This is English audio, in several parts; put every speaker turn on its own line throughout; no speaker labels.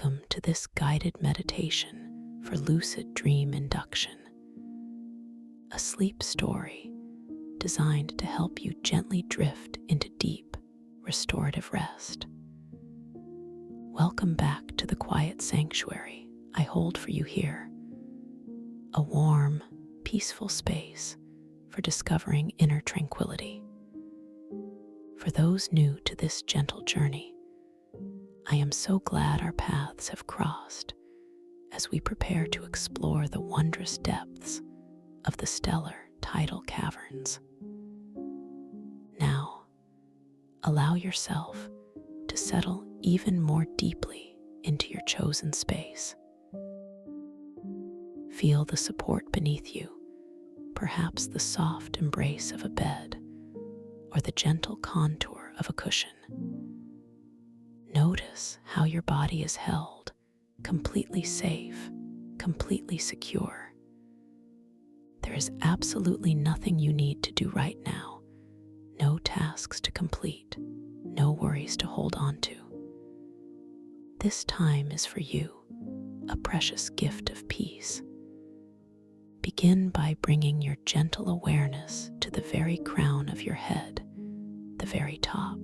Welcome to this guided meditation for lucid dream induction, a sleep story designed to help you gently drift into deep, restorative rest. Welcome back to the quiet sanctuary I hold for you here, a warm, peaceful space for discovering inner tranquility. For those new to this gentle journey, I am so glad our paths have crossed as we prepare to explore the wondrous depths of the stellar tidal caverns. Now, allow yourself to settle even more deeply into your chosen space. Feel the support beneath you, perhaps the soft embrace of a bed or the gentle contour of a cushion. Notice how your body is held, completely safe, completely secure. There is absolutely nothing you need to do right now, no tasks to complete, no worries to hold on to. This time is for you, a precious gift of peace. Begin by bringing your gentle awareness to the very crown of your head, the very top.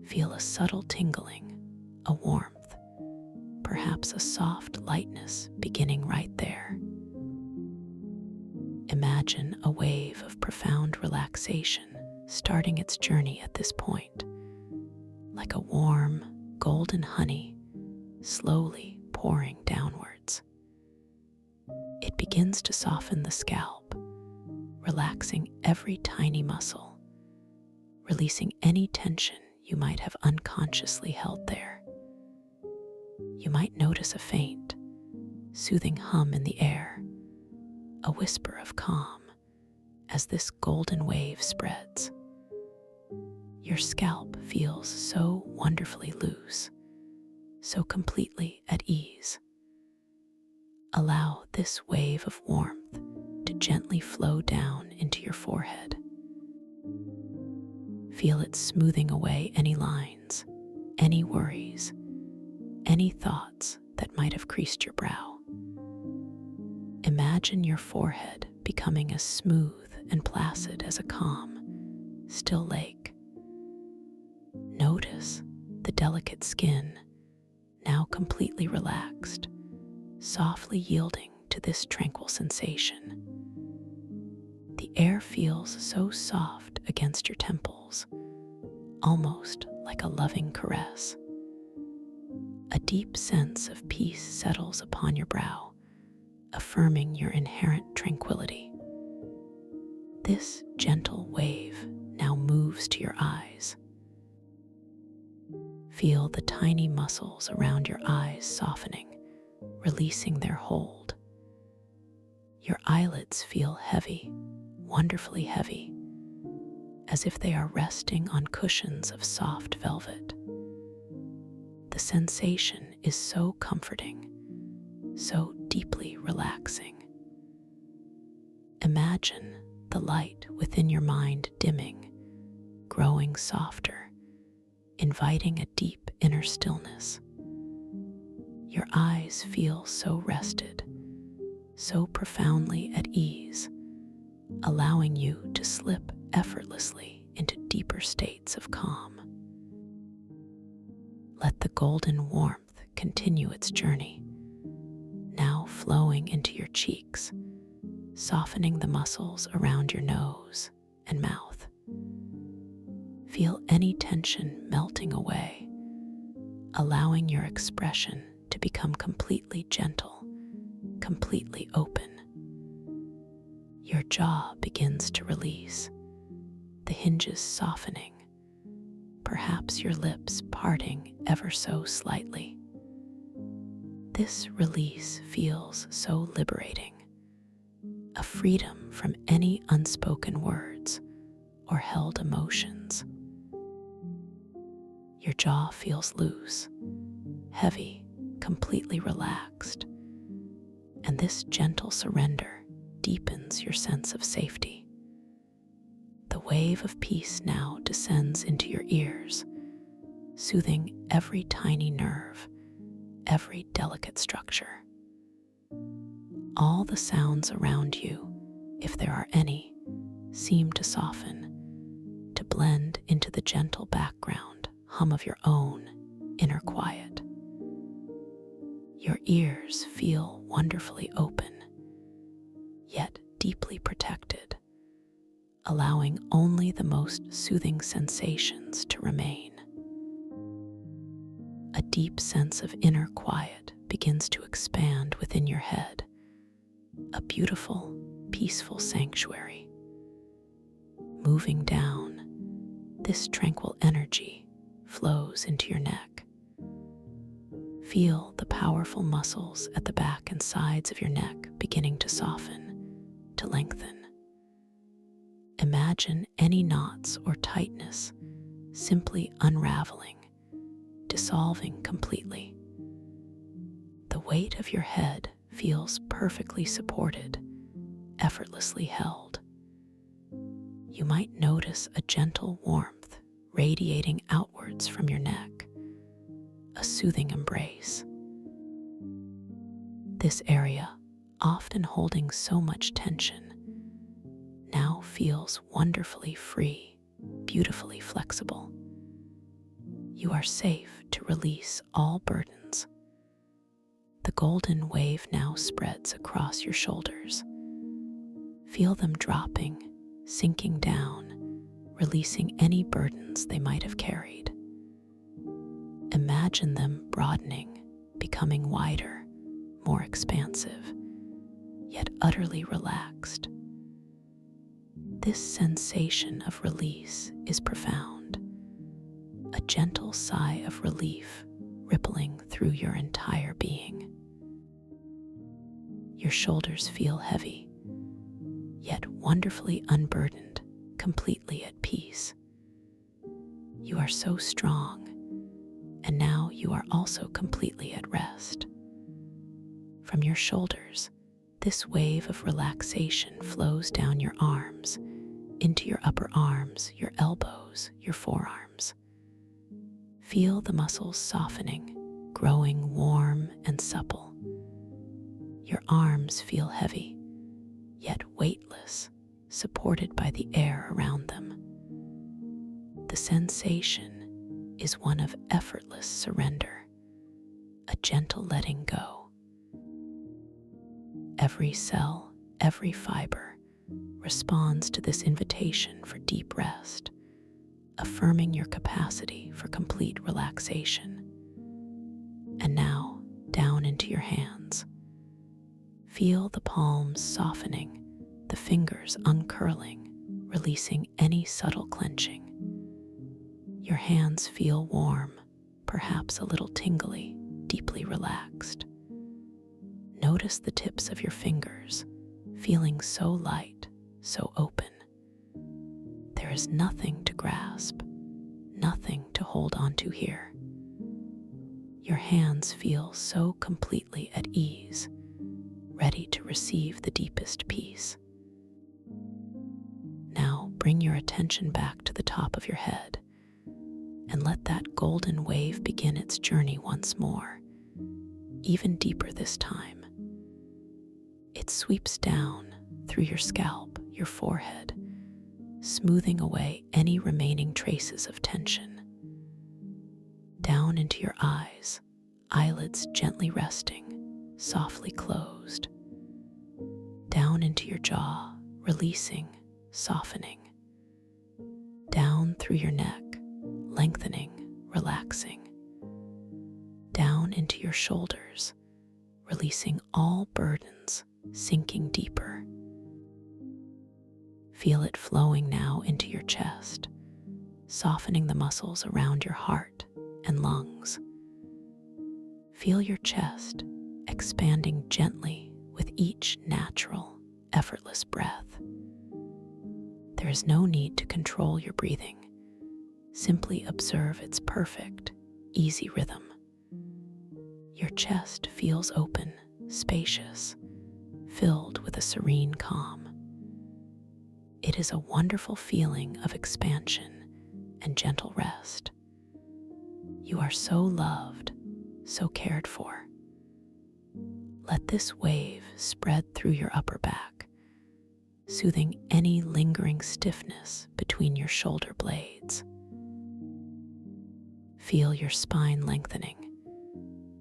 Feel a subtle tingling, a warmth, perhaps a soft lightness beginning right there. Imagine a wave of profound relaxation starting its journey at this point, like a warm, golden honey slowly pouring downwards. It begins to soften the scalp, relaxing every tiny muscle, releasing any tension you might have unconsciously held there. You might notice a faint, soothing hum in the air, a whisper of calm as this golden wave spreads. Your scalp feels so wonderfully loose, so completely at ease. Allow this wave of warmth to gently flow down into your forehead. Feel it smoothing away any lines, any worries, any thoughts that might have creased your brow. Imagine your forehead becoming as smooth and placid as a calm, still lake. Notice the delicate skin, now completely relaxed, softly yielding to this tranquil sensation. The air feels so soft against your temples, almost like a loving caress. A deep sense of peace settles upon your brow, affirming your inherent tranquility. This gentle wave now moves to your eyes. Feel the tiny muscles around your eyes softening, releasing their hold. Your eyelids feel heavy, wonderfully heavy, as if they are resting on cushions of soft velvet. The sensation is so comforting, so deeply relaxing. Imagine the light within your mind dimming, growing softer, inviting a deep inner stillness. Your eyes feel so rested, so profoundly at ease, allowing you to slip effortlessly into deeper states of calm. Let the golden warmth continue its journey, now flowing into your cheeks, softening the muscles around your nose and mouth. Feel any tension melting away, allowing your expression to become completely gentle, completely open. Your jaw begins to release, the hinges softening, perhaps your lips parting ever so slightly. This release feels so liberating, a freedom from any unspoken words or held emotions. Your jaw feels loose, heavy, completely relaxed, and this gentle surrender deepens your sense of safety. The wave of peace now descends into your ears, soothing every tiny nerve every delicate structure. All the sounds around you, if there are any, seem to soften, to blend into the gentle background hum of your own inner quiet. Your ears feel wonderfully open, yet deeply protected, allowing only the most soothing sensations to remain. A deep sense of inner quiet begins to expand within your head, a beautiful, peaceful sanctuary. Moving down, this tranquil energy flows into your neck. Feel the powerful muscles at the back and sides of your neck beginning to soften, to lengthen. Imagine any knots or tightness simply unraveling, dissolving completely. The weight of your head feels perfectly supported, effortlessly held. You might notice a gentle warmth radiating outwards from your neck, a soothing embrace. This area, often holding so much tension, now feels wonderfully free, beautifully flexible. You are safe to release all burdens. The golden wave now spreads across your shoulders. Feel them dropping, sinking down, releasing any burdens they might have carried. Imagine them broadening, becoming wider, more expansive, yet utterly relaxed. This sensation of release is profound, a gentle sigh of relief rippling through your entire being. Your shoulders feel heavy, yet wonderfully unburdened, completely at peace. You are so strong, and now you are also completely at rest. From your shoulders, this wave of relaxation flows down your arms, into your upper arms, your elbows, your forearms. Feel the muscles softening, growing warm and supple. Your arms feel heavy, yet weightless, supported by the air around them. The sensation is one of effortless surrender, a gentle letting go. Every cell, every fiber responds to this invitation for deep rest, affirming your capacity for complete relaxation. And now, down into your hands. Feel the palms softening, the fingers uncurling, releasing any subtle clenching. Your hands feel warm, perhaps a little tingly, deeply relaxed. Notice the tips of your fingers, feeling so light, so open. There is nothing to grasp, nothing to hold onto here. Your hands feel so completely at ease, ready to receive the deepest peace. Now bring your attention back to the top of your head and let that golden wave begin its journey once more, even deeper this time. It sweeps down through your scalp, your forehead, smoothing away any remaining traces of tension. Down into your eyes, eyelids gently resting, softly closed. Down into your jaw, releasing, softening. Down through your neck, lengthening, relaxing. Down into your shoulders, releasing all burdens, sinking deeper. Feel it flowing now into your chest, softening the muscles around your heart and lungs. Feel your chest expanding gently with each natural, effortless breath. There is no need to control your breathing. Simply observe its perfect, easy rhythm. Your chest feels open, spacious, filled with a serene calm. It is a wonderful feeling of expansion and gentle rest. You are so loved, so cared for. Let this wave spread through your upper back, soothing any lingering stiffness between your shoulder blades. Feel your spine lengthening,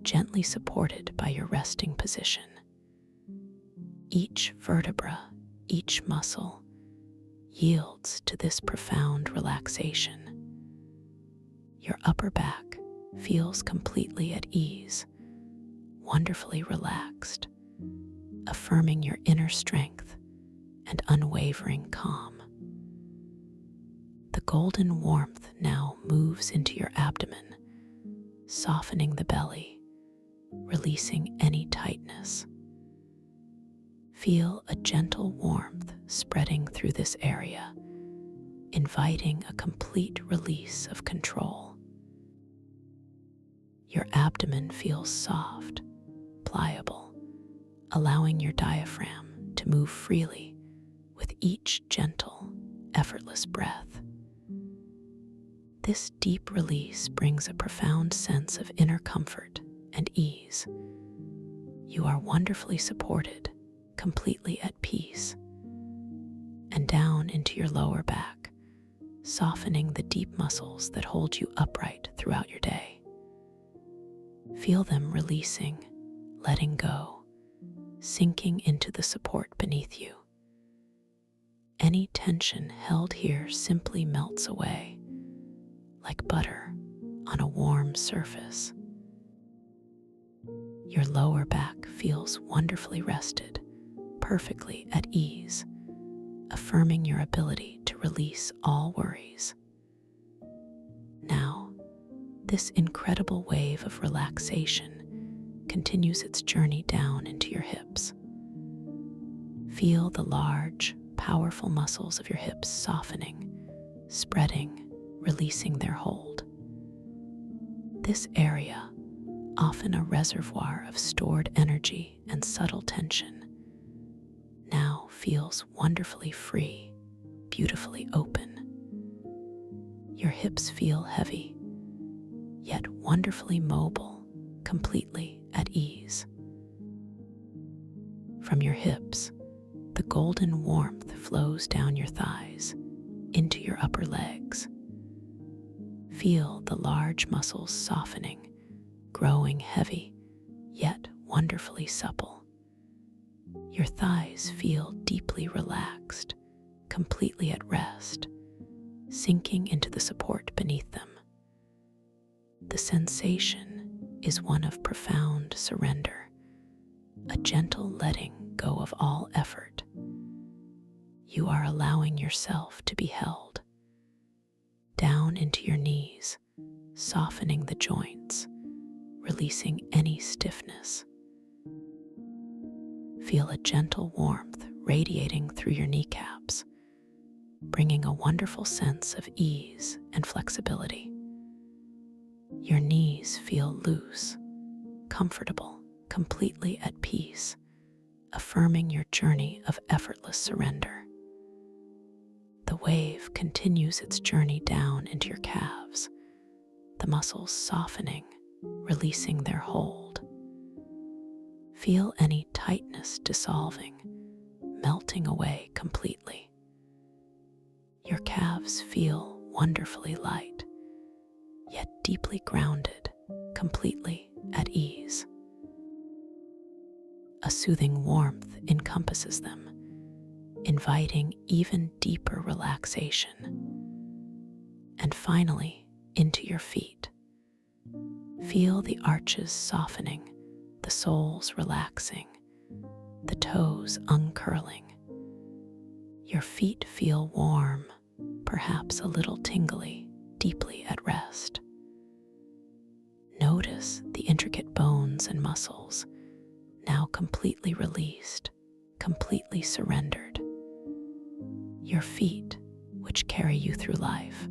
gently supported by your resting position. Each vertebra, each muscle, yields to this profound relaxation. Your upper back feels completely at ease, wonderfully relaxed, affirming your inner strength and unwavering calm. The golden warmth now moves into your abdomen, softening the belly, releasing any tightness. Feel a gentle warmth spreading through this area, inviting a complete release of control. Your abdomen feels soft, pliable, allowing your diaphragm to move freely with each gentle, effortless breath. This deep release brings a profound sense of inner comfort and ease. You are wonderfully supported, completely at peace, and down into your lower back, softening the deep muscles that hold you upright throughout your day. Feel them releasing, letting go, sinking into the support beneath you. Any tension held here simply melts away, like butter on a warm surface. Your lower back feels wonderfully rested, perfectly at ease, affirming your ability to release all worries. Now, this incredible wave of relaxation continues its journey down into your hips. Feel the large, powerful muscles of your hips softening, spreading, releasing their hold. This area, often a reservoir of stored energy and subtle tension, now feels wonderfully free, beautifully open. Your hips feel heavy, yet wonderfully mobile, completely at ease. From your hips, the golden warmth flows down your thighs, into your upper legs. Feel the large muscles softening, growing heavy, yet wonderfully supple. Your thighs feel deeply relaxed, completely at rest, sinking into the support beneath them. The sensation is one of profound surrender, a gentle letting go of all effort. You are allowing yourself to be held. Down into your knees, softening the joints, releasing any stiffness. Feel a gentle warmth radiating through your kneecaps, bringing a wonderful sense of ease and flexibility. Your knees feel loose, comfortable, completely at peace, affirming your journey of effortless surrender. The wave continues its journey down into your calves, the muscles softening, releasing their hold. Feel any tightness dissolving, melting away completely. Your calves feel wonderfully light, yet deeply grounded, completely at ease. A soothing warmth encompasses them, inviting even deeper relaxation. And finally, into your feet. Feel the arches softening, the soles relaxing, the toes uncurling. Your feet feel warm, perhaps a little tingly, deeply at rest. Notice the intricate bones and muscles, now completely released, completely surrendered. Your feet, which carry you through life,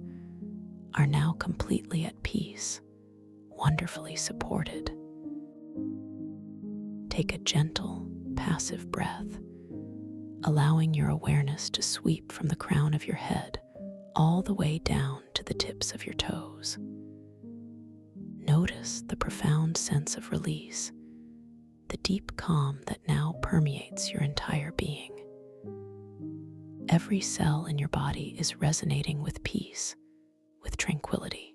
are now completely at peace, wonderfully supported. Take a gentle, passive breath, allowing your awareness to sweep from the crown of your head all the way down to the tips of your toes. Notice the profound sense of release, the deep calm that now permeates your entire being. Every cell in your body is resonating with peace, with tranquility.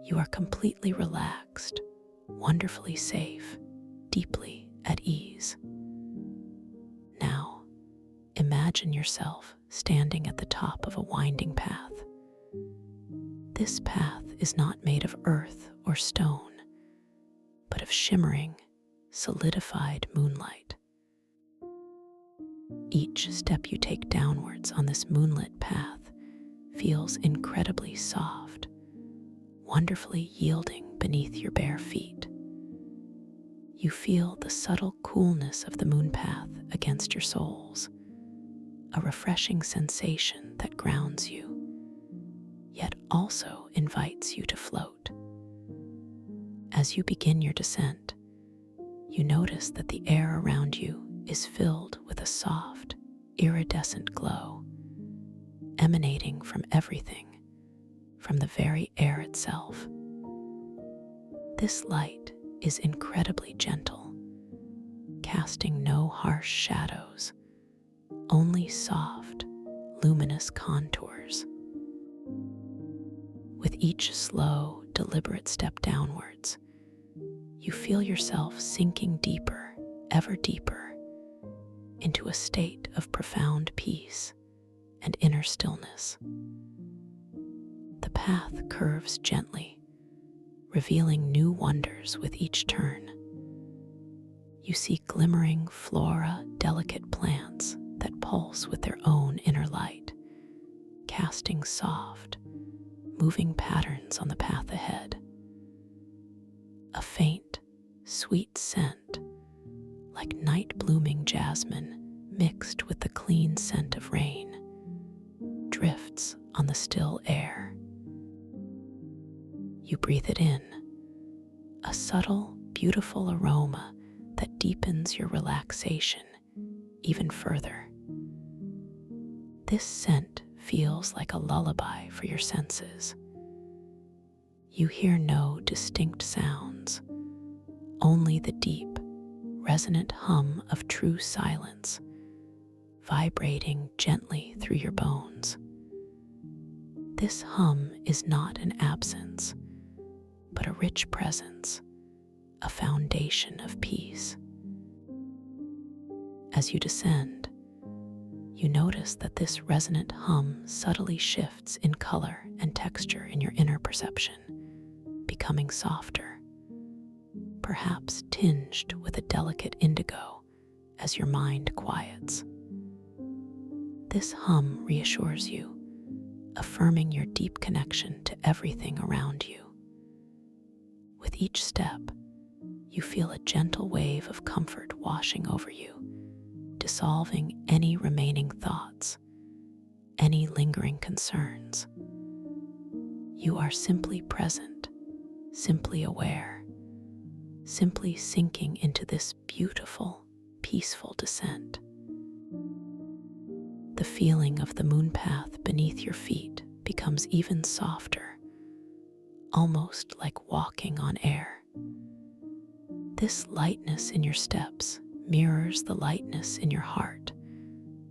You are completely relaxed, wonderfully safe, deeply at ease. Now, imagine yourself standing at the top of a winding path. This path is not made of earth or stone, but of shimmering, solidified moonlight. Each step you take downwards on this moonlit path feels incredibly soft, wonderfully yielding beneath your bare feet. You feel the subtle coolness of the moon path against your soles, a refreshing sensation that grounds you, yet also invites you to float. As you begin your descent, you notice that the air around you is filled with a soft, iridescent glow, emanating from everything, from the very air itself. This light is incredibly gentle, casting no harsh shadows, only soft, luminous contours. With each slow, deliberate step downwards, you feel yourself sinking deeper, ever deeper, into a state of profound peace and inner stillness. The path curves gently, revealing new wonders with each turn. You see glimmering flora, delicate plants that pulse with their own inner light, casting soft, moving patterns on the path ahead. A faint, sweet scent, like night-blooming jasmine mixed with the clean scent of rain, drifts on the still air. You breathe it in, a subtle, beautiful aroma that deepens your relaxation even further. This scent feels like a lullaby for your senses. You hear no distinct sounds, only the deep, resonant hum of true silence, vibrating gently through your bones. This hum is not an absence, but a rich presence, a foundation of peace. As you descend, you notice that this resonant hum subtly shifts in color and texture in your inner perception, becoming softer, perhaps tinged with a delicate indigo as your mind quiets. This hum reassures you, affirming your deep connection to everything around you. With each step, you feel a gentle wave of comfort washing over you, dissolving any remaining thoughts, any lingering concerns. You are simply present, simply aware, simply sinking into this beautiful, peaceful descent. The feeling of the moon path beneath your feet becomes even softer, almost like walking on air. This lightness in your steps mirrors the lightness in your heart,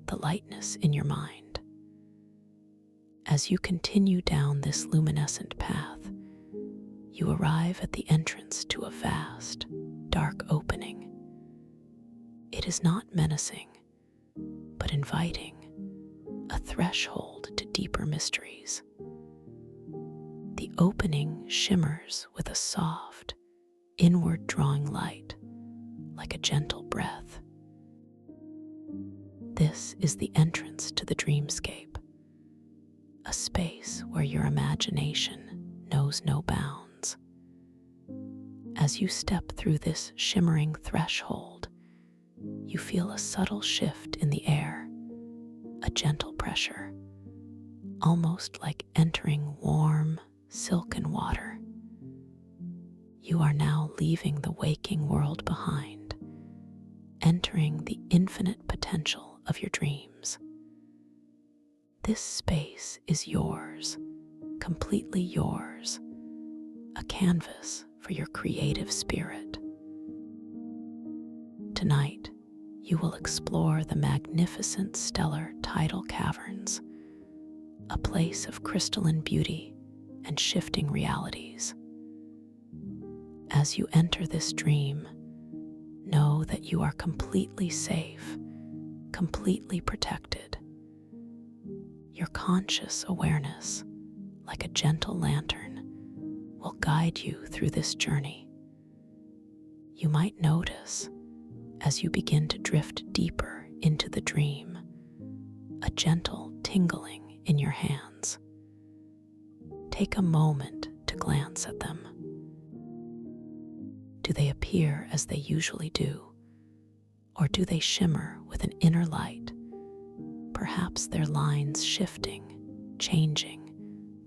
the lightness in your mind. As you continue down this luminescent path, you arrive at the entrance to a vast, dark opening. It is not menacing, but inviting, a threshold to deeper mysteries. The opening shimmers with a soft, inward-drawing light, like a gentle breath. This is the entrance to the dreamscape, a space where your imagination knows no bounds. As you step through this shimmering threshold, you feel a subtle shift in the air, a gentle pressure, almost like entering warm, silken water. You are now leaving the waking world behind, entering the infinite potential of your dreams. This space is yours, completely yours, a canvas for your creative spirit. Tonight, you will explore the magnificent stellar tidal caverns, a place of crystalline beauty and shifting realities. As you enter this dream, know that you are completely safe, completely protected. Your conscious awareness, like a gentle lantern, will guide you through this journey. You might notice, as you begin to drift deeper into the dream, a gentle tingling in your hands. Take a moment to glance at them. Do they appear as they usually do, or do they shimmer with an inner light, perhaps their lines shifting, changing,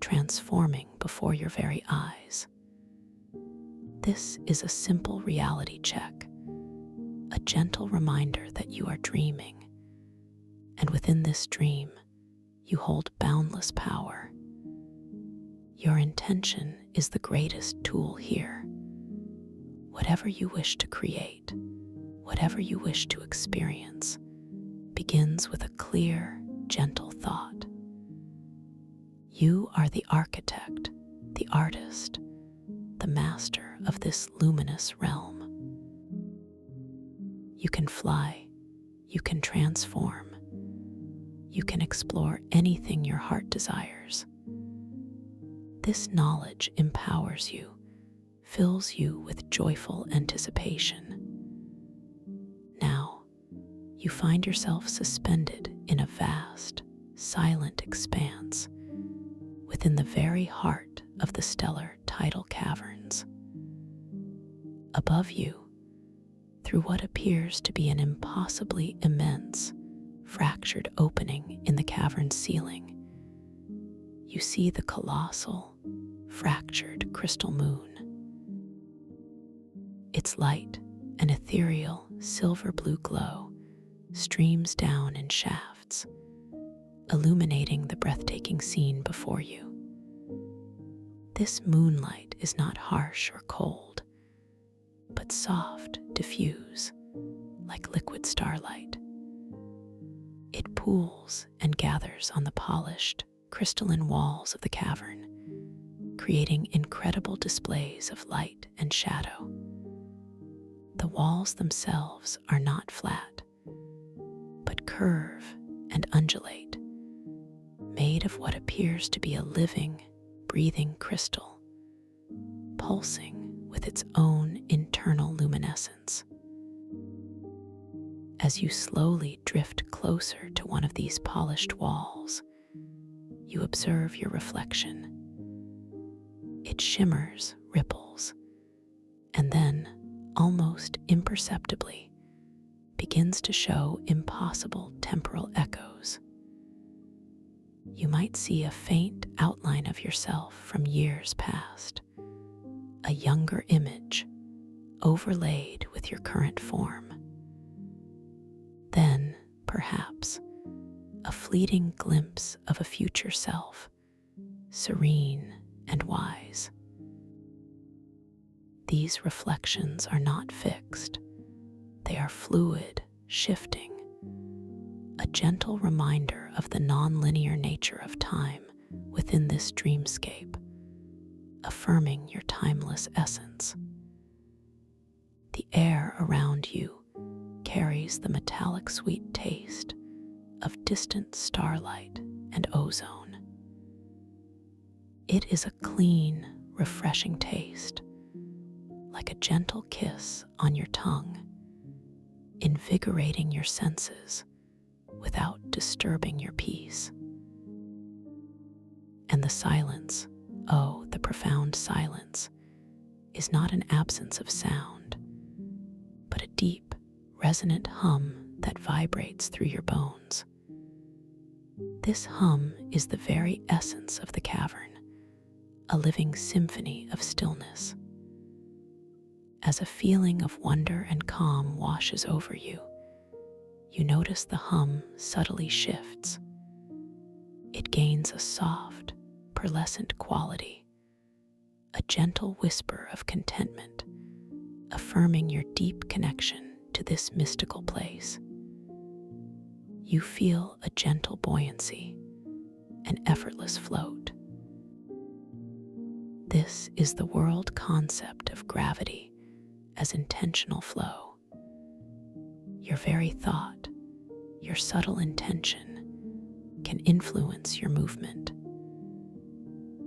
transforming before your very eyes? This is a simple reality check, a gentle reminder that you are dreaming, and within this dream, you hold boundless power. Your intention is the greatest tool here. Whatever you wish to create, whatever you wish to experience, begins with a clear, gentle thought. You are the architect, the artist, the master of this luminous realm. You can fly, you can transform, you can explore anything your heart desires. This knowledge empowers you, fills you with joyful anticipation. Now, you find yourself suspended in a vast, silent expanse within the very heart of the stellar tidal caverns. Above you, through what appears to be an impossibly immense, fractured opening in the cavern's ceiling, you see the colossal, fractured crystal moon. Its light, an ethereal silver-blue glow, streams down in shafts, illuminating the breathtaking scene before you. This moonlight is not harsh or cold, but soft, diffuse, like liquid starlight. It pools and gathers on the polished, crystalline walls of the cavern, creating incredible displays of light and shadow. The walls themselves are not flat, but curve and undulate, made of what appears to be a living, breathing crystal, pulsing with its own internal luminescence. As you slowly drift closer to one of these polished walls, you observe your reflection. It shimmers, ripples, and then, almost imperceptibly, begins to show impossible temporal echoes. You might see a faint outline of yourself from years past, a younger image overlaid with your current form. Then, perhaps, a fleeting glimpse of a future self, serene and wise. These reflections are not fixed. They are fluid, shifting, a gentle reminder of the non-linear nature of time within this dreamscape, affirming your timeless essence. The air around you carries the metallic sweet taste of distant starlight and ozone. It is a clean, refreshing taste, like a gentle kiss on your tongue, invigorating your senses without disturbing your peace. And the silence, oh, the profound silence, is not an absence of sound, but a deep, resonant hum that vibrates through your bones. This hum is the very essence of the cavern, a living symphony of stillness. As a feeling of wonder and calm washes over you, you notice the hum subtly shifts. It gains a soft, pearlescent quality, a gentle whisper of contentment, affirming your deep connection to this mystical place. You feel a gentle buoyancy, an effortless float. This is the world concept of gravity as intentional flow. Your very thought, your subtle intention, can influence your movement.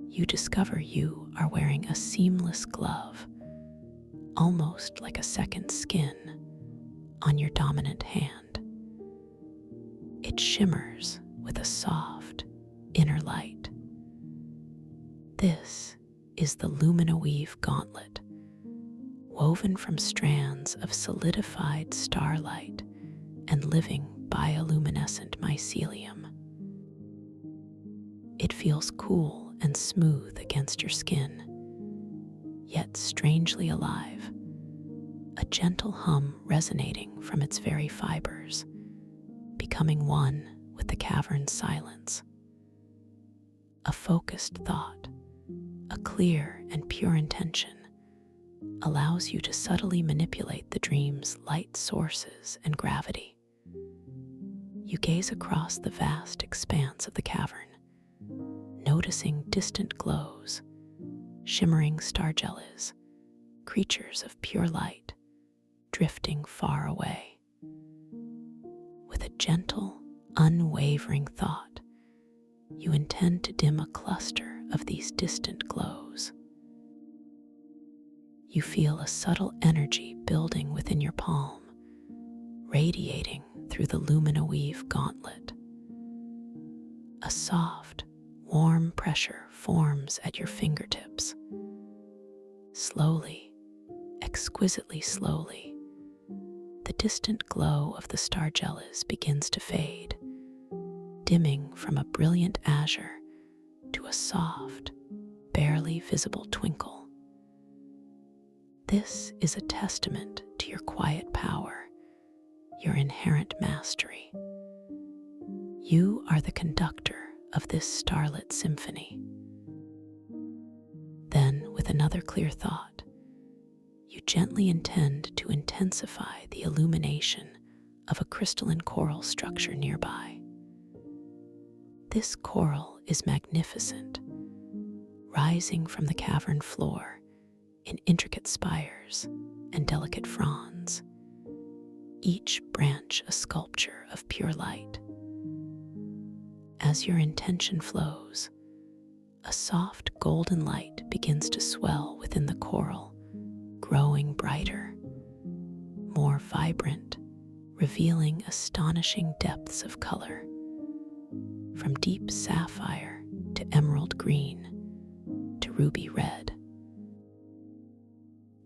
You discover you are wearing a seamless glove, almost like a second skin, on your dominant hand. It shimmers with a soft, inner light. This is the Luminoweave gauntlet, woven from strands of solidified starlight and living bioluminescent mycelium. It feels cool and smooth against your skin, yet strangely alive, a gentle hum resonating from its very fibers, becoming one with the cavern's silence. A focused thought, a clear and pure intention, allows you to subtly manipulate the dream's light sources and gravity. You gaze across the vast expanse of the cavern, noticing distant glows, shimmering starjellies, creatures of pure light, drifting far away. With a gentle, unwavering thought, you intend to dim a cluster of these distant glows. You feel a subtle energy building within your palm, radiating through the Luminoweave gauntlet. A soft, warm pressure forms at your fingertips. Slowly, exquisitely slowly, the distant glow of the starjellies begins to fade, dimming from a brilliant azure to a soft, barely visible twinkle. This is a testament to your quiet power, your inherent mastery. You are the conductor of this starlit symphony. Then, with another clear thought, you gently intend to intensify the illumination of a crystalline coral structure nearby. This coral is magnificent, rising from the cavern floor in intricate spires and delicate fronds, each branch a sculpture of pure light. As your intention flows, a soft golden light begins to swell within the coral, growing brighter, more vibrant, revealing astonishing depths of color. From deep sapphire to emerald green to ruby red.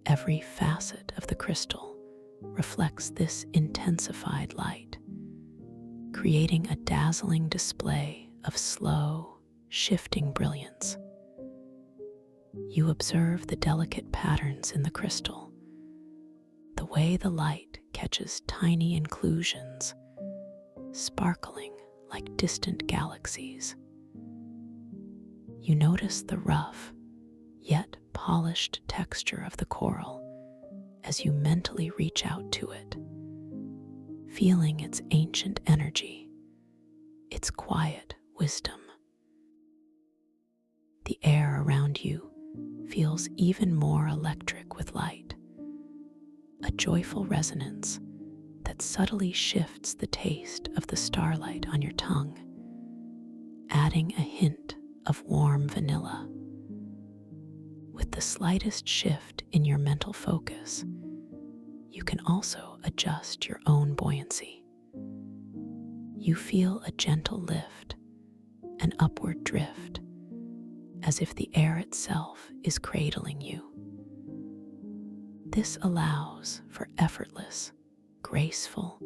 Every facet of the crystal reflects this intensified light, creating a dazzling display of slow, shifting brilliance. You observe the delicate patterns in the crystal, the way the light catches tiny inclusions, sparkling like distant galaxies. You notice the rough, yet polished texture of the coral as you mentally reach out to it, feeling its ancient energy, its quiet wisdom. The air around you feels even more electric with light, a joyful resonance that subtly shifts the taste of the starlight on your tongue, adding a hint of warm vanilla. With the slightest shift in your mental focus, you can also adjust your own buoyancy. You feel a gentle lift, an upward drift, as if the air itself is cradling you. This allows for effortless, graceful,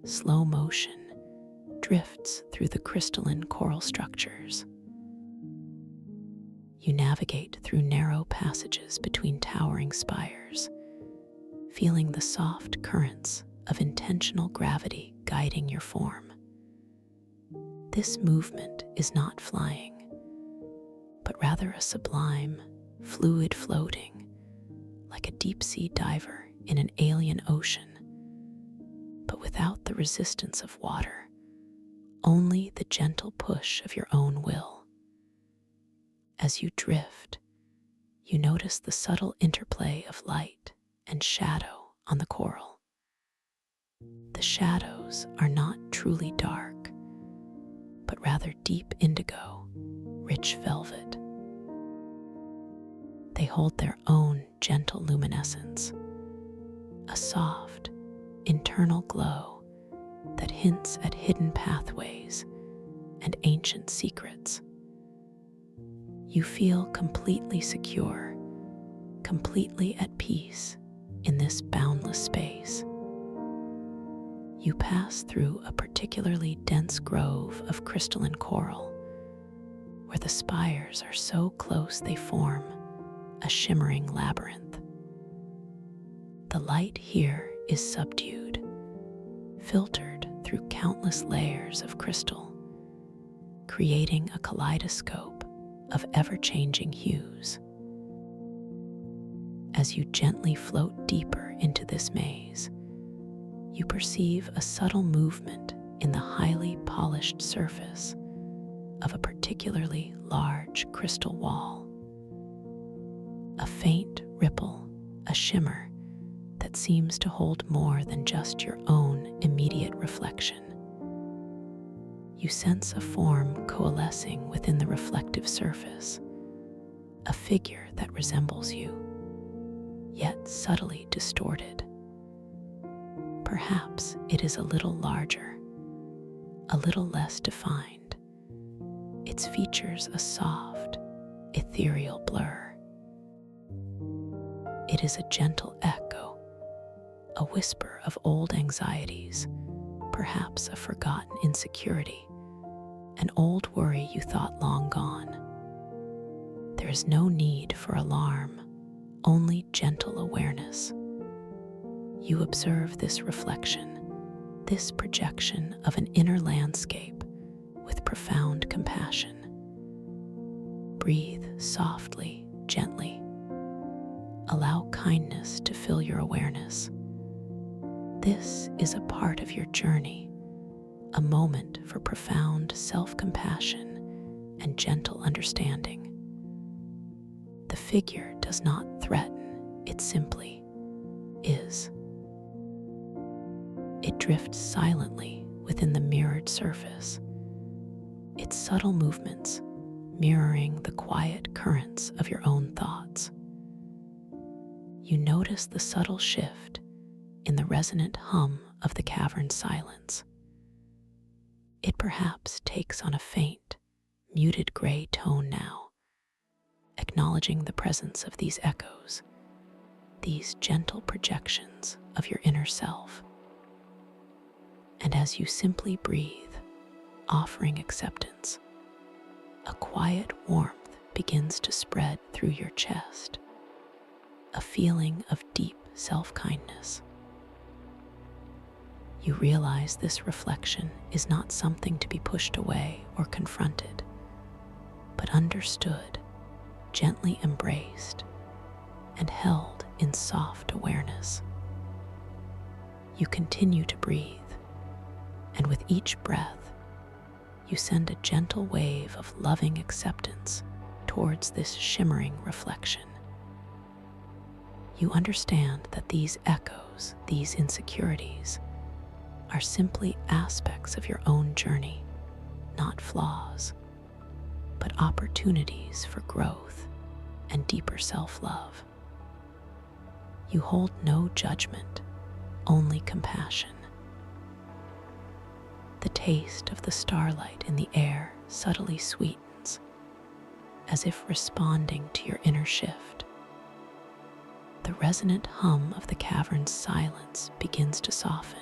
slow motion drifts through the crystalline coral structures. You navigate through narrow passages between towering spires, feeling the soft currents of intentional gravity guiding your form. This movement is not flying, but rather a sublime, fluid floating, like a deep-sea diver in an alien ocean, but without the resistance of water, only the gentle push of your own will. As you drift, you notice the subtle interplay of light and shadow on the coral. The shadows are not truly dark, but rather deep indigo, rich velvet. They hold their own gentle luminescence, a soft, internal glow that hints at hidden pathways and ancient secrets. You feel completely secure, completely at peace in this boundless space. You pass through a particularly dense grove of crystalline coral, where the spires are so close they form a shimmering labyrinth. The light here is subdued, filtered through countless layers of crystal, creating a kaleidoscope of ever-changing hues. As you gently float deeper into this maze, you perceive a subtle movement in the highly polished surface of a particularly large crystal wall. A faint ripple, a shimmer that seems to hold more than just your own immediate reflection. You sense a form coalescing within the reflective surface, a figure that resembles you, yet subtly distorted. Perhaps it is a little larger, a little less defined, its features a soft, ethereal blur. It is a gentle echo, a whisper of old anxieties, perhaps a forgotten insecurity, an old worry you thought long gone. There is no need for alarm, only gentle awareness. You observe this reflection, this projection of an inner landscape with profound compassion. Breathe softly, gently. Allow kindness to fill your awareness. This is a part of your journey, a moment for profound self-compassion and gentle understanding. The figure does not threaten, it simply is. It drifts silently within the mirrored surface, its subtle movements mirroring the quiet currents of your own thoughts. You notice the subtle shift in the resonant hum of the cavern's silence. It perhaps takes on a faint, muted gray tone now, acknowledging the presence of these echoes, these gentle projections of your inner self. And as you simply breathe, offering acceptance, a quiet warmth begins to spread through your chest, a feeling of deep self-kindness. You realize this reflection is not something to be pushed away or confronted, but understood, gently embraced, and held in soft awareness. You continue to breathe, and with each breath, you send a gentle wave of loving acceptance towards this shimmering reflection. You understand that these echoes, these insecurities, are simply aspects of your own journey, not flaws, but opportunities for growth and deeper self-love. You hold no judgment, only compassion. The taste of the starlight in the air subtly sweetens, as if responding to your inner shift. The resonant hum of the cavern's silence begins to soften,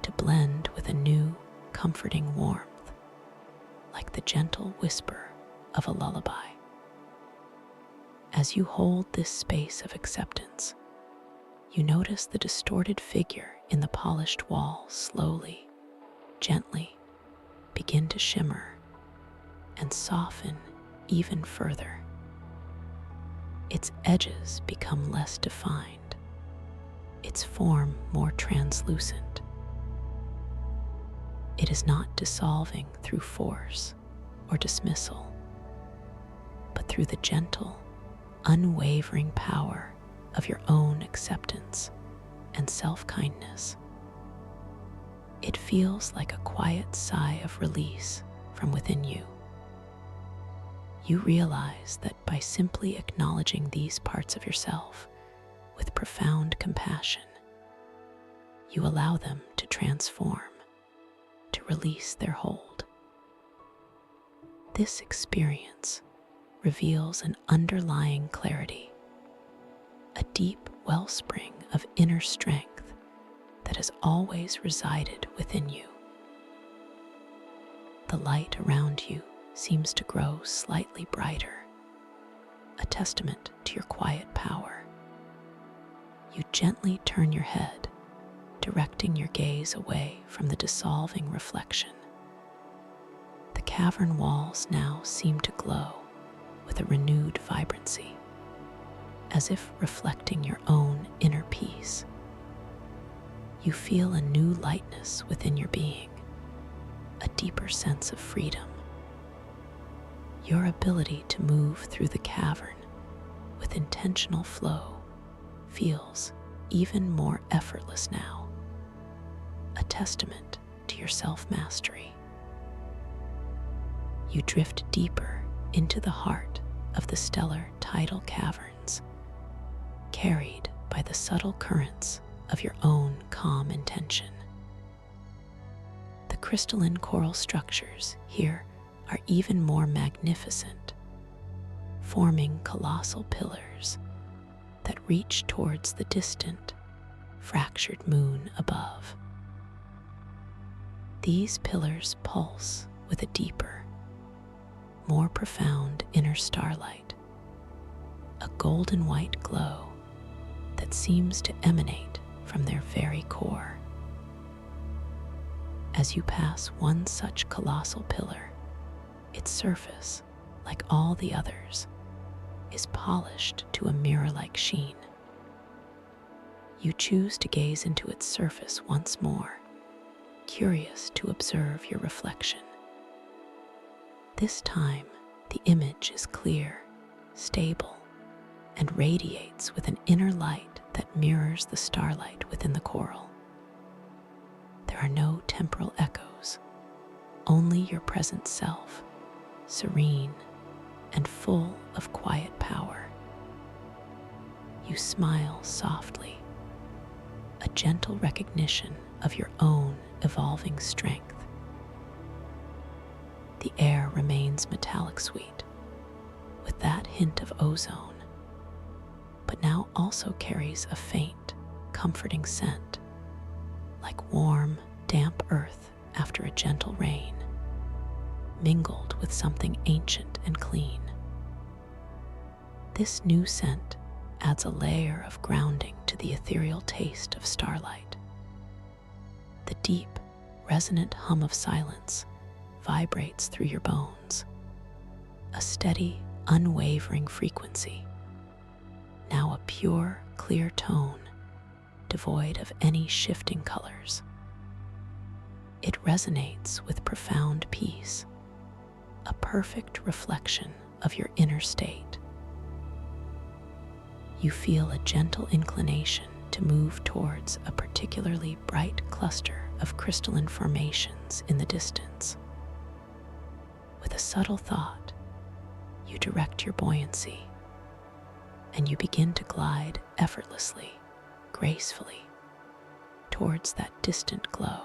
to blend with a new, comforting warmth, like the gentle whisper of a lullaby. As you hold this space of acceptance, you notice the distorted figure in the polished wall slowly, gently begin to shimmer and soften even further. its edges become less defined, its form more translucent. It is not dissolving through force or dismissal, but through the gentle, unwavering power of your own acceptance and self-kindness. It feels like a quiet sigh of release from within you. You realize that by simply acknowledging these parts of yourself with profound compassion, you allow them to transform, to release their hold. This experience reveals an underlying clarity, a deep wellspring of inner strength that has always resided within you. The light around you seems to grow slightly brighter, a testament to your quiet power. You gently turn your head, directing your gaze away from the dissolving reflection. The cavern walls now seem to glow with a renewed vibrancy, as if reflecting your own inner peace. You feel a new lightness within your being, a deeper sense of freedom. Your ability to move through the cavern with intentional flow feels even more effortless now, a testament to your self-mastery. You drift deeper into the heart of the stellar tidal caverns, carried by the subtle currents of your own calm intention. The crystalline coral structures here are even more magnificent, forming colossal pillars that reach towards the distant, fractured moon above. These pillars pulse with a deeper, more profound inner starlight, a golden white glow that seems to emanate from their very core. As you pass one such colossal pillar, its surface, like all the others, is polished to a mirror-like sheen. You choose to gaze into its surface once more, curious to observe your reflection. This time, the image is clear, stable, and radiates with an inner light that mirrors the starlight within the coral. There are no temporal echoes, only your present self, serene and full of quiet power. You smile softly, a gentle recognition of your own evolving strength. The air remains metallic sweet, with that hint of ozone, but now also carries a faint, comforting scent, like warm, damp earth after a gentle rain, mingled with something ancient and clean. This new scent adds a layer of grounding to the ethereal taste of starlight. The deep, resonant hum of silence vibrates through your bones, a steady, unwavering frequency, now a pure, clear tone, devoid of any shifting colors. It resonates with profound peace, a perfect reflection of your inner state. You feel a gentle inclination to move towards a particularly bright cluster of crystalline formations in the distance. With a subtle thought, you direct your buoyancy, and you begin to glide effortlessly, gracefully, towards that distant glow.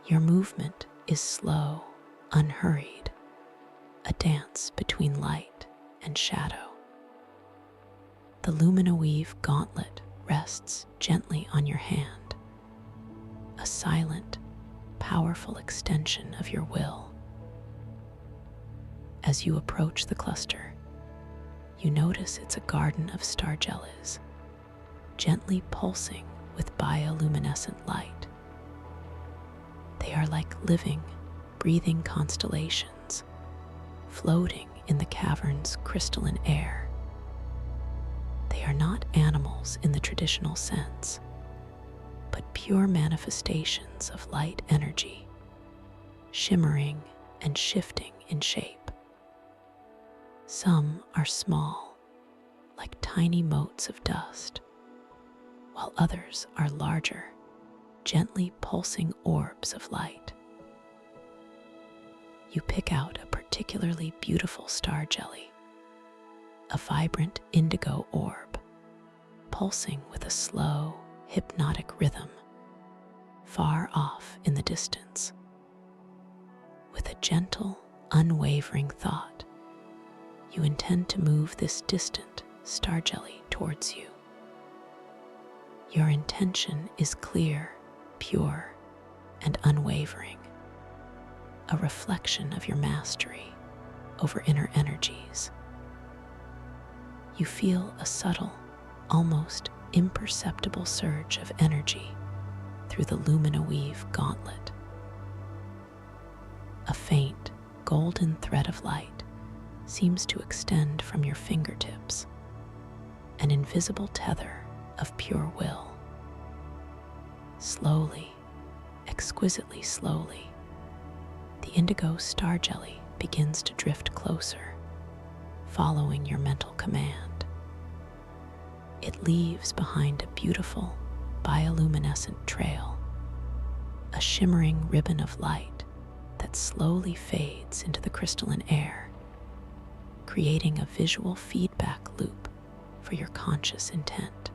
Your movement is slow, unhurried, a dance between light and shadow. The luminoweave gauntlet rests gently on your hand, a silent, powerful extension of your will. As you approach the cluster, you notice it's a garden of starjellies, gently pulsing with bioluminescent light. They are like living, breathing constellations, floating in the cavern's crystalline air. They are not animals in the traditional sense, but pure manifestations of light energy, shimmering and shifting in shape. Some are small, like tiny motes of dust, while others are larger, gently pulsing orbs of light. You pick out a particularly beautiful star jelly, a vibrant indigo orb, pulsing with a slow, hypnotic rhythm, far off in the distance. With a gentle, unwavering thought, you intend to move this distant star jelly towards you. Your intention is clear, pure, and unwavering, a reflection of your mastery over inner energies. You feel a subtle, almost imperceptible surge of energy through the luminoweave gauntlet. A faint, golden thread of light seems to extend from your fingertips, an invisible tether of pure will. Slowly, exquisitely slowly, the indigo star jelly begins to drift closer, following your mental command. It leaves behind a beautiful, bioluminescent trail, a shimmering ribbon of light that slowly fades into the crystalline air, creating a visual feedback loop for your conscious intent.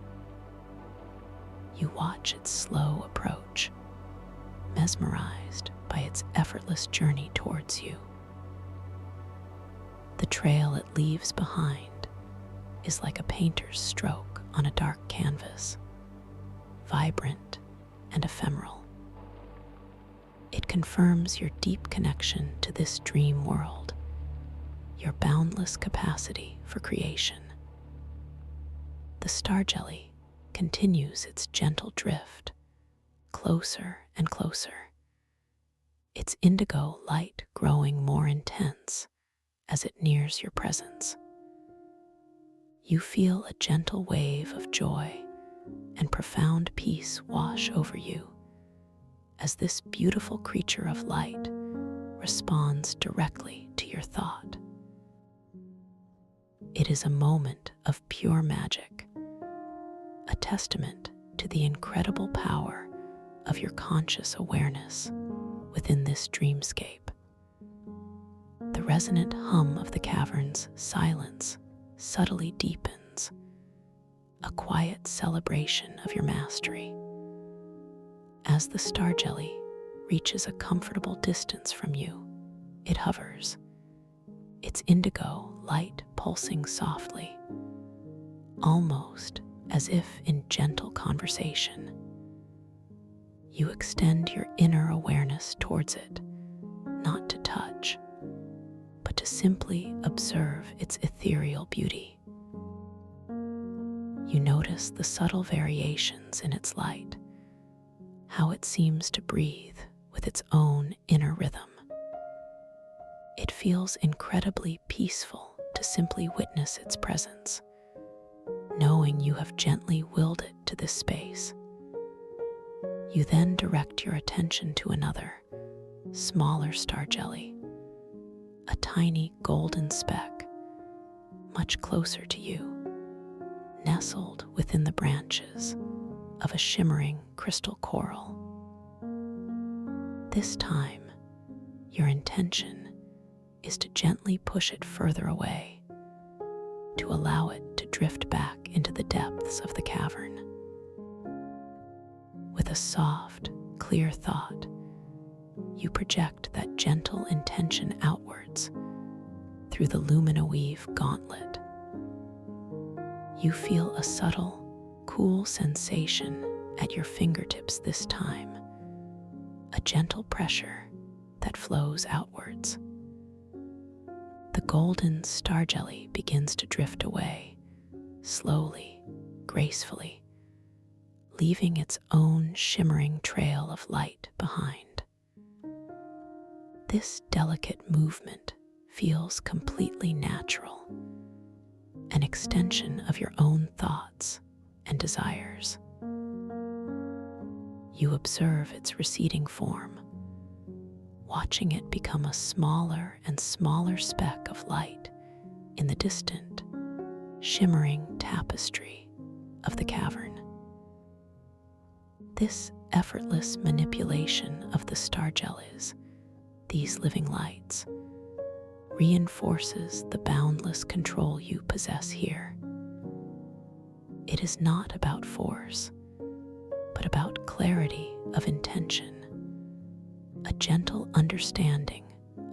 You watch its slow approach, mesmerized by its effortless journey towards you. The trail it leaves behind is like a painter's stroke on a dark canvas, vibrant and ephemeral. It confirms your deep connection to this dream world, your boundless capacity for creation. The star jelly continues its gentle drift, closer and closer, its indigo light growing more intense as it nears your presence. You feel a gentle wave of joy and profound peace wash over you as this beautiful creature of light responds directly to your thought. It is a moment of pure magic, a testament to the incredible power of your conscious awareness within this dreamscape. The resonant hum of the cavern's silence subtly deepens, a quiet celebration of your mastery. As the star jelly reaches a comfortable distance from you, it hovers, its indigo light pulsing softly, almost as if in gentle conversation. You extend your inner awareness towards it, not to touch, but to simply observe its ethereal beauty. You notice the subtle variations in its light, how it seems to breathe with its own inner rhythm. It feels incredibly peaceful to simply witness its presence, knowing you have gently willed it to this space. You then direct your attention to another, smaller star jelly, a tiny golden speck, much closer to you, nestled within the branches of a shimmering crystal coral. This time, your intention is to gently push it further away, to allow it to drift back into the depths of the cavern. With a soft, clear thought, you project that gentle intention outwards through the luminoweave gauntlet. You feel a subtle, cool sensation at your fingertips this time, a gentle pressure that flows outwards. The golden star jelly begins to drift away, slowly, gracefully, leaving its own shimmering trail of light behind. This delicate movement feels completely natural, an extension of your own thoughts and desires. You observe its receding form, watching it become a smaller and smaller speck of light in the distant, shimmering tapestry of the cavern. This effortless manipulation of the star jellies, these living lights, reinforces the boundless control you possess here. It is not about force, but about clarity of intention, a gentle understanding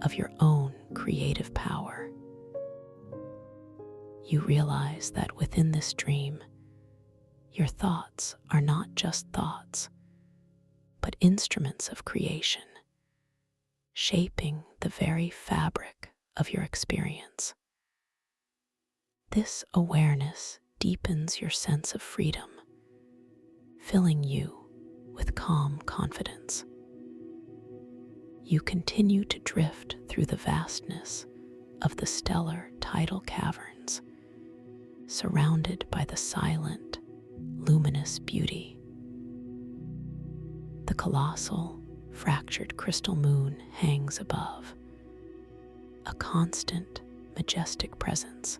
of your own creative power. You realize that within this dream, your thoughts are not just thoughts, but instruments of creation, shaping the very fabric of your experience. This awareness deepens your sense of freedom, filling you with calm confidence. You continue to drift through the vastness of the stellar tidal caverns, surrounded by the silent, luminous beauty. The colossal, fractured crystal moon hangs above, a constant, majestic presence,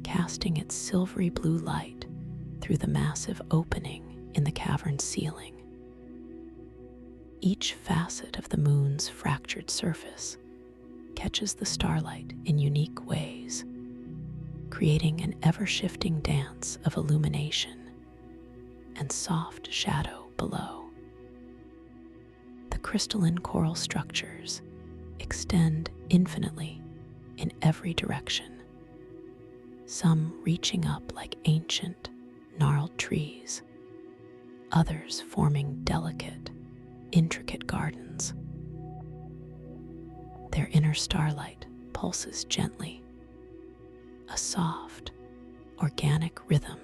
casting its silvery blue light through the massive opening in the cavern's ceiling. Each facet of the moon's fractured surface catches the starlight in unique ways, creating an ever-shifting dance of illumination and soft shadow below. The crystalline coral structures extend infinitely in every direction, some reaching up like ancient, gnarled trees, others forming delicate, intricate gardens. Their inner starlight pulses gently, a soft, organic rhythm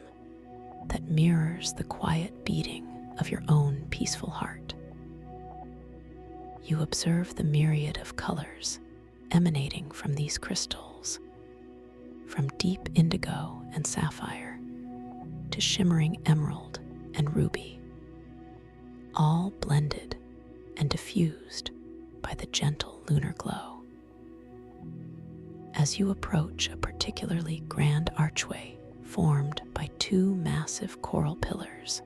that mirrors the quiet beating of your own peaceful heart. You observe the myriad of colors emanating from these crystals, from deep indigo and sapphire to shimmering emerald and ruby, all blended and diffused by the gentle lunar glow. As you approach a particularly grand archway formed by two massive coral pillars,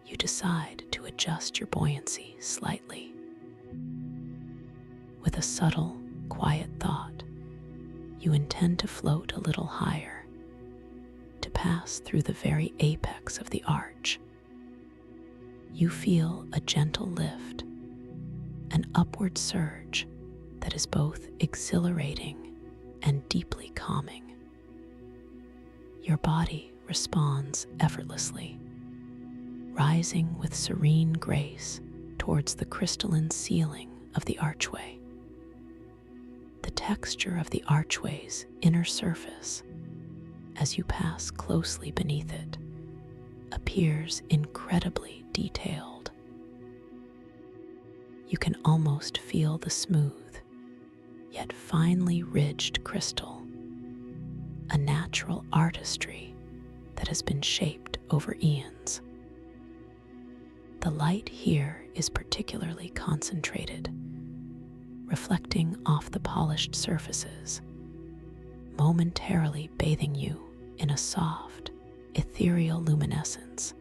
you decide to adjust your buoyancy slightly. With a subtle, quiet thought, you intend to float a little higher, to pass through the very apex of the arch. You feel a gentle lift, an upward surge that is both exhilarating and deeply calming. Your body responds effortlessly, rising with serene grace towards the crystalline ceiling of the archway. The texture of the archway's inner surface, as you pass closely beneath it, appears incredibly detailed. You can almost feel the smooth, yet finely ridged crystal, a natural artistry that has been shaped over eons. The light here is particularly concentrated, reflecting off the polished surfaces, momentarily bathing you in a soft, ethereal luminescence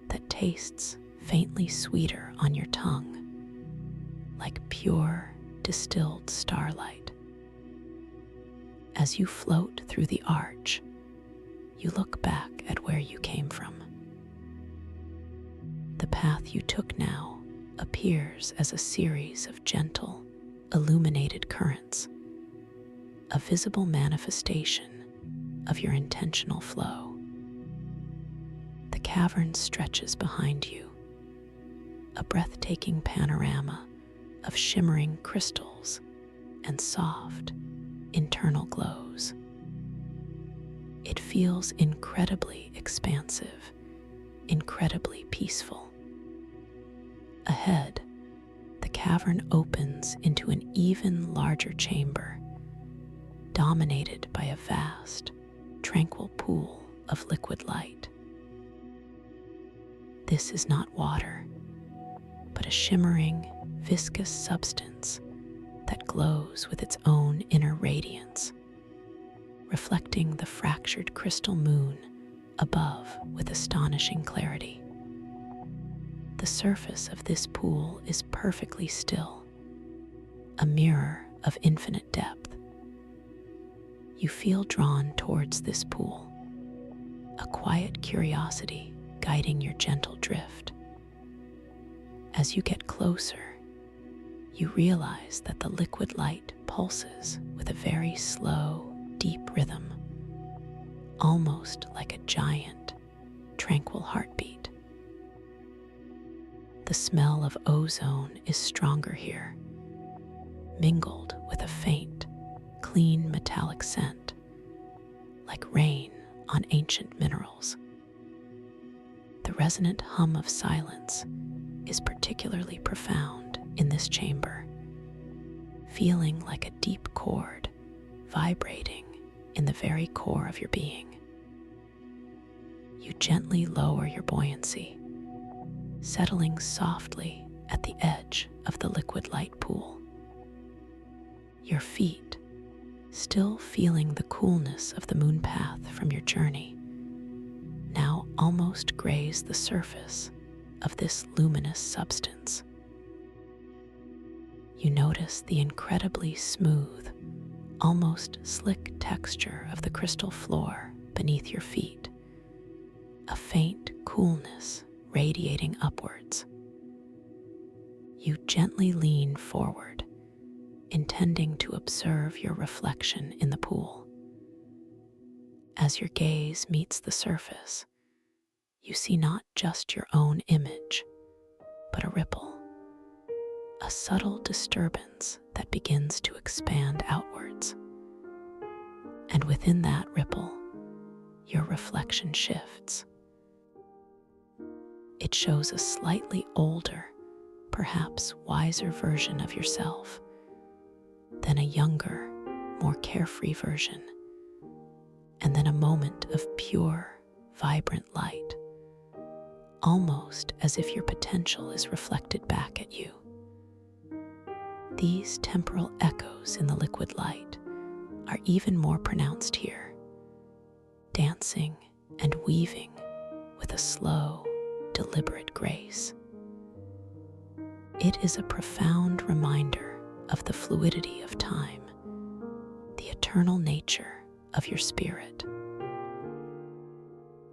that tastes faintly sweeter on your tongue, like pure, distilled starlight. As you float through the arch, you look back at where you came from. The path you took now appears as a series of gentle, illuminated currents, a visible manifestation of your intentional flow. The cavern stretches behind you, a breathtaking panorama of shimmering crystals and soft, internal glows. It feels incredibly expansive, incredibly peaceful. Ahead, the cavern opens into an even larger chamber, dominated by a vast, tranquil pool of liquid light. This is not water, but a shimmering, viscous substance that glows with its own inner radiance, reflecting the fractured crystal moon above with astonishing clarity. The surface of this pool is perfectly still, a mirror of infinite depth. You feel drawn towards this pool, a quiet curiosity guiding your gentle drift. As you get closer, you realize that the liquid light pulses with a very slow, deep rhythm, almost like a giant, tranquil heartbeat. The smell of ozone is stronger here, mingled with a faint, clean metallic scent, like rain on ancient minerals. The resonant hum of silence is particularly profound in this chamber, feeling like a deep chord vibrating in the very core of your being. You gently lower your buoyancy, settling softly at the edge of the liquid light pool. Your feet, still feeling the coolness of the moon path from your journey, now almost graze the surface of this luminous substance. You notice the incredibly smooth, almost slick texture of the crystal floor beneath your feet, a faint coolness radiating upwards. You gently lean forward, intending to observe your reflection in the pool. As your gaze meets the surface, you see not just your own image, but a ripple, a subtle disturbance that begins to expand outwards. And within that ripple, your reflection shifts. It shows a slightly older, perhaps wiser version of yourself than a younger, more carefree version, and then a moment of pure, vibrant light, almost as if your potential is reflected back at you. These temporal echoes in the liquid light are even more pronounced here, dancing and weaving with a slow, deliberate grace. It is a profound reminder of the fluidity of time, the eternal nature of your spirit.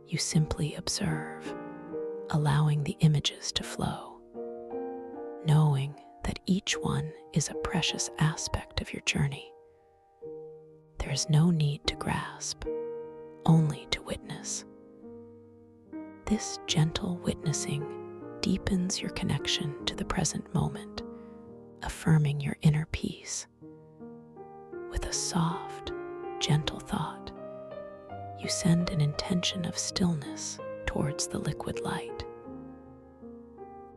You simply observe, allowing the images to flow, knowing that each one is a precious aspect of your journey. There is no need to grasp, only to witness. This gentle witnessing deepens your connection to the present moment, affirming your inner peace. With a soft, gentle thought, you send an intention of stillness towards the liquid light.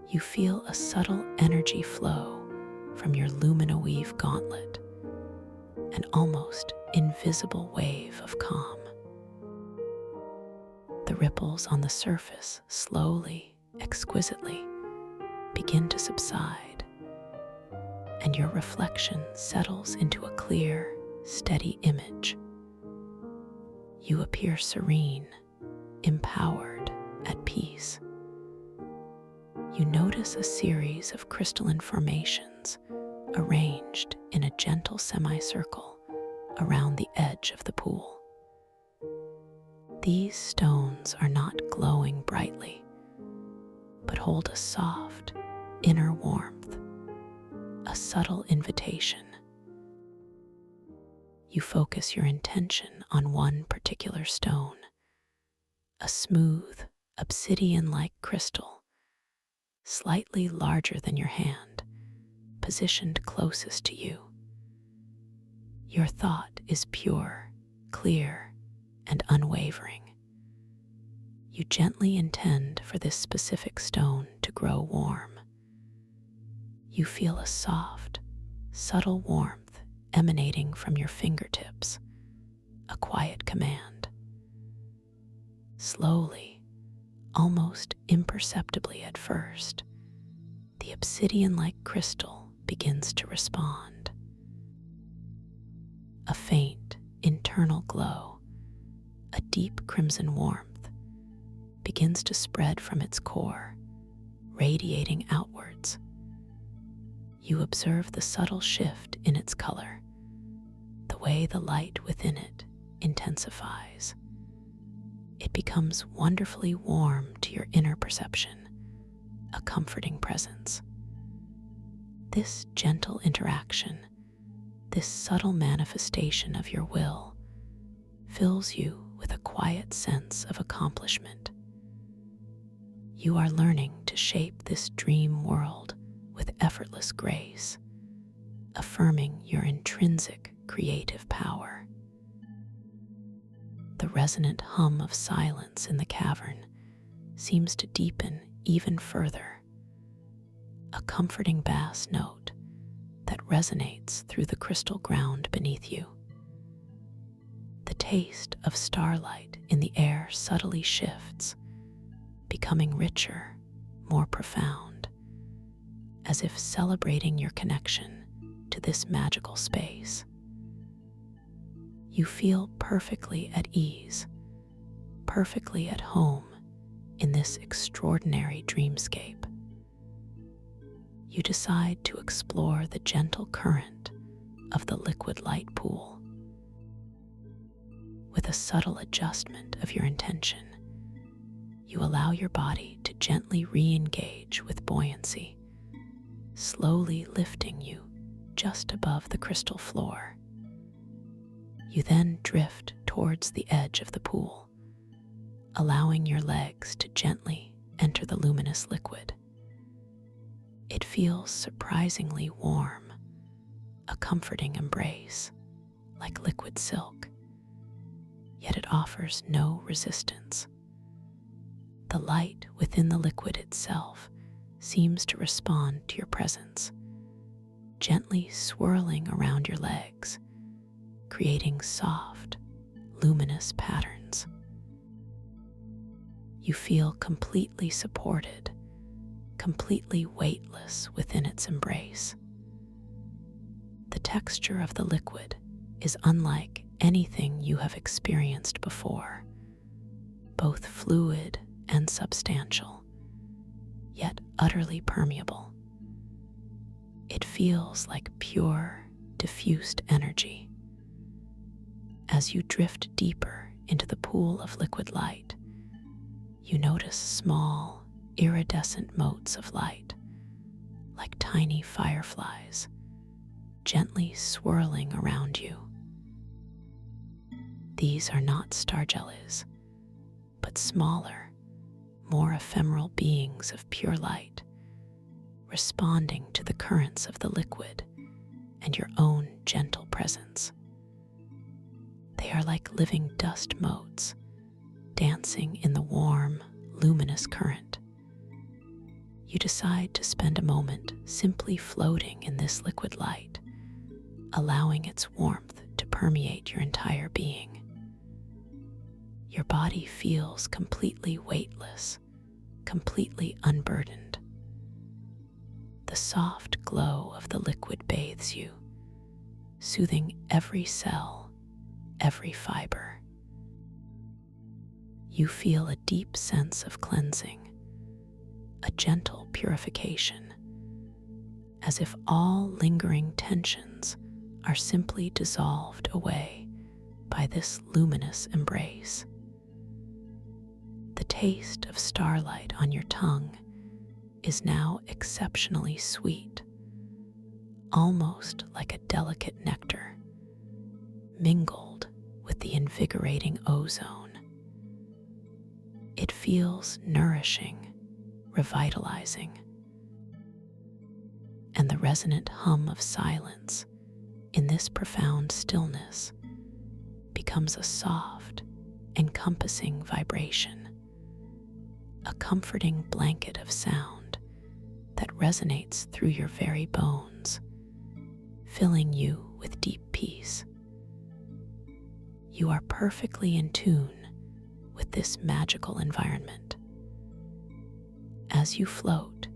You feel a subtle energy flow from your luminoweave gauntlet, an almost invisible wave of calm. The ripples on the surface slowly, exquisitely begin to subside, and your reflection settles into a clear, steady image. You appear serene, empowered, at peace. You notice a series of crystalline formations arranged in a gentle semicircle around the edge of the pool. These stones are not glowing brightly, but hold a soft, inner warmth, a subtle invitation. You focus your intention on one particular stone, a smooth, obsidian-like crystal, slightly larger than your hand, positioned closest to you. Your thought is pure, clear, and unwavering. You gently intend for this specific stone to grow warm. You feel a soft, subtle warmth emanating from your fingertips, a quiet command. Slowly, almost imperceptibly at first, the obsidian-like crystal begins to respond. A faint, internal glow, a deep crimson warmth, begins to spread from its core, radiating outwards. You observe the subtle shift in its color, the way the light within it intensifies. It becomes wonderfully warm to your inner perception, a comforting presence. This gentle interaction, this subtle manifestation of your will, fills you with a quiet sense of accomplishment. You are learning to shape this dream world with effortless grace, affirming your intrinsic creative power. The resonant hum of silence in the cavern seems to deepen even further, a comforting bass note that resonates through the crystal ground beneath you. The taste of starlight in the air subtly shifts, becoming richer, more profound, as if celebrating your connection to this magical space. You feel perfectly at ease, perfectly at home in this extraordinary dreamscape. You decide to explore the gentle current of the liquid light pool. With a subtle adjustment of your intention, you allow your body to gently re-engage with buoyancy, slowly lifting you just above the crystal floor. You then drift towards the edge of the pool, allowing your legs to gently enter the luminous liquid. It feels surprisingly warm, a comforting embrace, like liquid silk, yet it offers no resistance. The light within the liquid itself seems to respond to your presence, gently swirling around your legs, creating soft, luminous patterns. You feel completely supported, completely weightless within its embrace. The texture of the liquid is unlike anything you have experienced before, both fluid and substantial, yet utterly permeable. It feels like pure, diffused energy. As you drift deeper into the pool of liquid light, you notice small, iridescent motes of light, like tiny fireflies, gently swirling around you. These are not starjellies, but smaller, more ephemeral beings of pure light, responding to the currents of the liquid and your own gentle presence. They are like living dust motes, dancing in the warm, luminous current. You decide to spend a moment simply floating in this liquid light, allowing its warmth to permeate your entire being. Your body feels completely weightless, completely unburdened. The soft glow of the liquid bathes you, soothing every cell, every fiber. You feel a deep sense of cleansing, a gentle purification, as if all lingering tensions are simply dissolved away by this luminous embrace. The taste of starlight on your tongue is now exceptionally sweet, almost like a delicate nectar, mingled with the invigorating ozone. It feels nourishing, revitalizing, and the resonant hum of silence in this profound stillness becomes a soft, encompassing vibration, a comforting blanket of sound that resonates through your very bones, filling you with deep peace. You are perfectly in tune with this magical environment. As you float,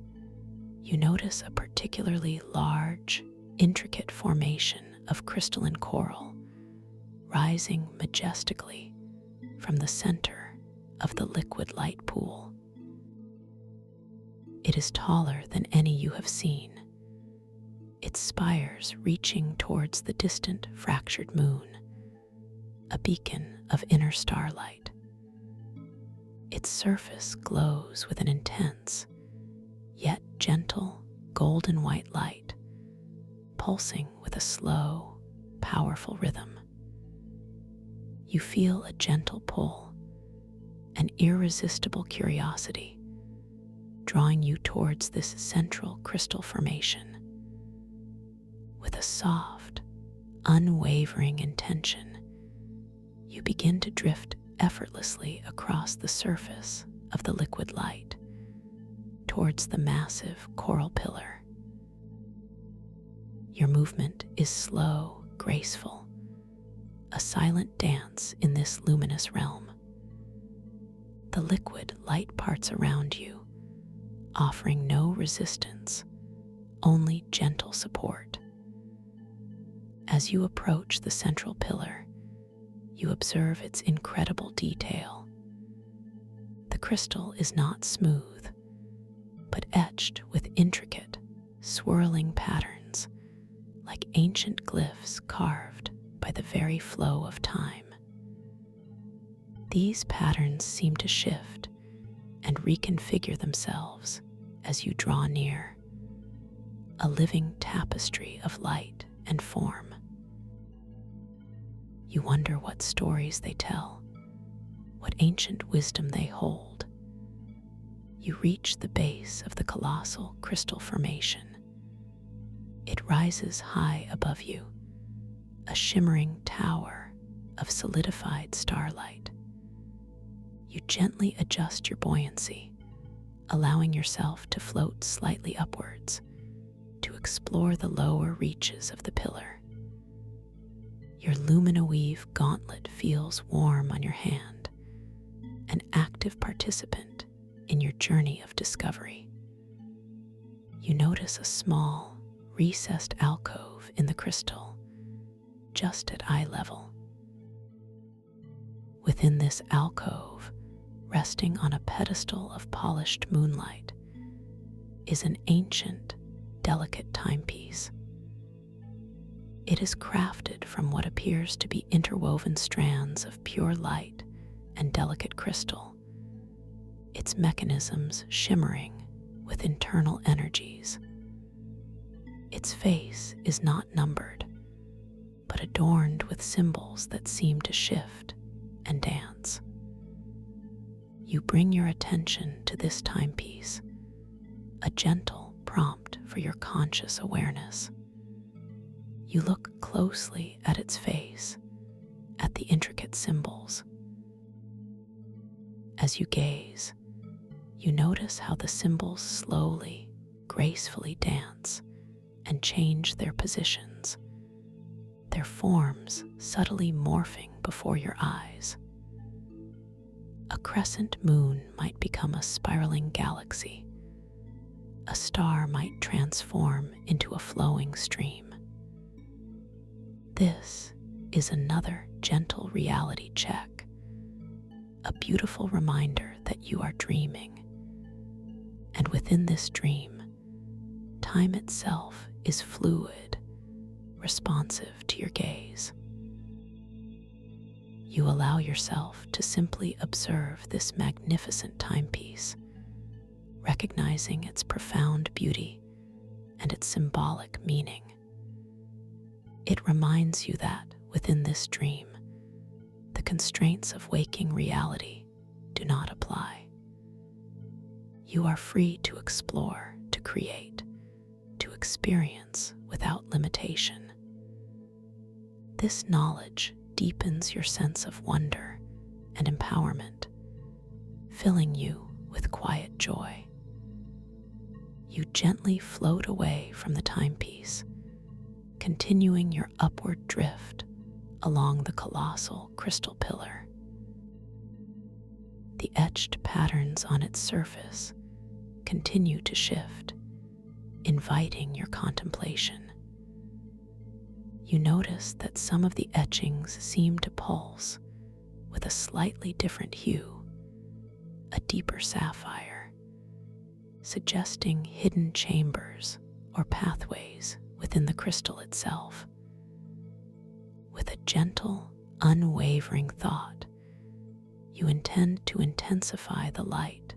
you notice a particularly large, intricate formation of crystalline coral rising majestically from the center of the liquid light pool. It is taller than any you have seen, its spires reaching towards the distant fractured moon, a beacon of inner starlight. Its surface glows with an intense, yet gentle, golden white light, pulsing with a slow, powerful rhythm. You feel a gentle pull, an irresistible curiosity, drawing you towards this central crystal formation. With a soft, unwavering intention, you begin to drift effortlessly across the surface of the liquid light towards the massive coral pillar. Your movement is slow, graceful, a silent dance in this luminous realm. The liquid light parts around you, offering no resistance, only gentle support. As you approach the central pillar, you observe its incredible detail. The crystal is not smooth, but etched with intricate, swirling patterns, like ancient glyphs carved by the very flow of time. These patterns seem to shift and reconfigure themselves as you draw near, a living tapestry of light and form. You wonder what stories they tell, what ancient wisdom they hold. You reach the base of the colossal crystal formation. It rises high above you, a shimmering tower of solidified starlight. You gently adjust your buoyancy, allowing yourself to float slightly upwards to explore the lower reaches of the pillar. Your luminoweave gauntlet feels warm on your hand, an active participant in your journey of discovery. You notice a small, recessed alcove in the crystal, just at eye level. Within this alcove, resting on a pedestal of polished moonlight, is an ancient, delicate timepiece. It is crafted from what appears to be interwoven strands of pure light and delicate crystal, its mechanisms shimmering with internal energies. Its face is not numbered, but adorned with symbols that seem to shift and dance. You bring your attention to this timepiece, a gentle prompt for your conscious awareness. You look closely at its face, at the intricate symbols. As you gaze, you notice how the symbols slowly, gracefully dance and change their positions, their forms subtly morphing before your eyes. A crescent moon might become a spiraling galaxy. A star might transform into a flowing stream. This is another gentle reality check, a beautiful reminder that you are dreaming. And within this dream, time itself is fluid, responsive to your gaze. You allow yourself to simply observe this magnificent timepiece, recognizing its profound beauty and its symbolic meaning. It reminds you that within this dream, the constraints of waking reality do not apply. You are free to explore, to create, to experience without limitation. This knowledge deepens your sense of wonder and empowerment, filling you with quiet joy. You gently float away from the timepiece, continuing your upward drift along the colossal crystal pillar. The etched patterns on its surface continue to shift, inviting your contemplation. You notice that some of the etchings seem to pulse with a slightly different hue, a deeper sapphire, suggesting hidden chambers or pathways within the crystal itself. With a gentle, unwavering thought, you intend to intensify the light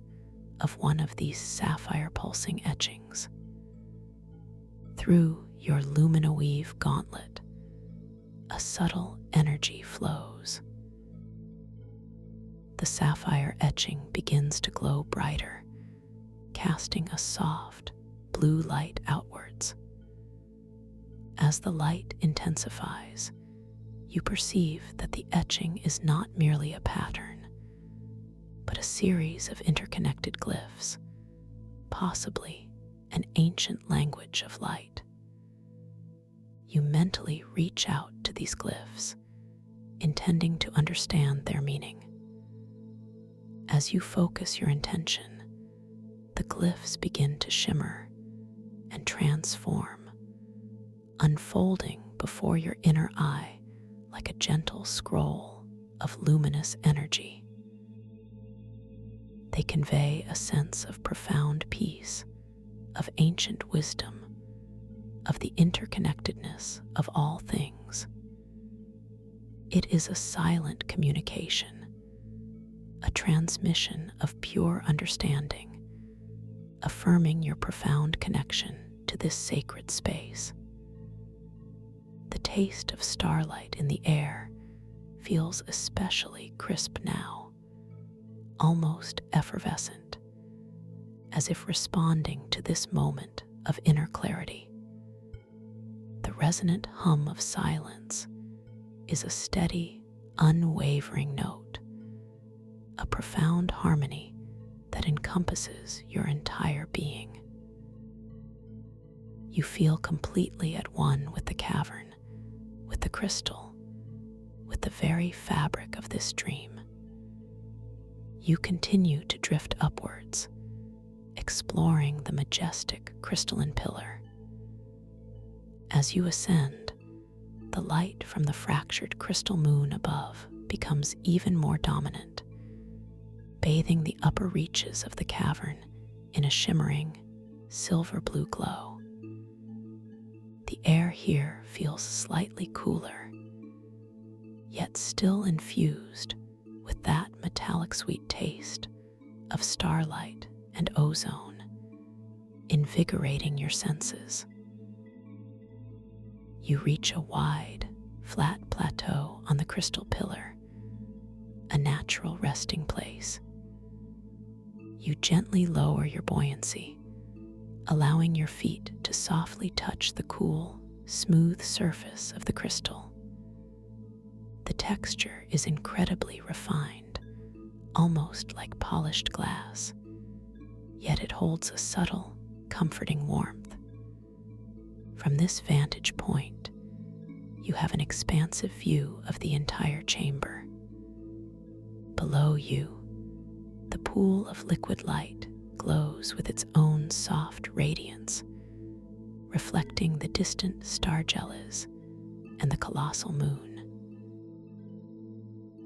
of one of these sapphire pulsing etchings. Through your luminoweave gauntlet, a subtle energy flows. The sapphire etching begins to glow brighter, casting a soft, blue light outwards. As the light intensifies, you perceive that the etching is not merely a pattern, but a series of interconnected glyphs, possibly an ancient language of light. You mentally reach out to these glyphs, intending to understand their meaning. As you focus your intention, the glyphs begin to shimmer and transform, unfolding before your inner eye like a gentle scroll of luminous energy. They convey a sense of profound peace, of ancient wisdom, of the interconnectedness of all things. It is a silent communication, a transmission of pure understanding, affirming your profound connection to this sacred space. The taste of starlight in the air feels especially crisp now, almost effervescent, as if responding to this moment of inner clarity. The resonant hum of silence is a steady, unwavering note, a profound harmony that encompasses your entire being. You feel completely at one with the cavern, with the crystal, with the very fabric of this dream. You continue to drift upwards, exploring the majestic crystalline pillar. As you ascend, the light from the fractured crystal moon above becomes even more dominant, bathing the upper reaches of the cavern in a shimmering, silver-blue glow. The air here feels slightly cooler, yet still infused with that metallic sweet taste of starlight and ozone, invigorating your senses. You reach a wide, flat plateau on the crystal pillar, a natural resting place. You gently lower your buoyancy, allowing your feet to softly touch the cool, smooth surface of the crystal. The texture is incredibly refined, almost like polished glass, yet it holds a subtle, comforting warmth. From this vantage point, you have an expansive view of the entire chamber. Below you, the pool of liquid light glows with its own soft radiance, reflecting the distant star jealous and the colossal moon.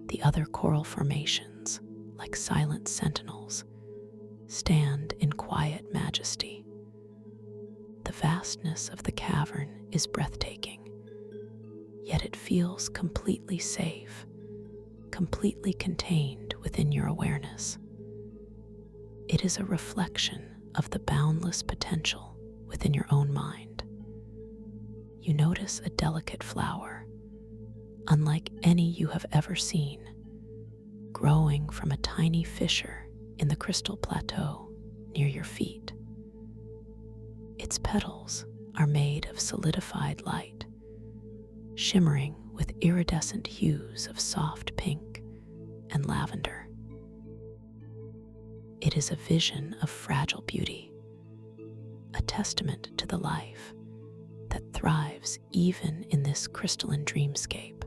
The other coral formations, like silent sentinels, stand in quiet majesty. The vastness of the cavern is breathtaking, yet it feels completely safe, completely contained within your awareness. It is a reflection of the boundless potential within your own mind. You notice a delicate flower, unlike any you have ever seen, growing from a tiny fissure in the crystal plateau near your feet. Its petals are made of solidified light, shimmering with iridescent hues of soft pink and lavender. It is a vision of fragile beauty, a testament to the life that thrives even in this crystalline dreamscape.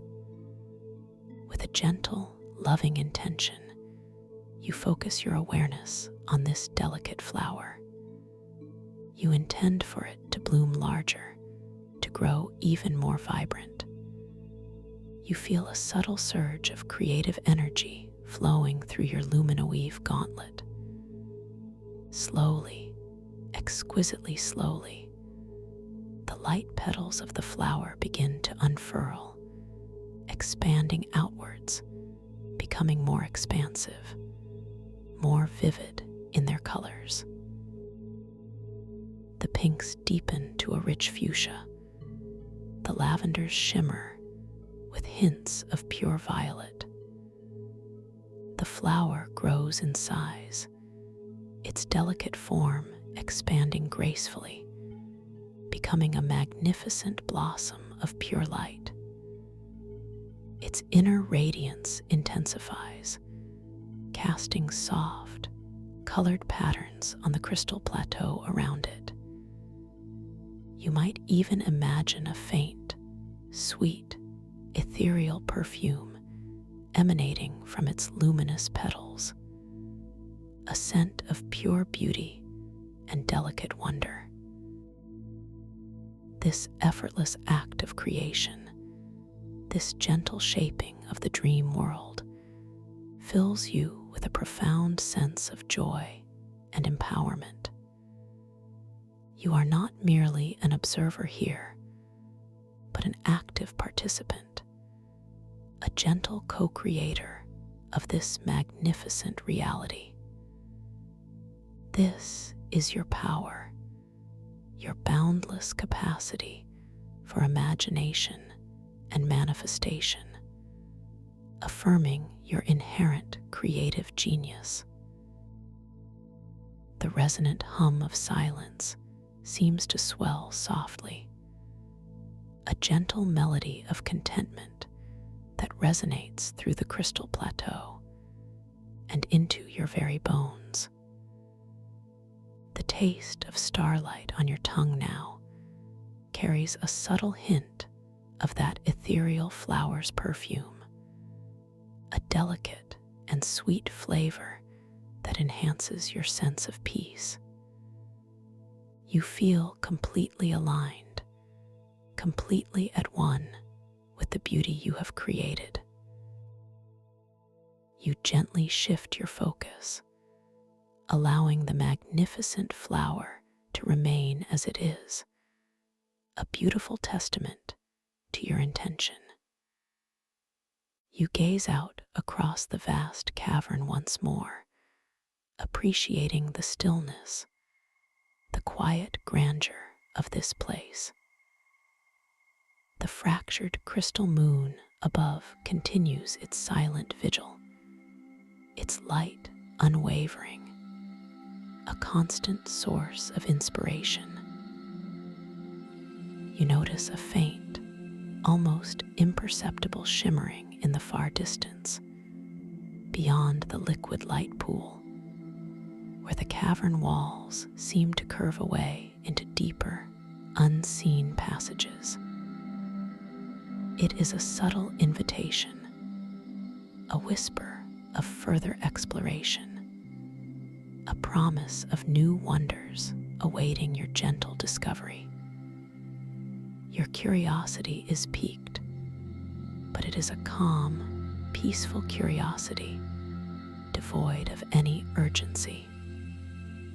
With a gentle, loving intention, you focus your awareness on this delicate flower. You intend for it to bloom larger, to grow even more vibrant. You feel a subtle surge of creative energy flowing through your luminoweave gauntlet. Slowly, exquisitely slowly, the light petals of the flower begin to unfurl, expanding outwards, becoming more expansive, more vivid in their colors. The pinks deepen to a rich fuchsia. The lavenders shimmer with hints of pure violet. The flower grows in size, its delicate form expanding gracefully, becoming a magnificent blossom of pure light. Its inner radiance intensifies, casting soft, colored patterns on the crystal plateau around it. You might even imagine a faint, sweet, ethereal perfume emanating from its luminous petals, a scent of pure beauty and delicate wonder. This effortless act of creation, this gentle shaping of the dream world, fills you with a profound sense of joy and empowerment. You are not merely an observer here, but an active participant, a gentle co-creator of this magnificent reality. This is your power, your boundless capacity for imagination and manifestation, affirming your inherent creative genius. The resonant hum of silence seems to swell softly, a gentle melody of contentment that resonates through the crystal plateau and into your very bones. The taste of starlight on your tongue now carries a subtle hint of that ethereal flower's perfume, a delicate and sweet flavor that enhances your sense of peace. You feel completely aligned, completely at one with the beauty you have created. You gently shift your focus, allowing the magnificent flower to remain as it is, a beautiful testament to your intention. You gaze out across the vast cavern once more, appreciating the stillness, the quiet grandeur of this place. The fractured crystal moon above continues its silent vigil, its light unwavering, a constant source of inspiration. You notice a faint, almost imperceptible shimmering in the far distance, beyond the liquid light pool, where the cavern walls seem to curve away into deeper, unseen passages. It is a subtle invitation, a whisper of further exploration, a promise of new wonders awaiting your gentle discovery. Your curiosity is piqued, but it is a calm, peaceful curiosity, devoid of any urgency.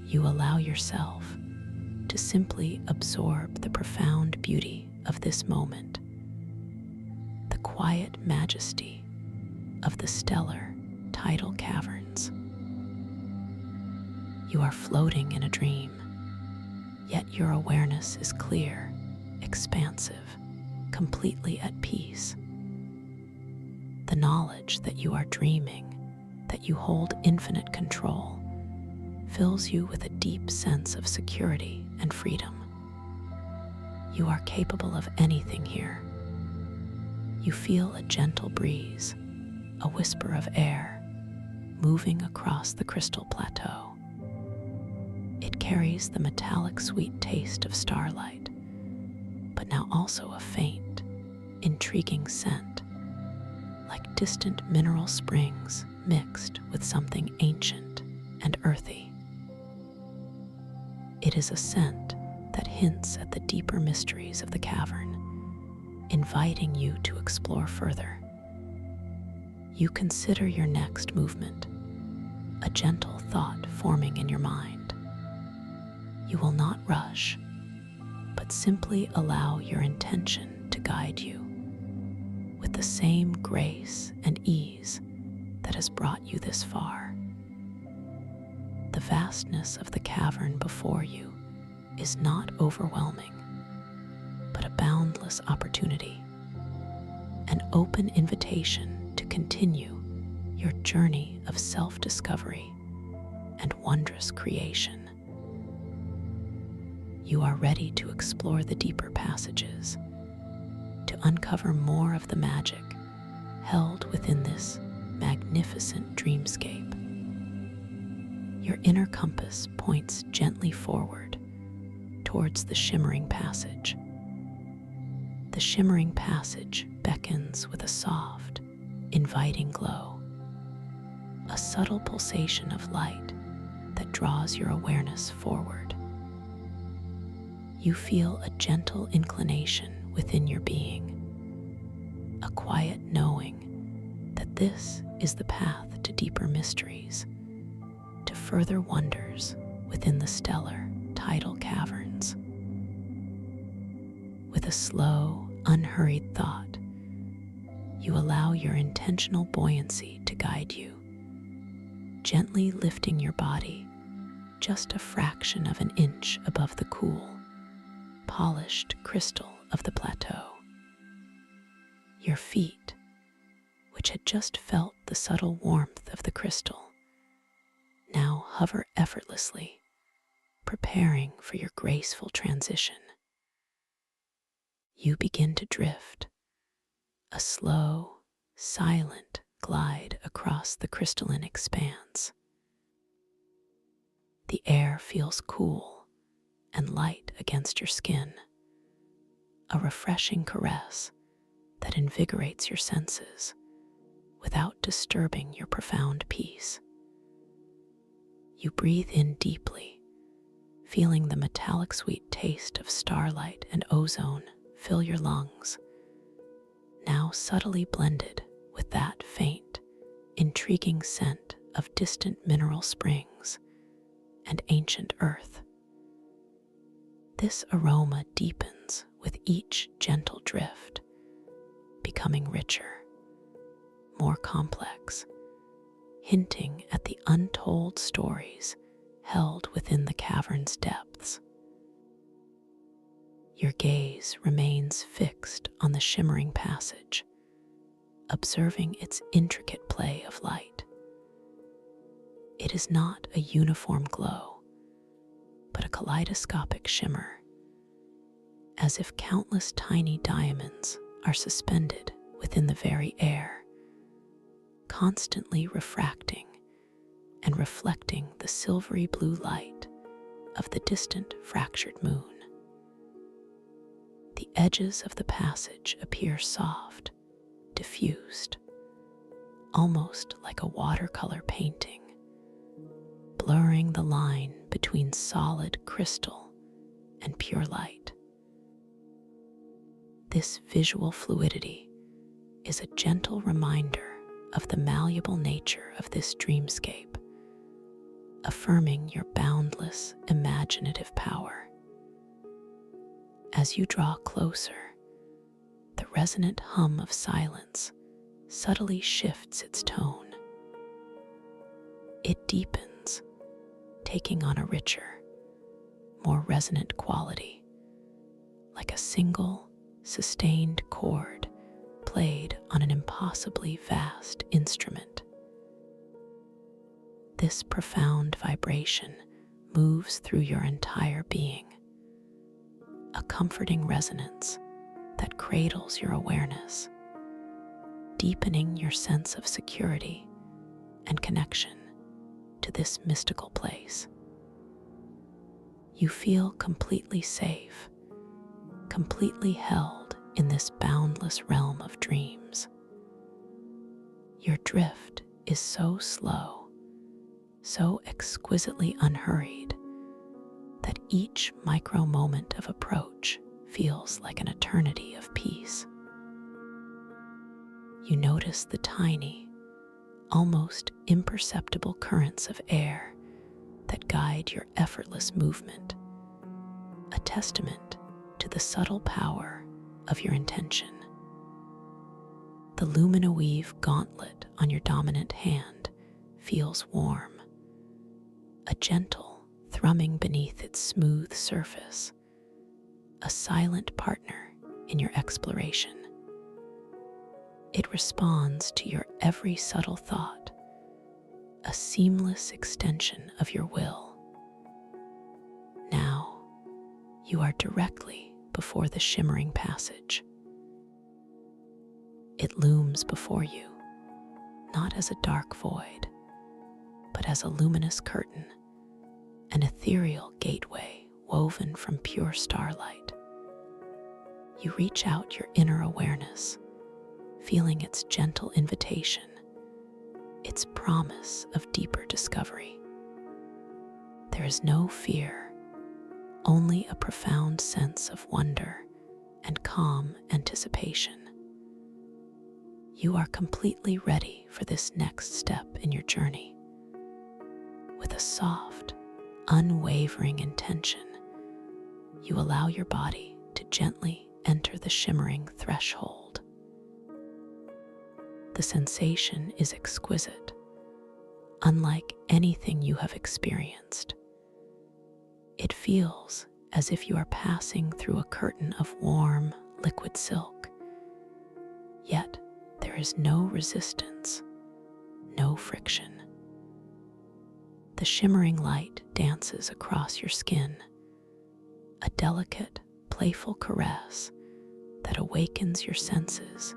You allow yourself to simply absorb the profound beauty of this moment, the quiet majesty of the stellar tidal caverns. You are floating in a dream, yet your awareness is clear, expansive, completely at peace. The knowledge that you are dreaming, that you hold infinite control, fills you with a deep sense of security and freedom. You are capable of anything here. You feel a gentle breeze, a whisper of air, moving across the crystal plateau. It carries the metallic sweet taste of starlight, but now also a faint, intriguing scent, like distant mineral springs mixed with something ancient and earthy. It is a scent that hints at the deeper mysteries of the cavern, inviting you to explore further. You consider your next movement, a gentle thought forming in your mind. You will not rush, but simply allow your intention to guide you with the same grace and ease that has brought you this far. The vastness of the cavern before you is not overwhelming, but a boundless opportunity, an open invitation to continue your journey of self-discovery and wondrous creation. You are ready to explore the deeper passages, to uncover more of the magic held within this magnificent dreamscape. Your inner compass points gently forward towards the shimmering passage. The shimmering passage beckons with a soft, inviting glow, a subtle pulsation of light that draws your awareness forward. You feel a gentle inclination within your being, a quiet knowing that this is the path to deeper mysteries, to further wonders within the stellar tidal caverns. With a slow, unhurried thought, you allow your intentional buoyancy to guide you, gently lifting your body just a fraction of an inch above the cool, polished crystal of the plateau. Your feet, which had just felt the subtle warmth of the crystal, now hover effortlessly, preparing for your graceful transition. You begin to drift, a slow, silent glide across the crystalline expanse. The air feels cool and light against your skin, a refreshing caress that invigorates your senses without disturbing your profound peace. You breathe in deeply, feeling the metallic sweet taste of starlight and ozone fill your lungs, now subtly blended with that faint, intriguing scent of distant mineral springs and ancient earth. This aroma deepens with each gentle drift, becoming richer, more complex, hinting at the untold stories held within the cavern's depths. Your gaze remains fixed on the shimmering passage, observing its intricate play of light. It is not a uniform glow, but a kaleidoscopic shimmer, as if countless tiny diamonds are suspended within the very air, constantly refracting and reflecting the silvery blue light of the distant fractured moon. The edges of the passage appear soft, diffused, almost like a watercolor painting, blurring the line between solid crystal and pure light. This visual fluidity is a gentle reminder of the malleable nature of this dreamscape, affirming your boundless imaginative power. As you draw closer, the resonant hum of silence subtly shifts its tone. It deepens, taking on a richer, more resonant quality, like a single, sustained chord played on an impossibly vast instrument. This profound vibration moves through your entire being, a comforting resonance that cradles your awareness, deepening your sense of security and connection to this mystical place. You feel completely safe, completely held in this boundless realm of dreams. Your drift is so slow, so exquisitely unhurried, that each micro moment of approach feels like an eternity of peace. You notice the tiny, almost imperceptible currents of air that guide your effortless movement, a testament to the subtle power of your intention. The luminoweave gauntlet on your dominant hand feels warm, a gentle thrumming beneath its smooth surface, a silent partner in your exploration. It responds to your every subtle thought, a seamless extension of your will. Now, you are directly before the shimmering passage. It looms before you, not as a dark void, but as a luminous curtain, an ethereal gateway woven from pure starlight. You reach out your inner awareness, feeling its gentle invitation, its promise of deeper discovery. There is no fear, only a profound sense of wonder and calm anticipation. You are completely ready for this next step in your journey. With a soft, unwavering intention, you allow your body to gently enter the shimmering threshold. The sensation is exquisite, unlike anything you have experienced. It feels as if you are passing through a curtain of warm, liquid silk. Yet, there is no resistance, no friction. The shimmering light dances across your skin, a delicate, playful caress that awakens your senses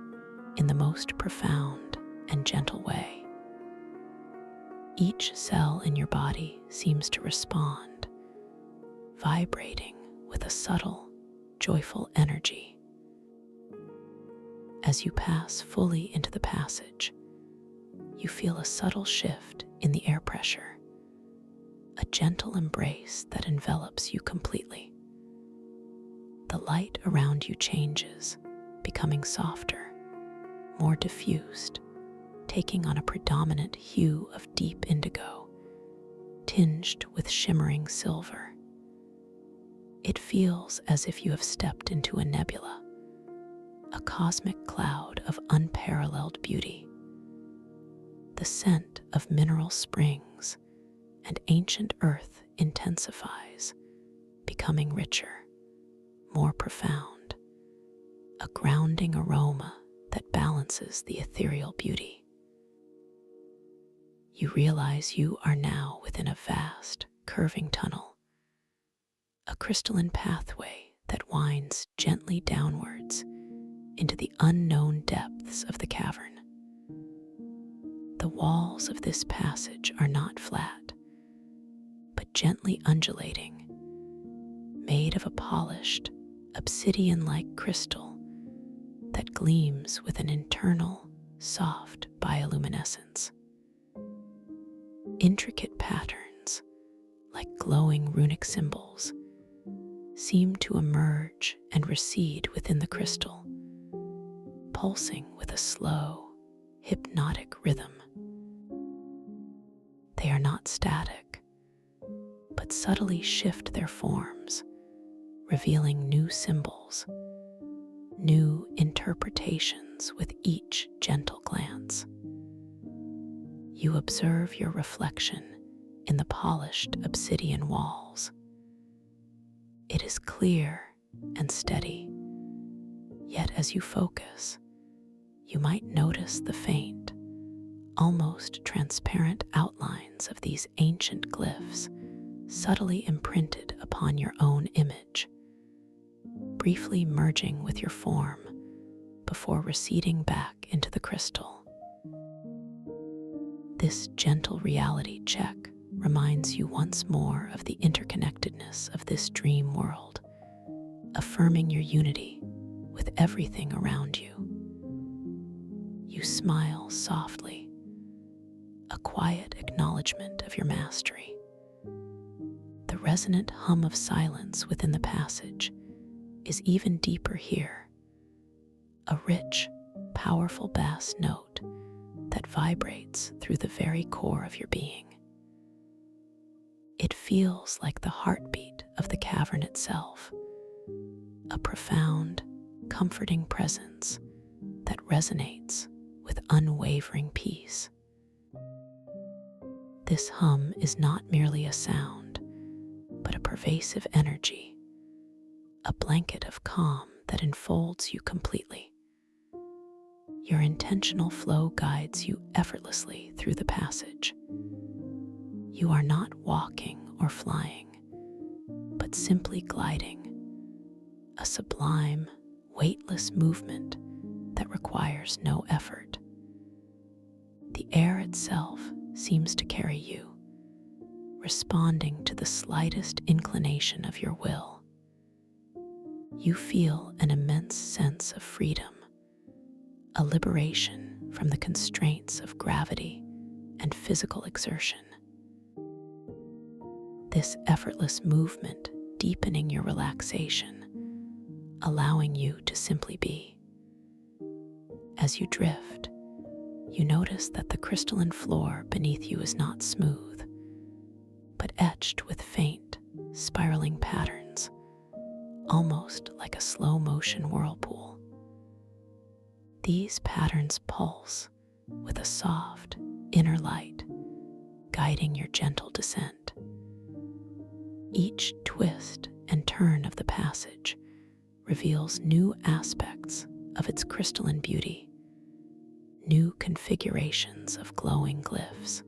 in the most profound and gentle way. Each cell in your body seems to respond, vibrating with a subtle, joyful energy. As you pass fully into the passage, you feel a subtle shift in the air pressure, a gentle embrace that envelops you completely. The light around you changes, becoming softer, more diffused, taking on a predominant hue of deep indigo, tinged with shimmering silver. It feels as if you have stepped into a nebula, a cosmic cloud of unparalleled beauty. The scent of mineral springs and ancient earth intensifies, becoming richer, more profound, a grounding aroma that balances the ethereal beauty. You realize you are now within a vast, curving tunnel, a crystalline pathway that winds gently downwards into the unknown depths of the cavern. The walls of this passage are not flat, but gently undulating, made of a polished, obsidian-like crystal that gleams with an internal, soft bioluminescence. Intricate patterns, like glowing runic symbols, seem to emerge and recede within the crystal, pulsing with a slow, hypnotic rhythm. They are not static, but subtly shift their forms, revealing new symbols, new interpretations with each gentle glance. You observe your reflection in the polished obsidian walls. It is clear and steady, yet as you focus, you might notice the faint, almost transparent outlines of these ancient glyphs subtly imprinted upon your own image, briefly merging with your form before receding back into the crystal. This gentle reality check reminds you once more of the interconnectedness of this dream world, a affirming your unity with everything around you. You smile softly, a quiet acknowledgement of your mastery. The resonant hum of silence within the passage is even deeper here, a rich, powerful bass note that vibrates through the very core of your being. It feels like the heartbeat of the cavern itself, a profound, comforting presence that resonates with unwavering peace. This hum is not merely a sound, but a pervasive energy, a blanket of calm that enfolds you completely. Your intentional flow guides you effortlessly through the passage. You are not walking or flying, but simply gliding, a sublime, weightless movement that requires no effort. The air itself seems to carry you, responding to the slightest inclination of your will. You feel an immense sense of freedom, a liberation from the constraints of gravity and physical exertion. This effortless movement deepening your relaxation, allowing you to simply be. As you drift, you notice that the crystalline floor beneath you is not smooth, but etched with faint, spiraling patterns, almost like a slow-motion whirlpool. These patterns pulse with a soft, inner light, guiding your gentle descent. Each twist and turn of the passage reveals new aspects of its crystalline beauty, new configurations of glowing glyphs.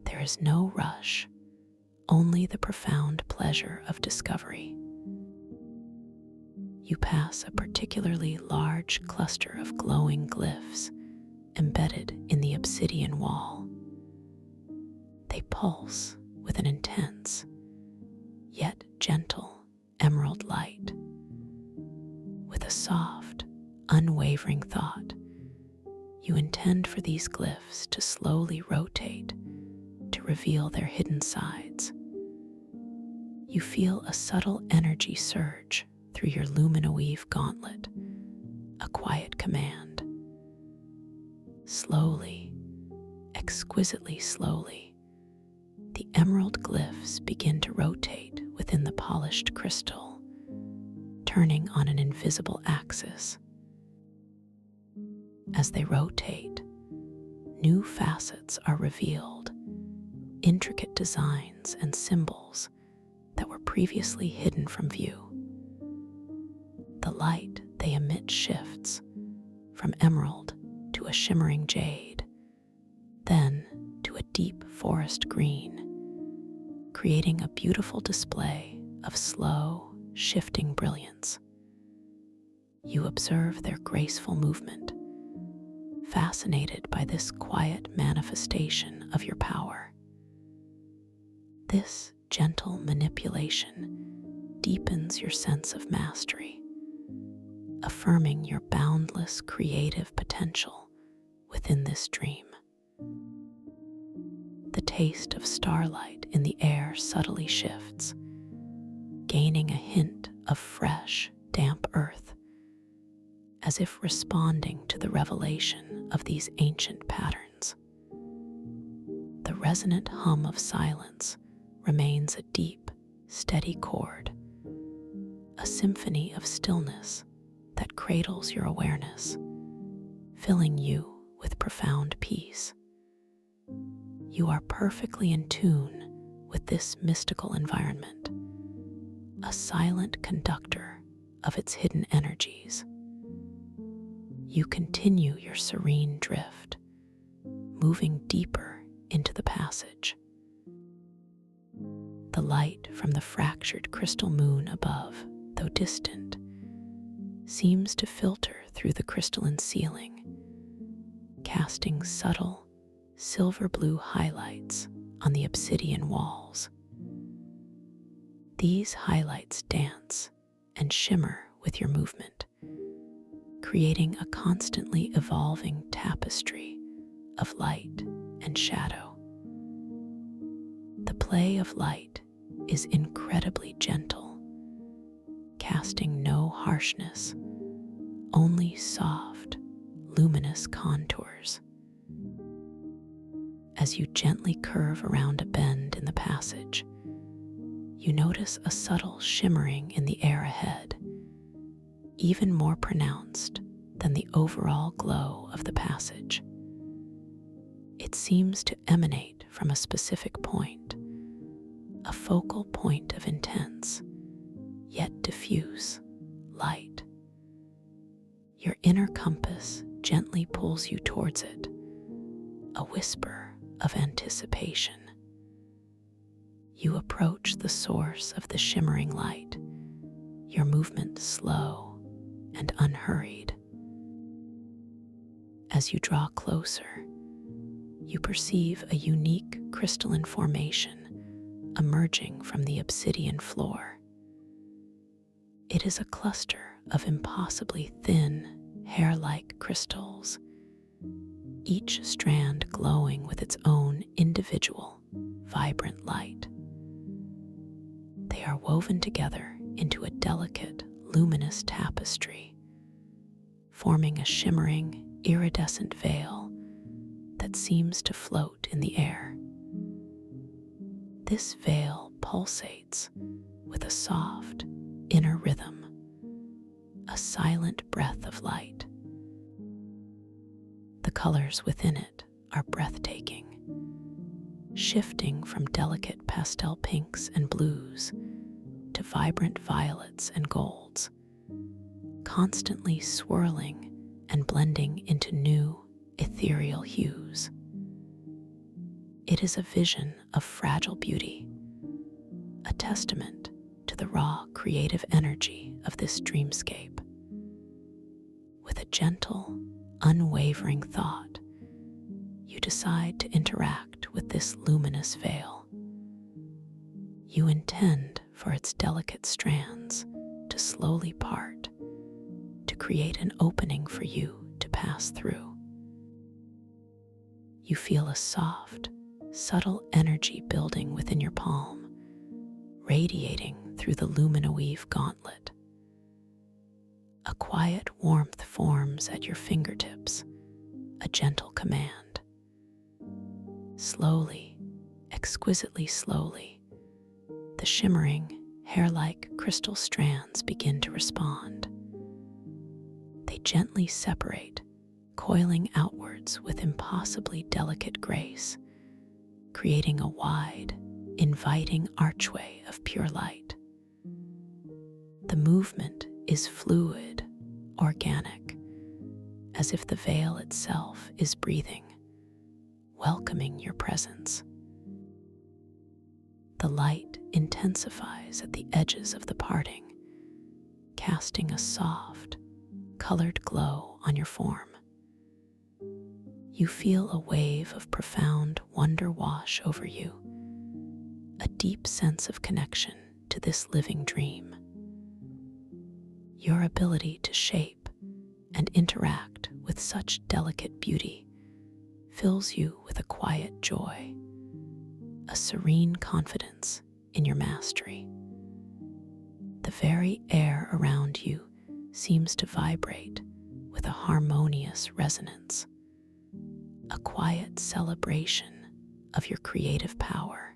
There is no rush, only the profound pleasure of discovery. You pass a particularly large cluster of glowing glyphs embedded in the obsidian wall. They pulse with an intense, yet gentle emerald light. With a soft, unwavering thought, you intend for these glyphs to slowly rotate to reveal their hidden sides. You feel a subtle energy surge through your luminoweave gauntlet, a quiet command. Slowly, exquisitely slowly, the emerald glyphs begin to rotate within the polished crystal, turning on an invisible axis. As they rotate, new facets are revealed, intricate designs and symbols that were previously hidden from view. The light they emit shifts from emerald to a shimmering jade, then to a deep forest green, creating a beautiful display of slow, shifting brilliance. You observe their graceful movement, fascinated by this quiet manifestation of your power. This gentle manipulation deepens your sense of mastery, affirming your boundless creative potential within this dream. The taste of starlight in the air subtly shifts, gaining a hint of fresh, damp earth, as if responding to the revelation of these ancient patterns. The resonant hum of silence remains a deep, steady chord, a symphony of stillness that cradles your awareness, filling you with profound peace. You are perfectly in tune with this mystical environment, a silent conductor of its hidden energies. You continue your serene drift, moving deeper into the passage. The light from the fractured crystal moon above, though distant, seems to filter through the crystalline ceiling, casting subtle, silver blue highlights on the obsidian walls. These highlights dance and shimmer with your movement, creating a constantly evolving tapestry of light and shadow. The play of light is incredibly gentle, casting no harshness, only soft, luminous contours. As you gently curve around a bend in the passage, you notice a subtle shimmering in the air ahead, even more pronounced than the overall glow of the passage. It seems to emanate from a specific point, a focal point of intense, yet diffuse, light. Your inner compass gently pulls you towards it, a whisper of anticipation. You approach the source of the shimmering light, your movement slow and unhurried. As you draw closer, you perceive a unique crystalline formation emerging from the obsidian floor. It is a cluster of impossibly thin, hair-like crystals, each strand glowing with its own individual, vibrant light. They are woven together into a delicate, luminous tapestry, forming a shimmering, iridescent veil that seems to float in the air. This veil pulsates with a soft, inner rhythm, a silent breath of light. The colors within it are breathtaking, shifting from delicate pastel pinks and blues to vibrant violets and golds, constantly swirling and blending into new, ethereal hues. It is a vision of fragile beauty, a testament to the raw creative energy of this dreamscape. With a gentle, unwavering thought, you decide to interact with this luminous veil. You intend for its delicate strands to slowly part, to create an opening for you to pass through. You feel a soft, subtle energy building within your palm, radiating through the luminoweave gauntlet. A quiet warmth forms at your fingertips, a gentle command. Slowly, exquisitely slowly, the shimmering, hair-like crystal strands begin to respond. They gently separate, coiling outwards with impossibly delicate grace, creating a wide, inviting archway of pure light. The movement is fluid, organic, as if the veil itself is breathing, welcoming your presence. The light intensifies at the edges of the parting, casting a soft, colored glow on your form. You feel a wave of profound wonder wash over you, a deep sense of connection to this living dream. Your ability to shape and interact with such delicate beauty fills you with a quiet joy, a serene confidence in your mastery. The very air around you seems to vibrate with a harmonious resonance, a quiet celebration of your creative power.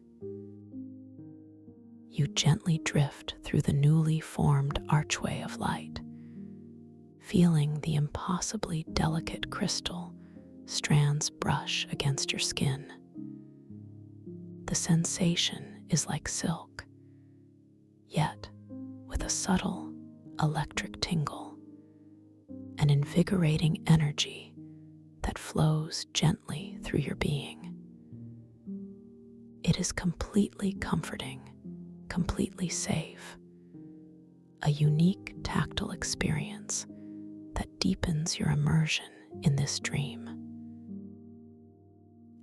You gently drift through the newly formed archway of light, feeling the impossibly delicate crystal strands brush against your skin. The sensation is like silk, yet with a subtle electric tingle, an invigorating energy that flows gently through your being. It is completely comforting, completely safe, a unique tactile experience that deepens your immersion in this dream.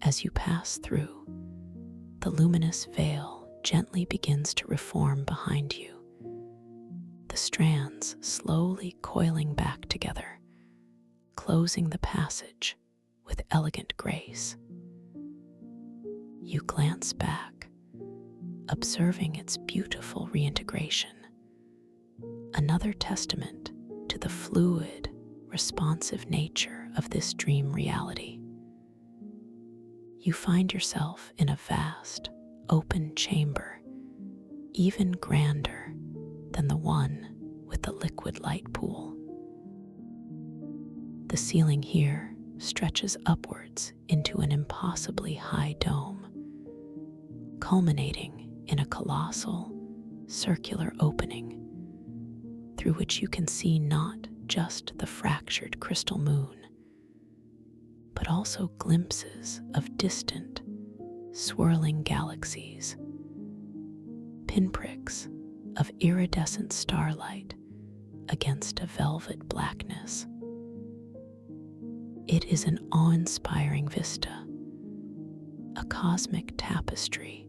As you pass through, the luminous veil gently begins to reform behind you. the strands slowly coiling back together, closing the passage with elegant grace. You glance back, observing its beautiful reintegration, another testament to the fluid, responsive nature of this dream reality. You find yourself in a vast, open chamber, even grander than the one with the liquid light pool. The ceiling here stretches upwards into an impossibly high dome, culminating in a colossal, circular opening through which you can see not just the fractured crystal moon, but also glimpses of distant, swirling galaxies, pinpricks of iridescent starlight against a velvet blackness. It is an awe-inspiring vista, a cosmic tapestry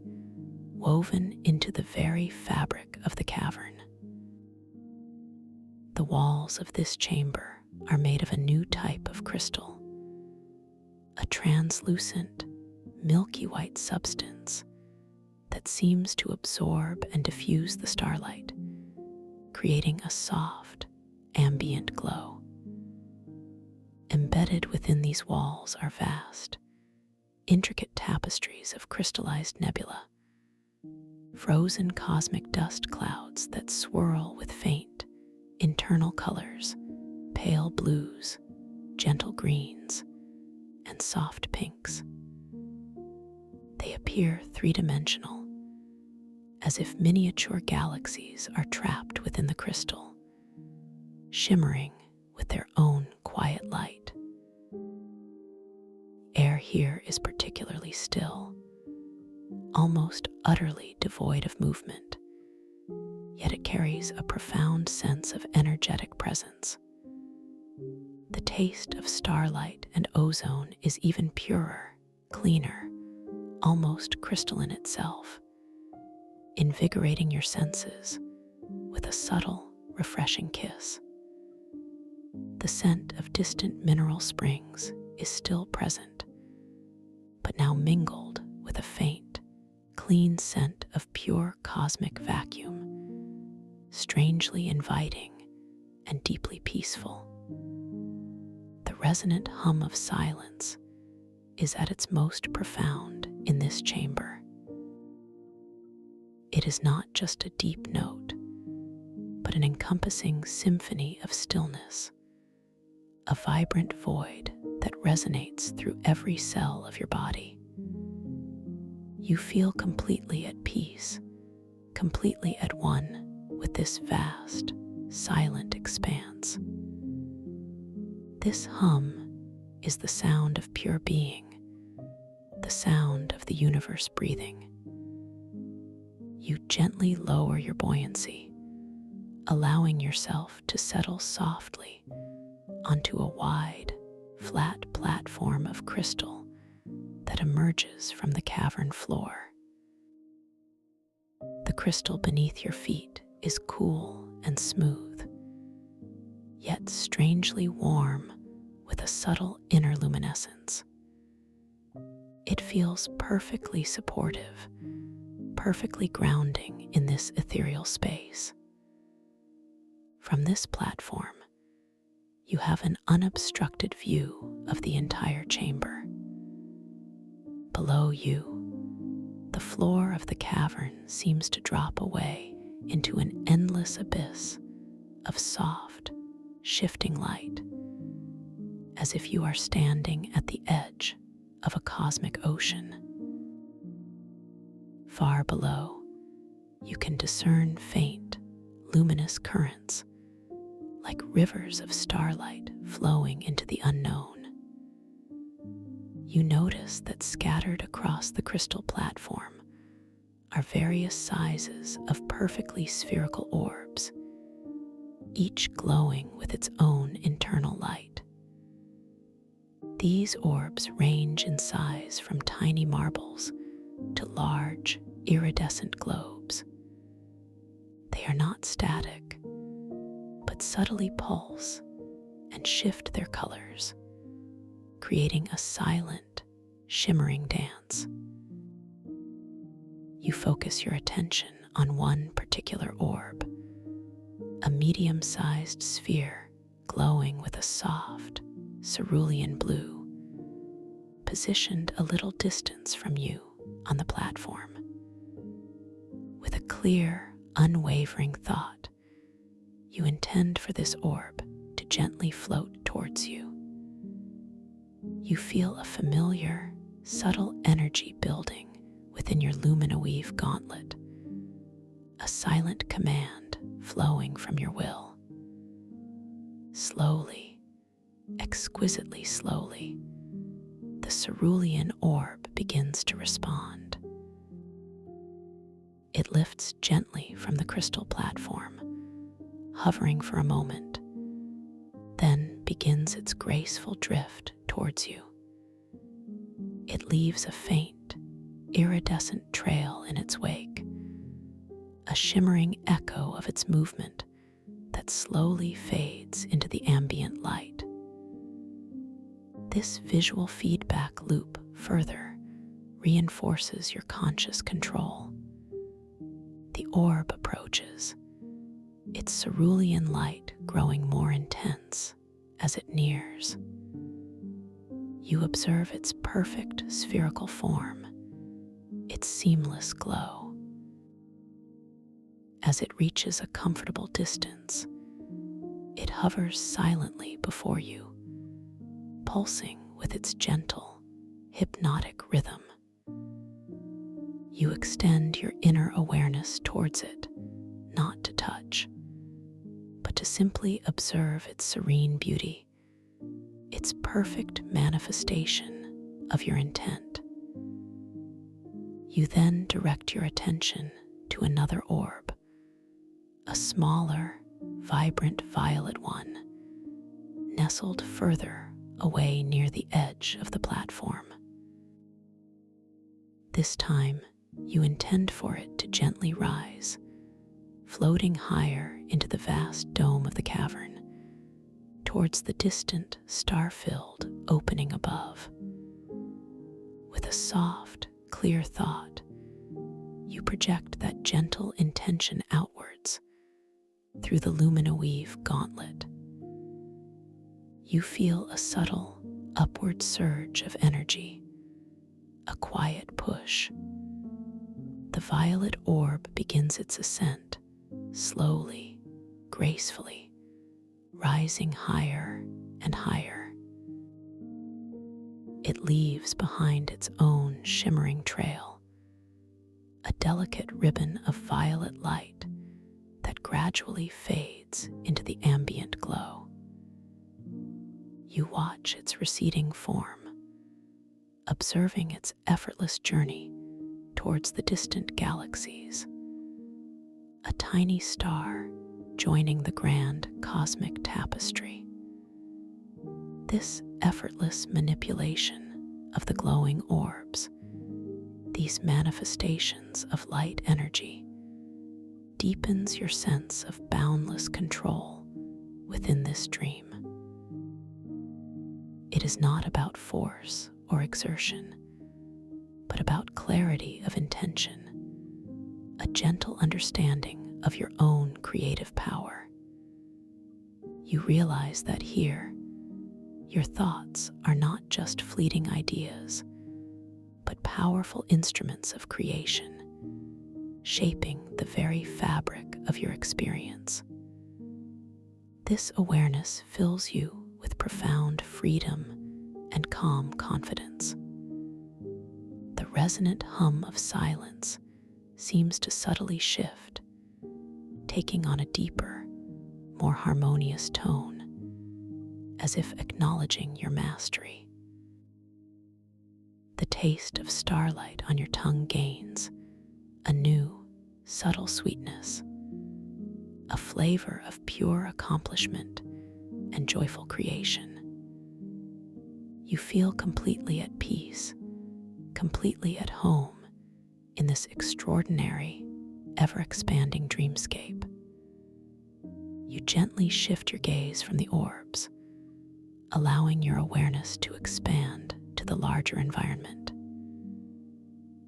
woven into the very fabric of the cavern. The walls of this chamber are made of a new type of crystal, a translucent, milky white substance that seems to absorb and diffuse the starlight, creating a soft, ambient glow. Embedded within these walls are vast, intricate tapestries of crystallized nebula, frozen cosmic dust clouds that swirl with faint, internal colors, pale blues, gentle greens, and soft pinks. They appear three-dimensional, as if miniature galaxies are trapped within the crystal, shimmering with their own quiet light. Air here is particularly still, almost utterly devoid of movement, yet it carries a profound sense of energetic presence. The taste of starlight and ozone is even purer, cleaner, almost crystalline itself, invigorating your senses with a subtle, refreshing kiss. The scent of distant mineral springs is still present, but now mingled with a faint, clean scent of pure cosmic vacuum, strangely inviting and deeply peaceful. The resonant hum of silence is at its most profound in this chamber. It is not just a deep note, but an encompassing symphony of stillness, a vibrant void that resonates through every cell of your body. You feel completely at peace, completely at one with this vast, silent expanse. This hum is the sound of pure being, the sound of the universe breathing. You gently lower your buoyancy, allowing yourself to settle softly onto a wide, flat platform of crystal that emerges from the cavern floor. The crystal beneath your feet is cool and smooth, yet strangely warm with a subtle inner luminescence. It feels perfectly supportive, perfectly grounding in this ethereal space. From this platform, you have an unobstructed view of the entire chamber. Below you, the floor of the cavern seems to drop away into an endless abyss of soft, shifting light, as if you are standing at the edge of a cosmic ocean. Far below, you can discern faint, luminous currents, like rivers of starlight flowing into the unknown. You notice that scattered across the crystal platform are various sizes of perfectly spherical orbs, each glowing with its own internal light. These orbs range in size from tiny marbles to large, iridescent globes. They are not static, subtly pulse and shift their colors, creating a silent, shimmering dance. You focus your attention on one particular orb, a medium-sized sphere glowing with a soft, cerulean blue, positioned a little distance from you on the platform. With a clear, unwavering thought, you intend for this orb to gently float towards you. You feel a familiar, subtle energy building within your luminoweave gauntlet, a silent command flowing from your will. Slowly, exquisitely slowly, the cerulean orb begins to respond. It lifts gently from the crystal platform, hovering for a moment, then begins its graceful drift towards you. It leaves a faint, iridescent trail in its wake, a shimmering echo of its movement that slowly fades into the ambient light. This visual feedback loop further reinforces your conscious control. The orb approaches, its cerulean light growing more intense as it nears. You observe its perfect spherical form, its seamless glow. As it reaches a comfortable distance, it hovers silently before you, pulsing with its gentle, hypnotic rhythm. You extend your inner awareness towards it, not to touch, but to simply observe its serene beauty, its perfect manifestation of your intent. You then direct your attention to another orb, a smaller, vibrant violet one, nestled further away near the edge of the platform. This time, you intend for it to gently rise, floating higher into the vast dome of the cavern, towards the distant, star-filled opening above. With a soft, clear thought, you project that gentle intention outwards through the luminoweave gauntlet. You feel a subtle, upward surge of energy, a quiet push. The violet orb begins its ascent, slowly, gracefully, rising higher and higher. It leaves behind its own shimmering trail, a delicate ribbon of violet light that gradually fades into the ambient glow. You watch its receding form, observing its effortless journey towards the distant galaxies, a tiny star joining the grand cosmic tapestry. This effortless manipulation of the glowing orbs, these manifestations of light energy, deepens your sense of boundless control within this dream. It is not about force or exertion, but about clarity of intention, a gentle understanding of your own creative power. You realize that here, your thoughts are not just fleeting ideas, but powerful instruments of creation, shaping the very fabric of your experience. This awareness fills you with profound freedom and calm confidence. The resonant hum of silence seems to subtly shift, taking on a deeper, more harmonious tone, as if acknowledging your mastery. The taste of starlight on your tongue gains a new, subtle sweetness, a flavor of pure accomplishment and joyful creation. You feel completely at peace, completely at home in this extraordinary, ever-expanding dreamscape. You gently shift your gaze from the orbs, allowing your awareness to expand to the larger environment.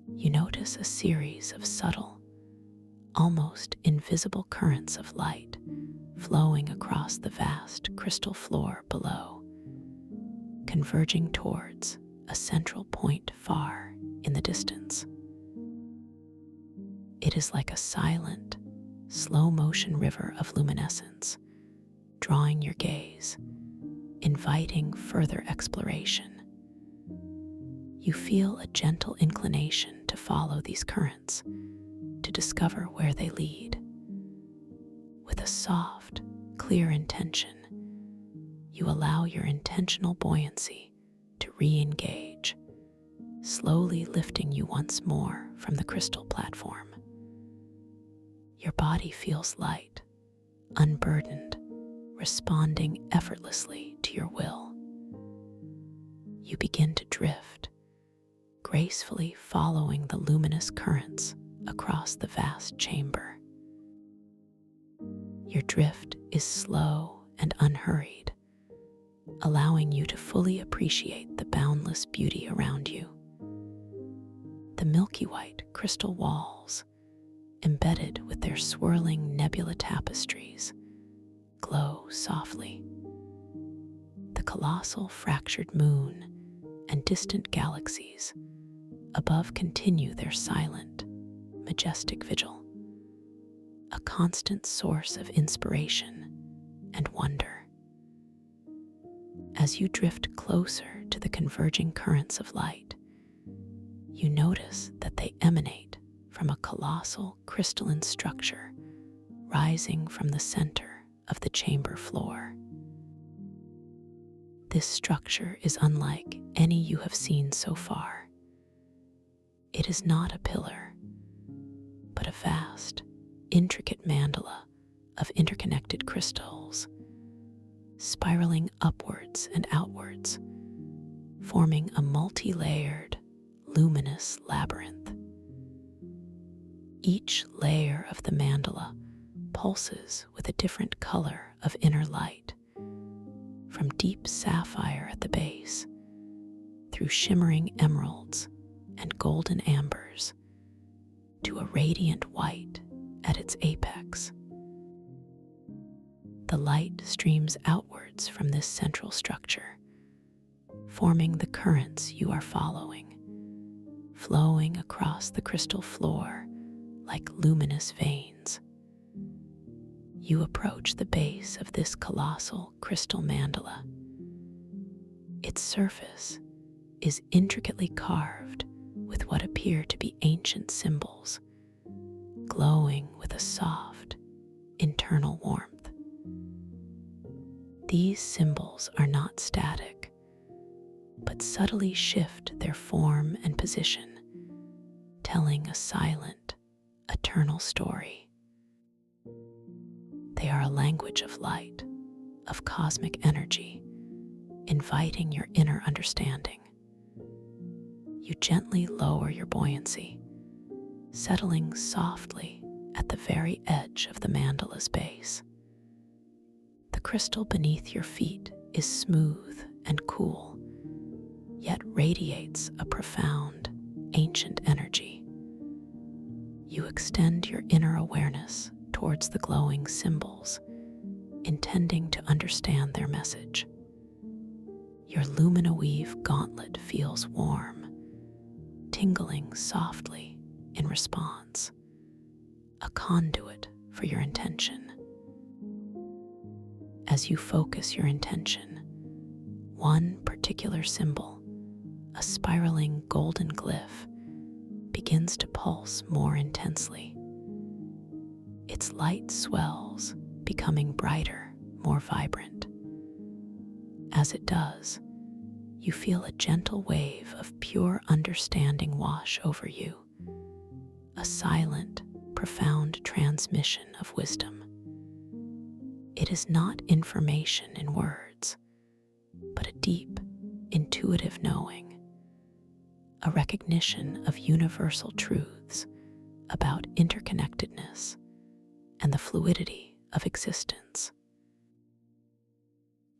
You notice a series of subtle, almost invisible currents of light flowing across the vast crystal floor below, converging towards a central point far in the distance. It is like a silent, slow-motion river of luminescence, drawing your gaze, inviting further exploration. You feel a gentle inclination to follow these currents, to discover where they lead. With a soft, clear intention, you allow your intentional buoyancy to re-engage, slowly lifting you once more from the crystal platform. Your body feels light, unburdened, responding effortlessly to your will. You begin to drift, gracefully following the luminous currents across the vast chamber. Your drift is slow and unhurried, allowing you to fully appreciate the boundless beauty around you. The milky white crystal walls, embedded with their swirling nebula tapestries, glow softly. The colossal fractured moon and distant galaxies above continue their silent, majestic vigil, a constant source of inspiration and wonder. As you drift closer to the converging currents of light, you notice that they emanate from a colossal crystalline structure rising from the center of the chamber floor. This structure is unlike any you have seen so far. It is not a pillar, but a vast, intricate mandala of interconnected crystals, spiraling upwards and outwards, forming a multi-layered, luminous labyrinth. Each layer of the mandala pulses with a different color of inner light, from deep sapphire at the base, through shimmering emeralds and golden ambers, to a radiant white at its apex. The light streams outwards from this central structure, forming the currents you are following, flowing across the crystal floor like luminous veins. You approach the base of this colossal crystal mandala. Its surface is intricately carved with what appear to be ancient symbols, glowing with a soft, internal warmth. These symbols are not static, but subtly shift their form and position, telling a silent, eternal story. They are a language of light, of cosmic energy, inviting your inner understanding. You gently lower your buoyancy, settling softly at the very edge of the mandala's base. The crystal beneath your feet is smooth and cool, yet radiates a profound, ancient energy. You extend your inner awareness towards the glowing symbols, intending to understand their message. Your lumina-weave gauntlet feels warm, tingling softly in response, a conduit for your intention. As you focus your intention, one particular symbol, a spiraling golden glyph, begins to pulse more intensely. Its light swells, becoming brighter, more vibrant. As it does, you feel a gentle wave of pure understanding wash over you, a silent, profound transmission of wisdom. It is not information in words, but a deep, intuitive knowing, a recognition of universal truths about interconnectedness and the fluidity of existence.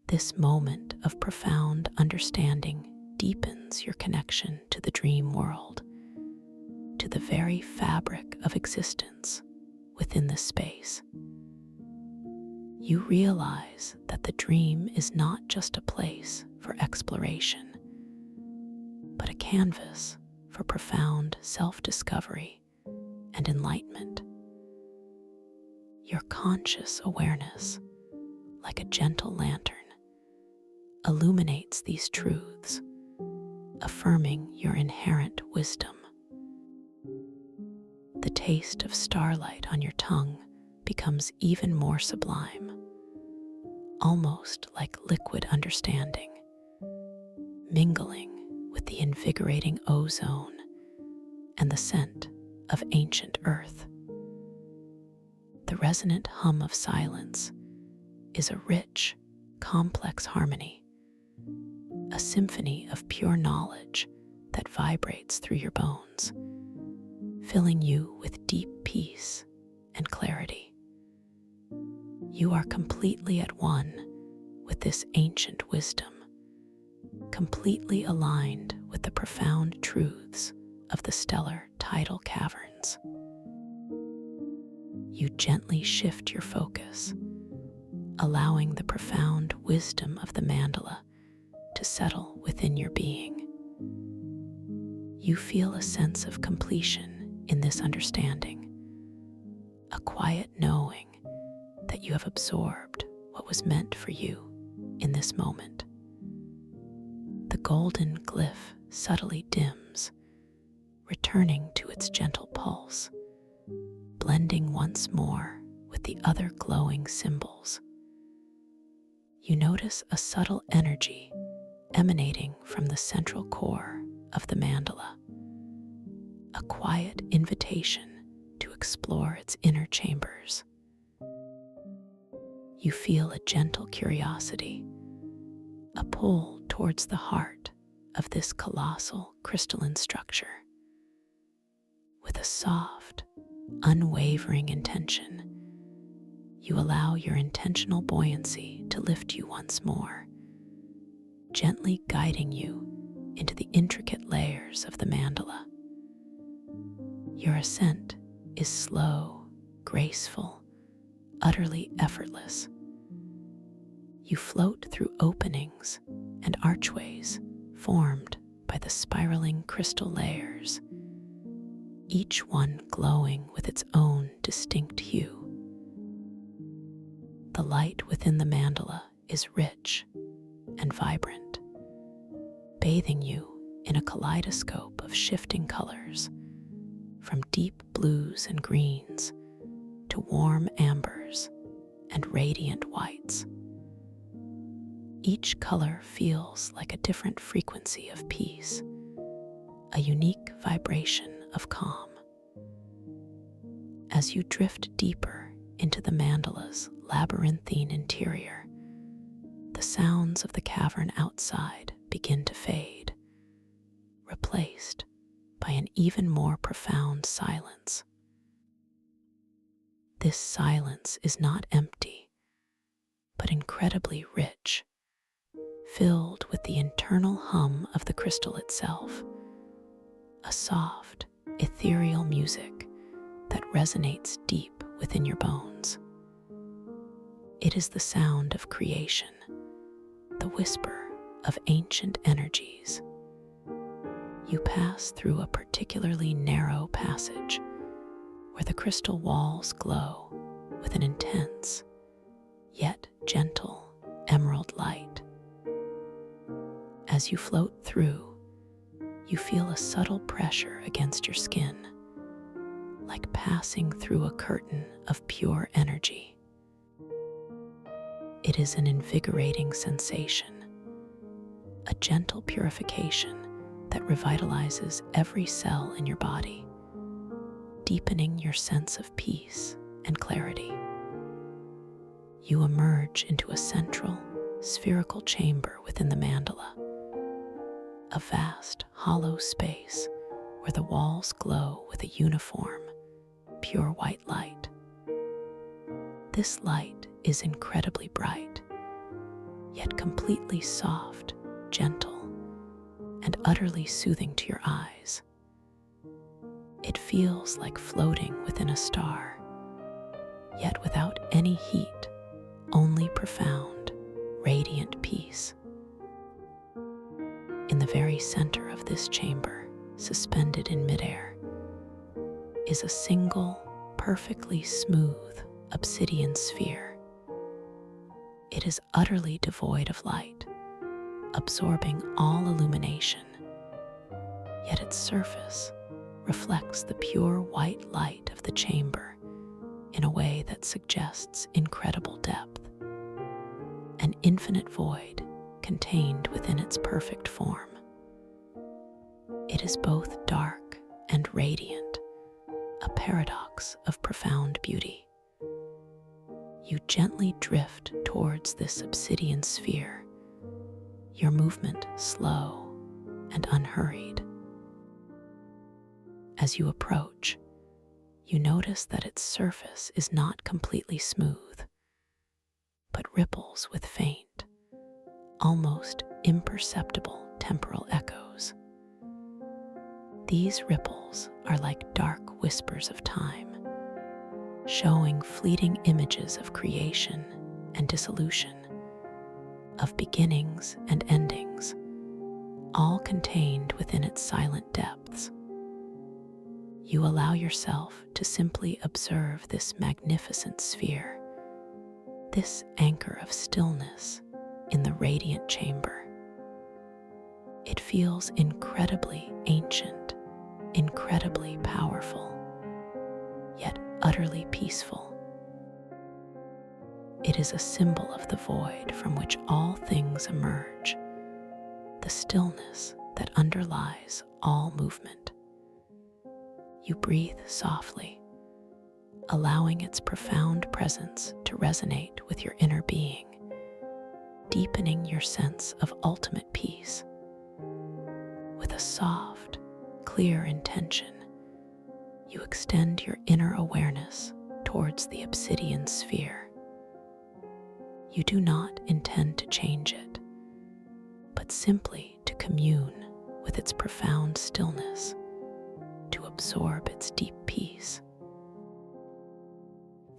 This moment of profound understanding deepens your connection to the dream world, to the very fabric of existence within this space. You realize that the dream is not just a place for exploration, but a canvas for profound self-discovery and enlightenment. Your conscious awareness, like a gentle lantern, illuminates these truths, affirming your inherent wisdom. The taste of starlight on your tongue becomes even more sublime, almost like liquid understanding, mingling with the invigorating ozone and the scent of ancient earth. The resonant hum of silence is a rich, complex harmony, a symphony of pure knowledge that vibrates through your bones, filling you with deep peace and clarity. You are completely at one with this ancient wisdom, completely aligned with the profound truths of the stellar tidal caverns. You gently shift your focus, allowing the profound wisdom of the mandala to settle within your being. You feel a sense of completion in this understanding, a quiet knowing that you have absorbed what was meant for you in this moment. The golden glyph subtly dims, returning to its gentle pulse, blending once more with the other glowing symbols. You notice a subtle energy emanating from the central core of the mandala, a quiet invitation to explore its inner chambers. You feel a gentle curiosity, a pull towards the heart of this colossal crystalline structure. With a soft, unwavering intention, you allow your intentional buoyancy to lift you once more, gently guiding you into the intricate layers of the mandala. Your ascent is slow, graceful, utterly effortless. You float through openings and archways formed by the spiraling crystal layers, each one glowing with its own distinct hue. The light within the mandala is rich and vibrant, bathing you in a kaleidoscope of shifting colors, from deep blues and greens to warm ambers and radiant whites. Each color feels like a different frequency of peace, a unique vibration of calm. As you drift deeper into the mandala's labyrinthine interior, the sounds of the cavern outside begin to fade, replaced by an even more profound silence. This silence is not empty, but incredibly rich, filled with the internal hum of the crystal itself, a soft, ethereal music that resonates deep within your bones. It is the sound of creation, the whisper of ancient energies. You pass through a particularly narrow passage where the crystal walls glow with an intense, yet gentle emerald light. As you float through, you feel a subtle pressure against your skin, like passing through a curtain of pure energy. It is an invigorating sensation, a gentle purification that revitalizes every cell in your body, deepening your sense of peace and clarity. You emerge into a central, spherical chamber within the mandala, a vast, hollow space where the walls glow with a uniform, pure white light. This light is incredibly bright, yet completely soft, gentle, and utterly soothing to your eyes. It feels like floating within a star, yet without any heat, only profound, radiant peace. In the very center of this chamber, suspended in midair, is a single, perfectly smooth obsidian sphere. It is utterly devoid of light, absorbing all illumination, yet its surface reflects the pure white light of the chamber in a way that suggests incredible depth, an infinite void contained within its perfect form. It is both dark and radiant, a paradox of profound beauty. You gently drift towards this obsidian sphere, your movement slow and unhurried. As you approach, you notice that its surface is not completely smooth, but ripples with faint, almost imperceptible temporal echoes. These ripples are like dark whispers of time, showing fleeting images of creation and dissolution, of beginnings and endings, all contained within its silent depths. You allow yourself to simply observe this magnificent sphere, this anchor of stillness in the radiant chamber. It feels incredibly ancient, incredibly powerful, yet utterly peaceful. It is a symbol of the void from which all things emerge, the stillness that underlies all movement. You breathe softly, allowing its profound presence to resonate with your inner being, deepening your sense of ultimate peace. With a soft, clear intention, you extend your inner awareness towards the obsidian sphere. You do not intend to change it, but simply to commune with its profound stillness, to absorb its deep peace.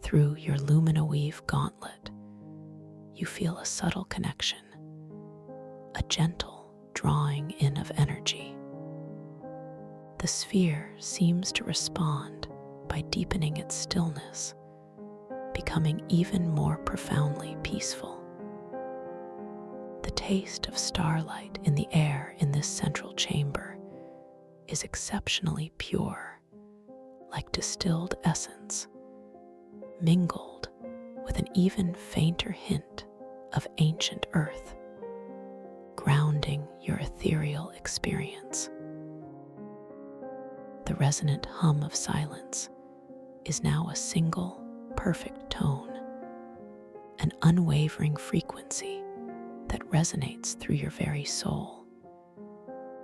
Through your lumino-weave gauntlet, you feel a subtle connection, a gentle drawing in of energy. The sphere seems to respond by deepening its stillness, becoming even more profoundly peaceful. The taste of starlight in the air in this central chamber is exceptionally pure, like distilled essence, mingled with an even fainter hint of ancient earth, grounding your ethereal experience. The resonant hum of silence is now a single, perfect tone, an unwavering frequency that resonates through your very soul,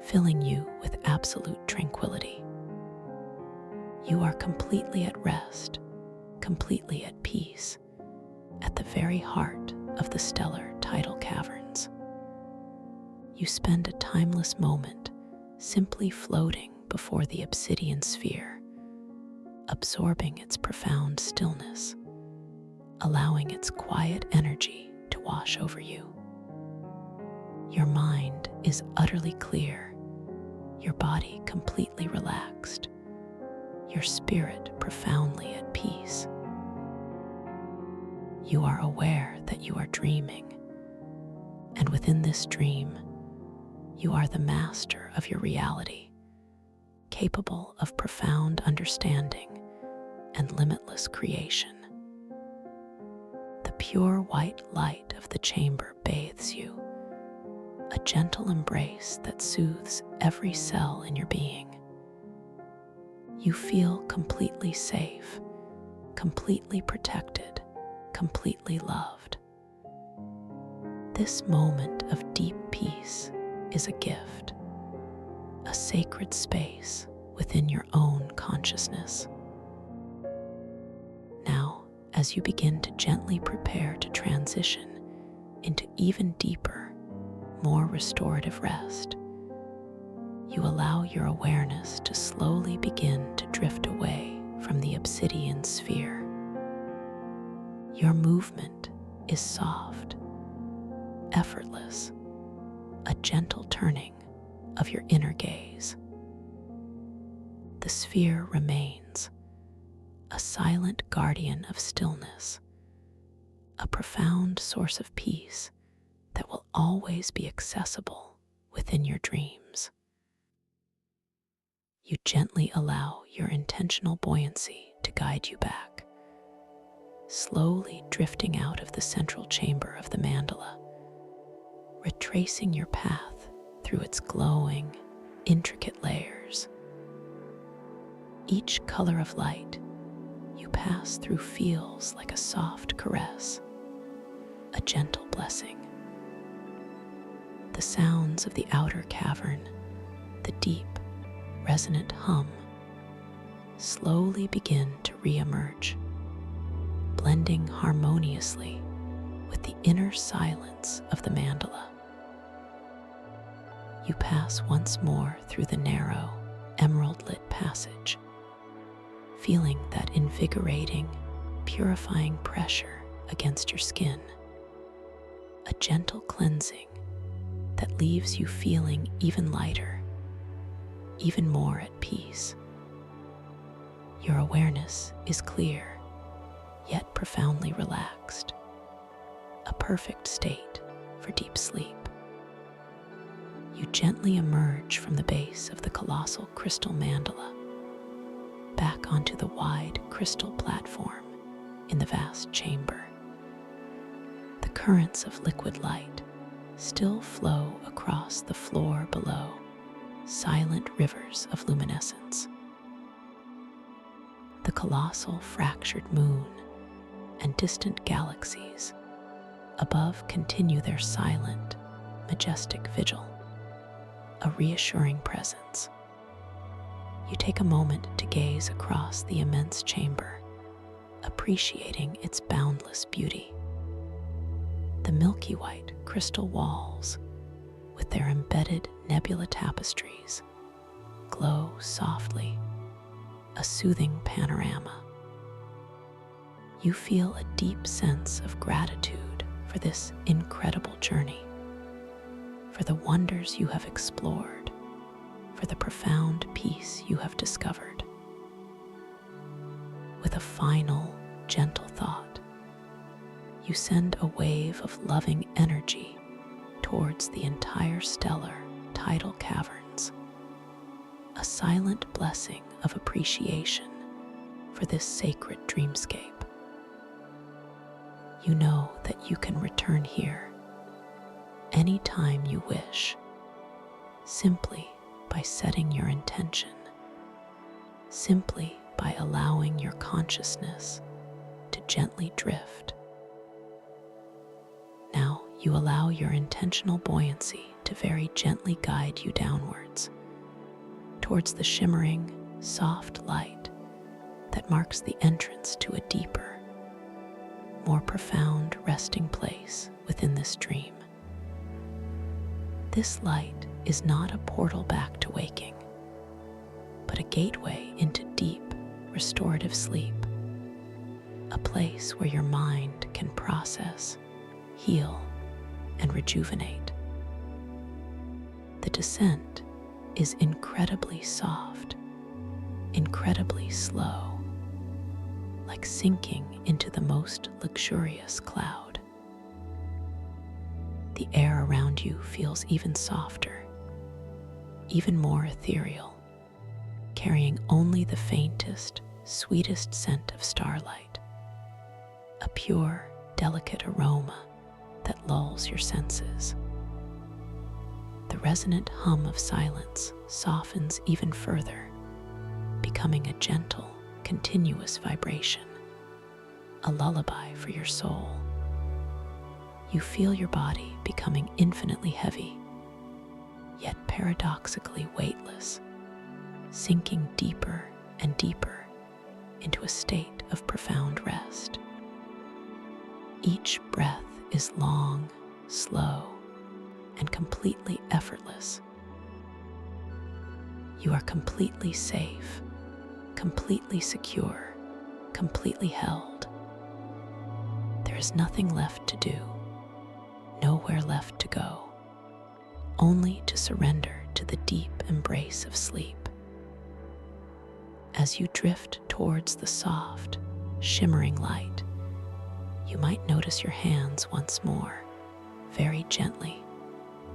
filling you with absolute tranquility. You are completely at rest, completely at peace, at the very heart of the stellar tidal caverns. You spend a timeless moment simply floating before the obsidian sphere, absorbing its profound stillness, allowing its quiet energy to wash over you. Your mind is utterly clear, your body completely relaxed, your spirit profoundly at peace. You are aware that you are dreaming, and within this dream, you are the master of your reality, capable of profound understanding and limitless creation. The pure white light of the chamber bathes you, a gentle embrace that soothes every cell in your being. You feel completely safe, completely protected, completely loved. This moment of deep peace is a gift, a sacred space within your own consciousness. Now, as you begin to gently prepare to transition into even deeper, more restorative rest. You allow your awareness to slowly begin to drift away from the obsidian sphere. Your movement is soft, effortless, a gentle turning of your inner gaze. The sphere remains, a silent guardian of stillness, a profound source of peace that will always be accessible within your dreams. You gently allow your intentional buoyancy to guide you back, slowly drifting out of the central chamber of the mandala, retracing your path through its glowing, intricate layers. Each color of light you pass through feels like a soft caress, a gentle blessing. The sounds of the outer cavern, the deep, resonant hum, slowly begin to re-emerge, blending harmoniously with the inner silence of the mandala. You pass once more through the narrow, emerald-lit passage, feeling that invigorating, purifying pressure against your skin, a gentle cleansing that leaves you feeling even lighter, even more at peace. Your awareness is clear, yet profoundly relaxed, a perfect state for deep sleep. You gently emerge from the base of the colossal crystal mandala, back onto the wide crystal platform in the vast chamber. The currents of liquid light still flow across the floor below, silent rivers of luminescence. The colossal fractured moon and distant galaxies above continue their silent, majestic vigil, a reassuring presence. You take a moment to gaze across the immense chamber, appreciating its boundless beauty. The milky white crystal walls, with their embedded nebula tapestries, glow softly, a soothing panorama. You feel a deep sense of gratitude for this incredible journey, for the wonders you have explored, for the profound peace you have discovered. With a final, gentle thought, you send a wave of loving energy towards the entire stellar tidal caverns, a silent blessing of appreciation for this sacred dreamscape. You know that you can return here anytime you wish, simply by setting your intention, simply by allowing your consciousness to gently drift. Now you allow your intentional buoyancy to very gently guide you downwards, towards the shimmering, soft light that marks the entrance to a deeper, more profound resting place within this dream. This light is not a portal back to waking, but a gateway into deep, restorative sleep, a place where your mind can process, heal, and rejuvenate. The descent is incredibly soft, incredibly slow, like sinking into the most luxurious cloud. The air around you feels even softer, even more ethereal, carrying only the faintest, sweetest scent of starlight, a pure, delicate aroma that lulls your senses. The resonant hum of silence softens even further, becoming a gentle, continuous vibration, a lullaby for your soul. You feel your body becoming infinitely heavy, yet paradoxically weightless, sinking deeper and deeper into a state of profound rest. Each breath is long, slow, and completely effortless. You are completely safe, completely secure, completely held. There is nothing left to do, nowhere left to go, only to surrender to the deep embrace of sleep. As you drift towards the soft, shimmering light, you might notice your hands once more, very gently,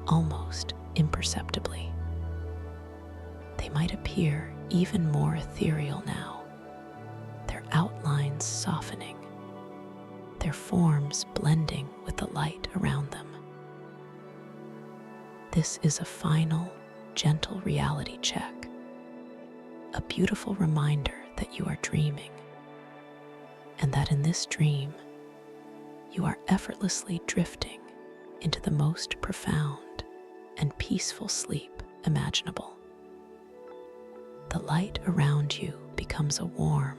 almost imperceptibly. They might appear even more ethereal now, their outlines softening, their forms blending with the light around them. This is a final, gentle reality check, a beautiful reminder that you are dreaming, and that in this dream, you are effortlessly drifting into the most profound and peaceful sleep imaginable. The light around you becomes a warm,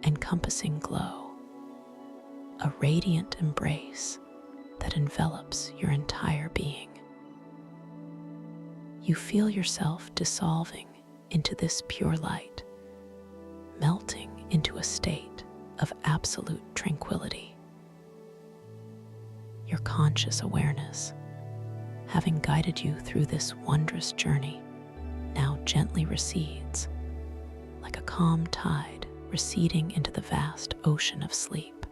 encompassing glow, a radiant embrace that envelops your entire being. You feel yourself dissolving into this pure light, melting into a state of absolute tranquility. Your conscious awareness, having guided you through this wondrous journey, now gently recedes, like a calm tide receding into the vast ocean of sleep.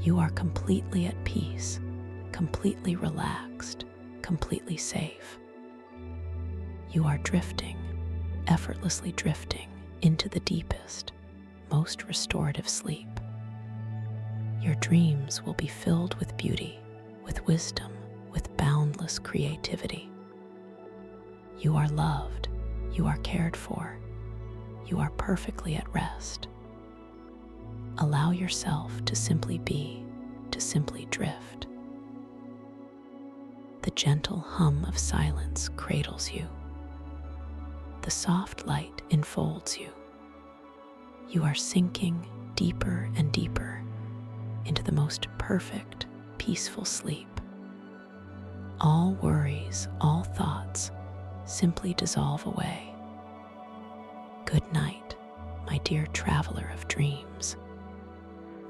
You are completely at peace, completely relaxed, completely safe. You are drifting, effortlessly drifting into the deepest, most restorative sleep. Your dreams will be filled with beauty, with wisdom, with boundless creativity. You are loved, you are cared for, you are perfectly at rest. Allow yourself to simply be, to simply drift. The gentle hum of silence cradles you. The soft light enfolds you. You are sinking deeper and deeper into the most perfect, peaceful sleep. All worries, all thoughts simply dissolve away. Good night, my dear traveler of dreams.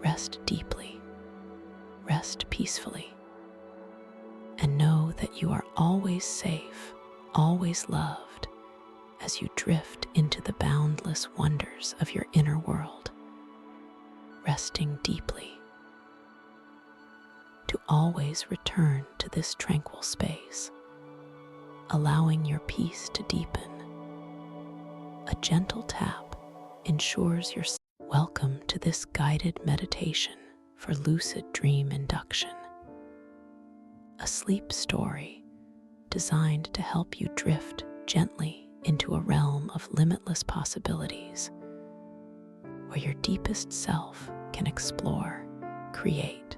Rest deeply, rest peacefully, and know that you are always safe, always loved, as you drift into the boundless wonders of your inner world, resting deeply, to always return to this tranquil space, allowing your peace to deepen. A gentle tap ensures your welcome to this guided meditation for lucid dream induction, a sleep story designed to help you drift gently into a realm of limitless possibilities, where your deepest self can explore, create,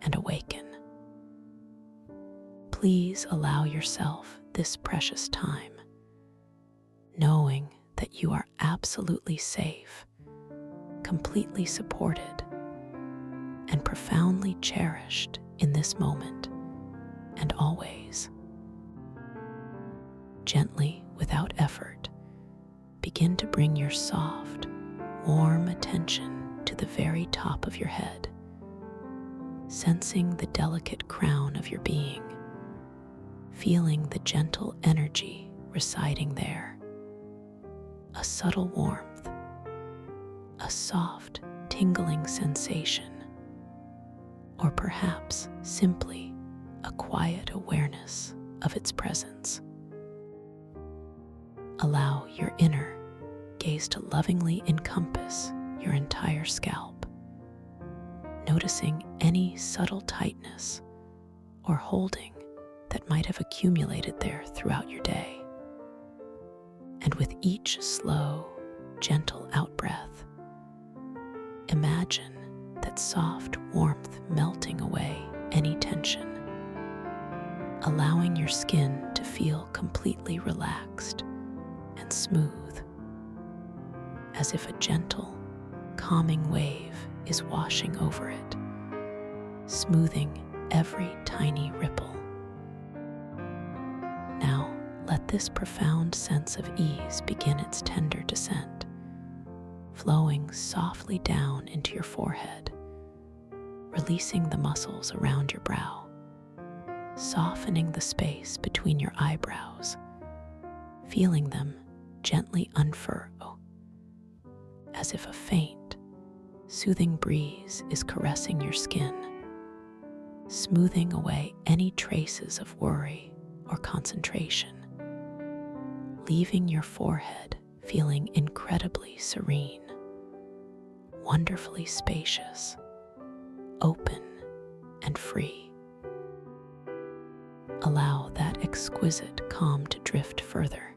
and awaken. Please allow yourself this precious time, knowing that you are absolutely safe, completely supported, and profoundly cherished in this moment and always. Gently, without effort, begin to bring your soft, warm attention to the very top of your head, sensing the delicate crown of your being, feeling the gentle energy residing there, a subtle warmth, a soft, tingling sensation, or perhaps simply a quiet awareness of its presence. Allow your inner gaze to lovingly encompass your entire scalp, noticing any subtle tightness or holding that might have accumulated there throughout your day. And with each slow, gentle out-breath, imagine that soft warmth melting away any tension, allowing your skin to feel completely relaxed and smooth, as if a gentle, calming wave is washing over it, smoothing every tiny ripple. Now, let this profound sense of ease begin its tender descent, flowing softly down into your forehead, releasing the muscles around your brow, softening the space between your eyebrows, feeling them gently unfurrow, as if a faint, soothing breeze is caressing your skin, smoothing away any traces of worry or concentration, leaving your forehead feeling incredibly serene, wonderfully spacious, open and free. Allow that exquisite calm to drift further,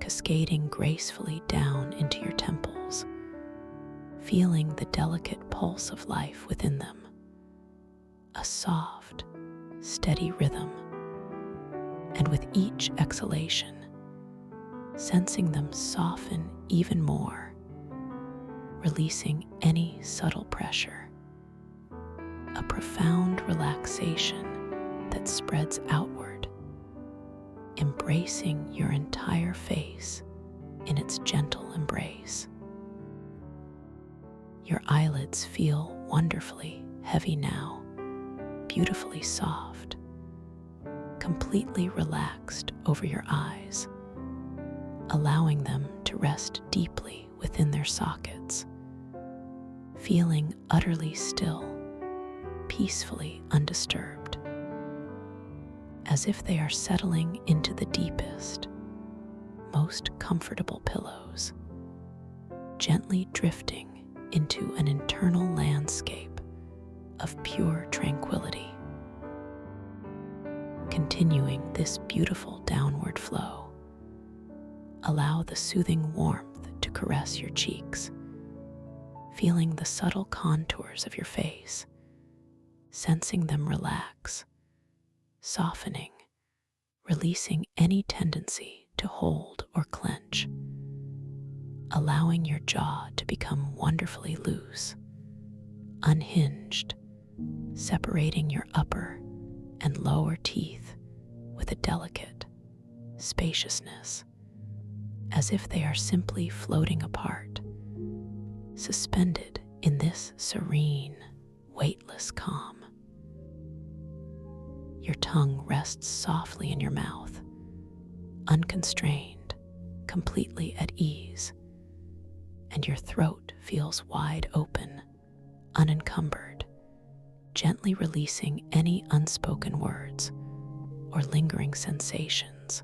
cascading gracefully down into your temples, feeling the delicate pulse of life within them, a soft, steady rhythm, and with each exhalation, sensing them soften even more, releasing any subtle pressure, a profound relaxation that spreads outward, embracing your entire face in its gentle embrace. Your eyelids feel wonderfully heavy now, beautifully soft, completely relaxed over your eyes, allowing them to rest deeply within their sockets, feeling utterly still, peacefully undisturbed, as if they are settling into the deepest, most comfortable pillows, gently drifting into an internal landscape of pure tranquility. Continuing this beautiful downward flow, allow the soothing warmth to caress your cheeks, feeling the subtle contours of your face, sensing them relax, softening, releasing any tendency to hold or clench, allowing your jaw to become wonderfully loose, unhinged, separating your upper and lower teeth with a delicate spaciousness, as if they are simply floating apart, suspended in this serene, weightless calm. Your tongue rests softly in your mouth, unconstrained, completely at ease, and your throat feels wide open, unencumbered, gently releasing any unspoken words or lingering sensations,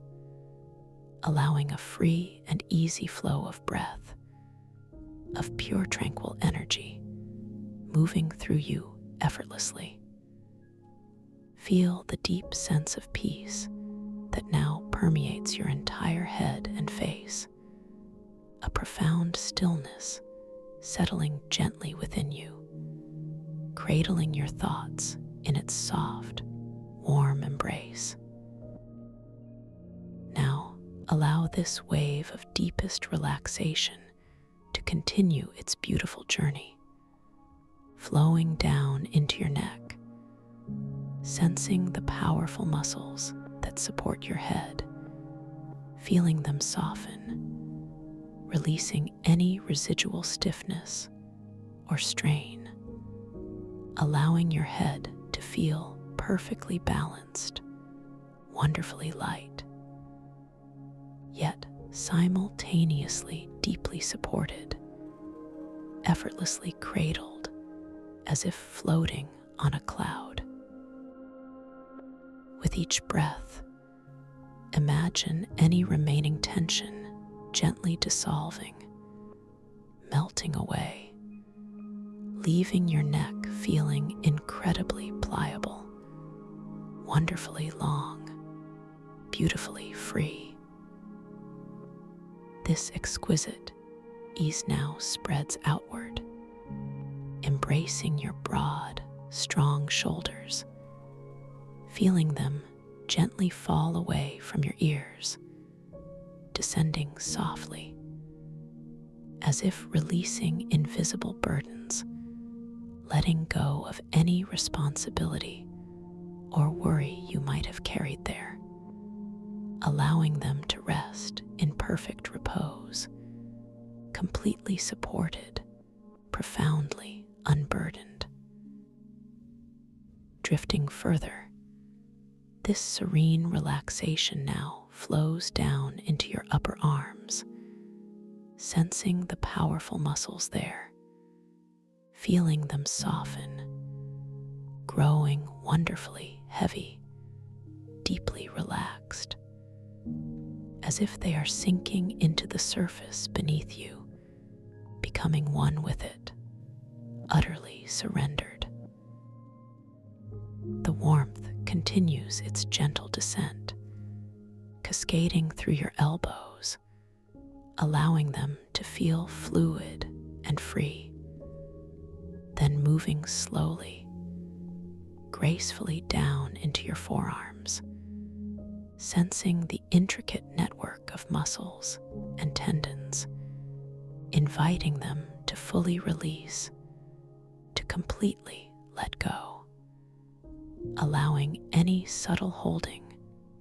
allowing a free and easy flow of breath, of pure tranquil energy, moving through you effortlessly. Feel the deep sense of peace that now permeates your entire head and face, a profound stillness settling gently within you, cradling your thoughts in its soft, warm embrace. Now, allow this wave of deepest relaxation to continue its beautiful journey, flowing down into your neck, sensing the powerful muscles that support your head, feeling them soften, releasing any residual stiffness or strain, allowing your head to feel perfectly balanced, wonderfully light, yet simultaneously deeply supported, effortlessly cradled as if floating on a cloud. With each breath, imagine any remaining tension gently dissolving, melting away, leaving your neck feeling incredibly pliable, wonderfully long, beautifully free. This exquisite ease now spreads outward, embracing your broad, strong shoulders, feeling them gently fall away from your ears, descending softly, as if releasing invisible burdens letting go of any responsibility or worry you might have carried there, allowing them to rest in perfect repose, completely supported, profoundly unburdened. Drifting further, this serene relaxation now flows down into your upper arms, sensing the powerful muscles there, feeling them soften, growing wonderfully heavy, deeply relaxed, as if they are sinking into the surface beneath you, becoming one with it, utterly surrendered. The warmth continues its gentle descent, cascading through your elbows, allowing them to feel fluid and free, then moving slowly, gracefully down into your forearms, sensing the intricate network of muscles and tendons, inviting them to fully release, to completely let go, allowing any subtle holding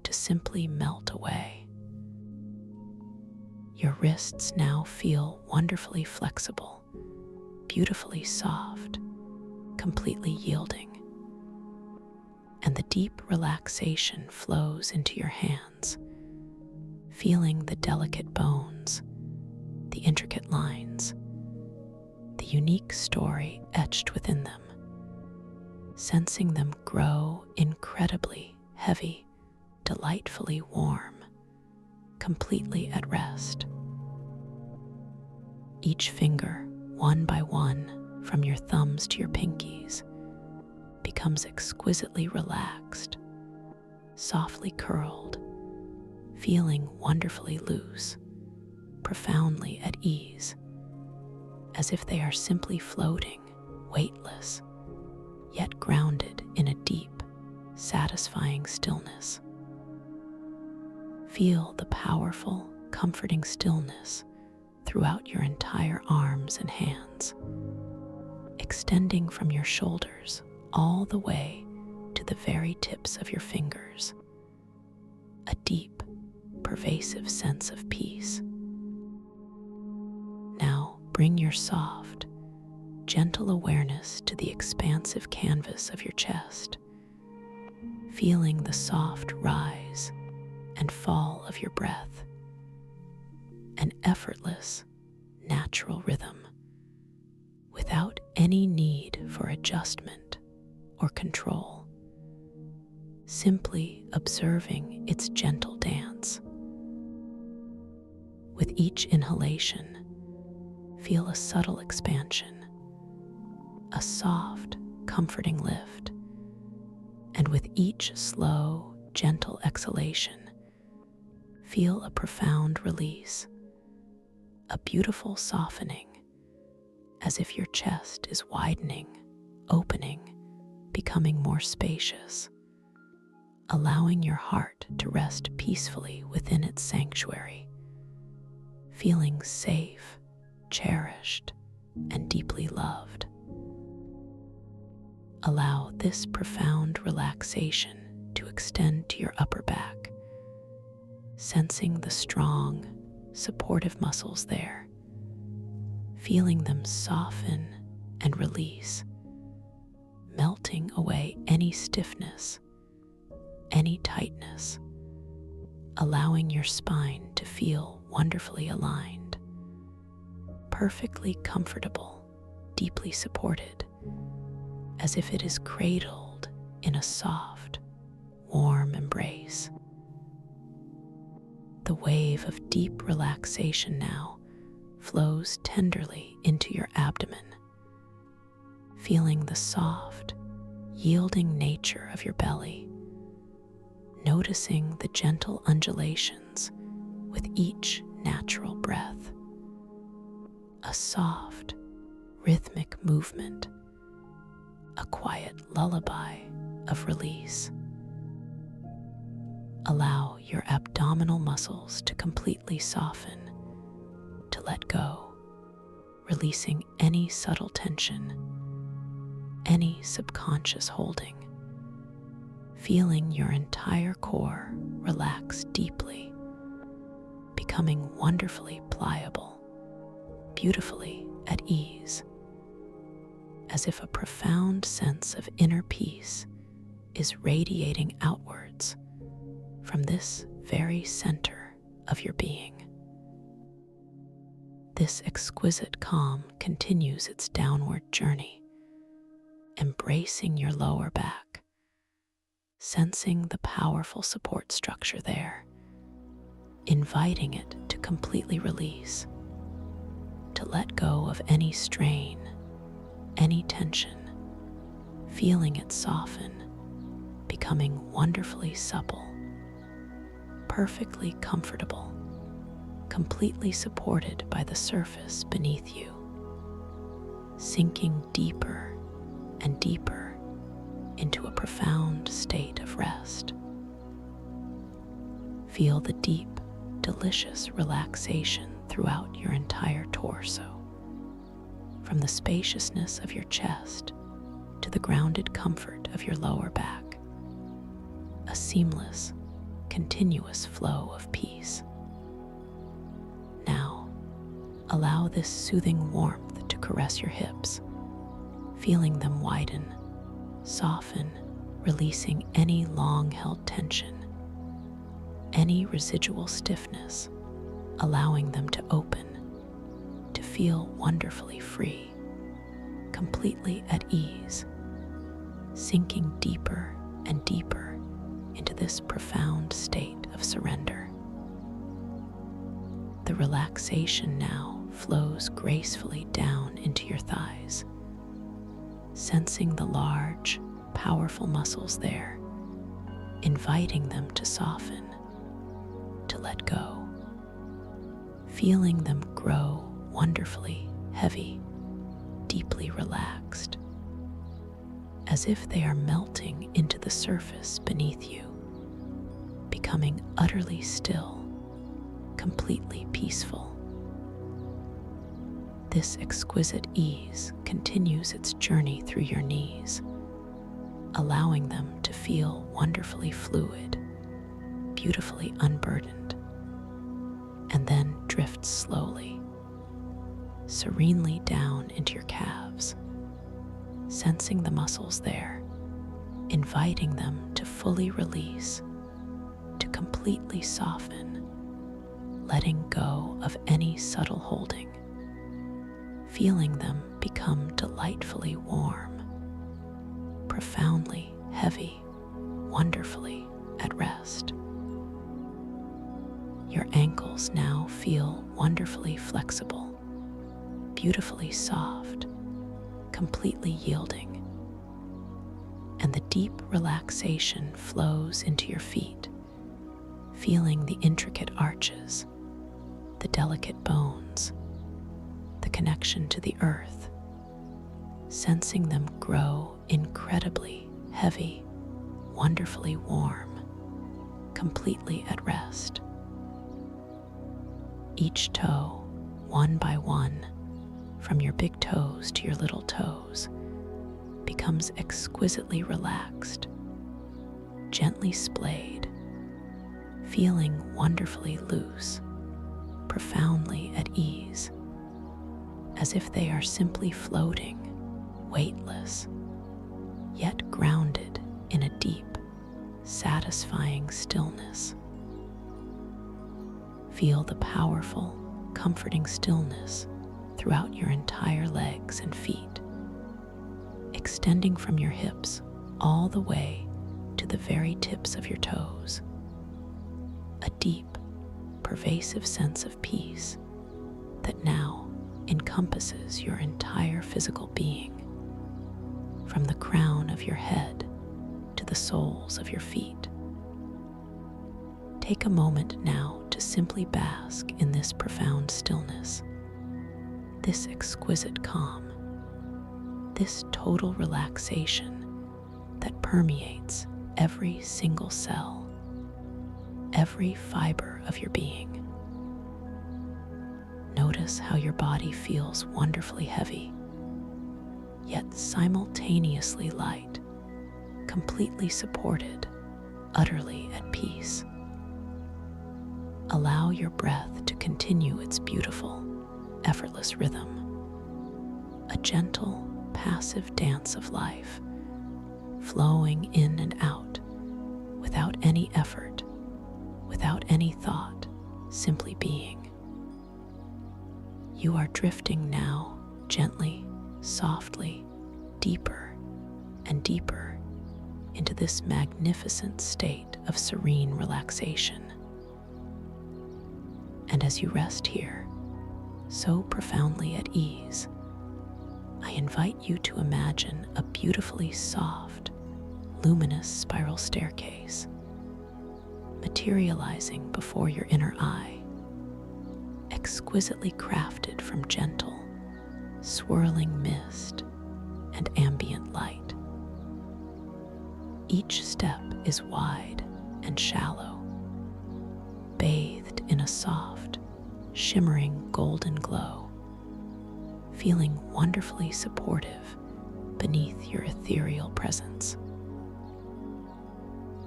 to simply melt away. Your wrists now feel wonderfully flexible, beautifully soft, completely yielding, and the deep relaxation flows into your hands, feeling the delicate bones, the intricate lines, the unique story etched within them, sensing them grow incredibly heavy, delightfully warm, completely at rest. Each finger, one by one, from your thumbs to your pinkies, becomes exquisitely relaxed, softly curled, feeling wonderfully loose, profoundly at ease, as if they are simply floating, weightless, yet grounded in a deep, satisfying stillness. Feel the powerful, comforting stillness throughout your entire arms and hands, extending from your shoulders all the way to the very tips of your fingers. A deep, pervasive sense of peace. Now bring your soft, gentle awareness to the expansive canvas of your chest, feeling the soft rise and fall of your breath, an effortless, natural rhythm, without any need for adjustment or control, simply observing its gentle dance. With each inhalation, feel a subtle expansion, a soft, comforting lift, and with each slow, gentle exhalation, feel a profound release, a beautiful softening, as if your chest is widening, opening, becoming more spacious, allowing your heart to rest peacefully within its sanctuary, feeling safe, cherished, and deeply loved. Allow this profound relaxation to extend to your upper back, sensing the strong, supportive muscles there, feeling them soften and release, melting away any stiffness, any tightness, allowing your spine to feel wonderfully aligned, perfectly comfortable, deeply supported, as if it is cradled in a soft, warm embrace. The wave of deep relaxation now flows tenderly into your abdomen, feeling the soft, yielding nature of your belly, noticing the gentle undulations with each natural breath. A soft, rhythmic movement, a quiet lullaby of release. Allow your abdominal muscles to completely soften, to let go, releasing any subtle tension, any subconscious holding, feeling your entire core relax deeply, becoming wonderfully pliable, beautifully at ease, as if a profound sense of inner peace is radiating outwards from this very center of your being. This exquisite calm continues its downward journey, embracing your lower back, sensing the powerful support structure there, inviting it to completely release, to let go of any strain, any tension, feeling it soften, becoming wonderfully supple, perfectly comfortable, completely supported by the surface beneath you, sinking deeper and deeper into a profound state of rest. Feel the deep, delicious relaxation throughout your entire torso, from the spaciousness of your chest to the grounded comfort of your lower back, a seamless, continuous flow of peace. Now, allow this soothing warmth to caress your hips, feeling them widen, soften, releasing any long-held tension, any residual stiffness, allowing them to open, to feel wonderfully free, completely at ease, sinking deeper and deeper into this profound state of surrender. The relaxation now flows gracefully down into your thighs, sensing the large, powerful muscles there, inviting them to soften, to let go, feeling them grow wonderfully heavy, deeply relaxed, as if they are melting into the surface beneath you, becoming utterly still, completely peaceful. This exquisite ease continues its journey through your knees, allowing them to feel wonderfully fluid, beautifully unburdened, and then drifts slowly, serenely down into your calves, sensing the muscles there, inviting them to fully release, to completely soften, letting go of any subtle holding, feeling them become delightfully warm, profoundly heavy, wonderfully at rest. Your ankles now feel wonderfully flexible, beautifully soft, completely yielding, and the deep relaxation flows into your feet, feeling the intricate arches, the delicate bones, the connection to the earth, sensing them grow incredibly heavy, wonderfully warm, completely at rest. Each toe, one by one, from your big toes to your little toes, becomes exquisitely relaxed, gently splayed, feeling wonderfully loose, profoundly at ease, as if they are simply floating, weightless, yet grounded in a deep, satisfying stillness. Feel the powerful, comforting stillness throughout your entire legs and feet, extending from your hips all the way to the very tips of your toes. A deep, pervasive sense of peace that now encompasses your entire physical being, from the crown of your head to the soles of your feet. Take a moment now to simply bask in this profound stillness, this exquisite calm, this total relaxation that permeates every single cell, every fiber of your being. Notice how your body feels wonderfully heavy, yet simultaneously light, completely supported, utterly at peace. Allow your breath to continue its beautiful, effortless rhythm, a gentle, passive dance of life, flowing in and out, without any effort, without any thought, simply being. You are drifting now, gently, softly, deeper and deeper into this magnificent state of serene relaxation. And as you rest here, so profoundly at ease, I invite you to imagine a beautifully soft, luminous spiral staircase materializing before your inner eye, exquisitely crafted from gentle, swirling mist and ambient light. Each step is wide and shallow, bathed in a soft, shimmering golden glow, feeling wonderfully supportive beneath your ethereal presence.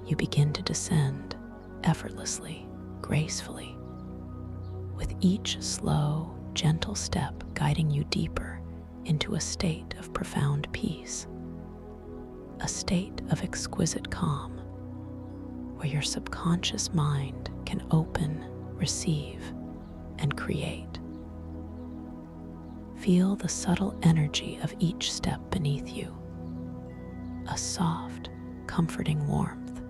You begin to descend effortlessly, gracefully, with each slow, gentle step guiding you deeper into a state of profound peace, a state of exquisite calm, where your subconscious mind can open, receive, and create. Feel the subtle energy of each step beneath you, a soft, comforting warmth,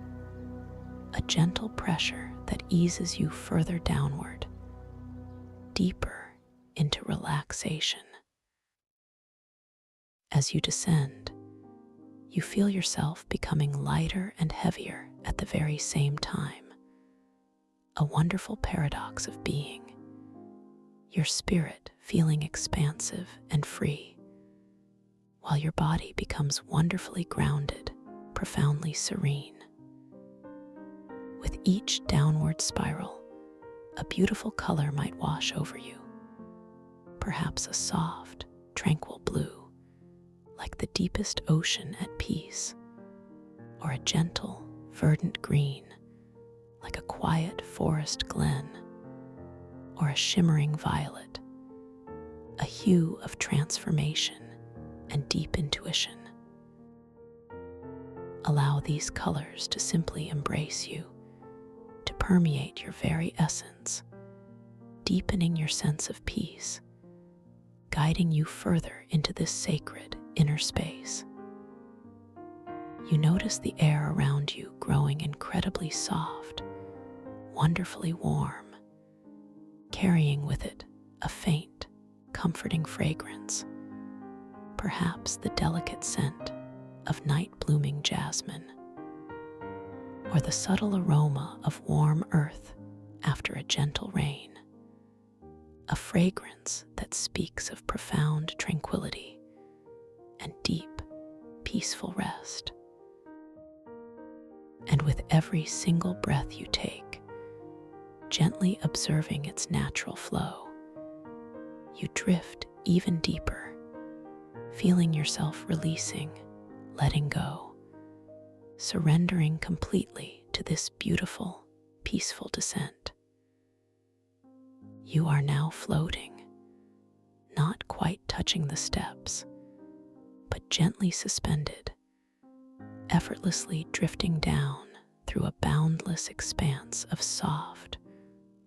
a gentle pressure that eases you further downward, deeper into relaxation. As you descend, you feel yourself becoming lighter and heavier at the very same time, a wonderful paradox of being, your spirit feeling expansive and free, while your body becomes wonderfully grounded, profoundly serene. With each downward spiral, a beautiful color might wash over you, perhaps a soft, tranquil blue, like the deepest ocean at peace, or a gentle, verdant green, like a quiet forest glen, or a shimmering violet, a hue of transformation and deep intuition. Allow these colors to simply embrace you, to permeate your very essence, deepening your sense of peace, guiding you further into this sacred inner space. You notice the air around you growing incredibly soft, wonderfully warm, carrying with it a faint, comforting fragrance, perhaps the delicate scent of night-blooming jasmine, or the subtle aroma of warm earth after a gentle rain, a fragrance that speaks of profound tranquility and deep, peaceful rest. And with every single breath you take, gently observing its natural flow, you drift even deeper, feeling yourself releasing, letting go, surrendering completely to this beautiful, peaceful descent. You are now floating, not quite touching the steps, but gently suspended, effortlessly drifting down through a boundless expanse of soft,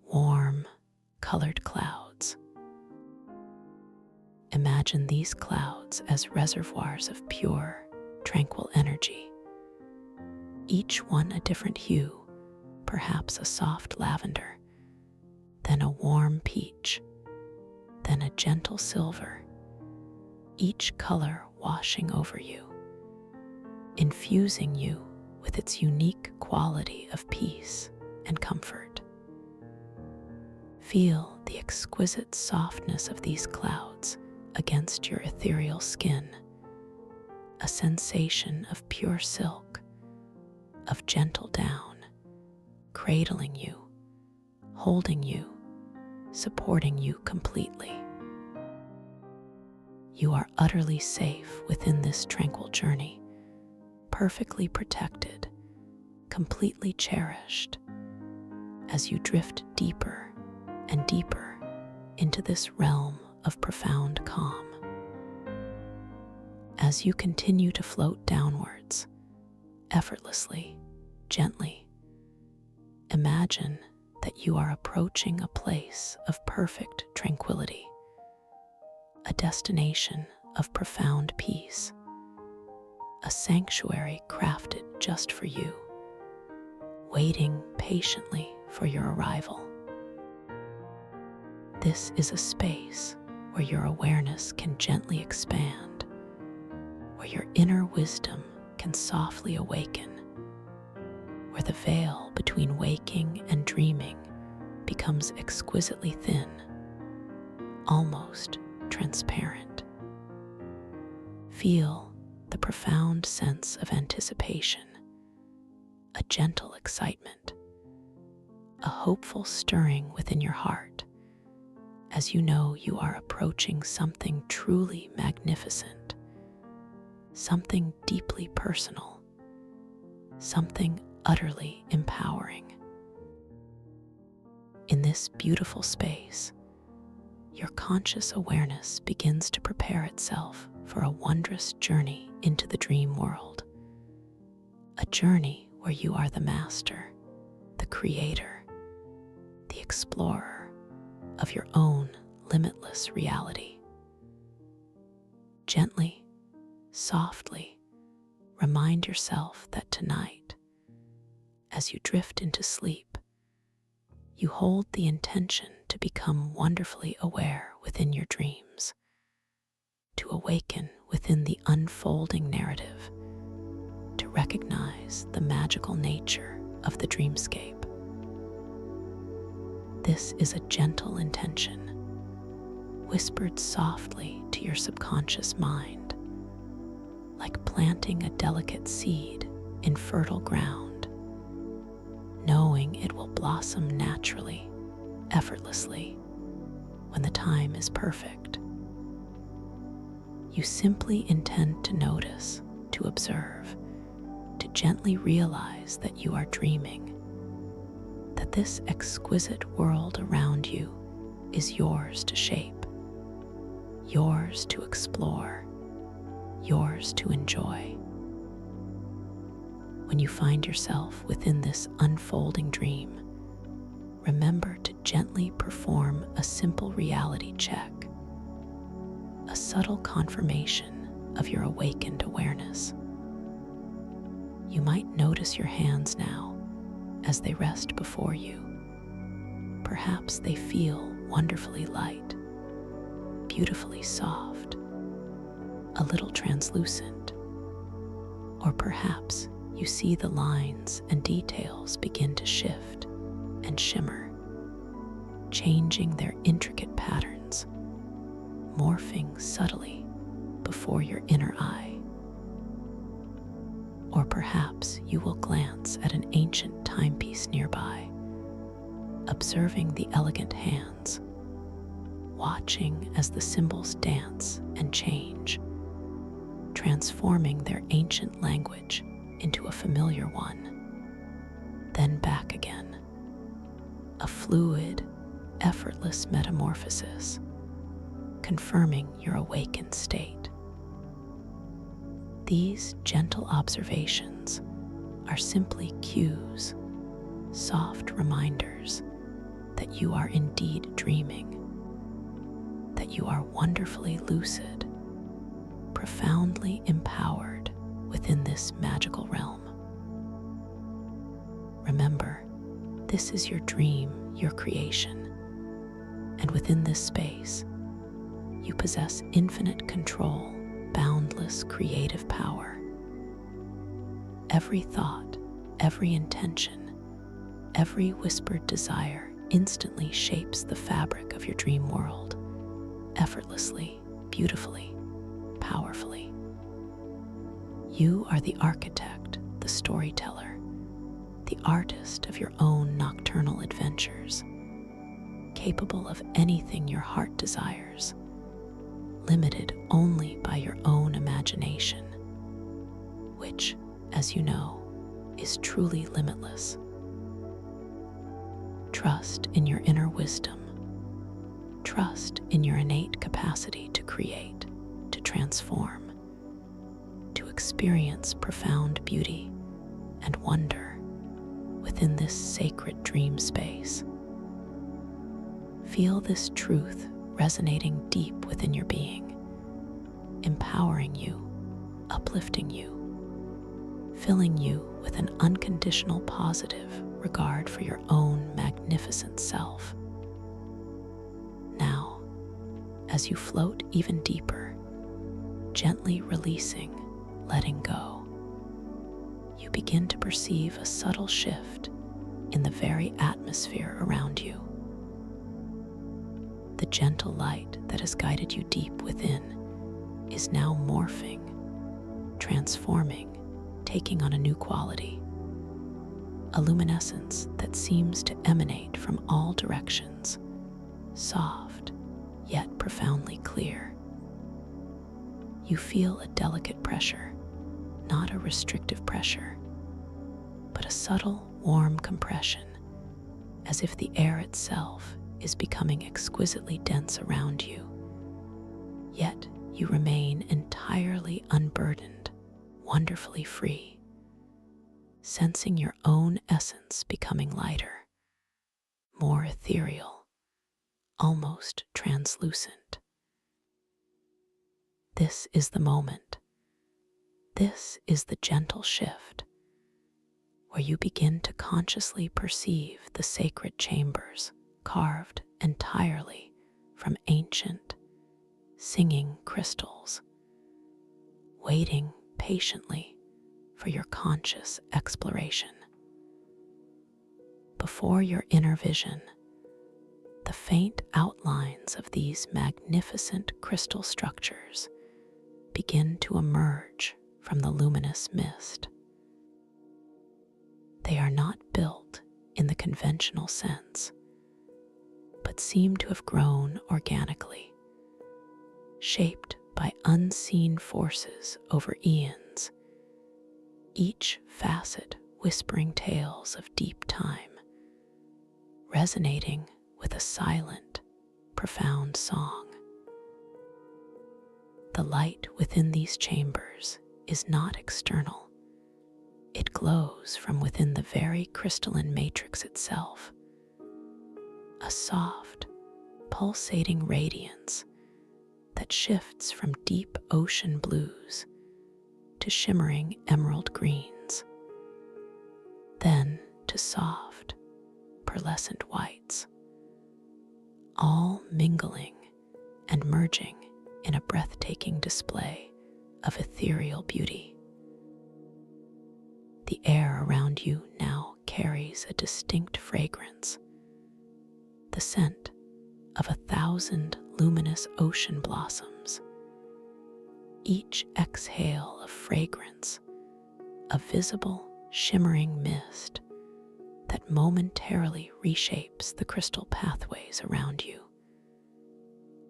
warm, colored clouds. Imagine these clouds as reservoirs of pure, tranquil energy, each one a different hue, perhaps a soft lavender, then a warm peach, then a gentle silver, each color washing over you, infusing you with its unique quality of peace and comfort. Feel the exquisite softness of these clouds against your ethereal skin, a sensation of pure silk, of gentle down, cradling you, holding you, supporting you completely. You are utterly safe within this tranquil journey, perfectly protected, completely cherished, as you drift deeper and deeper into this realm of profound calm. As you continue to float downwards, effortlessly, gently, imagine that you are approaching a place of perfect tranquility, a destination of profound peace, a sanctuary crafted just for you, waiting patiently for your arrival. This is a space where your awareness can gently expand, where your inner wisdom can softly awaken, where the veil between waking and dreaming becomes exquisitely thin, almost transparent. Feel the profound sense of anticipation, a gentle excitement, a hopeful stirring within your heart, as you know you are approaching something truly magnificent, something deeply personal, something utterly empowering. In this beautiful space, your conscious awareness begins to prepare itself for a wondrous journey into the dream world, a journey where you are the master, the creator, the explorer of your own limitless reality. Gently, softly, remind yourself that tonight, as you drift into sleep, you hold the intention to become wonderfully aware within your dreams, to awaken within the unfolding narrative, to recognize the magical nature of the dreamscape. This is a gentle intention, whispered softly to your subconscious mind, like planting a delicate seed in fertile ground, knowing it will blossom naturally, effortlessly, when the time is perfect. You simply intend to notice, to observe, to gently realize that you are dreaming, that this exquisite world around you is yours to shape, yours to explore, yours to enjoy. When you find yourself within this unfolding dream, remember to gently perform a simple reality check, a subtle confirmation of your awakened awareness. You might notice your hands now as they rest before you. Perhaps they feel wonderfully light, beautifully soft, a little translucent, or perhaps you see the lines and details begin to shift and shimmer, changing their intricate patterns, morphing subtly before your inner eye. Or perhaps you will glance at an ancient timepiece nearby, observing the elegant hands, watching as the symbols dance and change, transforming their ancient language into a familiar one, then back again, a fluid, effortless metamorphosis, confirming your awakened state. These gentle observations are simply cues, soft reminders that you are indeed dreaming, that you are wonderfully lucid, profoundly empowered within this magical realm. Remember, this is your dream, your creation, and within this space, you possess infinite control, boundless creative power. Every thought, every intention, every whispered desire instantly shapes the fabric of your dream world, effortlessly, beautifully, powerfully. You are the architect, the storyteller, the artist of your own nocturnal adventures, capable of anything your heart desires, limited only by your own imagination, which, as you know, is truly limitless. Trust in your inner wisdom. Trust in your innate capacity to create, to transform, to experience profound beauty and wonder within this sacred dream space. Feel this truth resonating deep within your being, empowering you, uplifting you, filling you with an unconditional positive regard for your own magnificent self. Now, as you float even deeper, gently releasing, letting go, you begin to perceive a subtle shift in the very atmosphere around you. The gentle light that has guided you deep within is now morphing, transforming, taking on a new quality, a luminescence that seems to emanate from all directions, soft yet profoundly clear. You feel a delicate pressure, not a restrictive pressure, but a subtle, warm compression, as if the air itself is becoming exquisitely dense around you. Yet you remain entirely unburdened, wonderfully free, sensing your own essence becoming lighter, more ethereal, almost translucent. This is the moment. This is the gentle shift where you begin to consciously perceive the sacred chambers carved entirely from ancient, singing crystals, waiting patiently for your conscious exploration. Before your inner vision, the faint outlines of these magnificent crystal structures begin to emerge from the luminous mist. They are not built in the conventional sense, but seem to have grown organically, shaped by unseen forces over eons, each facet whispering tales of deep time, resonating with a silent, profound song. The light within these chambers is not external. It glows from within the very crystalline matrix itself, a soft, pulsating radiance that shifts from deep ocean blues to shimmering emerald greens, then to soft, pearlescent whites, all mingling and merging in a breathtaking display of ethereal beauty. The air around you now carries a distinct fragrance, the scent of 1,000 luminous ocean blossoms, each exhale of fragrance, a visible, shimmering mist that momentarily reshapes the crystal pathways around you,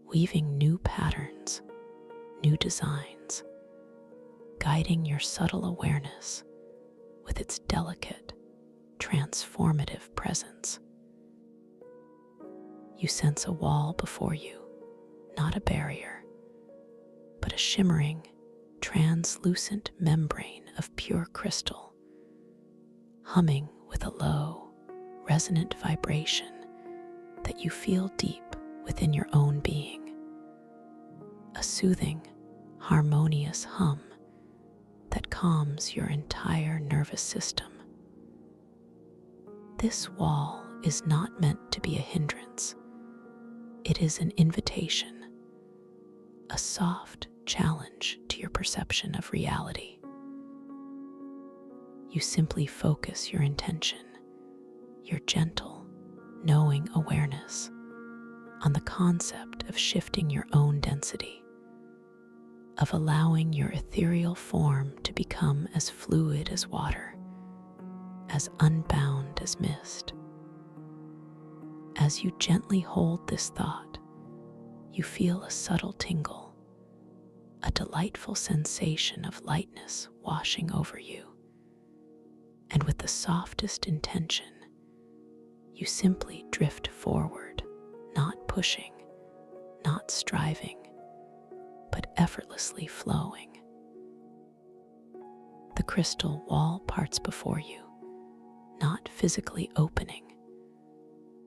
weaving new patterns, new designs, guiding your subtle awareness with its delicate, transformative presence. You sense a wall before you, not a barrier, but a shimmering, translucent membrane of pure crystal, humming with a low, resonant vibration that you feel deep within your own being. A soothing, harmonious hum that calms your entire nervous system. This wall is not meant to be a hindrance. It is an invitation, a soft challenge to your perception of reality. You simply focus your intention, your gentle, knowing awareness on the concept of shifting your own density, of allowing your ethereal form to become as fluid as water, as unbound as mist. As you gently hold this thought, you feel a subtle tingle, a delightful sensation of lightness washing over you. And with the softest intention, you simply drift forward, not pushing, not striving, but effortlessly flowing. The crystal wall parts before you, not physically opening,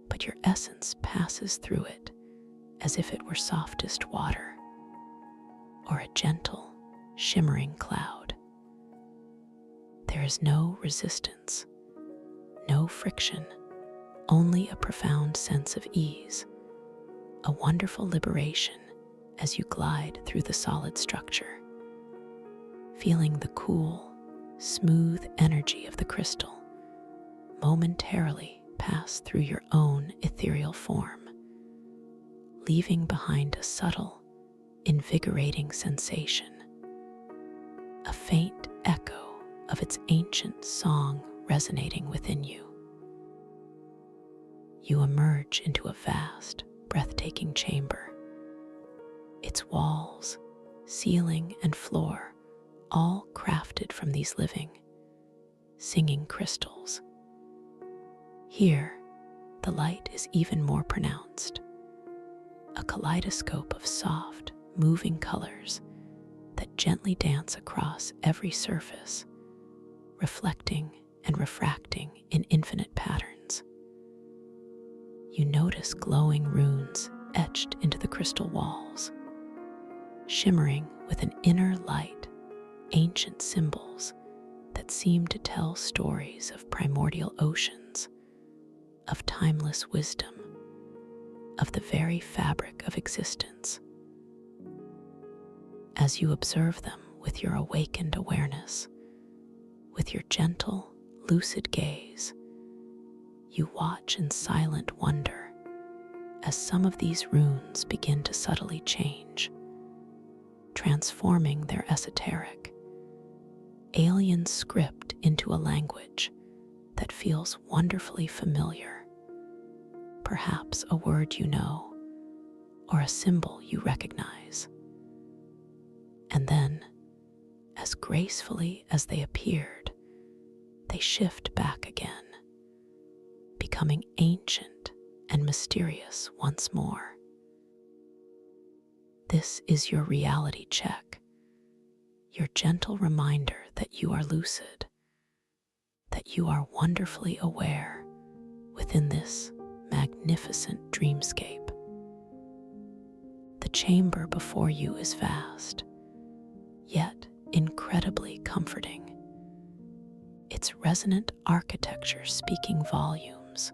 but your essence passes through it as if it were softest water or a gentle, shimmering cloud. There is no resistance, no friction, only a profound sense of ease, a wonderful liberation as you glide through the solid structure, feeling the cool, smooth energy of the crystal momentarily pass through your own ethereal form, leaving behind a subtle, invigorating sensation, a faint echo of its ancient song resonating within you. You emerge into a vast, breathtaking chamber, its walls, ceiling, and floor all crafted from these living, singing crystals. Here, the light is even more pronounced, a kaleidoscope of soft, moving colors that gently dance across every surface, reflecting and refracting in infinite patterns. You notice glowing runes etched into the crystal walls, shimmering with an inner light, ancient symbols that seem to tell stories of primordial oceans, of timeless wisdom, of the very fabric of existence. As you observe them with your awakened awareness, with your gentle, lucid gaze, you watch in silent wonder as some of these runes begin to subtly change, transforming their esoteric, alien script into a language that feels wonderfully familiar, perhaps a word you know or a symbol you recognize. And then, as gracefully as they appeared, they shift back again, becoming ancient and mysterious once more. This is your reality check, your gentle reminder that you are lucid, that you are wonderfully aware within this magnificent dreamscape. The chamber before you is vast, yet incredibly comforting, its resonant architecture speaking volumes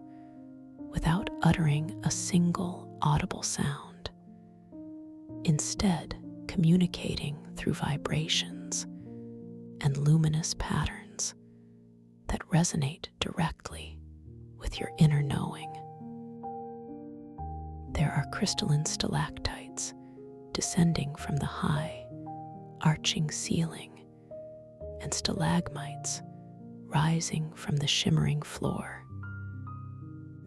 without uttering a single audible sound, instead communicating through vibrations and luminous patterns that resonate directly with your inner knowing. There are crystalline stalactites descending from the high, arching ceiling, and stalagmites rising from the shimmering floor,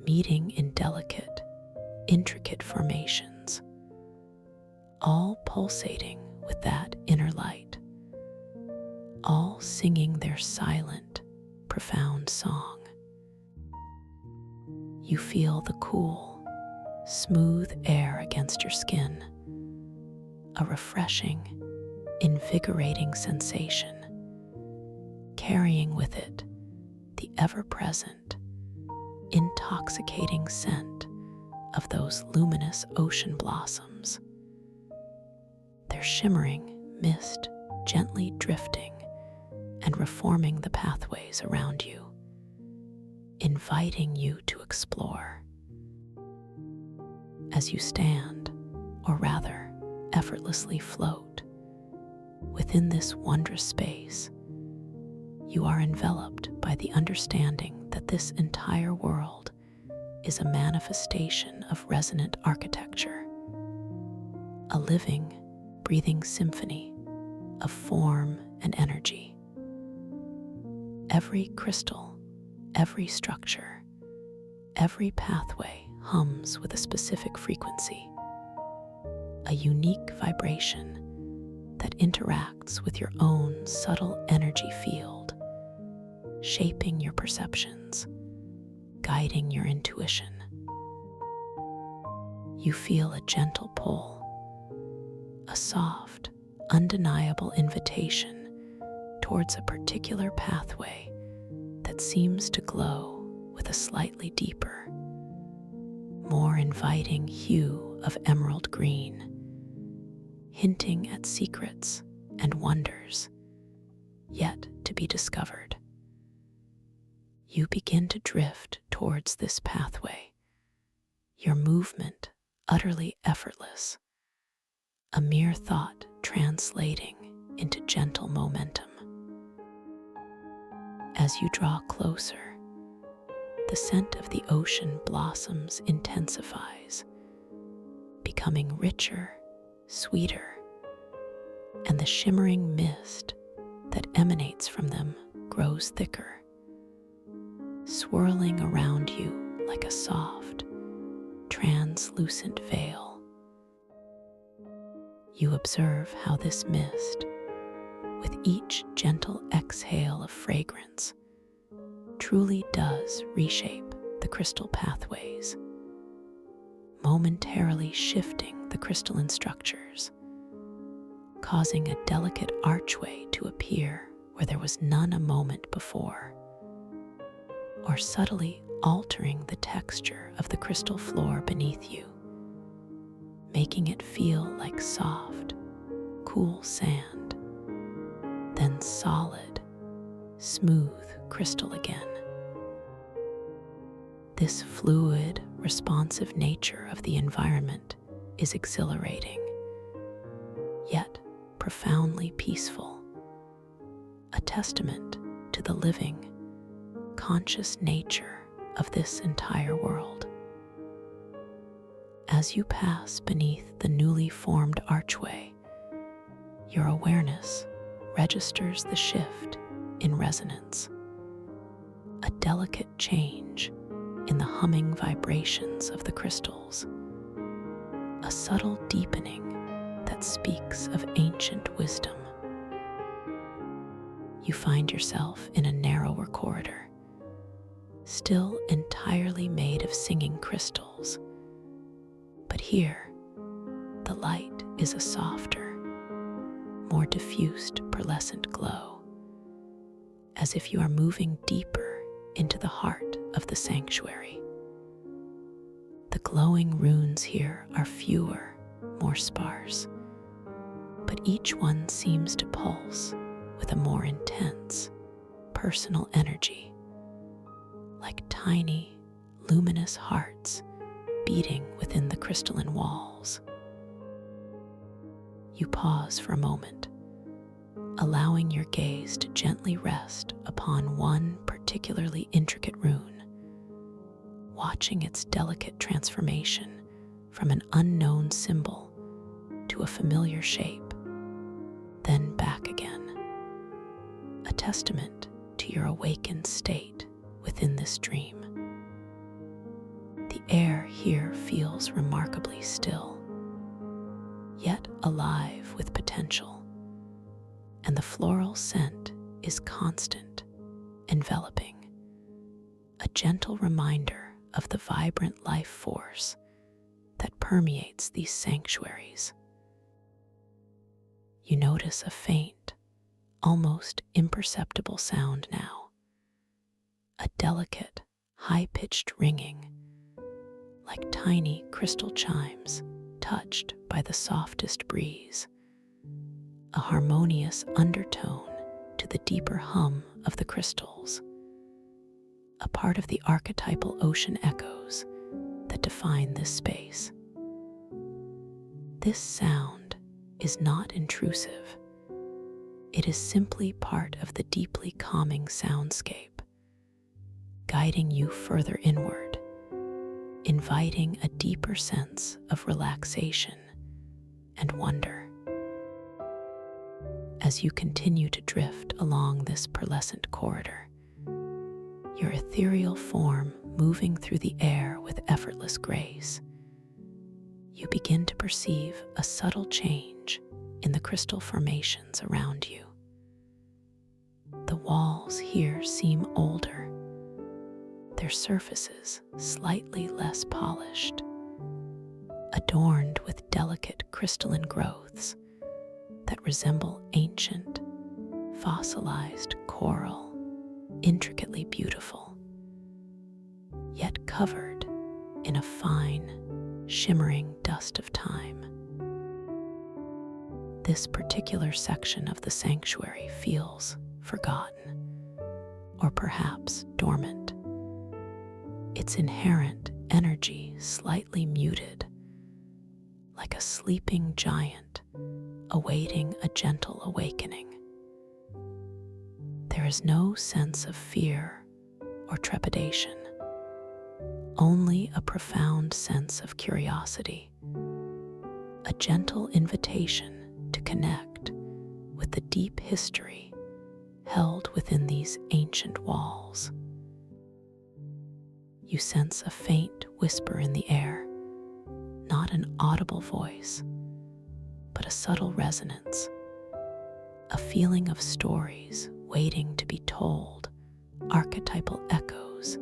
meeting in delicate, intricate formations, all pulsating with that inner light, all singing their silent, profound song. You feel the cool, smooth air against your skin, a refreshing, invigorating sensation, carrying with it the ever-present, intoxicating scent of those luminous ocean blossoms, their shimmering mist gently drifting and reforming the pathways around you, inviting you to explore. As you stand, or rather, effortlessly float, within this wondrous space, you are enveloped by the understanding that this entire world is a manifestation of resonant architecture, a living, breathing symphony of form and energy. Every crystal, every structure, every pathway hums with a specific frequency, a unique vibration that interacts with your own subtle energy field, shaping your perceptions, guiding your intuition. You feel a gentle pull, a soft, undeniable invitation towards a particular pathway that seems to glow with a slightly deeper, more inviting hue of emerald green, hinting at secrets and wonders yet to be discovered. You begin to drift towards this pathway, your movement utterly effortless, a mere thought translating into gentle momentum. As you draw closer, the scent of the ocean blossoms intensifies, becoming richer, sweeter, and the shimmering mist that emanates from them grows thicker, swirling around you like a soft, translucent veil. You observe how this mist, with each gentle exhale of fragrance, truly does reshape the crystal pathways, momentarily shifting the crystalline structures, causing a delicate archway to appear where there was none a moment before, or subtly altering the texture of the crystal floor beneath you, making it feel like soft, cool sand, then solid, smooth crystal again. This fluid, responsive nature of the environment is exhilarating, yet profoundly peaceful, a testament to the living, conscious nature of this entire world. As you pass beneath the newly formed archway, your awareness registers the shift in resonance, a delicate change in the humming vibrations of the crystals, a subtle deepening that speaks of ancient wisdom. You find yourself in a narrower corridor, still entirely made of singing crystals, but here the light is a softer, more diffused pearlescent glow, as if you are moving deeper into the heart of the sanctuary. The glowing runes here are fewer, more sparse, but each one seems to pulse with a more intense, personal energy, like tiny, luminous hearts beating within the crystalline walls. You pause for a moment, allowing your gaze to gently rest upon one particularly intricate rune, watching its delicate transformation from an unknown symbol to a familiar shape, then back again, a testament to your awakened state within this dream. The air here feels remarkably still, yet alive with potential, and the floral scent is constant, enveloping, a gentle reminder of the vibrant life force that permeates these sanctuaries. You notice a faint, almost imperceptible sound now, a delicate, high-pitched ringing, like tiny crystal chimes touched by the softest breeze, a harmonious undertone to the deeper hum of the crystals, a part of the archetypal ocean echoes that define this space. This sound is not intrusive. It is simply part of the deeply calming soundscape, guiding you further inward, inviting a deeper sense of relaxation and wonder. As you continue to drift along this pearlescent corridor, your ethereal form moving through the air with effortless grace, you begin to perceive a subtle change in the crystal formations around you. The walls here seem older, their surfaces slightly less polished, adorned with delicate crystalline growths that resemble ancient, fossilized coral, intricately beautiful, yet covered in a fine, shimmering dust of time. This particular section of the sanctuary feels forgotten, or perhaps dormant, its inherent energy slightly muted, like a sleeping giant awaiting a gentle awakening. There is no sense of fear or trepidation, only a profound sense of curiosity, a gentle invitation to connect with the deep history held within these ancient walls. You sense a faint whisper in the air, not an audible voice, but a subtle resonance, a feeling of stories waiting to be told, archetypal echoes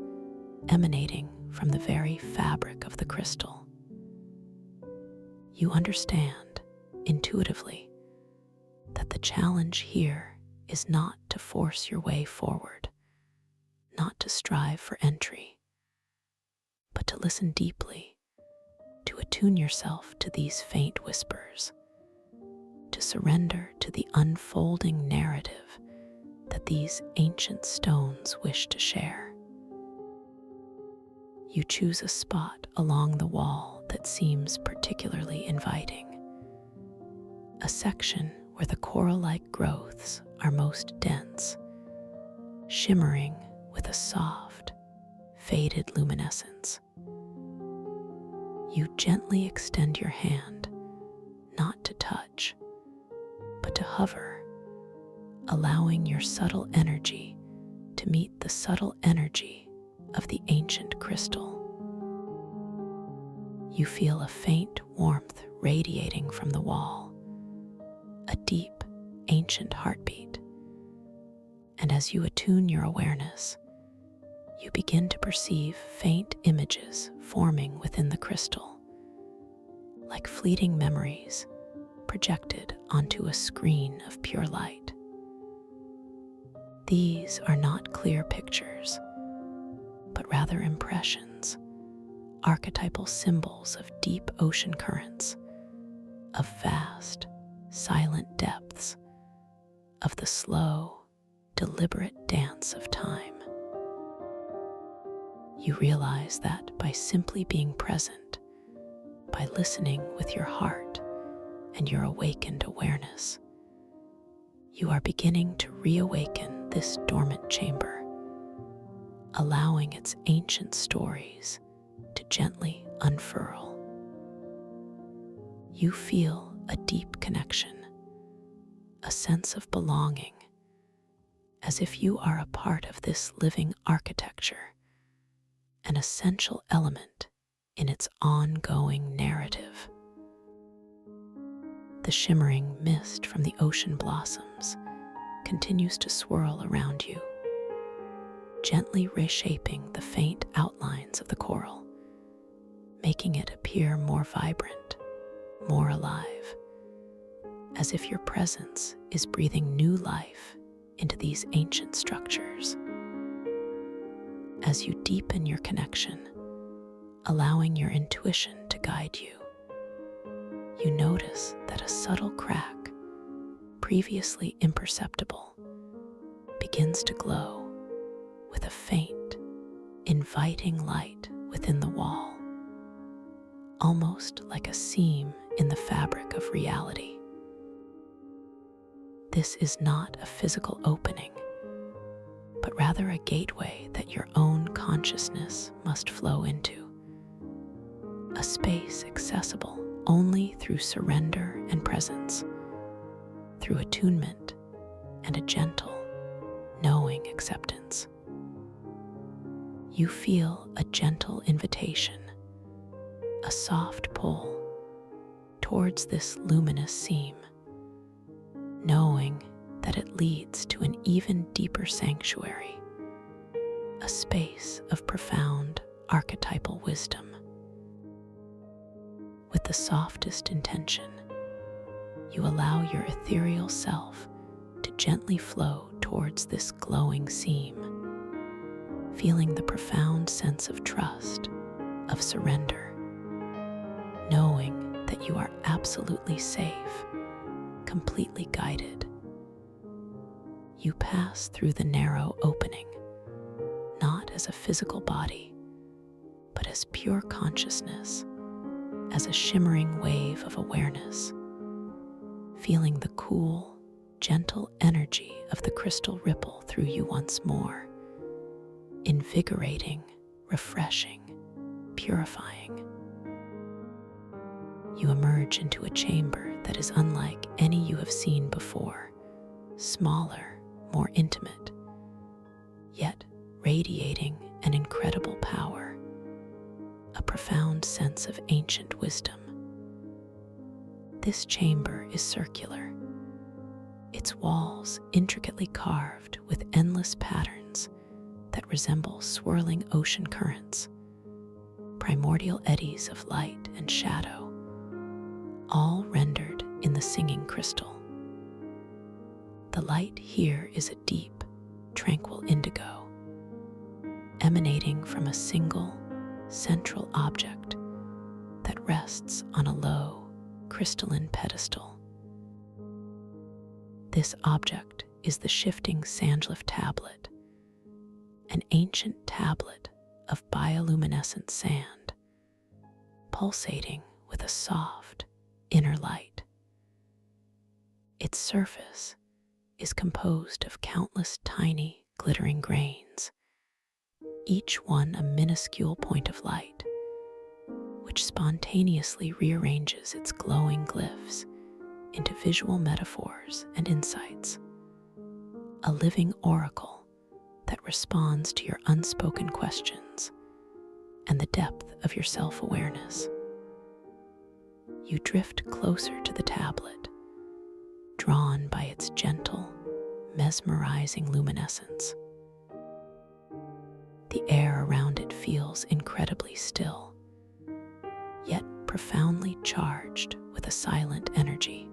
emanating from the very fabric of the crystal. You understand, intuitively, that the challenge here is not to force your way forward, not to strive for entry, but to listen deeply, to attune yourself to these faint whispers, to surrender to the unfolding narrative that these ancient stones wish to share. You choose a spot along the wall that seems particularly inviting, a section where the coral-like growths are most dense, shimmering with a soft, faded luminescence. You gently extend your hand, not to touch, but to hover, allowing your subtle energy to meet the subtle energy of the ancient crystal. You feel a faint warmth radiating from the wall, a deep, ancient heartbeat. And as you attune your awareness, you begin to perceive faint images forming within the crystal, like fleeting memories projected onto a screen of pure light. These are not clear pictures, but rather impressions, archetypal symbols of deep ocean currents, of vast, silent depths, of the slow, deliberate dance of time. You realize that by simply being present, by listening with your heart and your awakened awareness, you are beginning to reawaken this dormant chamber, allowing its ancient stories to gently unfurl. You feel a deep connection, a sense of belonging, as if you are a part of this living architecture, an essential element in its ongoing narrative. The shimmering mist from the ocean blossoms continues to swirl around you, gently reshaping the faint outlines of the coral, making it appear more vibrant, more alive, as if your presence is breathing new life into these ancient structures. As you deepen your connection, allowing your intuition to guide you, you notice that a subtle crack, previously imperceptible, begins to glow with a faint, inviting light within the wall, almost like a seam in the fabric of reality. This is not a physical opening, but rather a gateway that your own consciousness must flow into, a space accessible only through surrender and presence, through attunement and a gentle, knowing acceptance. You feel a gentle invitation, a soft pull towards this luminous seam, knowing that it leads to an even deeper sanctuary, a space of profound archetypal wisdom. With the softest intention, you allow your ethereal self to gently flow towards this glowing seam, feeling the profound sense of trust, of surrender, knowing that you are absolutely safe, completely guided. You pass through the narrow opening, not as a physical body, but as pure consciousness, as a shimmering wave of awareness, feeling the cool, gentle energy of the crystal ripple through you once more, invigorating, refreshing, purifying. You emerge into a chamber that is unlike any you have seen before, smaller, more intimate, yet radiating an incredible power, a profound sense of ancient wisdom. This chamber is circular, its walls intricately carved with endless patterns that resemble swirling ocean currents, primordial eddies of light and shadow, all rendered in the singing crystal. The light here is a deep, tranquil indigo, emanating from a single, central object that rests on a low, crystalline pedestal. This object is the shifting Sandlift tablet, an ancient tablet of bioluminescent sand, pulsating with a soft, inner light. Its surface is composed of countless tiny, glittering grains, each one a minuscule point of light, which spontaneously rearranges its glowing glyphs into visual metaphors and insights, a living oracle that responds to your unspoken questions and the depth of your self-awareness. You drift closer to the tablet, drawn by its gentle, mesmerizing luminescence. The air around it feels incredibly still, yet profoundly charged with a silent energy.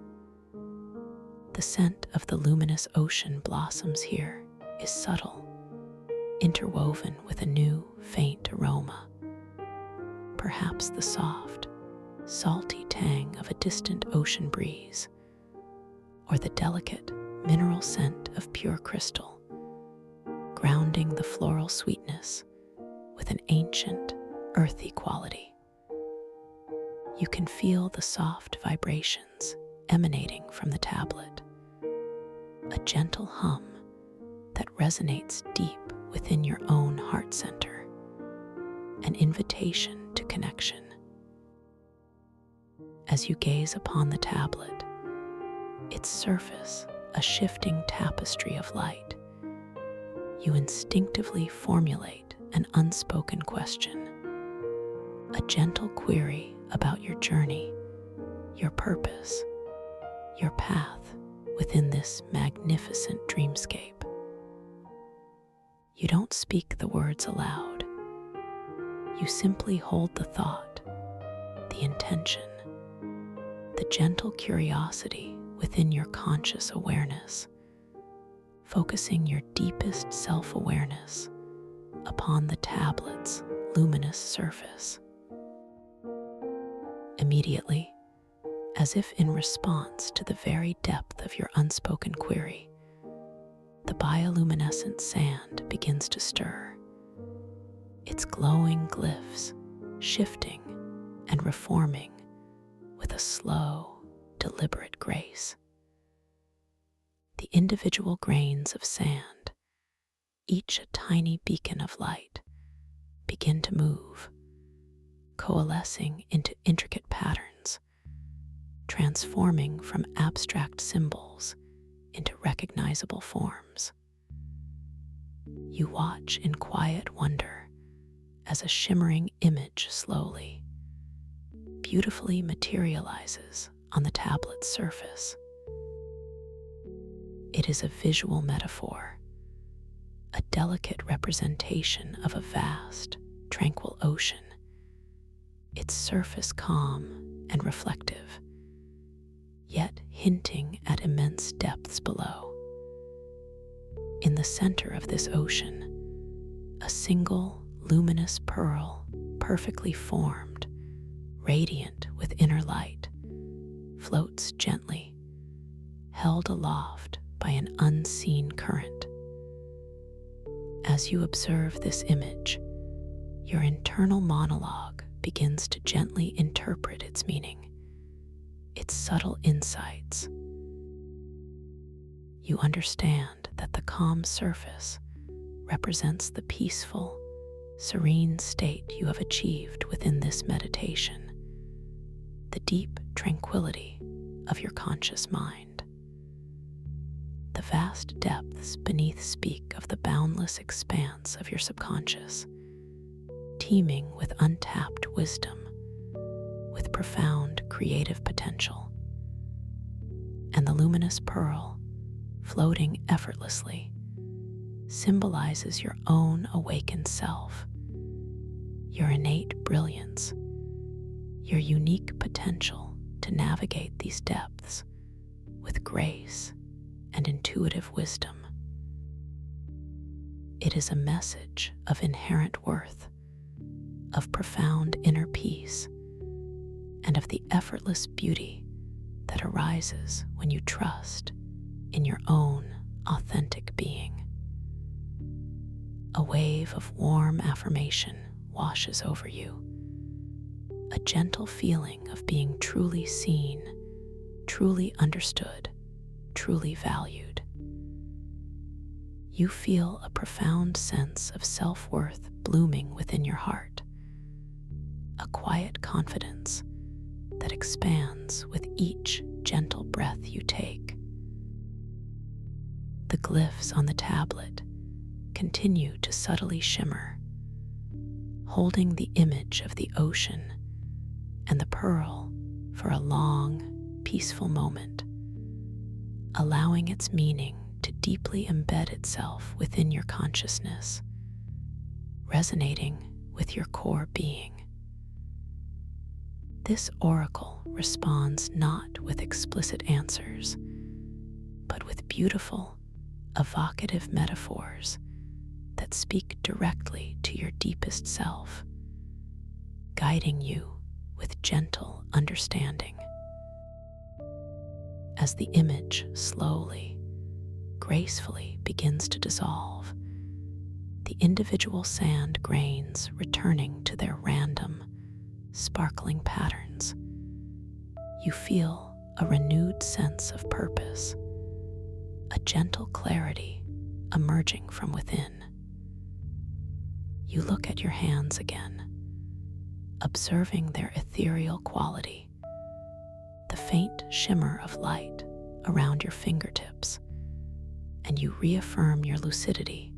The scent of the luminous ocean blossoms here is subtle, interwoven with a new, faint aroma, perhaps the soft, salty tang of a distant ocean breeze, or the delicate, mineral scent of pure crystal, grounding the floral sweetness with an ancient, earthy quality. You can feel the soft vibrations emanating from the tablet, a gentle hum that resonates deep within your own heart center, an invitation to connection. As you gaze upon the tablet, its surface a shifting tapestry of light, you instinctively formulate an unspoken question, a gentle query about your journey, your purpose, your path within this magnificent dreamscape. You don't speak the words aloud. You simply hold the thought, the intention, the gentle curiosity within your conscious awareness, focusing your deepest self-awareness upon the tablet's luminous surface. Immediately, as if in response to the very depth of your unspoken query, the bioluminescent sand begins to stir, its glowing glyphs shifting and reforming with a slow, deliberate grace. The individual grains of sand, each a tiny beacon of light, begin to move, coalescing into intricate patterns, transforming from abstract symbols into recognizable forms. You watch in quiet wonder as a shimmering image slowly, beautifully materializes on the tablet's surface. It is a visual metaphor, a delicate representation of a vast, tranquil ocean, its surface calm and reflective, yet hinting at immense depths below. In the center of this ocean, a single luminous pearl, perfectly formed, radiant with inner light, floats gently, held aloft by an unseen current. As you observe this image, your internal monologue begins to gently interpret its meaning, its subtle insights. You understand that the calm surface represents the peaceful, serene state you have achieved within this meditation, the deep tranquility of your conscious mind. The vast depths beneath speak of the boundless expanse of your subconscious, teeming with untapped wisdom, with profound creative potential. And the luminous pearl, floating effortlessly, symbolizes your own awakened self, your innate brilliance, your unique potential to navigate these depths with grace and intuitive wisdom. It is a message of inherent worth, of profound inner peace, and of the effortless beauty that arises when you trust in your own authentic being. A wave of warm affirmation washes over you, a gentle feeling of being truly seen, truly understood, truly valued. You feel a profound sense of self-worth blooming within your heart, a quiet confidence that expands with each gentle breath you take. The glyphs on the tablet continue to subtly shimmer, holding the image of the ocean and the pearl for a long, peaceful moment, allowing its meaning to deeply embed itself within your consciousness, resonating with your core being. This oracle responds not with explicit answers, but with beautiful, evocative metaphors that speak directly to your deepest self, guiding you with gentle understanding. As the image slowly, gracefully begins to dissolve, the individual sand grains returning to their random, sparkling patterns, you feel a renewed sense of purpose, a gentle clarity emerging from within. You look at your hands again, observing their ethereal quality, the faint shimmer of light around your fingertips, and you reaffirm your lucidity,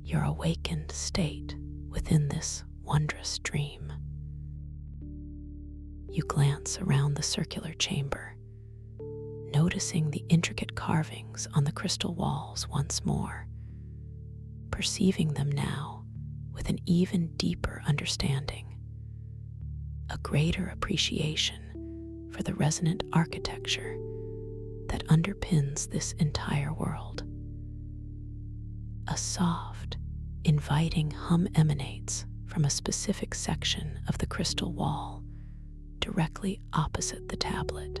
your awakened state within this wondrous dream. You glance around the circular chamber, noticing the intricate carvings on the crystal walls once more, perceiving them now with an even deeper understanding, a greater appreciation for the resonant architecture that underpins this entire world. A soft, inviting hum emanates from a specific section of the crystal wall directly opposite the tablet.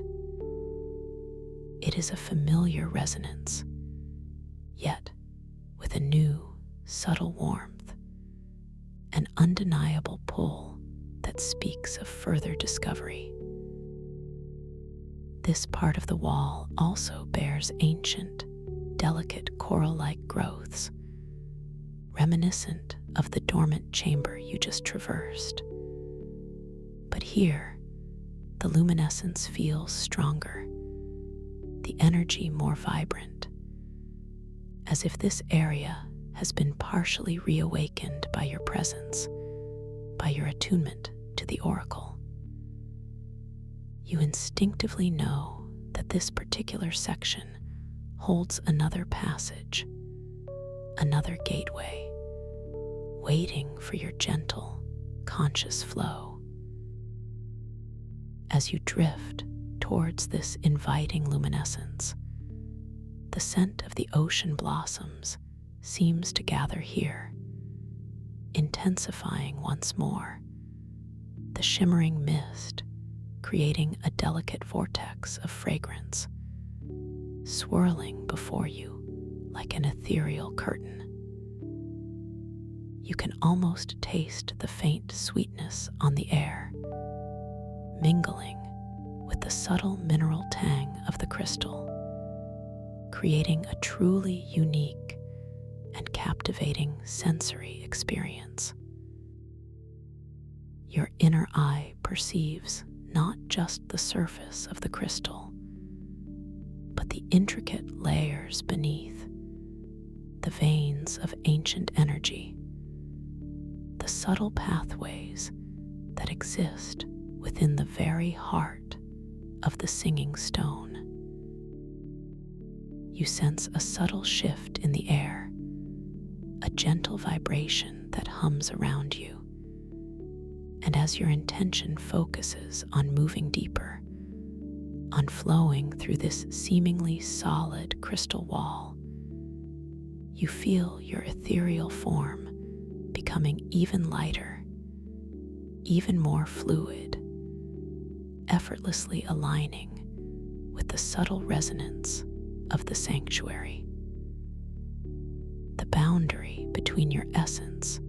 It is a familiar resonance, yet with a new, subtle warmth, an undeniable pull that speaks of further discovery. This part of the wall also bears ancient, delicate coral-like growths, reminiscent of the dormant chamber you just traversed. But here, the luminescence feels stronger, the energy more vibrant, as if this area has been partially reawakened by your presence, by your attunement to the oracle. You instinctively know that this particular section holds another passage, another gateway, waiting for your gentle, conscious flow. As you drift towards this inviting luminescence, the scent of the ocean blossoms seems to gather here, intensifying once more, the shimmering mist creating a delicate vortex of fragrance, swirling before you like an ethereal curtain. You can almost taste the faint sweetness on the air, mingling with the subtle mineral tang of the crystal, creating a truly unique and captivating sensory experience. Your inner eye perceives not just the surface of the crystal, but the intricate layers beneath, the veins of ancient energy, the subtle pathways that exist within the very heart of the singing stone. You sense a subtle shift in the air, a gentle vibration that hums around you. And as your intention focuses on moving deeper, on flowing through this seemingly solid crystal wall, you feel your ethereal form becoming even lighter, even more fluid, effortlessly aligning with the subtle resonance of the sanctuary. The boundary between your essence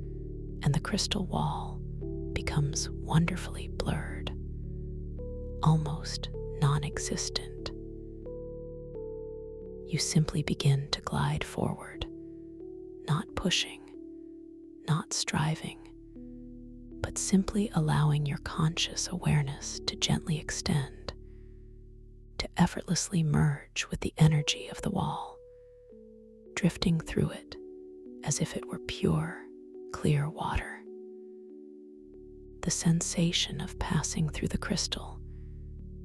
and the crystal wall becomes wonderfully blurred, almost non-existent. You simply begin to glide forward, not pushing, not striving, but simply allowing your conscious awareness to gently extend, to effortlessly merge with the energy of the wall, drifting through it as if it were pure, clear water. The sensation of passing through the crystal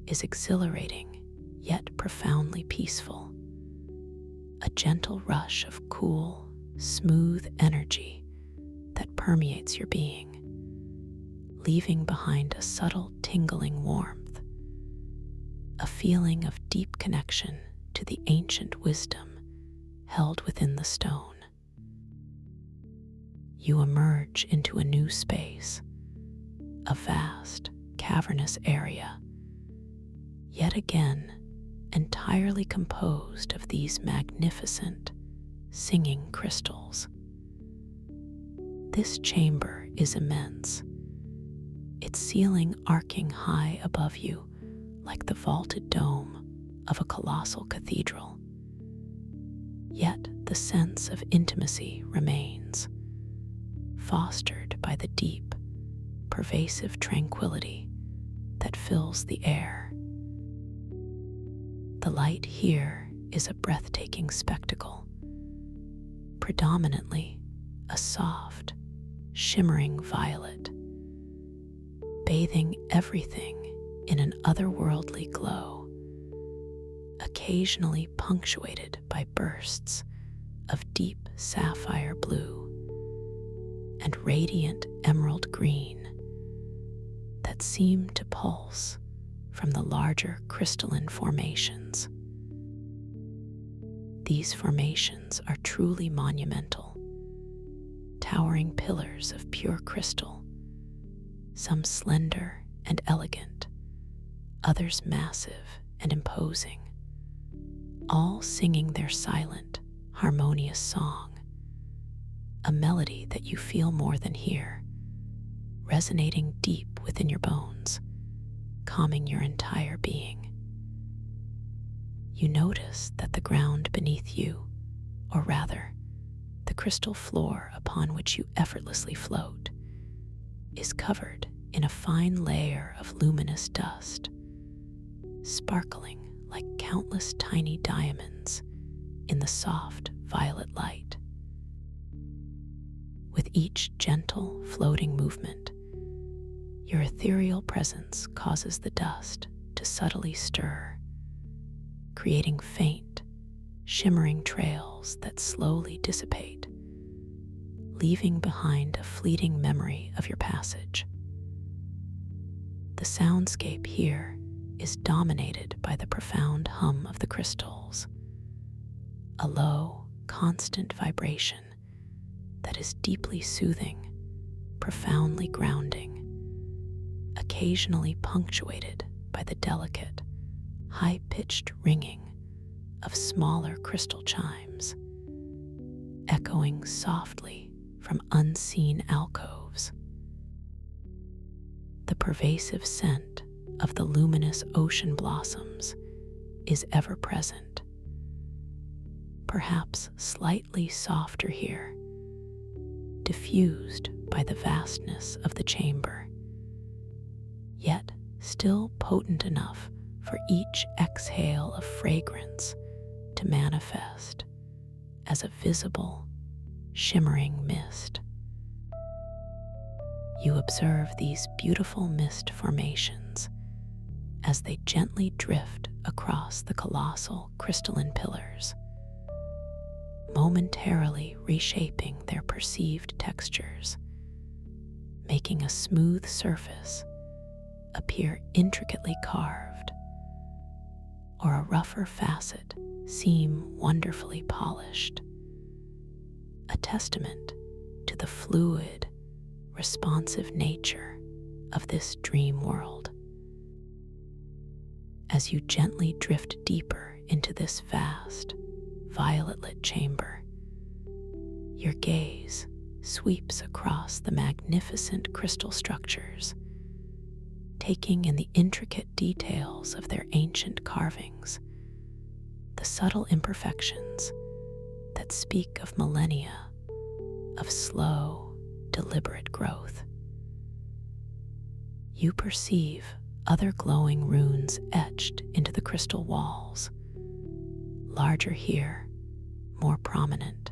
is exhilarating yet profoundly peaceful, a gentle rush of cool, smooth energy that permeates your being, leaving behind a subtle tingling warmth, a feeling of deep connection to the ancient wisdom held within the stone. You emerge into a new space, a vast, cavernous area, yet again entirely composed of these magnificent, singing crystals. This chamber is immense, its ceiling arcing high above you like the vaulted dome of a colossal cathedral. Yet the sense of intimacy remains, fostered by the deep, pervasive tranquility that fills the air. The light here is a breathtaking spectacle, predominantly a soft, shimmering violet, bathing everything in an otherworldly glow, occasionally punctuated by bursts of deep sapphire blue and radiant emerald green that seem to pulse from the larger crystalline formations. These formations are truly monumental, towering pillars of pure crystal, some slender and elegant, others massive and imposing, all singing their silent, harmonious song, a melody that you feel more than hear, resonating deep within your bones, calming your entire being. You notice that the ground beneath you, or rather, the crystal floor upon which you effortlessly float, is covered in a fine layer of luminous dust, sparkling like countless tiny diamonds in the soft violet light. With each gentle, floating movement, your ethereal presence causes the dust to subtly stir, creating faint, shimmering trails that slowly dissipate, leaving behind a fleeting memory of your passage. The soundscape here is dominated by the profound hum of the crystals, a low, constant vibration that is deeply soothing, profoundly grounding, occasionally punctuated by the delicate, high-pitched ringing of smaller crystal chimes, echoing softly from unseen alcoves. The pervasive scent of the luminous ocean blossoms is ever present, perhaps slightly softer here, diffused by the vastness of the chamber, yet still potent enough for each exhale of fragrance to manifest as a visible, shimmering mist. You observe these beautiful mist formations as they gently drift across the colossal crystalline pillars, momentarily reshaping their perceived textures, making a smooth surface appear intricately carved, or a rougher facet seem wonderfully polished, a testament to the fluid, responsive nature of this dream world. As you gently drift deeper into this vast, violet-lit chamber, your gaze sweeps across the magnificent crystal structures, taking in the intricate details of their ancient carvings, the subtle imperfections that speak of millennia of slow, deliberate growth. You perceive other glowing runes etched into the crystal walls, larger here, more prominent,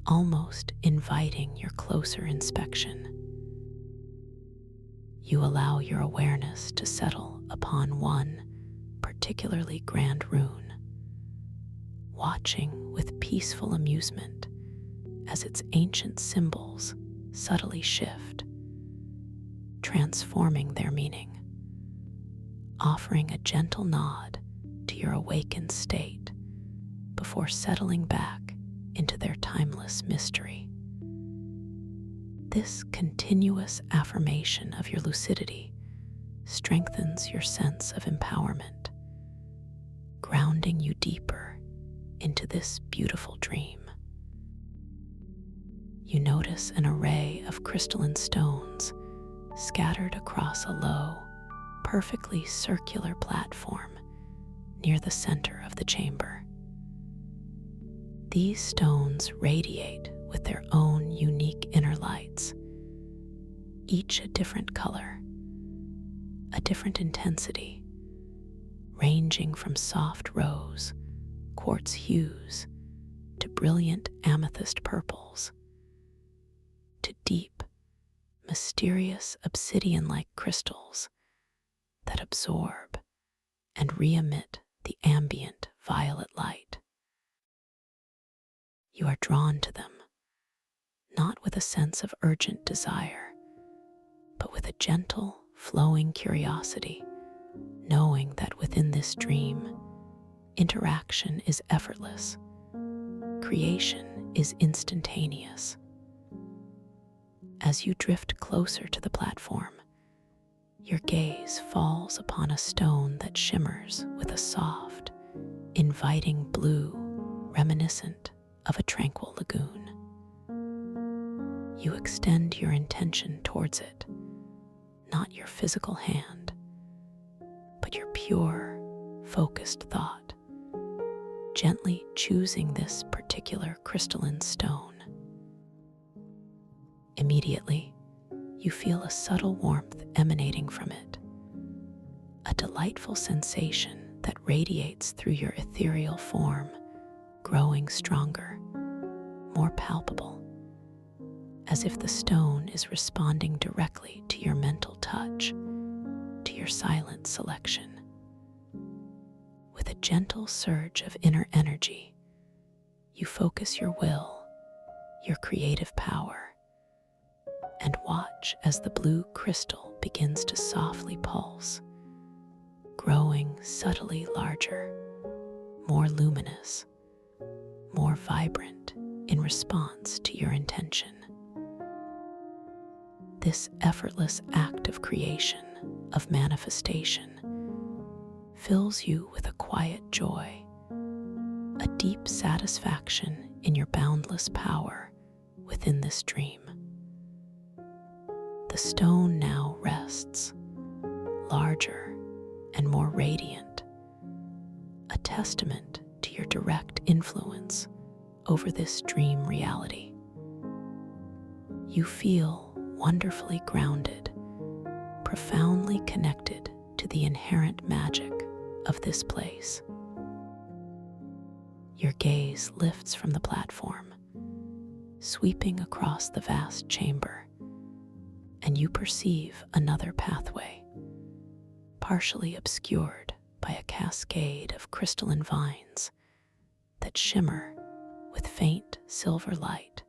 almost inviting your closer inspection. You allow your awareness to settle upon one particularly grand rune, watching with peaceful amusement as its ancient symbols subtly shift, transforming their meaning, offering a gentle nod to your awakened state before settling back into their timeless mystery. This continuous affirmation of your lucidity strengthens your sense of empowerment, grounding you deeper into this beautiful dream. You notice an array of crystalline stones scattered across a low, perfectly circular platform near the center of the chamber. These stones radiate with their own unique inner lights, each a different color, a different intensity, ranging from soft rose, quartz hues, to brilliant amethyst purples, to deep, mysterious obsidian-like crystals that absorb and re-emit the ambient violet light. You are drawn to them, not with a sense of urgent desire, but with a gentle, flowing curiosity, knowing that within this dream, interaction is effortless, creation is instantaneous. As you drift closer to the platform, your gaze falls upon a stone that shimmers with a soft, inviting blue reminiscent of a tranquil lagoon. You extend your intention towards it, not your physical hand, but your pure, focused thought, gently choosing this particular crystalline stone. Immediately, you feel a subtle warmth emanating from it, a delightful sensation that radiates through your ethereal form, growing stronger, more palpable, as if the stone is responding directly to your mental touch, to your silent selection. With a gentle surge of inner energy, you focus your will, your creative power, and watch as the blue crystal begins to softly pulse, growing subtly larger, more luminous, more vibrant in response to your intention. This effortless act of creation, of manifestation, fills you with a quiet joy, a deep satisfaction in your boundless power within this dream. The stone now rests, larger and more radiant, a testament to your direct influence over this dream reality. You feel wonderfully grounded, profoundly connected to the inherent magic of this place. Your gaze lifts from the platform, sweeping across the vast chamber, and you perceive another pathway, partially obscured by a cascade of crystalline vines that shimmer with faint silver light,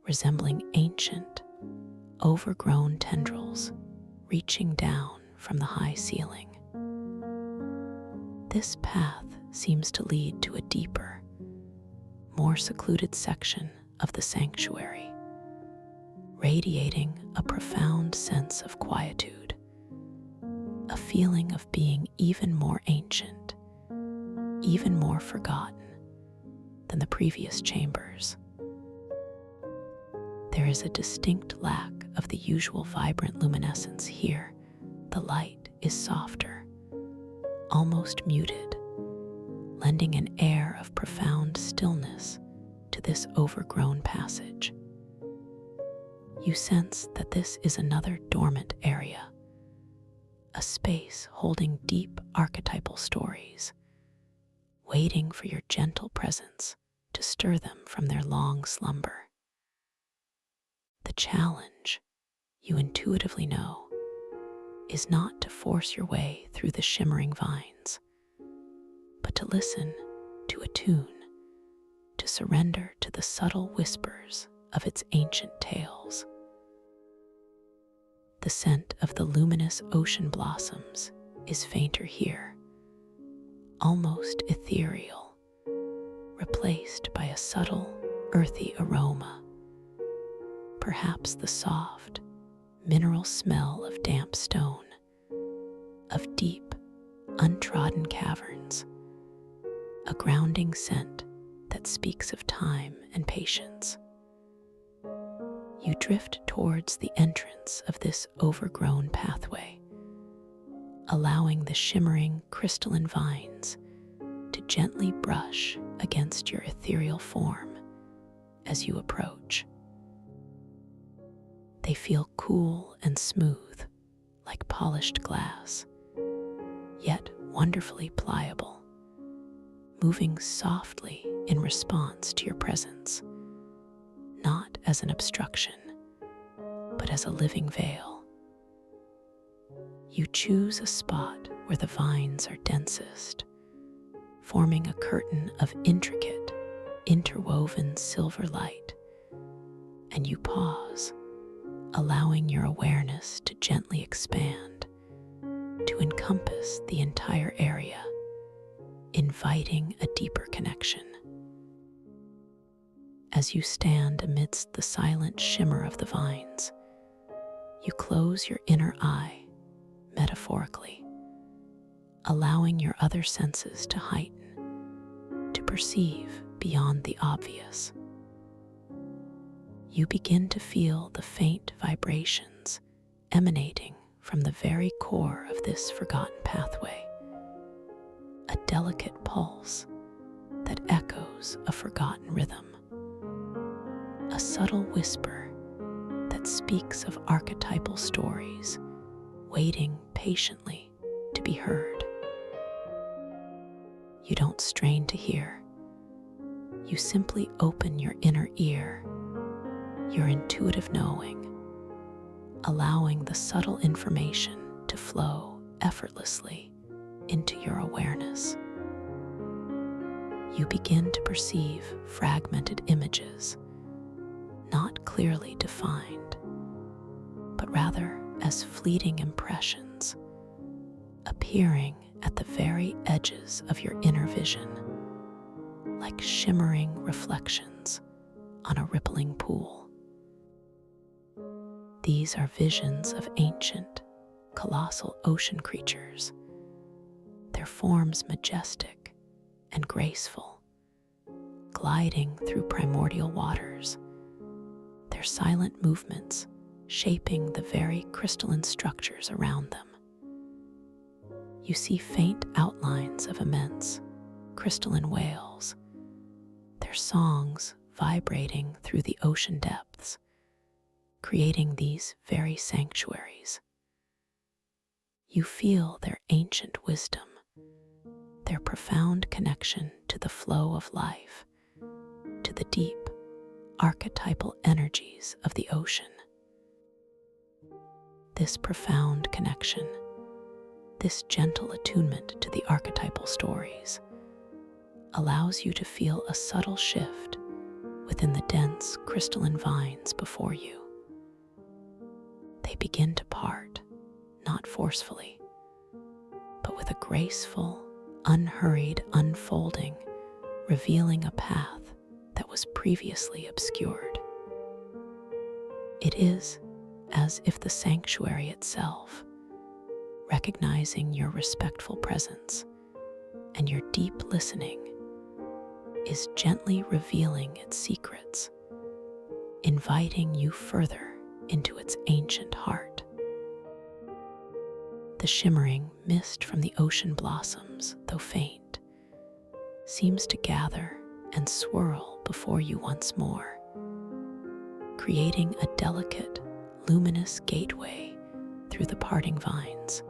resembling ancient, overgrown tendrils reaching down from the high ceiling. This path seems to lead to a deeper, more secluded section of the sanctuary, radiating a profound sense of quietude, a feeling of being even more ancient, even more forgotten than the previous chambers. There is a distinct lack of the usual vibrant luminescence here. The light is softer, almost muted, lending an air of profound stillness to this overgrown passage. You sense that this is another dormant area, a space holding deep archetypal stories, waiting for your gentle presence to stir them from their long slumber. The challenge, you intuitively know, is not to force your way through the shimmering vines, but to listen, to attune, to surrender to the subtle whispers of its ancient tales. The scent of the luminous ocean blossoms is fainter here, almost ethereal, replaced by a subtle, earthy aroma, perhaps the soft, mineral smell of damp stone, of deep, untrodden caverns, a grounding scent that speaks of time and patience. You drift towards the entrance of this overgrown pathway, allowing the shimmering crystalline vines to gently brush against your ethereal form as you approach. They feel cool and smooth, like polished glass, yet wonderfully pliable, moving softly in response to your presence, not as an obstruction, but as a living veil. You choose a spot where the vines are densest, forming a curtain of intricate, interwoven silver light, and you pause, allowing your awareness to gently expand, to encompass the entire area, inviting a deeper connection. As you stand amidst the silent shimmer of the vines, you close your inner eye, metaphorically, allowing your other senses to heighten, to perceive beyond the obvious. You begin to feel the faint vibrations emanating from the very core of this forgotten pathway, a delicate pulse that echoes a forgotten rhythm, a subtle whisper that speaks of archetypal stories waiting patiently to be heard. You don't strain to hear. You simply open your inner ear, your intuitive knowing, allowing the subtle information to flow effortlessly into your awareness. You begin to perceive fragmented images, not clearly defined, but rather as fleeting impressions, appearing at the very edges of your inner vision, like shimmering reflections on a rippling pool. These are visions of ancient, colossal ocean creatures, their forms majestic and graceful, gliding through primordial waters, their silent movements shaping the very crystalline structures around them. You see faint outlines of immense, crystalline whales, their songs vibrating through the ocean depths, creating these very sanctuaries. You feel their ancient wisdom, their profound connection to the flow of life, to the deep, archetypal energies of the ocean. This profound connection, this gentle attunement to the archetypal stories, allows you to feel a subtle shift within the dense crystalline vines before you. They begin to part, not forcefully, but with a graceful, unhurried unfolding, revealing a path that was previously obscured. It is as if the sanctuary itself, recognizing your respectful presence and your deep listening, is gently revealing its secrets, inviting you further into its ancient heart. The shimmering mist from the ocean blossoms, though faint, seems to gather and swirl before you once more, creating a delicate, luminous gateway through the parting vines,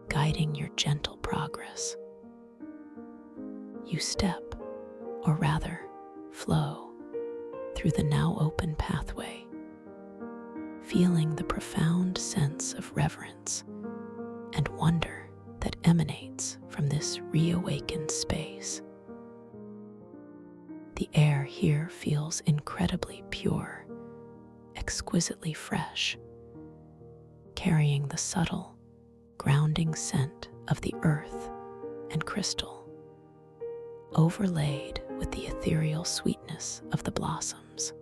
guiding your gentle progress. You step, or rather, flow, through the now open pathway, feeling the profound sense of reverence and wonder that emanates from this reawakened space. The air here feels incredibly pure, exquisitely fresh, carrying the subtle, grounding scent of the earth and crystal, overlaid with the ethereal sweetness of the blossoms.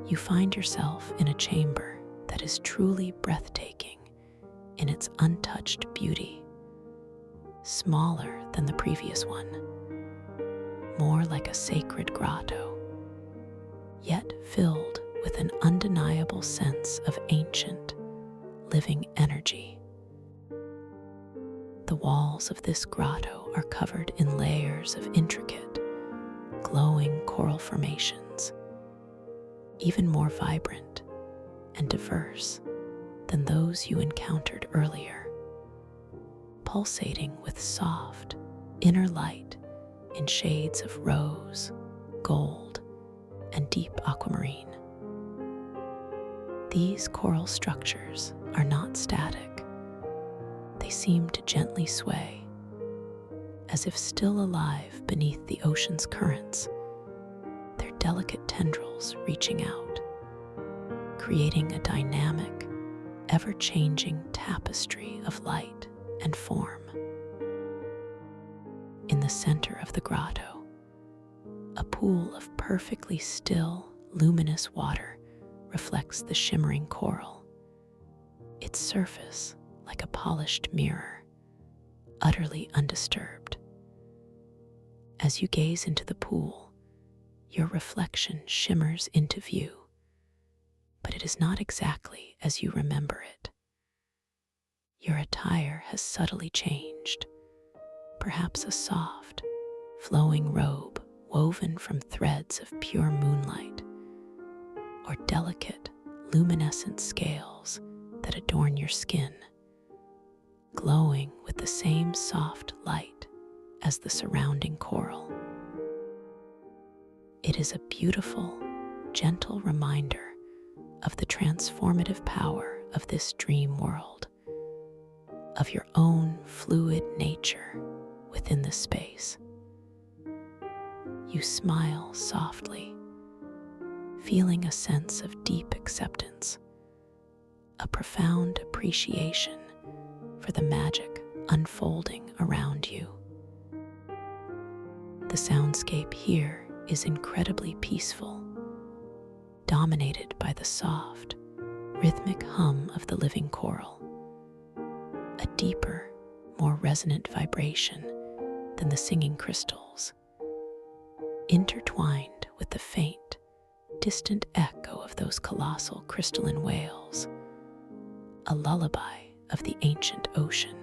You find yourself in a chamber that is truly breathtaking in its untouched beauty, smaller than the previous one, more like a sacred grotto, yet filled with an undeniable sense of ancient, living energy. The walls of this grotto are covered in layers of intricate, glowing coral formations, even more vibrant and diverse than those you encountered earlier, pulsating with soft, inner light in shades of rose, gold, and deep aquamarine. These coral structures are not static. They seem to gently sway, as if still alive beneath the ocean's currents, their delicate tendrils reaching out, creating a dynamic, ever-changing tapestry of light and form. In the center of the grotto, a pool of perfectly still, luminous water reflects the shimmering coral, its surface like a polished mirror, utterly undisturbed. As you gaze into the pool, your reflection shimmers into view, but it is not exactly as you remember it. Your attire has subtly changed, perhaps a soft, flowing robe woven from threads of pure moonlight, or delicate, luminescent scales that adorn your skin, glowing with the same soft light as the surrounding coral. It is a beautiful, gentle reminder of the transformative power of this dream world, of your own fluid nature within the space. You smile softly, feeling a sense of deep acceptance, a profound appreciation for the magic unfolding around you. The soundscape here is incredibly peaceful, dominated by the soft, rhythmic hum of the living coral, a deeper, more resonant vibration than the singing crystals, intertwined with the faint, distant echo of those colossal crystalline whales, a lullaby of the ancient ocean.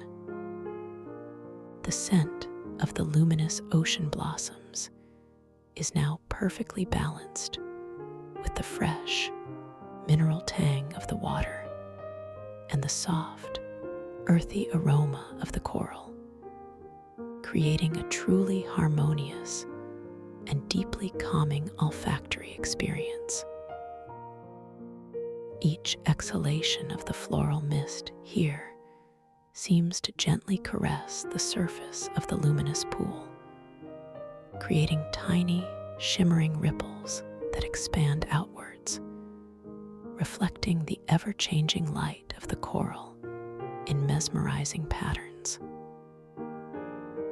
The scent of the luminous ocean blossoms is now perfectly balanced with the fresh, mineral tang of the water and the soft, earthy aroma of the coral, creating a truly harmonious and deeply calming olfactory experience. Each exhalation of the floral mist here seems to gently caress the surface of the luminous pool, creating tiny, shimmering ripples that expand outwards, reflecting the ever-changing light of the coral in mesmerizing patterns.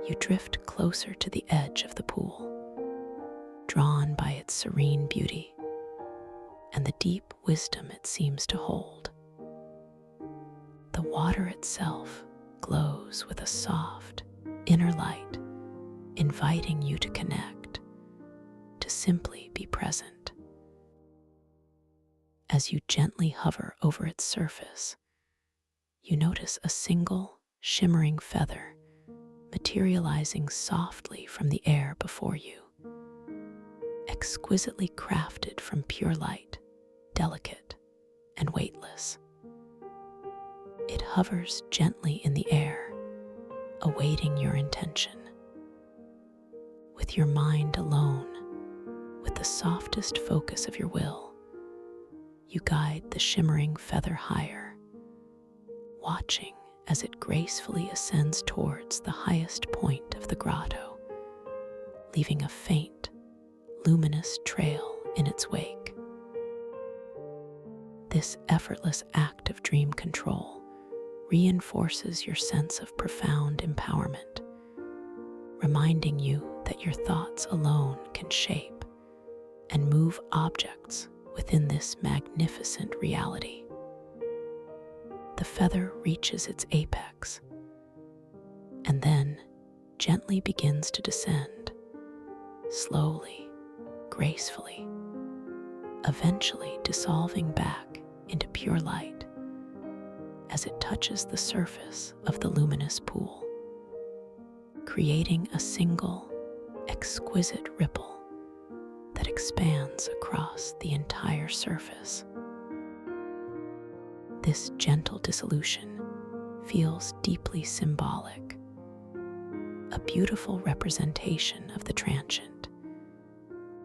You drift closer to the edge of the pool, drawn by its serene beauty and the deep wisdom it seems to hold. The water itself glows with a soft, inner light, inviting you to connect, to simply be present. As you gently hover over its surface, you notice a single, shimmering feather materializing softly from the air before you, exquisitely crafted from pure light, delicate and weightless. It hovers gently in the air, awaiting your intention. With your mind alone, with the softest focus of your will, you guide the shimmering feather higher, watching as it gracefully ascends towards the highest point of the grotto, leaving a faint, luminous trail in its wake. This effortless act of dream control reinforces your sense of profound empowerment, reminding you that your thoughts alone can shape and move objects within this magnificent reality. The feather reaches its apex and then gently begins to descend, slowly, gracefully, eventually dissolving back into pure light as it touches the surface of the luminous pool, creating a single, exquisite ripple that expands across the entire surface. This gentle dissolution feels deeply symbolic, a beautiful representation of the transient,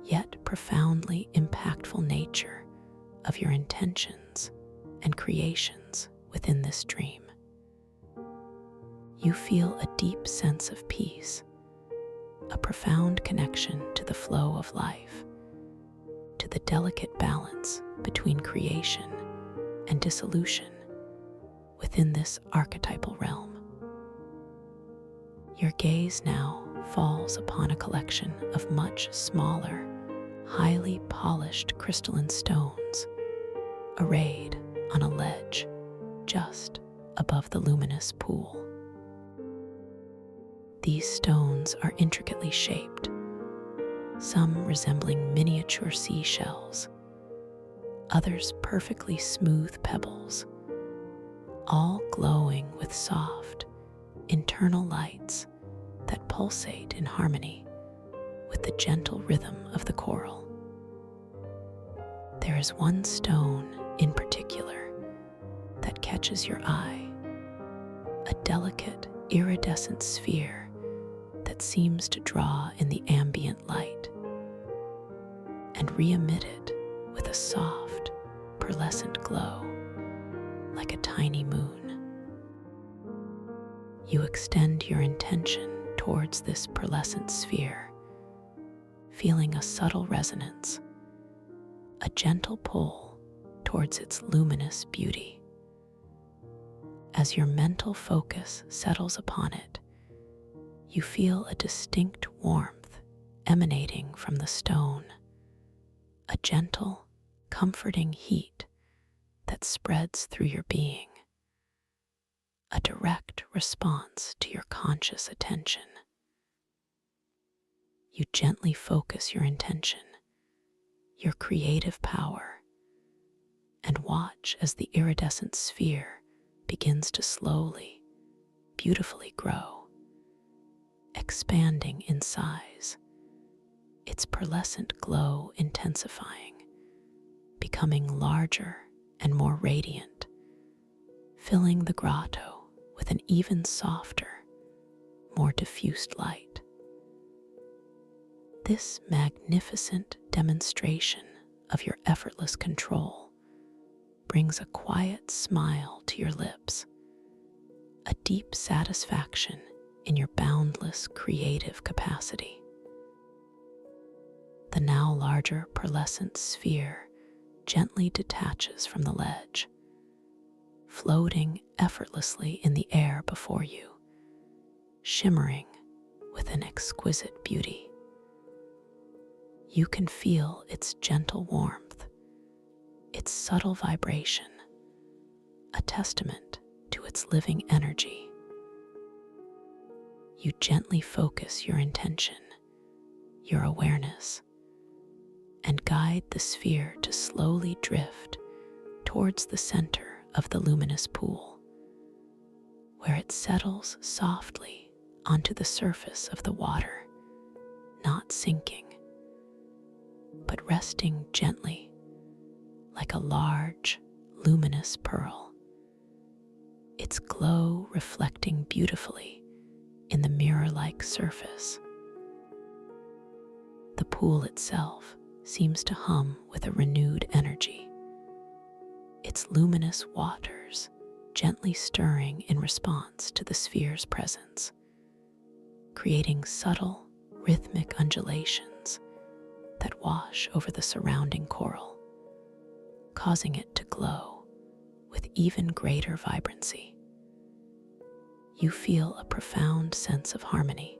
yet profoundly impactful nature of your intentions and creations within this dream. You feel a deep sense of peace, a profound connection to the flow of life, to the delicate balance between creation and dissolution within this archetypal realm. Your gaze now falls upon a collection of much smaller, highly polished crystalline stones arrayed on a ledge just above the luminous pool. These stones are intricately shaped, some resembling miniature seashells, others perfectly smooth pebbles, all glowing with soft, internal lights that pulsate in harmony with the gentle rhythm of the coral. There is one stone in particular that catches your eye, a delicate, iridescent sphere that seems to draw in the ambient light and re-emit it with a soft, pearlescent glow, like a tiny moon. You extend your intention towards this pearlescent sphere, feeling a subtle resonance, a gentle pull towards its luminous beauty. As your mental focus settles upon it, you feel a distinct warmth emanating from the stone, a gentle, comforting heat that spreads through your being, a direct response to your conscious attention. You gently focus your intention, your creative power, and watch as the iridescent sphere begins to slowly, beautifully grow, expanding in size, its pearlescent glow intensifying, becoming larger and more radiant, filling the grotto with an even softer, more diffused light. This magnificent demonstration of your effortless control brings a quiet smile to your lips, a deep satisfaction in your boundless creative capacity. The now larger pearlescent sphere gently detaches from the ledge, floating effortlessly in the air before you, shimmering with an exquisite beauty. You can feel its gentle warmth, its subtle vibration, a testament to its living energy. You gently focus your intention, your awareness, and guide the sphere to slowly drift towards the center of the luminous pool, where it settles softly onto the surface of the water, not sinking, but resting gently like a large, luminous pearl, its glow reflecting beautifully in the mirror-like surface. The pool itself seems to hum with a renewed energy, its luminous waters gently stirring in response to the sphere's presence, creating subtle, rhythmic undulations that wash over the surrounding coral, causing it to glow with even greater vibrancy. You feel a profound sense of harmony,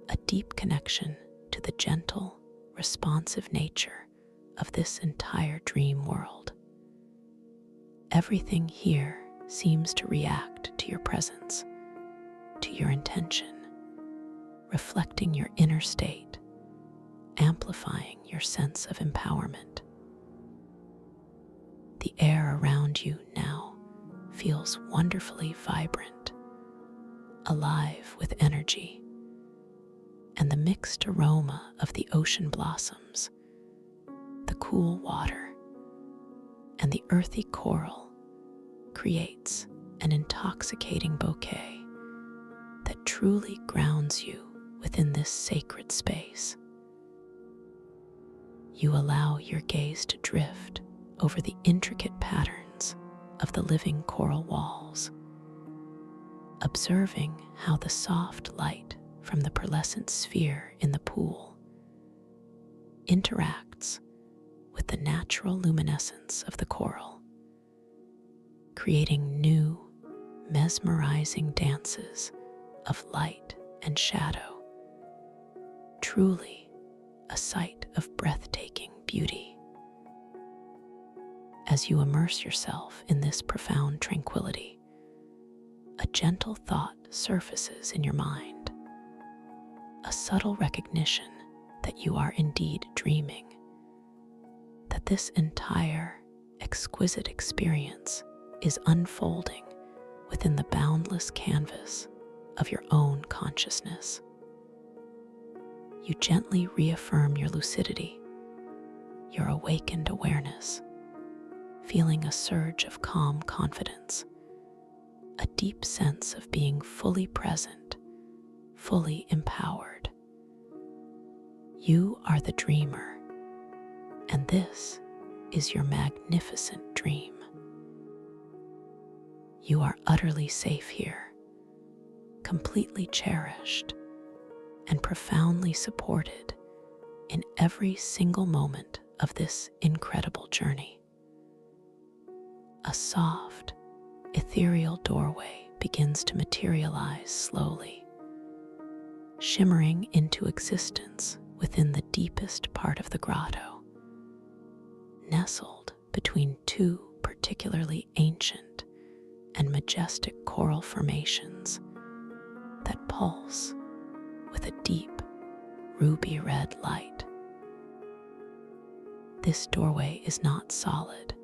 a deep connection to the gentle, responsive nature of this entire dream world. Everything here seems to react to your presence, to your intention, reflecting your inner state, amplifying your sense of empowerment. The air around you now feels wonderfully vibrant, alive with energy, and the mixed aroma of the ocean blossoms, the cool water, and the earthy coral creates an intoxicating bouquet that truly grounds you within this sacred space. You allow your gaze to drift over the intricate patterns of the living coral walls, observing how the soft light from the pearlescent sphere in the pool interacts with the natural luminescence of the coral, creating new, mesmerizing dances of light and shadow, truly a sight of breathtaking beauty. As you immerse yourself in this profound tranquility, a gentle thought surfaces in your mind, a subtle recognition that you are indeed dreaming, that this entire exquisite experience is unfolding within the boundless canvas of your own consciousness. You gently reaffirm your lucidity, your awakened awareness, feeling a surge of calm confidence, a deep sense of being fully present, fully empowered. You are the dreamer, and this is your magnificent dream. You are utterly safe here, completely cherished and profoundly supported in every single moment of this incredible journey. A soft, ethereal doorway begins to materialize slowly, shimmering into existence within the deepest part of the grotto, nestled between two particularly ancient and majestic coral formations that pulse with a deep ruby red light. This doorway is not solid,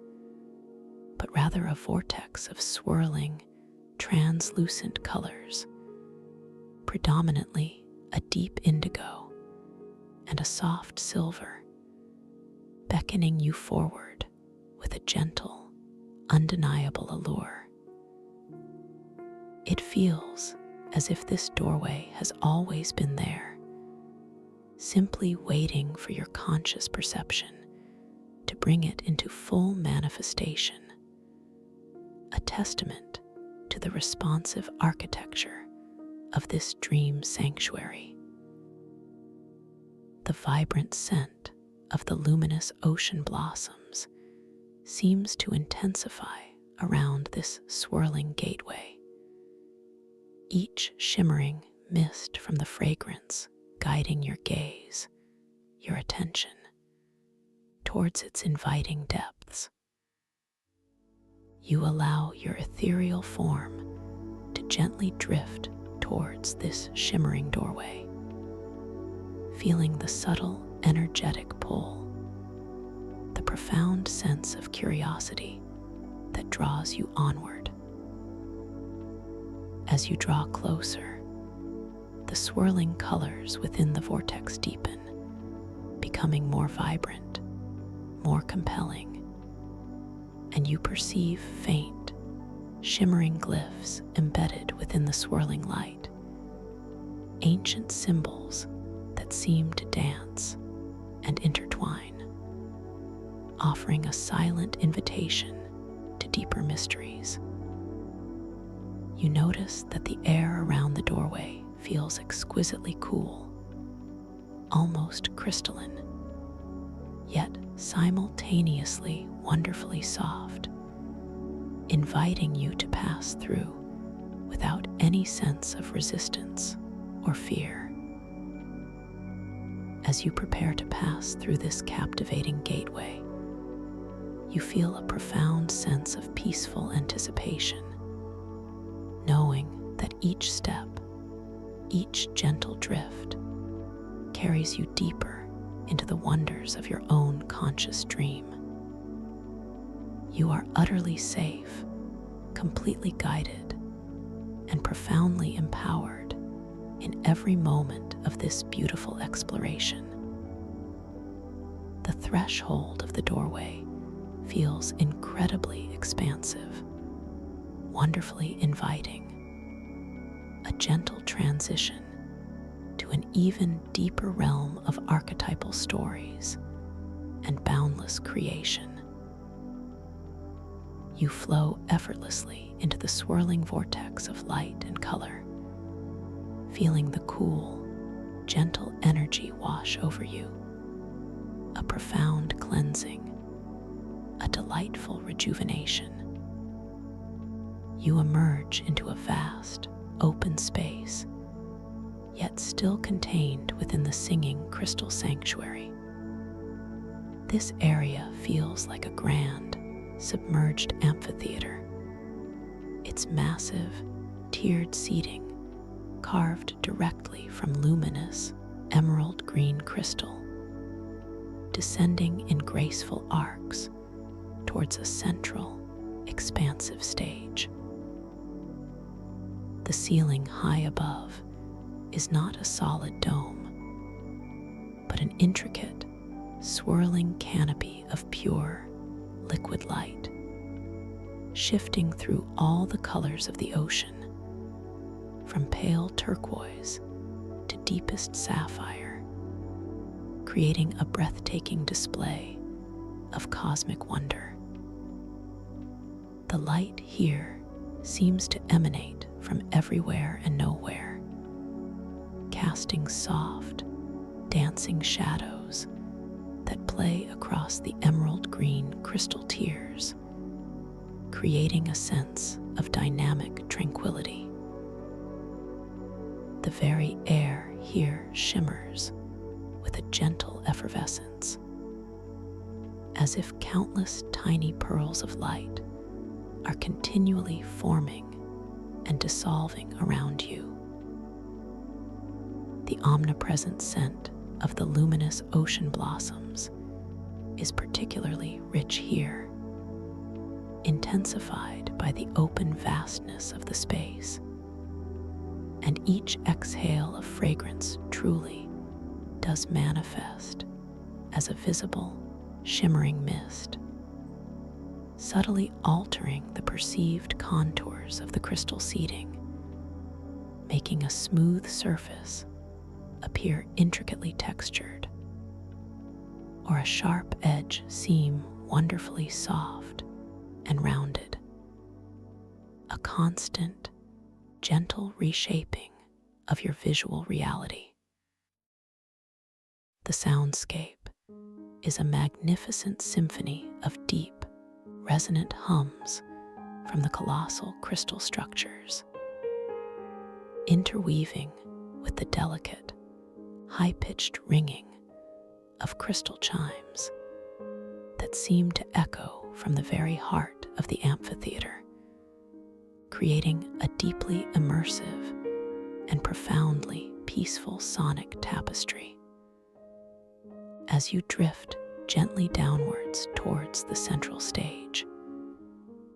but rather a vortex of swirling, translucent colors, predominantly a deep indigo and a soft silver, beckoning you forward with a gentle, undeniable allure. It feels as if this doorway has always been there, simply waiting for your conscious perception to bring it into full manifestation, a testament to the responsive architecture of this dream sanctuary. The vibrant scent of the luminous ocean blossoms seems to intensify around this swirling gateway, each shimmering mist from the fragrance guiding your gaze, your attention, towards its inviting depths. You allow your ethereal form to gently drift towards this shimmering doorway, feeling the subtle, energetic pull, the profound sense of curiosity that draws you onward. As you draw closer, the swirling colors within the vortex deepen, becoming more vibrant, more compelling, and you perceive faint, shimmering glyphs embedded within the swirling light, ancient symbols that seem to dance and intertwine, offering a silent invitation to deeper mysteries. You notice that the air around the doorway feels exquisitely cool, almost crystalline, yet simultaneously wonderfully soft, inviting you to pass through without any sense of resistance or fear. As you prepare to pass through this captivating gateway, you feel a profound sense of peaceful anticipation, knowing that each step, each gentle drift, carries you deeper into the wonders of your own conscious dream. You are utterly safe, completely guided, and profoundly empowered in every moment of this beautiful exploration. The threshold of the doorway feels incredibly expansive, wonderfully inviting, a gentle transition to an even deeper realm of archetypal stories and boundless creation. You flow effortlessly into the swirling vortex of light and color, feeling the cool, gentle energy wash over you, a profound cleansing, a delightful rejuvenation. You emerge into a vast, open space, yet still contained within the singing crystal sanctuary. This area feels like a grand, submerged amphitheater, its massive, tiered seating carved directly from luminous, emerald green crystal, descending in graceful arcs towards a central, expansive stage. The ceiling high above is not a solid dome, but an intricate, swirling canopy of pure, liquid light, shifting through all the colors of the ocean, from pale turquoise to deepest sapphire, creating a breathtaking display of cosmic wonder. The light here seems to emanate from everywhere and nowhere, casting soft, dancing shadows that play across the emerald green crystal tiers, creating a sense of dynamic tranquility. The very air here shimmers with a gentle effervescence, as if countless tiny pearls of light are continually forming and dissolving around you. The omnipresent scent of the luminous ocean blossoms is particularly rich here, intensified by the open vastness of the space, and each exhale of fragrance truly does manifest as a visible, shimmering mist, subtly altering the perceived contours of the crystal seating, making a smooth surface appear intricately textured, or a sharp edge seem wonderfully soft and rounded. A constant, gentle reshaping of your visual reality. The soundscape is a magnificent symphony of deep, resonant hums from the colossal crystal structures, interweaving with the delicate, high-pitched ringing of crystal chimes that seem to echo from the very heart of the amphitheater, creating a deeply immersive and profoundly peaceful sonic tapestry. As you drift gently downwards towards the central stage,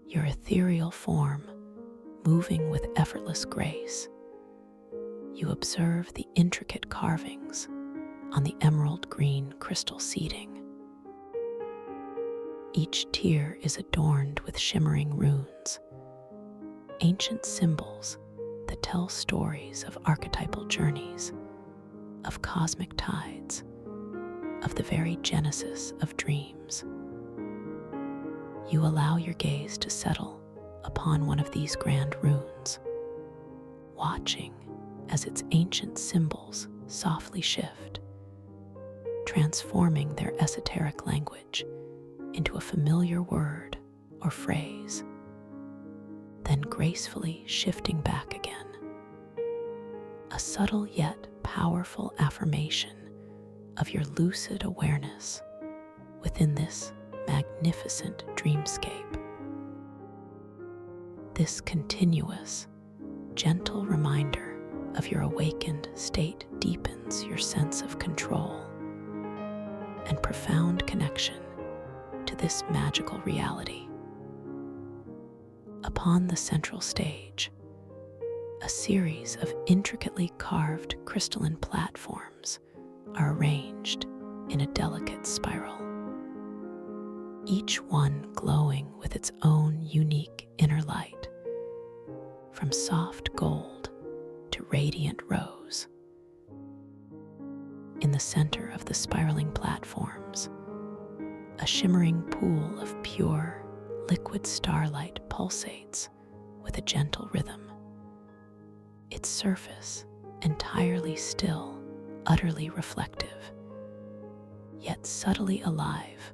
your ethereal form moving with effortless grace, you observe the intricate carvings on the emerald green crystal seating. Each tier is adorned with shimmering runes, ancient symbols that tell stories of archetypal journeys, of cosmic tides, of the very genesis of dreams. You allow your gaze to settle upon one of these grand runes, watching as its ancient symbols softly shift, transforming their esoteric language into a familiar word or phrase, then gracefully shifting back again. A subtle yet powerful affirmation of your lucid awareness within this magnificent dreamscape. This continuous, gentle reminder of your awakened state deepens your sense of control and profound connection to this magical reality. Upon the central stage, a series of intricately carved crystalline platforms are arranged in a delicate spiral, each one glowing with its own unique inner light, from soft gold to radiant rose. In the center of the spiraling platforms, a shimmering pool of pure, liquid starlight pulsates with a gentle rhythm, its surface entirely still, utterly reflective, yet subtly alive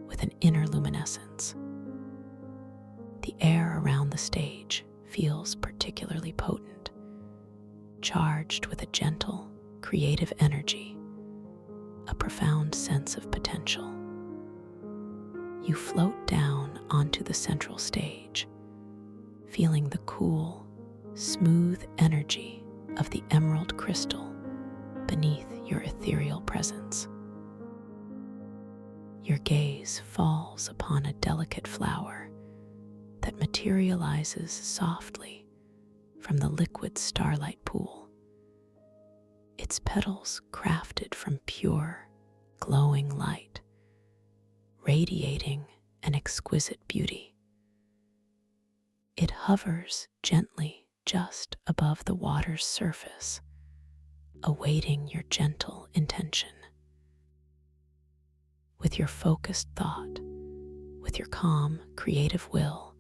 with an inner luminescence. The air around the stage feels particularly potent, charged with a gentle, creative energy, a profound sense of potential. You float down onto the central stage, feeling the cool, smooth energy of the emerald crystal beneath your ethereal presence. Your gaze falls upon a delicate flower that materializes softly from the liquid starlight pool, its petals crafted from pure, glowing light, radiating an exquisite beauty. It hovers gently just above the water's surface, awaiting your gentle intention. With your focused thought, with your calm, creative will,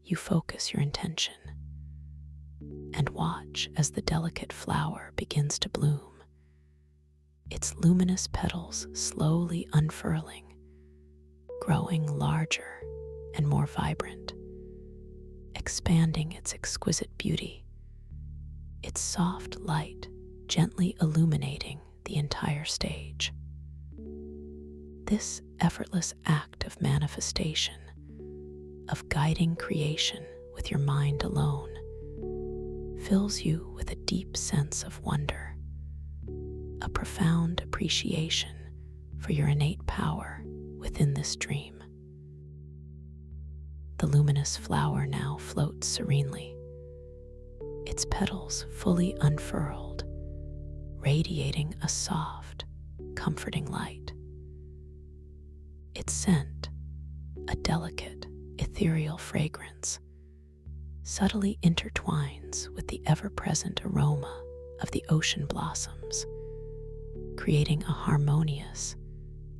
you focus your intention, and watch as the delicate flower begins to bloom, its luminous petals slowly unfurling, growing larger and more vibrant, expanding its exquisite beauty, its soft light gently illuminating the entire stage. This effortless act of manifestation, of guiding creation with your mind alone, fills you with a deep sense of wonder, a profound appreciation for your innate power within this dream. The luminous flower now floats serenely, its petals fully unfurled, radiating a soft, comforting light. Its scent, a delicate, ethereal fragrance, subtly intertwines with the ever-present aroma of the ocean blossoms, creating a harmonious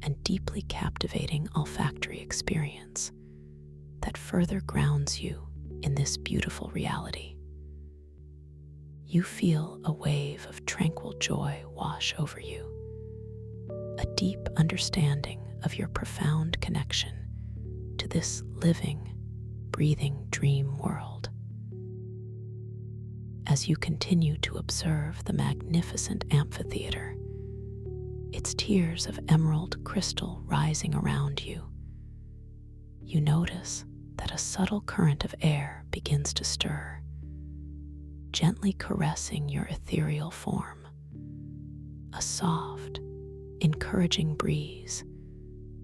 and deeply captivating olfactory experience that further grounds you in this beautiful reality. You feel a wave of tranquil joy wash over you, a deep understanding of your profound connection to this living, breathing dream world. As you continue to observe the magnificent amphitheater, its tiers of emerald crystal rising around you, you notice that a subtle current of air begins to stir, gently caressing your ethereal form. A soft, encouraging breeze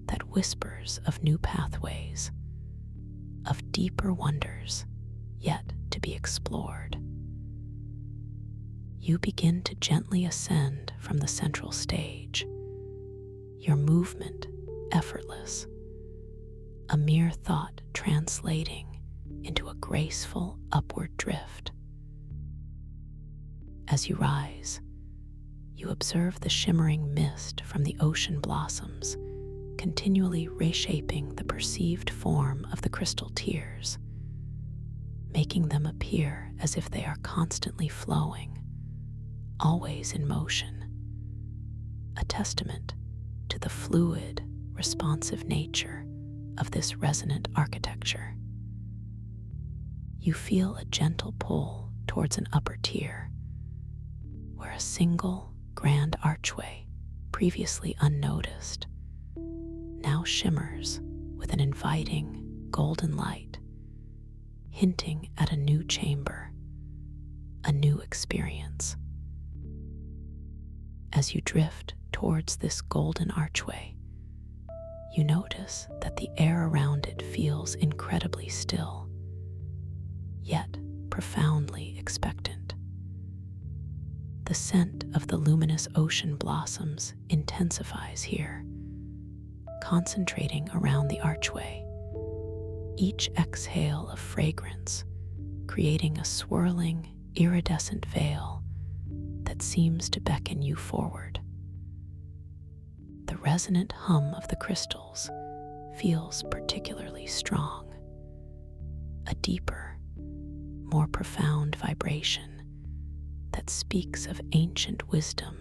that whispers of new pathways, of deeper wonders yet to be explored. You begin to gently ascend from the central stage, your movement effortless, a mere thought translating into a graceful upward drift. As you rise, you observe the shimmering mist from the ocean blossoms continually reshaping the perceived form of the crystal tiers, making them appear as if they are constantly flowing, always in motion, a testament to the fluid, responsive nature of this resonant architecture. You feel a gentle pull towards an upper tier, where a single grand archway, previously unnoticed, now shimmers with an inviting golden light, hinting at a new chamber, a new experience. As you drift towards this golden archway, you notice that the air around it feels incredibly still, yet profoundly expectant. The scent of the luminous ocean blossoms intensifies here, concentrating around the archway, each exhale of fragrance creating a swirling, iridescent veil that seems to beckon you forward. The resonant hum of the crystals feels particularly strong, a deeper, more profound vibration that speaks of ancient wisdom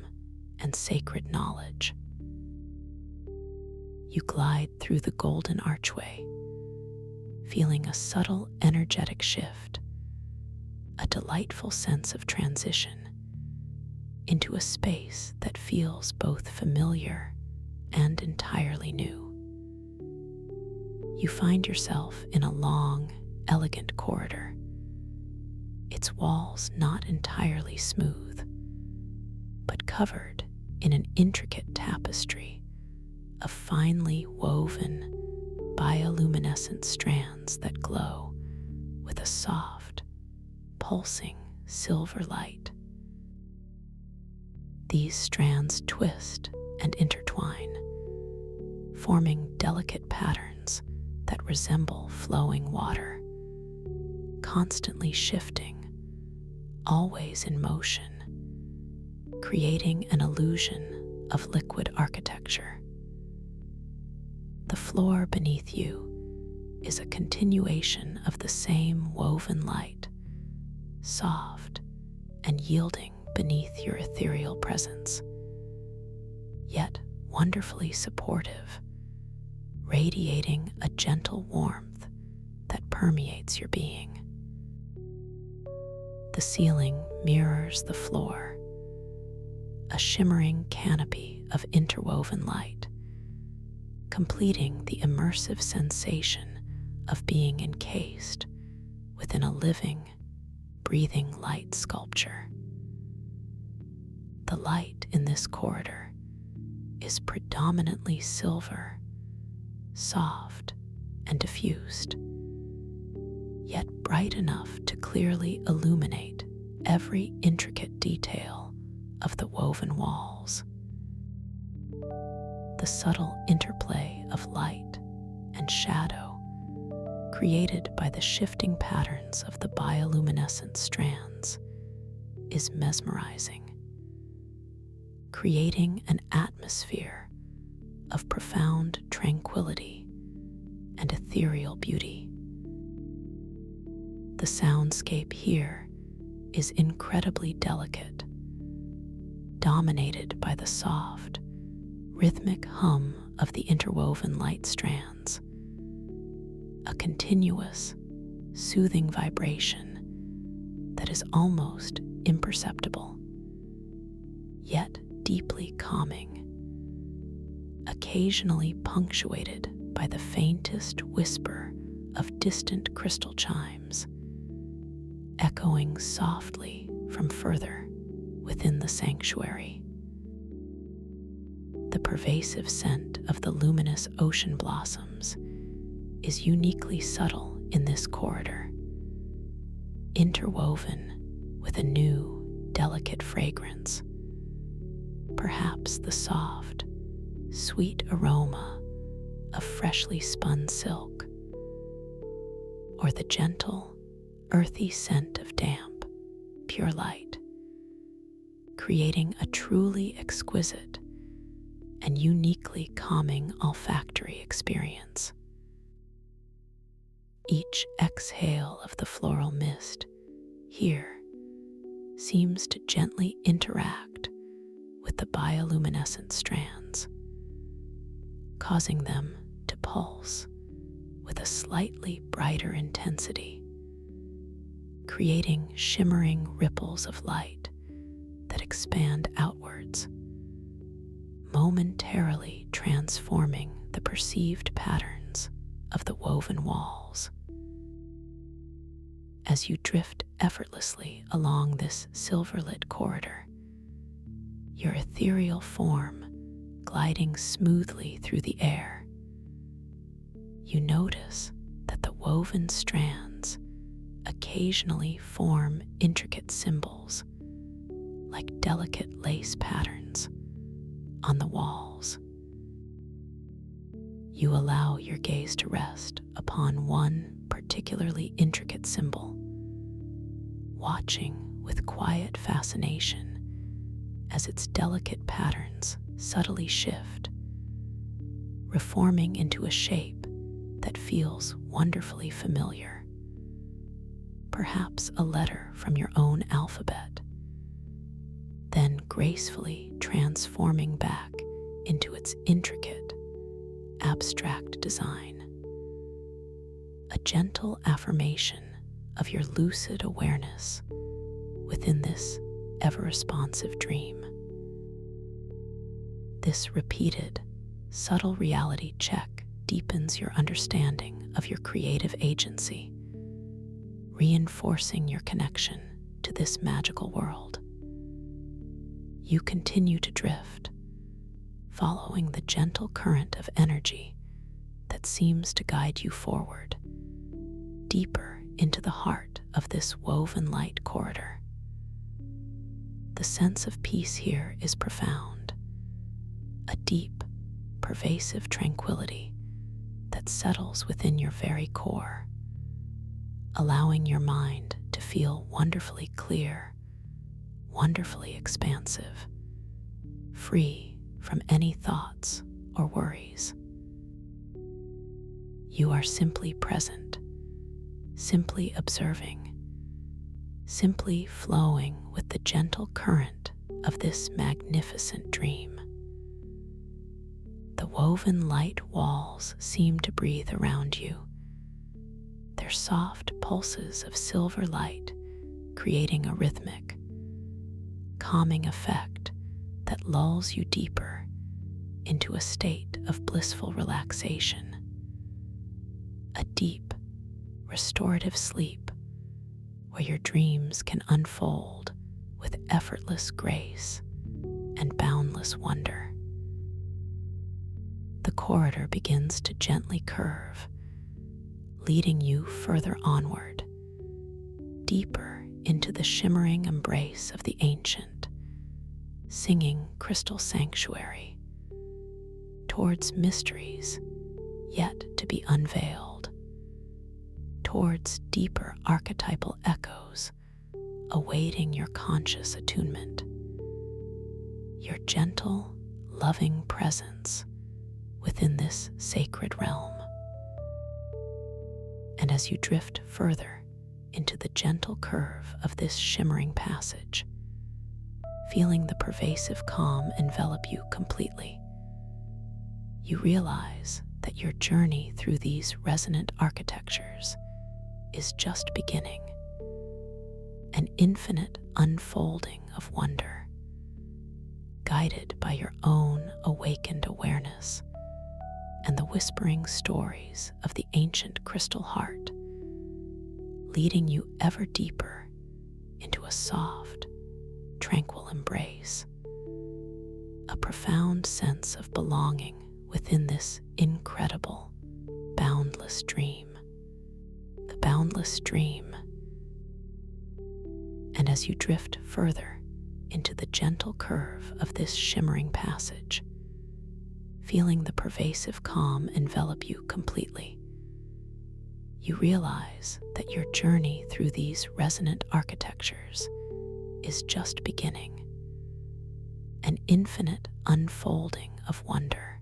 and sacred knowledge. You glide through the golden archway, feeling a subtle energetic shift, a delightful sense of transition into a space that feels both familiar and entirely new. You find yourself in a long, elegant corridor, its walls not entirely smooth, but covered in an intricate tapestry of finely woven bioluminescent strands that glow with a soft, pulsing silver light. These strands twist and intertwine, forming delicate patterns that resemble flowing water, constantly shifting, always in motion, creating an illusion of liquid architecture. The floor beneath you is a continuation of the same woven light, soft, and yielding beneath your ethereal presence, yet wonderfully supportive, radiating a gentle warmth that permeates your being. The ceiling mirrors the floor, a shimmering canopy of interwoven light, completing the immersive sensation of being encased within a living, breathing light sculpture. The light in this corridor is predominantly silver, soft and diffused, yet bright enough to clearly illuminate every intricate detail of the woven walls. The subtle interplay of light and shadow created by the shifting patterns of the bioluminescent strands is mesmerizing, creating an atmosphere of profound tranquility and ethereal beauty. The soundscape here is incredibly delicate, dominated by the soft, rhythmic hum of the interwoven light strands, a continuous, soothing vibration that is almost imperceptible, yet deeply calming, occasionally punctuated by the faintest whisper of distant crystal chimes, echoing softly from further within the sanctuary. The pervasive scent of the luminous ocean blossoms is uniquely subtle in this corridor, interwoven with a new, delicate fragrance, perhaps the soft, sweet aroma of freshly spun silk, or the gentle, earthy scent of damp, pure light, creating a truly exquisite and uniquely calming olfactory experience. Each exhale of the floral mist here seems to gently interact with the bioluminescent strands, causing them to pulse with a slightly brighter intensity, creating shimmering ripples of light that expand outwards, momentarily transforming the perceived patterns of the woven walls. As you drift effortlessly along this silver-lit corridor, your ethereal form gliding smoothly through the air, you notice that the woven strands occasionally form intricate symbols, like delicate lace patterns, on the walls. You allow your gaze to rest upon one particularly intricate symbol, watching with quiet fascination as its delicate patterns subtly shift, reforming into a shape that feels wonderfully familiar, perhaps a letter from your own alphabet, then gracefully transforming back into its intricate, abstract design, a gentle affirmation of your lucid awareness within this ever-responsive dream. This repeated, subtle reality check deepens your understanding of your creative agency, reinforcing your connection to this magical world. You continue to drift, following the gentle current of energy that seems to guide you forward, deeper into the heart of this woven light corridor. The sense of peace here is profound, a deep, pervasive tranquility that settles within your very core, allowing your mind to feel wonderfully clear, wonderfully expansive, free from any thoughts or worries. You are simply present, simply observing, simply flowing with the gentle current of this magnificent dream. The woven light walls seem to breathe around you, their soft pulses of silver light creating a rhythmic, calming effect that lulls you deeper into a state of blissful relaxation. A deep, restorative sleep where your dreams can unfold with effortless grace and boundless wonder. The corridor begins to gently curve, leading you further onward, deeper into the shimmering embrace of the ancient, singing crystal sanctuary, towards mysteries yet to be unveiled, towards deeper archetypal echoes awaiting your conscious attunement. Your gentle, loving presence within this sacred realm. And as you drift further into the gentle curve of this shimmering passage, feeling the pervasive calm envelop you completely, you realize that your journey through these resonant architectures is just beginning, an infinite unfolding of wonder, guided by your own awakened awareness and the whispering stories of the ancient crystal heart, leading you ever deeper into a soft, tranquil embrace, a profound sense of belonging within this incredible, boundless dream. The boundless dream. And as you drift further into the gentle curve of this shimmering passage, feeling the pervasive calm envelop you completely, you realize that your journey through these resonant architectures is just beginning, an infinite unfolding of wonder,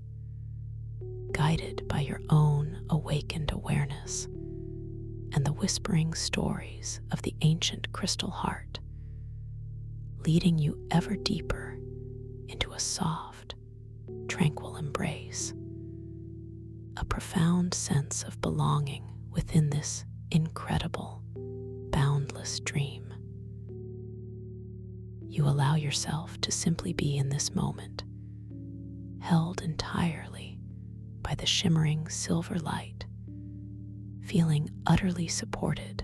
guided by your own awakened awareness and the whispering stories of the ancient crystal heart, leading you ever deeper into a soft, tranquil embrace, a profound sense of belonging within this incredible, boundless dream. You allow yourself to simply be in this moment, held entirely by the shimmering silver light, feeling utterly supported,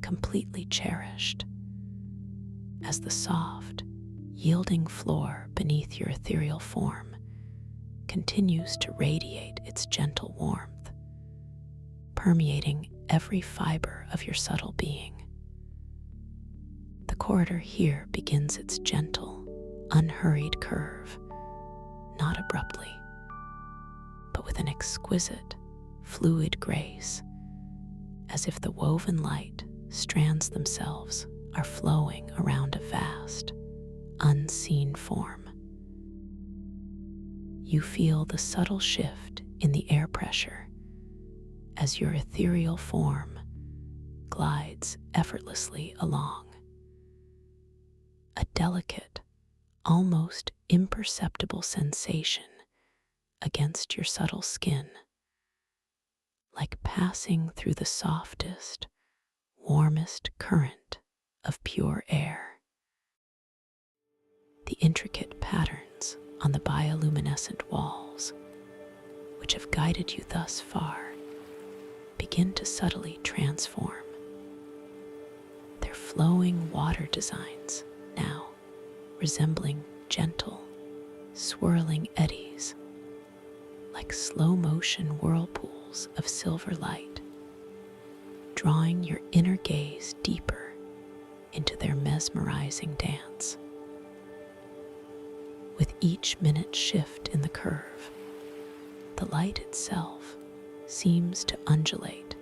completely cherished, as the soft, yielding floor beneath your ethereal form continues to radiate its gentle warmth, permeating every fiber of your subtle being. The corridor here begins its gentle, unhurried curve, not abruptly, but with an exquisite, fluid grace, as if the woven light strands themselves are flowing around a vast, unseen form. You feel the subtle shift in the air pressure as your ethereal form glides effortlessly along. A delicate, almost imperceptible sensation against your subtle skin, like passing through the softest, warmest current of pure air. The intricate patterns on the bioluminescent walls, which have guided you thus far, begin to subtly transform. Their flowing water designs now resembling gentle, swirling eddies, like slow-motion whirlpools of silver light, drawing your inner gaze deeper into their mesmerizing dance. With each minute shift in the curve, the light itself seems to undulate,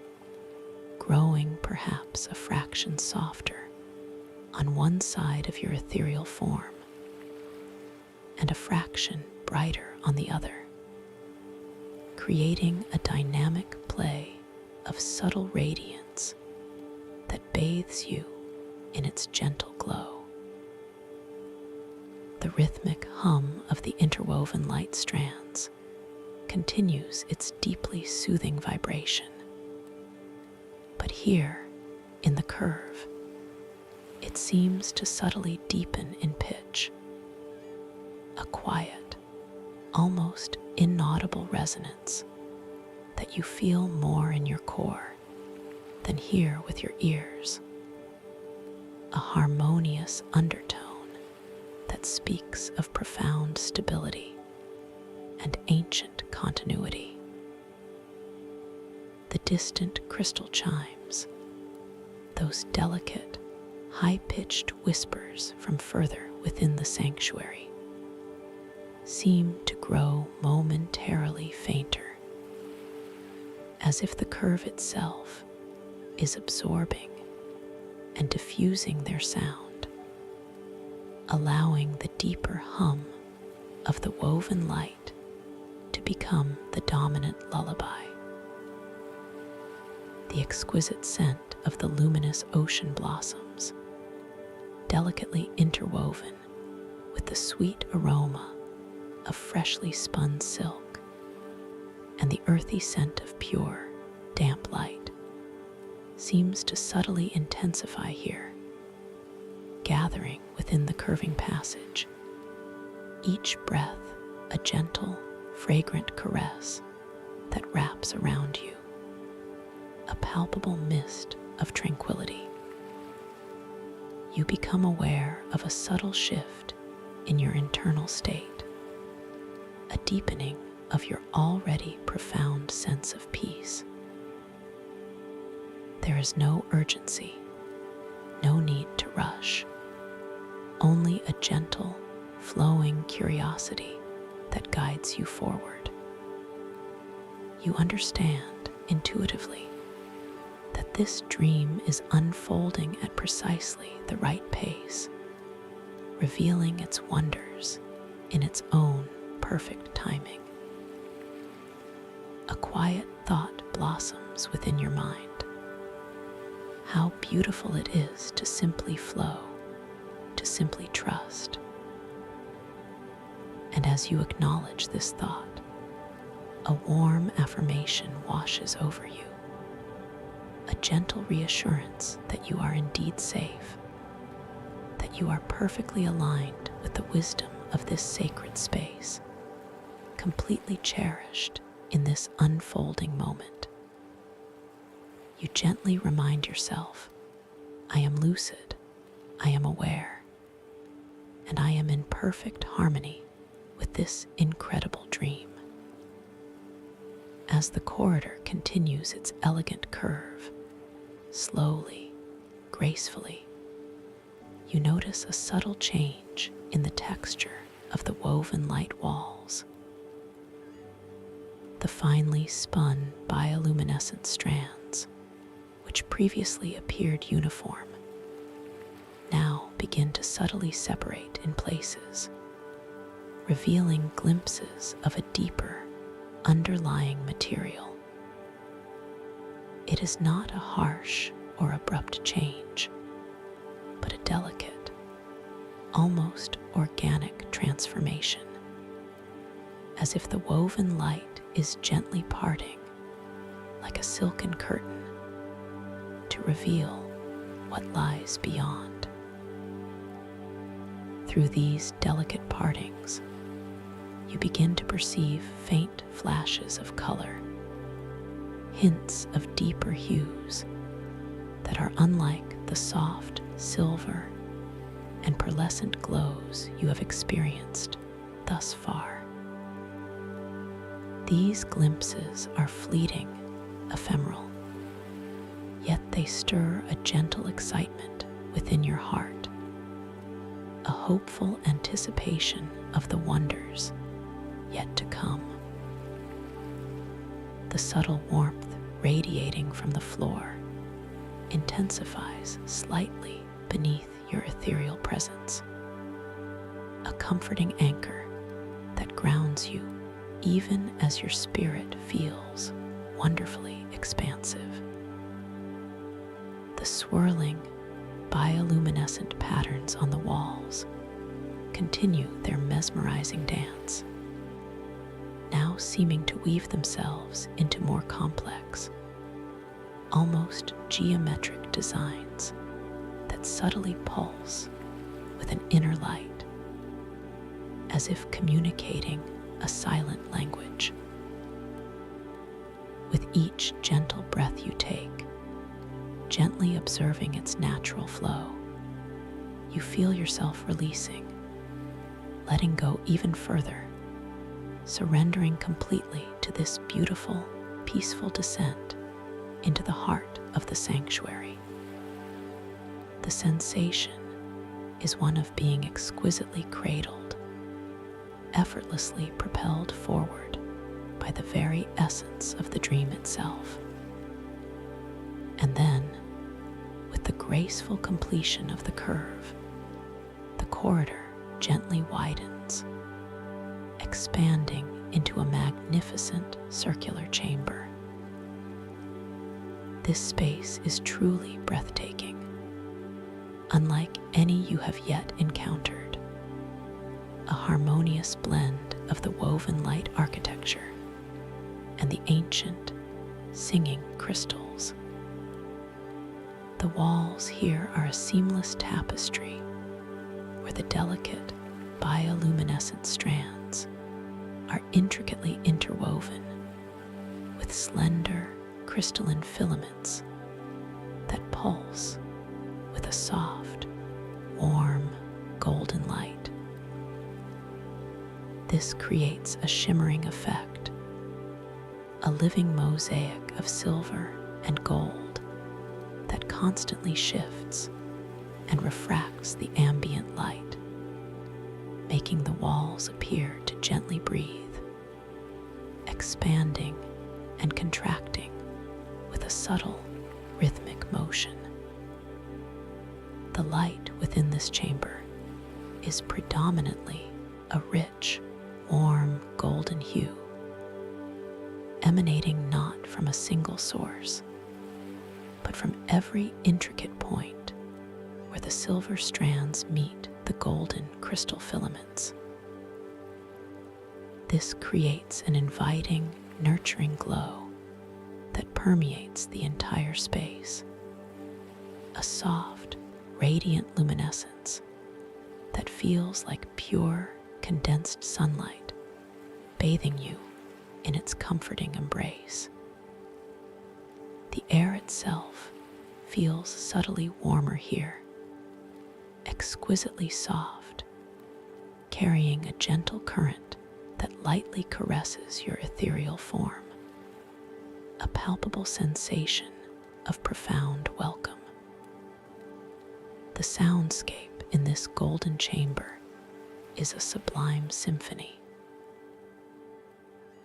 growing perhaps a fraction softer on one side of your ethereal form, and a fraction brighter on the other, creating a dynamic play of subtle radiance that bathes you in its gentle glow. The rhythmic hum of the interwoven light strands continues its deeply soothing vibration. But here, in the curve, it seems to subtly deepen in pitch, a quiet, almost inaudible resonance that you feel more in your core than hear with your ears, a harmonious undertone that speaks of profound stability and ancient continuity. The distant crystal chimes, those delicate, high-pitched whispers from further within the sanctuary, seem to grow momentarily fainter, as if the curve itself is absorbing and diffusing their sound, allowing the deeper hum of the woven light to become the dominant lullaby. The exquisite scent of the luminous ocean blossoms, delicately interwoven with the sweet aroma of freshly spun silk and the earthy scent of pure, damp light, seems to subtly intensify here, gathering within the curving passage, each breath a gentle, fragrant caress that wraps around you, a palpable mist of tranquility. You become aware of a subtle shift in your internal state, a deepening of your already profound sense of peace. There is no urgency, no need to rush, only a gentle, flowing curiosity that guides you forward. You understand intuitively that this dream is unfolding at precisely the right pace, revealing its wonders in its own perfect timing. A quiet thought blossoms within your mind. How beautiful it is to simply flow, to simply trust. And as you acknowledge this thought, a warm affirmation washes over you, a gentle reassurance that you are indeed safe, that you are perfectly aligned with the wisdom of this sacred space, completely cherished in this unfolding moment. You gently remind yourself, I am lucid, I am aware, and I am in perfect harmony with this incredible dream. As the corridor continues its elegant curve, slowly, gracefully, you notice a subtle change in the texture of the woven light walls. The finely spun bioluminescent strands, which previously appeared uniform, now begin to subtly separate in places, revealing glimpses of a deeper, underlying material. It is not a harsh or abrupt change, but a delicate, almost organic transformation, as if the woven light is gently parting like a silken curtain to reveal what lies beyond. Through these delicate partings, you begin to perceive faint flashes of color, hints of deeper hues that are unlike the soft silver and pearlescent glows you have experienced thus far. These glimpses are fleeting, ephemeral, yet they stir a gentle excitement within your heart, a hopeful anticipation of the wonders yet to come. The subtle warmth radiating from the floor intensifies slightly beneath your ethereal presence, a comforting anchor that grounds you even as your spirit feels wonderfully expansive. The swirling, bioluminescent patterns on the walls continue their mesmerizing dance, now seeming to weave themselves into more complex, almost geometric designs that subtly pulse with an inner light, as if communicating a silent language. With each gentle breath you take, gently observing its natural flow, you feel yourself releasing, letting go even further, surrendering completely to this beautiful, peaceful descent into the heart of the sanctuary. The sensation is one of being exquisitely cradled, effortlessly propelled forward by the very essence of the dream itself. And then, with the graceful completion of the curve, the corridor gently widens, expanding into a magnificent circular chamber. This space is truly breathtaking, unlike any you have yet encountered. A harmonious blend of the woven light architecture and the ancient, singing crystals. The walls here are a seamless tapestry where the delicate, bioluminescent strands are intricately interwoven with slender, crystalline filaments that pulse with a soft, warm, golden light. This creates a shimmering effect, a living mosaic of silver and gold that constantly shifts and refracts the ambient light, making the walls appear to gently breathe, expanding and contracting with a subtle, rhythmic motion. The light within this chamber is predominantly a rich, warm golden hue, emanating not from a single source, but from every intricate point where the silver strands meet the golden crystal filaments. This creates an inviting, nurturing glow that permeates the entire space, a soft, radiant luminescence that feels like pure, condensed sunlight bathing you in its comforting embrace. The air itself feels subtly warmer here, exquisitely soft, carrying a gentle current that lightly caresses your ethereal form, a palpable sensation of profound welcome. The soundscape in this golden chamber is a sublime symphony.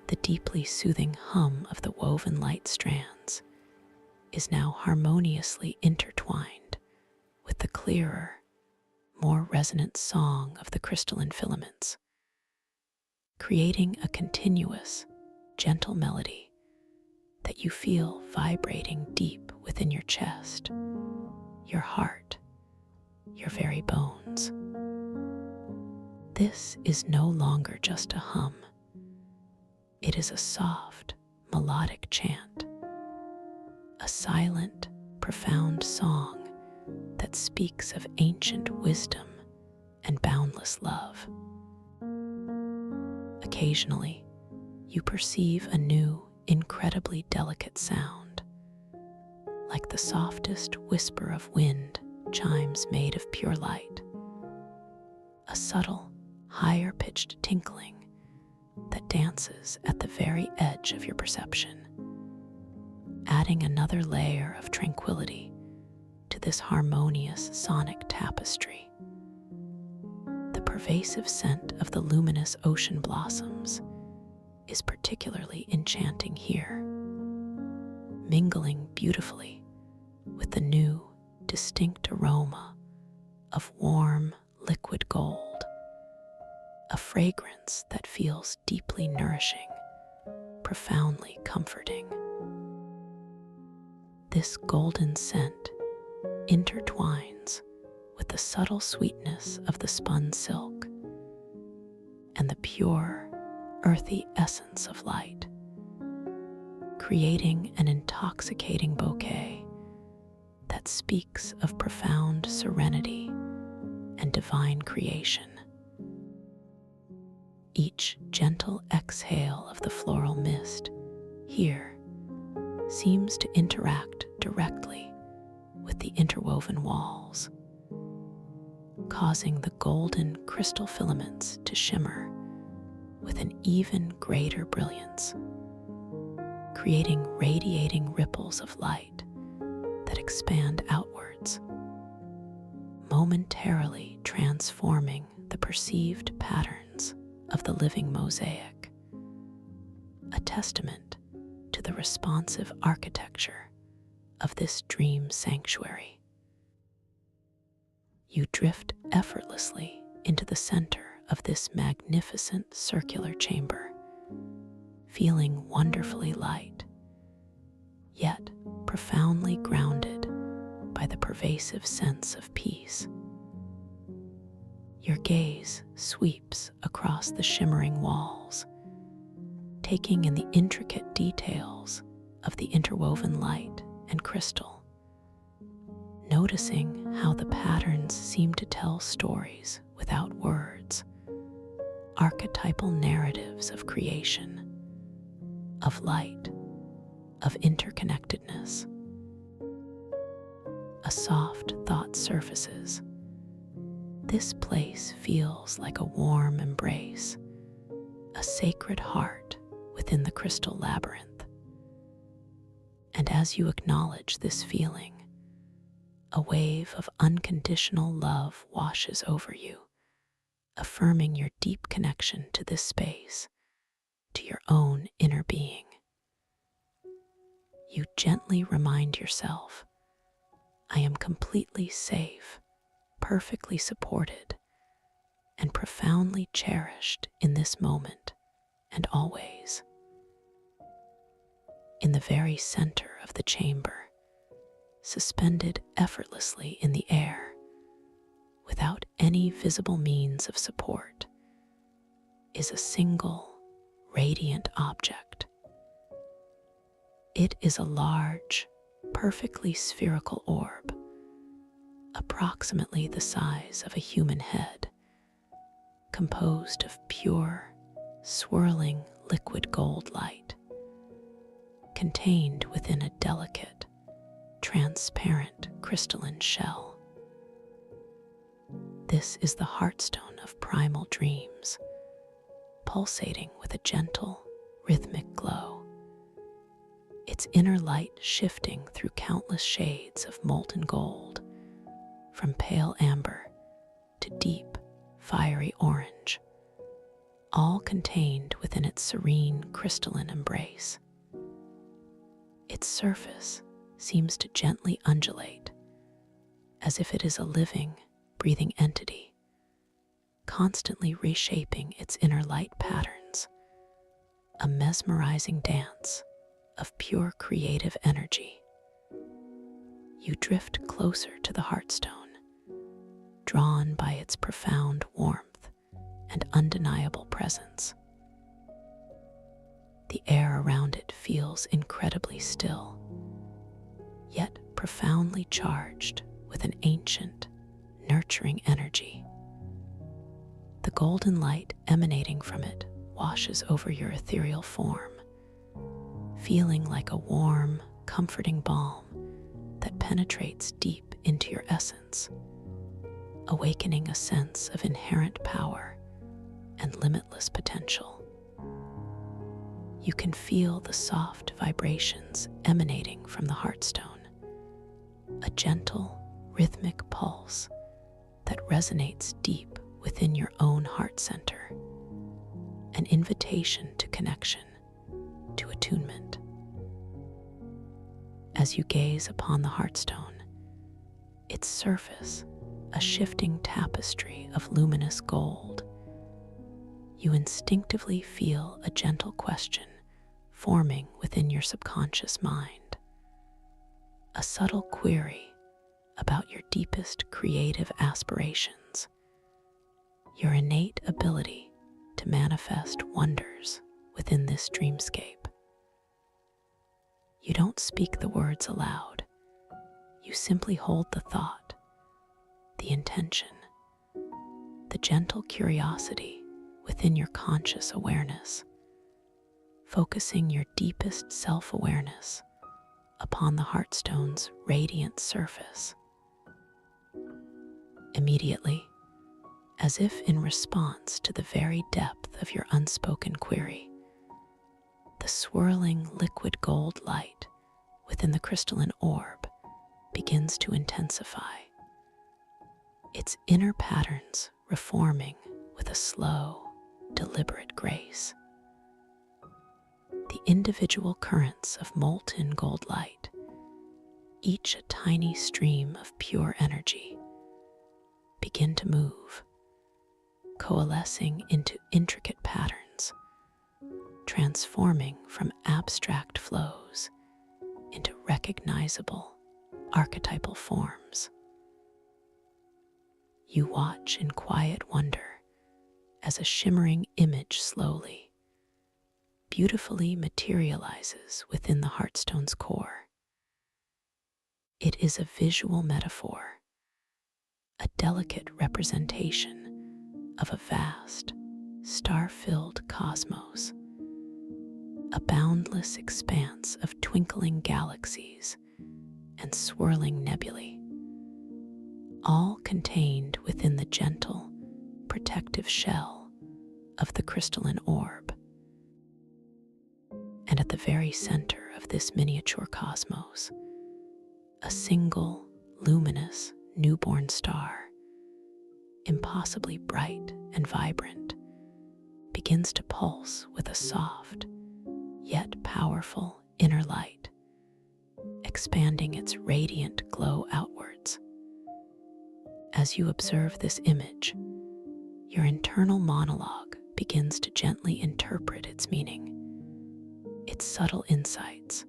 The deeply soothing hum of the woven light strands is now harmoniously intertwined with the clearer, more resonant song of the crystalline filaments, creating a continuous, gentle melody that you feel vibrating deep within your chest, your heart, your very bones. This is no longer just a hum. It is a soft, melodic chant, a silent, profound song that speaks of ancient wisdom and boundless love. Occasionally, you perceive a new, incredibly delicate sound, like the softest whisper of wind chimes made of pure light, a subtle, higher-pitched tinkling that dances at the very edge of your perception, adding another layer of tranquility to this harmonious sonic tapestry. The pervasive scent of the luminous ocean blossoms is particularly enchanting here, mingling beautifully with the new, distinct aroma of warm, liquid gold, a fragrance that feels deeply nourishing, profoundly comforting. This golden scent intertwines with the subtle sweetness of the spun silk and the pure, earthy essence of light, creating an intoxicating bouquet that speaks of profound serenity and divine creation. Each gentle exhale of the floral mist here seems to interact directly with the interwoven walls, causing the golden crystal filaments to shimmer with an even greater brilliance, creating radiating ripples of light that expand outwards, momentarily transforming the perceived patterns of the living mosaic, a testament to the responsive architecture of this dream sanctuary. You drift effortlessly into the center of this magnificent circular chamber, feeling wonderfully light, yet profoundly grounded by the pervasive sense of peace. Your gaze sweeps across the shimmering walls, taking in the intricate details of the interwoven light and crystal, noticing how the patterns seem to tell stories without words, archetypal narratives of creation, of light, of interconnectedness. A soft thought surfaces. This place feels like a warm embrace, a sacred heart within the crystal labyrinth. And as you acknowledge this feeling, a wave of unconditional love washes over you, affirming your deep connection to this space, to your own inner being. You gently remind yourself, I am completely safe, perfectly supported, and profoundly cherished in this moment and always. In the very center of the chamber, suspended effortlessly in the air, without any visible means of support, is a single, radiant object. It is a large, perfectly spherical orb, approximately the size of a human head, composed of pure, swirling liquid gold light, contained within a delicate, transparent crystalline shell. This is the heartstone of primal dreams, pulsating with a gentle, rhythmic glow, its inner light shifting through countless shades of molten gold, from pale amber to deep, fiery orange, all contained within its serene crystalline embrace. Its surface seems to gently undulate, as if it is a living, breathing entity, constantly reshaping its inner light patterns, a mesmerizing dance of pure creative energy. You drift closer to the heartstone, drawn by its profound warmth and undeniable presence. The air around it feels incredibly still, yet profoundly charged with an ancient, nurturing energy. The golden light emanating from it washes over your ethereal form, feeling like a warm, comforting balm that penetrates deep into your essence, awakening a sense of inherent power and limitless potential. You can feel the soft vibrations emanating from the heartstone, a gentle, rhythmic pulse that resonates deep within your own heart center, an invitation to connection, to attunement. As you gaze upon the heartstone, its surface a shifting tapestry of luminous gold, you instinctively feel a gentle question forming within your subconscious mind, a subtle query about your deepest creative aspirations, your innate ability to manifest wonders within this dreamscape. You don't speak the words aloud. You simply hold the thought, the intention, the gentle curiosity within your conscious awareness, focusing your deepest self-awareness upon the heartstone's radiant surface. Immediately, as if in response to the very depth of your unspoken query, the swirling liquid gold light within the crystalline orb begins to intensify, its inner patterns reforming with a slow, deliberate grace. The individual currents of molten gold light, each a tiny stream of pure energy, begin to move, coalescing into intricate patterns, transforming from abstract flows into recognizable archetypal forms. You watch in quiet wonder as a shimmering image slowly, beautifully materializes within the heartstone's core. It is a visual metaphor, a delicate representation of a vast, star-filled cosmos, a boundless expanse of twinkling galaxies and swirling nebulae, all contained within the gentle, protective shell of the crystalline orb. And at the very center of this miniature cosmos, a single, luminous, newborn star, impossibly bright and vibrant, begins to pulse with a soft, yet powerful inner light, expanding its radiant glow outwards. As you observe this image, your internal monologue begins to gently interpret its meaning, its subtle insights.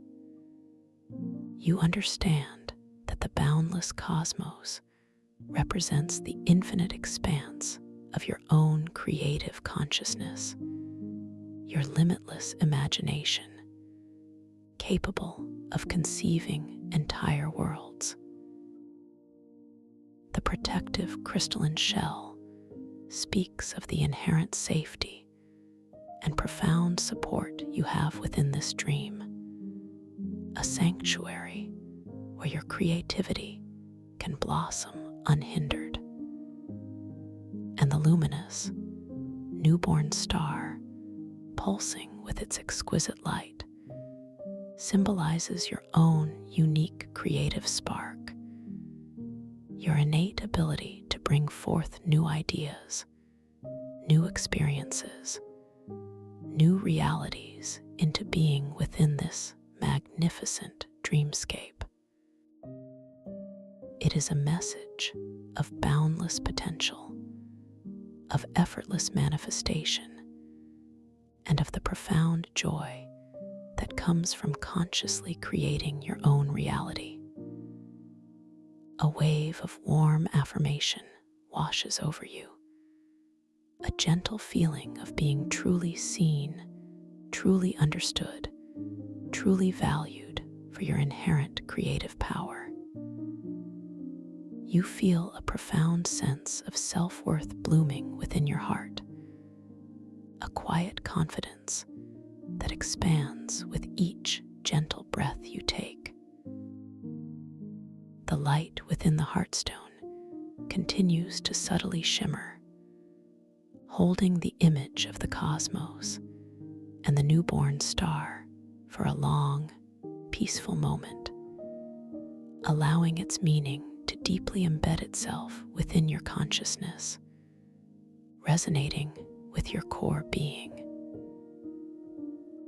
You understand that the boundless cosmos represents the infinite expanse of your own creative consciousness, your limitless imagination, capable of conceiving entire worlds. The protective crystalline shell speaks of the inherent safety and profound support you have within this dream, a sanctuary where your creativity can blossom unhindered. And the luminous, newborn star, pulsing with its exquisite light, symbolizes your own unique creative spark, your innate ability to bring forth new ideas, new experiences, new realities into being within this magnificent dreamscape. It is a message of boundless potential, of effortless manifestation, and of the profound joy that comes from consciously creating your own reality. A wave of warm affirmation washes over you, a gentle feeling of being truly seen, truly understood, truly valued for your inherent creative power. You feel a profound sense of self-worth blooming within your heart, a quiet confidence that expands with each gentle breath you take. The light within the heartstone continues to subtly shimmer, holding the image of the cosmos and the newborn star for a long, peaceful moment, allowing its meaning to deeply embed itself within your consciousness, resonating with your core being.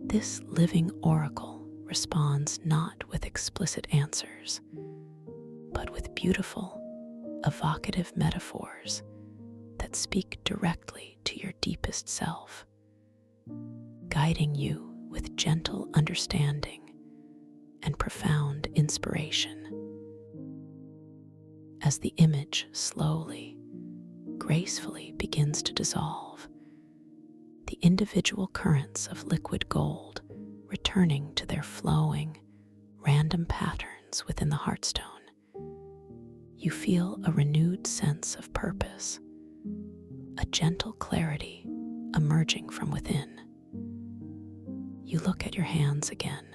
This living oracle responds not with explicit answers, but with beautiful, evocative metaphors that speak directly to your deepest self, guiding you with gentle understanding and profound inspiration. as the image slowly, gracefully begins to dissolve, the individual currents of liquid gold returning to their flowing, random patterns within the heartstone. You feel a renewed sense of purpose, a gentle clarity emerging from within. You look at your hands again,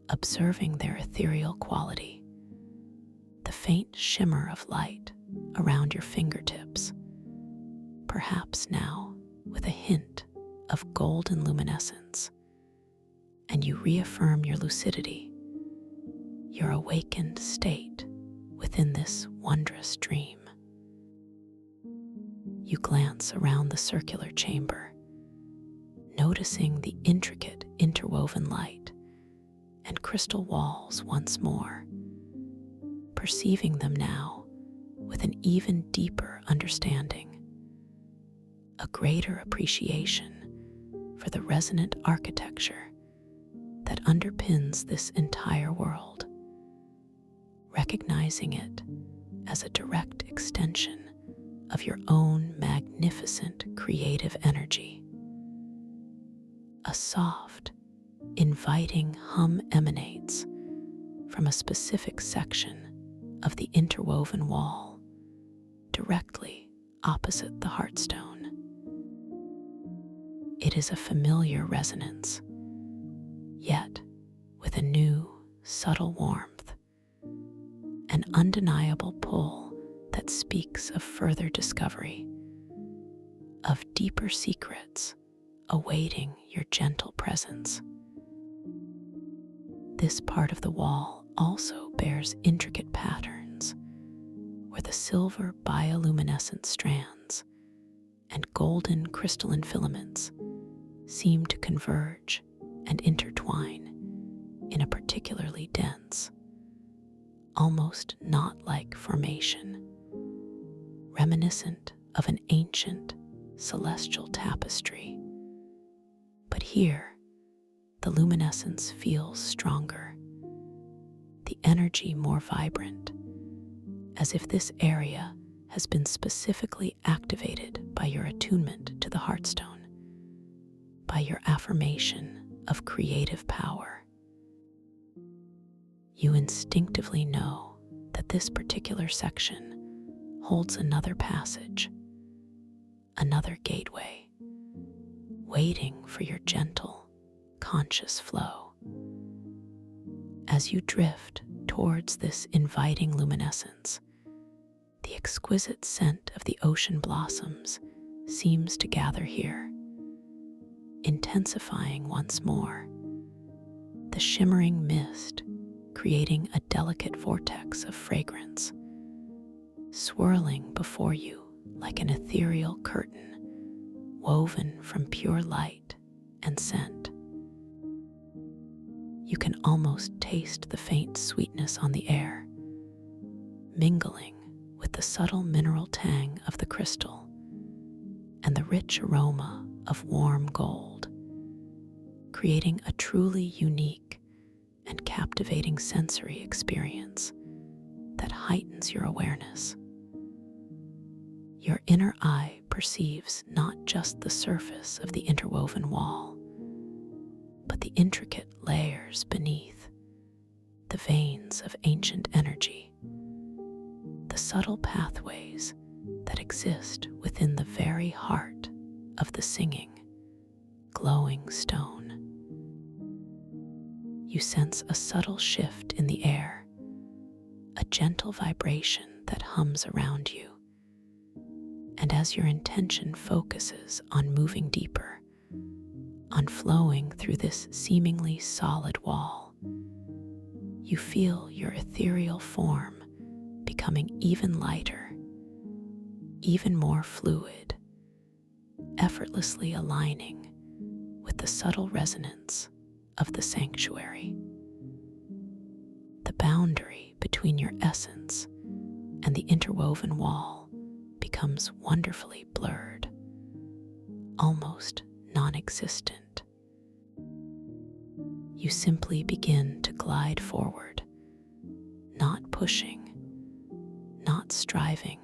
observing their ethereal quality, the faint shimmer of light around your fingertips, perhaps now with a hint of golden luminescence, and you reaffirm your lucidity, your awakened state within this wondrous dream. You glance around the circular chamber, noticing the intricate interwoven light and crystal walls once more, perceiving them now with an even deeper understanding, a greater appreciation for the resonant architecture that underpins this entire world, recognizing it as a direct extension of your own magnificent creative energy. A soft, inviting hum emanates from a specific section of the interwoven wall, directly opposite the heartstone. It is a familiar resonance, yet with a new, subtle warmth, an undeniable pull that speaks of further discovery, of deeper secrets awaiting your gentle presence. This part of the wall also bears intricate patterns where the silver bioluminescent strands and golden crystalline filaments seem to converge and intertwine in a particularly dense, almost knot-like formation, reminiscent of an ancient celestial tapestry. But here, the luminescence feels stronger, the energy more vibrant, as if this area has been specifically activated by your attunement to the heartstone, by your affirmation of creative power. You instinctively know that this particular section holds another passage, another gateway, waiting for your gentle, conscious flow. As you drift towards this inviting luminescence, the exquisite scent of the ocean blossoms seems to gather here, intensifying once more, the shimmering mist creating a delicate vortex of fragrance, swirling before you like an ethereal curtain woven from pure light and scent. You can almost taste the faint sweetness on the air, mingling with the subtle mineral tang of the crystal and the rich aroma of warm gold, creating a truly unique and captivating sensory experience that heightens your awareness. Your inner eye perceives not just the surface of the interwoven wall, but the intricate layers beneath, the veins of ancient energy, the subtle pathways that exist within the very heart of the singing, glowing stone. You sense a subtle shift in the air, a gentle vibration that hums around you. And as your intention focuses on moving deeper, on flowing through this seemingly solid wall, you feel your ethereal form becoming even lighter, even more fluid, effortlessly aligning with the subtle resonance of the sanctuary. The boundary between your essence and the interwoven wall becomes wonderfully blurred, almost non-existent. You simply begin to glide forward, not pushing, not striving,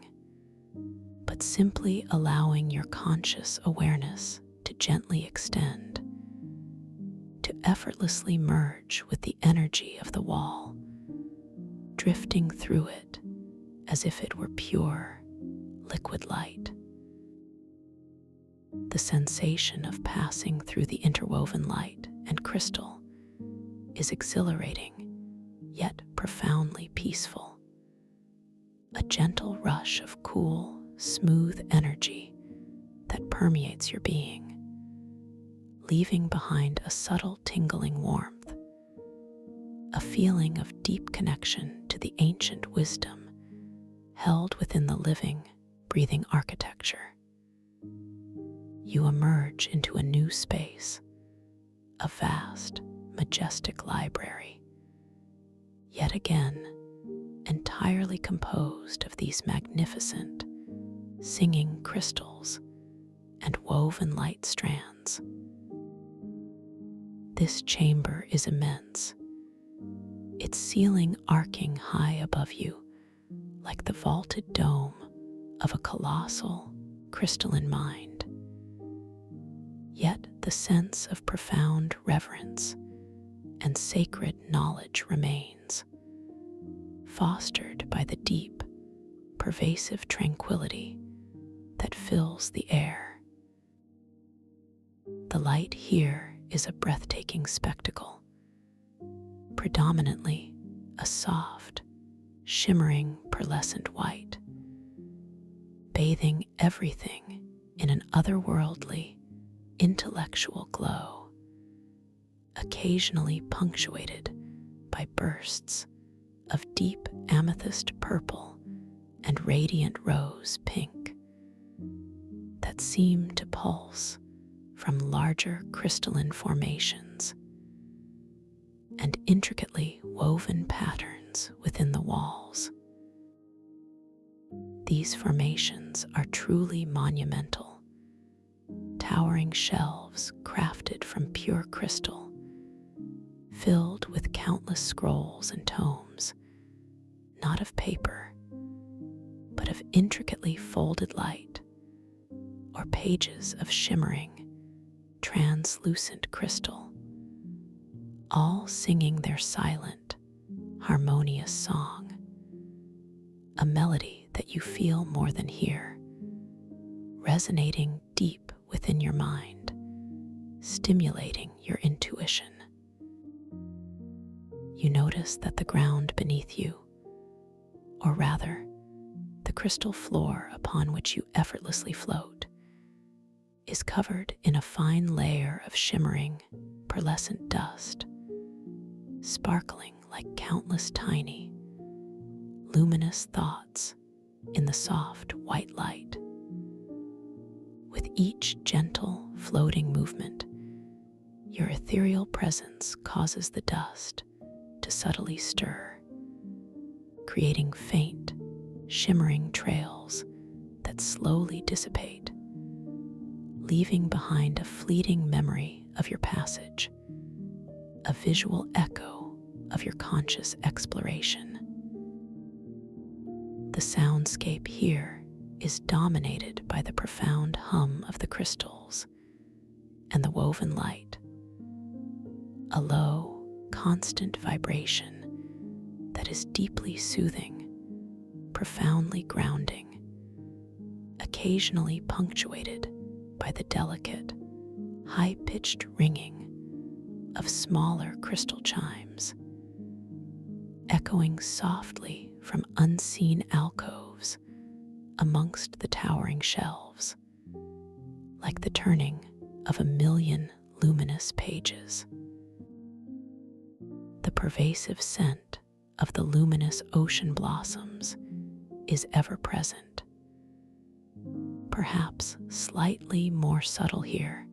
but simply allowing your conscious awareness to gently extend, to effortlessly merge with the energy of the wall, drifting through it as if it were pure, liquid light. The sensation of passing through the interwoven light and crystal is exhilarating, yet profoundly peaceful. A gentle rush of cool, smooth energy that permeates your being, leaving behind a subtle tingling warmth, a feeling of deep connection to the ancient wisdom held within the living, breathing architecture. You emerge into a new space, a vast, majestic library, yet again entirely composed of these magnificent, singing crystals and woven light strands. This chamber is immense, its ceiling arcing high above you like the vaulted dome of a colossal, crystalline mind. Yet the sense of profound reverence and sacred knowledge remains, fostered by the deep, pervasive tranquility that fills the air. The light here is a breathtaking spectacle, predominantly a soft, shimmering pearlescent white, bathing everything in an otherworldly, intellectual glow, occasionally punctuated by bursts of deep amethyst purple and radiant rose pink that seem to pulse from larger crystalline formations and intricately woven patterns within the walls. These formations are truly monumental, towering shelves crafted from pure crystal, filled with countless scrolls and tomes, not of paper, but of intricately folded light, or pages of shimmering, translucent crystal, all singing their silent, harmonious song, a melody that you feel more than hear, resonating deep within your mind, stimulating your intuition. You notice that the ground beneath you, or rather, the crystal floor upon which you effortlessly float, is covered in a fine layer of shimmering, pearlescent dust, sparkling like countless tiny, luminous thoughts in the soft white light. With each gentle, floating movement, your ethereal presence causes the dust to subtly stir, creating faint, shimmering trails that slowly dissipate, leaving behind a fleeting memory of your passage, a visual echo of your conscious exploration. The soundscape here is dominated by the profound hum of the crystals and the woven light, a low, constant vibration that is deeply soothing, profoundly grounding, occasionally punctuated by the delicate, high-pitched ringing of smaller crystal chimes, echoing softly from unseen alcoves amongst the towering shelves, like the turning of a million luminous pages. The pervasive scent of the luminous ocean blossoms is ever present, perhaps slightly more subtle here,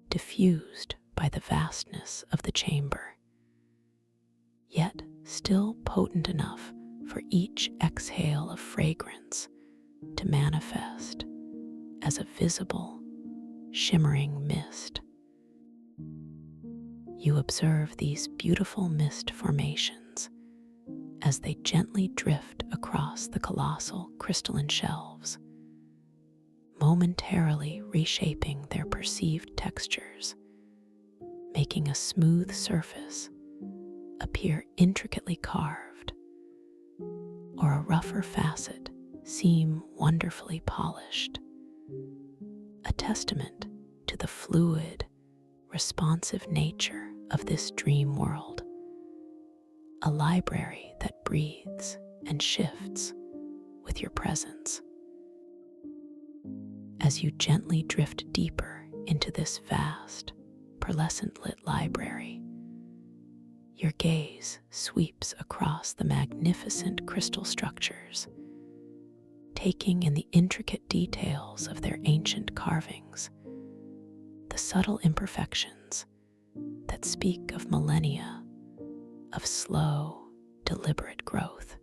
diffused by the vastness of the chamber, yet still potent enough for each exhale of fragrance to manifest as a visible, shimmering mist. You observe these beautiful mist formations as they gently drift across the colossal crystalline shelves, momentarily reshaping their perceived textures, making a smooth surface appear intricately carved, or a rougher facet seem wonderfully polished, a testament to the fluid, responsive nature of this dream world, a library that breathes and shifts with your presence. As you gently drift deeper into this vast, pearlescent-lit library, your gaze sweeps across the magnificent crystal structures, taking in the intricate details of their ancient carvings, the subtle imperfections that speak of millennia of slow, deliberate growth.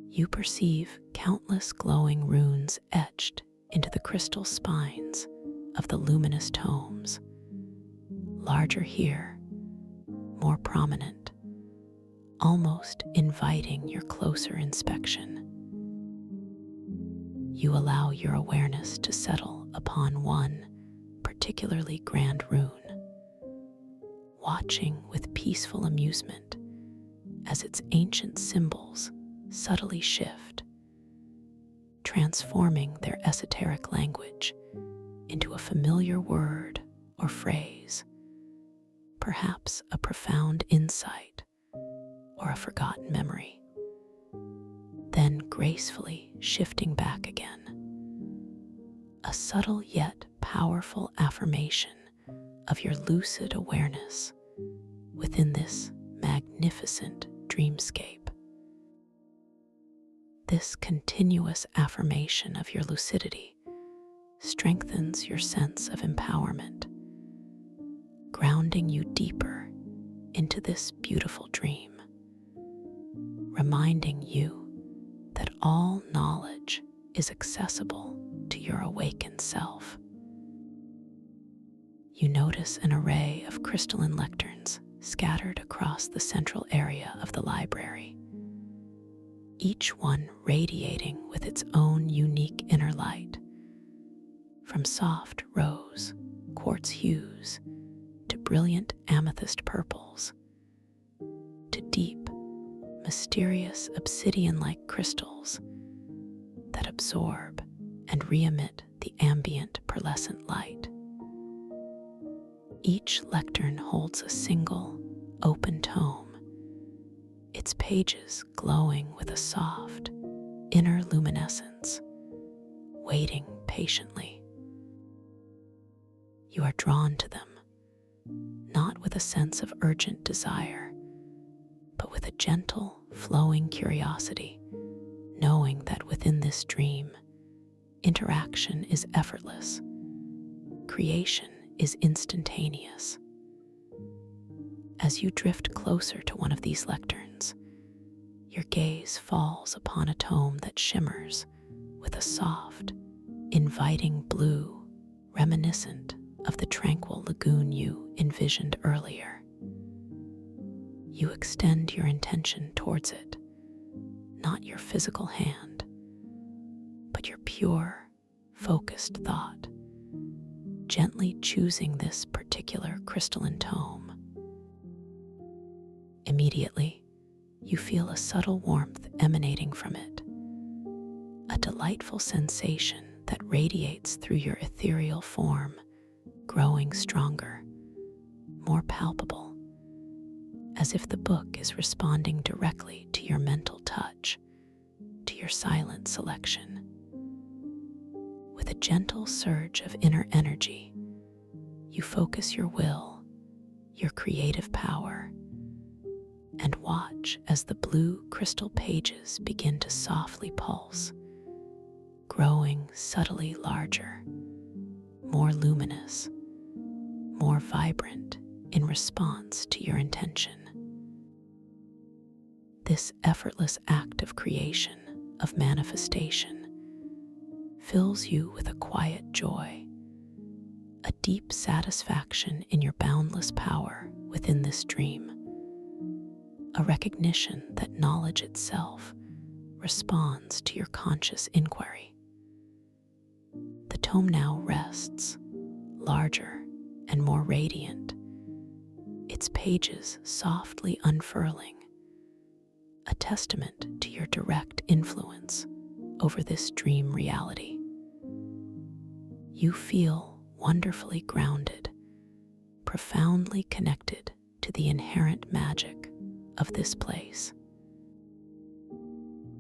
You perceive countless glowing runes etched into the crystal spines of the luminous tomes, larger here, more prominent, almost inviting your closer inspection. You allow your awareness to settle upon one particularly grand rune, watching with peaceful amusement as its ancient symbols subtly shift, transforming their esoteric language into a familiar word or phrase, perhaps a profound insight or a forgotten memory, then gracefully shifting back again. A subtle yet powerful affirmation of your lucid awareness within this magnificent dreamscape. This continuous affirmation of your lucidity strengthens your sense of empowerment, grounding you deeper into this beautiful dream, reminding you that all knowledge is accessible to your awakened self. You notice an array of crystalline lecterns scattered across the central area of the library, each one radiating with its own unique inner light, from soft rose, quartz hues, to brilliant amethyst purples, to deep, mysterious obsidian-like crystals that absorb and re-emit the ambient pearlescent light. Each lectern holds a single, open tome, its pages glowing with a soft, inner luminescence, waiting patiently. You are drawn to them, not with a sense of urgent desire, but with a gentle, flowing curiosity, knowing that within this dream, interaction is effortless, creation is instantaneous. As you drift closer to one of these lecterns, your gaze falls upon a tome that shimmers with a soft, inviting blue reminiscent of the tranquil lagoon you envisioned earlier. You extend your intention towards it, not your physical hand, but your pure, focused thought, gently choosing this particular crystalline tome. Immediately, you feel a subtle warmth emanating from it, a delightful sensation that radiates through your ethereal form, growing stronger, more palpable, as if the book is responding directly to your mental touch, to your silent selection. With a gentle surge of inner energy, you focus your will, your creative power, and watch as the blue crystal pages begin to softly pulse, growing subtly larger, more luminous, more vibrant in response to your intention. This effortless act of creation, of manifestation, fills you with a quiet joy, a deep satisfaction in your boundless power within this dream, a recognition that knowledge itself responds to your conscious inquiry. The tome now rests, larger and more radiant, its pages softly unfurling, a testament to your direct influence over this dream reality. You feel wonderfully grounded, profoundly connected to the inherent magic of this place.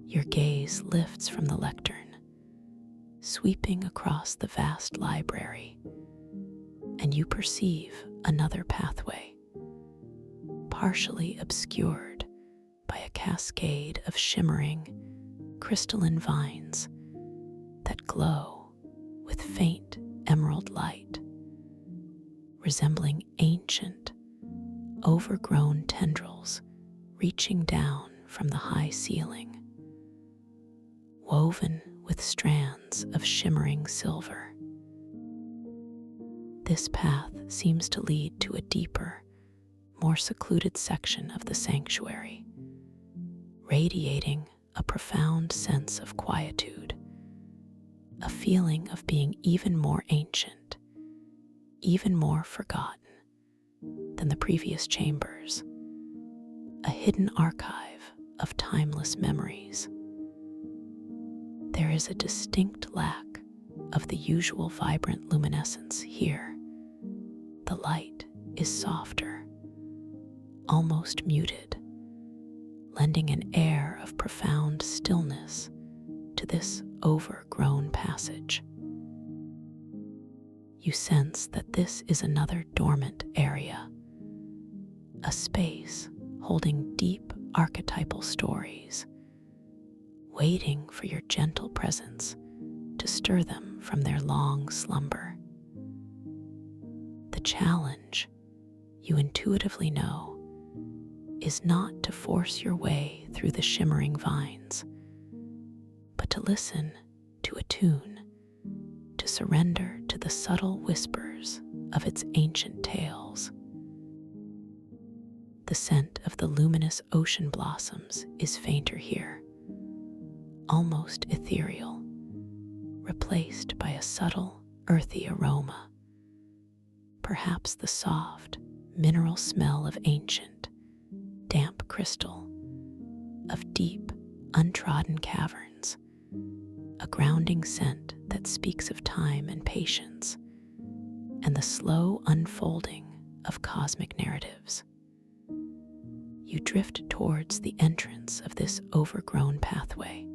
Your gaze lifts from the lectern, sweeping across the vast library, and you perceive another pathway, partially obscured by a cascade of shimmering, crystalline vines that glow with faint emerald light, resembling ancient, overgrown tendrils reaching down from the high ceiling, woven with strands of shimmering silver. This path seems to lead to a deeper, more secluded section of the sanctuary, radiating a profound sense of quietude, a feeling of being even more ancient, even more forgotten than the previous chambers, a hidden archive of timeless memories. There is a distinct lack of the usual vibrant luminescence here. The light is softer, almost muted, lending an air of profound stillness to this overgrown passage. You sense that this is another dormant area, a space holding deep archetypal stories, waiting for your gentle presence to stir them from their long slumber. The challenge, you intuitively know, is not to force your way through the shimmering vines, but to listen, to attune, to surrender to the subtle whispers of its ancient tales. The scent of the luminous ocean blossoms is fainter here, almost ethereal, replaced by a subtle, earthy aroma, perhaps the soft, mineral smell of ancient, damp crystal, of deep, untrodden caverns, a grounding scent that speaks of time and patience, and the slow unfolding of cosmic narratives. You drift towards the entrance of this overgrown pathway,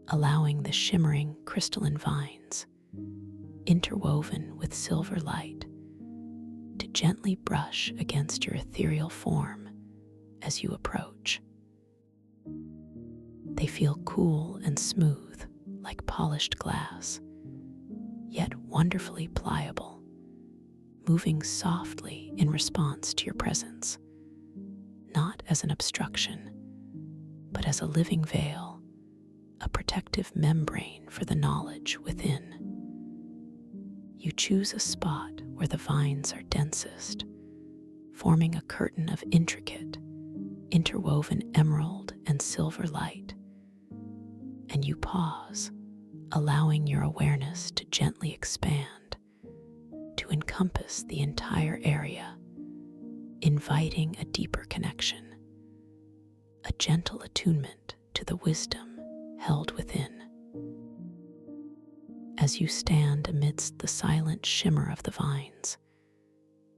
allowing the shimmering crystalline vines, interwoven with silver light, to gently brush against your ethereal form as you approach. They feel cool and smooth, like polished glass, yet wonderfully pliable, moving softly in response to your presence, not as an obstruction, but as a living veil, a protective membrane for the knowledge within. You choose a spot where the vines are densest, forming a curtain of intricate, interwoven emerald and silver light, and you pause, allowing your awareness to gently expand, to encompass the entire area, inviting a deeper connection, a gentle attunement to the wisdom held within. As you stand amidst the silent shimmer of the vines,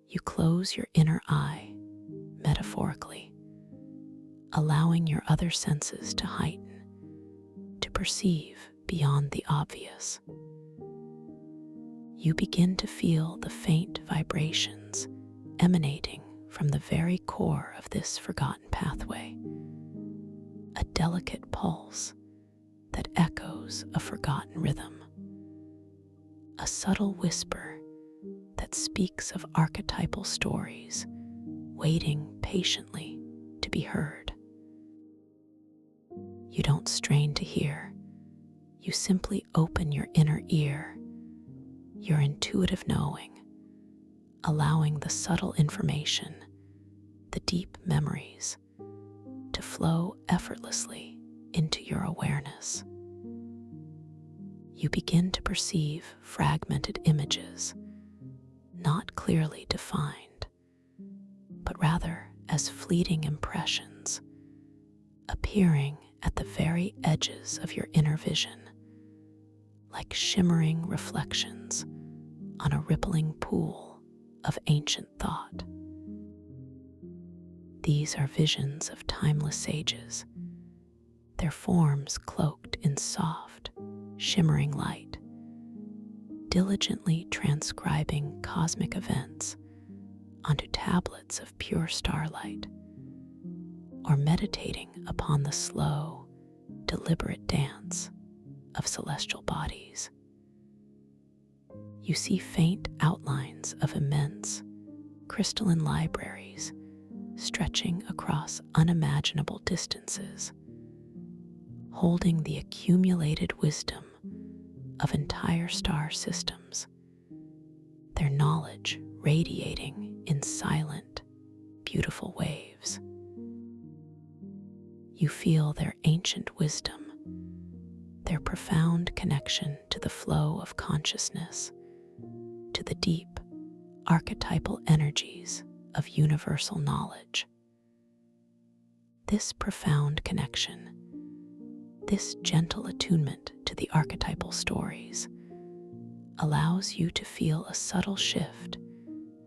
you close your inner eye, metaphorically, allowing your other senses to heighten, to perceive beyond the obvious. You begin to feel the faint vibrations emanating from the very core of this forgotten pathway, a delicate pulse that echoes a forgotten rhythm, a subtle whisper that speaks of archetypal stories waiting patiently to be heard. You don't strain to hear, you simply open your inner ear, your intuitive knowing, allowing the subtle information, the deep memories, to flow effortlessly into your awareness. You begin to perceive fragmented images, not clearly defined, but rather as fleeting impressions, appearing at the very edges of your inner vision, like shimmering reflections on a rippling pool of ancient thought. These are visions of timeless sages, their forms cloaked in soft, shimmering light, diligently transcribing cosmic events onto tablets of pure starlight, or meditating upon the slow, deliberate dance of celestial bodies. You see faint outlines of immense, crystalline libraries stretching across unimaginable distances, holding the accumulated wisdom of entire star systems, their knowledge radiating in silent, beautiful waves. You feel their ancient wisdom, their profound connection to the flow of consciousness, to the deep, archetypal energies of universal knowledge. This profound connection, this gentle attunement to the archetypal stories, allows you to feel a subtle shift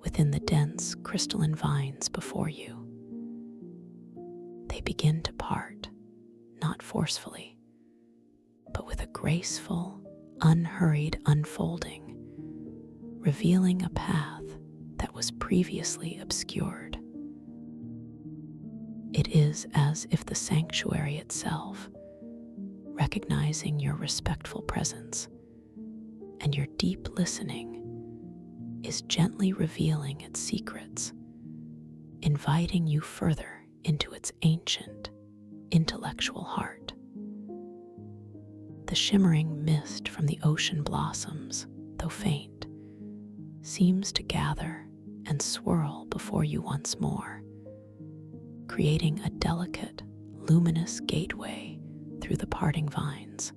within the dense crystalline vines before you. They begin to part, not forcefully, but with a graceful, unhurried unfolding, revealing a path that was previously obscured. It is as if the sanctuary itself, recognizing your respectful presence and your deep listening, is gently revealing its secrets, inviting you further into its ancient, intellectual heart. The shimmering mist from the ocean blossoms, though faint, seems to gather and swirl before you once more, creating a delicate, luminous gateway through the parting vines,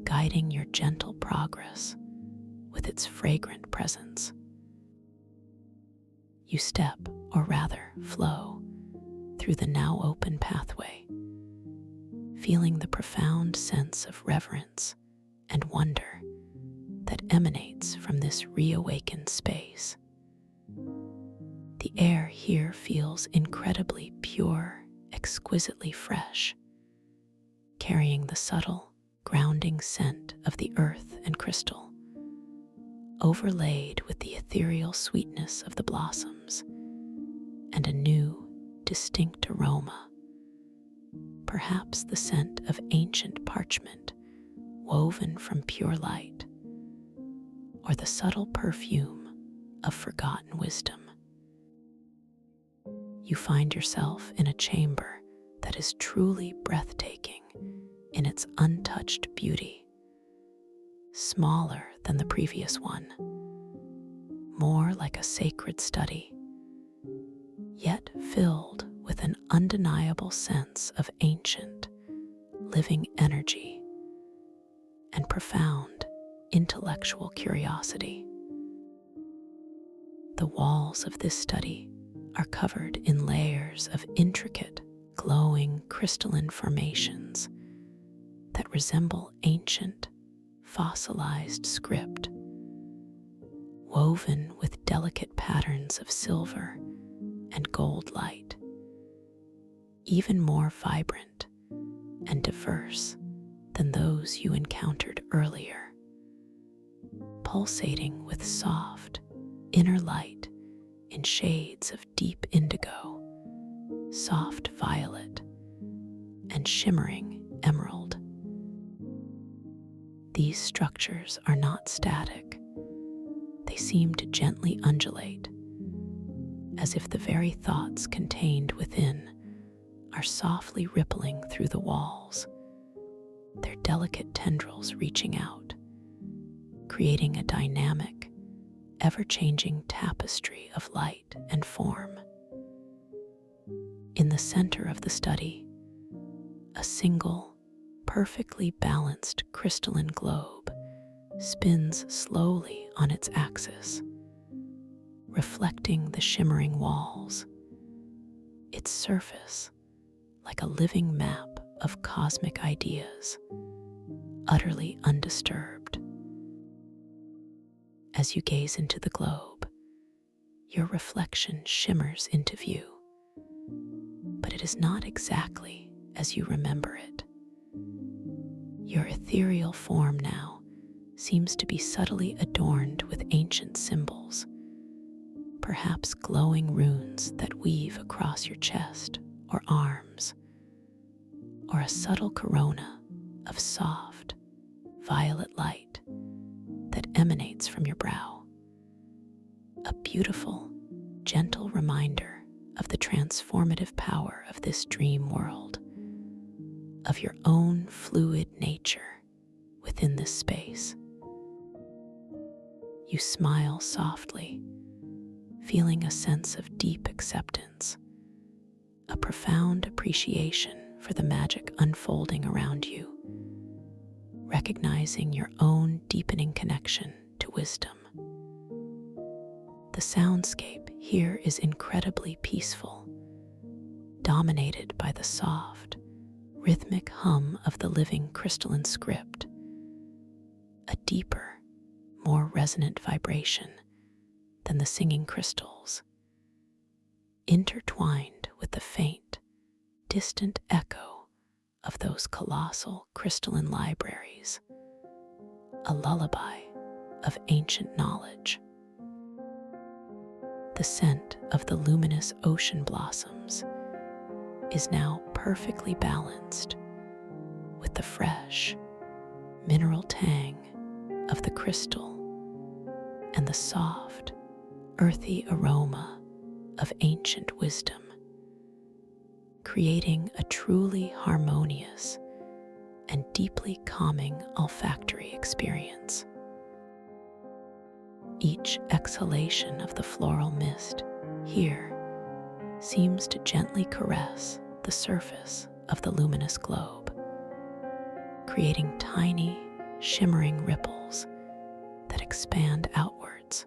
guiding your gentle progress with its fragrant presence. You step, or rather flow, through the now open pathway, feeling the profound sense of reverence and wonder that emanates from this reawakened space. The air here feels incredibly pure, exquisitely fresh, carrying the subtle, grounding scent of the earth and crystal, overlaid with the ethereal sweetness of the blossoms and a new, distinct aroma, perhaps the scent of ancient parchment woven from pure light, or the subtle perfume of forgotten wisdom. You find yourself in a chamber that is truly breathtaking in its untouched beauty, smaller than the previous one, more like a sacred study, yet filled with an undeniable sense of ancient, living energy and profound intellectual curiosity. The walls of this study are covered in layers of intricate, glowing crystalline formations that resemble ancient, fossilized script, woven with delicate patterns of silver and gold light, even more vibrant and diverse than those you encountered earlier, pulsating with soft, inner light in shades of deep indigo, soft violet, and shimmering emerald. These structures are not static. They seem to gently undulate, as if the very thoughts contained within are softly rippling through the walls, their delicate tendrils reaching out, creating a dynamic, ever-changing tapestry of light and form. In the center of the study, a single, perfectly balanced crystalline globe spins slowly on its axis, reflecting the shimmering walls, its surface like a living map of cosmic ideas, utterly undisturbed. As you gaze into the globe, your reflection shimmers into view, but it is not exactly as you remember it. Your ethereal form now seems to be subtly adorned with ancient symbols, perhaps glowing runes that weave across your chest or arms, or a subtle corona of soft, violet light that emanates from your brow. A beautiful, gentle reminder of the transformative power of this dream world, of your own fluid nature within this space. You smile softly, feeling a sense of deep acceptance, a profound appreciation for the magic unfolding around you, recognizing your own deepening connection to wisdom. The soundscape here is incredibly peaceful, dominated by the soft, rhythmic hum of the living crystalline script, a deeper, more resonant vibration than the singing crystals, intertwined with the faint, distant echo of those colossal crystalline libraries, a lullaby of ancient knowledge. The scent of the luminous ocean blossoms is now perfectly balanced with the fresh, mineral tang of the crystal and the soft, earthy aroma of ancient wisdom, creating a truly harmonious and deeply calming olfactory experience. Each exhalation of the floral mist here seems to gently caress the surface of the luminous globe, creating tiny, shimmering ripples that expand outwards,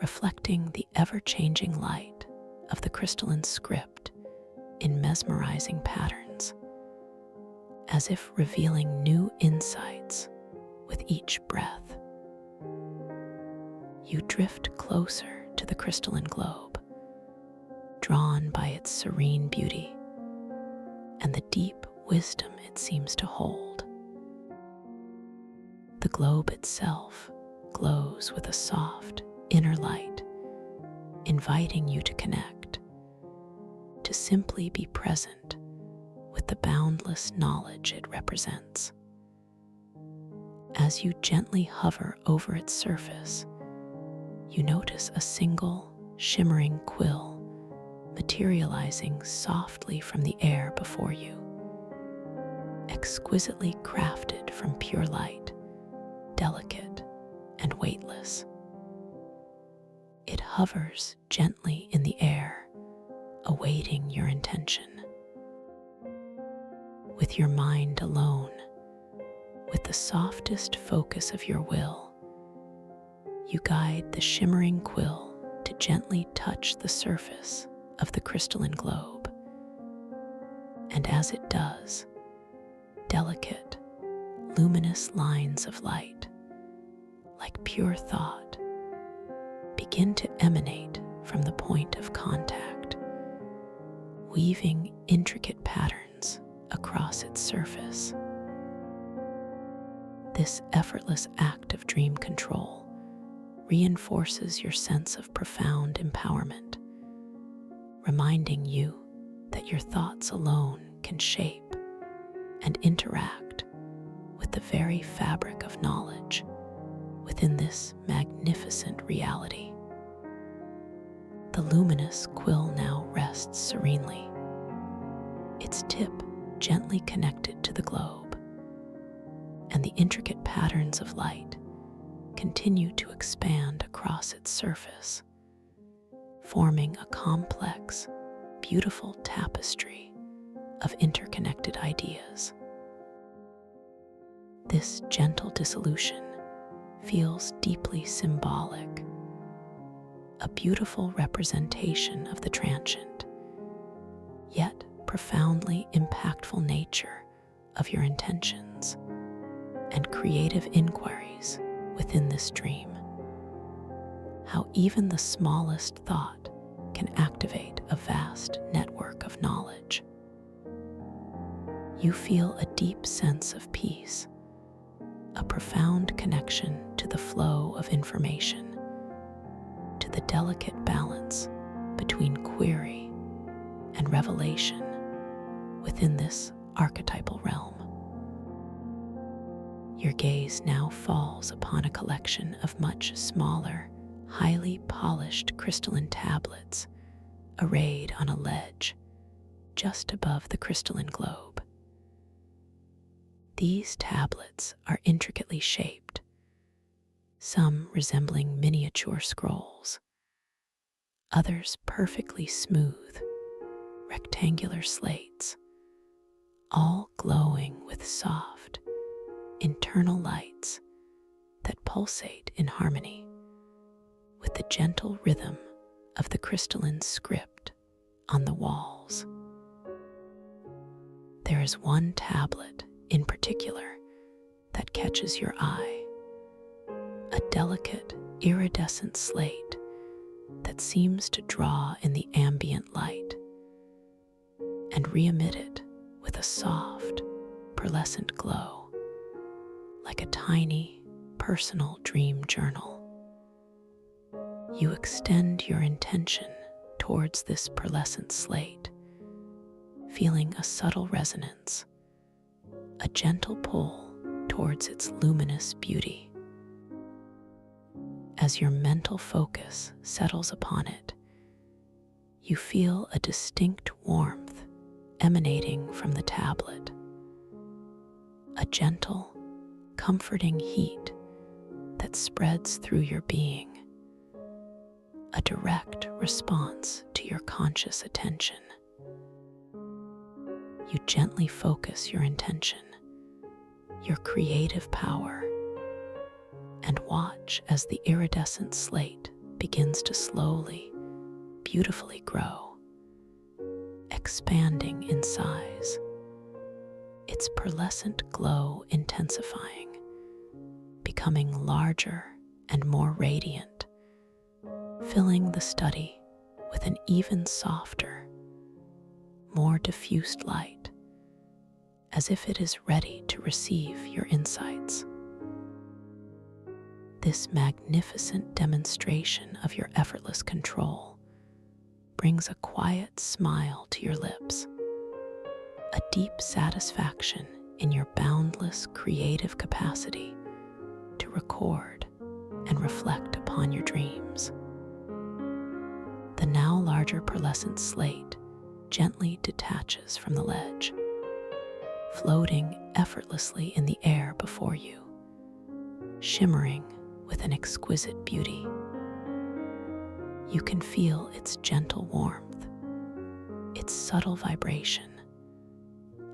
reflecting the ever-changing light of the crystalline script in mesmerizing patterns, as if revealing new insights with each breath. You drift closer to the crystalline globe, drawn by its serene beauty and the deep wisdom it seems to hold. The globe itself glows with a soft inner light, inviting you to connect, to simply be present with the boundless knowledge it represents. As you gently hover over its surface, you notice a single, shimmering quill materializing softly from the air before you, exquisitely crafted from pure light, delicate and weightless. It hovers gently in the air, awaiting your intention. With your mind alone, with the softest focus of your will, you guide the shimmering quill to gently touch the surface of the crystalline globe. And as it does, delicate, luminous lines of light, like pure thought, begin to emanate from the point of contact, weaving intricate patterns across its surface. This effortless act of dream control reinforces your sense of profound empowerment, reminding you that your thoughts alone can shape and interact with the very fabric of knowledge within this magnificent reality. The luminous quill now rests serenely, its tip gently connected to the globe, and the intricate patterns of light continue to expand across its surface, forming a complex, beautiful tapestry of interconnected ideas. This gentle dissolution feels deeply symbolic, a beautiful representation of the transient, yet profoundly impactful nature of your intentions and creative inquiries within this dream. How even the smallest thought can activate a vast network of knowledge. You feel a deep sense of peace, a profound connection to the flow of information, to the delicate balance between query and revelation within this archetypal realm. Your gaze now falls upon a collection of much smaller, highly polished crystalline tablets arrayed on a ledge just above the crystalline globe. These tablets are intricately shaped, some resembling miniature scrolls, others perfectly smooth, rectangular slates, all glowing with soft, internal lights that pulsate in harmony with the gentle rhythm of the crystalline script on the walls. There is one tablet in particular that catches your eye, a delicate, iridescent slate that seems to draw in the ambient light and re-emit it with a soft, pearlescent glow, like a tiny, personal dream journal. You extend your intention towards this pearlescent slate, feeling a subtle resonance, a gentle pull towards its luminous beauty. As your mental focus settles upon it, you feel a distinct warmth emanating from the tablet, a gentle, comforting heat that spreads through your being, a direct response to your conscious attention. You gently focus your intention, your creative power, and watch as the iridescent slate begins to slowly, beautifully grow, expanding in size, its pearlescent glow intensifying, becoming larger and more radiant, filling the study with an even softer, more diffused light, as if it is ready to receive your insights. This magnificent demonstration of your effortless control brings a quiet smile to your lips, a deep satisfaction in your boundless creative capacity to record and reflect upon your dreams. The now larger pearlescent slate gently detaches from the ledge, floating effortlessly in the air before you, shimmering with an exquisite beauty. You can feel its gentle warmth, its subtle vibration,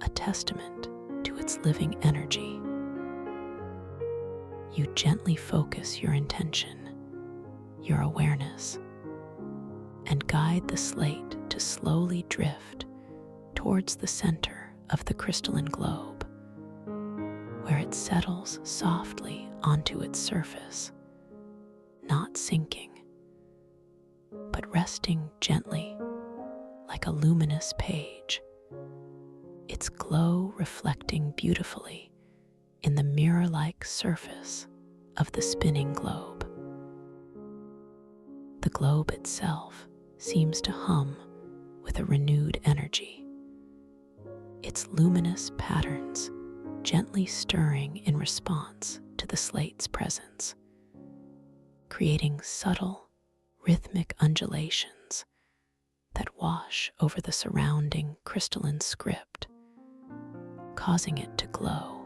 a testament to its living energy. You gently focus your intention, your awareness, and guide the slate to slowly drift towards the center of the crystalline globe, where it settles softly onto its surface, not sinking, but resting gently like a luminous page, its glow reflecting beautifully in the mirror-like surface of the spinning globe. The globe itself seems to hum with a renewed energy, its luminous patterns gently stirring in response to the slate's presence, creating subtle, rhythmic undulations that wash over the surrounding crystalline script, causing it to glow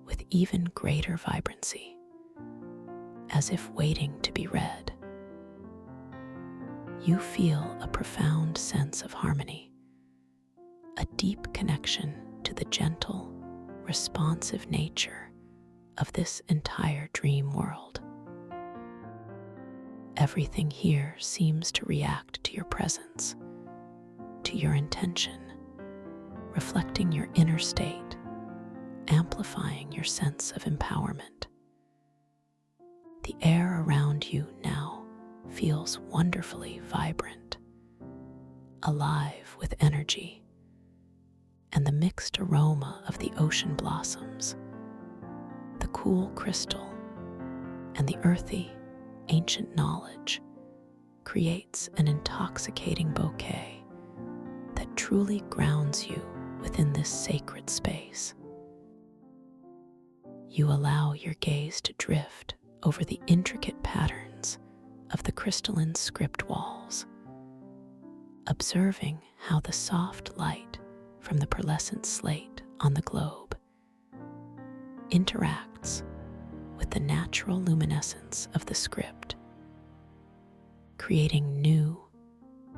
with even greater vibrancy, as if waiting to be read. You feel a profound sense sense of harmony, a deep connection to the gentle, responsive nature of this entire dream world. Everything here seems to react to your presence, to your intention, reflecting your inner state, amplifying your sense of empowerment. The air around you now feels wonderfully vibrant, alive with energy, and the mixed aroma of the ocean blossoms, the cool crystal, and the earthy, ancient knowledge creates an intoxicating bouquet that truly grounds you within this sacred space. You allow your gaze to drift over the intricate patterns of the crystalline script walls, observing how the soft light from the pearlescent slate on the globe interacts with the natural luminescence of the script, creating new,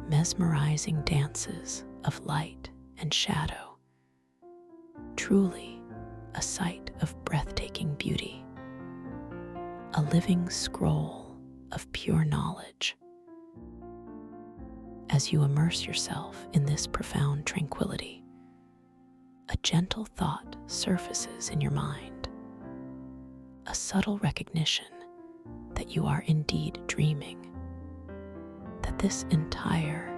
mesmerizing dances of light and shadow. Truly a sight of breathtaking beauty, a living scroll of pure knowledge. As you immerse yourself in this profound tranquility, a gentle thought surfaces in your mind, a subtle recognition that you are indeed dreaming, that this entire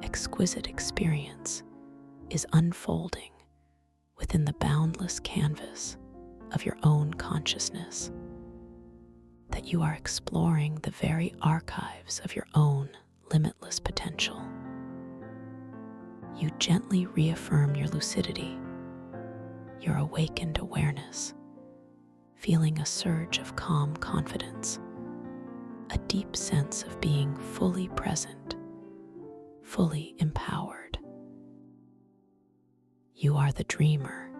exquisite experience is unfolding within the boundless canvas of your own consciousness, that you are exploring the very archives of your own limitless potential. You gently reaffirm your lucidity, your awakened awareness, feeling a surge of calm confidence, a deep sense of being fully present, fully empowered. You are the dreamer,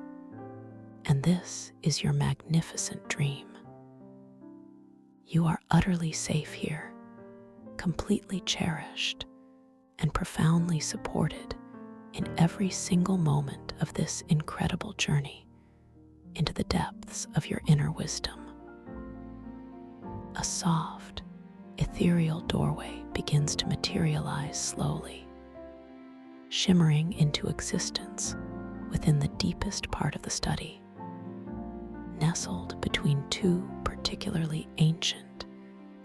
and this is your magnificent dream. You are utterly safe here, completely cherished, and profoundly supported in every single moment of this incredible journey into the depths of your inner wisdom. A soft, ethereal doorway begins to materialize slowly, shimmering into existence within the deepest part of the study, nestled between two particularly ancient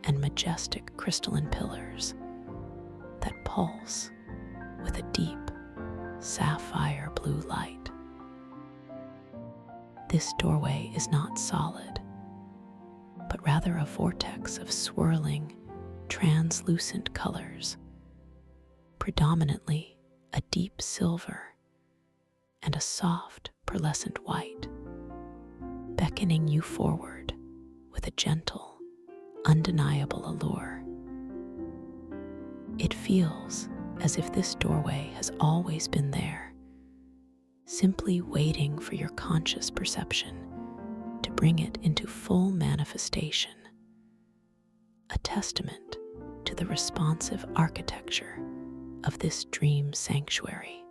and majestic crystalline pillars that pulse with a deep sapphire blue light. This doorway is not solid, but rather a vortex of swirling, translucent colors, predominantly a deep silver and a soft pearlescent white, beckoning you forward with a gentle, undeniable allure. It feels as if this doorway has always been there, simply waiting for your conscious perception to bring it into full manifestation, a testament to the responsive architecture of this dream sanctuary.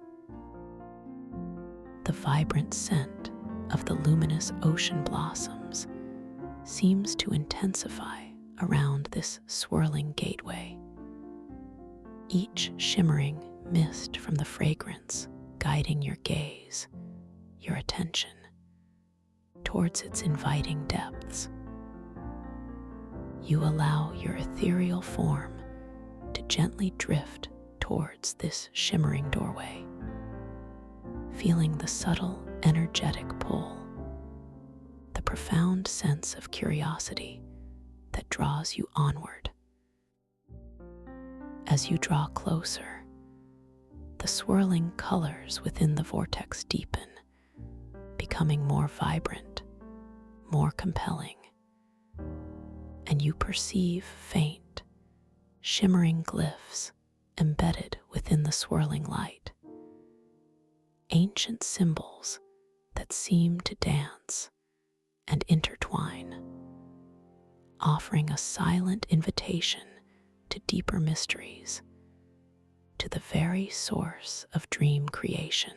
The vibrant scent of the luminous ocean blossoms seems to intensify around this swirling gateway, each shimmering mist from the fragrance guiding your gaze, your attention, towards its inviting depths. You allow your ethereal form to gently drift towards this shimmering doorway, feeling the subtle, energetic pull, the profound sense of curiosity that draws you onward. As you draw closer, the swirling colors within the vortex deepen, becoming more vibrant, more compelling, and you perceive faint, shimmering glyphs embedded within the swirling light, ancient symbols that seem to dance and intertwine, offering a silent invitation to deeper mysteries, to the very source of dream creation.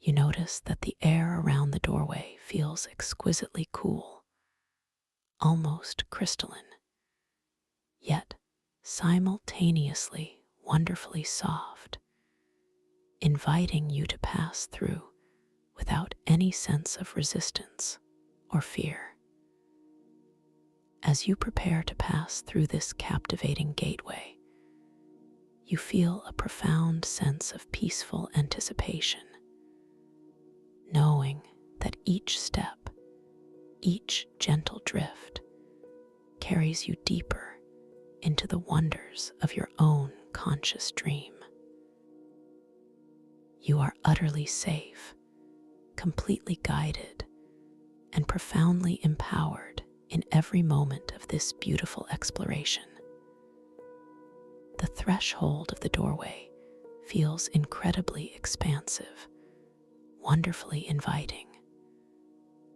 You notice that the air around the doorway feels exquisitely cool, almost crystalline, yet simultaneously wonderfully soft, inviting you to pass through without any sense of resistance or fear. As you prepare to pass through this captivating gateway, you feel a profound sense of peaceful anticipation, knowing that each step, each gentle drift, carries you deeper into the wonders of your own conscious dream. You are utterly safe, completely guided, and profoundly empowered in every moment of this beautiful exploration. The threshold of the doorway feels incredibly expansive, wonderfully inviting,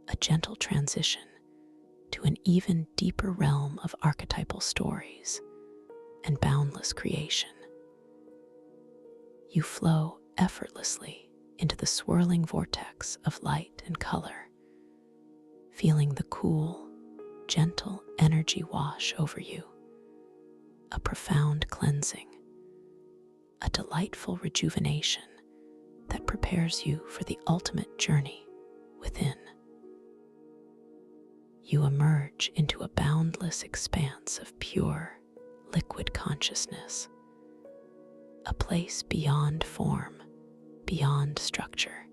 a gentle transition to an even deeper realm of archetypal stories and boundless creation. You flow effortlessly into the swirling vortex of light and color, feeling the cool, gentle energy wash over you, a profound cleansing, a delightful rejuvenation that prepares you for the ultimate journey within. You emerge into a boundless expanse of pure, liquid consciousness, a place beyond form, beyond structure,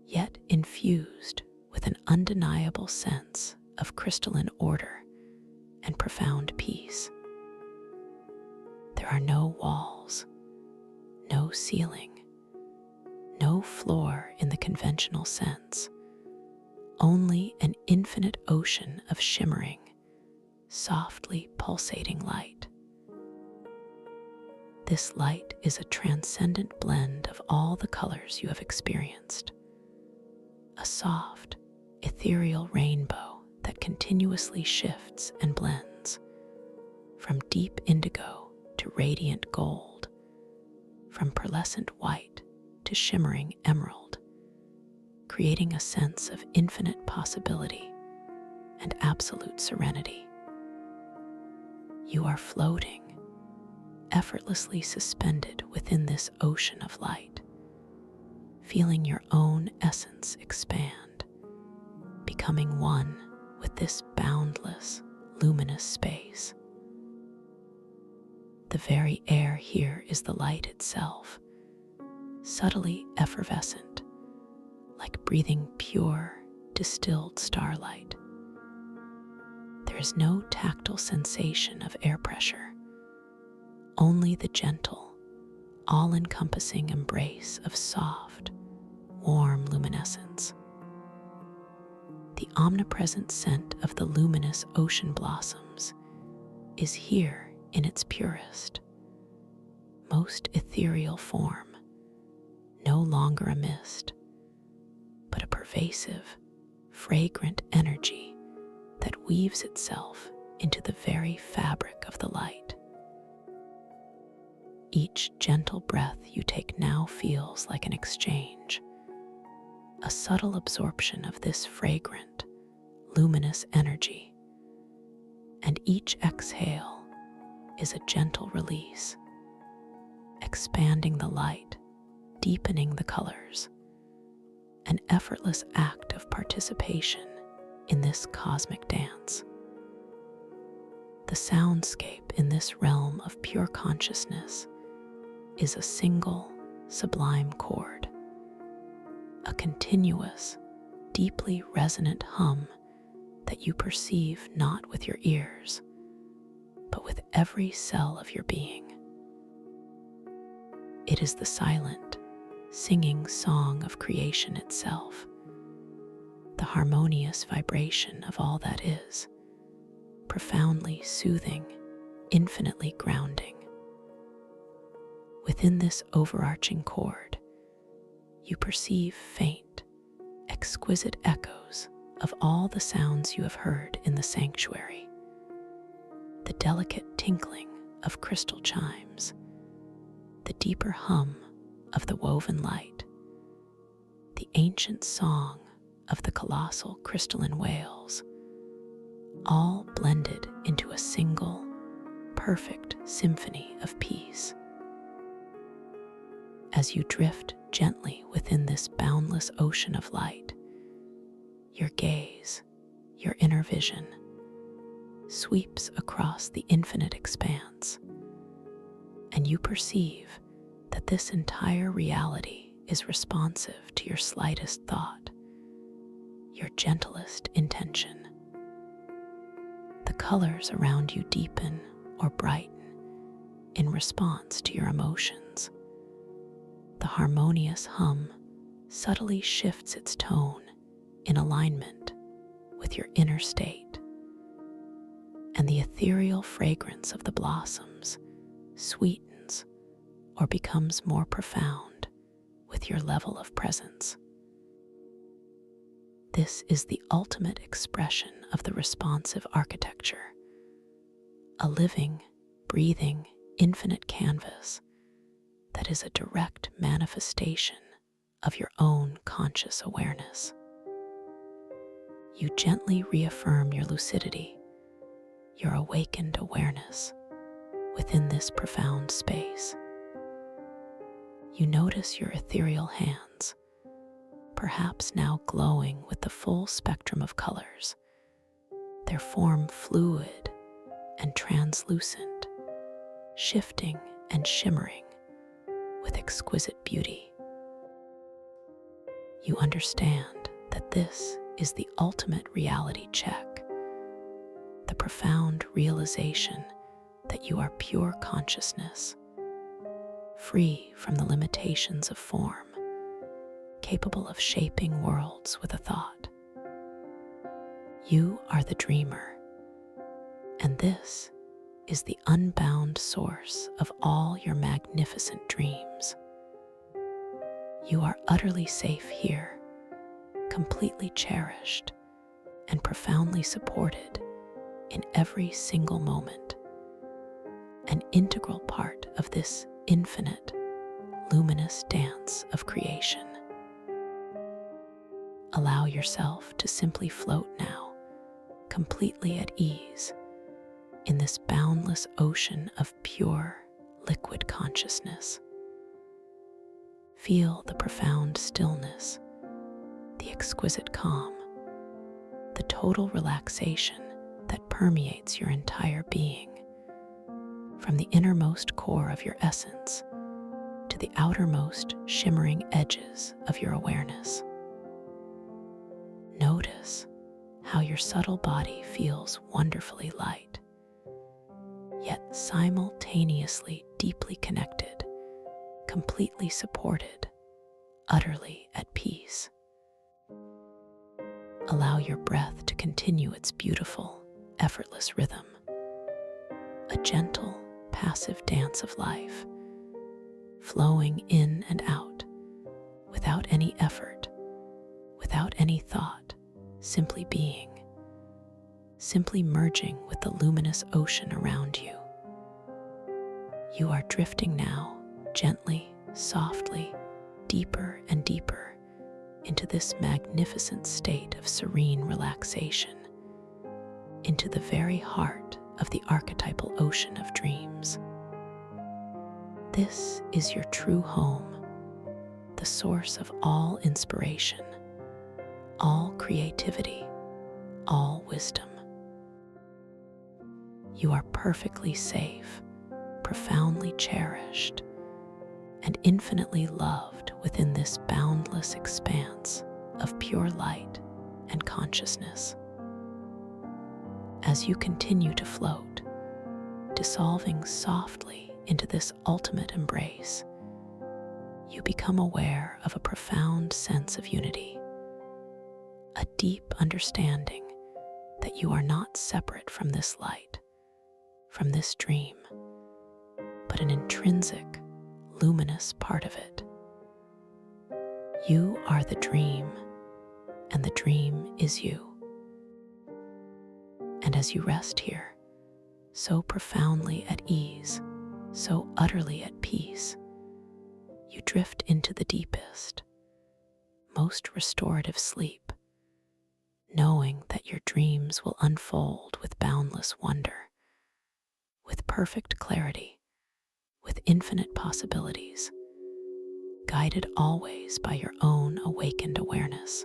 yet infused with an undeniable sense of crystalline order and profound peace. There are no walls, no ceiling, no floor in the conventional sense, only an infinite ocean of shimmering, softly pulsating light. This light is a transcendent blend of all the colors you have experienced, a soft, ethereal rainbow that continuously shifts and blends, from deep indigo to radiant gold, from pearlescent white to shimmering emerald, creating a sense of infinite possibility and absolute serenity. You are floating, effortlessly suspended within this ocean of light, feeling your own essence expand, becoming one with this boundless, luminous space. The very air here is the light itself, subtly effervescent, like breathing pure, distilled starlight. There is no tactile sensation of air pressure, only the gentle, all-encompassing embrace of soft, warm luminescence. The omnipresent scent of the luminous ocean blossoms is here in its purest, most ethereal form, no longer a mist, but a pervasive, fragrant energy that weaves itself into the very fabric of the light. Each gentle breath you take now feels like an exchange, a subtle absorption of this fragrant, luminous energy, and each exhale is a gentle release, expanding the light, deepening the colors, an effortless act of participation in this cosmic dance. The soundscape in this realm of pure consciousness is a single, sublime chord, a continuous, deeply resonant hum that you perceive not with your ears, but with every cell of your being. It is the silent, singing song of creation itself, the harmonious vibration of all that is, profoundly soothing, infinitely grounding. Within this overarching chord, you perceive faint, exquisite echoes of all the sounds you have heard in the sanctuary, the delicate tinkling of crystal chimes, the deeper hum of the woven light, the ancient song of the colossal crystalline whales, all blended into a single, perfect symphony of peace. As you drift gently within this boundless ocean of light, your gaze, your inner vision, sweeps across the infinite expanse, and you perceive that this entire reality is responsive to your slightest thought, your gentlest intention. The colors around you deepen or brighten in response to your emotions. The harmonious hum subtly shifts its tone in alignment with your inner state, and the ethereal fragrance of the blossoms sweetens or becomes more profound with your level of presence. This is the ultimate expression of the responsive architecture, a living, breathing, infinite canvas that is a direct manifestation of your own conscious awareness. You gently reaffirm your lucidity, your awakened awareness within this profound space. You notice your ethereal hands, perhaps now glowing with the full spectrum of colors, their form fluid and translucent, shifting and shimmering with exquisite beauty. You understand that this is the ultimate reality check, the profound realization that you are pure consciousness, free from the limitations of form, capable of shaping worlds with a thought. You are the dreamer, and this is the unbound source of all your magnificent dreams. You are utterly safe here, completely cherished and profoundly supported in every single moment, an integral part of this infinite, luminous dance of creation. Allow yourself to simply float now, completely at ease, in this boundless ocean of pure, liquid consciousness. Feel the profound stillness, the exquisite calm, the total relaxation that permeates your entire being, from the innermost core of your essence to the outermost shimmering edges of your awareness. Notice how your subtle body feels wonderfully light, yet simultaneously deeply connected, completely supported, utterly at peace. Allow your breath to continue its beautiful, effortless rhythm, a gentle, passive dance of life, flowing in and out, without any effort, without any thought, simply being, simply merging with the luminous ocean around you. You are drifting now, gently, softly, deeper and deeper into this magnificent state of serene relaxation, into the very heart of the archetypal ocean of dreams. This is your true home, the source of all inspiration, all creativity, all wisdom. You are perfectly safe, profoundly cherished, and infinitely loved within this boundless expanse of pure light and consciousness. As you continue to float, dissolving softly into this ultimate embrace, you become aware of a profound sense of unity, a deep understanding that you are not separate from this light, from this dream, but an intrinsic, luminous part of it. You are the dream, and the dream is you. And as you rest here, so profoundly at ease, so utterly at peace, you drift into the deepest, most restorative sleep, knowing that your dreams will unfold with boundless wonder, with perfect clarity, with infinite possibilities, guided always by your own awakened awareness,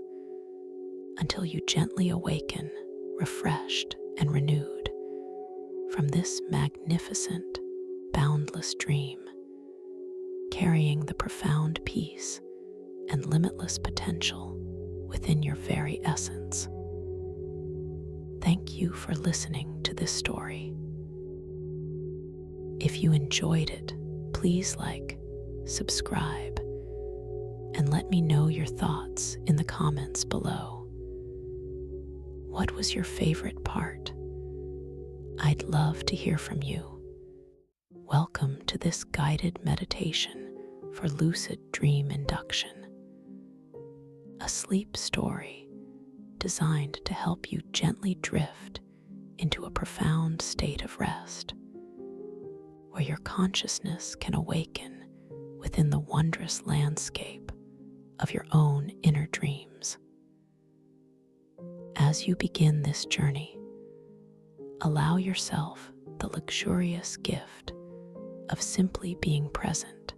until you gently awaken, refreshed and renewed, from this magnificent, boundless dream, carrying the profound peace and limitless potential within your very essence. Thank you for listening to this story. If you enjoyed it, please like, subscribe, and let me know your thoughts in the comments below. What was your favorite part? I'd love to hear from you. Welcome to this guided meditation for lucid dream induction, a sleep story designed to help you gently drift into a profound state of rest, where your consciousness can awaken within the wondrous landscape of your own inner dreams. As you begin this journey, allow yourself the luxurious gift of simply being present,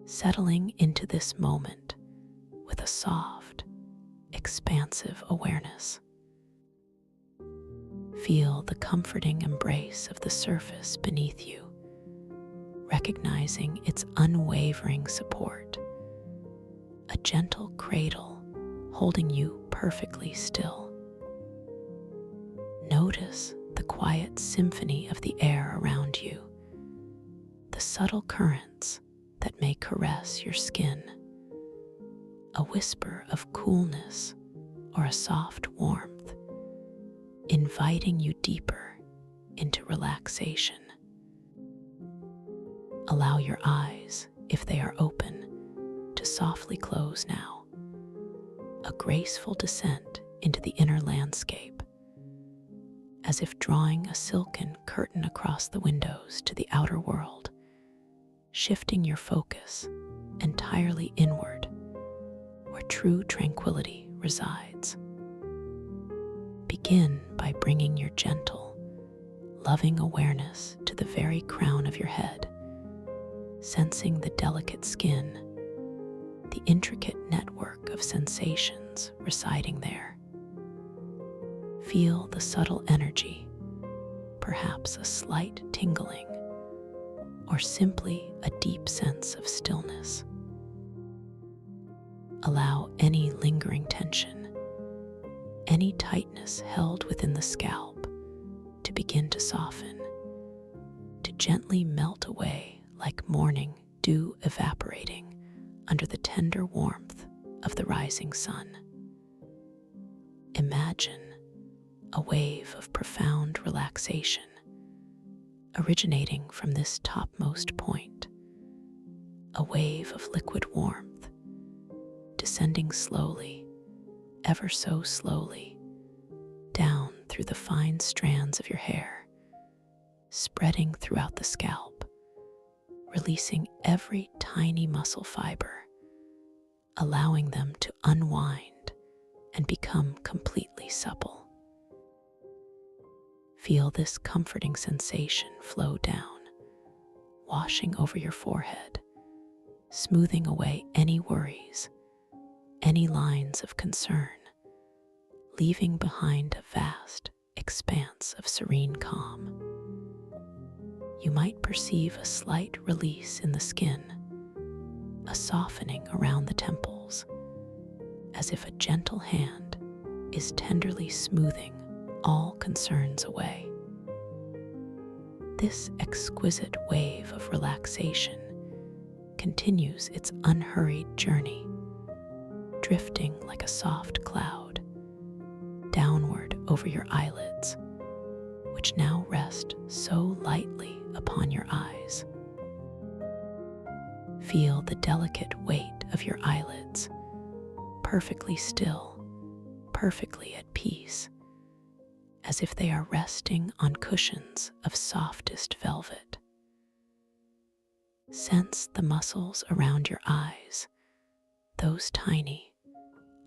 settling into this moment with a soft, expansive awareness. Feel the comforting embrace of the surface beneath you, recognizing its unwavering support, a gentle cradle holding you perfectly still. Notice the quiet symphony of the air around you, the subtle currents that may caress your skin, a whisper of coolness or a soft warmth, inviting you deeper into relaxation. Allow your eyes, if they are open, to softly close now, a graceful descent into the inner landscape, as if drawing a silken curtain across the windows to the outer world, shifting your focus entirely inward, where true tranquility resides. Begin by bringing your gentle, loving awareness to the very crown of your head, sensing the delicate skin, the intricate network of sensations residing there. Feel the subtle energy, perhaps a slight tingling, or simply a deep sense of stillness. Allow any lingering tension, any tightness held within the scalp, to begin to soften, to gently melt away like morning dew evaporating under the tender warmth of the rising sun. Imagine a wave of profound relaxation originating from this topmost point, a wave of liquid warmth descending slowly, ever so slowly, down through the fine strands of your hair, spreading throughout the scalp, releasing every tiny muscle fiber, allowing them to unwind and become completely supple. Feel this comforting sensation flow down, washing over your forehead, smoothing away any worries, any lines of concern, leaving behind a vast expanse of serene calm. You might perceive a slight release in the skin, a softening around the temples, as if a gentle hand is tenderly smoothing all concerns away. This exquisite wave of relaxation continues its unhurried journey, drifting like a soft cloud downward over your eyelids, which now rest so lightly upon your eyes. Feel the delicate weight of your eyelids, perfectly still, perfectly at peace, as if they are resting on cushions of softest velvet. Sense the muscles around your eyes, those tiny,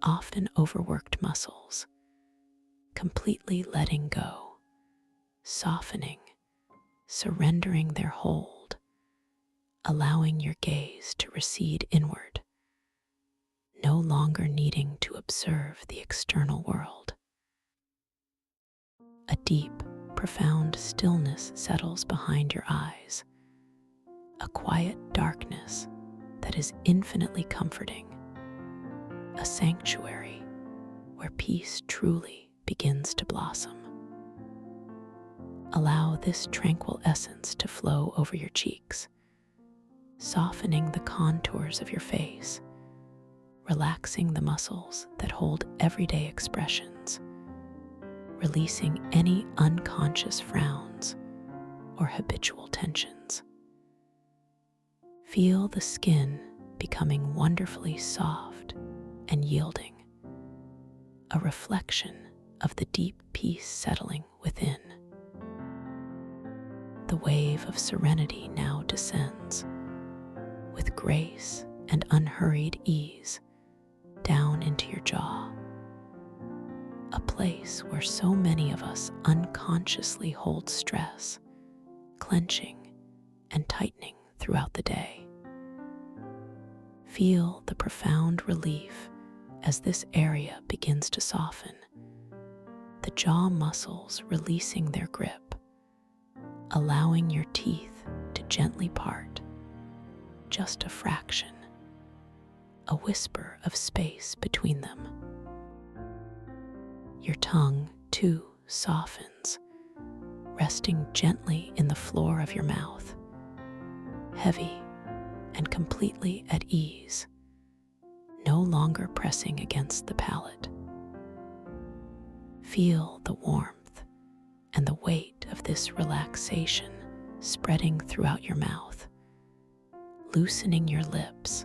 often overworked muscles, completely letting go, softening, surrendering their hold, allowing your gaze to recede inward, no longer needing to observe the external world. A deep, profound stillness settles behind your eyes, a quiet darkness that is infinitely comforting, a sanctuary where peace truly begins to blossom. Allow this tranquil essence to flow over your cheeks, softening the contours of your face, relaxing the muscles that hold everyday expressions, releasing any unconscious frowns or habitual tensions. Feel the skin becoming wonderfully soft and yielding, a reflection of the deep peace settling within. The wave of serenity now descends, with grace and unhurried ease, down into your jaw, a place where so many of us unconsciously hold stress, clenching and tightening throughout the day. Feel the profound relief as this area begins to soften, the jaw muscles releasing their grip, allowing your teeth to gently part, just a fraction, a whisper of space between them. Your tongue, too, softens, resting gently in the floor of your mouth, heavy and completely at ease, no longer pressing against the palate. Feel the warmth and the weight of this relaxation spreading throughout your mouth, loosening your lips,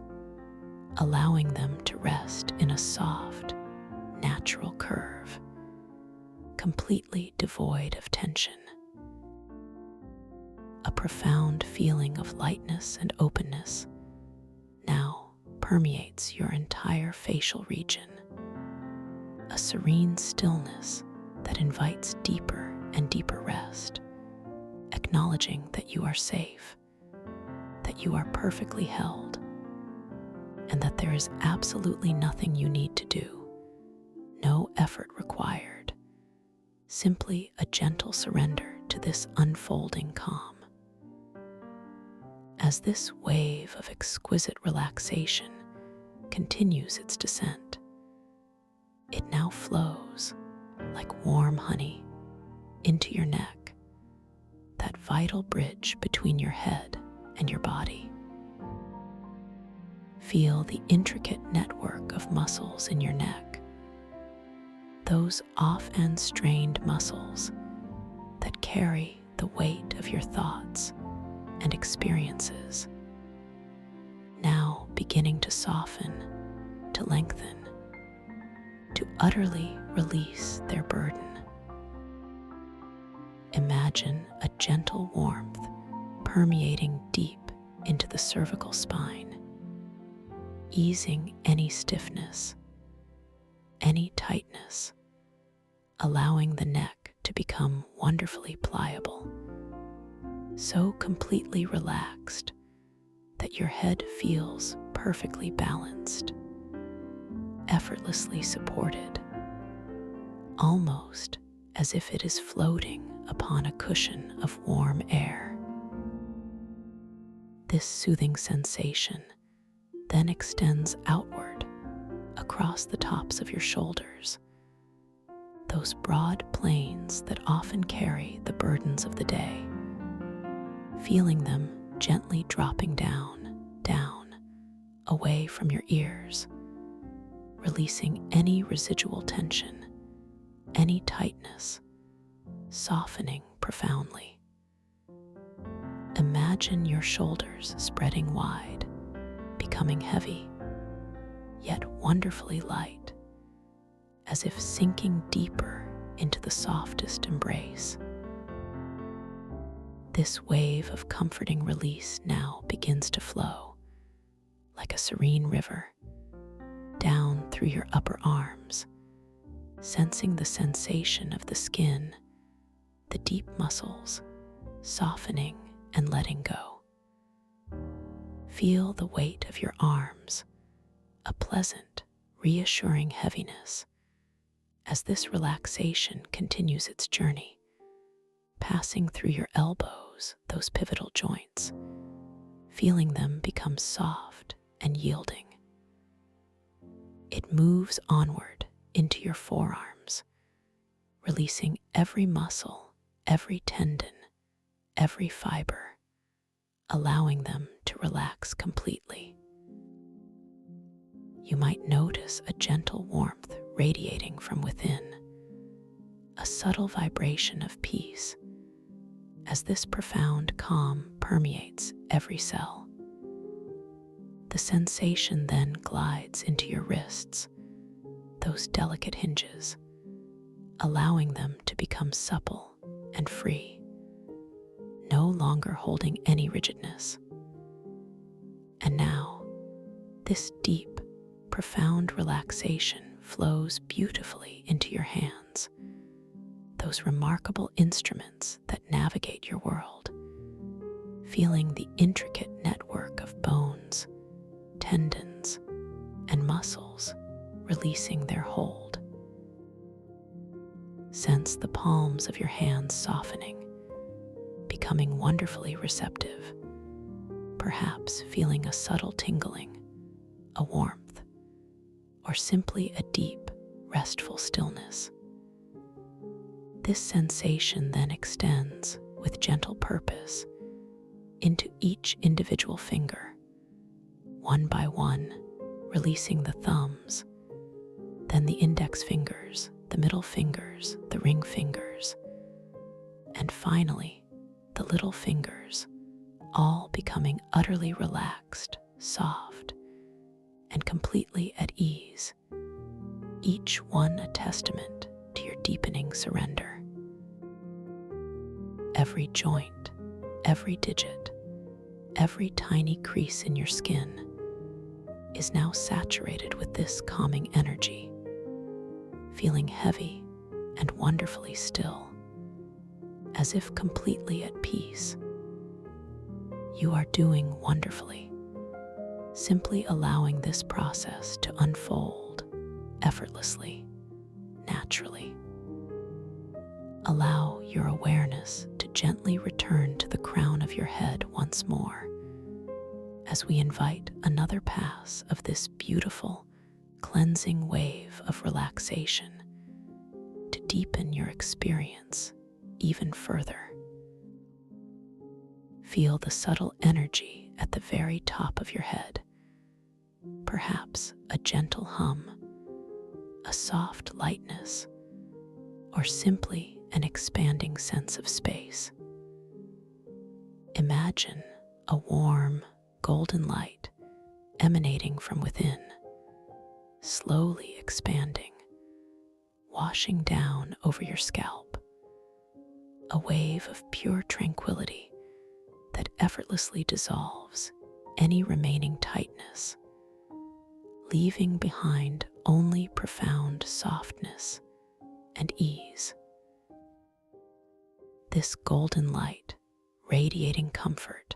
allowing them to rest in a soft, natural curve, completely devoid of tension. A profound feeling of lightness and openness now permeates your entire facial region, a serene stillness that invites deeper and deeper rest, acknowledging that you are safe, that you are perfectly held, and that there is absolutely nothing you need to do, no effort required, simply a gentle surrender to this unfolding calm. As this wave of exquisite relaxation continues its descent, it now flows like warm honey into your neck, that vital bridge between your head and your body. Feel the intricate network of muscles in your neck, those off and strained muscles that carry the weight of your thoughts and experiences, now beginning to soften, to lengthen, to utterly release their burden. Imagine a gentle warmth permeating deep into the cervical spine, easing any stiffness, any tightness, allowing the neck to become wonderfully pliable, so completely relaxed that your head feels perfectly balanced, effortlessly supported, almost as if it is floating upon a cushion of warm air. This soothing sensation then extends outward across the tops of your shoulders, those broad planes that often carry the burdens of the day, feeling them gently dropping down, away from your ears, releasing any residual tension, any tightness, softening profoundly. Imagine your shoulders spreading wide, becoming heavy, yet wonderfully light, as if sinking deeper into the softest embrace. This wave of comforting release now begins to flow like a serene river down through your upper arms, sensing the sensation of the skin, the deep muscles, softening and letting go. Feel the weight of your arms, a pleasant, reassuring heaviness, as this relaxation continues its journey, passing through your elbows, those pivotal joints, feeling them become soft and yielding. It moves onward into your forearms, releasing every muscle, every tendon, every fiber, allowing them to relax completely. You might notice a gentle warmth radiating from within, a subtle vibration of peace, as this profound calm permeates every cell. The sensation then glides into your wrists, those delicate hinges, allowing them to become supple and free, no longer holding any rigidness. And now, this deep, profound relaxation flows beautifully into your hands, those remarkable instruments that navigate your world, feeling the intricate network of bones, tendons, and muscles releasing their hold. Sense the palms of your hands softening, becoming wonderfully receptive, perhaps feeling a subtle tingling, a warmth, or simply a deep, restful stillness. This sensation then extends with gentle purpose into each individual finger, one by one, releasing the thumbs, then the index fingers, the middle fingers, the ring fingers, and finally, the little fingers, all becoming utterly relaxed, soft, and completely at ease, each one a testament to your deepening surrender. Every joint, every digit, every tiny crease in your skin is now saturated with this calming energy, feeling heavy and wonderfully still, as if completely at peace. You are doing wonderfully, simply allowing this process to unfold effortlessly, naturally. Allow your awareness to gently return to the crown of your head once more, as we invite another pass of this beautiful, cleansing wave of relaxation to deepen your experience even further. Feel the subtle energy at the very top of your head, perhaps a gentle hum, a soft lightness, or simply an expanding sense of space. Imagine a warm, golden light emanating from within, slowly expanding, washing down over your scalp, a wave of pure tranquility that effortlessly dissolves any remaining tightness, leaving behind only profound softness and ease. This golden light, radiating comfort,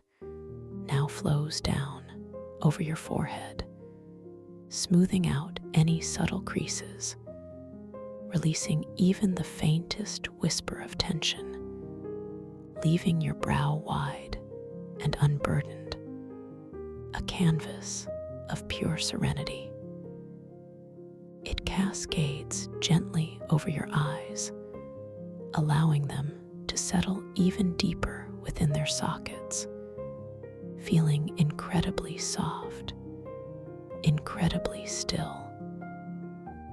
now flows down over your forehead, smoothing out any subtle creases, releasing even the faintest whisper of tension, leaving your brow wide and unburdened, a canvas of pure serenity. It cascades gently over your eyes, allowing them to settle even deeper within their sockets, feeling incredibly soft, incredibly still,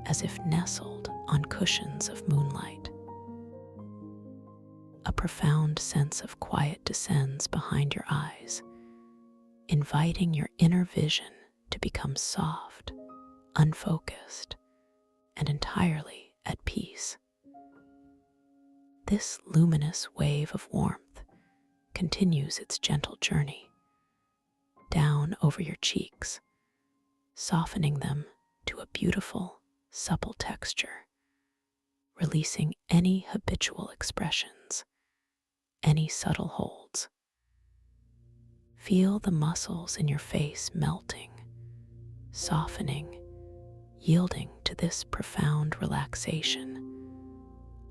as if nestled on cushions of moonlight. A profound sense of quiet descends behind your eyes, inviting your inner vision to become soft, unfocused, and entirely at peace. This luminous wave of warmth continues its gentle journey down over your cheeks, softening them to a beautiful, supple texture, releasing any habitual expressions, any subtle holds. Feel the muscles in your face melting, softening, yielding to this profound relaxation,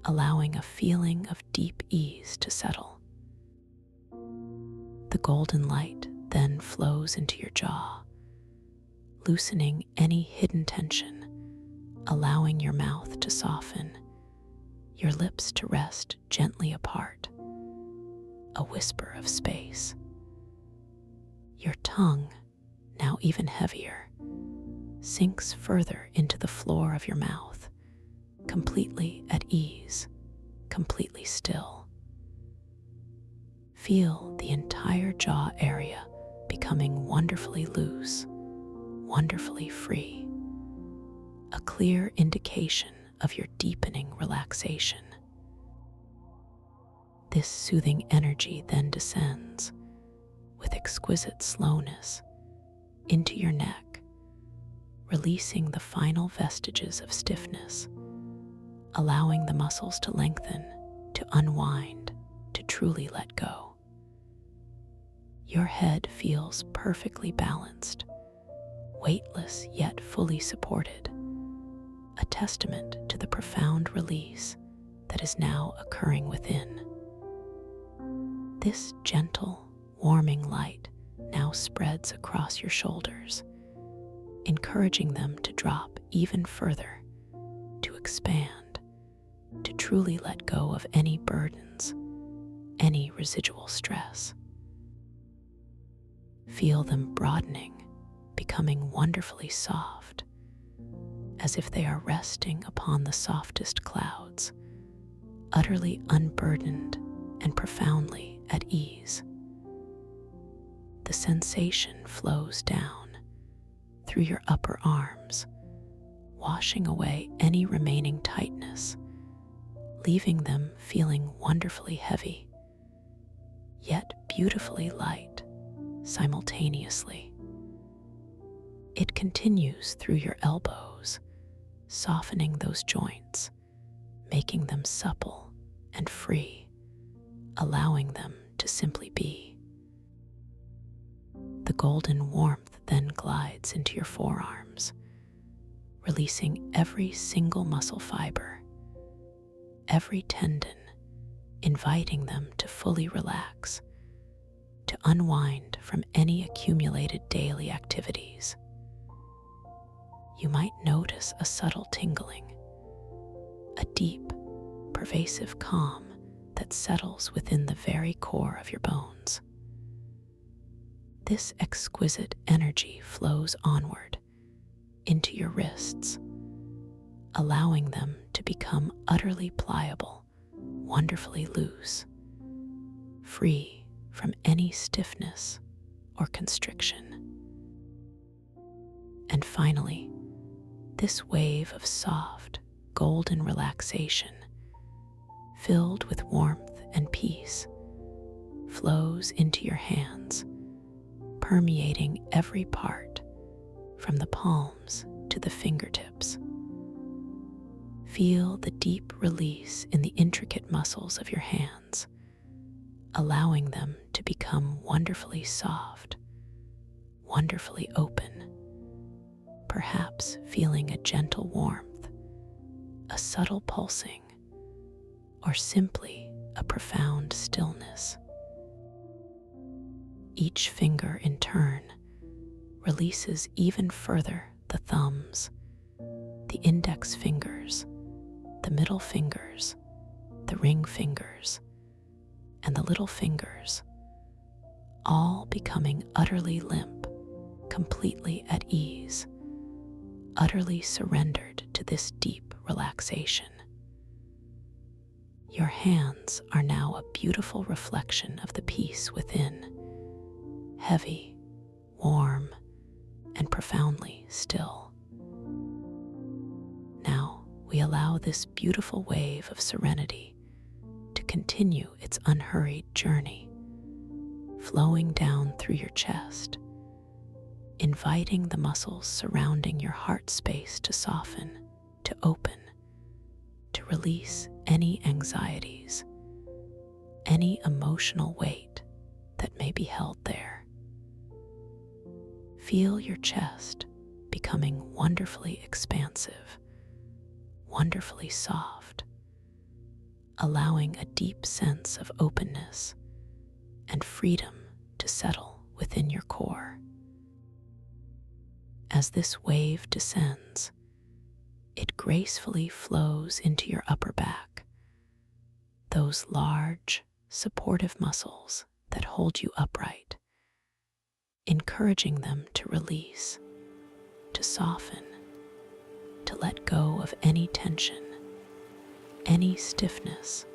allowing a feeling of deep ease to settle. The golden light then flows into your jaw, loosening any hidden tension, allowing your mouth to soften, your lips to rest gently apart, a whisper of space. Your tongue, now even heavier, sinks further into the floor of your mouth, completely at ease, completely still. Feel the entire jaw area becoming wonderfully loose, wonderfully free, a clear indication of your deepening relaxation. This soothing energy then descends with exquisite slowness into your neck, releasing the final vestiges of stiffness, allowing the muscles to lengthen, to unwind, to truly let go. Your head feels perfectly balanced, weightless yet fully supported, a testament to the profound release that is now occurring within. This gentle, warming light now spreads across your shoulders, encouraging them to drop even further, to expand, to truly let go of any burdens, any residual stress. Feel them broadening, becoming wonderfully soft, as if they are resting upon the softest clouds, utterly unburdened and profoundly at ease. The sensation flows down through your upper arms, washing away any remaining tightness, leaving them feeling wonderfully heavy, yet beautifully light simultaneously. It continues through your elbows, softening those joints, making them supple and free, allowing them to simply be. The golden warmth then glides into your forearms, releasing every single muscle fiber, every tendon, inviting them to fully relax, to unwind from any accumulated daily activities. You might notice a subtle tingling, a deep, pervasive calm that settles within the very core of your bones. This exquisite energy flows onward into your wrists, allowing them to become utterly pliable, wonderfully loose, free from any stiffness or constriction. And finally, this wave of soft, golden relaxation, filled with warmth and peace, flows into your hands, permeating every part, from the palms to the fingertips. Feel the deep release in the intricate muscles of your hands, allowing them to become wonderfully soft, wonderfully open, perhaps feeling a gentle warmth, a subtle pulsing, or simply a profound stillness. Each finger in turn releases even further the thumbs, the index fingers, the middle fingers, the ring fingers, and the little fingers, all becoming utterly limp, completely at ease, utterly surrendered to this deep relaxation. Your hands are now a beautiful reflection of the peace within, heavy, warm, and profoundly still. Now we allow this beautiful wave of serenity to continue its unhurried journey, flowing down through your chest, inviting the muscles surrounding your heart space to soften, to open, to release any anxieties, any emotional weight that may be held there. Feel your chest becoming wonderfully expansive, wonderfully soft, allowing a deep sense of openness and freedom to settle within your core. As this wave descends, it gracefully flows into your upper back, those large, supportive muscles that hold you upright, encouraging them to release, to soften, to let go of any tension, any stiffness,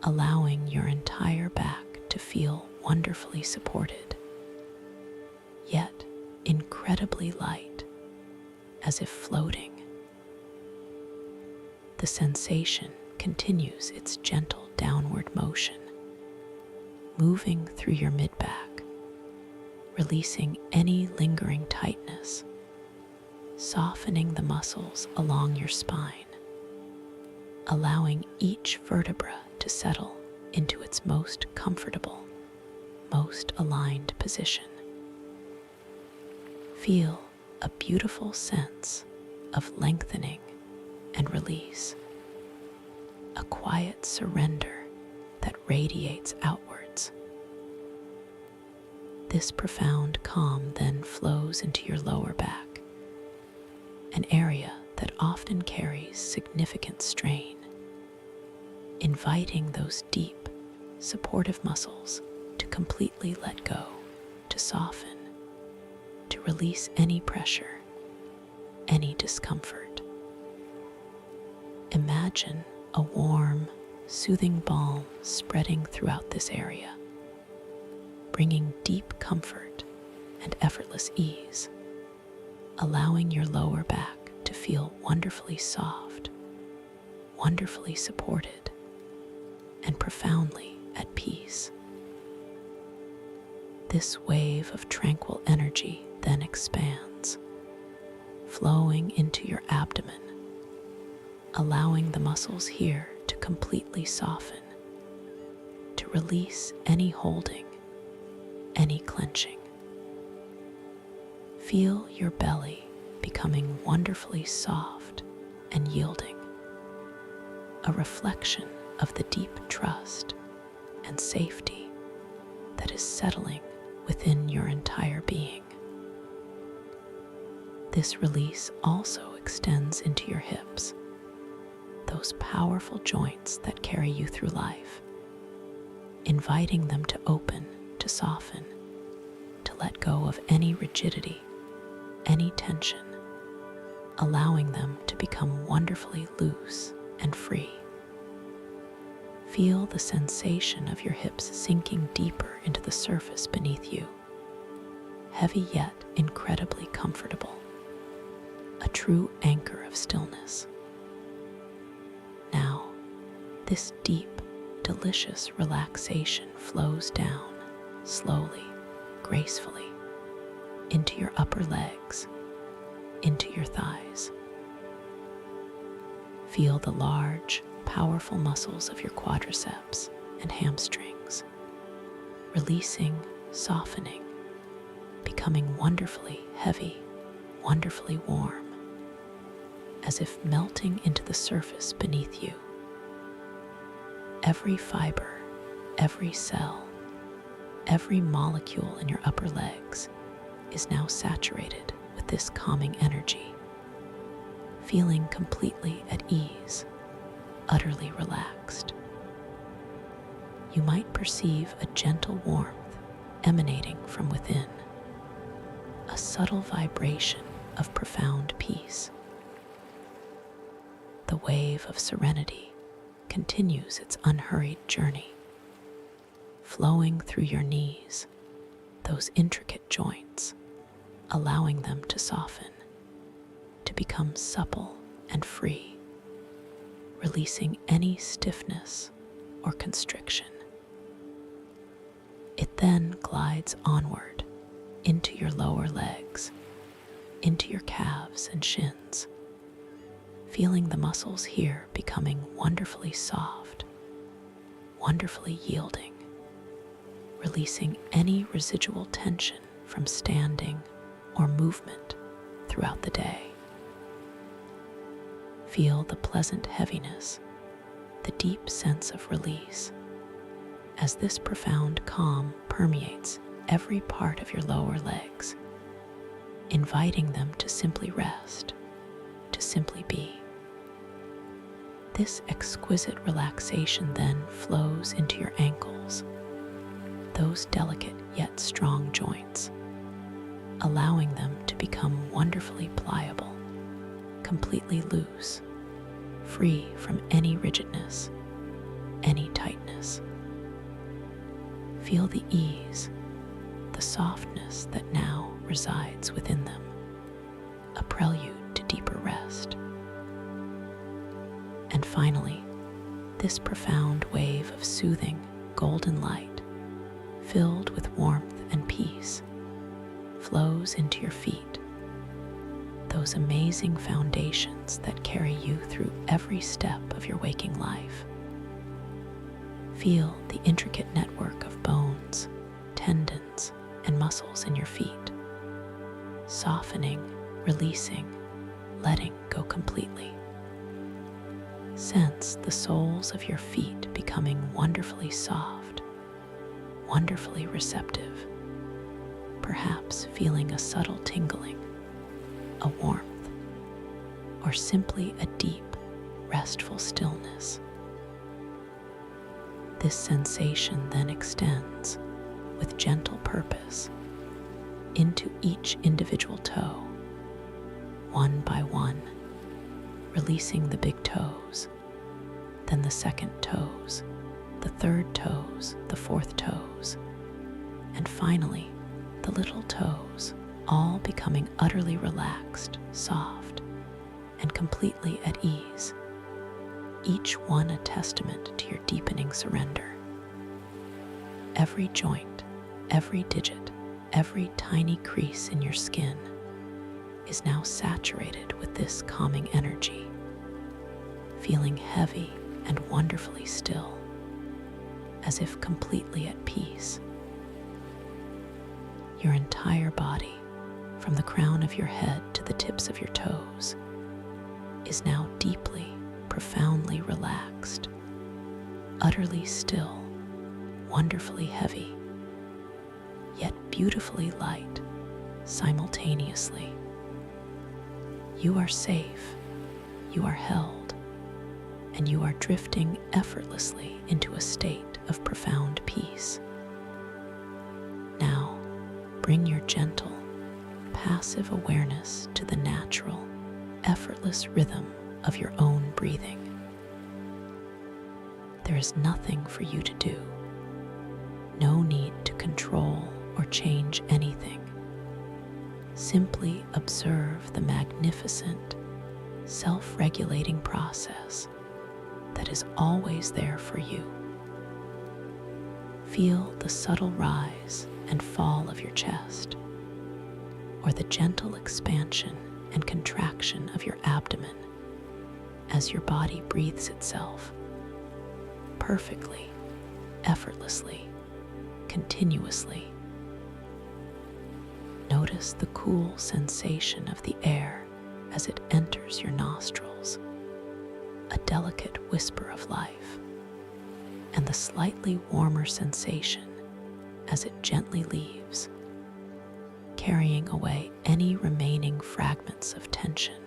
allowing your entire back to feel wonderfully supported, yet incredibly light, as if floating. The sensation continues its gentle downward motion, moving through your mid-back, releasing any lingering tightness, softening the muscles along your spine, allowing each vertebra to settle into its most comfortable, most aligned position. Feel a beautiful sense of lengthening and release, a quiet surrender that radiates outwards. This profound calm then flows into your lower back, an area that often carries significant strain, inviting those deep, supportive muscles to completely let go, to soften, to release any pressure, any discomfort. Imagine a warm, soothing balm spreading throughout this area, bringing deep comfort and effortless ease, allowing your lower back to feel wonderfully soft, wonderfully supported, and profoundly at peace. This wave of tranquil energy then expands, flowing into your abdomen, allowing the muscles here to completely soften, to release any holding, any clenching. Feel your belly becoming wonderfully soft and yielding, a reflection of the deep trust and safety that is settling within your entire being. This release also extends into your hips, those powerful joints that carry you through life, inviting them to open, to soften, to let go of any rigidity, any tension, allowing them to become wonderfully loose and free. Feel the sensation of your hips sinking deeper into the surface beneath you, heavy yet incredibly comfortable, a true anchor of stillness. Now, this deep, delicious relaxation flows down, slowly, gracefully, into your upper legs, into your thighs. Feel the large, powerful muscles of your quadriceps and hamstrings, releasing, softening, becoming wonderfully heavy, wonderfully warm, as if melting into the surface beneath you. Every fiber, every cell, every molecule in your upper legs is now saturated with this calming energy, feeling completely at ease, utterly relaxed. You might perceive a gentle warmth emanating from within, a subtle vibration of profound peace. The wave of serenity continues its unhurried journey, flowing through your knees, those intricate joints, allowing them to soften, to become supple and free, releasing any stiffness, or constriction. It then glides onward into your lower legs, into your calves and shins, feeling the muscles here becoming wonderfully soft, wonderfully yielding, releasing any residual tension from standing or movement throughout the day. Feel the pleasant heaviness, the deep sense of release, as this profound calm permeates every part of your lower legs, inviting them to simply rest, to simply be. This exquisite relaxation then flows into your ankles, those delicate yet strong joints, allowing them to become wonderfully pliable, completely loose, free from any rigidness, any tightness. Feel the ease, the softness that now resides within them, a prelude to deeper rest. And finally, this profound wave of soothing golden light, filled with warmth and peace, flows into your feet, those amazing foundations that carry you through every step of your waking life. Feel the intricate network of bones, tendons, and muscles in your feet, softening, releasing, letting go completely. Sense the soles of your feet becoming wonderfully soft, wonderfully receptive, perhaps feeling a subtle tingling, a warmth, or simply a deep, restful stillness. This sensation then extends with gentle purpose into each individual toe, one by one, releasing the big toes, then the second toes, the third toes, the fourth toes, and finally the little toes, all becoming utterly relaxed, soft, and completely at ease, each one a testament to your deepening surrender. Every joint, every digit, every tiny crease in your skin is now saturated with this calming energy, feeling heavy and wonderfully still, as if completely at peace. Your entire body, from the crown of your head to the tips of your toes, is now deeply, profoundly relaxed, utterly still, wonderfully heavy, yet beautifully light simultaneously. You are safe, you are held, and you are drifting effortlessly into a state of profound peace. Now, bring your gentle, passive awareness to the natural, effortless rhythm of your own breathing. There is nothing for you to do, no need to control or change anything. Simply observe the magnificent, self-regulating process that is always there for you. Feel the subtle rise and fall of your chest, or the gentle expansion and contraction of your abdomen as your body breathes itself perfectly, effortlessly, continuously. Notice the cool sensation of the air as it enters your nostrils, a delicate whisper of life, and the slightly warmer sensation as it gently leaves, carrying away any remaining fragments of tension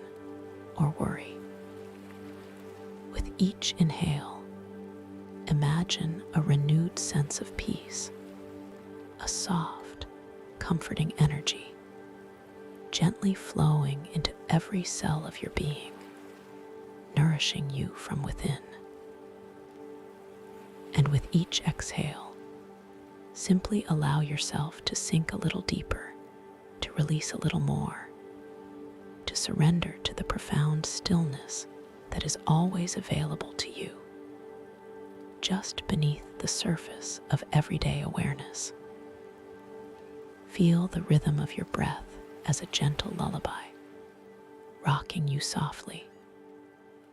or worry. With each inhale, imagine a renewed sense of peace, a soft, comforting energy, gently flowing into every cell of your being, nourishing you from within. And with each exhale, simply allow yourself to sink a little deeper, to release a little more, to surrender to the profound stillness that is always available to you. just beneath the surface of everyday awareness. Feel the rhythm of your breath as a gentle lullaby, rocking you softly,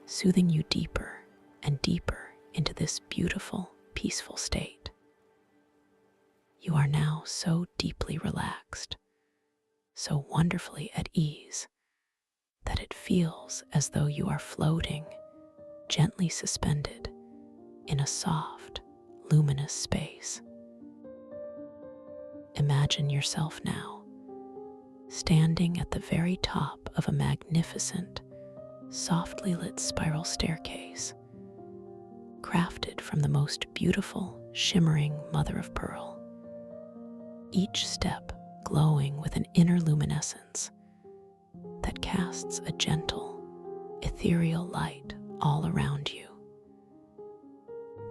soothing you deeper and deeper into this beautiful, peaceful state. You are now so deeply relaxed, so wonderfully at ease, that it feels as though you are floating, gently suspended, in a soft, luminous space. Imagine yourself now, standing at the very top of a magnificent, softly lit spiral staircase, crafted from the most beautiful, shimmering mother of pearl. Each step glowing with an inner luminescence that casts a gentle, ethereal light all around you.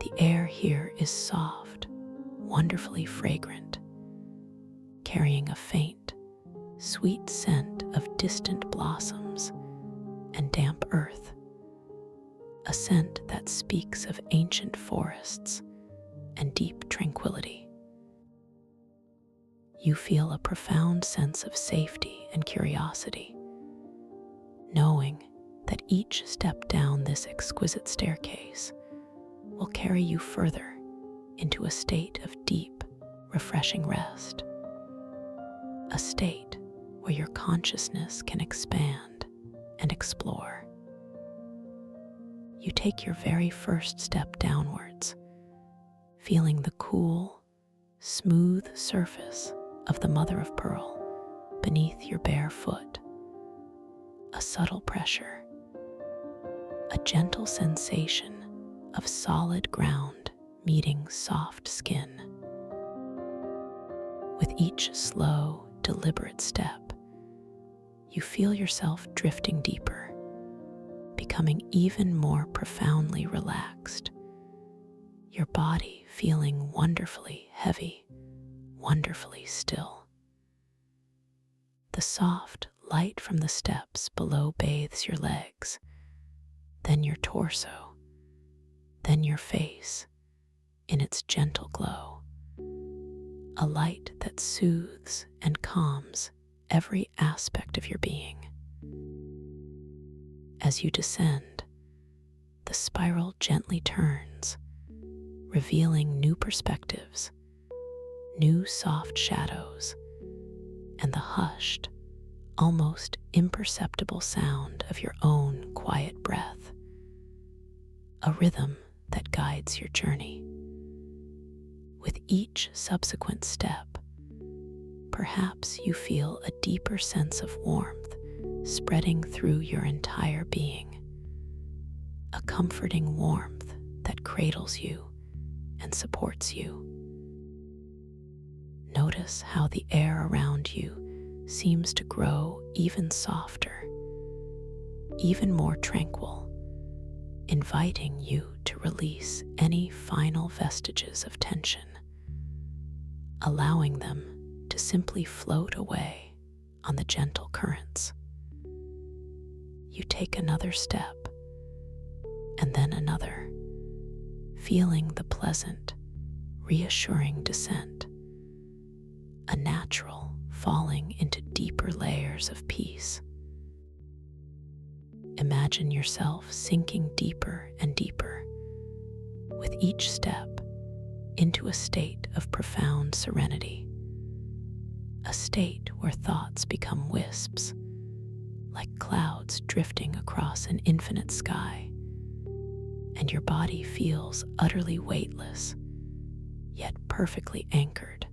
The air here is soft, wonderfully fragrant, carrying a faint, sweet scent of distant blossoms and damp earth, a scent that speaks of ancient forests and deep tranquility. You feel a profound sense of safety and curiosity, knowing that each step down this exquisite staircase will carry you further into a state of deep, refreshing rest, a state where your consciousness can expand and explore. You take your very first step downwards, feeling the cool, smooth surface of the mother of pearl beneath your bare foot. A subtle pressure, a gentle sensation of solid ground meeting soft skin. With each slow, deliberate step, you feel yourself drifting deeper, becoming even more profoundly relaxed, your body feeling wonderfully heavy, wonderfully still. The soft light from the steps below bathes your legs, then your torso, then your face in its gentle glow, a light that soothes and calms every aspect of your being. As you descend, the spiral gently turns, revealing new perspectives, new soft shadows, and the hushed, almost imperceptible sound of your own quiet breath, a rhythm that guides your journey. With each subsequent step, perhaps you feel a deeper sense of warmth spreading through your entire being, a comforting warmth that cradles you and supports you. Notice how the air around you seems to grow even softer, even more tranquil, inviting you to release any final vestiges of tension, allowing them to simply float away on the gentle currents. You take another step, and then another, feeling the pleasant, reassuring descent, a natural falling into deeper layers of peace. Imagine yourself sinking deeper and deeper, with each step, into a state of profound serenity, a state where thoughts become wisps, like clouds drifting across an infinite sky, and your body feels utterly weightless, yet perfectly anchored.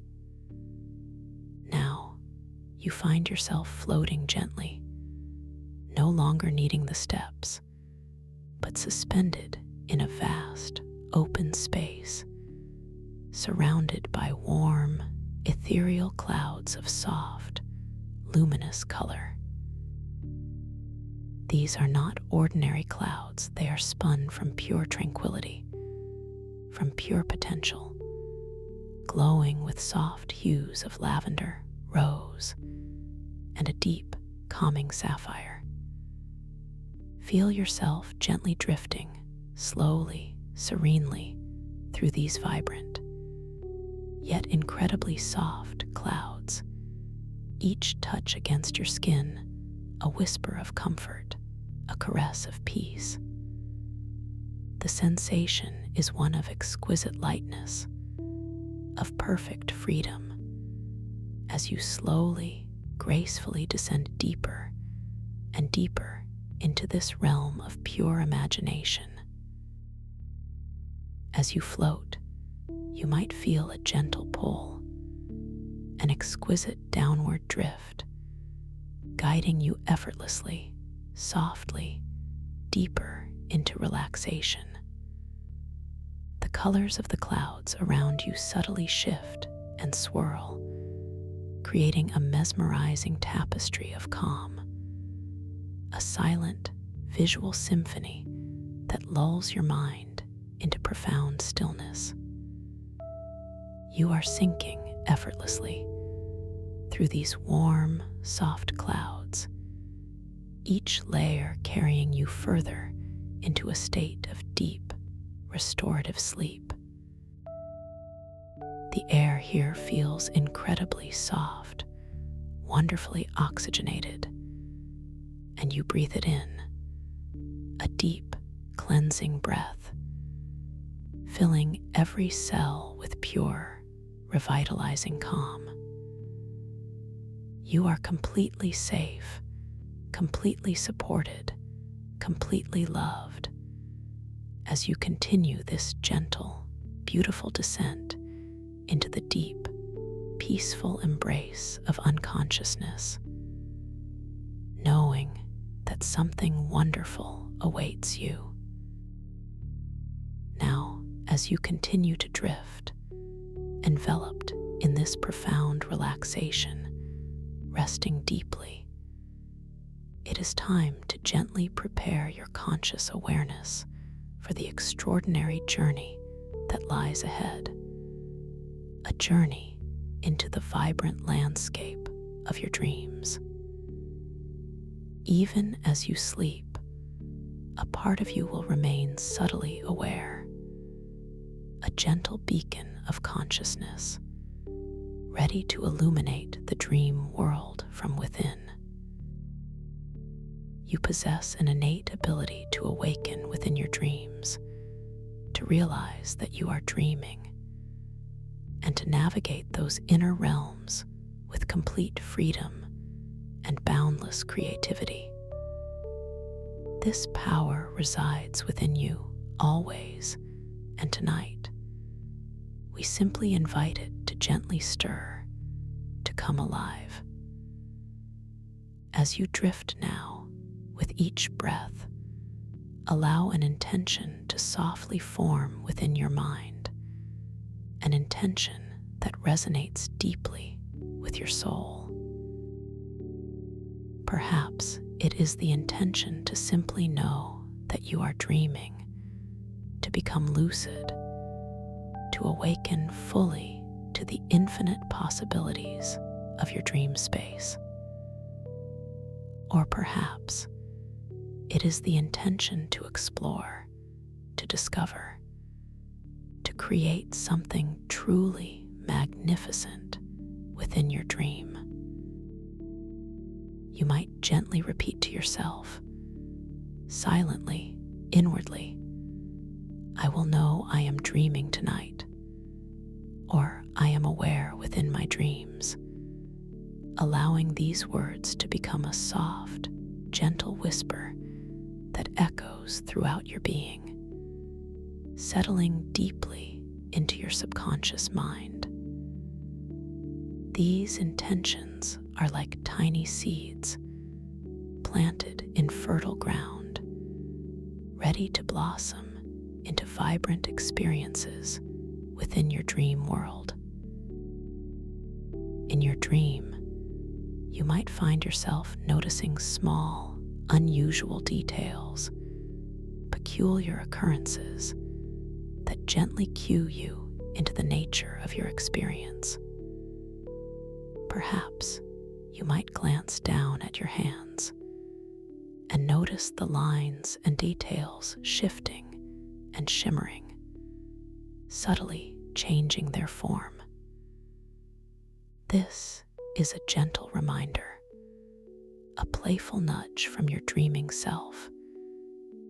Now, you find yourself floating gently, no longer needing the steps, but suspended in a vast, open space, surrounded by warm, ethereal clouds of soft, luminous color. These are not ordinary clouds, they are spun from pure tranquility, from pure potential, glowing with soft hues of lavender, rose, and a deep, calming sapphire. Feel yourself gently drifting, slowly, serenely, through these vibrant, yet incredibly soft clouds, each touch against your skin a whisper of comfort, a caress of peace. The sensation is one of exquisite lightness, of perfect freedom, as you slowly, gracefully descend deeper and deeper into this realm of pure imagination. As you float, you might feel a gentle pull, an exquisite downward drift, guiding you effortlessly, softly, deeper into relaxation. The colors of the clouds around you subtly shift and swirl, creating a mesmerizing tapestry of calm, a silent, visual symphony that lulls your mind into profound stillness. You are sinking effortlessly through these warm, soft clouds, each layer carrying you further into a state of deep, restorative sleep. The air here feels incredibly soft, wonderfully oxygenated, and you breathe it in, a deep, cleansing breath, filling every cell with pure, revitalizing calm. You are completely safe, completely supported, completely loved, as you continue this gentle, beautiful descent into the deep, peaceful embrace of unconsciousness, knowing that something wonderful awaits you. Now, as you continue to drift, enveloped in this profound relaxation, resting deeply, it is time to gently prepare your conscious awareness for the extraordinary journey that lies ahead. A journey into the vibrant landscape of your dreams. Even as you sleep, a part of you will remain subtly aware, a gentle beacon of consciousness, ready to illuminate the dream world from within. You possess an innate ability to awaken within your dreams, to realize that you are dreaming, and to navigate those inner realms with complete freedom and boundless creativity. This power resides within you always, and tonight, we simply invite it to gently stir, to come alive. As you drift now, with each breath, allow an intention to softly form within your mind, an intention that resonates deeply with your soul. Perhaps it is the intention to simply know that you are dreaming, to become lucid, to awaken fully to the infinite possibilities of your dream space. Or perhaps it is the intention to explore, to discover, to create something truly magnificent within your dream. You might gently repeat to yourself, silently, inwardly, "I will know I am dreaming tonight," or "I am aware within my dreams," allowing these words to become a soft, gentle whisper that echoes throughout your being, settling deeply into your subconscious mind. These intentions are like tiny seeds planted in fertile ground, ready to blossom into vibrant experiences within your dream world. In your dream, you might find yourself noticing small, unusual details, peculiar occurrences that gently cue you into the nature of your experience. Perhaps you might glance down at your hands and notice the lines and details shifting and shimmering, subtly changing their form. This is a gentle reminder, a playful nudge from your dreaming self,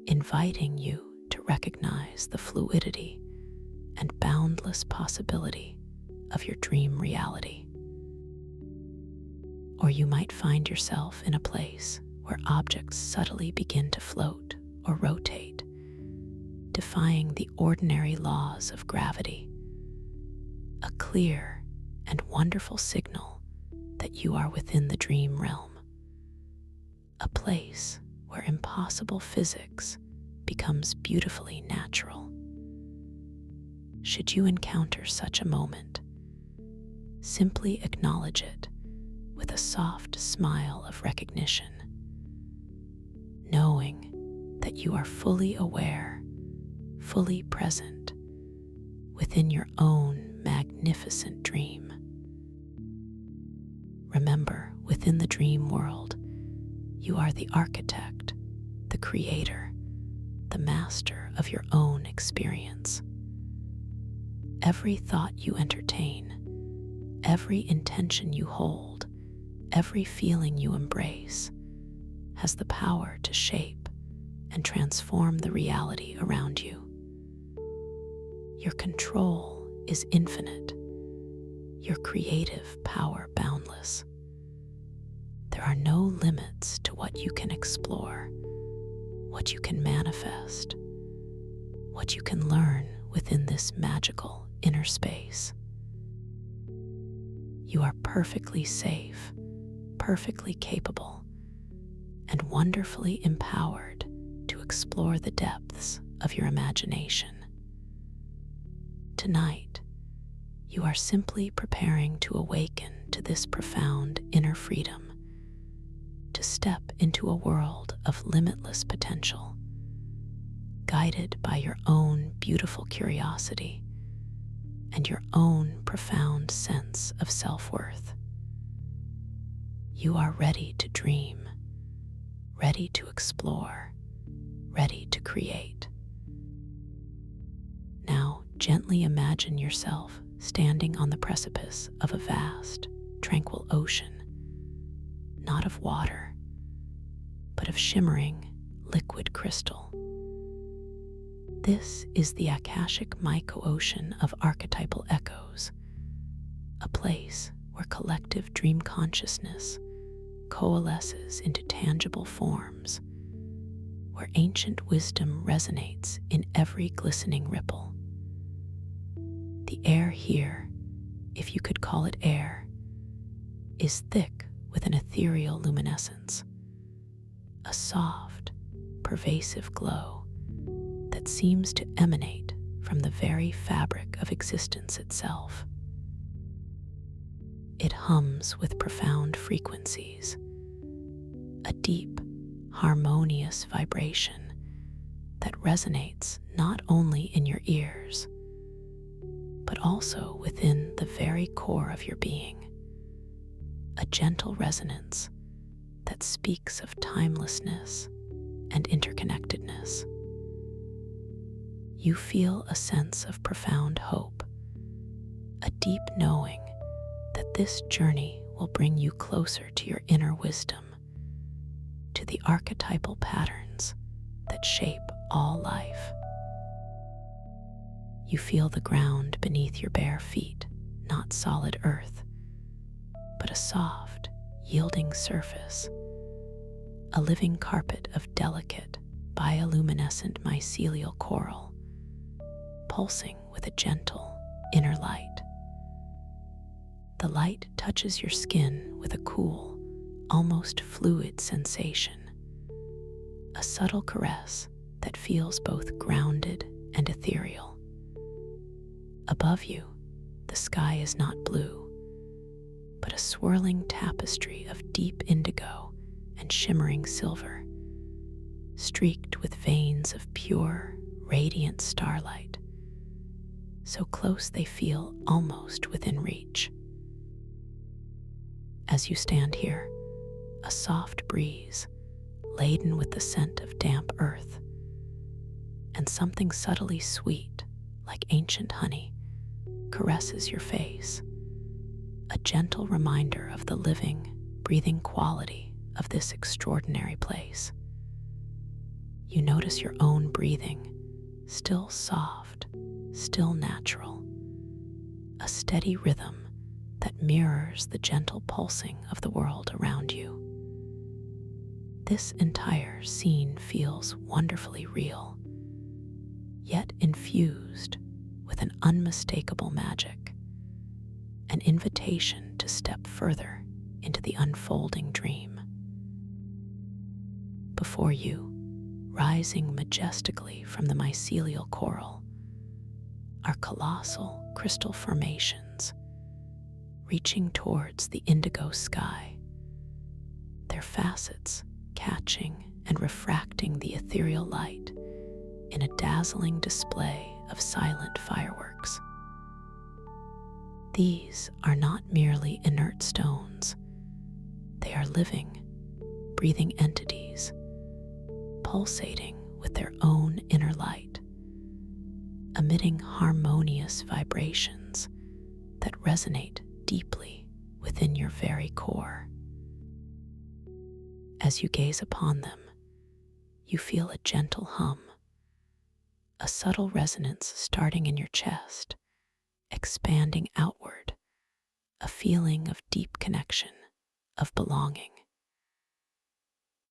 inviting you to recognize the fluidity and boundless possibility of your dream reality. Or you might find yourself in a place where objects subtly begin to float or rotate, defying the ordinary laws of gravity, a clear and wonderful signal that you are within the dream realm, a place where impossible physics becomes beautifully natural. Should you encounter such a moment, simply acknowledge it with a soft smile of recognition, knowing that you are fully aware, fully present within your own magnificent dream. Remember, within the dream world, you are the architect, the creator, the master of your own experience. Every thought you entertain, every intention you hold, every feeling you embrace has the power to shape and transform the reality around you. Your control is infinite, your creative power boundless. There are no limits to what you can explore, what you can manifest, what you can learn within this magical inner space. You are perfectly safe, perfectly capable, and wonderfully empowered to explore the depths of your imagination. Tonight, you are simply preparing to awaken to this profound inner freedom, to step into a world of limitless potential, guided by your own beautiful curiosity and your own profound sense of self-worth. You are ready to dream, ready to explore, ready to create. Now, gently imagine yourself standing on the precipice of a vast, tranquil ocean, not of water, but of shimmering, liquid crystal. This is the Akashic myco-ocean of archetypal echoes, a place where collective dream consciousness coalesces into tangible forms, where ancient wisdom resonates in every glistening ripple. The air here, if you could call it air, is thick with an ethereal luminescence, a soft, pervasive glow that seems to emanate from the very fabric of existence itself. It hums with profound frequencies, a deep, harmonious vibration that resonates not only in your ears, but also within the very core of your being, a gentle resonance that speaks of timelessness and interconnectedness. You feel a sense of profound hope, a deep knowing that this journey will bring you closer to your inner wisdom, to the archetypal patterns that shape all life. You feel the ground beneath your bare feet, not solid earth, but a soft, yielding surface, a living carpet of delicate, bioluminescent mycelial coral, pulsing with a gentle inner light. The light touches your skin with a cool, almost fluid sensation, a subtle caress that feels both grounded and ethereal. Above you, the sky is not blue, but a swirling tapestry of deep indigo and shimmering silver, streaked with veins of pure, radiant starlight, so close they feel almost within reach. As you stand here, a soft breeze, laden with the scent of damp earth, and something subtly sweet, like ancient honey, caresses your face, a gentle reminder of the living, breathing quality of this extraordinary place. You notice your own breathing, still soft, still natural, a steady rhythm that mirrors the gentle pulsing of the world around you. This entire scene feels wonderfully real, yet infused with an unmistakable magic, an invitation to step further into the unfolding dream. Before you, rising majestically from the mycelial coral, are colossal crystal formations, reaching towards the indigo sky, their facets catching and refracting the ethereal light in a dazzling display of silent fireworks. These are not merely inert stones. They are living, breathing entities, pulsating with their own inner light, emitting harmonious vibrations that resonate deeply within your very core. As you gaze upon them, you feel a gentle hum, a subtle resonance starting in your chest, expanding outward, a feeling of deep connection, of belonging.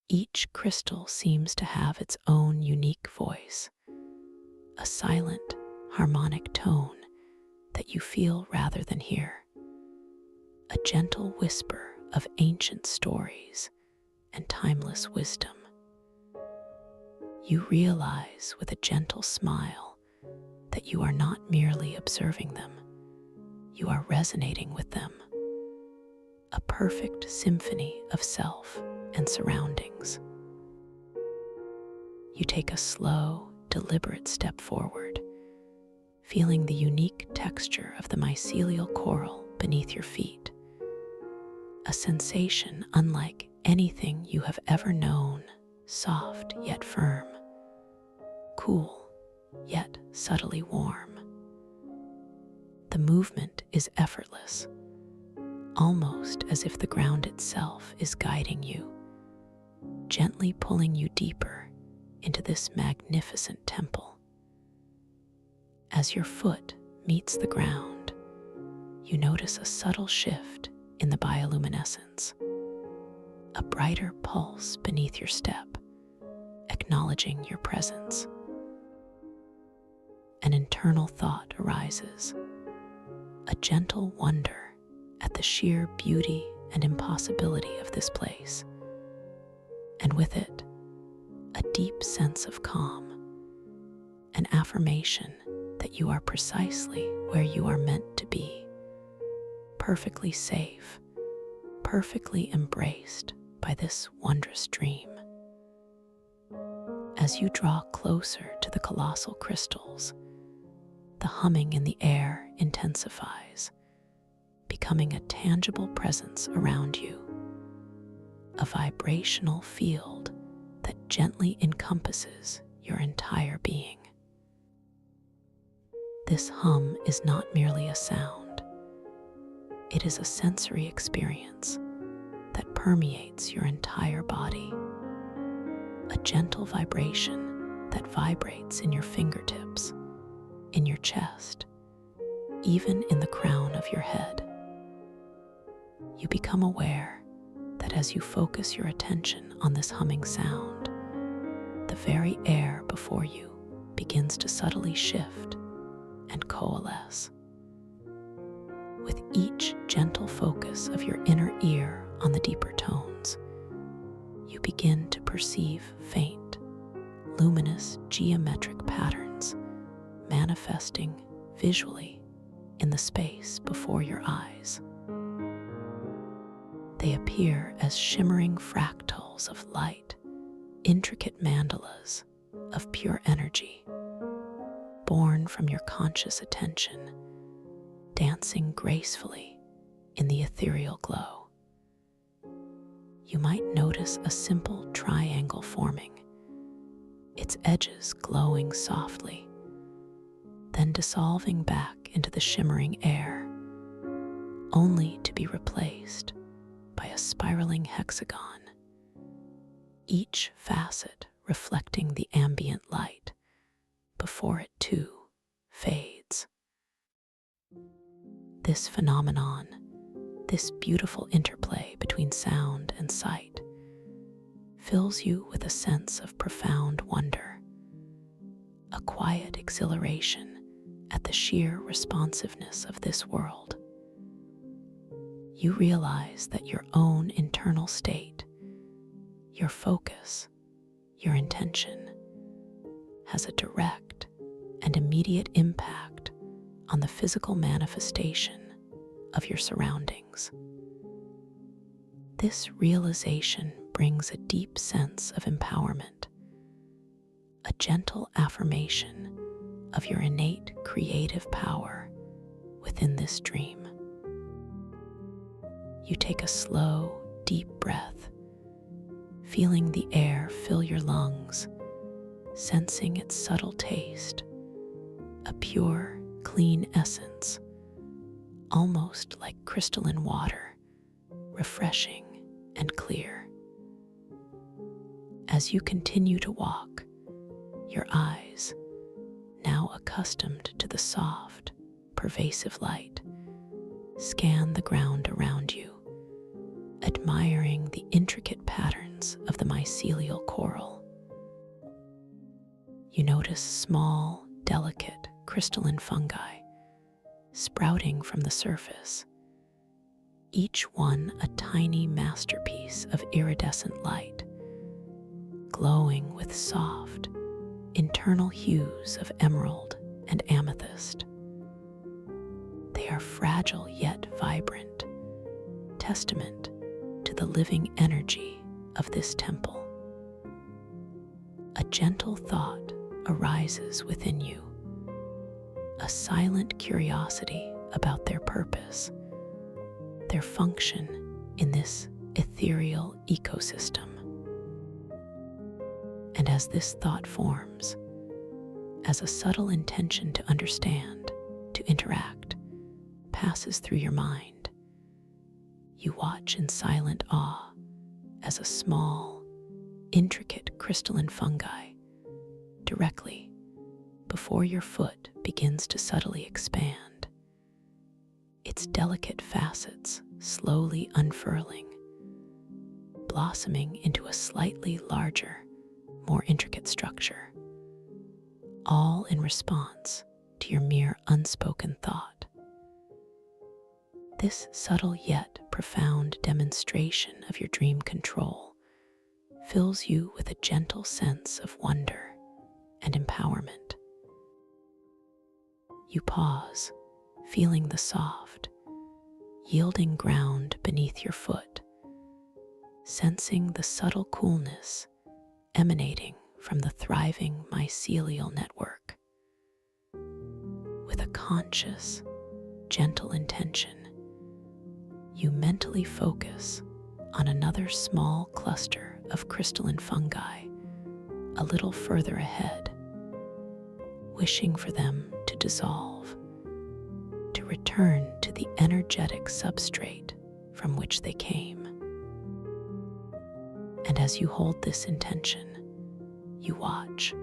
Each crystal seems to have its own unique voice, a silent, harmonic tone that you feel rather than hear, a gentle whisper of ancient stories and timeless wisdom. You realize with a gentle smile that you are not merely observing them, you are resonating with them, a perfect symphony of self and surroundings. You take a slow, deliberate step forward, feeling the unique texture of the mycelial coral beneath your feet, a sensation unlike anything you have ever known, soft yet firm, cool yet subtly warm. The movement is effortless, almost as if the ground itself is guiding you, gently pulling you deeper into this magnificent temple. As your foot meets the ground, you notice a subtle shift in the bioluminescence, a brighter pulse beneath your step, acknowledging your presence. An internal thought arises, a gentle wonder at the sheer beauty and impossibility of this place, and with it, a deep sense of calm, an affirmation that you are precisely where you are meant to be, perfectly safe, perfectly embraced by this wondrous dream. As you draw closer to the colossal crystals, the humming in the air intensifies, becoming a tangible presence around you, a vibrational field that gently encompasses your entire being. This hum is not merely a sound. It is a sensory experience that permeates your entire body, a gentle vibration that vibrates in your fingertips, in your chest, even in the crown of your head. You become aware that as you focus your attention on this humming sound, the very air before you begins to subtly shift and coalesce. With each gentle focus of your inner ear on the deeper tones, you begin to perceive faint, luminous geometric patterns manifesting visually in the space before your eyes. They appear as shimmering fractals of light, intricate mandalas of pure energy, born from your conscious attention, dancing gracefully in the ethereal glow. You might notice a simple triangle forming, its edges glowing softly, then dissolving back into the shimmering air, only to be replaced by a spiraling hexagon, each facet reflecting the ambient light before it too fades. This phenomenon, this beautiful interplay between sound and sight, fills you with a sense of profound wonder, a quiet exhilaration at the sheer responsiveness of this world. You realize that your own internal state, your focus, your intention, has a direct and immediate impact on the physical manifestation of your surroundings. This realization brings a deep sense of empowerment, a gentle affirmation of your innate creative power within this dream. You take a slow, deep breath, feeling the air fill your lungs, sensing its subtle taste, a pure, clean essence, almost like crystalline water, refreshing and clear. As you continue to walk, your eyes, now accustomed to the soft, pervasive light, scan the ground around you, admiring the intricate patterns of the mycelial coral. You notice small, delicate, crystalline fungi sprouting from the surface, each one a tiny masterpiece of iridescent light, glowing with soft, internal hues of emerald and amethyst. They are fragile yet vibrant, testament to the living energy of this temple. A gentle thought arises within you, a silent curiosity about their purpose, their function in this ethereal ecosystem. And as this thought forms, as a subtle intention to understand, to interact, passes through your mind, you watch in silent awe as a small, intricate crystalline fungi directly before your foot begins to subtly expand, its delicate facets slowly unfurling, blossoming into a slightly larger, more intricate structure, all in response to your mere unspoken thought. This subtle yet profound demonstration of your dream control fills you with a gentle sense of wonder and empowerment. You pause, feeling the soft, yielding ground beneath your foot, sensing the subtle coolness emanating from the thriving mycelial network. With a conscious, gentle intention, you mentally focus on another small cluster of crystalline fungi a little further ahead, wishing for them to dissolve, to return to the energetic substrate from which they came. And as you hold this intention, you watch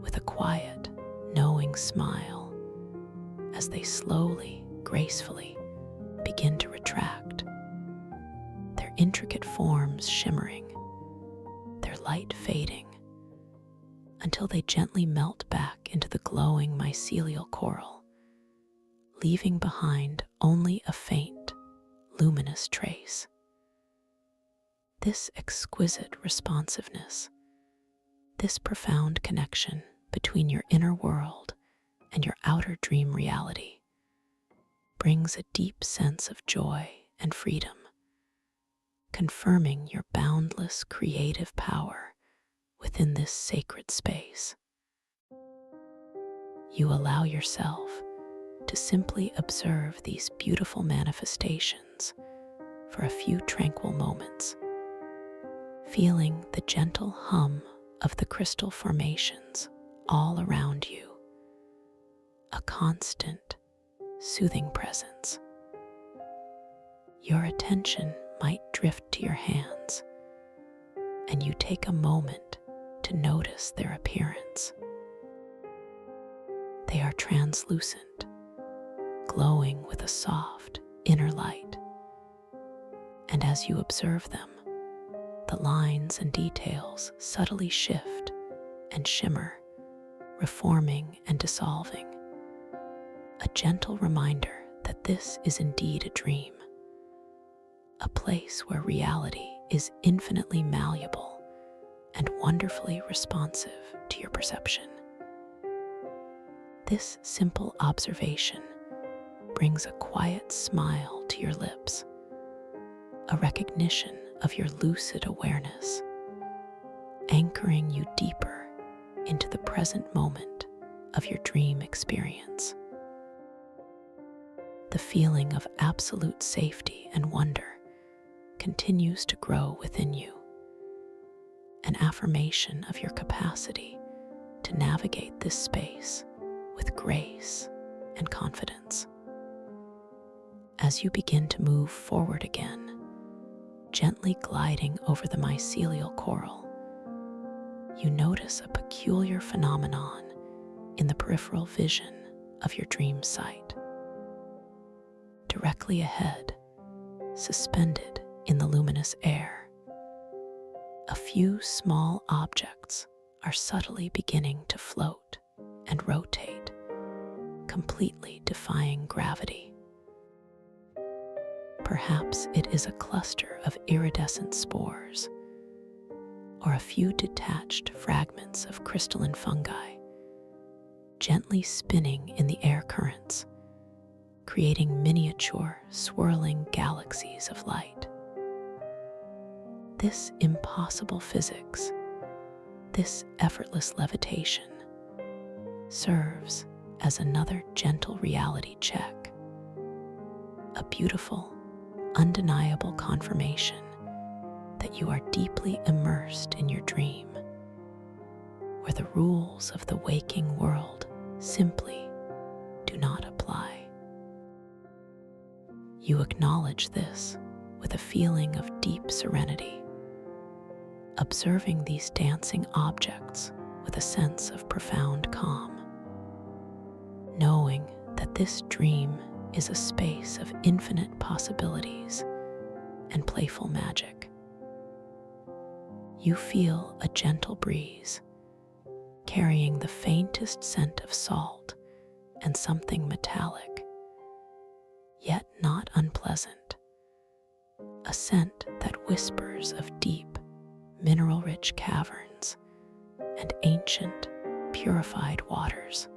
with a quiet, knowing smile as they slowly, gracefully begin to retract, their intricate forms shimmering, their light fading, until they gently melt back into the glowing mycelial coral, leaving behind only a faint, luminous trace. This exquisite responsiveness, this profound connection between your inner world and your outer dream reality, brings a deep sense of joy and freedom, confirming your boundless creative power within this sacred space. You allow yourself to simply observe these beautiful manifestations for a few tranquil moments, feeling the gentle hum of the crystal formations all around you, a constant, soothing presence. Your attention might drift to your hands, and you take a moment to notice their appearance. They are translucent, glowing with a soft inner light. And as you observe them, the lines and details subtly shift and shimmer, reforming and dissolving. A gentle reminder that this is indeed a dream, a place where reality is infinitely malleable and wonderfully responsive to your perception. This simple observation brings a quiet smile to your lips, a recognition of your lucid awareness, anchoring you deeper into the present moment of your dream experience. The feeling of absolute safety and wonder continues to grow within you, an affirmation of your capacity to navigate this space with grace and confidence. As you begin to move forward again, gently gliding over the mycelial coral, you notice a peculiar phenomenon in the peripheral vision of your dream site. Directly ahead, suspended in the luminous air, a few small objects are subtly beginning to float and rotate, completely defying gravity. Perhaps it is a cluster of iridescent spores, or a few detached fragments of crystalline fungi, gently spinning in the air currents, creating miniature, swirling galaxies of light. This impossible physics, this effortless levitation, serves as another gentle reality check, a beautiful, undeniable confirmation that you are deeply immersed in your dream, where the rules of the waking world simply do not apply. You acknowledge this with a feeling of deep serenity, observing these dancing objects with a sense of profound calm, knowing that this dream is a space of infinite possibilities and playful magic. You feel a gentle breeze carrying the faintest scent of salt and something metallic, yet not unpleasant, a scent that whispers of deep, mineral-rich caverns and ancient, purified waters.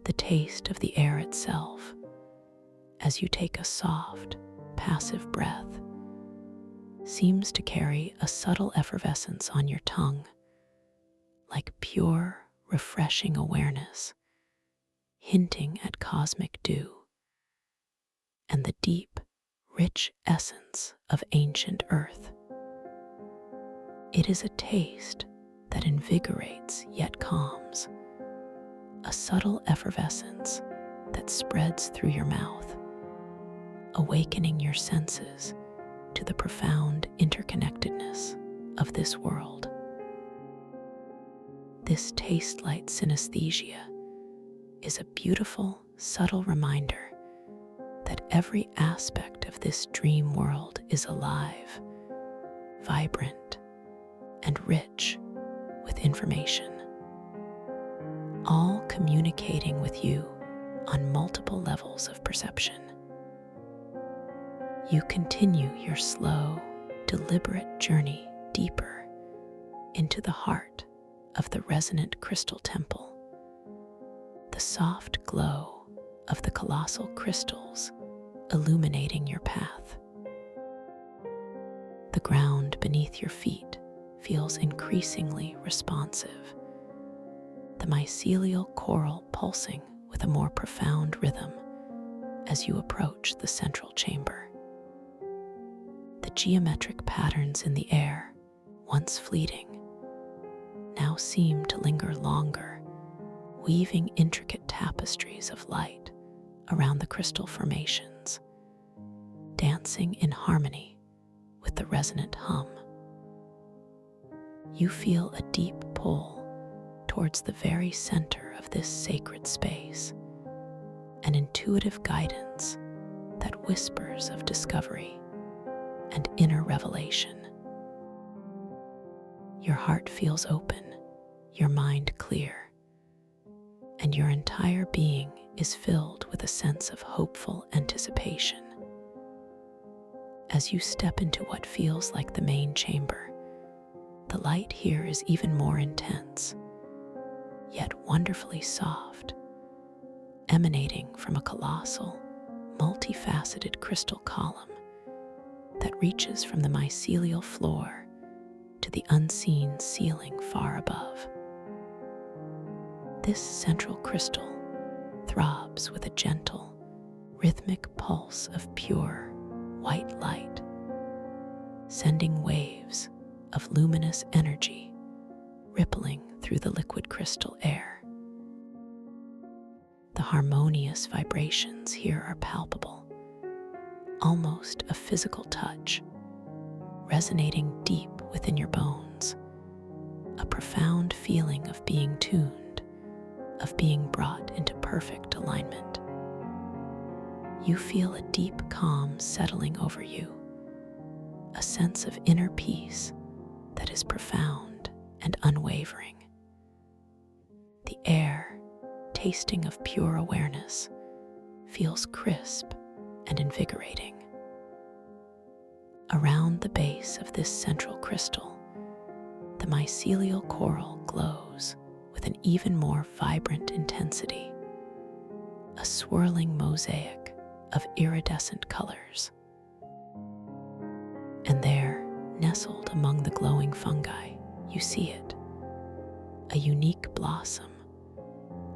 The taste of the air itself, as you take a soft, passive breath, seems to carry a subtle effervescence on your tongue, like pure, refreshing awareness, hinting at cosmic dew and the deep, rich essence of ancient earth. It is a taste that invigorates yet calms, a subtle effervescence that spreads through your mouth, awakening your senses to the profound interconnectedness of this world. This taste-light synesthesia is a beautiful, subtle reminder that every aspect of this dream world is alive, vibrant, and rich with information, all communicating with you on multiple levels of perception. You continue your slow, deliberate journey deeper into the heart of the resonant crystal temple. The soft glow of the colossal crystals illuminating your path. The ground beneath your feet feels increasingly responsive, the mycelial coral pulsing with a more profound rhythm as you approach the central chamber. The geometric patterns in the air, once fleeting, now seem to linger longer, weaving intricate tapestries of light around the crystal formations, dancing in harmony with the resonant hum. You feel a deep pull towards the very center of this sacred space, an intuitive guidance that whispers of discovery and inner revelation. Your heart feels open, your mind clear, and your entire being is filled with a sense of hopeful anticipation. As you step into what feels like the main chamber, the light here is even more intense, yet wonderfully soft, emanating from a colossal, multifaceted crystal column that reaches from the mycelial floor to the unseen ceiling far above. This central crystal throbs with a gentle, rhythmic pulse of pure, white light, sending waves of luminous energy rippling through the liquid crystal air. The harmonious vibrations here are palpable, almost a physical touch, resonating deep within your bones, a profound feeling of being tuned, of being brought into perfect alignment. You feel a deep calm settling over you, a sense of inner peace that is profound and unwavering. The air, tasting of pure awareness, feels crisp and invigorating. Around the base of this central crystal, the mycelial coral glows with an even more vibrant intensity, a swirling mosaic of iridescent colors. And there, nestled among the glowing fungi, you see it, a unique blossom,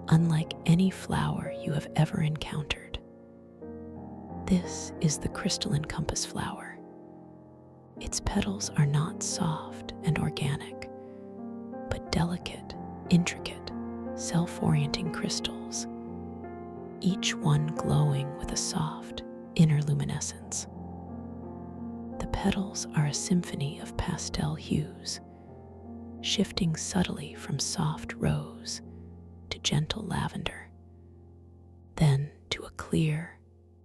unlike any flower you have ever encountered. This is the crystalline compass flower. Its petals are not soft and organic, but delicate, intricate, self-orienting crystals, each one glowing with a soft, inner luminescence. The petals are a symphony of pastel hues, shifting subtly from soft rose to gentle lavender, then to a clear,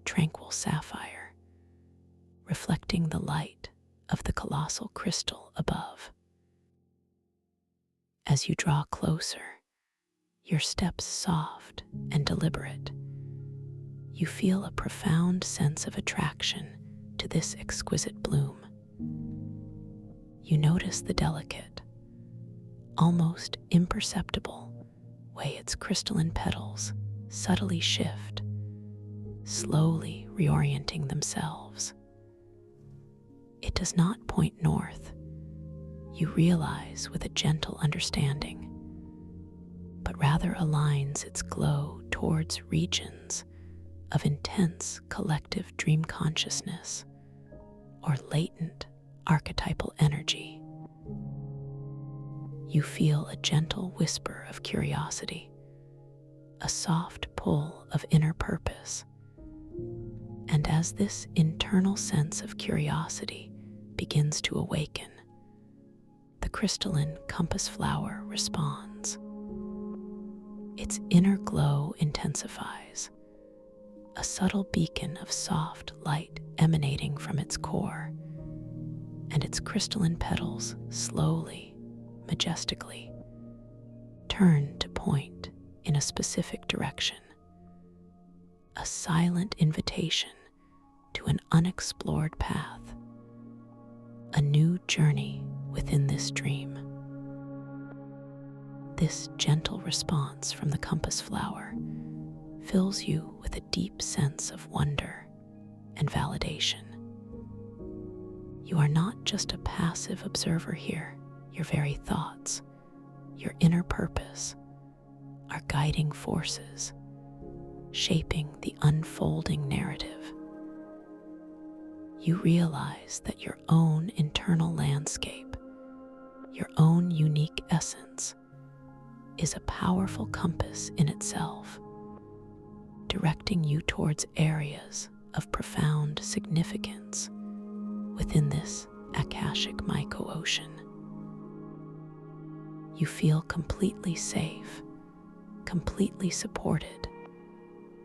tranquil sapphire, reflecting the light of the colossal crystal above. As you draw closer, your steps soft and deliberate, you feel a profound sense of attraction to this exquisite bloom. You notice the delicate, almost imperceptible way its crystalline petals subtly shift, slowly reorienting themselves. It does not point north, you realize with a gentle understanding, but rather aligns its glow towards regions of intense collective dream consciousness or latent archetypal energy. You feel a gentle whisper of curiosity, a soft pull of inner purpose, and as this internal sense of curiosity begins to awaken, the crystalline compass flower responds. Its inner glow intensifies, a subtle beacon of soft light emanating from its core, and its crystalline petals slowly, majestically, turn to point in a specific direction, a silent invitation to an unexplored path, a new journey within this dream. This gentle response from the compass flower fills you with a deep sense of wonder and validation. You are not just a passive observer here. Your very thoughts, your inner purpose, are guiding forces, shaping the unfolding narrative. You realize that your own internal landscape, your own unique essence, is a powerful compass in Akashic myco-ocean. You feel completely safe, completely supported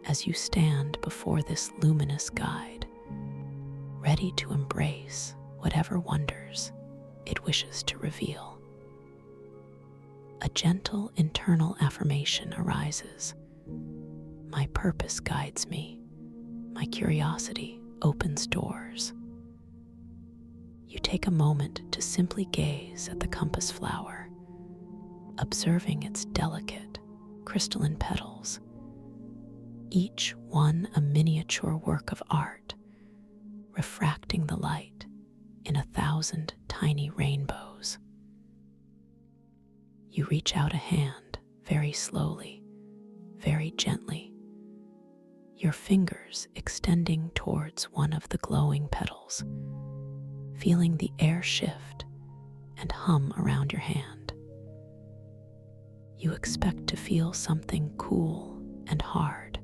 as you stand before this luminous guide, ready to embrace whatever wonders it wishes to reveal. A gentle internal affirmation arises. My purpose guides me. My curiosity opens doors. You take a moment to simply gaze at the compass flower, observing its delicate, crystalline petals, each one a miniature work of art, refracting the light in 1,000 tiny rainbows. You reach out a hand very slowly, very gently, your fingers extending towards one of the glowing petals, feeling the air shift and hum around your hand. You expect to feel something cool and hard,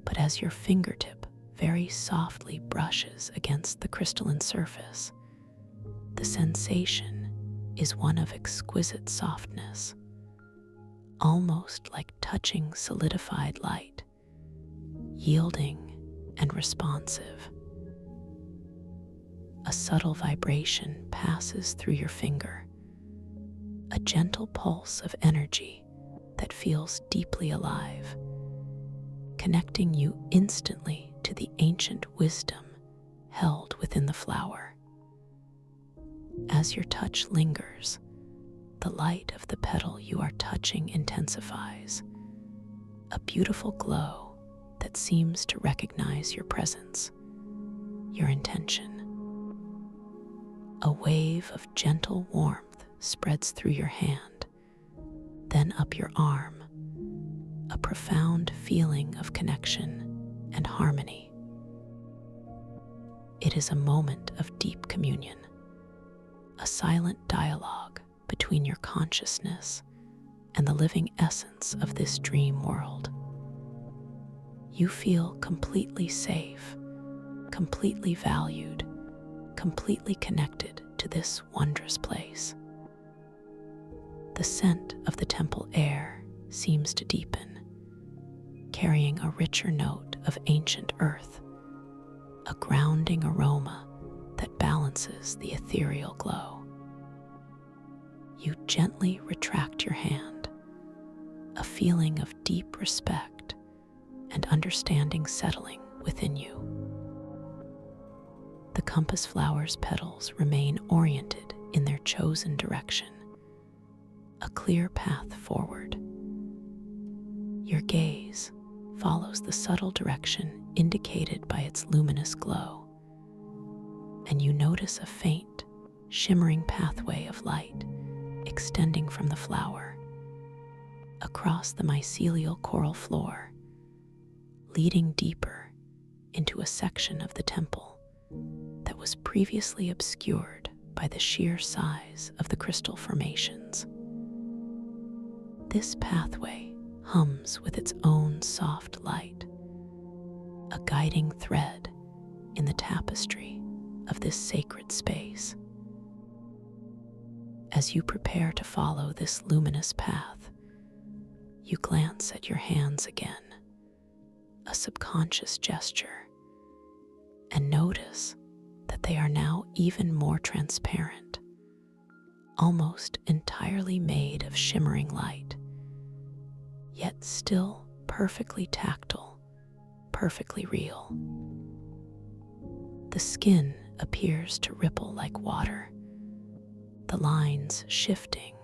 but as your fingertip very softly brushes against the crystalline surface, the sensation is one of exquisite softness, almost like touching solidified light, yielding and responsive. A subtle vibration passes through your finger, a gentle pulse of energy that feels deeply alive, connecting you instantly to the ancient wisdom held within the flower. As your touch lingers, the light of the petal you are touching intensifies, a beautiful glow that seems to recognize your presence, your intention. A wave of gentle warmth spreads through your hand, then up your arm, a profound feeling of connection and harmony. It is a moment of deep communion, a silent dialogue between your consciousness and the living essence of this dream world. You feel completely safe, completely valued, completely connected to this wondrous place. The scent of the temple air seems to deepen, carrying a richer note of ancient earth, a grounding aroma that balances the ethereal glow. You gently retract your hand, a feeling of deep respect and understanding settling within you. The compass flower's petals remain oriented in their chosen direction, a clear path forward. Your gaze follows the subtle direction indicated by its luminous glow, and you notice a faint, shimmering pathway of light extending from the flower across the mycelial coral floor, leading deeper into a section of the temple that was previously obscured by the sheer size of the crystal formations. This pathway hums with its own soft light, a guiding thread in the tapestry of this sacred space. As you prepare to follow this luminous path, you glance at your hands again, a subconscious gesture, and notice that they are now even more transparent, almost entirely made of shimmering light, yet still perfectly tactile, perfectly real. The skin appears to ripple like water, the lines shifting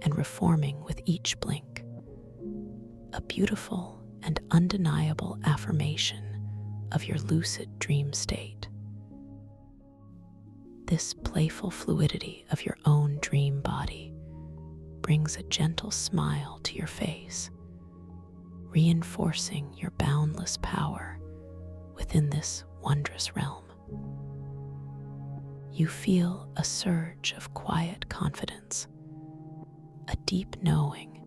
and reforming with each blink, a beautiful and undeniable affirmation of your lucid dream state. This playful fluidity of your own dream body brings a gentle smile to your face, reinforcing your boundless power within this wondrous realm. You feel a surge of quiet confidence, a deep knowing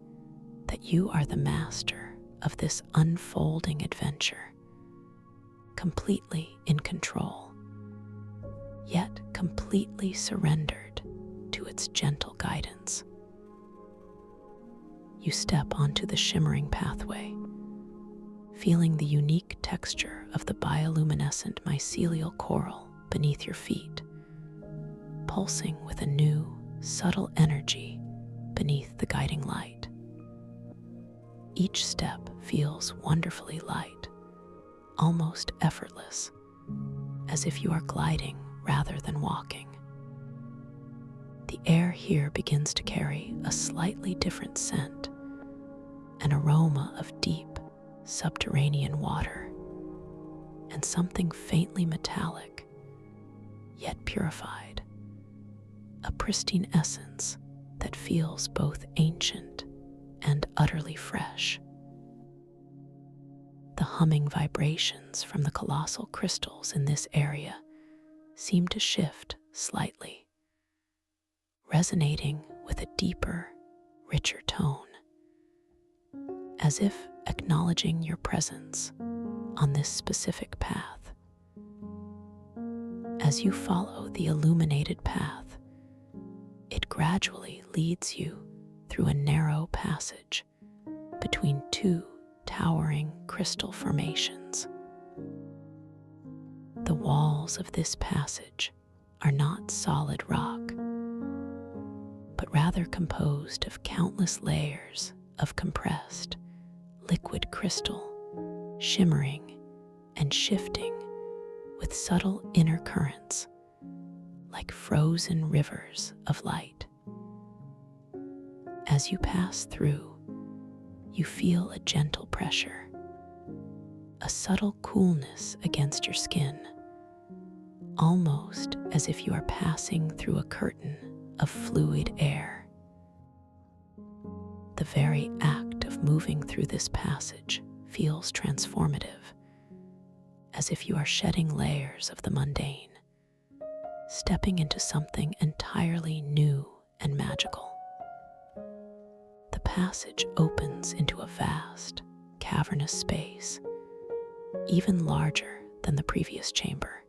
that you are the master of this unfolding adventure, completely in control, yet completely surrendered to its gentle guidance. You step onto the shimmering pathway, feeling the unique texture of the bioluminescent mycelial coral beneath your feet, pulsing with a new, subtle energy beneath the guiding light. Each step feels wonderfully light, almost effortless, as if you are gliding rather than walking. The air here begins to carry a slightly different scent, an aroma of deep, subterranean water, and something faintly metallic, yet purified, a pristine essence that feels both ancient and utterly fresh. The humming vibrations from the colossal crystals in this area seem to shift slightly, resonating with a deeper, richer tone, as if acknowledging your presence on this specific path. As you follow the illuminated path, it gradually leads you through a narrow passage between two towering crystal formations. The walls of this passage are not solid rock, but rather composed of countless layers of compressed, liquid crystal, shimmering and shifting with subtle inner currents, like frozen rivers of light. As you pass through, you feel a gentle pressure, a subtle coolness against your skin, almost as if you are passing through a curtain of fluid air. The very act of moving through this passage feels transformative, as if you are shedding layers of the mundane, stepping into something entirely new and magical. The passage opens into a vast, cavernous space, even larger than the previous chamber.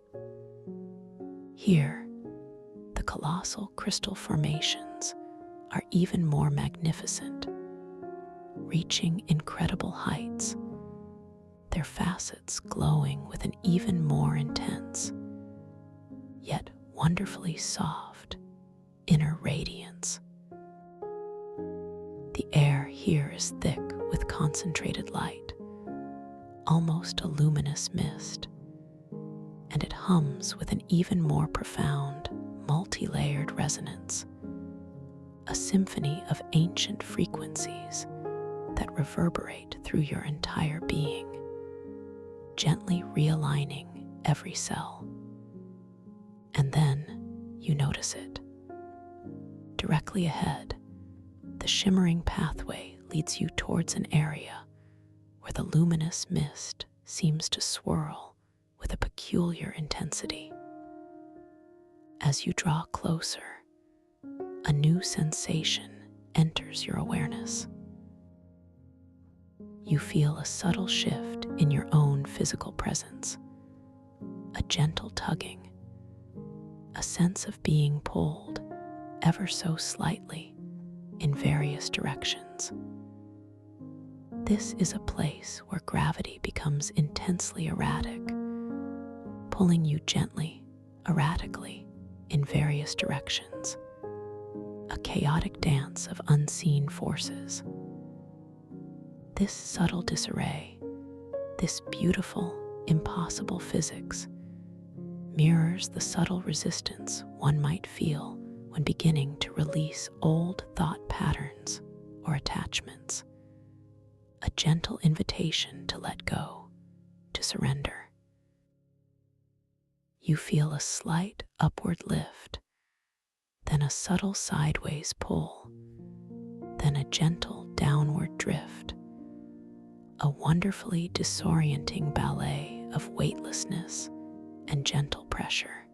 Here, the colossal crystal formations are even more magnificent, reaching incredible heights, their facets glowing with an even more intense, yet wonderfully soft, inner radiance. The air here is thick with concentrated light, almost a luminous mist, and it hums with an even more profound, multi-layered resonance, a symphony of ancient frequencies that reverberate through your entire being, gently realigning every cell. And then you notice it. Directly ahead, the shimmering pathway leads you towards an area where the luminous mist seems to swirl with a peculiar intensity. As you draw closer, a new sensation enters your awareness. You feel a subtle shift in your own physical presence, a gentle tugging, a sense of being pulled ever so slightly in various directions. This is a place where gravity becomes intensely erratic, pulling you gently, erratically, in various directions, a chaotic dance of unseen forces. This subtle disarray, this beautiful, impossible physics, mirrors the subtle resistance one might feel when beginning to release old thought patterns or attachments, a gentle invitation to let go, to surrender. You feel a slight upward lift, then a subtle sideways pull, then a gentle downward drift, a wonderfully disorienting ballet of weightlessness and gentle pressure.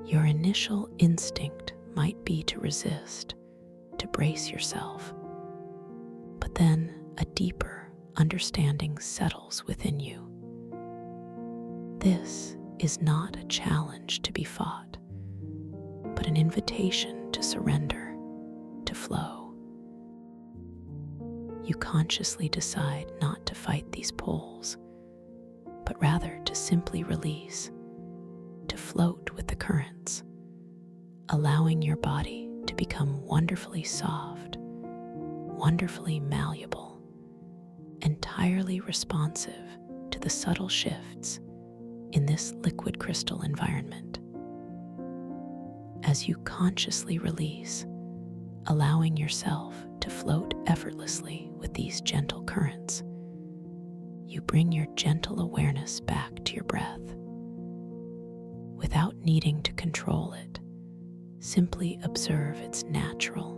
Your initial instinct might be to resist, to brace yourself, but then a deeper understanding settles within you. This is not a challenge to be fought, but an invitation to surrender, to flow. You consciously decide not to fight these pulls, but rather to simply release, to float with the currents, allowing your body to become wonderfully soft, wonderfully malleable, entirely responsive to the subtle shifts in this liquid crystal environment. As you consciously release, allowing yourself to float effortlessly with these gentle currents, you bring your gentle awareness back to your breath. Without needing to control it, simply observe its natural,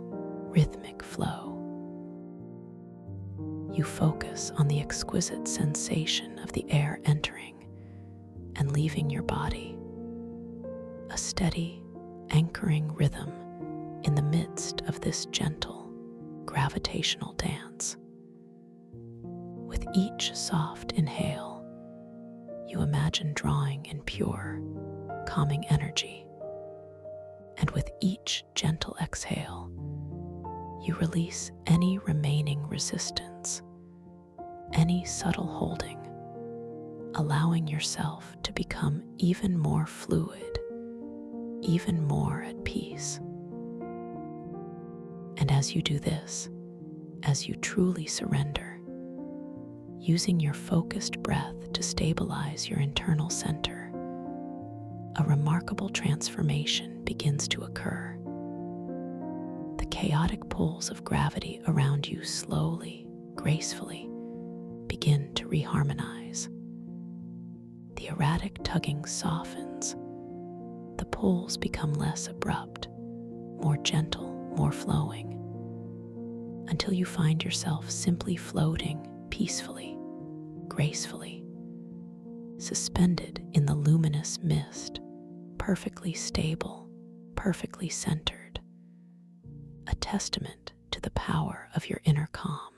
rhythmic flow. You focus on the exquisite sensation of the air entering and leaving your body, a steady, anchoring rhythm in the midst of this gentle, gravitational dance. With each soft inhale, you imagine drawing in pure, calming energy, and with each gentle exhale, you release any remaining resistance, any subtle holding, allowing yourself to become even more fluid, even more at peace. And as you do this, as you truly surrender, using your focused breath to stabilize your internal center, a remarkable transformation begins to occur. The chaotic pulls of gravity around you slowly, gracefully, begin to reharmonize. The erratic tugging softens. The pulls become less abrupt, more gentle, more flowing, until you find yourself simply floating peacefully, gracefully, suspended in the luminous mist, perfectly stable, perfectly centered, a testament to the power of your inner calm.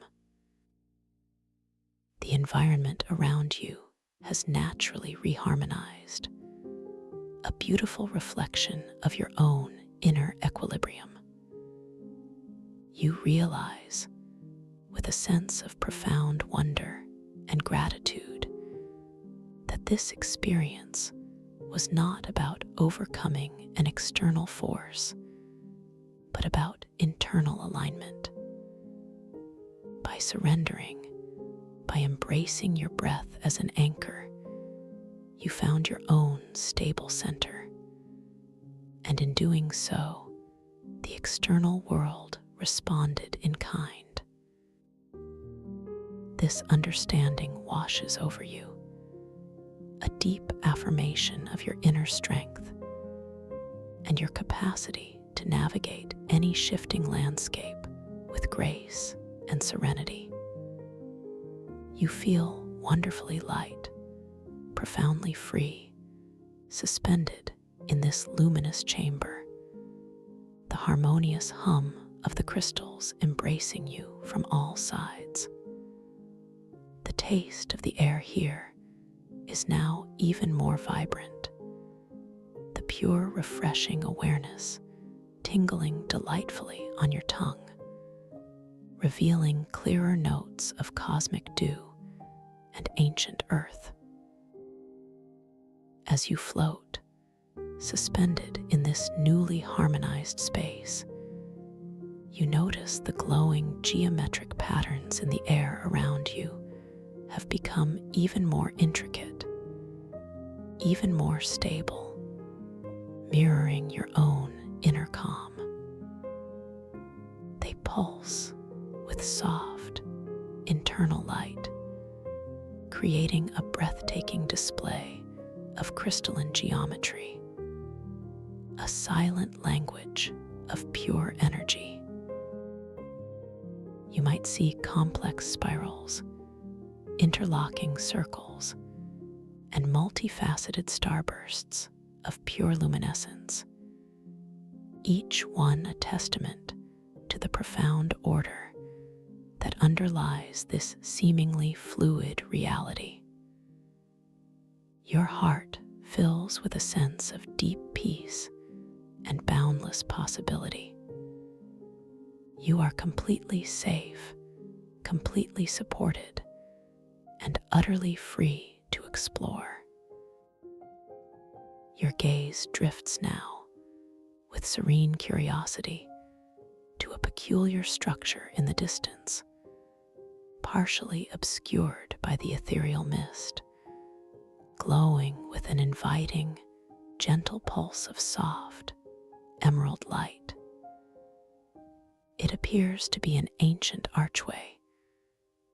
The environment around you has naturally reharmonized, a beautiful reflection of your own inner equilibrium. You realize, with a sense of profound wonder and gratitude, that this experience was not about overcoming an external force, but about internal alignment. By surrendering, by embracing your breath as an anchor, you found your own stable center. And in doing so, the external world responded in kind. This understanding washes over you, a deep affirmation of your inner strength and your capacity to navigate any shifting landscape with grace and serenity. You feel wonderfully light, profoundly free, suspended in this luminous chamber, the harmonious hum of the crystals embracing you from all sides. The taste of the air here is now even more vibrant, the pure, refreshing awareness tingling delightfully on your tongue, revealing clearer notes of cosmic dew and ancient earth. As you float, suspended in this newly harmonized space, you notice the glowing geometric patterns in the air around you have become even more intricate, even more stable, mirroring your own inner calm. They pulse with soft, internal light, creating a breathtaking display of crystalline geometry, a silent language of pure energy. You might see complex spirals, interlocking circles, and multifaceted starbursts of pure luminescence, each one a testament to the profound order that underlies this seemingly fluid reality. Your heart fills with a sense of deep peace and boundless possibility. You are completely safe, completely supported, and utterly free to explore. Your gaze drifts now, with serene curiosity, to a peculiar structure in the distance, partially obscured by the ethereal mist, glowing with an inviting, gentle pulse of soft, emerald light. It appears to be an ancient archway,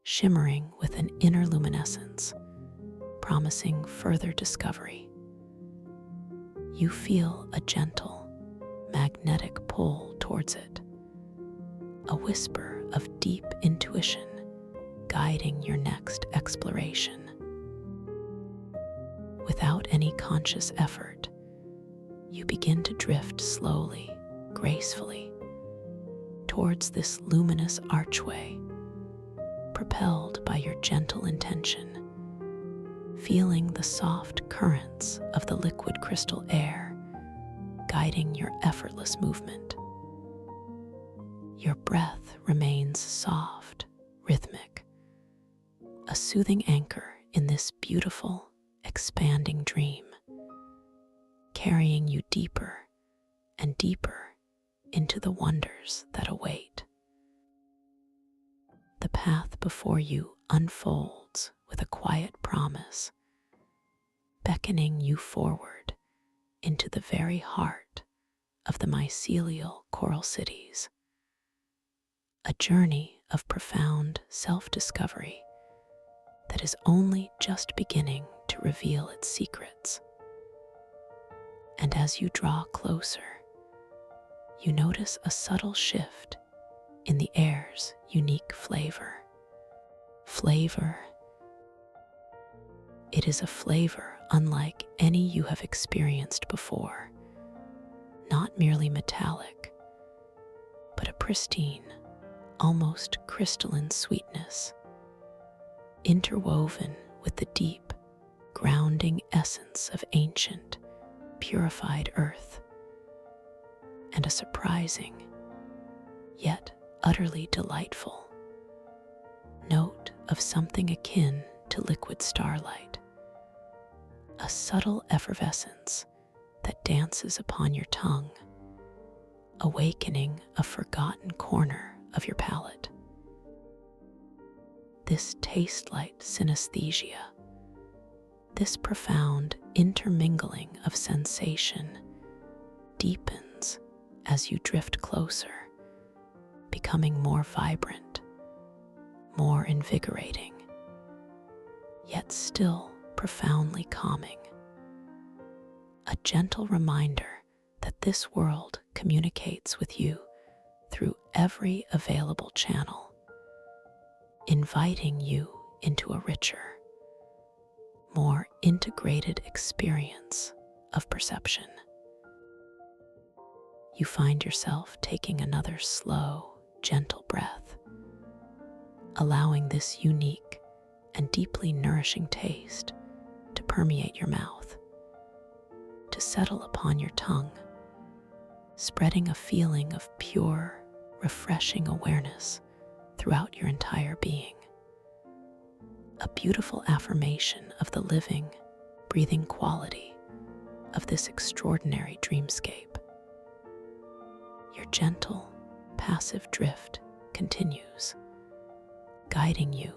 shimmering with an inner luminescence, promising further discovery. You feel a gentle, magnetic pull towards it, a whisper of deep intuition guiding your next exploration. Without any conscious effort, you begin to drift slowly, gracefully, towards this luminous archway, propelled by your gentle intention, feeling the soft currents of the liquid crystal air guiding your effortless movement. Your breath remains soft, rhythmic, a soothing anchor in this beautiful, expanding dream, carrying you deeper and deeper into the wonders that await. The path before you unfolds with a quiet promise, beckoning you forward into the very heart of the mycelial coral cities, a journey of profound self-discovery that is only just beginning to reveal its secrets. And as you draw closer, you notice a subtle shift in the air's unique flavor. It is a flavor unlike any you have experienced before, not merely metallic, but a pristine, almost crystalline sweetness, interwoven with the deep, grounding essence of ancient, purified earth, and a surprising, yet utterly delightful note of something akin to liquid starlight, a subtle effervescence that dances upon your tongue, awakening a forgotten corner of your palate. This taste-light synesthesia, this profound intermingling of sensation, deepens as you drift closer, becoming more vibrant, more invigorating, yet still profoundly calming. A gentle reminder that this world communicates with you through every available channel, inviting you into a richer, more integrated experience of perception. You find yourself taking another slow, gentle breath, allowing this unique and deeply nourishing taste to permeate your mouth, to settle upon your tongue, spreading a feeling of pure, refreshing awareness throughout your entire being. A beautiful affirmation of the living, breathing quality of this extraordinary dreamscape. Your gentle, passive drift continues, guiding you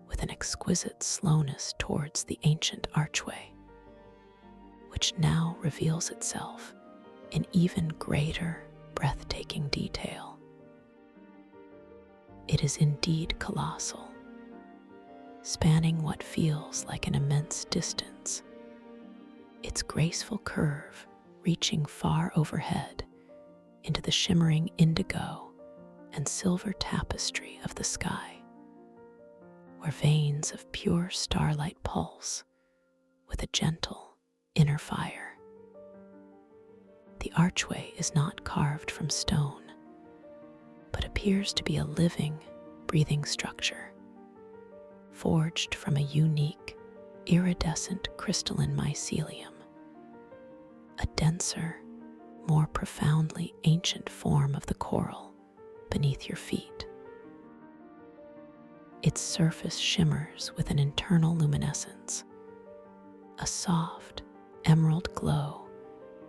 with an exquisite slowness towards the ancient archway, which now reveals itself in even greater, breathtaking detail. It is indeed colossal, spanning what feels like an immense distance, its graceful curve reaching far overhead into the shimmering indigo and silver tapestry of the sky, where veins of pure starlight pulse with a gentle inner fire. The archway is not carved from stone, but appears to be a living, breathing structure, forged from a unique, iridescent crystalline mycelium, denser, more profoundly ancient form of the coral beneath your feet. Its surface shimmers with an internal luminescence, a soft, emerald glow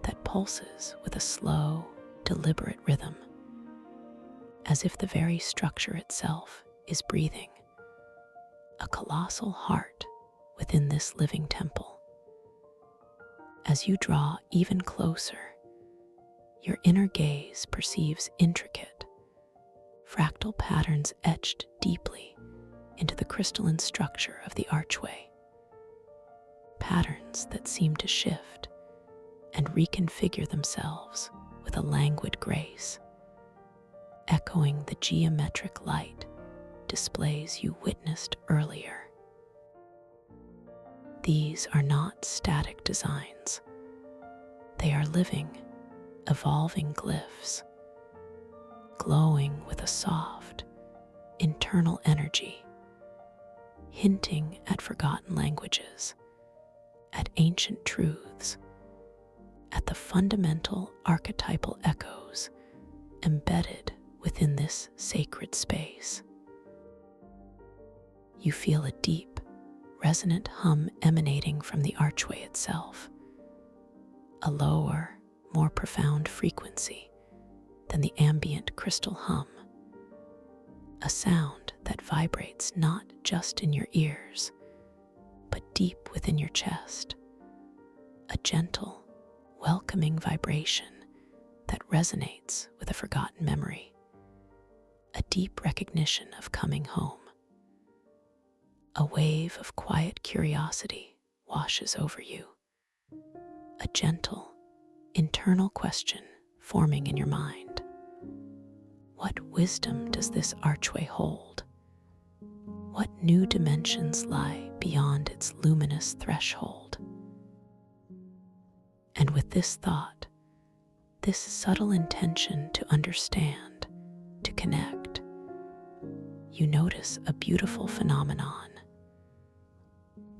that pulses with a slow, deliberate rhythm, as if the very structure itself is breathing, a colossal heart within this living temple. As you draw even closer, your inner gaze perceives intricate, fractal patterns etched deeply into the crystalline structure of the archway. Patterns that seem to shift and reconfigure themselves with a languid grace, echoing the geometric light displays you witnessed earlier. These are not static designs. They are living, evolving glyphs, glowing with a soft, internal energy, hinting at forgotten languages, at ancient truths, at the fundamental archetypal echoes embedded within this sacred space. You feel a deep, resonant hum emanating from the archway itself, a lower, more profound frequency than the ambient crystal hum, a sound that vibrates not just in your ears, but deep within your chest, a gentle, welcoming vibration that resonates with a forgotten memory, a deep recognition of coming home. A wave of quiet curiosity washes over you, a gentle, internal question forming in your mind. What wisdom does this archway hold? What new dimensions lie beyond its luminous threshold? And with this thought, this subtle intention to understand, to connect, you notice a beautiful phenomenon.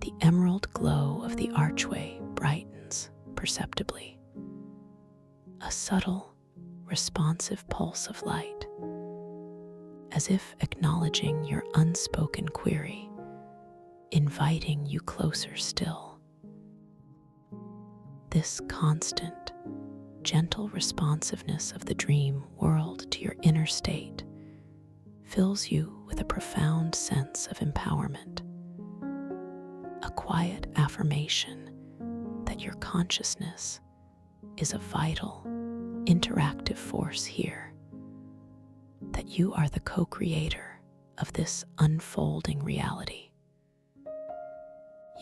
The emerald glow of the archway brightens perceptibly, a subtle, responsive pulse of light, as if acknowledging your unspoken query, inviting you closer still. This constant, gentle responsiveness of the dream world to your inner state fills you with a profound sense of empowerment, a quiet affirmation that your consciousness is a vital, interactive force here, that you are the co-creator of this unfolding reality.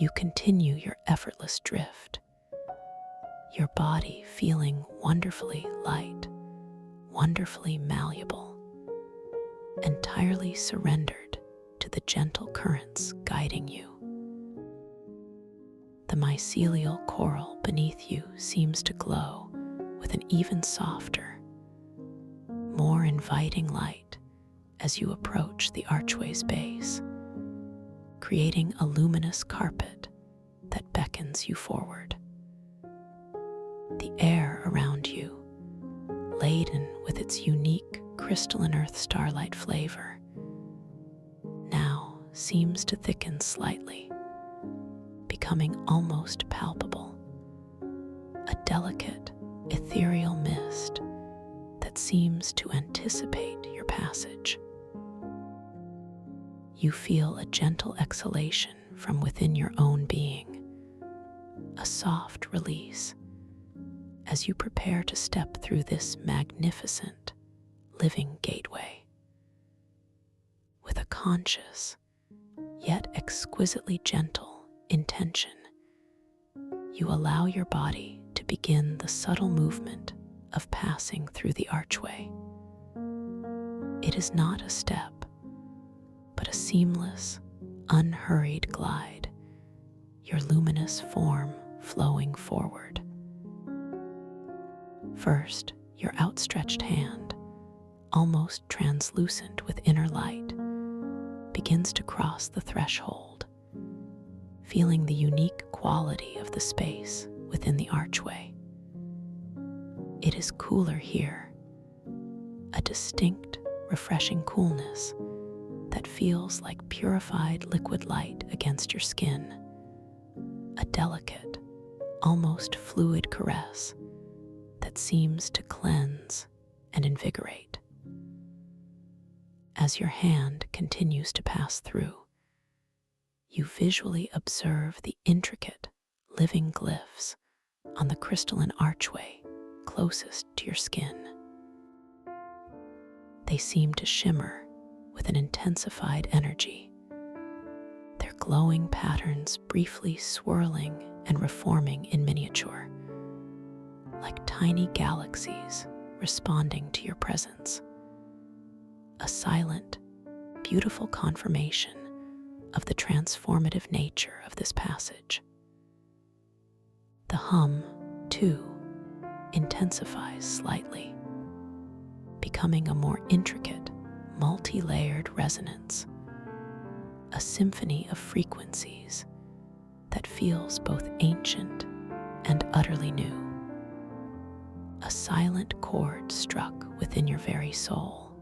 You continue your effortless drift, your body feeling wonderfully light, wonderfully malleable, entirely surrendered to the gentle currents guiding you. The mycelial coral beneath you seems to glow with an even softer, more inviting light as you approach the archway's base, creating a luminous carpet that beckons you forward. The air around you, laden with its unique crystalline earth starlight flavor, now seems to thicken slightly, becoming almost palpable, a delicate, ethereal mist that seems to anticipate your passage. You feel a gentle exhalation from within your own being, a soft release as you prepare to step through this magnificent, living gateway. With a conscious, yet exquisitely gentle intention, you allow your body to begin the subtle movement of passing through the archway. It is not a step, but a seamless, unhurried glide, your luminous form flowing forward. First, your outstretched hand, almost translucent with inner light, begins to cross the threshold, feeling the unique quality of the space within the archway. It is cooler here, a distinct, refreshing coolness that feels like purified liquid light against your skin, a delicate, almost fluid caress that seems to cleanse and invigorate. As your hand continues to pass through, you visually observe the intricate, living glyphs on the crystalline archway closest to your skin. They seem to shimmer with an intensified energy, their glowing patterns briefly swirling and reforming in miniature, like tiny galaxies responding to your presence. A silent, beautiful confirmation of the transformative nature of this passage. The hum, too, intensifies slightly, becoming a more intricate, multi-layered resonance, a symphony of frequencies that feels both ancient and utterly new. A silent chord struck within your very soul.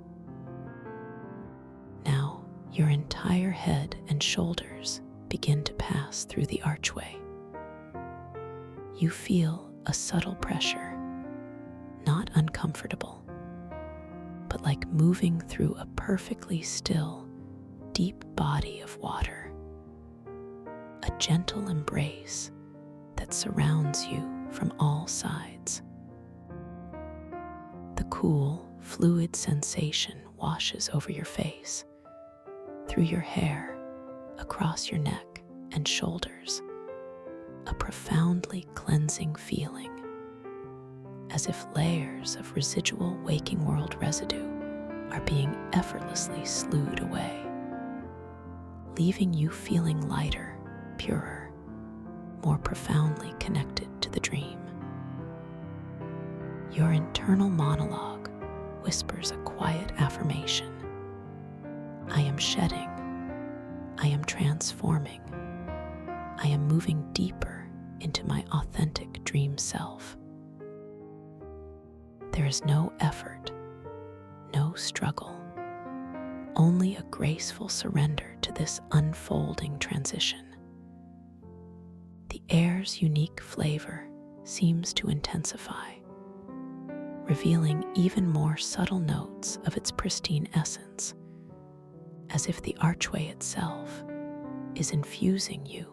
Now, your entire head and shoulders begin to pass through the archway. You feel a subtle pressure, not uncomfortable, but like moving through a perfectly still, deep body of water. A gentle embrace that surrounds you from all sides. The cool, fluid sensation washes over your face, through your hair, across your neck and shoulders, a profoundly cleansing feeling, as if layers of residual waking world residue are being effortlessly slewed away, leaving you feeling lighter, purer, more profoundly connected to the dream. Your internal monologue whispers a quiet affirmation. I am shedding. I am transforming. I am moving deeper into my authentic dream self. There is no effort, no struggle, only a graceful surrender to this unfolding transition. The air's unique flavor seems to intensify, revealing even more subtle notes of its pristine essence, as if the archway itself is infusing you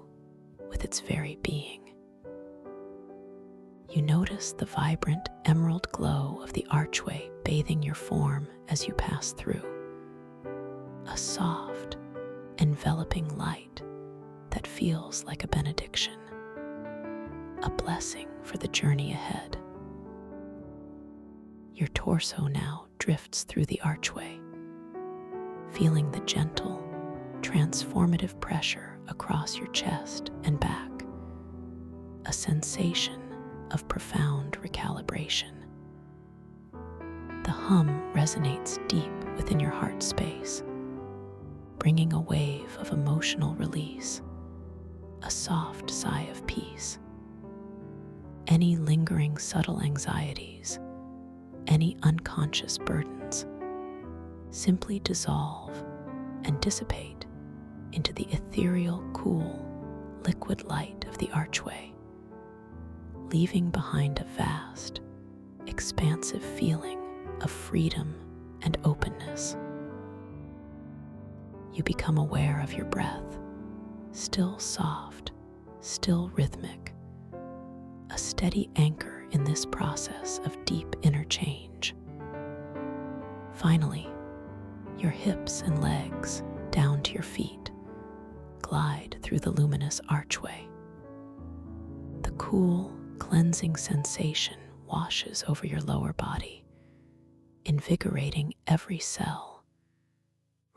with its very being. You notice the vibrant emerald glow of the archway bathing your form as you pass through, a soft, enveloping light that feels like a benediction, a blessing for the journey ahead. Your torso now drifts through the archway, feeling the gentle, transformative pressure across your chest and back, a sensation of profound recalibration. The hum resonates deep within your heart space, bringing a wave of emotional release, a soft sigh of peace. Any lingering subtle anxieties, any unconscious burdens, simply dissolve and dissipate into the ethereal, cool, liquid light of the archway, leaving behind a vast, expansive feeling of freedom and openness. You become aware of your breath, still soft, still rhythmic, a steady anchor in this process of deep inner change. Finally, your hips and legs, down to your feet, glide through the luminous archway. The cool, cleansing sensation washes over your lower body, invigorating every cell,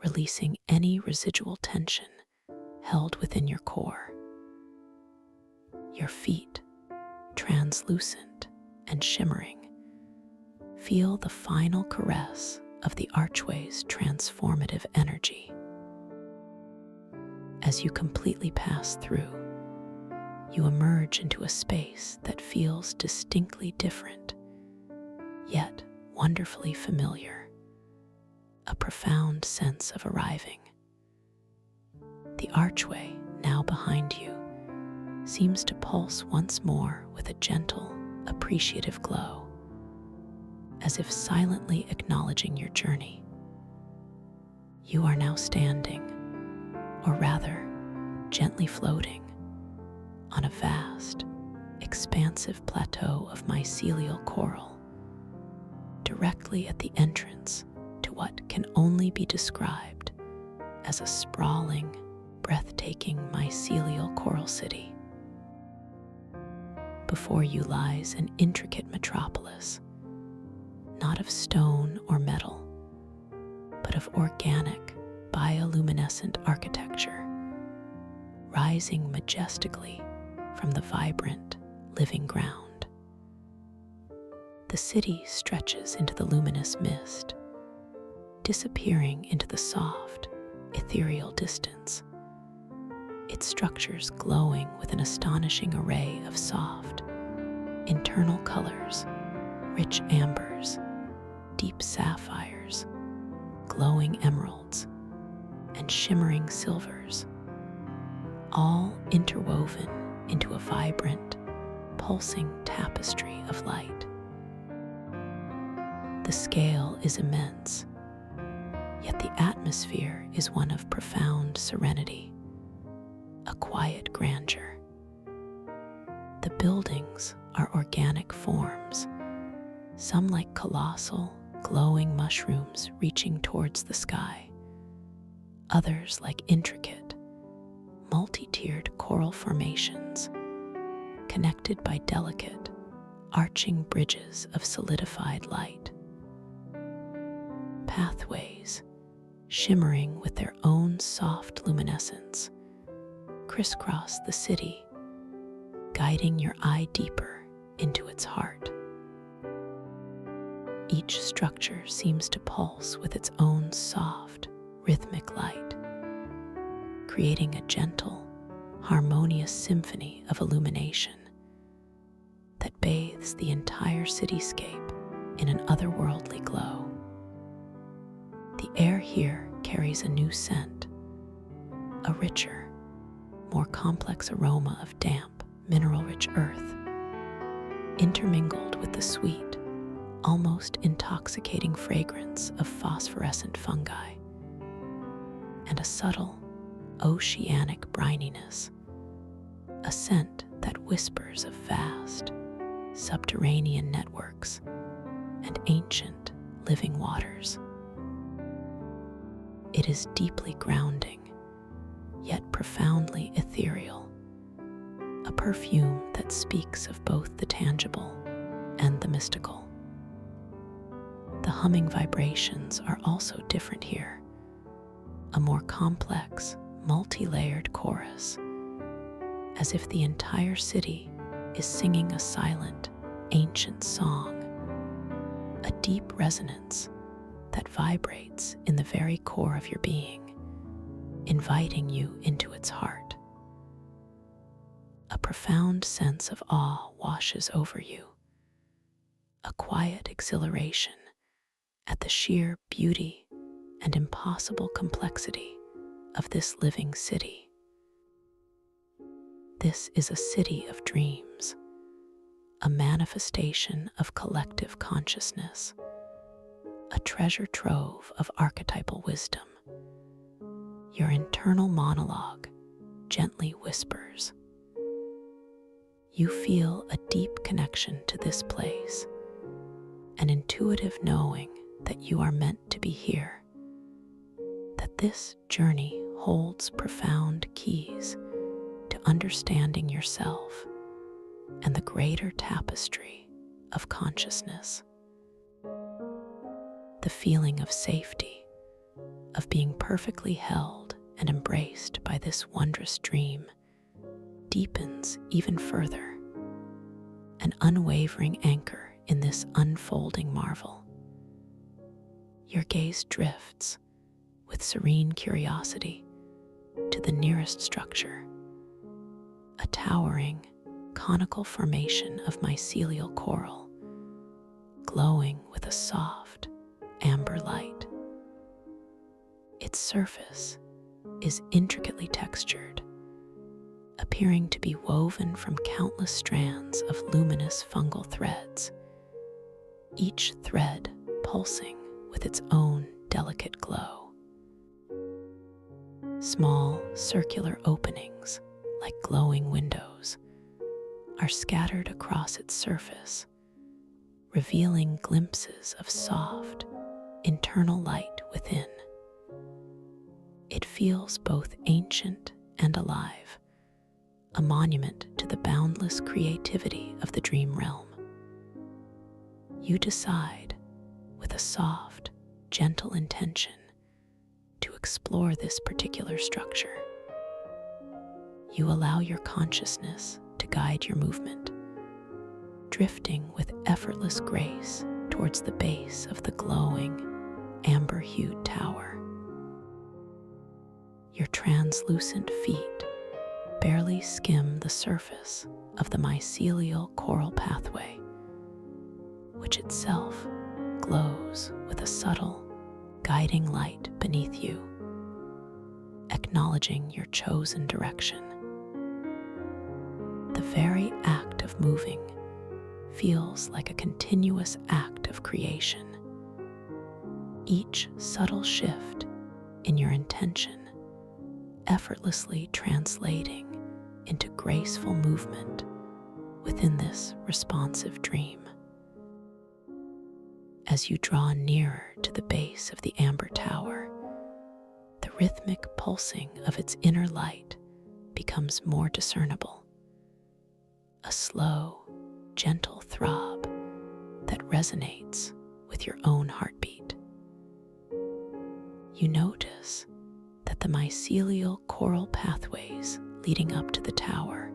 releasing any residual tension held within your core. Your feet, translucent and shimmering, feel the final caress of the archway's transformative energy. As you completely pass through, you emerge into a space that feels distinctly different, yet wonderfully familiar, a profound sense of arriving. The archway, now behind you, seems to pulse once more with a gentle, appreciative glow, as if silently acknowledging your journey. You are now standing, or rather, gently floating, on a vast, expansive plateau of mycelial coral, directly at the entrance to what can only be described as a sprawling, breathtaking mycelial coral city. Before you lies an intricate metropolis, not of stone or metal, but of organic, bioluminescent architecture, rising majestically from the vibrant, living ground. The city stretches into the luminous mist, disappearing into the soft, ethereal distance, its structures glowing with an astonishing array of soft, internal colors, rich ambers, deep sapphires, glowing emeralds, and shimmering silvers, all interwoven into a vibrant, pulsing tapestry of light. The scale is immense, yet the atmosphere is one of profound serenity, a quiet grandeur. The buildings are organic forms, some like colossal, glowing mushrooms reaching towards the sky, others like intricate, multi-tiered coral formations connected by delicate, arching bridges of solidified light. Pathways, shimmering with their own soft luminescence, crisscross the city, guiding your eye deeper into its heart. Each structure seems to pulse with its own soft, rhythmic light, creating a gentle, harmonious symphony of illumination that bathes the entire cityscape in an otherworldly glow. The air here carries a new scent, a richer, more complex aroma of damp, mineral-rich earth, intermingled with the sweet, almost intoxicating fragrance of phosphorescent fungi, and a subtle, oceanic brininess, a scent that whispers of vast, subterranean networks and ancient, living waters. It is deeply grounding, yet profoundly ethereal, a perfume that speaks of both the tangible and the mystical. The humming vibrations are also different here, a more complex, multi-layered chorus, as if the entire city is singing a silent, ancient song, a deep resonance that vibrates in the very core of your being, inviting you into its heart. A profound sense of awe washes over you, a quiet exhilaration at the sheer beauty and impossible complexity of this living city. This is a city of dreams, a manifestation of collective consciousness, a treasure trove of archetypal wisdom. Your internal monologue gently whispers. You feel a deep connection to this place, an intuitive knowing that you are meant to be here, that this journey holds profound keys to understanding yourself and the greater tapestry of consciousness. The feeling of safety, of being perfectly held and embraced by this wondrous dream, deepens even further, an unwavering anchor in this unfolding marvel. Your gaze drifts with serene curiosity to the nearest structure, a towering, conical formation of mycelial coral, glowing with a soft amber light. Its surface is intricately textured, appearing to be woven from countless strands of luminous fungal threads, each thread pulsing with its own delicate glow. Small circular openings, like glowing windows, are scattered across its surface, revealing glimpses of soft, internal light within. It feels both ancient and alive, a monument to the boundless creativity of the dream realm. You decide, with a soft, gentle intention, to explore this particular structure. You allow your consciousness to guide your movement, drifting with effortless grace towards the base of the glowing, amber-hued tower. Your translucent feet barely skim the surface of the mycelial coral pathway, which itself glows with a subtle, guiding light beneath you, acknowledging your chosen direction. The very act of moving feels like a continuous act of creation. Each subtle shift in your intention effortlessly translating into graceful movement within this responsive dream. As you draw nearer to the base of the amber tower, the rhythmic pulsing of its inner light becomes more discernible, a slow, gentle throb that resonates with your own heartbeat. You notice that the mycelial coral pathways leading up to the tower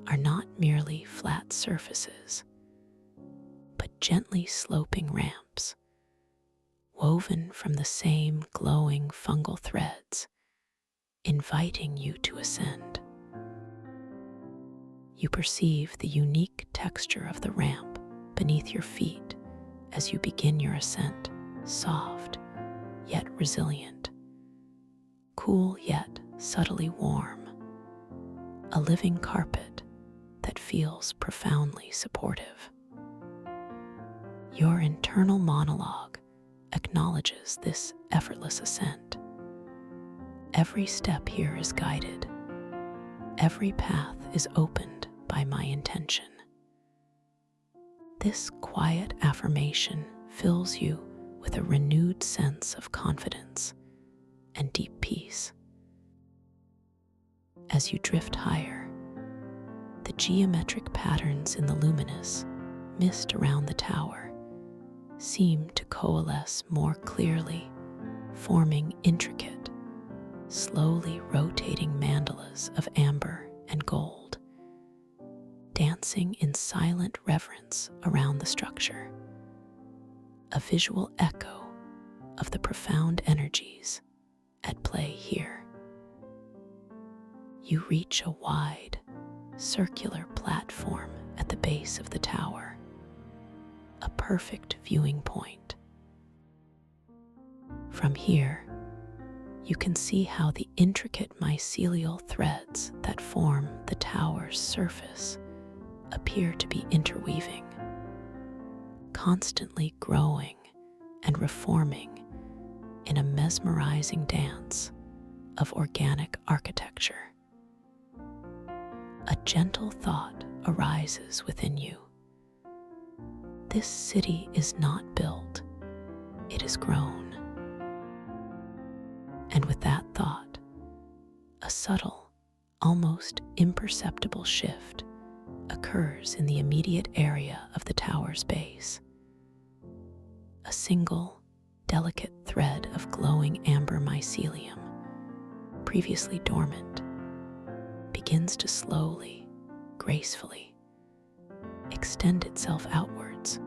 are not merely flat surfaces, but gently sloping ramps, woven from the same glowing fungal threads, inviting you to ascend. You perceive the unique texture of the ramp beneath your feet as you begin your ascent, soft yet resilient, cool yet subtly warm, a living carpet that feels profoundly supportive. Your internal monologue acknowledges this effortless ascent. Every step here is guided. Every path is opened by my intention. This quiet affirmation fills you with a renewed sense of confidence and deep peace. As you drift higher, the geometric patterns in the luminous mist around the tower seem to coalesce more clearly, forming intricate, slowly rotating mandalas of amber and gold, dancing in silent reverence around the structure, a visual echo of the profound energies at play here. You reach a wide, circular platform at the base of the tower, a perfect viewing point. From here, you can see how the intricate mycelial threads that form the tower's surface appear to be interweaving, constantly growing and reforming in a mesmerizing dance of organic architecture. A gentle thought arises within you. This city is not built, it is grown. And with that thought, a subtle, almost imperceptible shift occurs in the immediate area of the tower's base. A single, delicate thread of glowing amber mycelium, previously dormant, begins to slowly, gracefully extend itself outwards,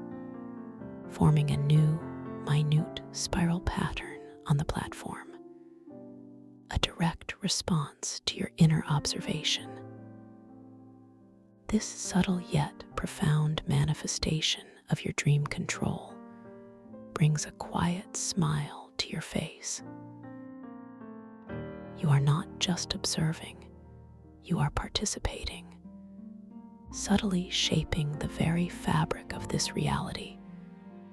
forming a new, minute spiral pattern on the platform, a direct response to your inner observation. This subtle yet profound manifestation of your dream control brings a quiet smile to your face. You are not just observing, you are participating, subtly shaping the very fabric of this reality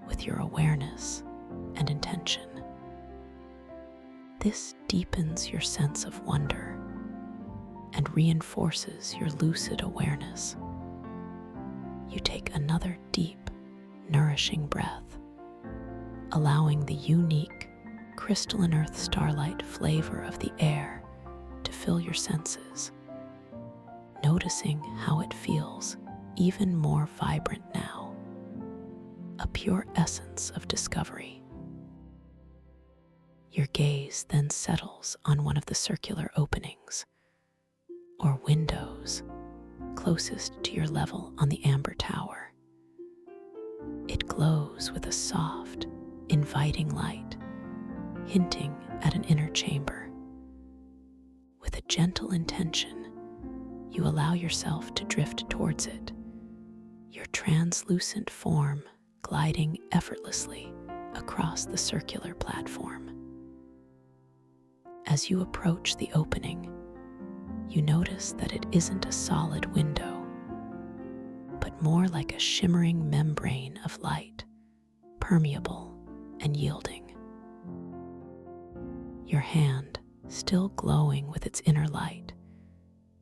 with your awareness and intention. This deepens your sense of wonder and reinforces your lucid awareness. You take another deep, nourishing breath, allowing the unique crystalline earth starlight flavor of the air to fill your senses, noticing how it feels even more vibrant now, a pure essence of discovery. Your gaze then settles on one of the circular openings or windows closest to your level on the amber tower. It glows with a soft, inviting light, hinting at an inner chamber. With a gentle intention, you allow yourself to drift towards it, your translucent form gliding effortlessly across the circular platform. As you approach the opening, you notice that it isn't a solid window, but more like a shimmering membrane of light, permeable and yielding. Your hand, still glowing with its inner light,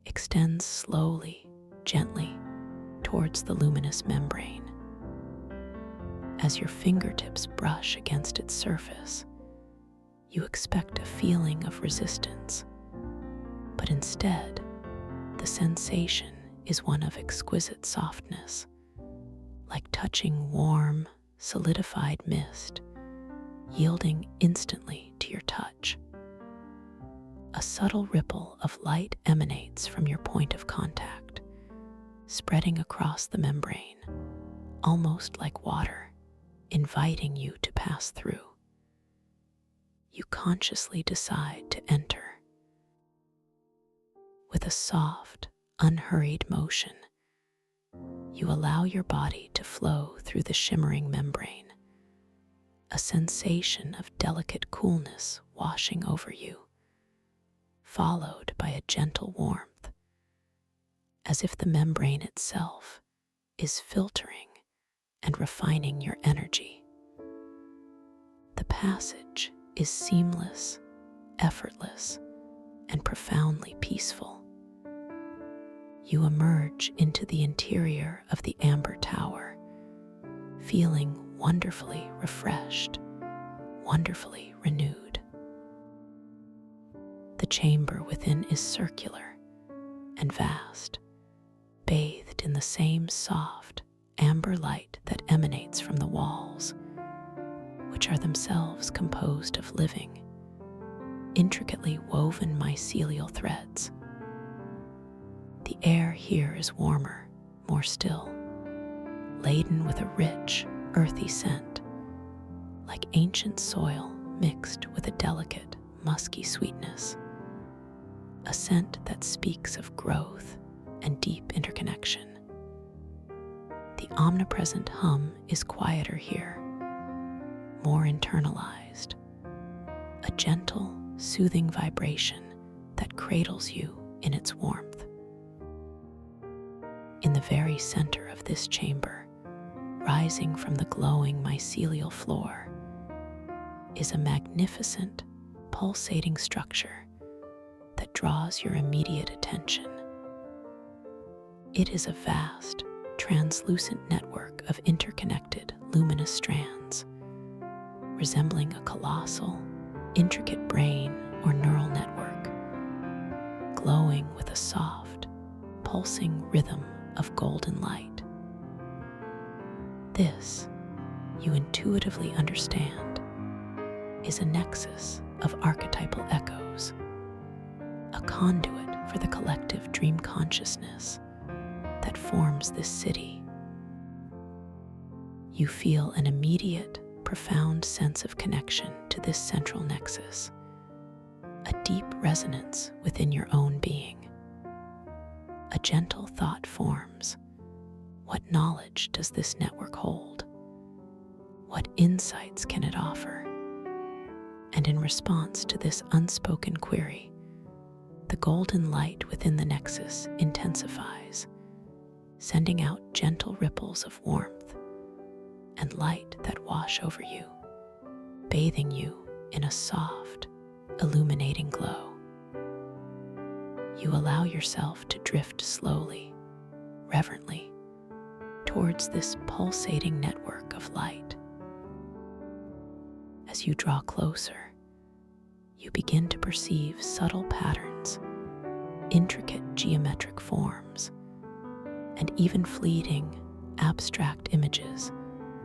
extends slowly, gently, towards the luminous membrane. As your fingertips brush against its surface, you expect a feeling of resistance, but instead, the sensation is one of exquisite softness, like touching warm, solidified mist, yielding instantly to your touch. A subtle ripple of light emanates from your point of contact, spreading across the membrane, almost like water, inviting you to pass through. You consciously decide to enter. With a soft, unhurried motion, you allow your body to flow through the shimmering membrane, a sensation of delicate coolness washing over you, followed by a gentle warmth, as if the membrane itself is filtering and refining your energy. The passage is seamless, effortless, and profoundly peaceful. You emerge into the interior of the amber tower, feeling wonderfully refreshed, wonderfully renewed. The chamber within is circular and vast, bathed in the same soft, amber light that emanates from the walls, which are themselves composed of living, intricately woven mycelial threads. The air here is warmer, more still, laden with a rich, earthy scent, like ancient soil mixed with a delicate, musky sweetness, a scent that speaks of growth and deep interconnection. The omnipresent hum is quieter here, more internalized, a gentle, soothing vibration that cradles you in its warmth. In the very center of this chamber, rising from the glowing mycelial floor, is a magnificent, pulsating structure that draws your immediate attention. It is a vast, translucent network of interconnected, luminous strands, resembling a colossal, intricate brain or neural network, glowing with a soft, pulsing rhythm of golden light. This, you intuitively understand, is a nexus of archetypal echoes, a conduit for the collective dream consciousness that forms this city. You feel an immediate, profound sense of connection to this central nexus, a deep resonance within your own being. A gentle thought forms. What knowledge does this network hold? What insights can it offer? And in response to this unspoken query, the golden light within the nexus intensifies, sending out gentle ripples of warmth and light that wash over you, bathing you in a soft, illuminating glow. You allow yourself to drift slowly, reverently, towards this pulsating network of light. As you draw closer, you begin to perceive subtle patterns, intricate geometric forms, and even fleeting, abstract images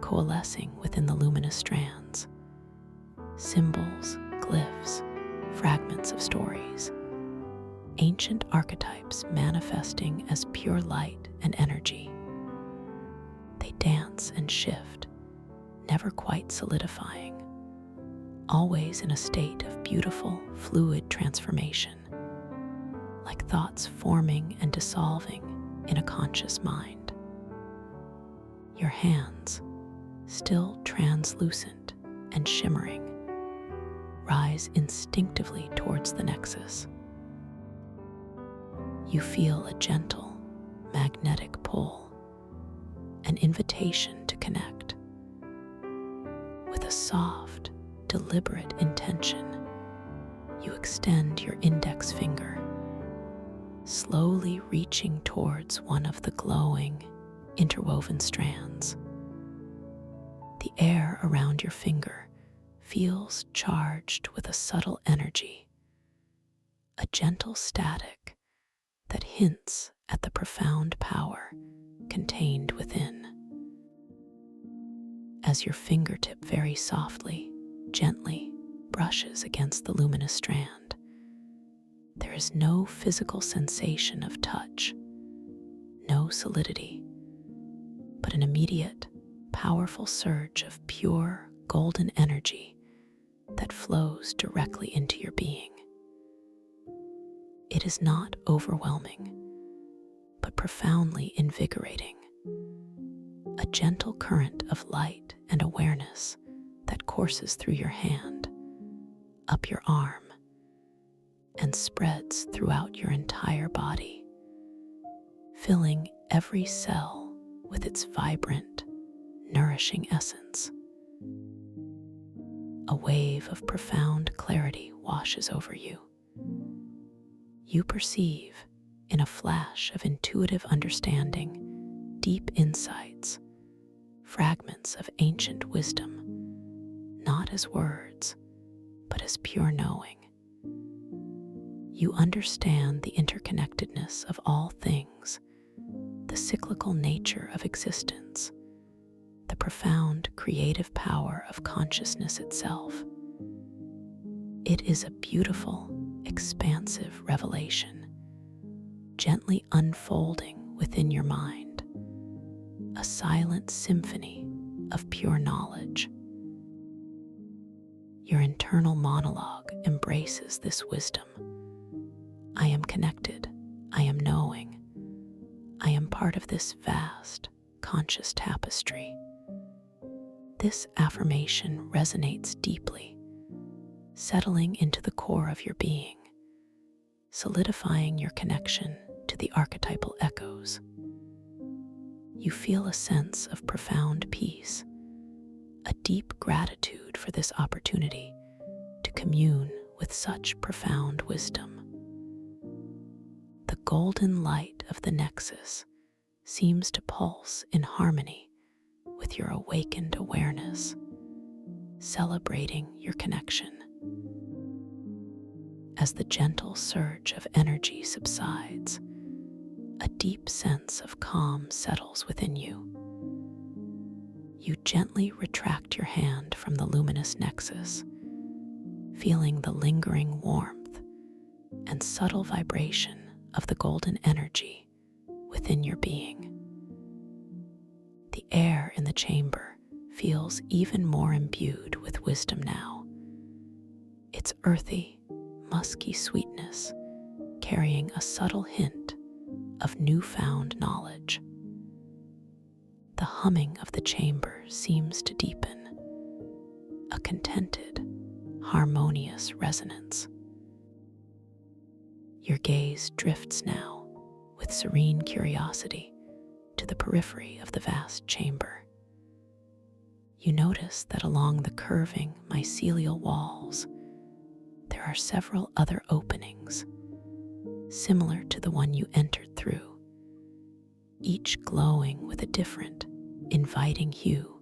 coalescing within the luminous strands. Symbols, glyphs, fragments of stories, ancient archetypes manifesting as pure light and energy. They dance and shift, never quite solidifying, always in a state of beautiful, fluid transformation, like thoughts forming and dissolving in a conscious mind. Your hands, still translucent and shimmering, rise instinctively towards the nexus. You feel a gentle, magnetic pull, an invitation to connect. With a soft, deliberate intention, you extend your index finger, slowly reaching towards one of the glowing, interwoven strands. The air around your finger feels charged with a subtle energy, a gentle static that hints at the profound power contained within. As your fingertip very softly, gently brushes against the luminous strand, there is no physical sensation of touch, no solidity, but an immediate, powerful surge of pure, golden energy that flows directly into your being. It is not overwhelming, but profoundly invigorating. A gentle current of light and awareness that courses through your hand, up your arm, and spreads throughout your entire body, filling every cell with its vibrant, nourishing essence. A wave of profound clarity washes over you. You perceive, in a flash of intuitive understanding, deep insights, fragments of ancient wisdom, not as words, but as pure knowing. You understand the interconnectedness of all things, the cyclical nature of existence, the profound creative power of consciousness itself. It is a beautiful, expansive revelation, gently unfolding within your mind, a silent symphony of pure knowledge. Your internal monologue embraces this wisdom. I am connected. I am knowing. I am part of this vast, conscious tapestry. This affirmation resonates deeply, settling into the core of your being, solidifying your connection to the archetypal echoes. You feel a sense of profound peace, a deep gratitude for this opportunity to commune with such profound wisdom. The golden light of the nexus seems to pulse in harmony with your awakened awareness, celebrating your connection. As the gentle surge of energy subsides, a deep sense of calm settles within you. You gently retract your hand from the luminous nexus, feeling the lingering warmth and subtle vibration of the golden energy within your being. The air in the chamber feels even more imbued with wisdom now, its earthy, musky sweetness carrying a subtle hint of newfound knowledge. The humming of the chamber seems to deepen, a contented, harmonious resonance. Your gaze drifts now with serene curiosity to the periphery of the vast chamber. You notice that along the curving mycelial walls, there are several other openings, similar to the one you entered through, each glowing with a different, inviting hue: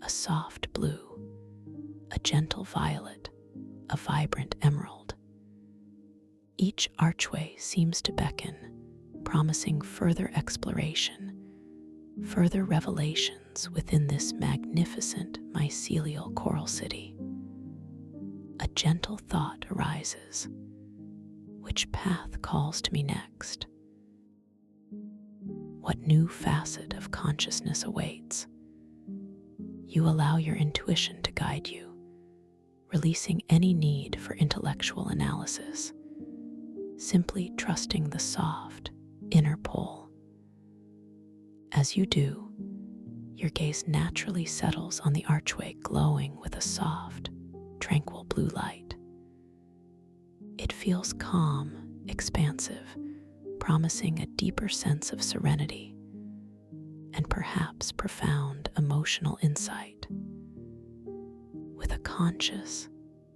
a soft blue, a gentle violet, a vibrant emerald. Each archway seems to beckon, promising further exploration, further revelations within this magnificent mycelial coral city. A gentle thought arises. Which path calls to me next? What new facet of consciousness awaits? You allow your intuition to guide you, releasing any need for intellectual analysis, simply trusting the soft, inner pull. As you do, your gaze naturally settles on the archway glowing with a soft, tranquil blue light. It feels calm, expansive, promising a deeper sense of serenity and perhaps profound emotional insight. With a conscious,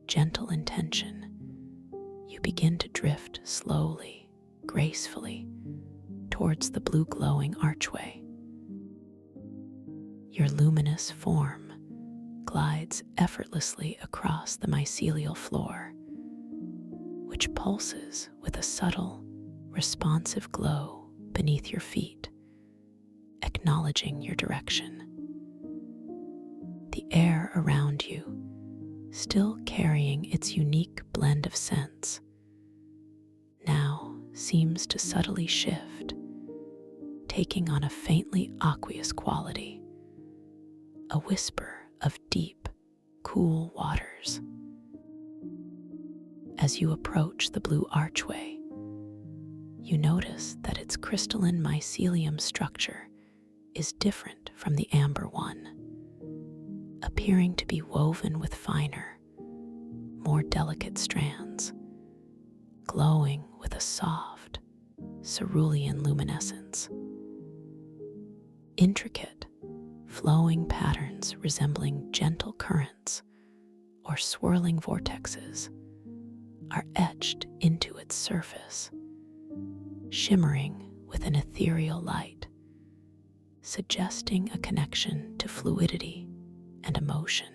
gentle intention, you begin to drift slowly, gracefully, towards the blue glowing archway. Your luminous form glides effortlessly across the mycelial floor, which pulses with a subtle, responsive glow beneath your feet, acknowledging your direction. The air around you, still carrying its unique blend of scents, now seems to subtly shift, taking on a faintly aqueous quality, a whisper of deep, cool waters. As you approach the blue archway, you notice that its crystalline mycelium structure is different from the amber one, appearing to be woven with finer, more delicate strands, glowing with a soft, cerulean luminescence. Intricate, flowing patterns resembling gentle currents or swirling vortexes are etched into its surface, shimmering with an ethereal light, suggesting a connection to fluidity and emotion.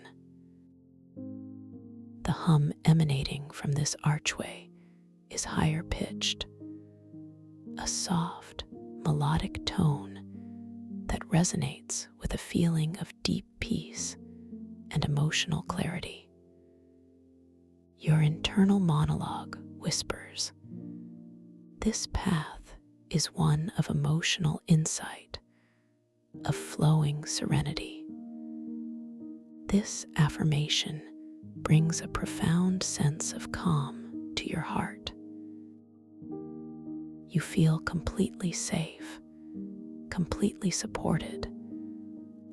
The hum emanating from this archway is higher pitched, a soft, melodic tone that resonates with a feeling of deep peace and emotional clarity. Your internal monologue whispers, "This path is one of emotional insight, of flowing serenity." This affirmation brings a profound sense of calm to your heart. You feel completely safe, completely supported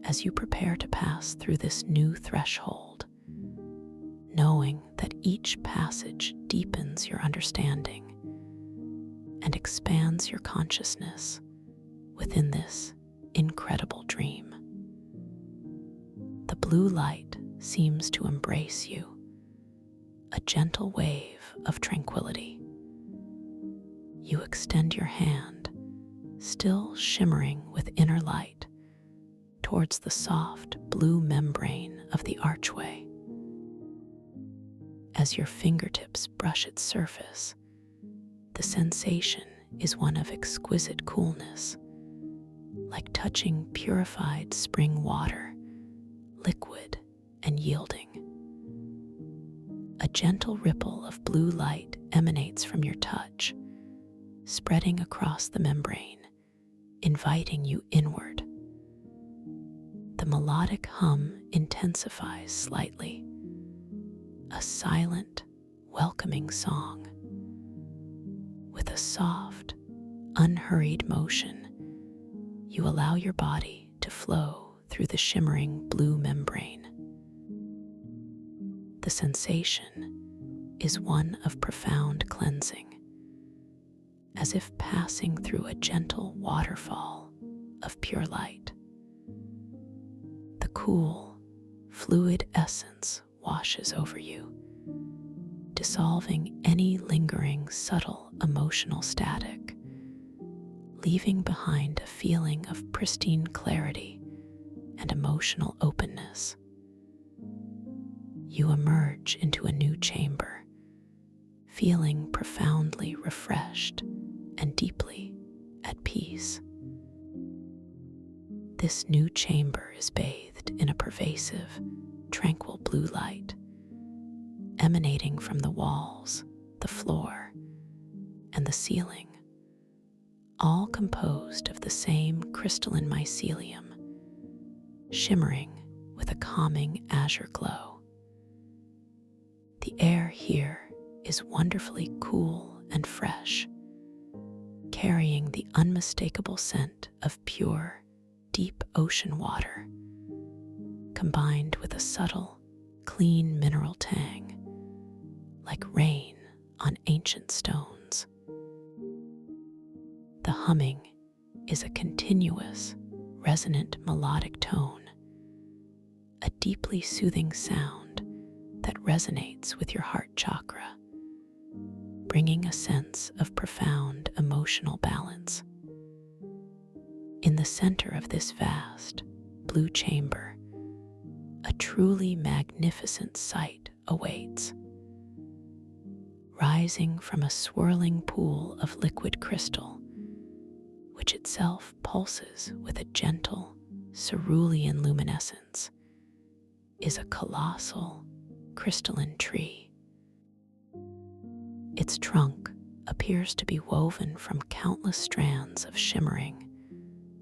as you prepare to pass through this new threshold, knowing that each passage deepens your understanding and expands your consciousness within this incredible dream. The blue light seems to embrace you, a gentle wave of tranquility. You extend your hand, still shimmering with inner light, towards the soft blue membrane of the archway. As your fingertips brush its surface, the sensation is one of exquisite coolness, like touching purified spring water, liquid and yielding. A gentle ripple of blue light emanates from your touch, spreading across the membrane, inviting you inward. The melodic hum intensifies slightly, a silent, welcoming song. With a soft, unhurried motion, you allow your body to flow through the shimmering blue membrane. The sensation is one of profound cleansing, as if passing through a gentle waterfall of pure light. The cool, fluid essence washes over you, dissolving any lingering, subtle emotional static, leaving behind a feeling of pristine clarity and emotional openness. You emerge into a new chamber, feeling profoundly refreshed and deeply at peace. This new chamber is bathed in a pervasive, tranquil blue light, emanating from the walls, the floor, and the ceiling, all composed of the same crystalline mycelium, shimmering with a calming azure glow. The air here is wonderfully cool and fresh, carrying the unmistakable scent of pure, deep ocean water, combined with a subtle, clean mineral tang, like rain on ancient stones. The humming is a continuous, resonant melodic tone, a deeply soothing sound that resonates with your heart chakra, bringing a sense of profound emotional balance. In the center of this vast, blue chamber, a truly magnificent sight awaits. Rising from a swirling pool of liquid crystal, which itself pulses with a gentle, cerulean luminescence, is a colossal, crystalline tree. Its trunk appears to be woven from countless strands of shimmering,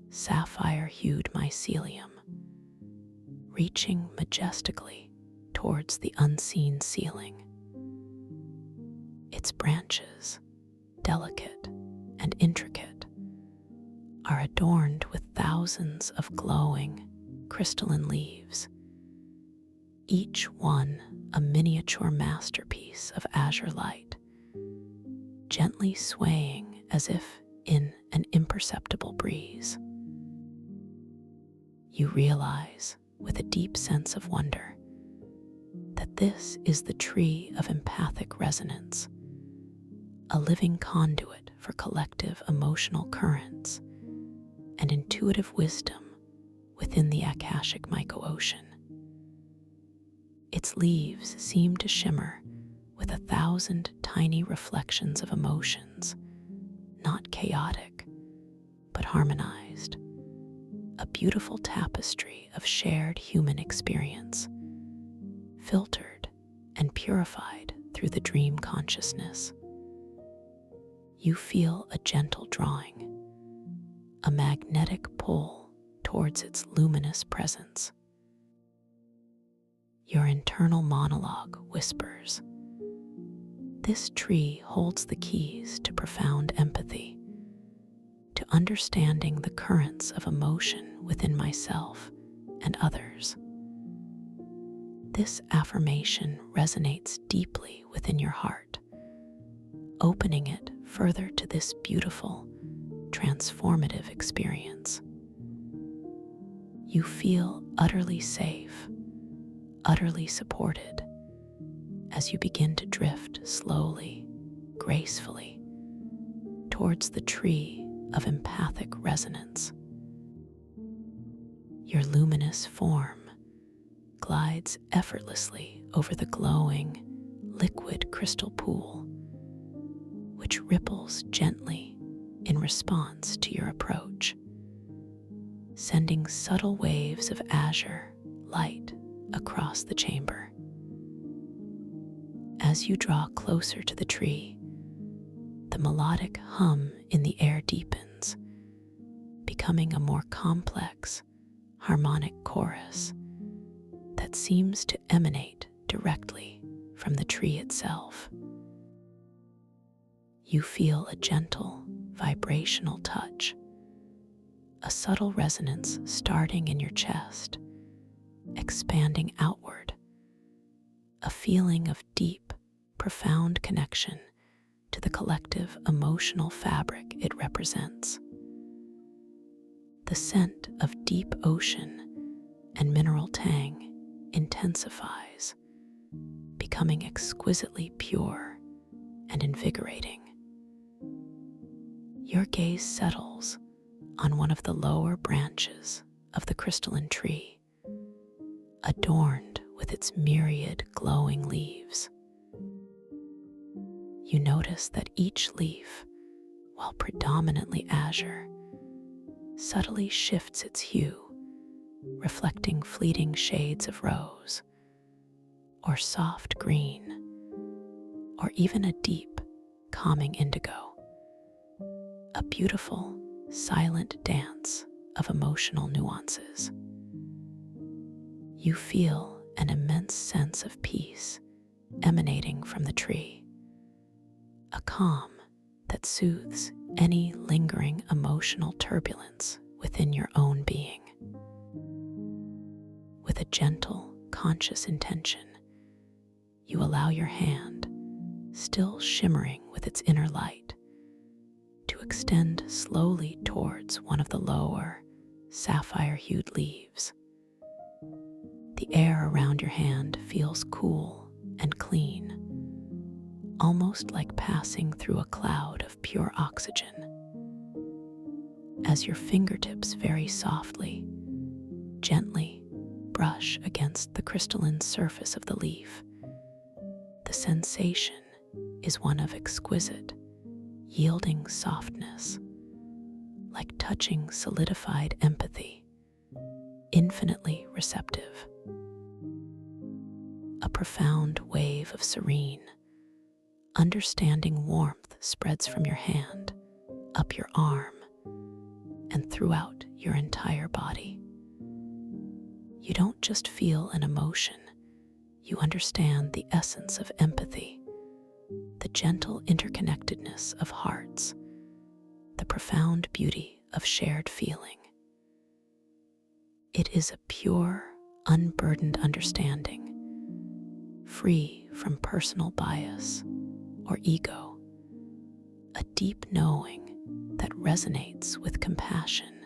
sapphire-hued mycelium, reaching majestically towards the unseen ceiling. Its branches, delicate and intricate, are adorned with thousands of glowing, crystalline leaves, each one a miniature masterpiece of azure light, gently swaying as if in an imperceptible breeze. You realize, with a deep sense of wonder, that this is the tree of empathic resonance, a living conduit for collective emotional currents and intuitive wisdom within the Akashic myco-ocean. Its leaves seem to shimmer with 1,000 tiny reflections of emotions, not chaotic, but harmonized, a beautiful tapestry of shared human experience, filtered and purified through the dream consciousness. You feel a gentle drawing, a magnetic pull towards its luminous presence. Your internal monologue whispers, "This tree holds the keys to profound empathy, to understanding the currents of emotion within myself and others." This affirmation resonates deeply within your heart, opening it further to this beautiful, transformative experience. You feel utterly safe, utterly supported, as you begin to drift slowly, gracefully, towards the tree of empathic resonance. Your luminous form glides effortlessly over the glowing, liquid crystal pool, which ripples gently in response to your approach, sending subtle waves of azure light across the chamber. As you draw closer to the tree, the melodic hum in the air deepens, becoming a more complex, harmonic chorus that seems to emanate directly from the tree itself. You feel a gentle, vibrational touch, a subtle resonance starting in your chest, expanding outward, a feeling of deep, profound connection to the collective emotional fabric it represents. The scent of deep ocean and mineral tang intensifies, becoming exquisitely pure and invigorating. Your gaze settles on one of the lower branches of the crystalline tree, adorned with its myriad glowing leaves. You notice that each leaf, while predominantly azure, subtly shifts its hue, reflecting fleeting shades of rose, or soft green, or even a deep, calming indigo. A beautiful, silent dance of emotional nuances. You feel an immense sense of peace emanating from the tree, a calm that soothes any lingering emotional turbulence within your own being. With a gentle, conscious intention, you allow your hand, still shimmering with its inner light, to extend slowly towards one of the lower, sapphire-hued leaves. The air around your hand feels cool and clean, almost like passing through a cloud of pure oxygen. As your fingertips very softly, gently brush against the crystalline surface of the leaf, the sensation is one of exquisite, yielding softness, like touching solidified empathy, infinitely receptive. A profound wave of serene, understanding warmth spreads from your hand, up your arm, and throughout your entire body. You don't just feel an emotion, you understand the essence of empathy, the gentle interconnectedness of hearts, the profound beauty of shared feeling. It is a pure, unburdened understanding, free from personal bias or ego, a deep knowing that resonates with compassion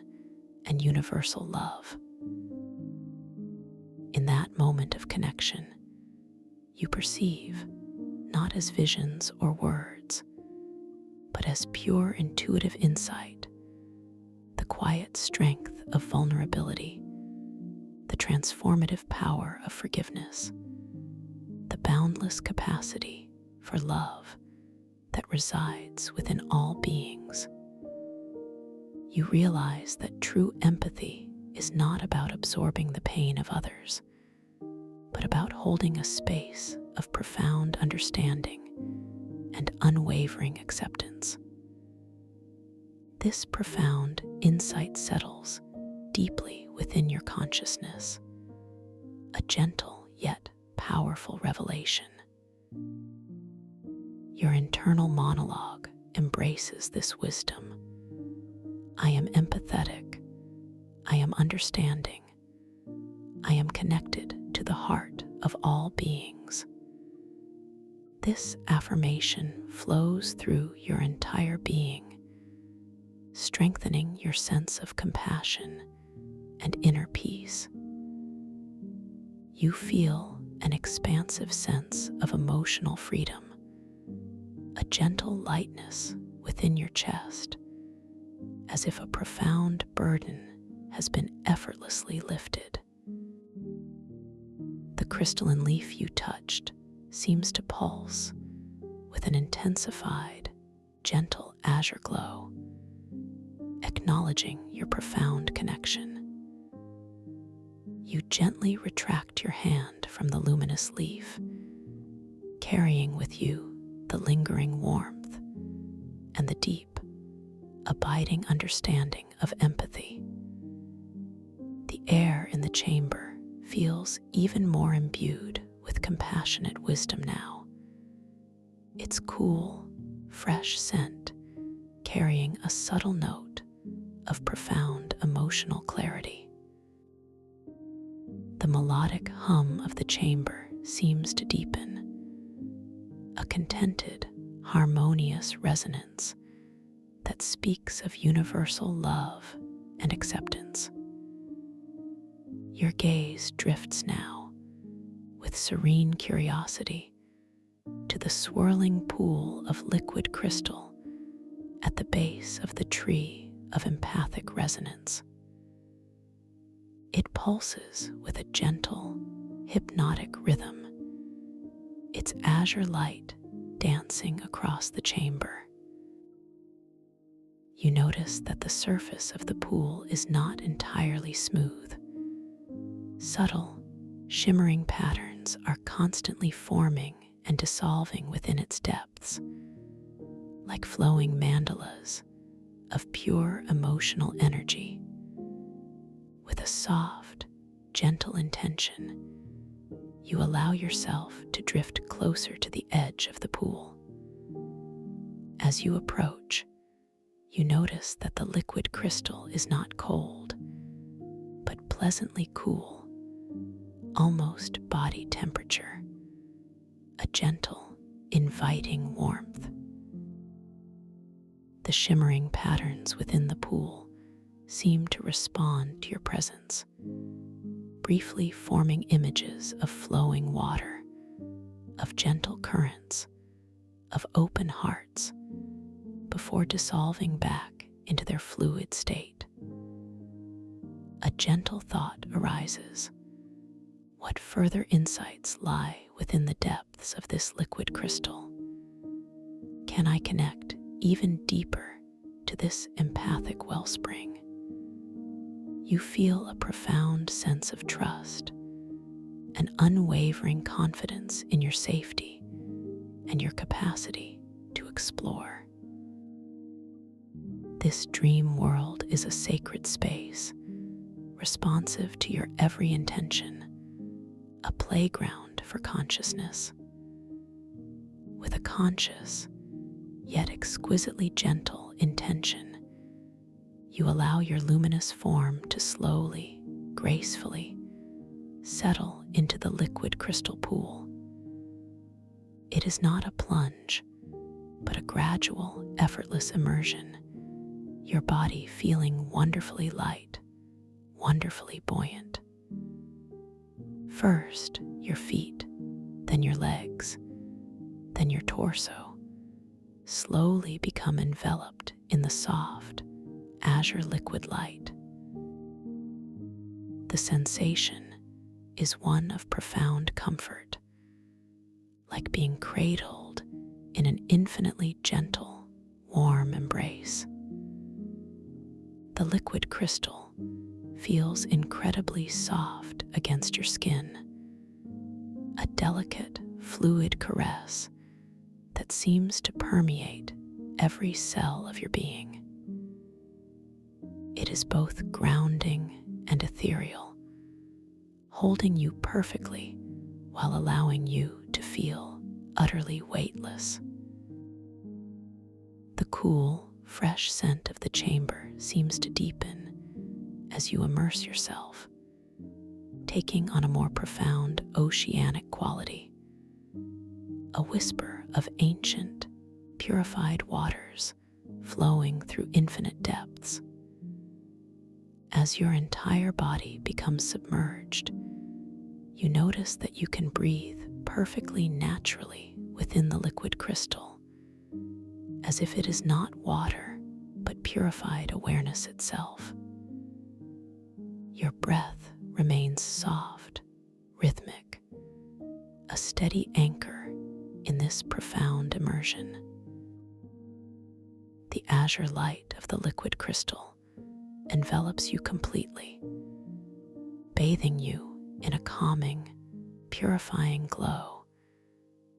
and universal love. In that moment of connection, you perceive, not as visions or words, but as pure intuitive insight, the quiet strength of vulnerability, the transformative power of forgiveness, the boundless capacity for love that resides within all beings. You realize that true empathy is not about absorbing the pain of others, but about holding a space of profound understanding and unwavering acceptance. This profound insight settles deeply within your consciousness, a gentle yet powerful revelation. Your internal monologue embraces this wisdom. I am empathetic. I am understanding. I am connected to the heart of all beings. This affirmation flows through your entire being, strengthening your sense of compassion and inner peace. You feel an expansive sense of emotional freedom, a gentle lightness within your chest, as if a profound burden has been effortlessly lifted. The crystalline leaf you touched seems to pulse with an intensified, gentle azure glow, acknowledging your profound connection. You gently retract your hand from the luminous leaf, carrying with you the lingering warmth and the deep, abiding understanding of empathy. The air in the chamber feels even more imbued with compassionate wisdom now, its cool, fresh scent carrying a subtle note of profound emotional clarity. The melodic hum of the chamber seems to deepen, a contented, harmonious resonance that speaks of universal love and acceptance. Your gaze drifts now, with serene curiosity, to the swirling pool of liquid crystal at the base of the tree of empathic resonance. It pulses with a gentle, hypnotic rhythm, its azure light dancing across the chamber. You notice that the surface of the pool is not entirely smooth. Subtle, shimmering patterns are constantly forming and dissolving within its depths, like flowing mandalas of pure emotional energy. With a soft, gentle intention, you allow yourself to drift closer to the edge of the pool. As you approach, you notice that the liquid crystal is not cold, but pleasantly cool, almost body temperature, a gentle, inviting warmth. The shimmering patterns within the pool seem to respond to your presence, briefly forming images of flowing water, of gentle currents, of open hearts, before dissolving back into their fluid state. A gentle thought arises. What further insights lie within the depths of this liquid crystal? Can I connect even deeper to this empathic wellspring? You feel a profound sense of trust, an unwavering confidence in your safety and your capacity to explore. This dream world is a sacred space, responsive to your every intention, a playground for consciousness. With a conscious, yet exquisitely gentle intention, you allow your luminous form to slowly, gracefully settle into the liquid crystal pool. It is not a plunge, but a gradual, effortless immersion, your body feeling wonderfully light, wonderfully buoyant. First, your feet, then your legs, then your torso slowly become enveloped in the soft, azure liquid light. The sensation is one of profound comfort, like being cradled in an infinitely gentle, warm embrace. The liquid crystal feels incredibly soft against your skin, a delicate, fluid caress that seems to permeate every cell of your being. It is both grounding and ethereal, holding you perfectly while allowing you to feel utterly weightless. The cool, fresh scent of the chamber seems to deepen as you immerse yourself, taking on a more profound oceanic quality, a whisper of ancient, purified waters flowing through infinite depths. As your entire body becomes submerged, you notice that you can breathe perfectly naturally within the liquid crystal, as if it is not water, but purified awareness itself. Your breath remains soft, rhythmic, a steady anchor in this profound immersion. The azure light of the liquid crystal envelops you completely, bathing you in a calming, purifying glow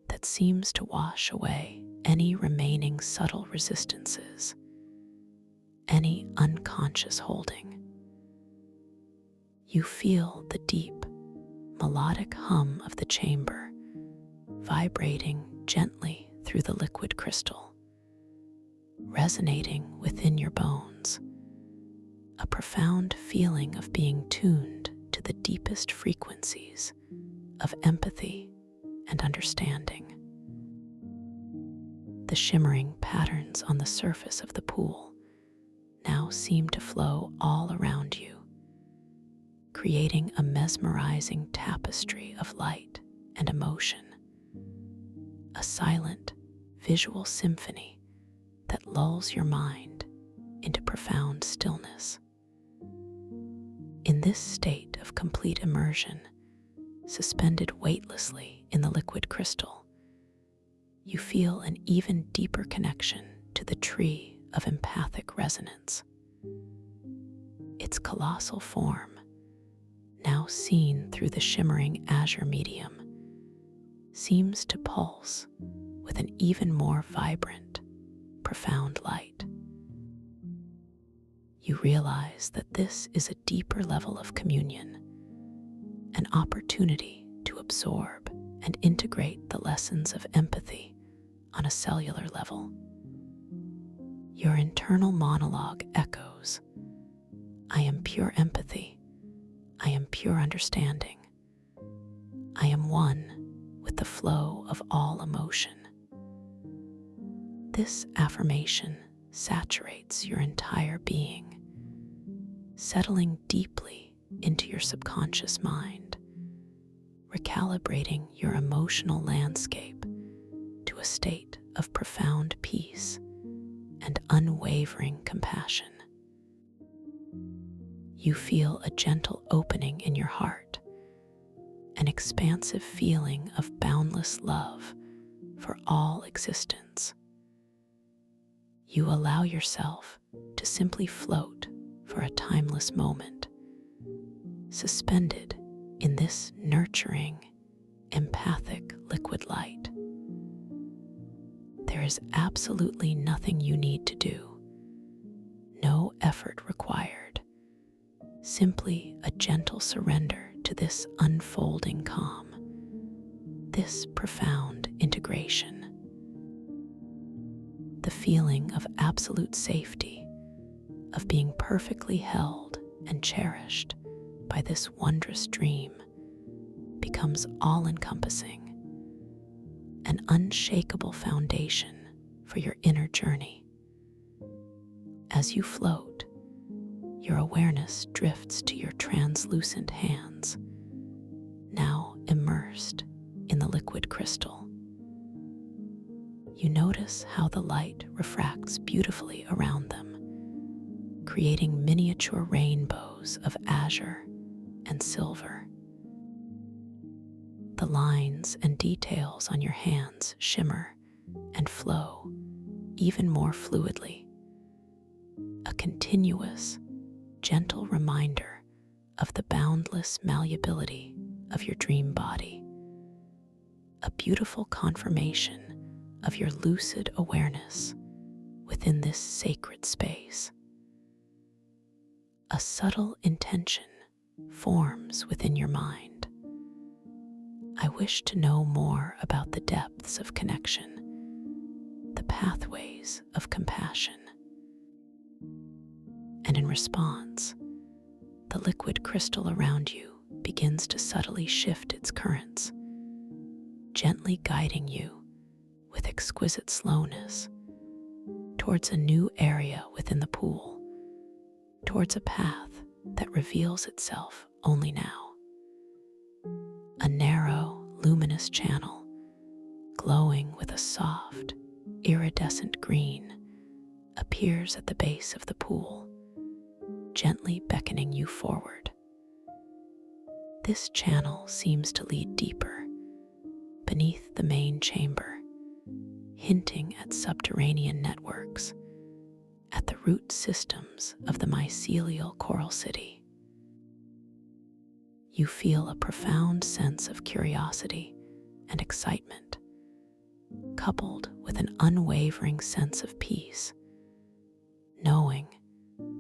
that seems to wash away any remaining subtle resistances, any unconscious holding. You feel the deep, melodic hum of the chamber vibrating gently through the liquid crystal, resonating within your bones, a profound feeling of being tuned to the deepest frequencies of empathy and understanding. The shimmering patterns on the surface of the pool now seem to flow all around you, creating a mesmerizing tapestry of light and emotion, a silent visual symphony that lulls your mind into profound stillness. In this state of complete immersion, suspended weightlessly in the liquid crystal, you feel an even deeper connection to the tree of empathic resonance. Its colossal form, now seen through the shimmering azure medium, seems to pulse with an even more vibrant, profound light. You realize that this is a deeper level of communion, an opportunity to absorb and integrate the lessons of empathy on a cellular level. Your internal monologue echoes, "I am pure empathy. I am pure understanding. I am one with the flow of all emotion." This affirmation saturates your entire being, settling deeply into your subconscious mind, recalibrating your emotional landscape to a state of profound peace and unwavering compassion. You feel a gentle opening in your heart, an expansive feeling of boundless love for all existence. You allow yourself to simply float for a timeless moment, suspended in this nurturing, empathic liquid light. There is absolutely nothing you need to do, no effort required, simply a gentle surrender to this unfolding calm, this profound integration. The feeling of absolute safety, of being perfectly held and cherished by this wondrous dream, becomes all-encompassing, an unshakable foundation for your inner journey. As you float, your awareness drifts to your translucent hands, now immersed in the liquid crystal. You notice how the light refracts beautifully around them, creating miniature rainbows of azure and silver. The lines and details on your hands shimmer and flow even more fluidly, a continuous, gentle reminder of the boundless malleability of your dream body, a beautiful confirmation of your lucid awareness within this sacred space. A subtle intention forms within your mind. I wish to know more about the depths of connection, the pathways of compassion. And in response, the liquid crystal around you begins to subtly shift its currents, gently guiding you with exquisite slowness towards a new area within the pool, towards a path that reveals itself only now. A narrow, luminous channel, glowing with a soft, iridescent green, appears at the base of the pool, gently beckoning you forward. This channel seems to lead deeper, beneath the main chamber, hinting at subterranean networks, at the root systems of the mycelial coral city. You feel a profound sense of curiosity and excitement, coupled with an unwavering sense of peace, knowing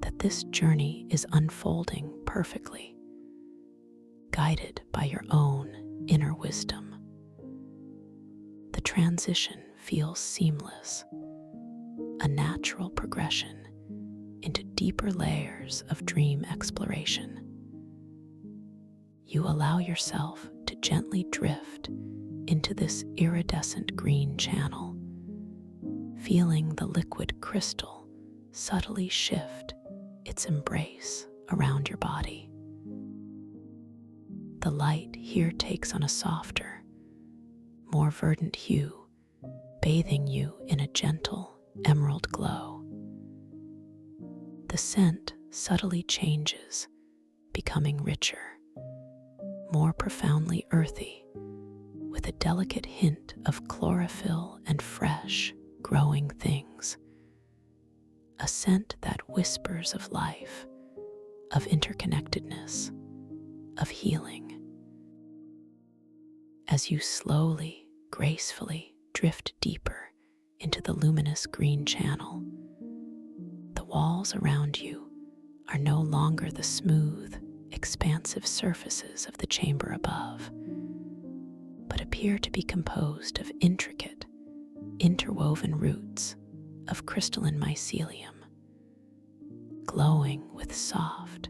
that this journey is unfolding perfectly, guided by your own inner wisdom. The transition feels seamless, a natural progression into deeper layers of dream exploration. You allow yourself to gently drift into this iridescent green channel, feeling the liquid crystal subtly shift its embrace around your body. The light here takes on a softer, more verdant hue, bathing you in a gentle emerald glow. The scent subtly changes, becoming richer, more profoundly earthy, with a delicate hint of chlorophyll and fresh, growing things. A scent that whispers of life, of interconnectedness, of healing. As you slowly, gracefully drift deeper into the luminous green channel, the walls around you are no longer the smooth, expansive surfaces of the chamber above, but appear to be composed of intricate, interwoven roots of crystalline mycelium, glowing with soft,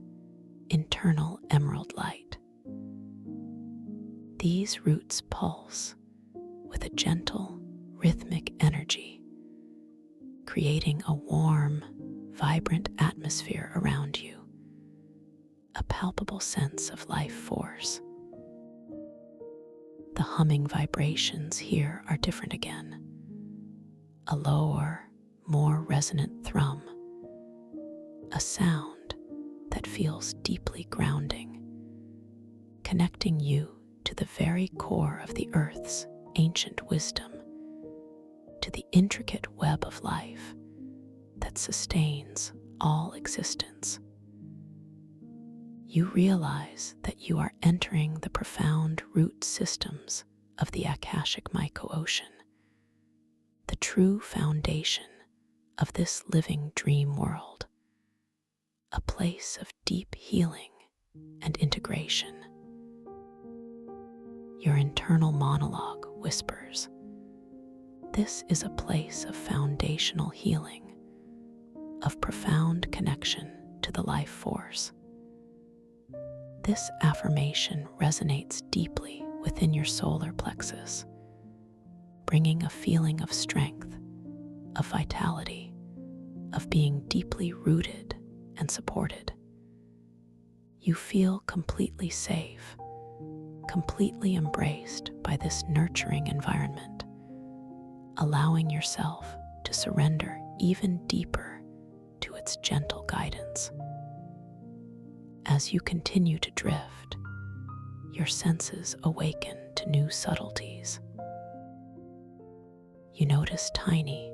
internal emerald light. These roots pulse with a gentle, rhythmic energy, creating a warm, vibrant atmosphere around you, a palpable sense of life force. The humming vibrations here are different again, a lower, more resonant thrum, a sound that feels deeply grounding, connecting you to the very core of the earth's ancient wisdom, to the intricate web of life that sustains all existence. You realize that you are entering the profound root systems of the Akashic myco-ocean, the true foundation of this living dream world, a place of deep healing and integration. Your internal monologue whispers, "This is a place of foundational healing, of profound connection to the life force." This affirmation resonates deeply within your solar plexus, bringing a feeling of strength, of vitality, of being deeply rooted and supported. You feel completely safe, completely embraced by this nurturing environment, allowing yourself to surrender even deeper to its gentle guidance. As you continue to drift, your senses awaken to new subtleties. You notice tiny,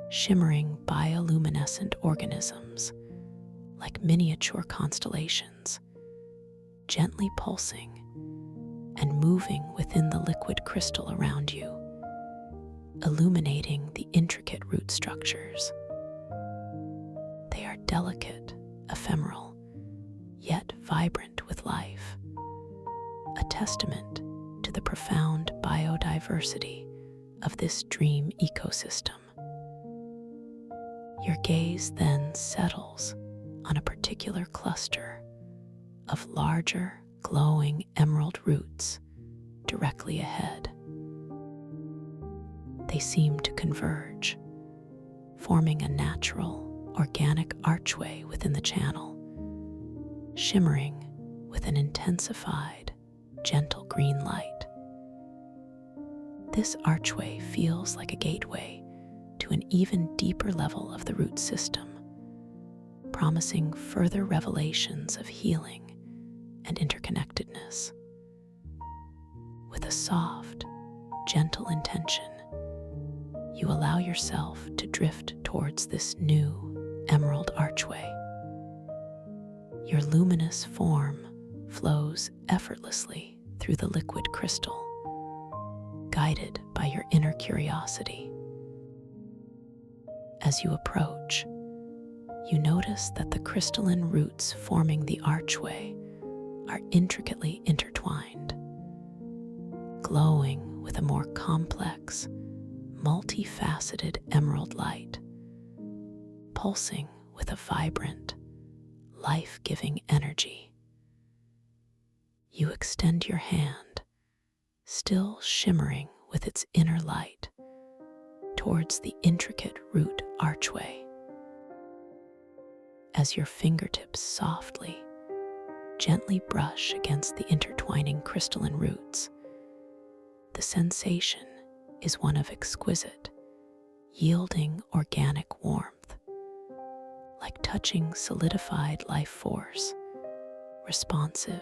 shimmering bioluminescent organisms like miniature constellations, gently pulsing and moving within the liquid crystal around you, illuminating the intricate root structures. They are delicate, ephemeral, yet vibrant with life, a testament to the profound biodiversity of this dream ecosystem. Your gaze then settles on a particular cluster of larger, glowing emerald roots directly ahead. They seem to converge, forming a natural, organic archway within the channel, shimmering with an intensified, gentle green light. This archway feels like a gateway to an even deeper level of the root system, promising further revelations of healing and interconnectedness. With a soft, gentle intention, you allow yourself to drift towards this new emerald archway. Your luminous form flows effortlessly through the liquid crystal, guided by your inner curiosity. As you approach, you notice that the crystalline roots forming the archway are intricately intertwined, glowing with a more complex, multifaceted emerald light, pulsing with a vibrant, life-giving energy. You extend your hand, still shimmering with its inner light, towards the intricate root archway. As your fingertips softly, gently brush against the intertwining crystalline roots, the sensation is one of exquisite, yielding organic warmth, like touching solidified life force, responsive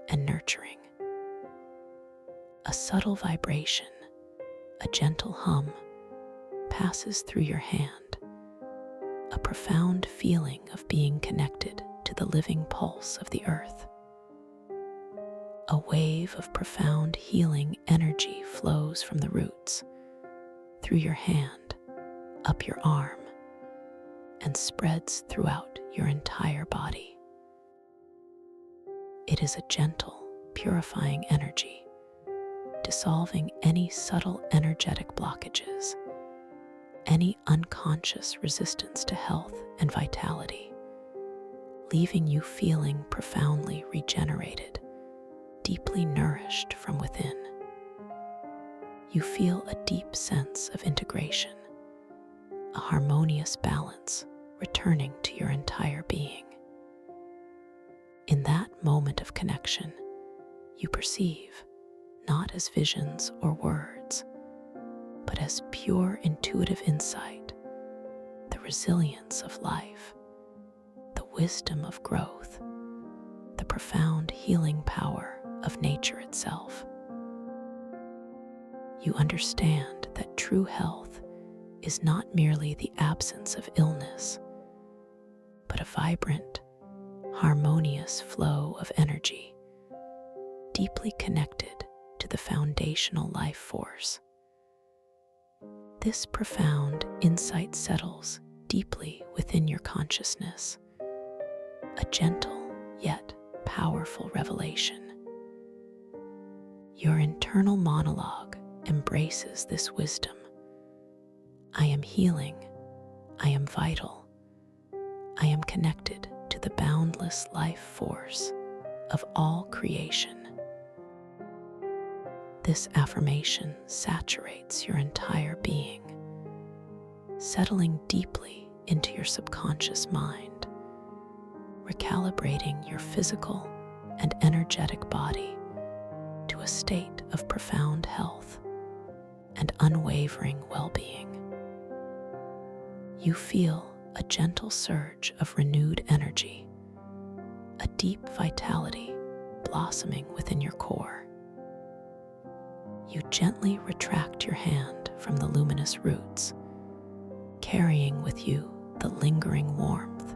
and nurturing. A subtle vibration, a gentle hum, passes through your hand, a profound feeling of being connected to the living pulse of the earth. A wave of profound healing energy flows from the roots, through your hand, up your arm, and spreads throughout your entire body. It is a gentle, purifying energy, dissolving any subtle energetic blockages, any unconscious resistance to health and vitality, leaving you feeling profoundly regenerated, deeply nourished from within. You feel a deep sense of integration, a harmonious balance returning to your entire being. In that moment of connection, you perceive, not as visions or words, but as pure intuitive insight, the resilience of life, the wisdom of growth, the profound healing power of nature itself. You understand that true health is not merely the absence of illness, but a vibrant, harmonious flow of energy, deeply connected to the foundational life force. This profound insight settles deeply within your consciousness, a gentle yet powerful revelation. Your internal monologue embraces this wisdom. I am healing, I am vital, I am connected to the boundless life force of all creation. This affirmation saturates your entire being, settling deeply into your subconscious mind, recalibrating your physical and energetic body to a state of profound health and unwavering well-being. You feel a gentle surge of renewed energy, a deep vitality blossoming within your core. You gently retract your hand from the luminous roots, carrying with you the lingering warmth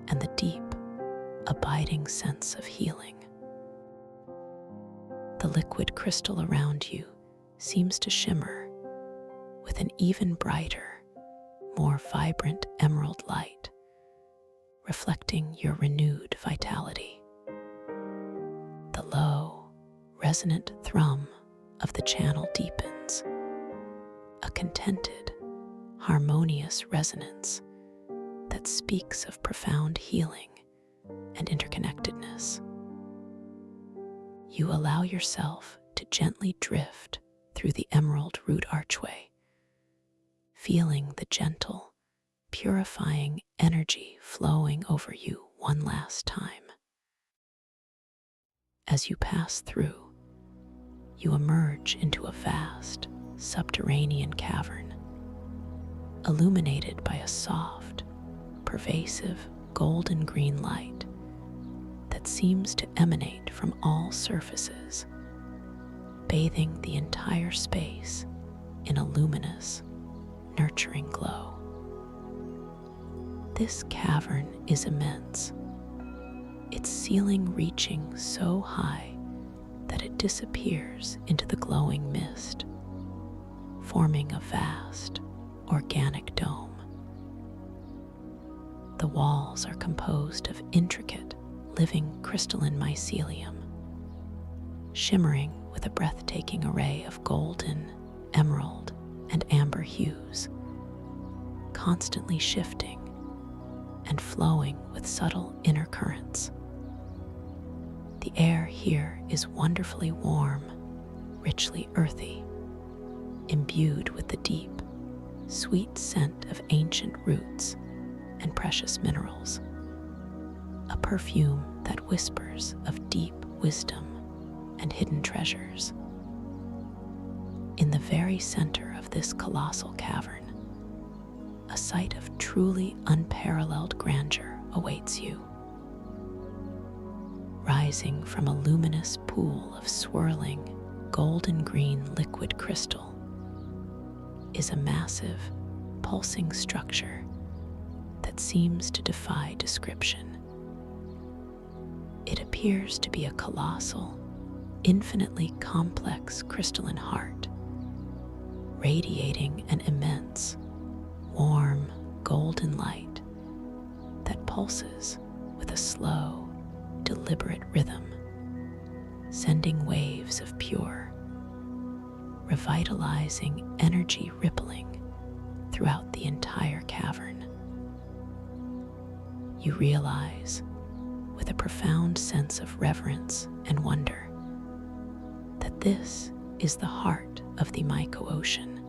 and the deep, abiding sense of healing. The liquid crystal around you seems to shimmer with an even brighter, more vibrant emerald light, reflecting your renewed vitality. The low, resonant thrum of the channel deepens, a contented, harmonious resonance that speaks of profound healing and interconnectedness. You allow yourself to gently drift through the emerald root archway, feeling the gentle, purifying energy flowing over you one last time. As you pass through, you emerge into a vast, subterranean cavern, illuminated by a soft, pervasive golden green light that seems to emanate from all surfaces, bathing the entire space in a luminous, nurturing glow. This cavern is immense, its ceiling reaching so high that it disappears into the glowing mist, forming a vast, organic dome. The walls are composed of intricate, living crystalline mycelium, shimmering with a breathtaking array of golden, emerald, and amber hues, constantly shifting and flowing with subtle inner currents. The air here is wonderfully warm, richly earthy, imbued with the deep, sweet scent of ancient roots and precious minerals, a perfume that whispers of deep wisdom and hidden treasures. In the very center of this colossal cavern, a sight of truly unparalleled grandeur awaits you. Rising from a luminous pool of swirling, golden green liquid crystal is a massive, pulsing structure that seems to defy description. It appears to be a colossal, infinitely complex crystalline heart, radiating an immense, warm, golden light that pulses with a slow, deliberate rhythm, sending waves of pure, revitalizing energy rippling throughout the entire cavern. You realize, with a profound sense of reverence and wonder, that this is the heart of the Myco-Ocean,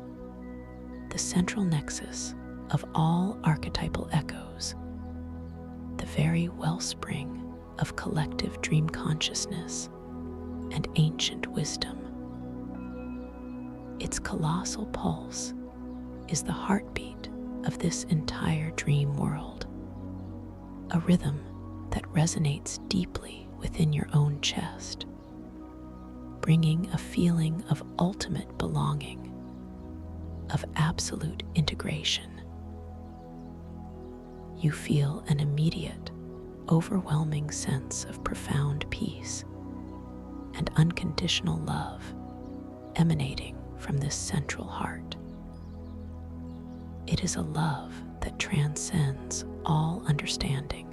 the central nexus of all archetypal echoes, the very wellspring of collective dream consciousness and ancient wisdom. Its colossal pulse is the heartbeat of this entire dream world, a rhythm that resonates deeply within your own chest, bringing a feeling of ultimate belonging, of absolute integration. You feel an immediate, overwhelming sense of profound peace and unconditional love emanating from this central heart. It is a love that transcends all understanding,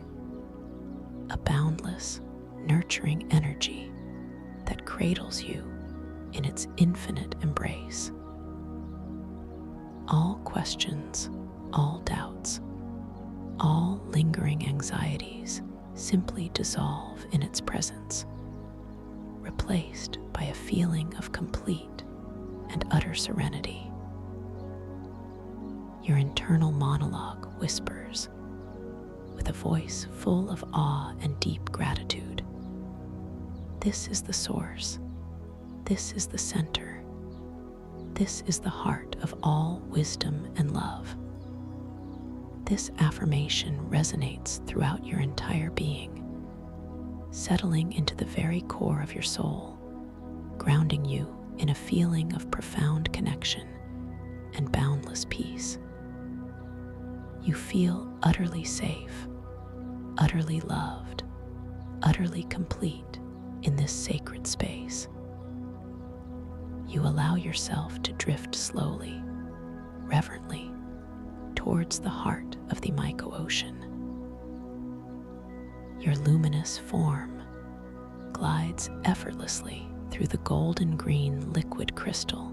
a boundless, nurturing energy that cradles you in its infinite embrace. All questions, all doubts, all lingering anxieties simply dissolve in its presence, replaced by a feeling of complete and utter serenity. Your internal monologue whispers, with a voice full of awe and deep gratitude, "This is the source. This is the center. This is the heart of all wisdom and love." This affirmation resonates throughout your entire being, settling into the very core of your soul, grounding you in a feeling of profound connection and boundless peace. You feel utterly safe, utterly loved, utterly complete in this sacred space. You allow yourself to drift slowly, reverently, towards the heart of the Myco-Ocean. Your luminous form glides effortlessly through the golden green liquid crystal,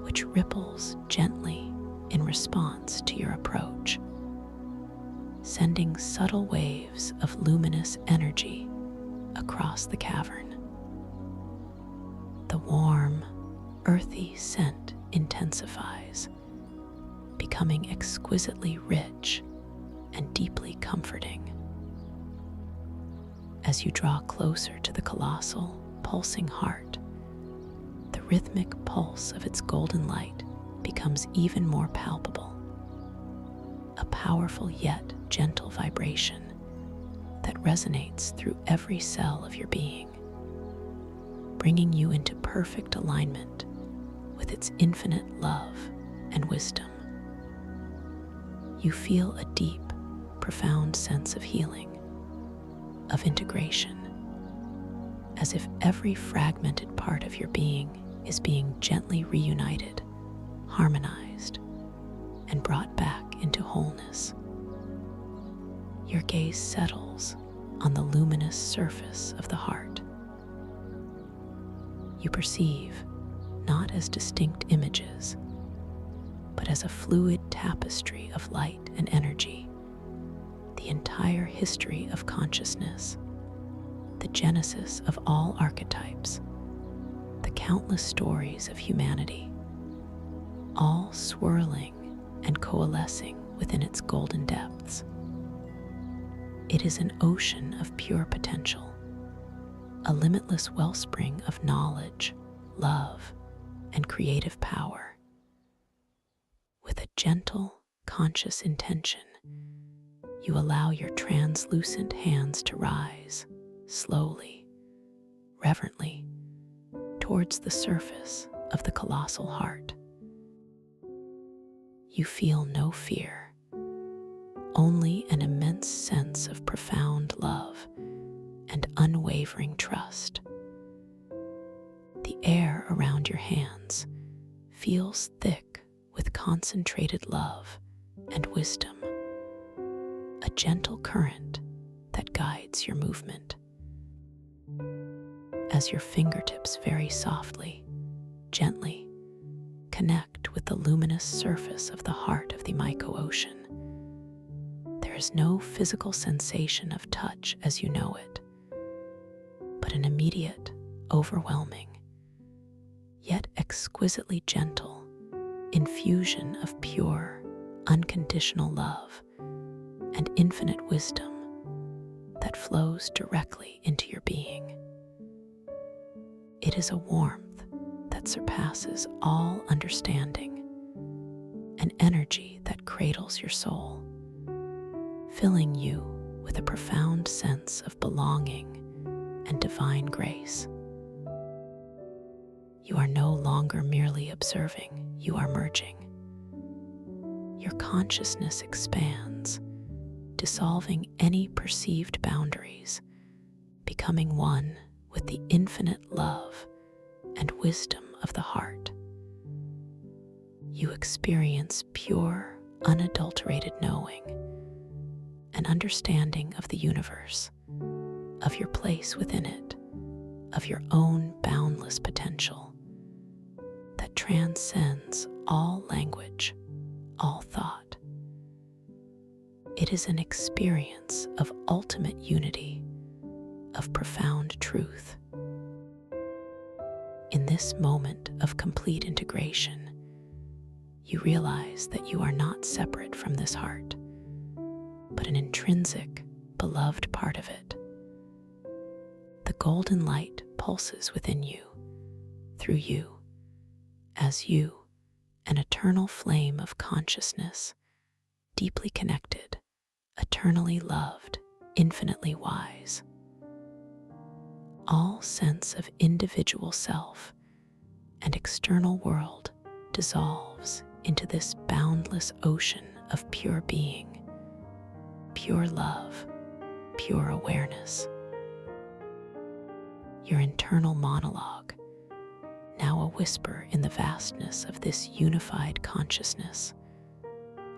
which ripples gently in response to your approach, sending subtle waves of luminous energy across the cavern. The warm, earthy scent intensifies, becoming exquisitely rich and deeply comforting. As you draw closer to the colossal, pulsing heart, the rhythmic pulse of its golden light becomes even more palpable, a powerful yet gentle vibration that resonates through every cell of your being, bringing you into perfect alignment with its infinite love and wisdom. You feel a deep, profound sense of healing, of integration, as if every fragmented part of your being is being gently reunited, harmonized, and brought back into wholeness. Your gaze settles on the luminous surface of the heart. You perceive, not as distinct images, but as a fluid tapestry of light and energy, the entire history of consciousness, the genesis of all archetypes, the countless stories of humanity, all swirling and coalescing within its golden depths. It is an ocean of pure potential, a limitless wellspring of knowledge, love, and creative power. With a gentle, conscious intention, you allow your translucent hands to rise, slowly, reverently, towards the surface of the colossal heart. You feel no fear, only an immense sense of profound love and unwavering trust. The air around your hands feels thick with concentrated love and wisdom, a gentle current that guides your movement. As your fingertips very softly, gently, connect with the luminous surface of the heart of the Myco-ocean, there is no physical sensation of touch as you know it, but an immediate, overwhelming, yet exquisitely gentle infusion of pure, unconditional love and infinite wisdom that flows directly into your being. It is a warmth that surpasses all understanding, an energy that cradles your soul, filling you with a profound sense of belonging and divine grace. You are no longer merely observing, you are merging. Your consciousness expands, dissolving any perceived boundaries, becoming one with the infinite love and wisdom of the heart. You experience pure, unadulterated knowing, an understanding of the universe, of your place within it, of your own boundless potential that transcends all language, all thought. It is an experience of ultimate unity, of profound truth. In this moment of complete integration, you realize that you are not separate from this heart, but an intrinsic, beloved part of it. The golden light pulses within you, through you, as you, an eternal flame of consciousness, deeply connected, eternally loved, infinitely wise. All sense of individual self and external world dissolves into this boundless ocean of pure being, pure love, pure awareness. Your internal monologue, now a whisper in the vastness of this unified consciousness,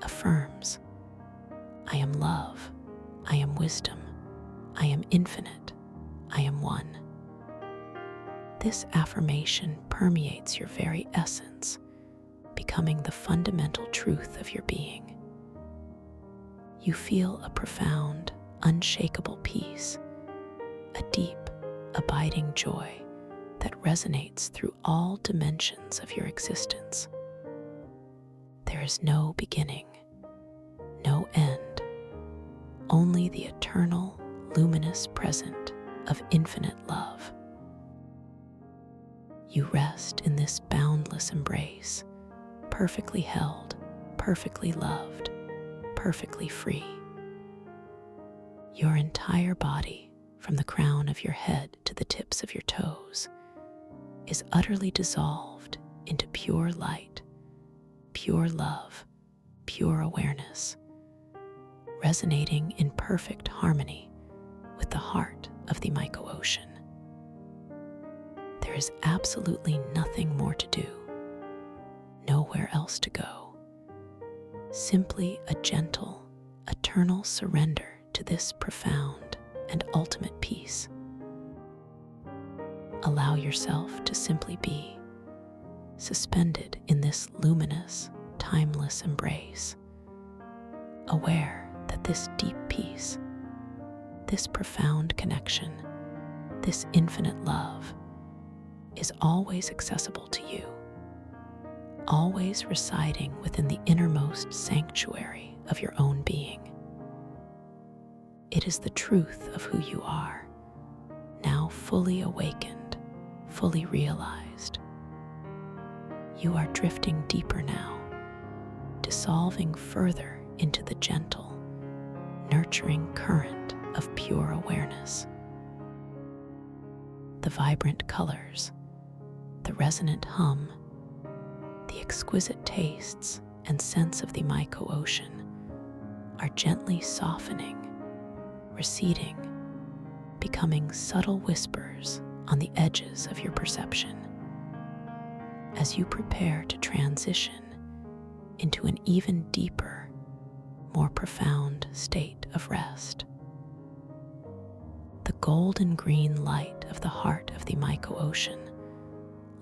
affirms, I am love, I am wisdom, I am infinite, I am one. This affirmation permeates your very essence, becoming the fundamental truth of your being. You feel a profound, unshakable peace, a deep, abiding joy that resonates through all dimensions of your existence. There is no beginning, no end, only the eternal, luminous present of infinite love. You rest in this boundless embrace, perfectly held, perfectly loved, perfectly free. Your entire body, from the crown of your head to the tips of your toes, is utterly dissolved into pure light, pure love, pure awareness, resonating in perfect harmony with the heart of the Myco-ocean. There is absolutely nothing more to do, nowhere else to go. Simply a gentle, eternal surrender to this profound and ultimate peace. Allow yourself to simply be, suspended in this luminous, timeless embrace, aware that this deep peace, this profound connection, this infinite love is always accessible to you, always residing within the innermost sanctuary of your own being. It is the truth of who you are, now fully awakened, fully realized. You are drifting deeper now, dissolving further into the gentle, nurturing current of pure awareness. The vibrant colors, the resonant hum, the exquisite tastes and scents of the Miko Ocean are gently softening, receding, becoming subtle whispers on the edges of your perception. As you prepare to transition into an even deeper, more profound state of rest. The golden green light of the heart of the Miko Ocean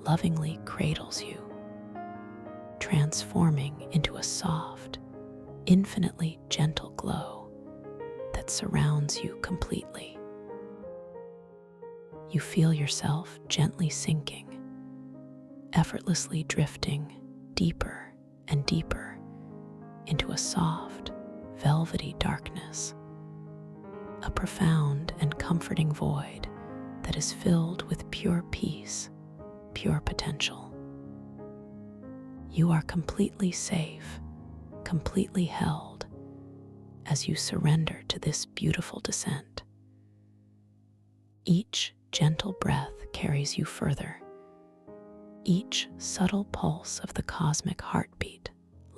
lovingly cradles you, transforming into a soft, infinitely gentle glow that surrounds you completely. You feel yourself gently sinking, effortlessly drifting deeper and deeper into a soft, velvety darkness, a profound and comforting void that is filled with pure peace, pure potential. You are completely safe, completely held, as you surrender to this beautiful descent. Each gentle breath carries you further. Each subtle pulse of the cosmic heartbeat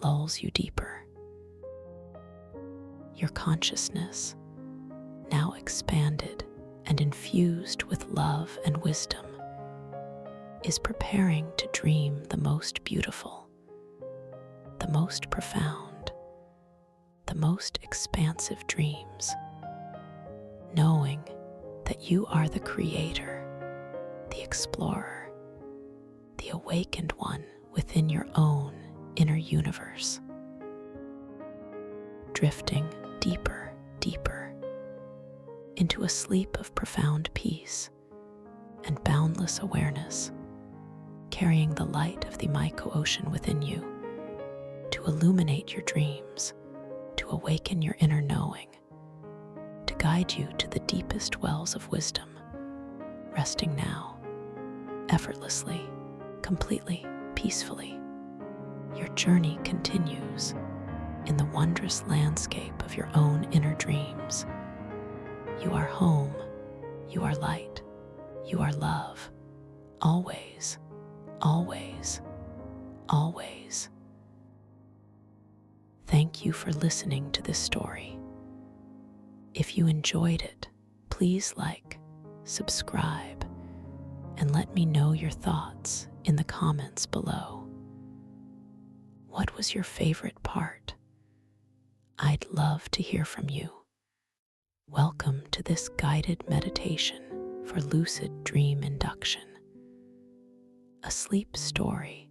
lulls you deeper. Your consciousness, now expanded and infused with love and wisdom, is preparing to dream the most beautiful, the most profound, the most expansive dreams, knowing that you are the creator, the explorer, the awakened one within your own inner universe. Drifting deeper, deeper into a sleep of profound peace and boundless awareness, carrying the light of the Miko Ocean within you to illuminate your dreams, to awaken your inner knowing, to guide you to the deepest wells of wisdom, resting now, effortlessly, completely, peacefully. Your journey continues in the wondrous landscape of your own inner dreams. You are home, you are light, you are love, always, always, always. Thank you for listening to this story. If you enjoyed it, please like, subscribe, and let me know your thoughts in the comments below. What was your favorite part? I'd love to hear from you. Welcome to this guided meditation for lucid dream induction, a sleep story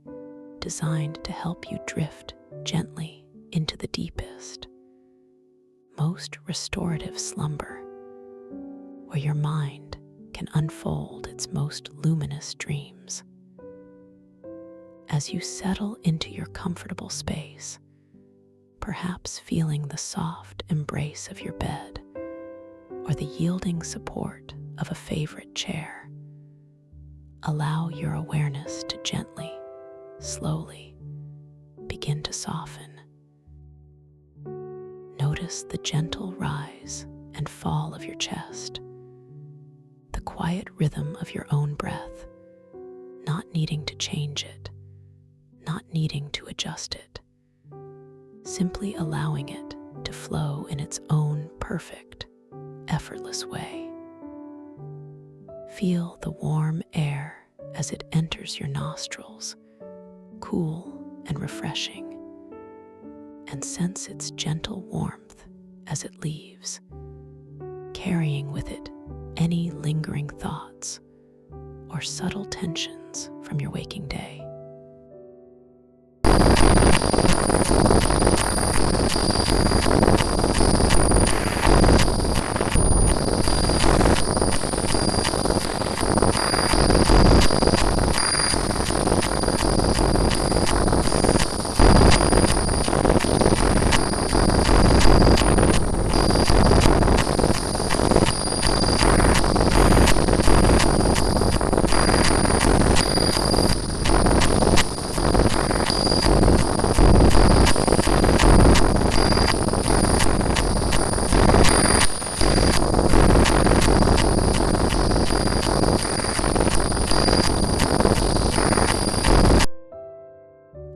designed to help you drift gently into the deepest, most restorative slumber, where your mind can unfold its most luminous dreams. As you settle into your comfortable space, perhaps feeling the soft embrace of your bed or the yielding support of a favorite chair, allow your awareness to gently, slowly begin to soften. Notice the gentle rise and fall of your chest, the quiet rhythm of your own breath, not needing to change it, not needing to adjust it, simply allowing it to flow in its own perfect, effortless way. Feel the warm air as it enters your nostrils, cool and refreshing, and sense its gentle warmth as it leaves, carrying with it any lingering thoughts or subtle tensions from your waking day.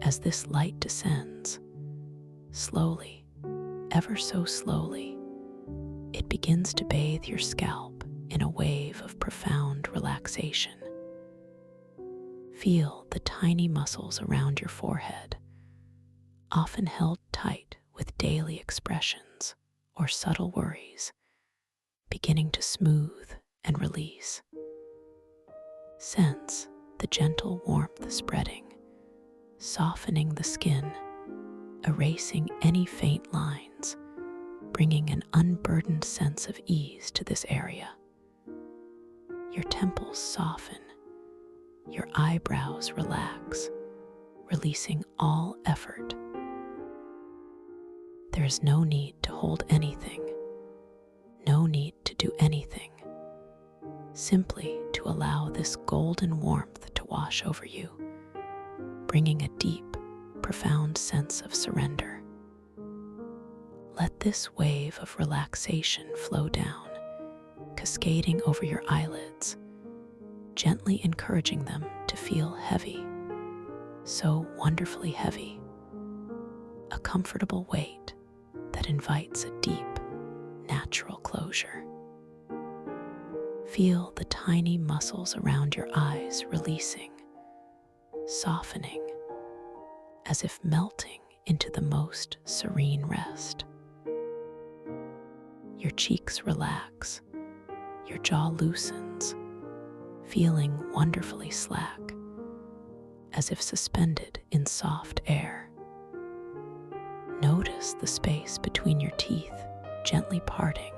As this light descends, slowly, ever so slowly, it begins to bathe your scalp in a wave of profound relaxation. Feel the tiny muscles around your forehead, often held tight with daily expressions or subtle worries, beginning to smooth and release. Sense the gentle warmth spreading, softening the skin, erasing any faint lines, bringing an unburdened sense of ease to this area. Your temples soften, your eyebrows relax, releasing all effort. There is no need to hold anything, no need to do anything, simply to allow this golden warmth to wash over you, bringing a deep, profound sense of surrender. Let this wave of relaxation flow down, cascading over your eyelids, gently encouraging them to feel heavy, so wonderfully heavy, a comfortable weight that invites a deep, natural closure. Feel the tiny muscles around your eyes releasing, softening, as if melting into the most serene rest. Your cheeks relax, your jaw loosens, feeling wonderfully slack, as if suspended in soft air. Notice the space between your teeth gently parting,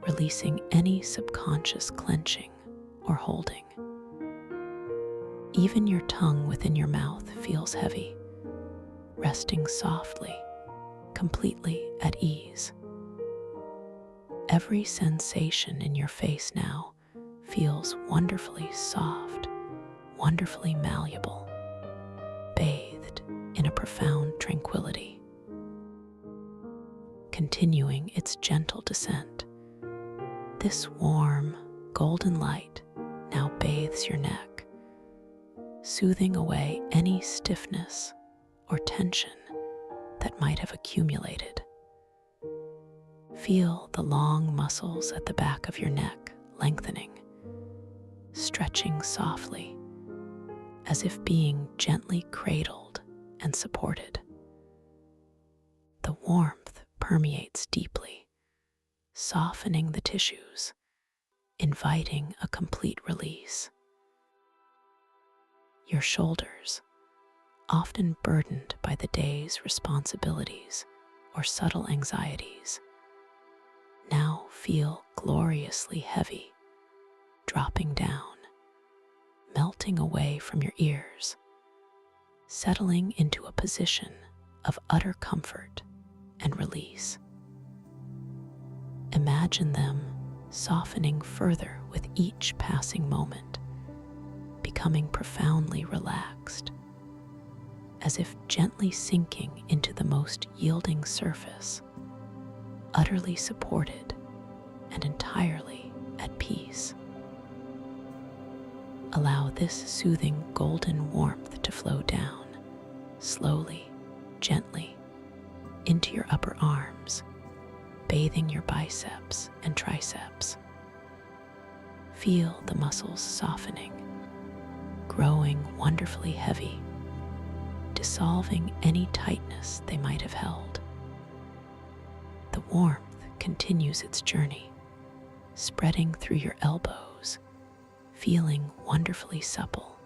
releasing any subconscious clenching or holding. Even your tongue within your mouth feels heavy, resting softly, completely at ease. Every sensation in your face now feels wonderfully soft, wonderfully malleable, bathed in a profound tranquility. Continuing its gentle descent, this warm, golden light now bathes your neck, soothing away any stiffness or tension that might have accumulated. Feel the long muscles at the back of your neck lengthening, stretching softly, as if being gently cradled and supported. The warmth permeates deeply, softening the tissues, inviting a complete release. Your shoulders, often burdened by the day's responsibilities or subtle anxieties, now feel gloriously heavy, dropping down, melting away from your ears, settling into a position of utter comfort and release. Imagine them softening further with each passing moment, becoming profoundly relaxed, as if gently sinking into the most yielding surface, utterly supported and entirely at peace. Allow this soothing golden warmth to flow down, slowly, gently, into your upper arms, bathing your biceps and triceps. Feel the muscles softening, growing wonderfully heavy, dissolving any tightness they might have held. The warmth continues its journey, spreading through your elbows, feeling wonderfully supple,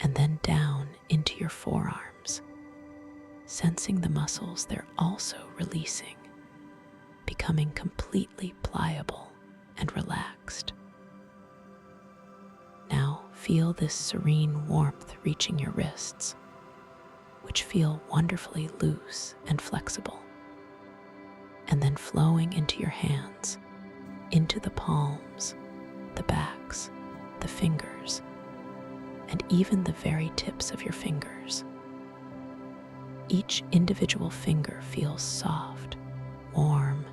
and then down into your forearms, sensing the muscles they're also releasing, becoming completely pliable and relaxed. Now feel this serene warmth reaching your wrists, which feel wonderfully loose and flexible, and then flowing into your hands, into the palms, the backs, the fingers, and even the very tips of your fingers. Each individual finger feels soft, warm,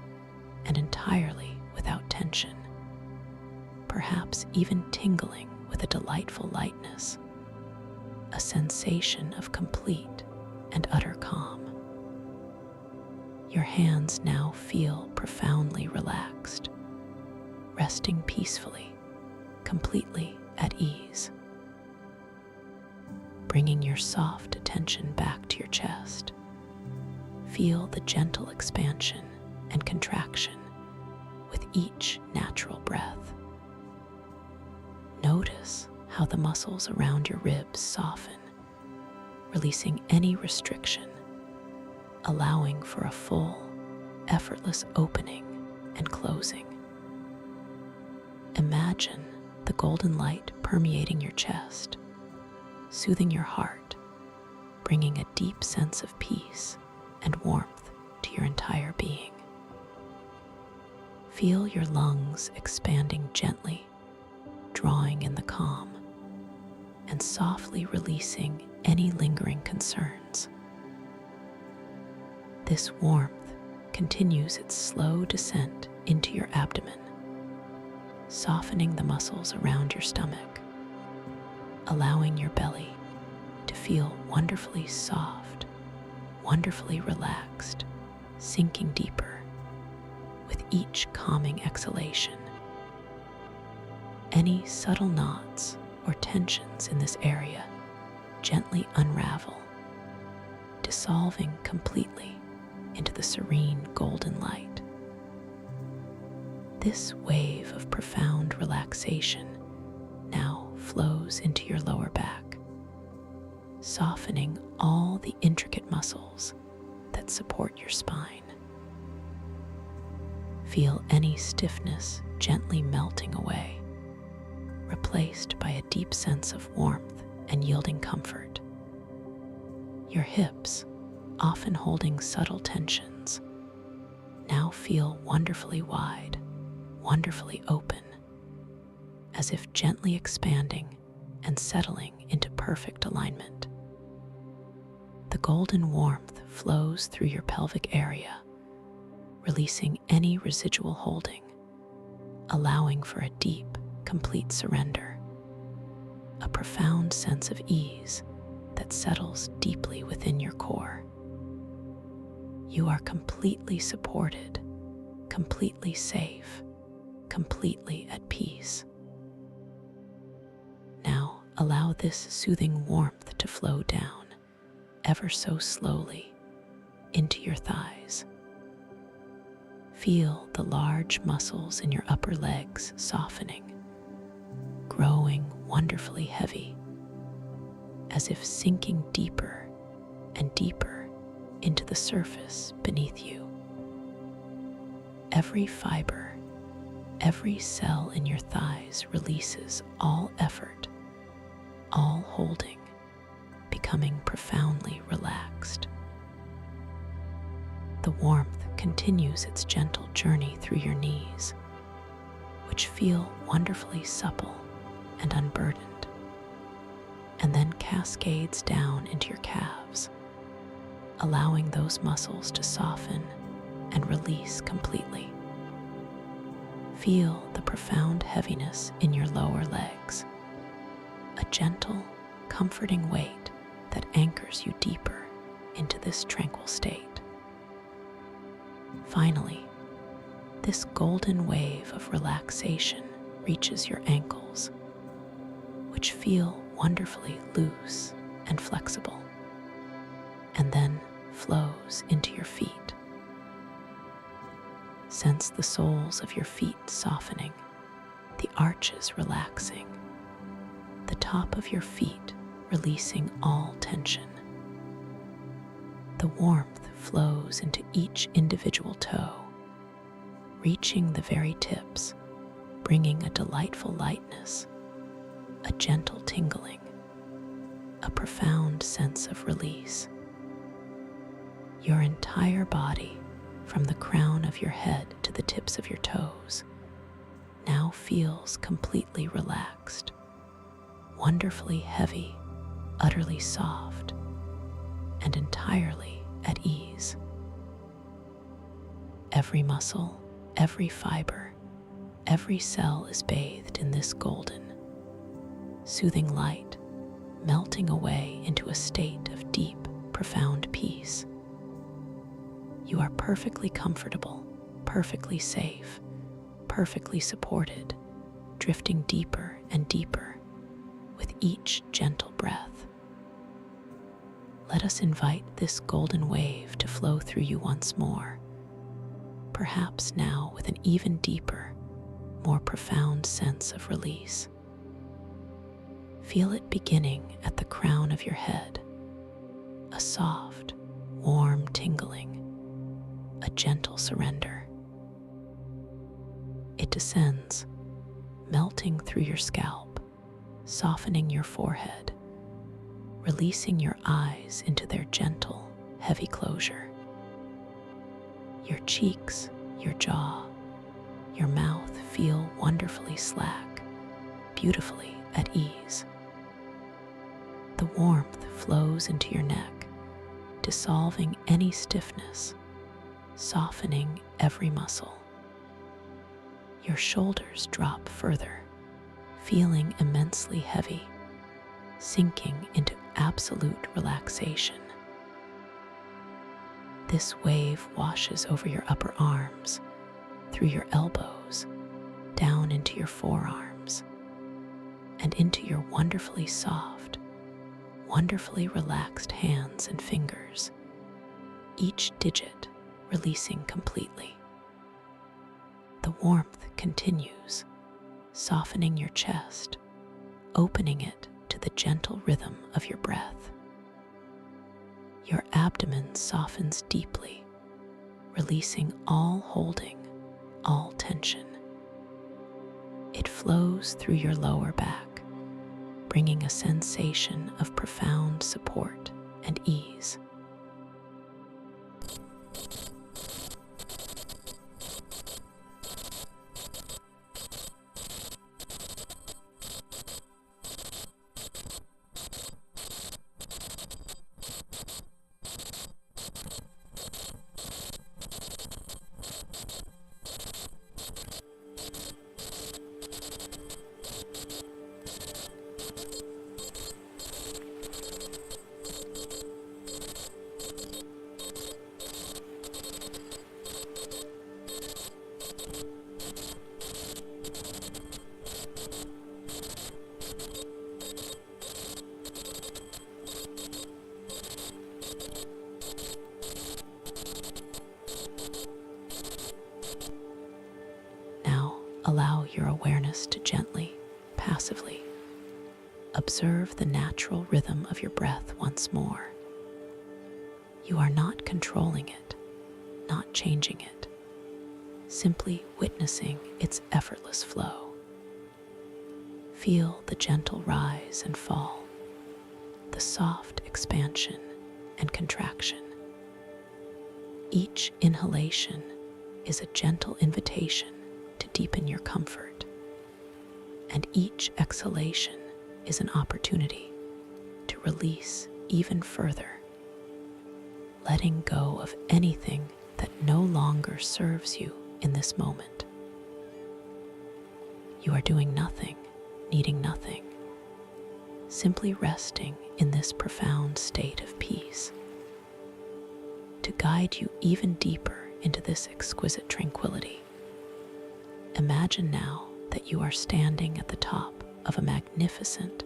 and entirely without tension, perhaps even tingling with a delightful lightness, a sensation sensation of complete and utter calm. Your hands now feel profoundly relaxed, resting peacefully, completely at ease. Bringing your soft attention back to your chest, feel the gentle expansion and contraction with each natural breath. Notice how the muscles around your ribs soften, releasing any restriction, allowing for a full, effortless opening and closing. Imagine the golden light permeating your chest, soothing your heart, bringing a deep sense of peace and warmth to your entire being. Feel your lungs expanding gently, drawing in the calm, and softly releasing any lingering concerns. This warmth continues its slow descent into your abdomen, softening the muscles around your stomach, allowing your belly to feel wonderfully soft, wonderfully relaxed, sinking deeper with each calming exhalation. Any subtle knots or tensions in this area gently unravel, dissolving completely into the serene golden light. This wave of profound relaxation now flows into your lower back, softening all the intricate muscles that support your spine. Feel any stiffness gently melting away, replaced by a deep sense of warmth and yielding comfort. Your hips, often holding subtle tensions, now feel wonderfully wide, wonderfully open, as if gently expanding and settling into perfect alignment. The golden warmth flows through your pelvic area, releasing any residual holding, allowing for a deep, complete surrender, a profound sense of ease that settles deeply within your core. You are completely supported, completely safe, completely at peace. Now allow this soothing warmth to flow down, ever so slowly, into your thighs. Feel the large muscles in your upper legs softening, growing wonderfully heavy, as if sinking deeper and deeper into the surface beneath you. Every fiber, every cell in your thighs releases all effort, all holding, becoming profoundly relaxed. The warmth continues its gentle journey through your knees, which feel wonderfully supple and unburdened, and then cascades down into your calves, allowing those muscles to soften and release completely. Feel the profound heaviness in your lower legs, a gentle, comforting weight that anchors you deeper into this tranquil state. Finally, this golden wave of relaxation reaches your ankles, which feel wonderfully loose and flexible, and then flows into your feet. Sense the soles of your feet softening, the arches relaxing, the top of your feet releasing all tension. The warmth flows into each individual toe, reaching the very tips, bringing a delightful lightness, a gentle tingling, a profound sense of release. Your entire body, from the crown of your head to the tips of your toes, now feels completely relaxed, wonderfully heavy, utterly soft, and entirely at ease. Every muscle, every fiber, every cell is bathed in this golden, soothing light melting away into a state of deep, profound peace. You are perfectly comfortable, perfectly safe, perfectly supported, drifting deeper and deeper with each gentle breath. Let us invite this golden wave to flow through you once more, perhaps now with an even deeper, more profound sense of release. Feel it beginning at the crown of your head, a soft, warm tingling, a gentle surrender. It descends, melting through your scalp, softening your forehead, releasing your eyes into their gentle, heavy closure. Your cheeks, your jaw, your mouth feel wonderfully slack, beautifully at ease. The warmth flows into your neck, dissolving any stiffness, softening every muscle. Your shoulders drop further, feeling immensely heavy, sinking into absolute relaxation. This wave washes over your upper arms, through your elbows, down into your forearms, and into your wonderfully soft, wonderfully relaxed hands and fingers, each digit releasing completely. The warmth continues, softening your chest, opening it to the gentle rhythm of your breath. Your abdomen softens deeply, releasing all holding, all tension. It flows through your lower back, bringing a sensation of profound support and ease. Allow your awareness to gently, passively observe the natural rhythm of your breath once more. You are not controlling it, not changing it, simply witnessing its effortless flow. Feel the gentle rise and fall, the soft expansion and contraction. Each inhalation is a gentle invitation to deepen your comfort, and each exhalation is an opportunity to release even further, letting go of anything that no longer serves you in this moment. You are doing nothing, needing nothing, simply resting in this profound state of peace. To guide you even deeper into this exquisite tranquility, imagine now that you are standing at the top of a magnificent,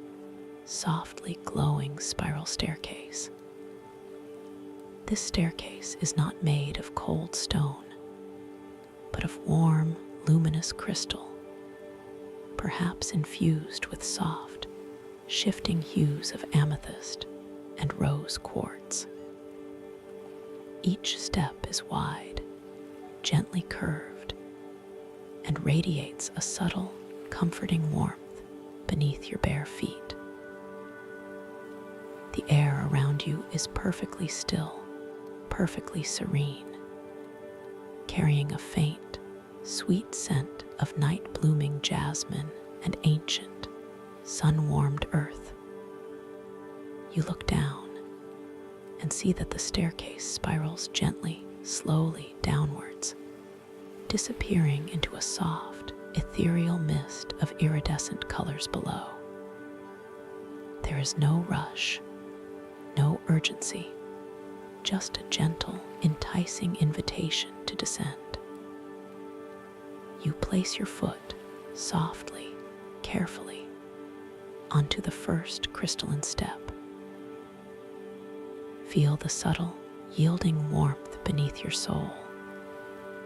softly glowing spiral staircase. This staircase is not made of cold stone, but of warm, luminous crystal, perhaps infused with soft, shifting hues of amethyst and rose quartz. Each step is wide, gently curved, and radiates a subtle, comforting warmth beneath your bare feet. The air around you is perfectly still, perfectly serene, carrying a faint, sweet scent of night-blooming jasmine and ancient, sun-warmed earth. You look down and see that the staircase spirals gently, slowly downwards, disappearing into a soft, ethereal mist of iridescent colors below. There is no rush, no urgency, just a gentle, enticing invitation to descend. You place your foot softly, carefully, onto the first crystalline step. Feel the subtle, yielding warmth beneath your sole,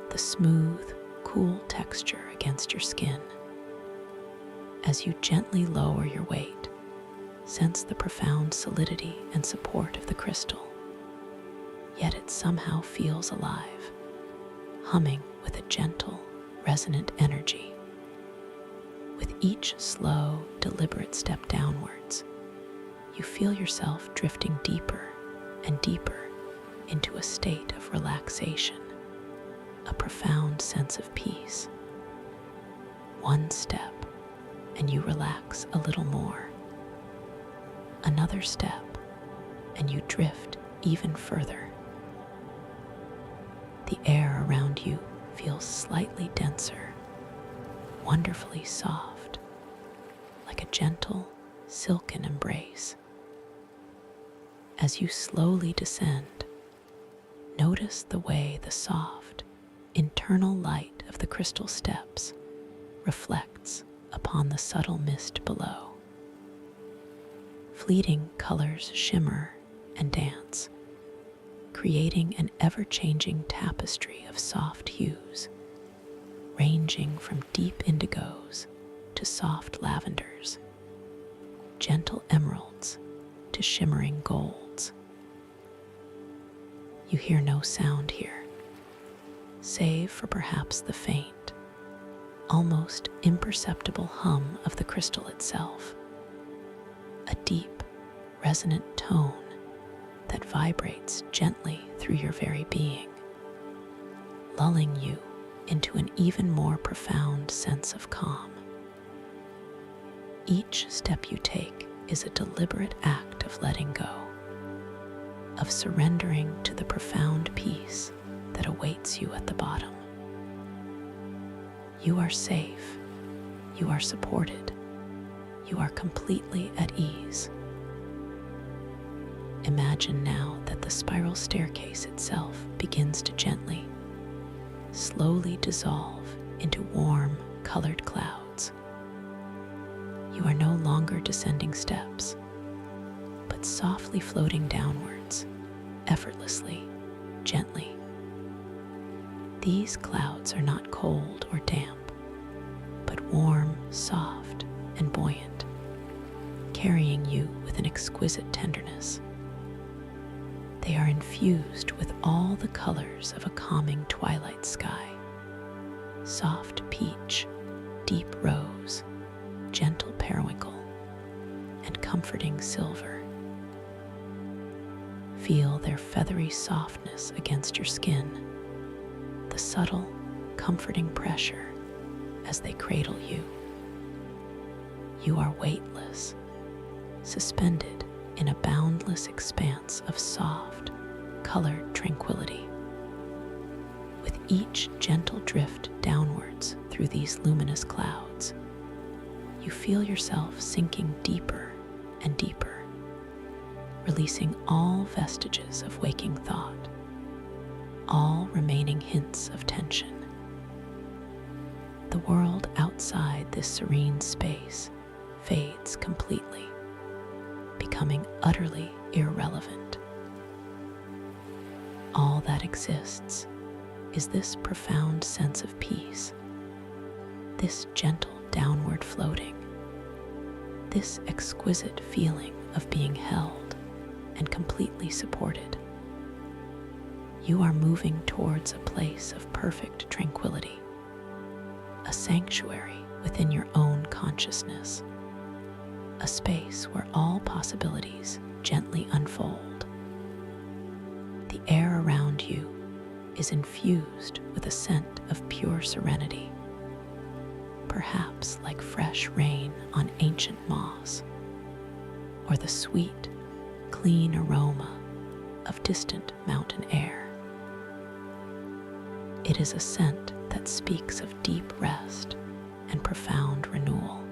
the smooth, cool texture against your skin. As you gently lower your weight, sense the profound solidity and support of the crystal, yet it somehow feels alive, humming with a gentle, resonant energy. With each slow, deliberate step downwards, you feel yourself drifting deeper and deeper into a state of relaxation, a profound sense of peace. One step, and you relax a little more. Another step, and you drift even further. The air around you feels slightly denser, wonderfully soft, like a gentle, silken embrace. As you slowly descend, notice the way the soft, internal light of the crystal steps reflects upon the subtle mist below. Fleeting colors shimmer and dance, creating an ever-changing tapestry of soft hues, ranging from deep indigos to soft lavenders, gentle emeralds to shimmering golds. You hear no sound here, save for perhaps the faint, almost imperceptible hum of the crystal itself, a deep, resonant tone that vibrates gently through your very being, lulling you into an even more profound sense of calm. Each step you take is a deliberate act of letting go, of surrendering to the profound peace that awaits you at the bottom. You are safe, you are supported, you are completely at ease. Imagine now that the spiral staircase itself begins to gently, slowly dissolve into warm, colored clouds. You are no longer descending steps, but softly floating downwards, effortlessly, gently. These clouds are not cold or damp, but warm, soft, and buoyant, carrying you with an exquisite tenderness. They are infused with all the colors of a calming twilight sky: soft peach, deep rose, gentle periwinkle, and comforting silver. Feel their feathery softness against your skin, the subtle, comforting pressure as they cradle you. You are weightless, suspended in a boundless expanse of soft, colored tranquility. With each gentle drift downwards through these luminous clouds, you feel yourself sinking deeper and deeper, releasing all vestiges of waking thought, all remaining hints of tension. The world outside this serene space fades completely, becoming utterly irrelevant. All that exists is this profound sense of peace, this gentle downward floating, this exquisite feeling of being held and completely supported. You are moving towards a place of perfect tranquility, a sanctuary within your own consciousness, a space where all possibilities gently unfold. The air around you is infused with a scent of pure serenity, perhaps like fresh rain on ancient moss, or the sweet, clean aroma of distant mountain air. It is a scent that speaks of deep rest and profound renewal.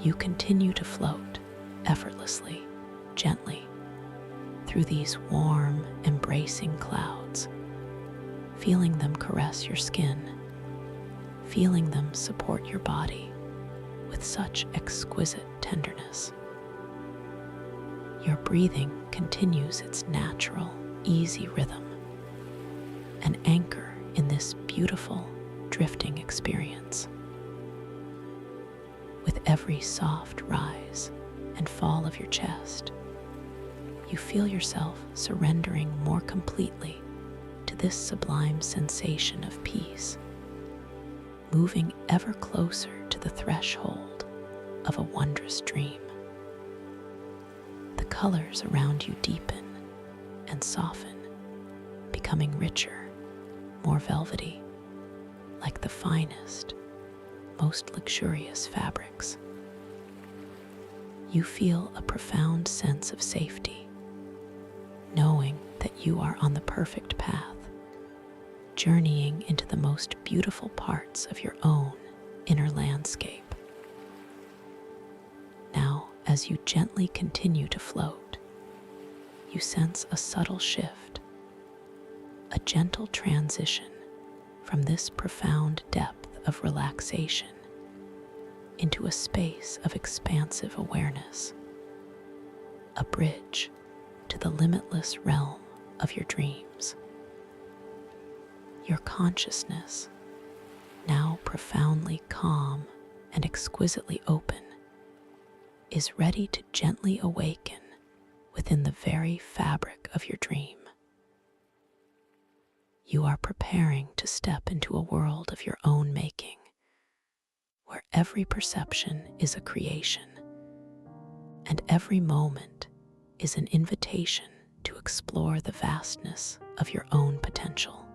You continue to float effortlessly, gently, through these warm, embracing clouds, feeling them caress your skin, feeling them support your body with such exquisite tenderness. Your breathing continues its natural, easy rhythm, an anchor in this beautiful, drifting experience. With every soft rise and fall of your chest, you feel yourself surrendering more completely to this sublime sensation of peace, moving ever closer to the threshold of a wondrous dream. The colors around you deepen and soften, becoming richer, more velvety, like the finest, most luxurious fabrics. You feel a profound sense of safety, knowing that you are on the perfect path, journeying into the most beautiful parts of your own inner landscape. Now, as you gently continue to float, you sense a subtle shift, a gentle transition from this profound depth of relaxation into a space of expansive awareness, a bridge to the limitless realm of your dreams. Your consciousness, now profoundly calm and exquisitely open, is ready to gently awaken within the very fabric of your dream. You are preparing to step into a world of your own making, where every perception is a creation, and every moment is an invitation to explore the vastness of your own potential.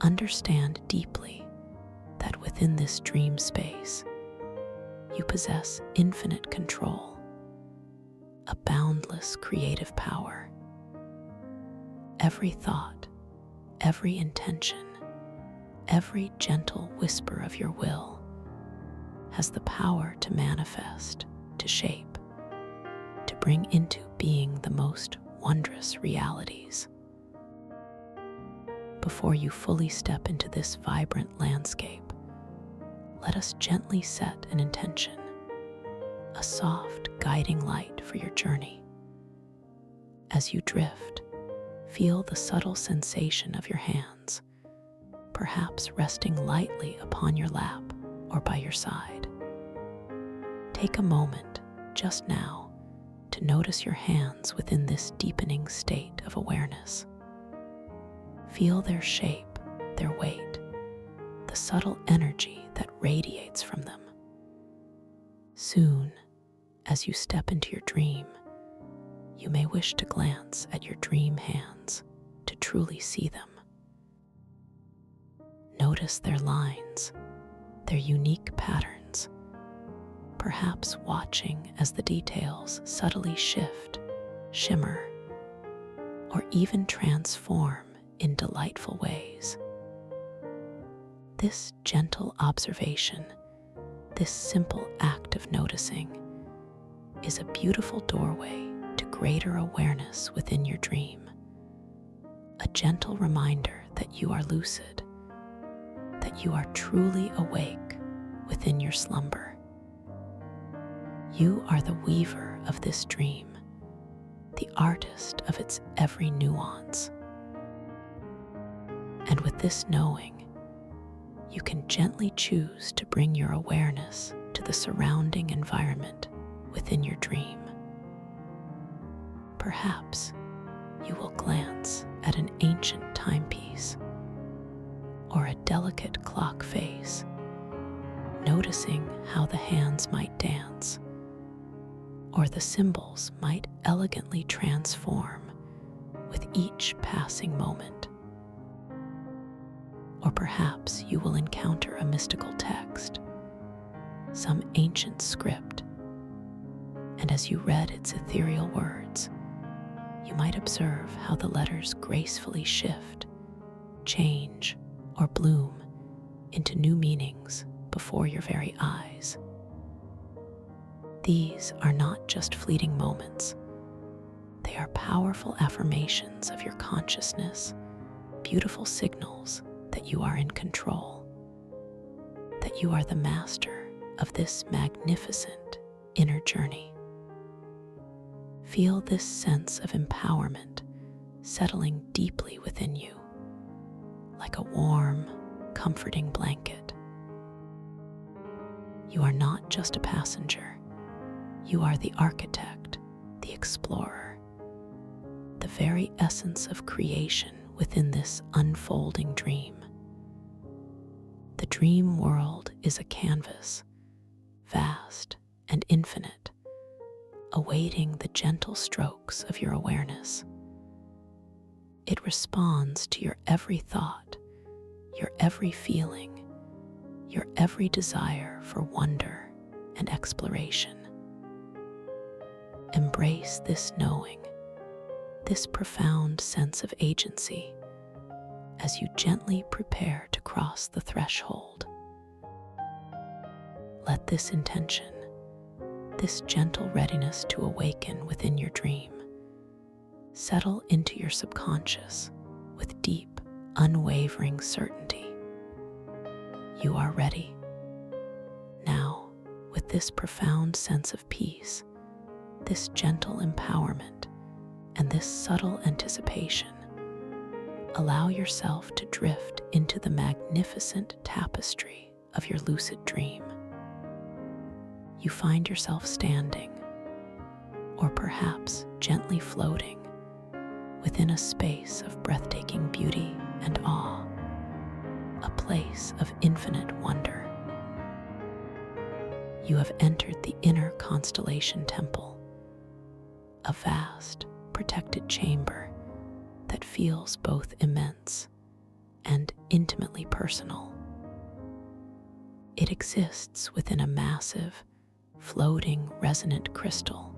Understand deeply that within this dream space, you possess infinite control, a boundless creative power. Every thought, every intention, every gentle whisper of your will has the power to manifest, to shape, to bring into being the most wondrous realities. Before you fully step into this vibrant landscape, let us gently set an intention, a soft, guiding light for your journey. As you drift, feel the subtle sensation of your hands, perhaps resting lightly upon your lap or by your side. Take a moment, just now, to notice your hands within this deepening state of awareness. Feel their shape, their weight, the subtle energy that radiates from them. Soon, as you step into your dream, you may wish to glance at your dream hands to truly see them. Notice their lines, their unique patterns, perhaps watching as the details subtly shift, shimmer, or even transform in delightful ways. This gentle observation, this simple act of noticing, is a beautiful doorway to greater awareness within your dream, a gentle reminder that you are lucid, that you are truly awake within your slumber. You are the weaver of this dream, the artist of its every nuance. And with this knowing, you can gently choose to bring your awareness to the surrounding environment within your dream. Perhaps you will glance at an ancient timepiece or a delicate clock face, noticing how the hands might dance, or the symbols might elegantly transform with each passing moment. Or perhaps you will encounter a mystical text, some ancient script, and as you read its ethereal words, you might observe how the letters gracefully shift, change, or bloom into new meanings before your very eyes. These are not just fleeting moments. They are powerful affirmations of your consciousness, beautiful signals that you are in control, that you are the master of this magnificent inner journey. Feel this sense of empowerment settling deeply within you, like a warm, comforting blanket. You are not just a passenger. You are the architect, the explorer, the very essence of creation within this unfolding dream. The dream world is a canvas, vast and infinite, awaiting the gentle strokes of your awareness. It responds to your every thought, your every feeling, your every desire for wonder and exploration. Embrace this knowing, this profound sense of agency, as you gently prepare to cross the threshold. Let this intention, this gentle readiness to awaken within your dream, settle into your subconscious with deep, unwavering certainty. You are ready. Now, with this profound sense of peace, this gentle empowerment, and this subtle anticipation, allow yourself to drift into the magnificent tapestry of your lucid dream. You find yourself standing, or perhaps gently floating, within a space of breathtaking beauty and awe, a place of infinite wonder. You have entered the inner constellation temple, a vast, protected chamber that feels both immense and intimately personal. It exists within a massive, floating resonant crystal,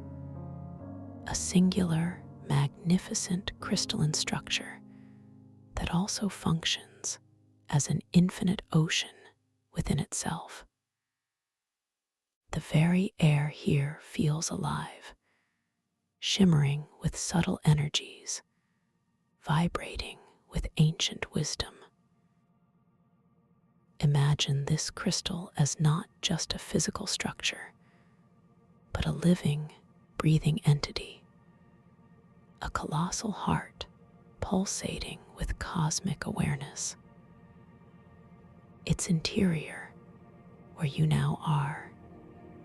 a singular, magnificent crystalline structure that also functions as an infinite ocean within itself. The very air here feels alive, shimmering with subtle energies, vibrating with ancient wisdom. Imagine this crystal as not just a physical structure, but a living, breathing entity, a colossal heart pulsating with cosmic awareness. Its interior, where you now are,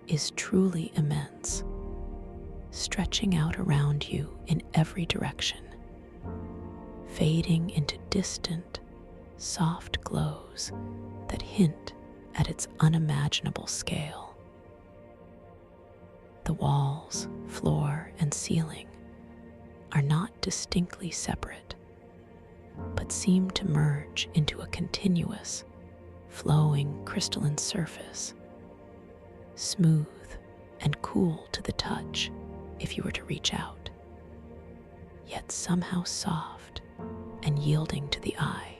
is truly immense, stretching out around you in every direction, fading into distant, soft glows that hint at its unimaginable scale. The walls, floor, and ceiling are not distinctly separate, but seem to merge into a continuous, flowing crystalline surface, smooth and cool to the touch if you were to reach out, yet somehow soft and yielding to the eye.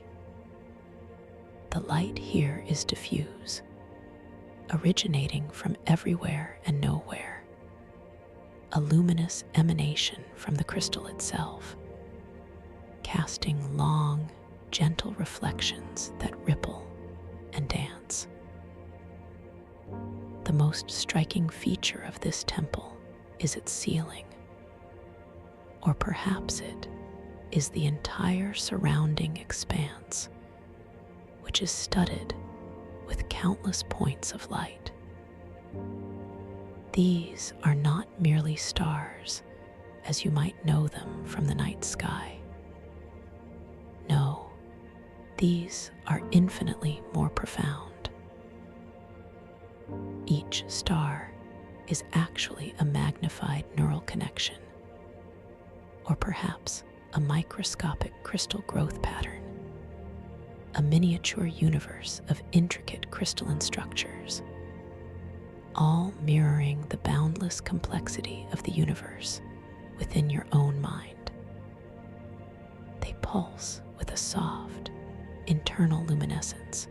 The light here is diffuse, originating from everywhere and nowhere, a luminous emanation from the crystal itself, casting long, gentle reflections that ripple and dance. The most striking feature of this temple is its ceiling, or perhaps it is the entire surrounding expanse, which is studded with countless points of light. These are not merely stars as you might know them from the night sky. No, these are infinitely more profound. Each star is actually a magnified neural connection, or perhaps a microscopic crystal growth pattern, a miniature universe of intricate crystalline structures, all mirroring the boundless complexity of the universe within your own mind. They pulse with a soft, internal luminescence,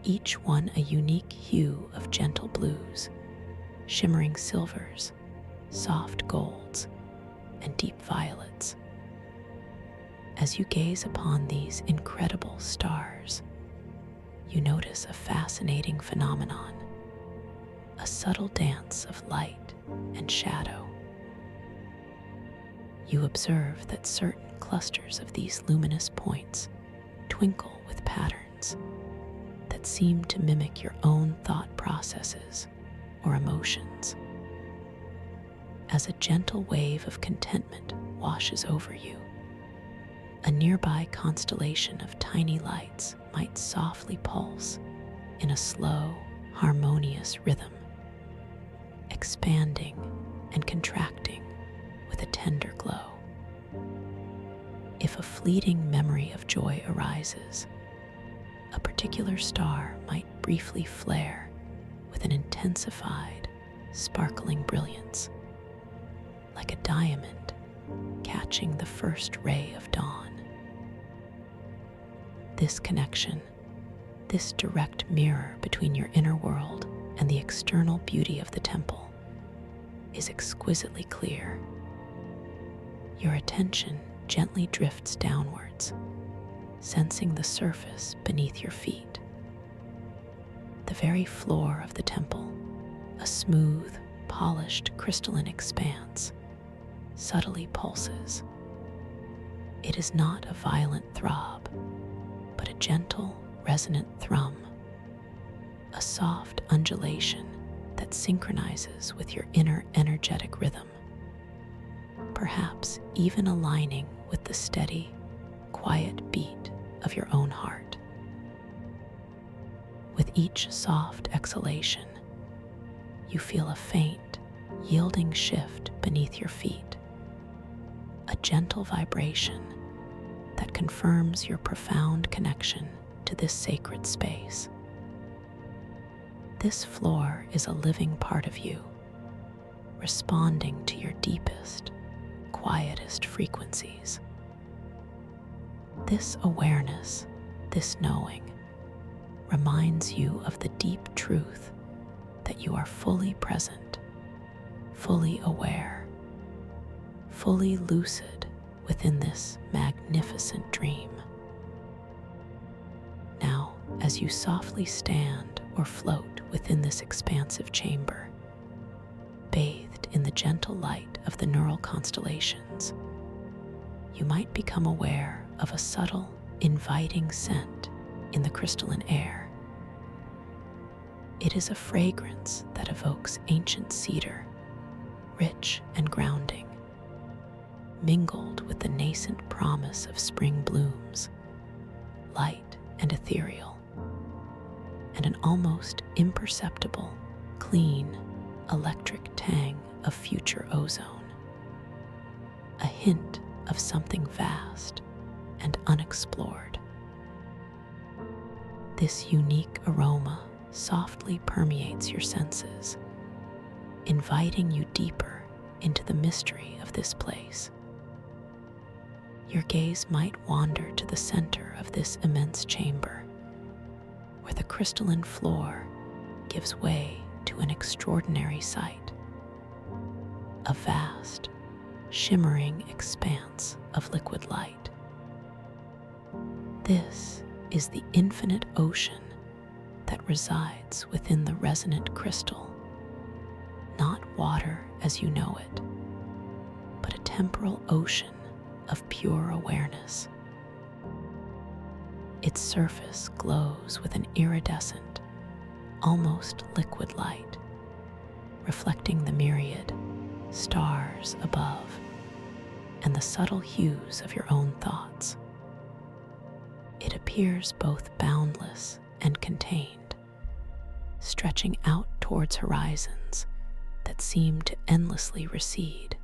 each one a unique hue of gentle blues, shimmering silvers, soft golds, and deep violets. As you gaze upon these incredible stars, you notice a fascinating phenomenon, a subtle dance of light and shadow. You observe that certain clusters of these luminous points twinkle with patterns that seem to mimic your own thought processes or emotions. As a gentle wave of contentment washes over you, a nearby constellation of tiny lights might softly pulse in a slow, harmonious rhythm, expanding and contracting with a tender glow. If a fleeting memory of joy arises, a particular star might briefly flare with an intensified, sparkling brilliance, like a diamond catching the first ray of dawn. This connection, this direct mirror between your inner world and the external beauty of the temple, is exquisitely clear. Your attention gently drifts downwards, sensing the surface beneath your feet. The very floor of the temple, a smooth, polished crystalline expanse, subtly pulses. It is not a violent throb, but a gentle, resonant thrum, a soft undulation that synchronizes with your inner energetic rhythm, perhaps even aligning with the steady, quiet beat of your own heart. With each soft exhalation, you feel a faint, yielding shift beneath your feet, a gentle vibration that confirms your profound connection to this sacred space. This floor is a living part of you, responding to your deepest, quietest frequencies. This awareness, this knowing, reminds you of the deep truth that you are fully present, fully aware, fully lucid within this magnificent dream. Now, as you softly stand or float within this expansive chamber, bathed in the gentle light of the neural constellations, you might become aware of a subtle, inviting scent in the crystalline air. It is a fragrance that evokes ancient cedar, rich and grounding, mingled with the nascent promise of spring blooms, light and ethereal, and an almost imperceptible, clean, electric tang of future ozone, a hint of something vast and unexplored. This unique aroma softly permeates your senses, inviting you deeper into the mystery of this place. Your gaze might wander to the center of this immense chamber, where the crystalline floor gives way to an extraordinary sight, a vast, shimmering expanse of liquid light. This is the infinite ocean that resides within the resonant crystal, not water as you know it, but a temporal ocean of pure awareness. Its surface glows with an iridescent, almost liquid light, reflecting the myriad stars above and the subtle hues of your own thoughts. It appears both boundless and contained, stretching out towards horizons that seem to endlessly recede.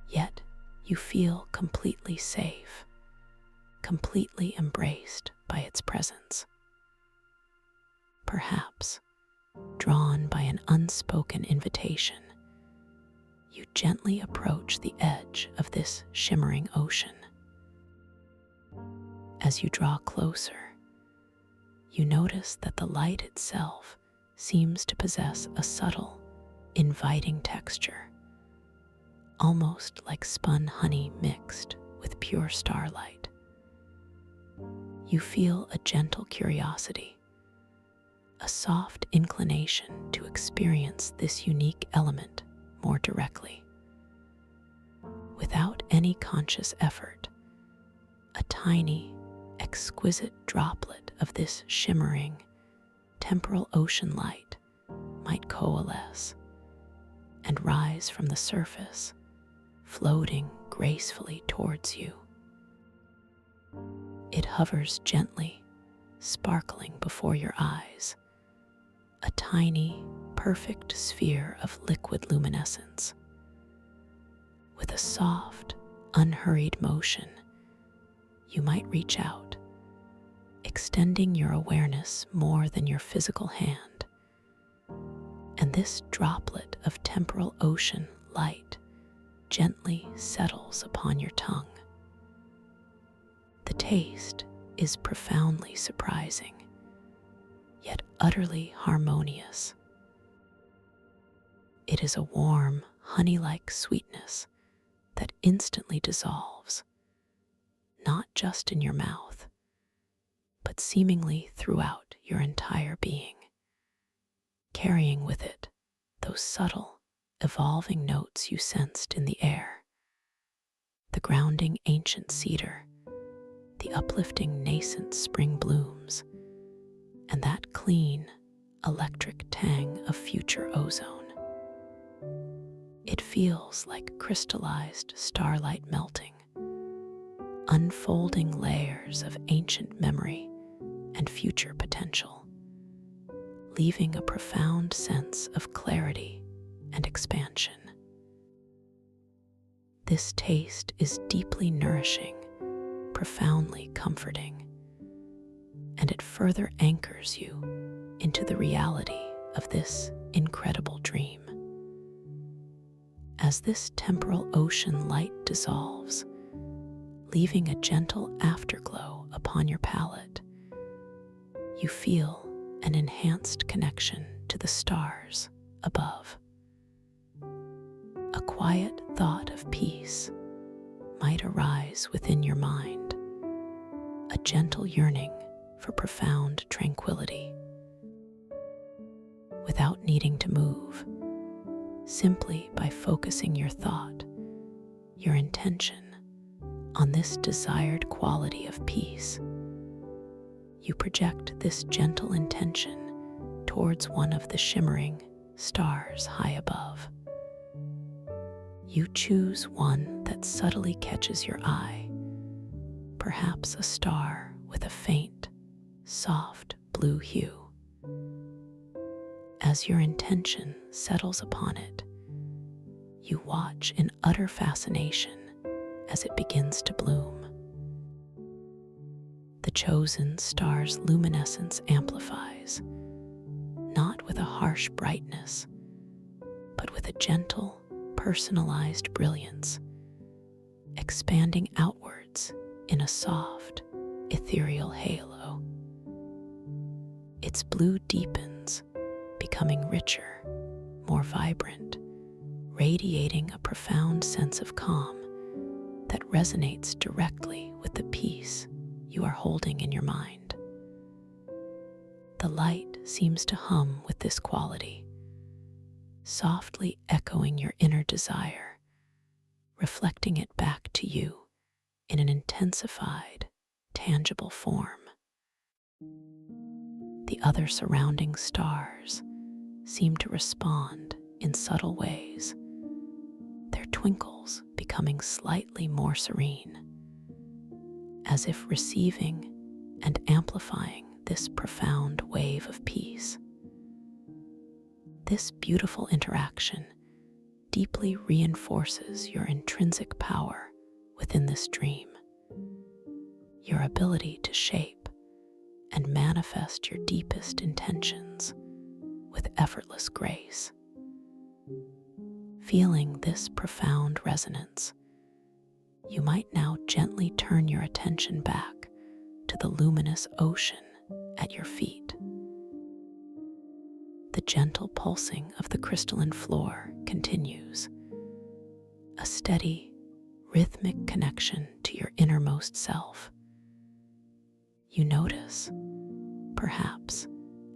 Yet you feel completely safe, completely embraced by its presence. Perhaps, drawn by an unspoken invitation, you gently approach the edge of this shimmering ocean. As you draw closer, you notice that the light itself seems to possess a subtle, inviting texture, almost like spun honey mixed with pure starlight. You feel a gentle curiosity, a soft inclination to experience this unique element more directly. Without any conscious effort, a tiny, exquisite droplet of this shimmering, temporal ocean light might coalesce and rise from the surface, floating gracefully towards you. It hovers gently, sparkling before your eyes, a tiny, perfect sphere of liquid luminescence. With a soft, unhurried motion, you might reach out, extending your awareness more than your physical hand, and this droplet of temporal ocean light gently settles upon your tongue. The taste is profoundly surprising, yet utterly harmonious. It is a warm, honey-like sweetness that instantly dissolves, not just in your mouth, but seemingly throughout your entire being, carrying with it those subtle, evolving notes you sensed in the air: the grounding ancient cedar, the uplifting nascent spring blooms, and that clean, electric tang of future ozone. It feels like crystallized starlight melting, unfolding layers of ancient memory and future potential, leaving a profound sense of clarity and expansion. This taste is deeply nourishing, profoundly comforting, and it further anchors you into the reality of this incredible dream. As this temporal ocean light dissolves, leaving a gentle afterglow upon your palate, you feel an enhanced connection to the stars above. A quiet thought of peace might arise within your mind, a gentle yearning for profound tranquility. Without needing to move, simply by focusing your thought, your intention, on this desired quality of peace, you project this gentle intention towards one of the shimmering stars high above. You choose one that subtly catches your eye, perhaps a star with a faint, soft blue hue. As your intention settles upon it, you watch in utter fascination as it begins to bloom. The chosen star's luminescence amplifies, not with a harsh brightness, but with a gentle, personalized brilliance, expanding outwards in a soft, ethereal halo. Its blue deepens, becoming richer, more vibrant, radiating a profound sense of calm that resonates directly with the peace you are holding in your mind. The light seems to hum with this quality, softly echoing your inner desire, reflecting it back to you in an intensified, tangible form. The other surrounding stars seem to respond in subtle ways, their twinkles becoming slightly more serene, as if receiving and amplifying this profound wave of peace. This beautiful interaction deeply reinforces your intrinsic power within this dream, your ability to shape and manifest your deepest intentions with effortless grace. Feeling this profound resonance, you might now gently turn your attention back to the luminous ocean at your feet. the gentle pulsing of the crystalline floor continues, a steady, rhythmic connection to your innermost self. You notice, perhaps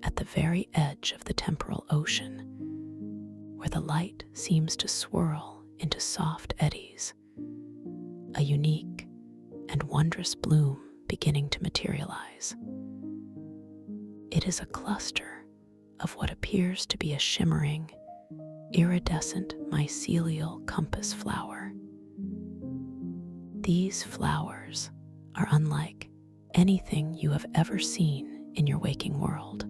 at the very edge of the temporal ocean, where the light seems to swirl into soft eddies, a unique and wondrous bloom beginning to materialize. It is a cluster of what appears to be a shimmering, iridescent mycelial compass flower. These flowers are unlike anything you have ever seen in your waking world.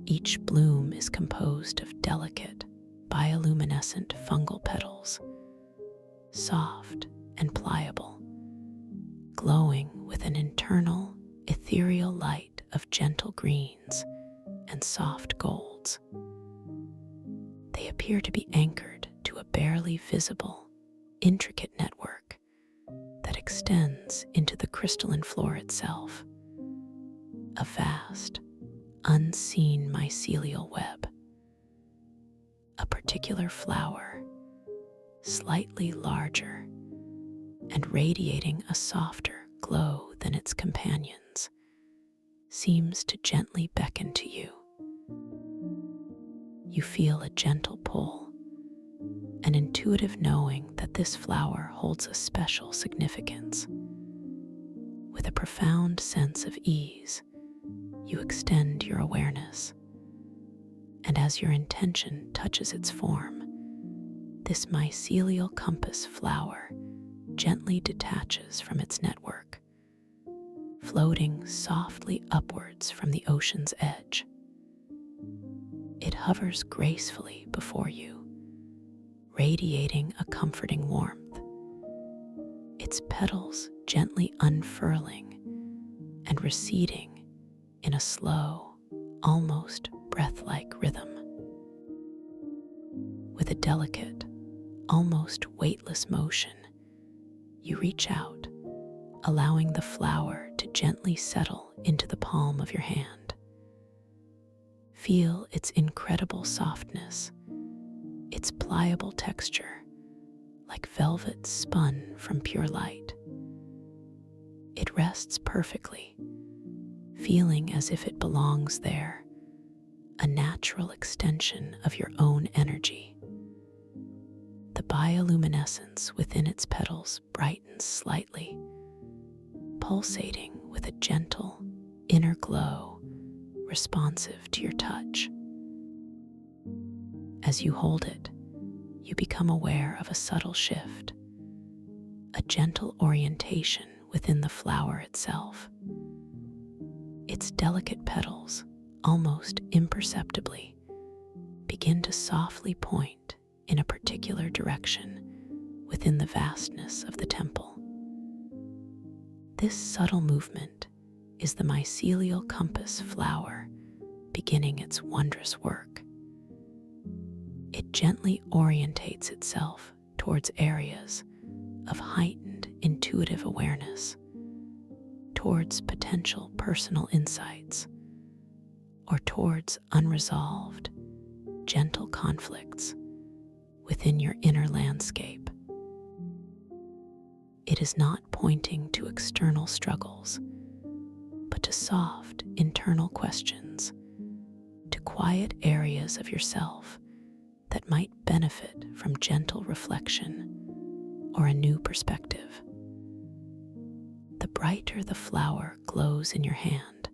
Each bloom is composed of delicate, bioluminescent fungal petals, soft and pliable, glowing with an internal, ethereal light of gentle greens and soft golds. They appear to be anchored to a barely visible, intricate network that extends into the crystalline floor itself, a vast, unseen mycelial web. A particular flower, slightly larger and radiating a softer glow than its companions, seems to gently beckon to you. You feel a gentle pull, an intuitive knowing that this flower holds a special significance. With a profound sense of ease, you extend your awareness, and as your intention touches its form, this mycelial compass flower gently detaches from its network, floating softly upwards from the ocean's edge. It hovers gracefully before you, radiating a comforting warmth, its petals gently unfurling and receding in a slow, almost breath-like rhythm. With a delicate, almost weightless motion, you reach out, allowing the flower to gently settle into the palm of your hand. Feel its incredible softness, its pliable texture, like velvet spun from pure light. It rests perfectly, feeling as if it belongs there, a natural extension of your own energy. The bioluminescence within its petals brightens slightly, pulsating with a gentle inner glow responsive to your touch. As you hold it, you become aware of a subtle shift, a gentle orientation within the flower itself. Its delicate petals, almost imperceptibly, begin to softly point in a particular direction within the vastness of the temple. This subtle movement is the mycelial compass flower beginning its wondrous work. It gently orientates itself towards areas of heightened intuitive awareness, towards potential personal insights, or towards unresolved, gentle conflicts within your inner landscape. It is not pointing to external struggles, but to soft internal questions, to quiet areas of yourself that might benefit from gentle reflection or a new perspective. The brighter the flower glows in your hand,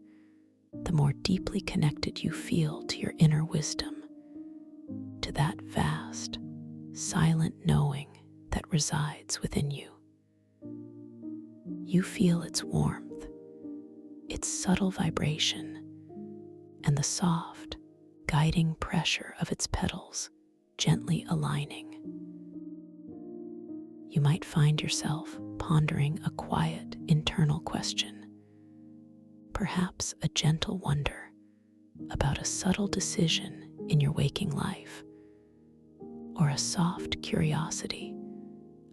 the more deeply connected you feel to your inner wisdom, to that vast, silent knowing that resides within you. You feel its warmth, its subtle vibration, and the soft, guiding pressure of its petals gently aligning. You might find yourself pondering a quiet internal question, perhaps a gentle wonder about a subtle decision in your waking life, or a soft curiosity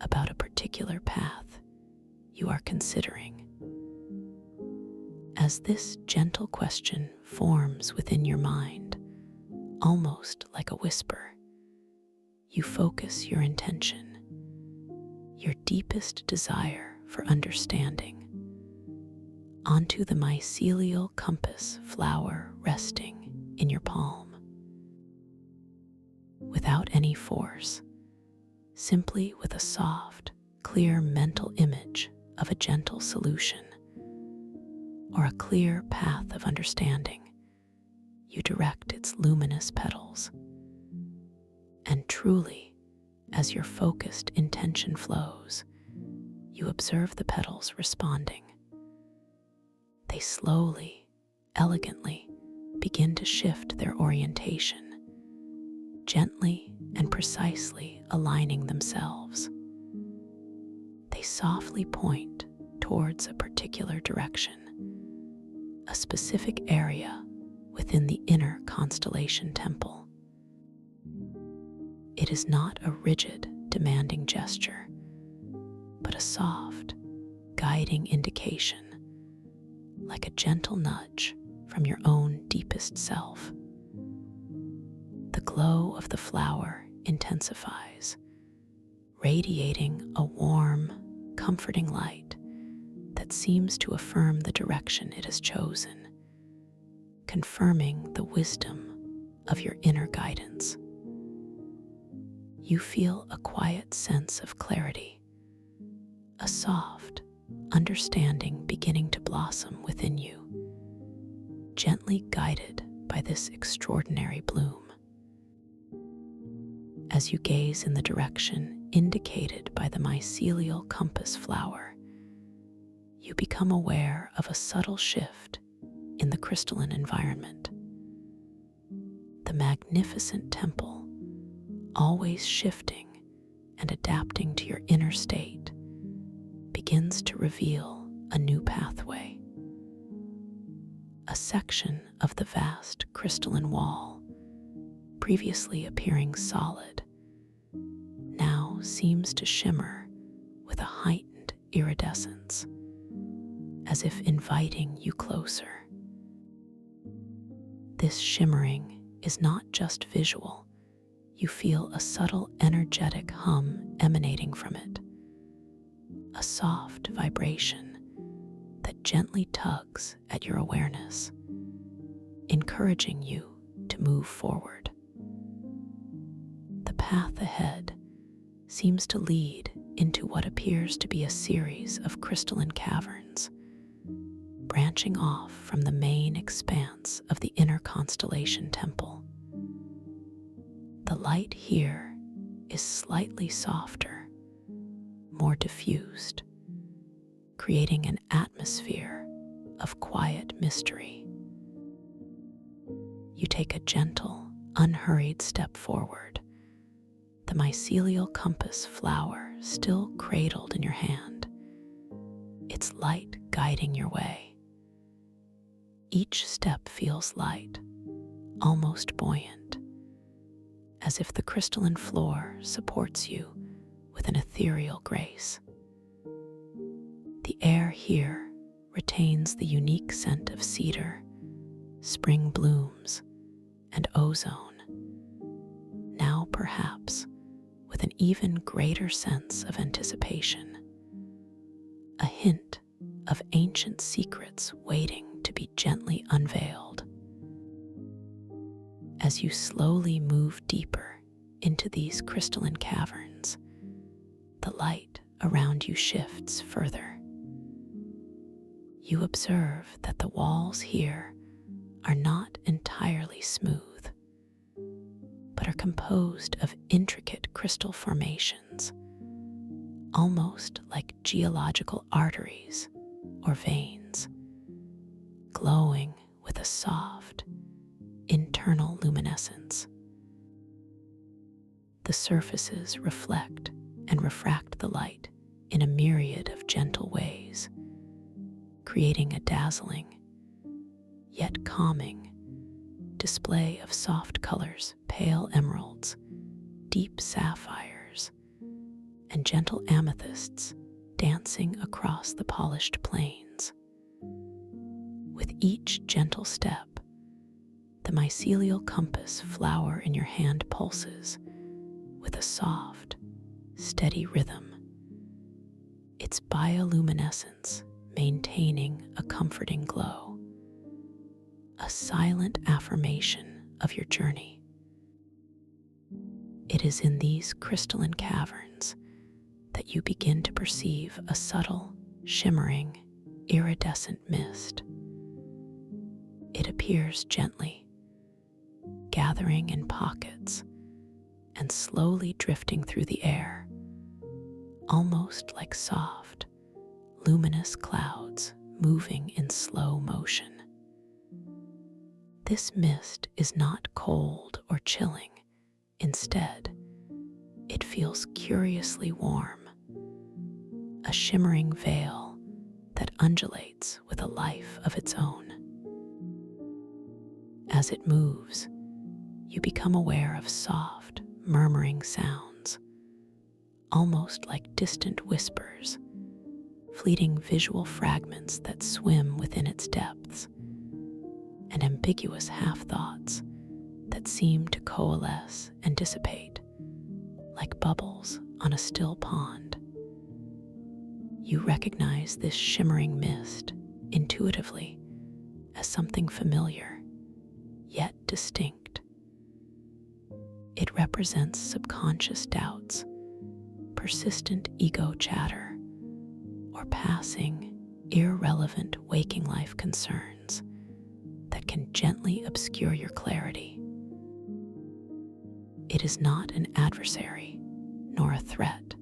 about a particular path you are considering. As this gentle question forms within your mind, almost like a whisper, you focus your intention, your deepest desire for understanding, onto the mycelial compass flower resting in your palm. Without any force, simply with a soft, clear mental image of a gentle solution or a clear path of understanding, you direct its luminous petals. And truly, as your focused intention flows, you observe the petals responding. They slowly, elegantly begin to shift their orientation, gently and precisely aligning themselves. They softly point towards a particular direction, a specific area within the inner constellation temple. It is not a rigid, demanding gesture, but a soft, guiding indication, like a gentle nudge from your own deepest self. The glow of the flower intensifies, radiating a warm, comforting light that seems to affirm the direction it has chosen, confirming the wisdom of your inner guidance. You feel a quiet sense of clarity, a soft understanding beginning to blossom within you, gently guided by this extraordinary bloom. As you gaze in the direction indicated by the mycelial compass flower, you become aware of a subtle shift in the crystalline environment. The magnificent temple, always shifting and adapting to your inner state, begins to reveal a new pathway. A section of the vast crystalline wall, previously appearing solid, now seems to shimmer with a heightened iridescence, as if inviting you closer. This shimmering is not just visual. You feel a subtle energetic hum emanating from it, a soft vibration that gently tugs at your awareness, encouraging you to move forward. The path ahead seems to lead into what appears to be a series of crystalline caverns, branching off from the main expanse of the inner constellation temple. The light here is slightly softer, more diffused, creating an atmosphere of quiet mystery. You take a gentle, unhurried step forward, the mycelial compass flower still cradled in your hand, its light guiding your way. Each step feels light, almost buoyant, as if the crystalline floor supports you with an ethereal grace. The air here retains the unique scent of cedar, spring blooms, and ozone, now perhaps with an even greater sense of anticipation, a hint of ancient secrets waiting to be gently unveiled. As you slowly move deeper into these crystalline caverns, the light around you shifts further. You observe that the walls here are not entirely smooth, but are composed of intricate crystal formations, almost like geological arteries or veins, glowing with a soft, internal luminescence. The surfaces reflect and refract the light in a myriad of gentle ways, creating a dazzling, yet calming, display of soft colors, pale emeralds, deep sapphires, and gentle amethysts dancing across the polished plains. With each gentle step, the mycelial compass flower in your hand pulses with a soft, steady rhythm, its bioluminescence maintaining a comforting glow, a silent affirmation of your journey. It is in these crystalline caverns that you begin to perceive a subtle, shimmering, iridescent mist. It appears gently, gathering in pockets and slowly drifting through the air, almost like soft, luminous clouds moving in slow motion. This mist is not cold or chilling. Instead, it feels curiously warm, a shimmering veil that undulates with a life of its own. As it moves, you become aware of soft, murmuring sounds, almost like distant whispers, fleeting visual fragments that swim within its depths, and ambiguous half-thoughts that seem to coalesce and dissipate, like bubbles on a still pond. You recognize this shimmering mist intuitively as something familiar, yet distinct. It represents subconscious doubts, persistent ego chatter, or passing, irrelevant waking life concerns that can gently obscure your clarity. It is not an adversary nor a threat,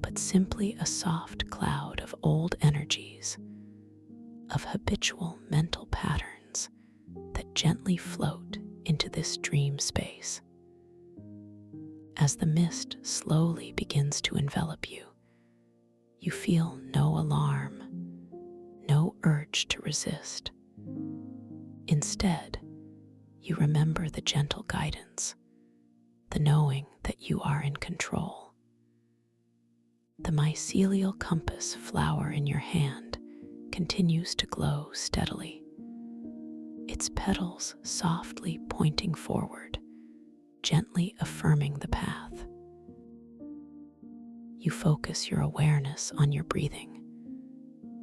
but simply a soft cloud of old energies, of habitual mental patterns that gently float into this dream space. As the mist slowly begins to envelop you, you feel no alarm, no urge to resist. Instead, you remember the gentle guidance, the knowing that you are in control. The mycelial compass flower in your hand continues to glow steadily, its petals softly pointing forward, gently affirming the path. You focus your awareness on your breathing,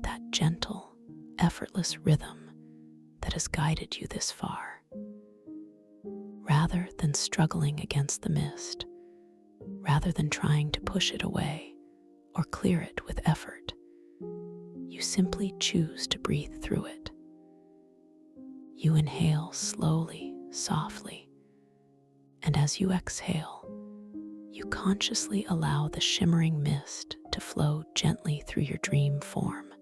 that gentle, effortless rhythm that has guided you this far. Rather than struggling against the mist, rather than trying to push it away or clear it with effort, you simply choose to breathe through it. You inhale slowly, softly, and as you exhale, you consciously allow the shimmering mist to flow gently through your dream form,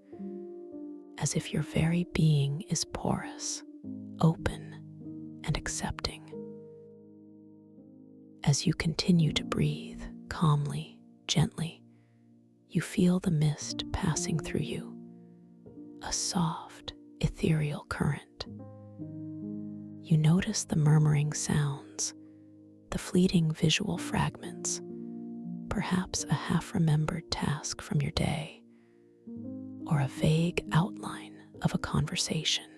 as if your very being is porous, open, and accepting. As you continue to breathe calmly, gently, you feel the mist passing through you, a soft, ethereal current. You notice the murmuring sounds, the fleeting visual fragments, perhaps a half-remembered task from your day, or a vague outline of a conversation.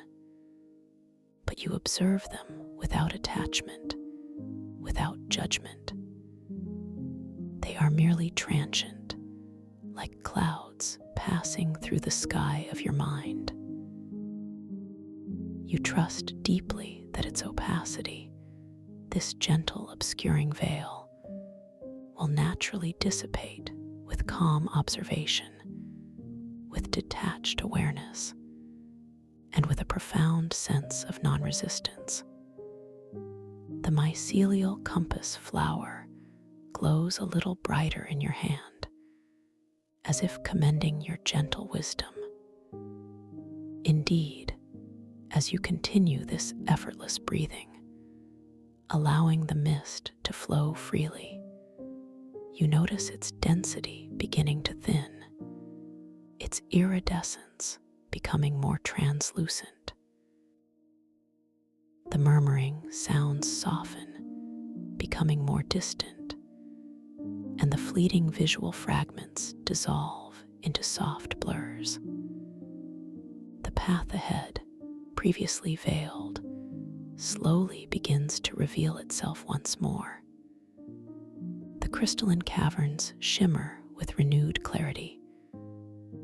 But you observe them without attachment, without judgment. They are merely transient, like clouds passing through the sky of your mind. You trust deeply that its opacity, this gentle obscuring veil, will naturally dissipate with calm observation, with detached awareness, and with a profound sense of non-resistance. The mycelial compass flower glows a little brighter in your hand, as if commending your gentle wisdom. Indeed, as you continue this effortless breathing, allowing the mist to flow freely, you notice its density beginning to thin, its iridescence becoming more translucent. The murmuring sounds soften, becoming more distant, and the fleeting visual fragments dissolve into soft blurs. The path ahead, previously veiled, slowly begins to reveal itself once more. The crystalline caverns shimmer with renewed clarity,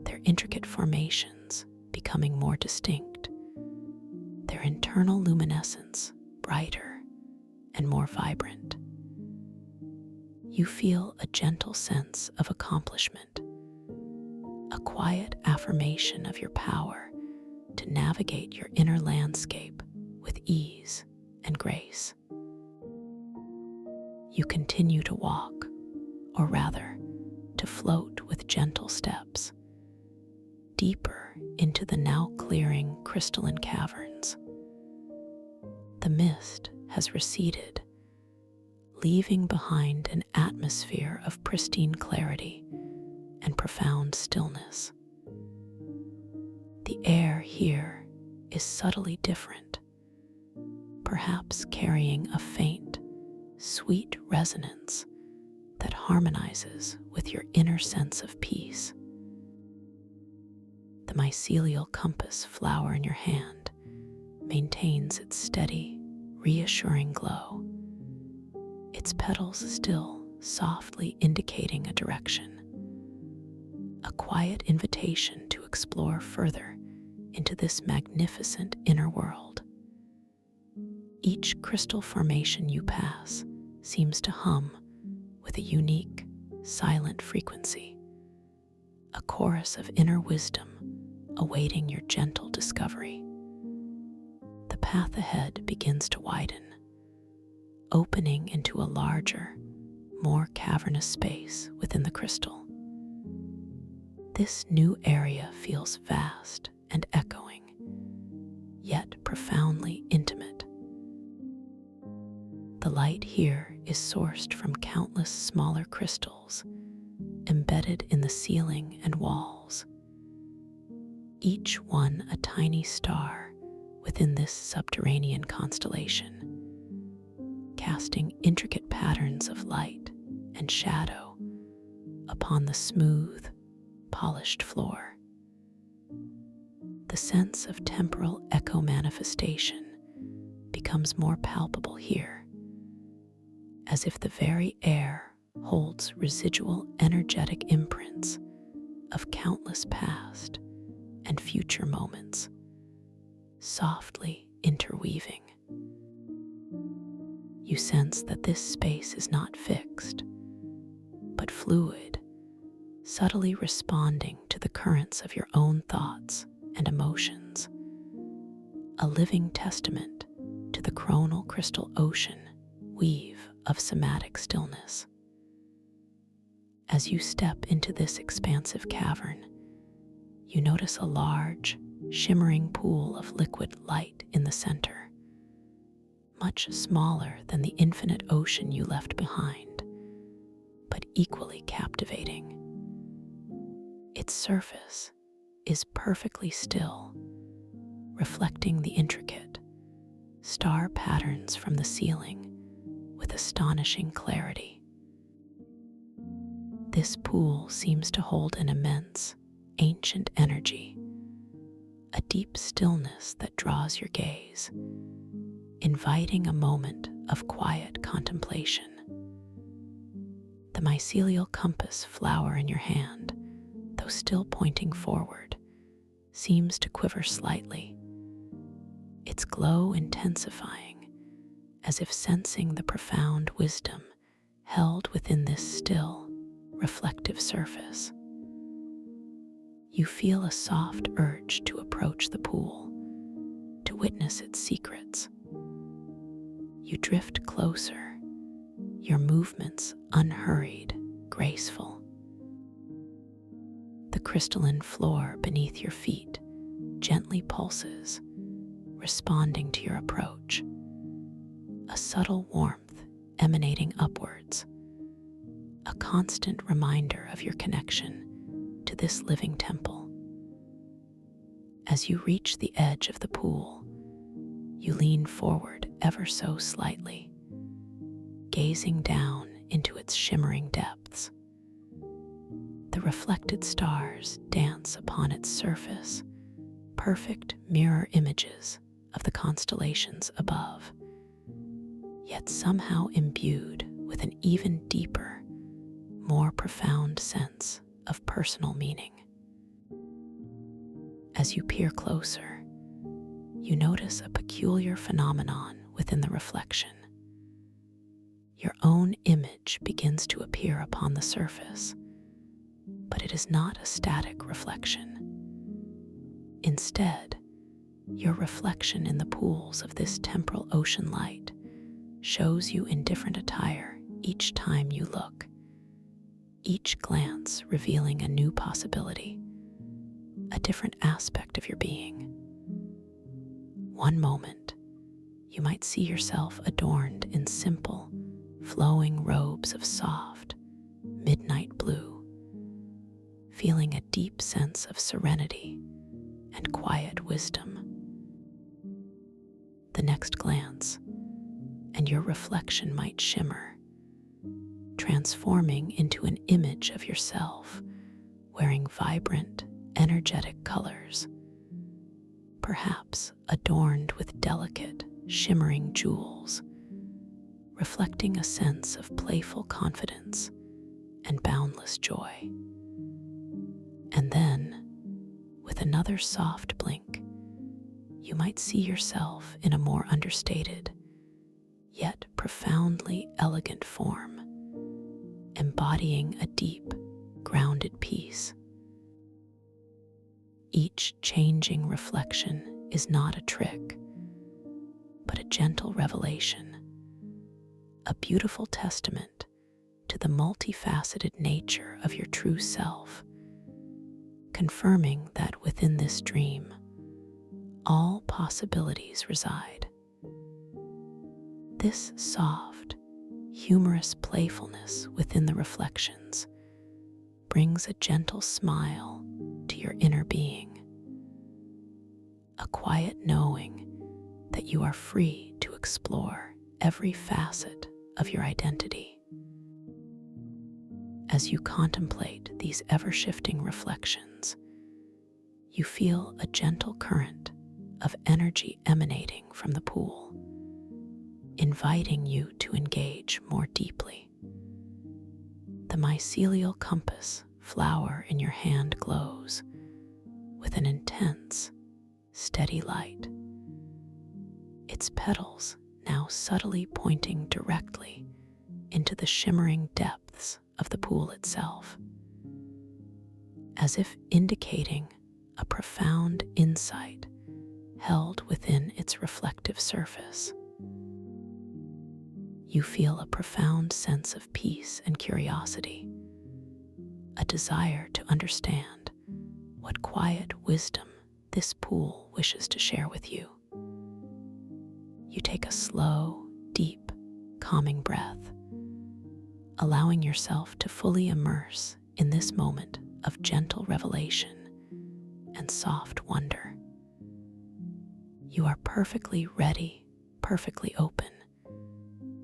their intricate formations becoming more distinct, their internal luminescence brighter and more vibrant. You feel a gentle sense of accomplishment, a quiet affirmation of your power to navigate your inner landscape with ease and grace. You continue to walk, or rather, to float with gentle steps, deeper into the now clearing crystalline caverns. The mist has receded, leaving behind an atmosphere of pristine clarity and profound stillness. The air here is subtly different, perhaps carrying a faint, sweet resonance that harmonizes with your inner sense of peace. The mycelial compass flower in your hand maintains its steady, reassuring glow, its petals still softly indicating a direction, a quiet invitation to explore further into this magnificent inner world. Each crystal formation you pass seems to hum with a unique, silent frequency, a chorus of inner wisdom awaiting your gentle discovery. The path ahead begins to widen, opening into a larger, more cavernous space within the crystal. This new area feels vast and echoing, yet profoundly intimate. The light here is sourced from countless smaller crystals embedded in the ceiling and walls, each one a tiny star within this subterranean constellation, casting intricate patterns of light and shadow upon the smooth, polished floor. The sense of temporal echo manifestation becomes more palpable here, as if the very air holds residual energetic imprints of countless past and future moments, softly interweaving. You sense that this space is not fixed, but fluid, subtly responding to the currents of your own thoughts and emotions, a living testament to the chronal crystal ocean weave of somatic stillness. As you step into this expansive cavern, you notice a large, shimmering pool of liquid light in the center, much smaller than the infinite ocean you left behind, but equally captivating. Its surface is perfectly still, reflecting the intricate star patterns from the ceiling with astonishing clarity. This pool seems to hold an immense, ancient energy, a deep stillness that draws your gaze, inviting a moment of quiet contemplation. The mycelial compass flower in your hand, though still pointing forward, seems to quiver slightly, its glow intensifying, as if sensing the profound wisdom held within this still, reflective surface. You feel a soft urge to approach the pool, to witness its secrets. You drift closer, your movements unhurried, graceful. The crystalline floor beneath your feet gently pulses, responding to your approach, a subtle warmth emanating upwards, a constant reminder of your connection to this living temple. As you reach the edge of the pool, you lean forward ever so slightly, gazing down into its shimmering depths. The reflected stars dance upon its surface, perfect mirror images of the constellations above, yet somehow imbued with an even deeper, more profound sense of personal meaning. As you peer closer, you notice a peculiar phenomenon within the reflection. Your own image begins to appear upon the surface, but it is not a static reflection. Instead, your reflection in the pools of this temporal ocean light shows you in different attire each time you look, each glance revealing a new possibility, a different aspect of your being. One moment, you might see yourself adorned in simple, flowing robes of soft, midnight blue, feeling a deep sense of serenity and quiet wisdom. The next glance, and your reflection might shimmer, transforming into an image of yourself wearing vibrant, energetic colors, perhaps adorned with delicate, shimmering jewels, reflecting a sense of playful confidence and boundless joy. And then, with another soft blink, you might see yourself in a more understated, yet profoundly elegant form, embodying a deep, grounded peace. Each changing reflection is not a trick, but a gentle revelation, a beautiful testament to the multifaceted nature of your true self, confirming that within this dream, all possibilities reside. This soft, humorous playfulness within the reflections brings a gentle smile to your inner being, a quiet knowing that you are free to explore every facet of your identity. As you contemplate these ever-shifting reflections, you feel a gentle current of energy emanating from the pool, inviting you to engage more deeply. The mycelial compass flower in your hand glows with an intense, steady light, its petals now subtly pointing directly into the shimmering depths of the pool itself, as if indicating a profound insight held within its reflective surface. You feel a profound sense of peace and curiosity, a desire to understand what quiet wisdom this pool wishes to share with you. You take a slow, deep, calming breath, allowing yourself to fully immerse in this moment of gentle revelation and soft wonder. You are perfectly ready, perfectly open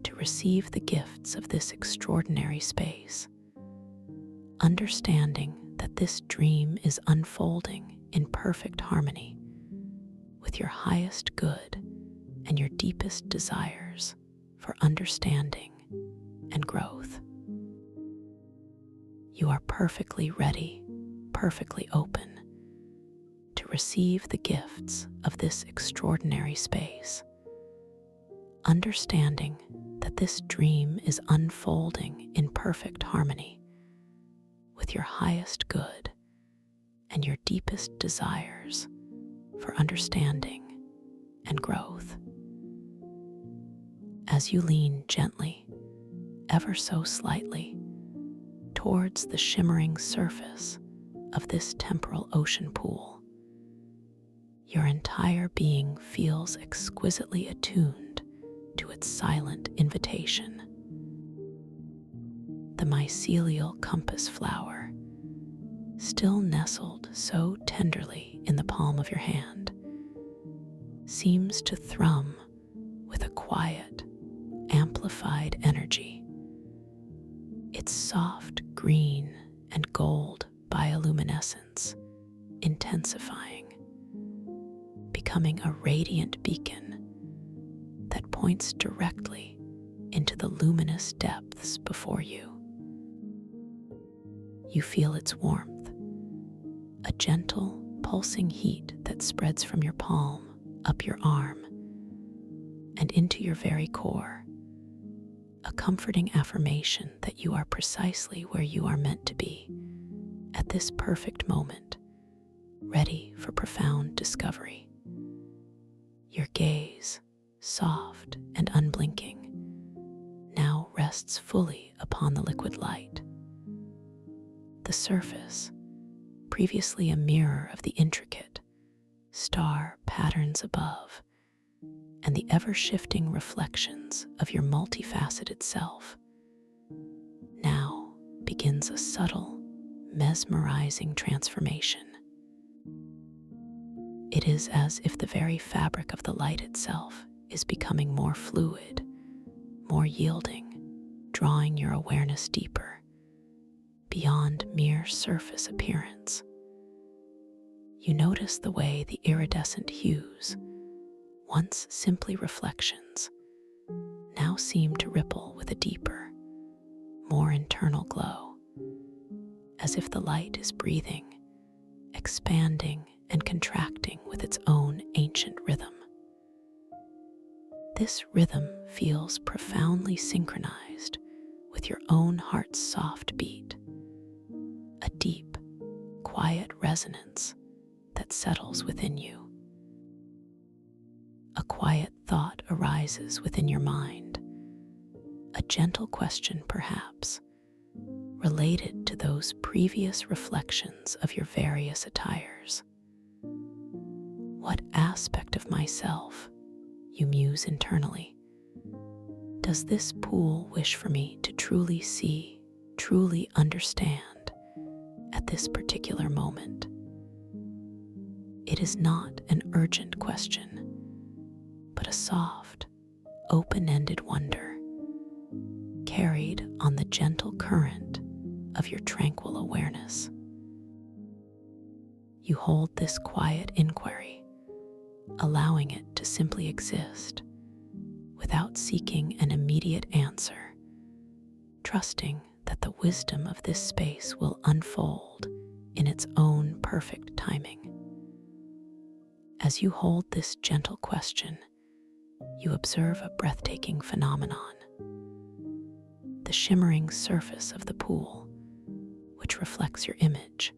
to receive the gifts of this extraordinary space, understanding that this dream is unfolding in perfect harmony with your highest good and your deepest desires for understanding and growth. You are perfectly ready, perfectly open to receive the gifts of this extraordinary space, understanding that this dream is unfolding in perfect harmony with your highest good and your deepest desires for understanding and growth. As you lean gently, ever so slightly, towards the shimmering surface of this temporal ocean pool, your entire being feels exquisitely attuned to its silent invitation. The mycelial compass flower, still nestled so tenderly in the palm of your hand, seems to thrum with a quiet, amplified energy, its soft green and gold bioluminescence intensifying. becoming a radiant beacon that points directly into the luminous depths before you. You feel its warmth, a gentle, pulsing heat that spreads from your palm, up your arm, and into your very core, a comforting affirmation that you are precisely where you are meant to be, at this perfect moment, ready for profound discovery. Your gaze, soft and unblinking, now rests fully upon the liquid light. The surface, previously a mirror of the intricate star patterns above and the ever-shifting reflections of your multifaceted self, now begins a subtle, mesmerizing transformation. It is as if the very fabric of the light itself is becoming more fluid, more yielding, drawing your awareness deeper, beyond mere surface appearance. You notice the way the iridescent hues, once simply reflections, now seem to ripple with a deeper, more internal glow, as if the light is breathing, expanding and contracting with its own ancient rhythm. This rhythm feels profoundly synchronized with your own heart's soft beat, a deep, quiet resonance that settles within you. A quiet thought arises within your mind, a gentle question perhaps, related to those previous reflections of your various attires. What aspect of myself, you muse internally, does this pool wish for me to truly see, truly understand at this particular moment? It is not an urgent question, but a soft, open-ended wonder, carried on the gentle current of your tranquil awareness. You hold this quiet inquiry, allowing it to simply exist, without seeking an immediate answer, trusting that the wisdom of this space will unfold in its own perfect timing. As you hold this gentle question, you observe a breathtaking phenomenon. The shimmering surface of the pool, which reflects your image,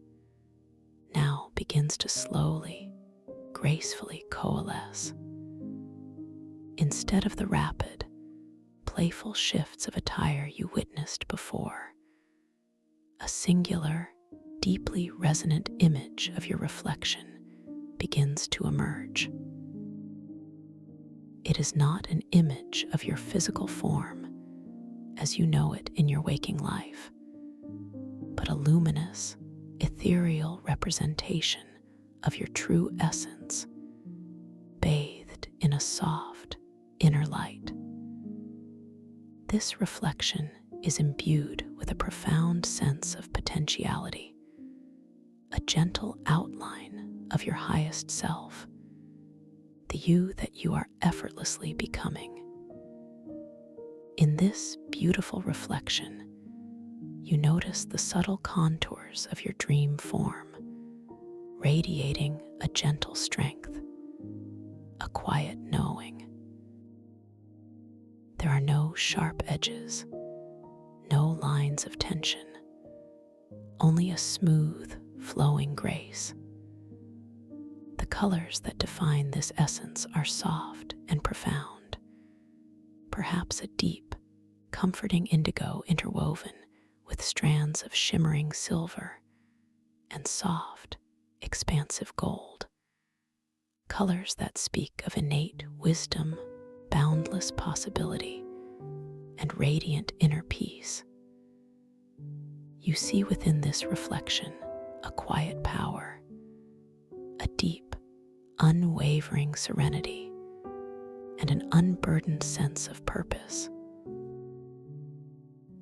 now begins to slowly, gracefully coalesce. Instead of the rapid, playful shifts of attire you witnessed before, a singular, deeply resonant image of your reflection begins to emerge. It is not an image of your physical form as you know it in your waking life, but a luminous, ethereal representation of your true essence, bathed in a soft, inner light. This reflection is imbued with a profound sense of potentiality, a gentle outline of your highest self, the you that you are effortlessly becoming. In this beautiful reflection, you notice the subtle contours of your dream form, radiating a gentle strength, a quiet knowing. There are no sharp edges, no lines of tension, only a smooth, flowing grace. The colors that define this essence are soft and profound, perhaps a deep, comforting indigo interwoven with strands of shimmering silver and soft, expansive gold. Colors that speak of innate wisdom, boundless possibility, and radiant inner peace. You see within this reflection a quiet power, a deep, unwavering serenity, and an unburdened sense of purpose.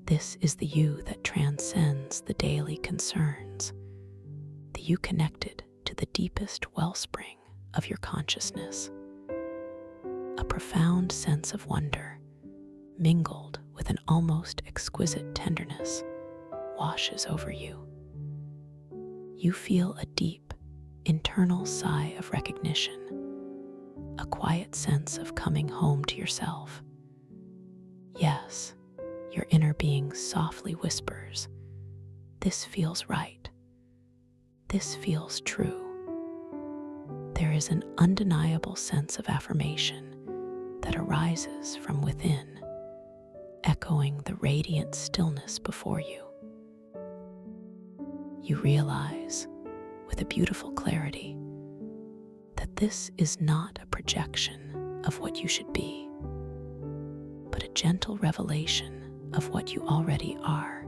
This is the you that transcends the daily concerns, the you connected to the deepest wellspring of your consciousness. A profound sense of wonder, mingled with an almost exquisite tenderness, washes over you. You feel a deep, internal sigh of recognition, a quiet sense of coming home to yourself. Yes, your inner being softly whispers, "This feels right. This feels true." There is an undeniable sense of affirmation that arises from within, echoing the radiant stillness before you. You realize, with a beautiful clarity, that this is not a projection of what you should be, but a gentle revelation of what you already are,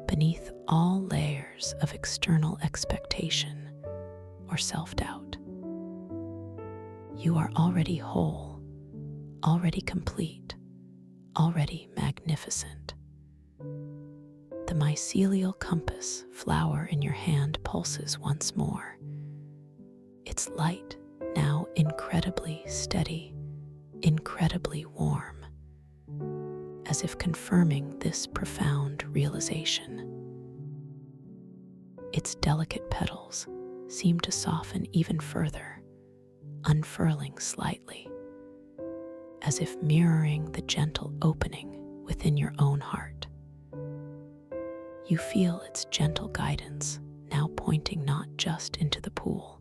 beneath all layers of external expectation or self-doubt. You are already whole, already complete, already magnificent. The mycelial compass flower in your hand pulses once more, its light now incredibly steady, incredibly warm, as if confirming this profound realization. Its delicate petals seem to soften even further, unfurling slightly, as if mirroring the gentle opening within your own heart. You feel its gentle guidance now pointing not just into the pool,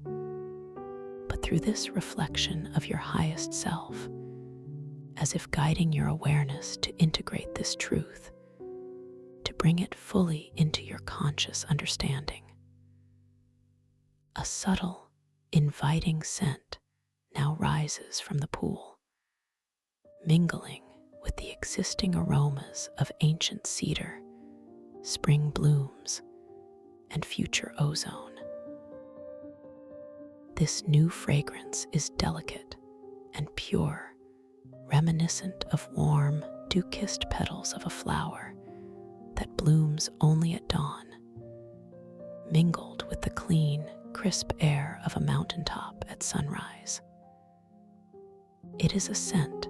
but through this reflection of your highest self, as if guiding your awareness to integrate this truth, to bring it fully into your conscious understanding. A subtle, inviting scent now rises from the pool, mingling with the existing aromas of ancient cedar, spring blooms, and future ozone. This new fragrance is delicate and pure, reminiscent of warm, dew-kissed petals of a flower that blooms only at dawn, mingled with the clean, crisp air of a mountaintop at sunrise. It is a scent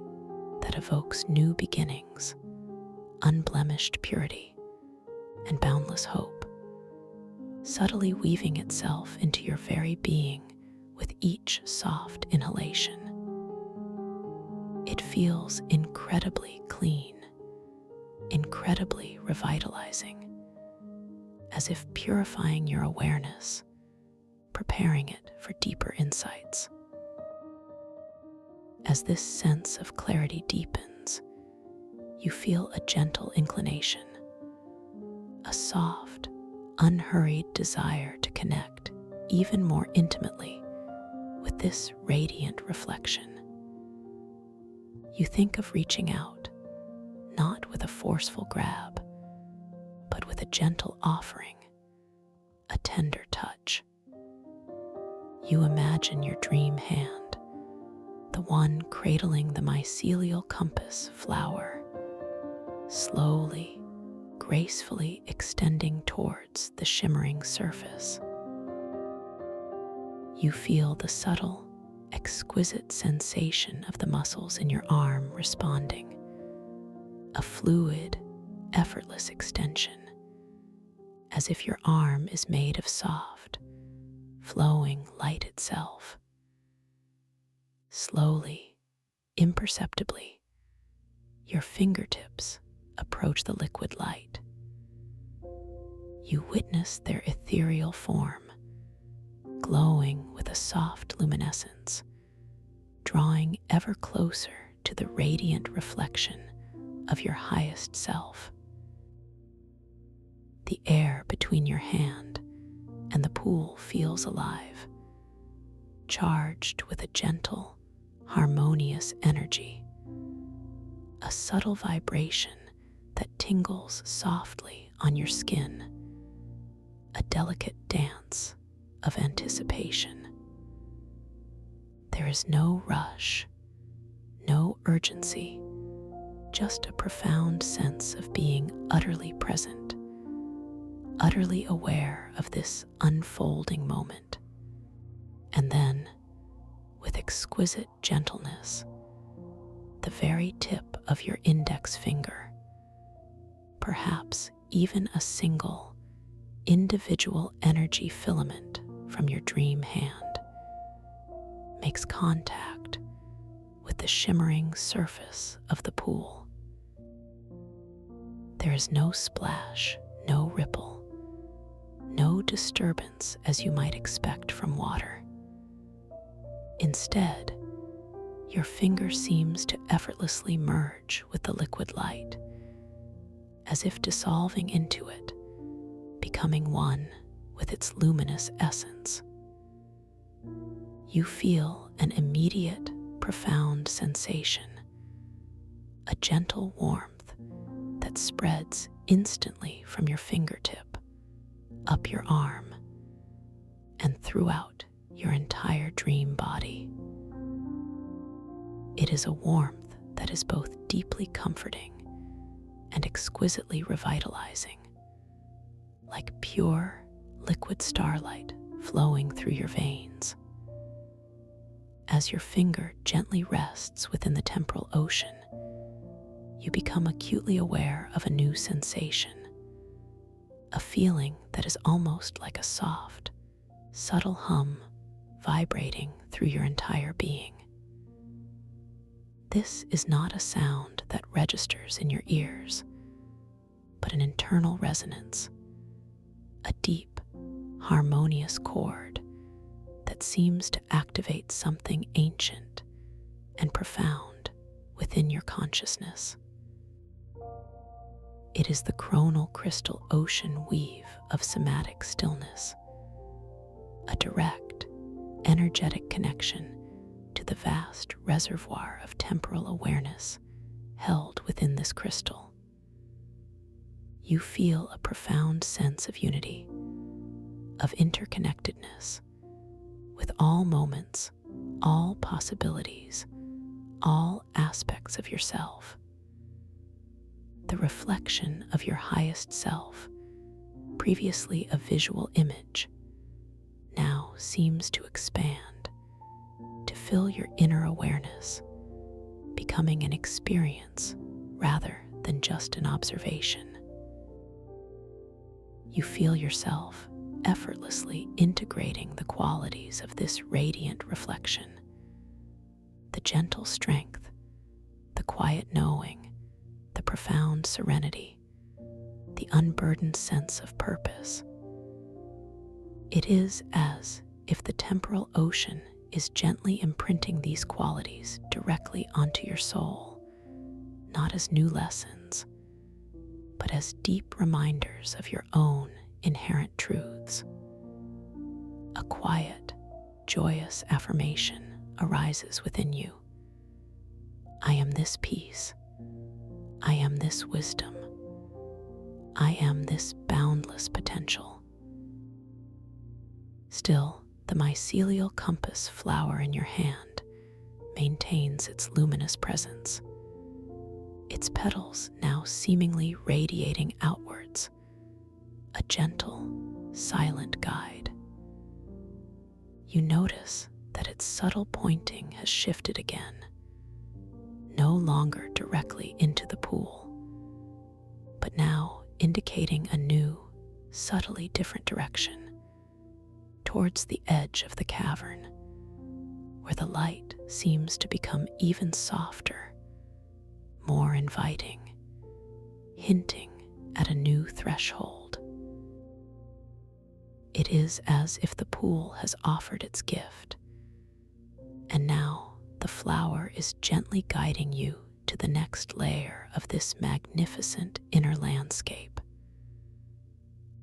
that evokes new beginnings, unblemished purity, and boundless hope, subtly weaving itself into your very being with each soft inhalation. It feels incredibly clean, incredibly revitalizing, as if purifying your awareness, preparing it for deeper insights. As this sense of clarity deepens, you feel a gentle inclination, a soft, unhurried desire to connect even more intimately with this radiant reflection. You think of reaching out, not with a forceful grab, but with a gentle offering, a tender touch. You imagine your dream hand, the one cradling the mycelial compass flower, slowly, gracefully extending towards the shimmering surface. You feel the subtle, exquisite sensation of the muscles in your arm responding, a fluid, effortless extension, as if your arm is made of soft, flowing light itself. Slowly, imperceptibly, your fingertips approach the liquid light. You witness their ethereal form, glowing with a soft luminescence, drawing ever closer to the radiant reflection of your highest self. The air between your hand and the pool feels alive, charged with a gentle, harmonious energy, a subtle vibration that tingles softly on your skin, a delicate dance of anticipation. There is no rush, no urgency, just a profound sense of being utterly present, utterly aware of this unfolding moment. And then, exquisite gentleness, the very tip of your index finger, perhaps even a single, individual energy filament from your dream hand, makes contact with the shimmering surface of the pool. There is no splash, no ripple, no disturbance as you might expect from water. Instead, your finger seems to effortlessly merge with the liquid light, as if dissolving into it, becoming one with its luminous essence. You feel an immediate, profound sensation, a gentle warmth that spreads instantly from your fingertip, up your arm, and throughout your entire dream body. It is a warmth that is both deeply comforting and exquisitely revitalizing, like pure, liquid starlight flowing through your veins. As your finger gently rests within the temporal ocean, you become acutely aware of a new sensation, a feeling that is almost like a soft, subtle hum vibrating through your entire being. This is not a sound that registers in your ears, but an internal resonance, a deep, harmonious chord that seems to activate something ancient and profound within your consciousness. It is the chronal crystal ocean weave of somatic stillness, a direct, energetic connection to the vast reservoir of temporal awareness held within this crystal. You feel a profound sense of unity, of interconnectedness, with all moments, all possibilities, all aspects of yourself. The reflection of your highest self, previously a visual image, now seems to expand, to fill your inner awareness, becoming an experience rather than just an observation. You feel yourself effortlessly integrating the qualities of this radiant reflection, the gentle strength, the quiet knowing, the profound serenity, the unburdened sense of purpose. It is as if the temporal ocean is gently imprinting these qualities directly onto your soul, not as new lessons, but as deep reminders of your own inherent truths. A quiet, joyous affirmation arises within you. I am this peace. I am this wisdom. I am this boundless potential. Still, the mycelial compass flower in your hand maintains its luminous presence, its petals now seemingly radiating outwards, a gentle, silent guide. You notice that its subtle pointing has shifted again, no longer directly into the pool, but now indicating a new, subtly different direction, towards the edge of the cavern, where the light seems to become even softer, more inviting, hinting at a new threshold. It is as if the pool has offered its gift, and now the flower is gently guiding you to the next layer of this magnificent inner landscape.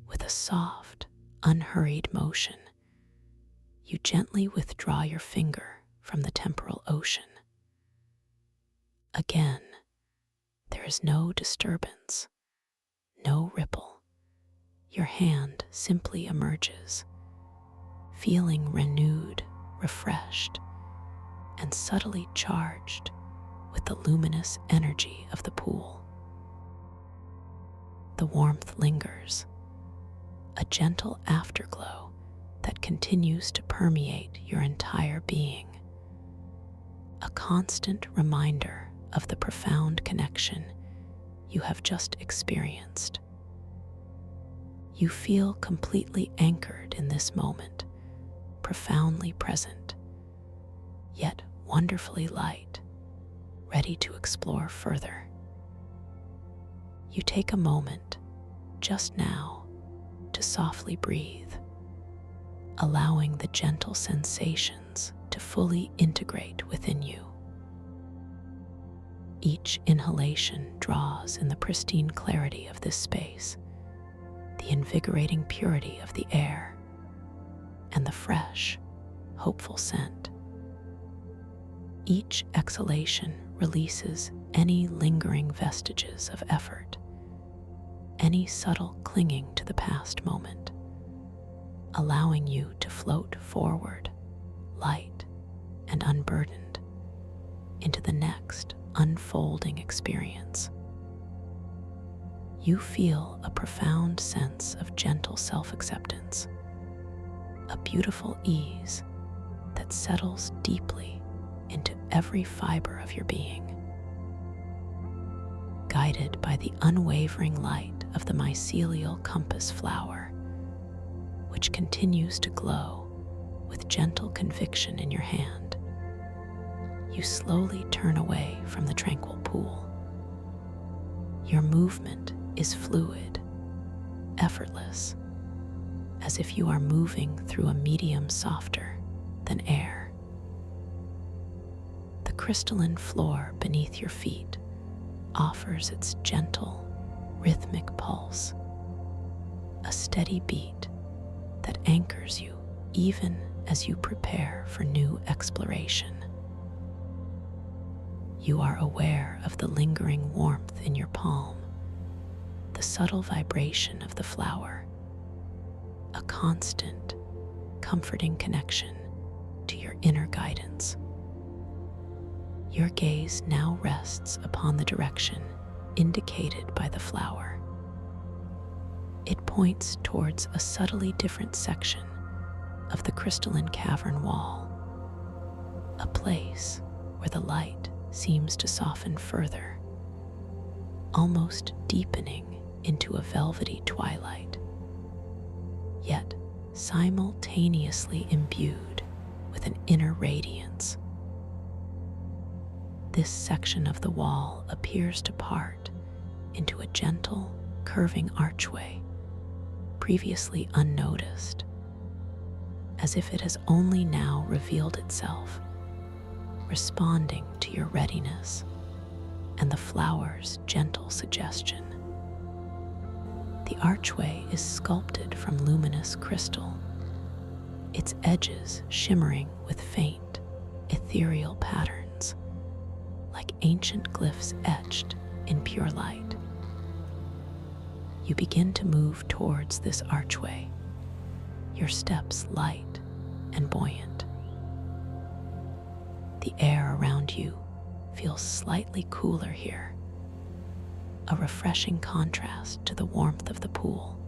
With a soft, unhurried motion, you gently withdraw your finger from the temporal ocean. Again, there is no disturbance, no ripple. Your hand simply emerges, feeling renewed, refreshed, and subtly charged with the luminous energy of the pool. The warmth lingers, a gentle afterglow that continues to permeate your entire being. a constant reminder of the profound connection you have just experienced. You feel completely anchored in this moment, profoundly present, yet wonderfully light, ready to explore further. You take a moment, just now, to softly breathe, allowing the gentle sensations to fully integrate within you. Each inhalation draws in the pristine clarity of this space, the invigorating purity of the air, and the fresh, hopeful scent. Each exhalation releases any lingering vestiges of effort, any subtle clinging to the past moment, allowing you to float forward, light and unburdened, into the next unfolding experience. You feel a profound sense of gentle self-acceptance, a beautiful ease that settles deeply into every fiber of your being. Guided by the unwavering light of the mycelial compass flower, which continues to glow with gentle conviction in your hand, you slowly turn away from the tranquil pool. Your movement is fluid, effortless, as if you are moving through a medium softer than air. The crystalline floor beneath your feet offers its gentle, rhythmic pulse, a steady beat that anchors you even as you prepare for new exploration. You are aware of the lingering warmth in your palm, the subtle vibration of the flower, a constant, comforting connection to your inner guidance. Your gaze now rests upon the direction indicated by the flower. It points towards a subtly different section of the crystalline cavern wall, a place where the light seems to soften further, almost deepening into a velvety twilight, yet simultaneously imbued with an inner radiance. This section of the wall appears to part into a gentle, curving archway, previously unnoticed, as if it has only now revealed itself, responding to your readiness and the flower's gentle suggestion. The archway is sculpted from luminous crystal, its edges shimmering with faint, ethereal patterns, like ancient glyphs etched in pure light. You begin to move towards this archway, your steps light and buoyant. The air around you feels slightly cooler here, a refreshing contrast to the warmth of the pool,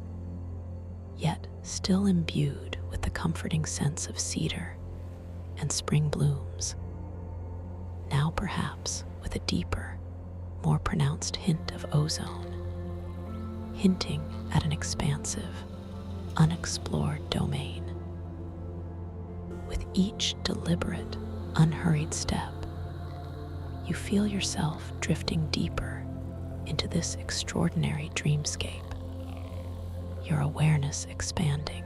yet still imbued with the comforting sense of cedar and spring blooms, now perhaps with a deeper, more pronounced hint of ozone, hinting at an expansive, unexplored domain. With each deliberate, unhurried step, you feel yourself drifting deeper into this extraordinary dreamscape, your awareness expanding,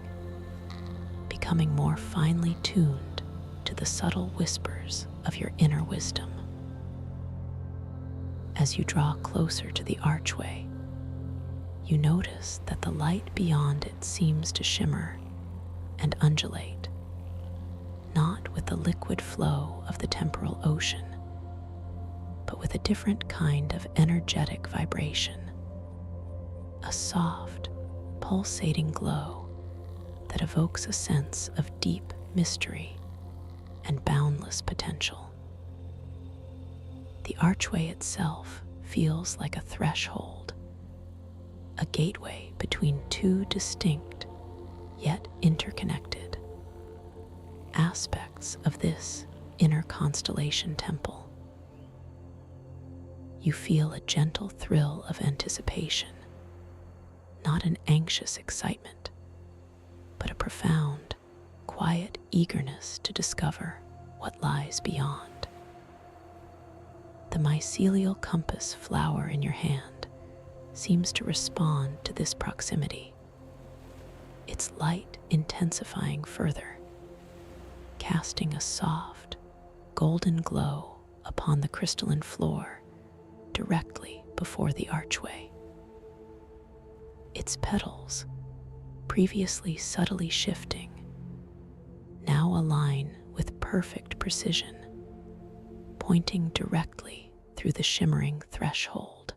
becoming more finely tuned to the subtle whispers of your inner wisdom. As you draw closer to the archway, you notice that the light beyond it seems to shimmer and undulate, not with the liquid flow of the temporal ocean, but with a different kind of energetic vibration, a soft, pulsating glow that evokes a sense of deep mystery and boundless potential. The archway itself feels like a threshold, a gateway between two distinct yet interconnected aspects of this inner constellation temple. You feel a gentle thrill of anticipation, not an anxious excitement, but a profound, quiet eagerness to discover what lies beyond. The mycelial compass flower in your hand seems to respond to this proximity, its light intensifying further, casting a soft, golden glow upon the crystalline floor directly before the archway. Its petals, previously subtly shifting, now align with perfect precision, pointing directly through the shimmering threshold.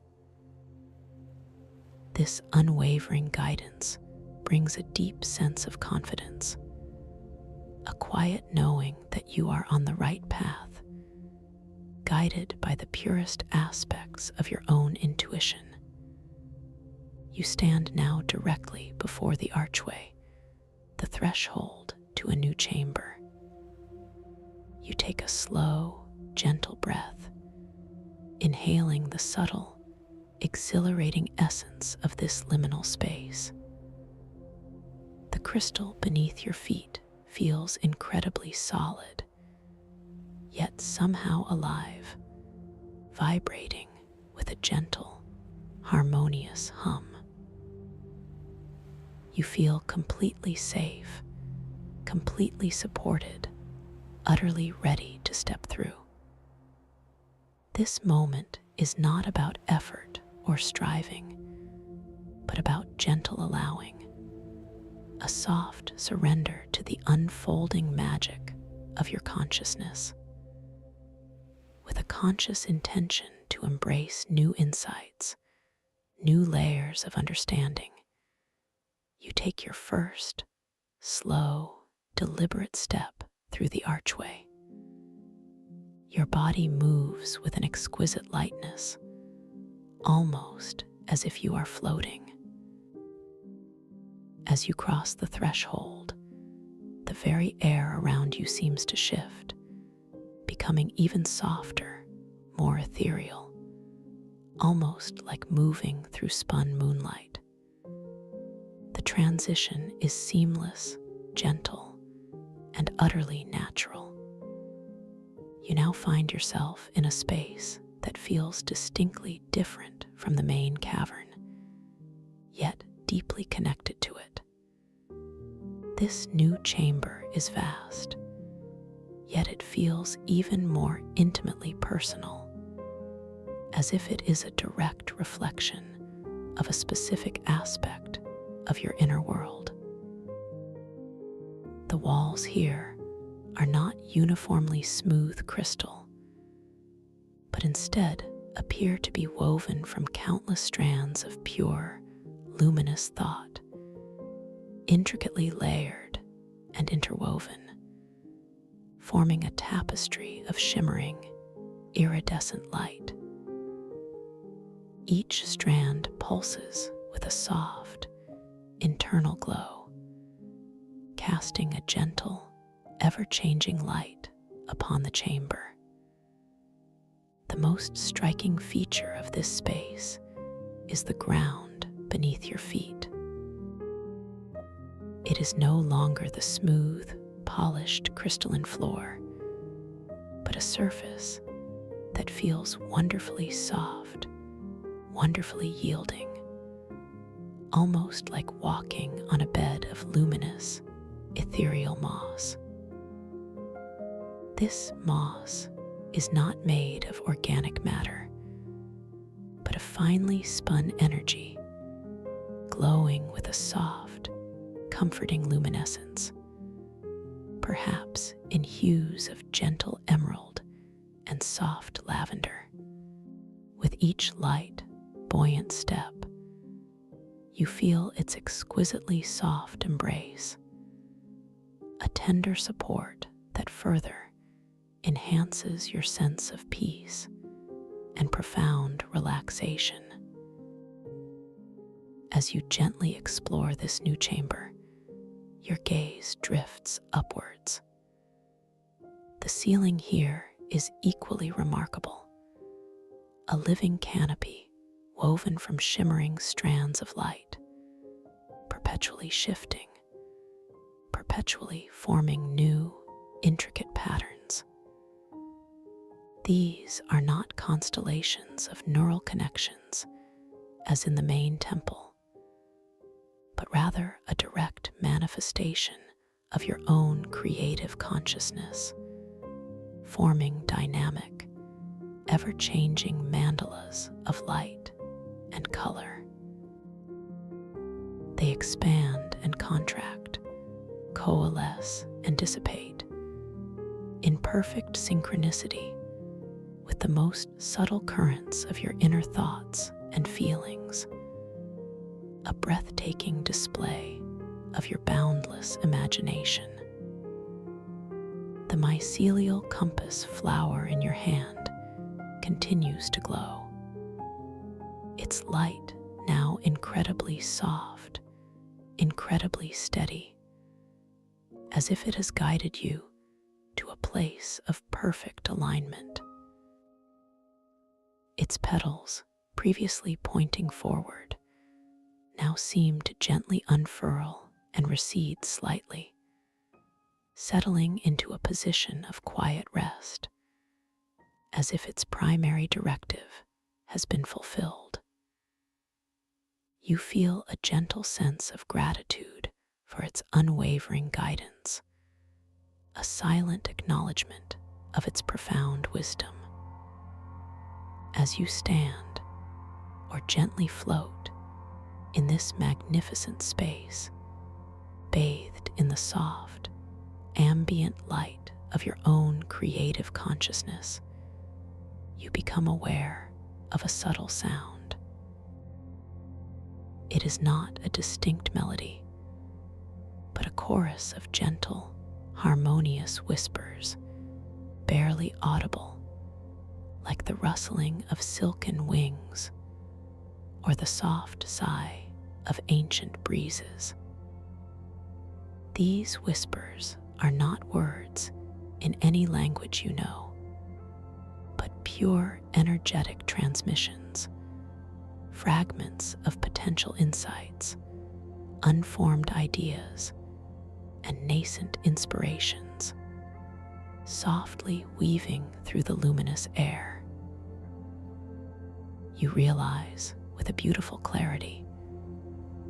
This unwavering guidance brings a deep sense of confidence, a quiet knowing that you are on the right path, guided by the purest aspects of your own intuition. You stand now directly before the archway, the threshold to a new chamber. You take a slow, gentle breath, inhaling the subtle, exhilarating essence of this liminal space. The crystal beneath your feet feels incredibly solid, yet somehow alive, vibrating with a gentle, harmonious hum. You feel completely safe, completely supported, utterly ready to step through. This moment is not about effort or striving, but about gentle allowing, a soft surrender to the unfolding magic of your consciousness. With a conscious intention to embrace new insights, new layers of understanding, you take your first, slow, deliberate step through the archway. Your body moves with an exquisite lightness, almost as if you are floating. As you cross the threshold, the very air around you seems to shift, becoming even softer, more ethereal, almost like moving through spun moonlight. The transition is seamless, gentle, and utterly natural. You now find yourself in a space that feels distinctly different from the main cavern, yet deeply connected to it. This new chamber is vast, yet it feels even more intimately personal, as if it is a direct reflection of a specific aspect of your inner world. The walls here are not uniformly smooth crystal, but instead appear to be woven from countless strands of pure, luminous thought, intricately layered and interwoven, forming a tapestry of shimmering, iridescent light. Each strand pulses with a soft, internal glow, casting a gentle, ever-changing light upon the chamber. The most striking feature of this space is the ground beneath your feet. It is no longer the smooth, polished crystalline floor, but a surface that feels wonderfully soft, wonderfully yielding, almost like walking on a bed of luminous, ethereal moss. This moss is not made of organic matter, but of finely spun energy, glowing with a soft, comforting luminescence, perhaps in hues of gentle emerald and soft lavender. With each light, buoyant step, you feel its exquisitely soft embrace, a tender support that further enhances your sense of peace and profound relaxation. As you gently explore this new chamber, your gaze drifts upwards. The The ceiling here is equally remarkable. A living canopy woven from shimmering strands of light, perpetually shifting, perpetually forming new, intricate patterns. These are not constellations of neural connections, as in the main temple, but rather a direct manifestation of your own creative consciousness, forming dynamic, ever-changing mandalas of light and color. They expand and contract, coalesce and dissipate, in perfect synchronicity with the most subtle currents of your inner thoughts and feelings, a breathtaking display of your boundless imagination. The mycelial compass flower in your hand continues to glow, its light now incredibly soft, incredibly steady, as if it has guided you to a place of perfect alignment. Its petals, previously pointing forward, now seem to gently unfurl and recede slightly, settling into a position of quiet rest, as if its primary directive has been fulfilled. You feel a gentle sense of gratitude for its unwavering guidance, a silent acknowledgement of its profound wisdom. As you stand or gently float in this magnificent space, bathed in the soft, ambient light of your own creative consciousness, you become aware of a subtle sound. It is not a distinct melody, but a chorus of gentle, harmonious whispers, barely audible, like the rustling of silken wings or the soft sigh of ancient breezes. These whispers are not words in any language you know, but pure energetic transmissions, fragments of potential insights, unformed ideas, and nascent inspirations, softly weaving through the luminous air. You realize with a beautiful clarity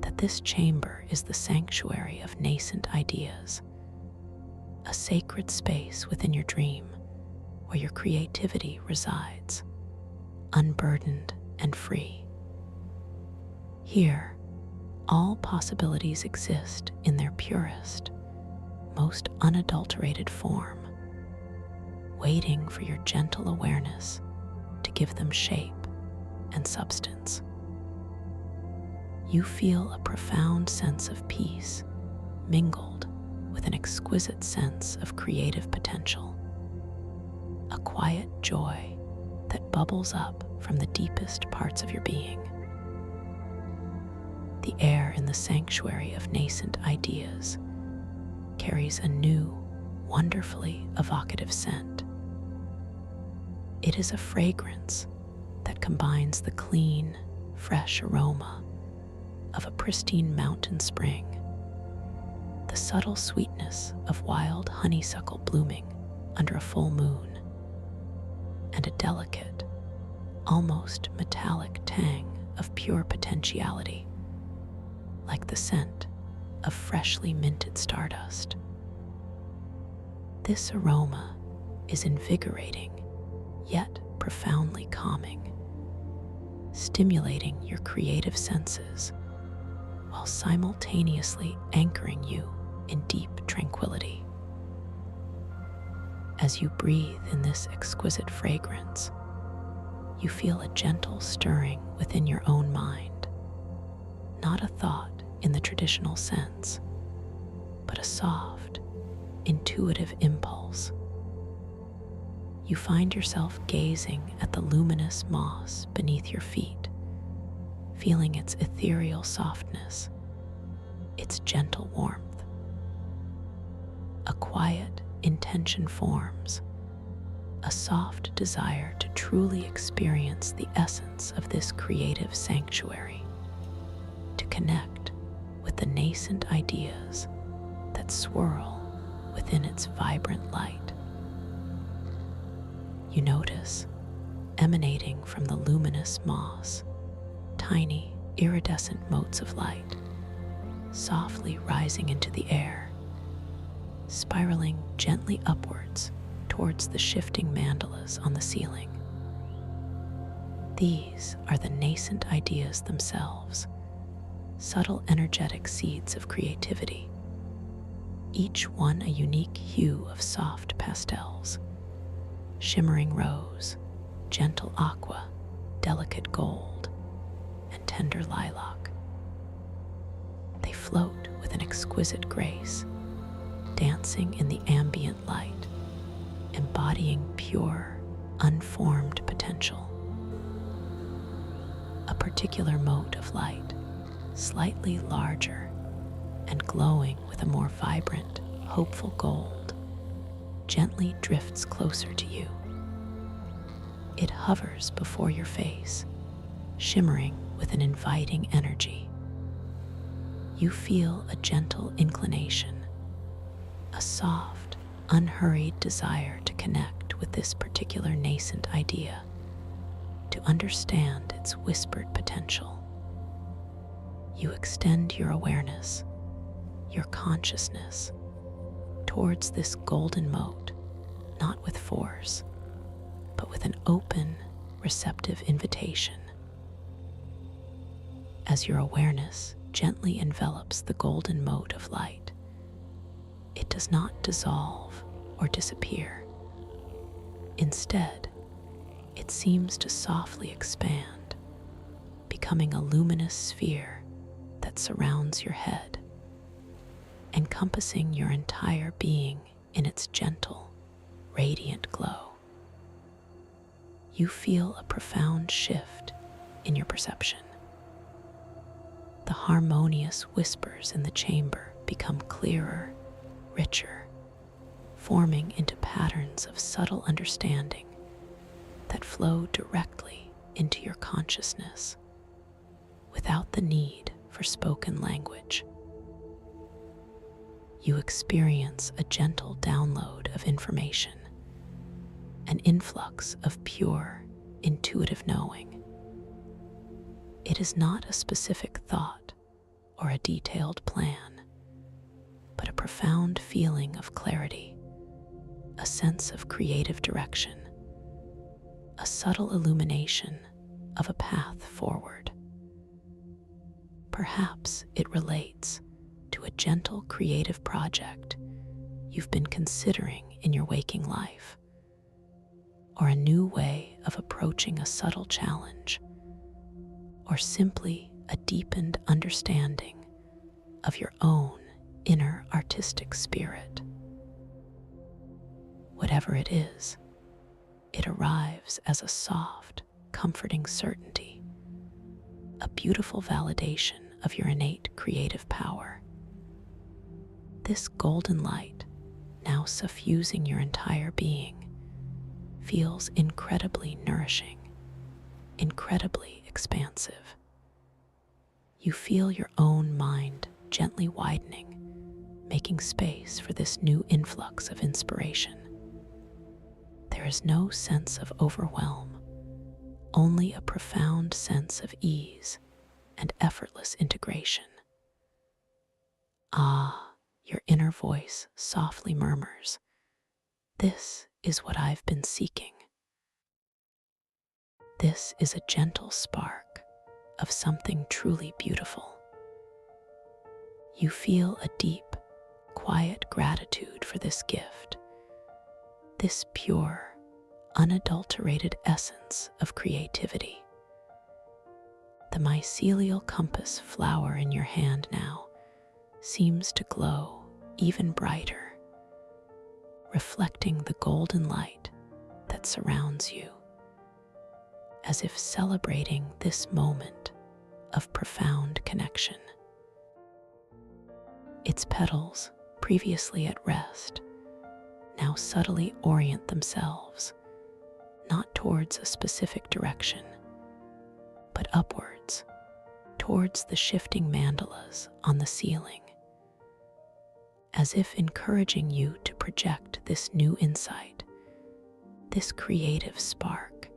that this chamber is the sanctuary of nascent ideas, a sacred space within your dream where your creativity resides, unburdened and free. Here, all possibilities exist in their purest, most unadulterated form, waiting for your gentle awareness to give them shape and substance. You feel a profound sense of peace mingled with an exquisite sense of creative potential, a quiet joy that bubbles up from the deepest parts of your being. The air in the sanctuary of nascent ideas carries a new, wonderfully evocative scent. It is a fragrance that combines the clean, fresh aroma of a pristine mountain spring, the subtle sweetness of wild honeysuckle blooming under a full moon, and a delicate, almost metallic tang of pure potentiality, like the scent of freshly minted stardust. This aroma is invigorating, yet profoundly calming, stimulating your creative senses while simultaneously anchoring you in deep tranquility. As you breathe in this exquisite fragrance, you feel a gentle stirring within your own mind, not a thought in the traditional sense, but a soft, intuitive impulse. You find yourself gazing at the luminous moss beneath your feet, feeling its ethereal softness, its gentle warmth. A quiet intention forms, a soft desire to truly experience the essence of this creative sanctuary, to connect with the nascent ideas that swirl within its vibrant light. You notice, emanating from the luminous moss, tiny iridescent motes of light, softly rising into the air, spiraling gently upwards towards the shifting mandalas on the ceiling. These are the nascent ideas themselves, subtle energetic seeds of creativity, each one a unique hue of soft pastels, shimmering rose, gentle aqua, delicate gold, and tender lilac. They float with an exquisite grace, dancing in the ambient light, embodying pure, unformed potential. A particular mote of light, slightly larger and glowing with a more vibrant, hopeful gold, gently drifts closer to you. It hovers before your face, shimmering with an inviting energy. You feel a gentle inclination, a soft, unhurried desire to connect with this particular nascent idea, to understand its whispered potential. You extend your awareness, your consciousness, towards this golden mote, not with force, but with an open, receptive invitation. As your awareness gently envelops the golden mote of light, it does not dissolve or disappear. Instead, it seems to softly expand, becoming a luminous sphere that surrounds your head, encompassing your entire being in its gentle, radiant glow. You feel a profound shift in your perception. The harmonious whispers in the chamber become clearer, richer, forming into patterns of subtle understanding that flow directly into your consciousness without the need for spoken language. You experience a gentle download of information, an influx of pure, intuitive knowing. It is not a specific thought or a detailed plan, but a profound feeling of clarity, a sense of creative direction, a subtle illumination of a path forward. Perhaps it relates to a gentle creative project you've been considering in your waking life, or a new way of approaching a subtle challenge, or simply a deepened understanding of your own inner artistic spirit. Whatever it is, it arrives as a soft, comforting certainty, a beautiful validation of your innate creative power. This golden light, now suffusing your entire being, feels incredibly nourishing, incredibly expansive. You feel your own mind gently widening, making space for this new influx of inspiration. There is no sense of overwhelm, only a profound sense of ease and effortless integration. Ah, your inner voice softly murmurs, "This is what I've been seeking." This is a gentle spark of something truly beautiful. You feel a deep, quiet gratitude for this gift, this pure, unadulterated essence of creativity. The mycelial compass flower in your hand now seems to glow even brighter, reflecting the golden light that surrounds you, as if celebrating this moment of profound connection. Its petals, previously at rest, now subtly orient themselves, not towards a specific direction, but upwards, towards the shifting mandalas on the ceiling, as if encouraging you to project this new insight, this creative spark,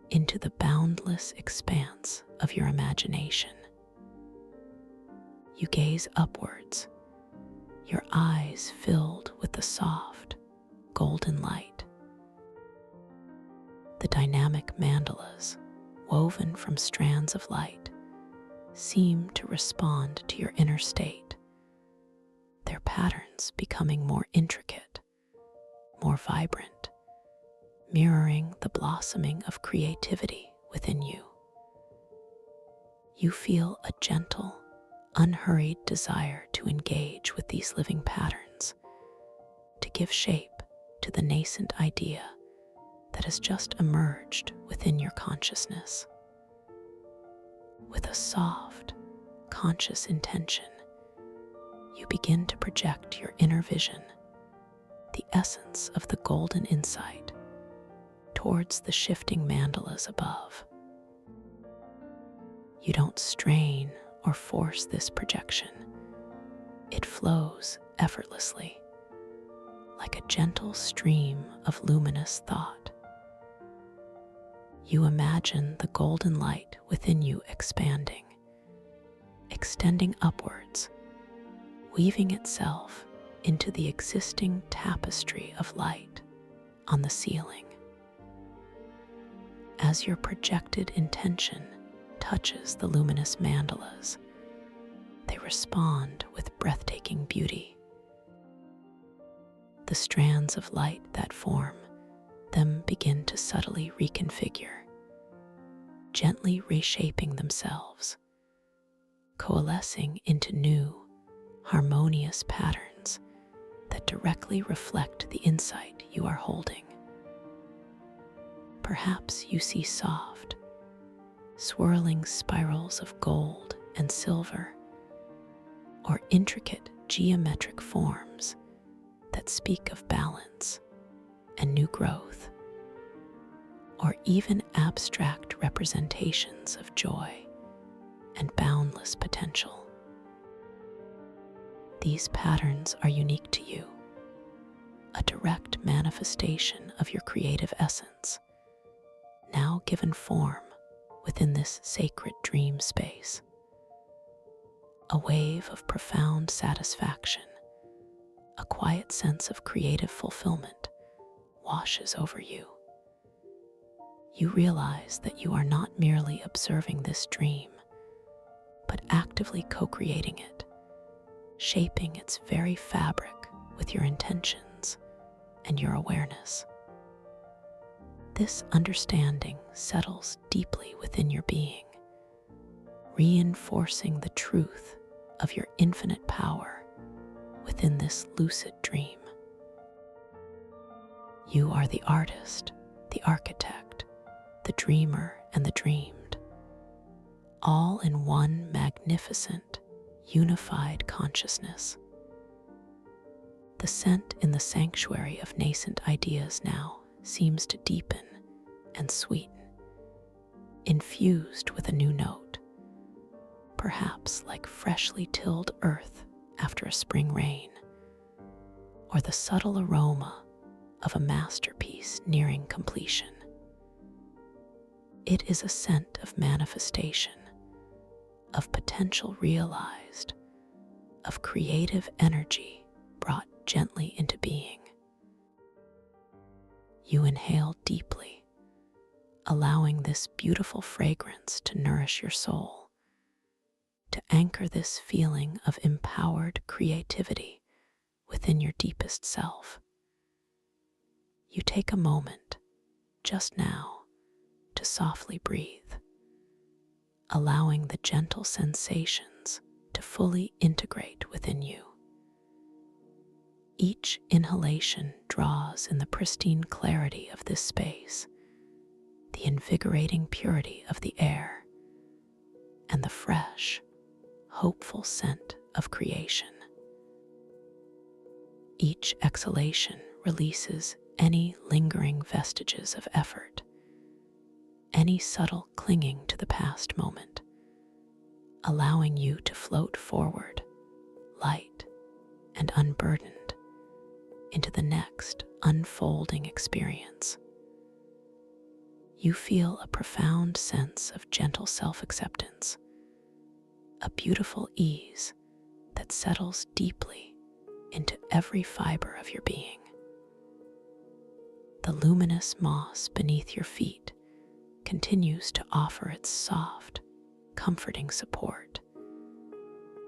into the boundless expanse of your imagination. You gaze upwards, your eyes filled with the soft, golden light. The dynamic mandalas, woven from strands of light, seem to respond to your inner state, their patterns becoming more intricate, more vibrant, mirroring the blossoming of creativity within you. You feel a gentle, unhurried desire to engage with these living patterns, to give shape to the nascent idea that has just emerged within your consciousness. With a soft, conscious intention, you begin to project your inner vision, the essence of the golden insight, towards the shifting mandalas above. You don't strain or force this projection. It flows effortlessly, like a gentle stream of luminous thought. You imagine the golden light within you expanding, extending upwards, weaving itself into the existing tapestry of light on the ceiling. As your projected intention touches the luminous mandalas, they respond with breathtaking beauty. The strands of light that form them begin to subtly reconfigure, gently reshaping themselves, coalescing into new, harmonious patterns that directly reflect the insight you are holding. Perhaps you see soft, swirling spirals of gold and silver, or intricate geometric forms that speak of balance and new growth, or even abstract representations of joy and boundless potential. These patterns are unique to you, a direct manifestation of your creative essence, now given form within this sacred dream space. A wave of profound satisfaction, a quiet sense of creative fulfillment washes over you. You realize that you are not merely observing this dream, but actively co-creating it, shaping its very fabric with your intentions and your awareness. This understanding settles deeply within your being, reinforcing the truth of your infinite power within this lucid dream. You are the artist, the architect, the dreamer, and the dreamed, all in one magnificent, unified consciousness. The scent in the sanctuary of nascent ideas now seems to deepen and sweeten, infused with a new note, perhaps like freshly tilled earth after a spring rain, or the subtle aroma of a masterpiece nearing completion. It is a scent of manifestation, of potential realized, of creative energy brought gently into being. You inhale deeply, allowing this beautiful fragrance to nourish your soul, to anchor this feeling of empowered creativity within your deepest self. You take a moment, just now, to softly breathe, allowing the gentle sensations to fully integrate within you. Each inhalation draws in the pristine clarity of this space, the invigorating purity of the air, and the fresh, hopeful scent of creation. Each exhalation releases any lingering vestiges of effort, any subtle clinging to the past moment, allowing you to float forward, light and unburdened, into the next unfolding experience. You feel a profound sense of gentle self-acceptance, a beautiful ease that settles deeply into every fiber of your being. The luminous moss beneath your feet continues to offer its soft, comforting support,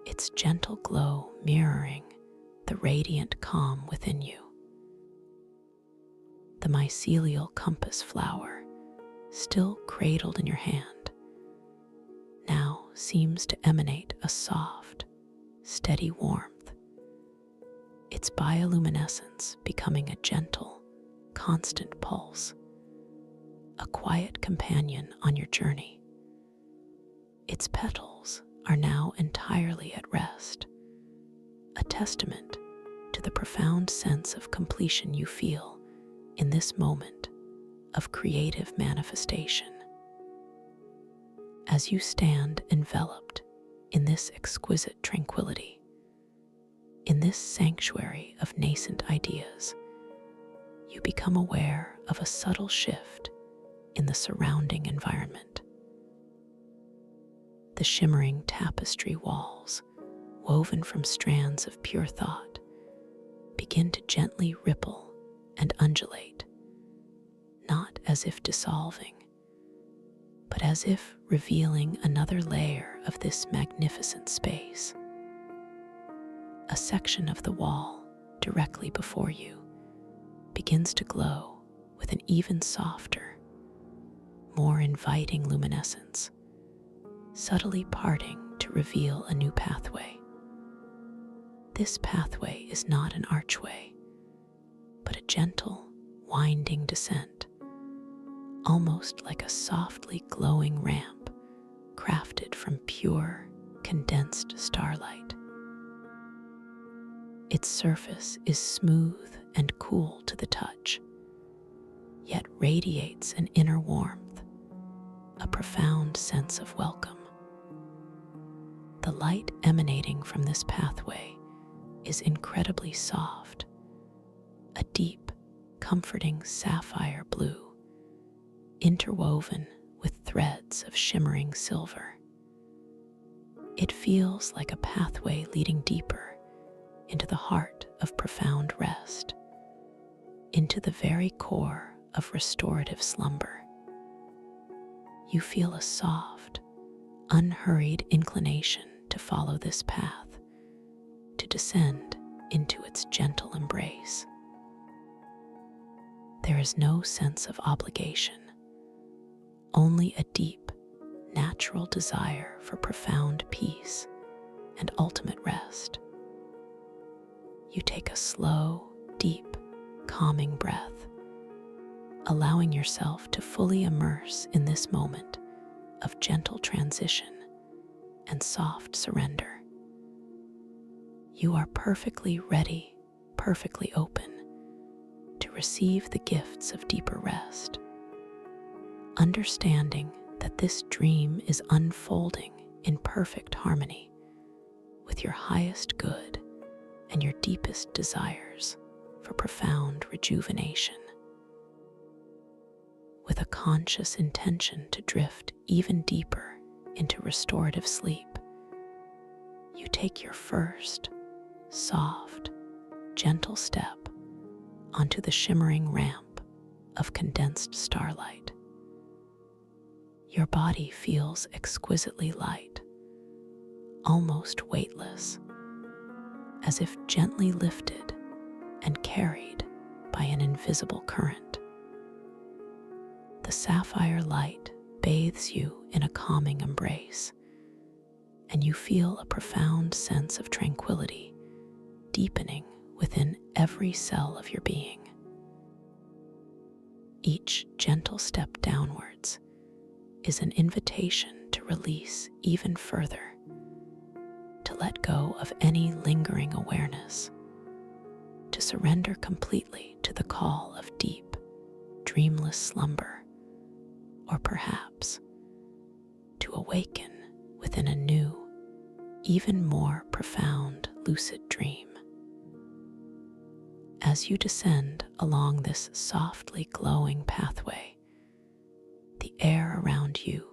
its gentle glow mirroring the radiant calm within you. The mycelial compass flower, still cradled in your hand, now seems to emanate a soft, steady warmth, its bioluminescence becoming a gentle, constant pulse, a quiet companion on your journey. Its petals are now entirely at rest, a testament to the profound sense of completion you feel in this moment of creative manifestation. As you stand enveloped in this exquisite tranquility, in this sanctuary of nascent ideas, you become aware of a subtle shift in the surrounding environment. The shimmering tapestry walls, woven from strands of pure thought, begin to gently ripple and undulate, not as if dissolving, but as if revealing another layer of this magnificent space. A section of the wall directly before you begins to glow with an even softer, more inviting luminescence, subtly parting to reveal a new pathway. This pathway is not an archway, but a gentle, winding descent, almost like a softly glowing ramp crafted from pure, condensed starlight. Its surface is smooth and cool to the touch, yet radiates an inner warmth, a profound sense of welcome. The light emanating from this pathway is incredibly soft, a deep, comforting sapphire blue, interwoven with threads of shimmering silver. It feels like a pathway leading deeper into the heart of profound rest, into the very core of restorative slumber. You feel a soft, unhurried inclination to follow this path, to descend into its gentle embrace. There is no sense of obligation, only a deep, natural desire for profound peace and ultimate rest. You take a slow, deep, calming breath, allowing yourself to fully immerse in this moment of gentle transition and soft surrender. You are perfectly ready, perfectly open to receive the gifts of deeper rest, understanding that this dream is unfolding in perfect harmony with your highest good and your deepest desires for profound rejuvenation. With a conscious intention to drift even deeper into restorative sleep, you take your first, soft, gentle step onto the shimmering ramp of condensed starlight. Your body feels exquisitely light, almost weightless, as if gently lifted and carried by an invisible current. The sapphire light bathes you in a calming embrace, and you feel a profound sense of tranquility deepening within every cell of your being. Each gentle step downwards is an invitation to release even further, to let go of any lingering awareness, to to surrender completely to the call of deep, dreamless slumber, or perhaps to awaken within a new, even more profound lucid dream. As you descend along this softly glowing pathway, the air around you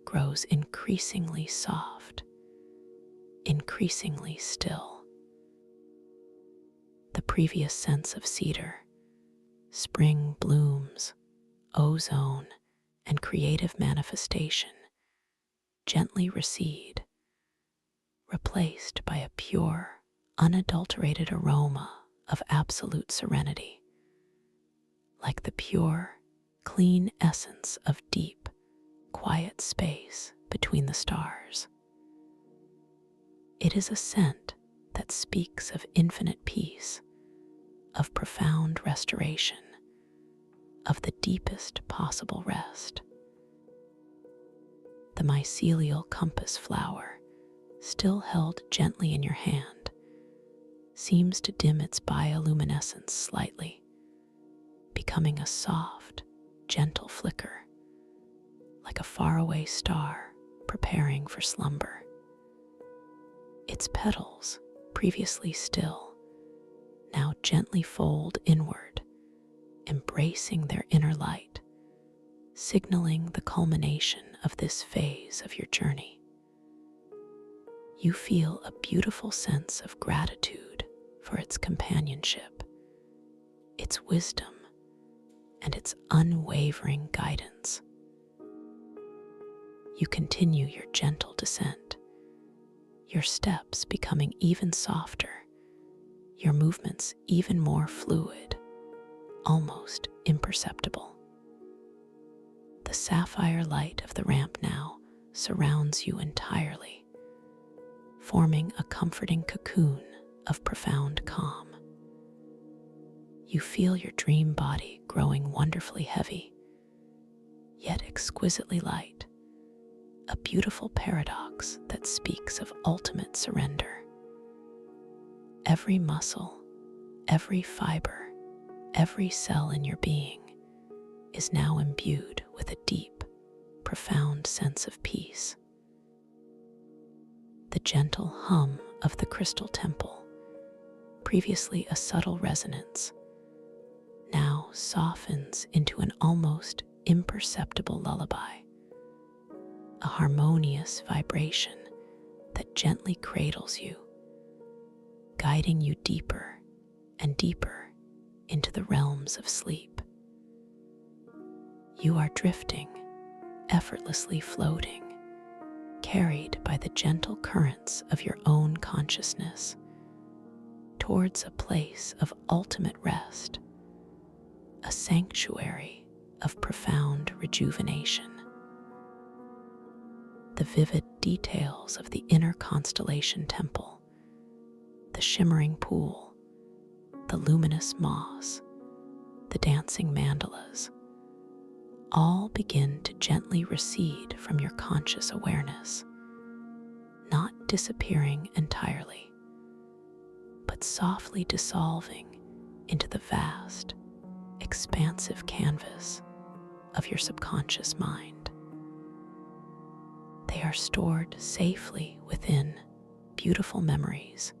grows increasingly soft, increasingly still. The previous sense of cedar, spring blooms, ozone, and creative manifestation gently recede, replaced by a pure, unadulterated aroma of absolute serenity, like the pure, clean essence of deep, quiet space between the stars. It is a scent that speaks of infinite peace, of profound restoration, of the deepest possible rest. The mycelial compass flower, still held gently in your hand, seems to dim its bioluminescence slightly, becoming a soft, gentle flicker, like a faraway star preparing for slumber. Its petals, previously still, now gently fold inward, embracing their inner light, signaling the culmination of this phase of your journey. You feel a beautiful sense of gratitude for its companionship, its wisdom, and its unwavering guidance. You continue your gentle descent, your steps becoming even softer, your movements even more fluid, almost imperceptible. The sapphire light of the ramp now surrounds you entirely, forming a comforting cocoon of profound calm. You feel your dream body growing wonderfully heavy, yet exquisitely light, a beautiful paradox that speaks of ultimate surrender. Every muscle, every fiber, every cell in your being is now imbued with a deep, profound sense of peace. The gentle hum of the crystal temple, previously a subtle resonance, now softens into an almost imperceptible lullaby, a harmonious vibration that gently cradles you, guiding you deeper and deeper into the realms of sleep. You are drifting, effortlessly floating, carried by the gentle currents of your own consciousness towards a place of ultimate rest, a sanctuary of profound rejuvenation. The vivid details of the inner constellation temple, the shimmering pool, the luminous moss, the dancing mandalas, all begin to gently recede from your conscious awareness, not disappearing entirely, but softly dissolving into the vast, expansive canvas of your subconscious mind. They are stored safely within beautiful memories,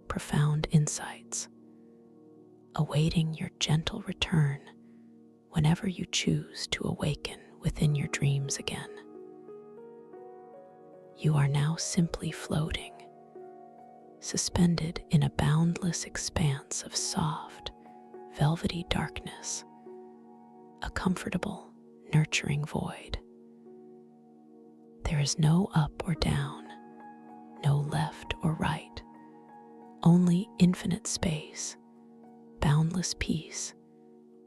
profound insights, awaiting your gentle return whenever you choose to awaken within your dreams again. You are now simply floating, suspended in a boundless expanse of soft, velvety darkness, a comfortable, nurturing void. There is no up or down, no left or right, only infinite space, boundless peace,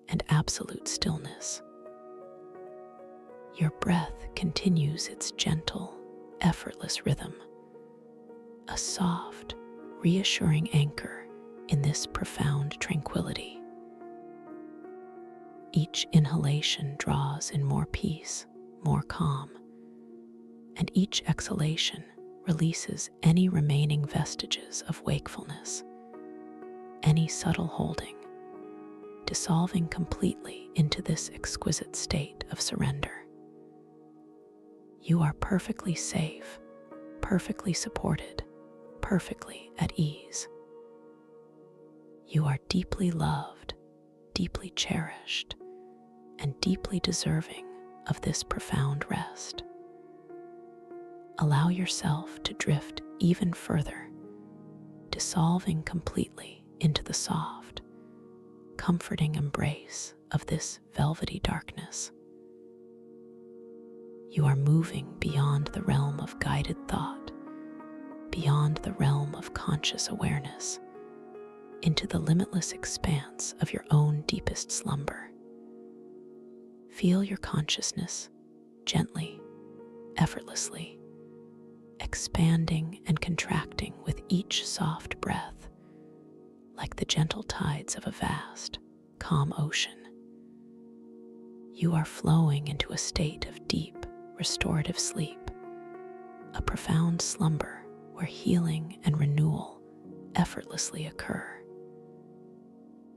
and absolute stillness. Your breath continues its gentle, effortless rhythm, a soft, reassuring anchor in this profound tranquility. Each inhalation draws in more peace, more calm, and each exhalation releases any remaining vestiges of wakefulness, any subtle holding, dissolving completely into this exquisite state of surrender. You are perfectly safe, perfectly supported, perfectly at ease. You are deeply loved, deeply cherished, and deeply deserving of this profound rest. Allow yourself to drift even further, dissolving completely into the soft, comforting embrace of this velvety darkness. You are moving beyond the realm of guided thought, beyond the realm of conscious awareness, into the limitless expanse of your own deepest slumber. Feel your consciousness gently, effortlessly, expanding and contracting with each soft breath, like the gentle tides of a vast, calm ocean. You are flowing into a state of deep, restorative sleep, a profound slumber where healing and renewal effortlessly occur.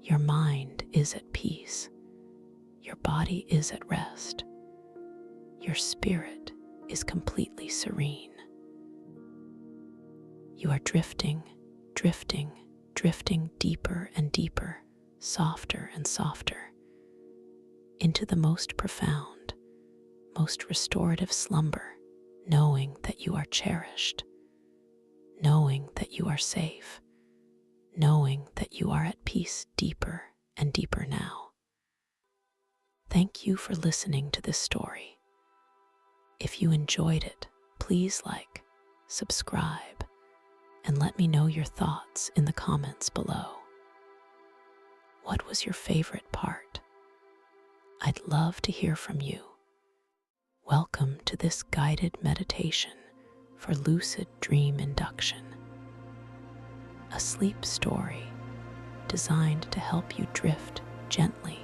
Your mind is at peace, your body is at rest, your spirit is completely serene. You are drifting, drifting, drifting deeper and deeper, softer and softer, into the most profound, most restorative slumber, knowing that you are cherished, knowing that you are safe, knowing that you are at peace deeper and deeper now. Thank you for listening to this story. If you enjoyed it, please like, subscribe, and let me know your thoughts in the comments below. What was your favorite part? I'd love to hear from you. Welcome to this guided meditation for lucid dream induction, a sleep story designed to help you drift gently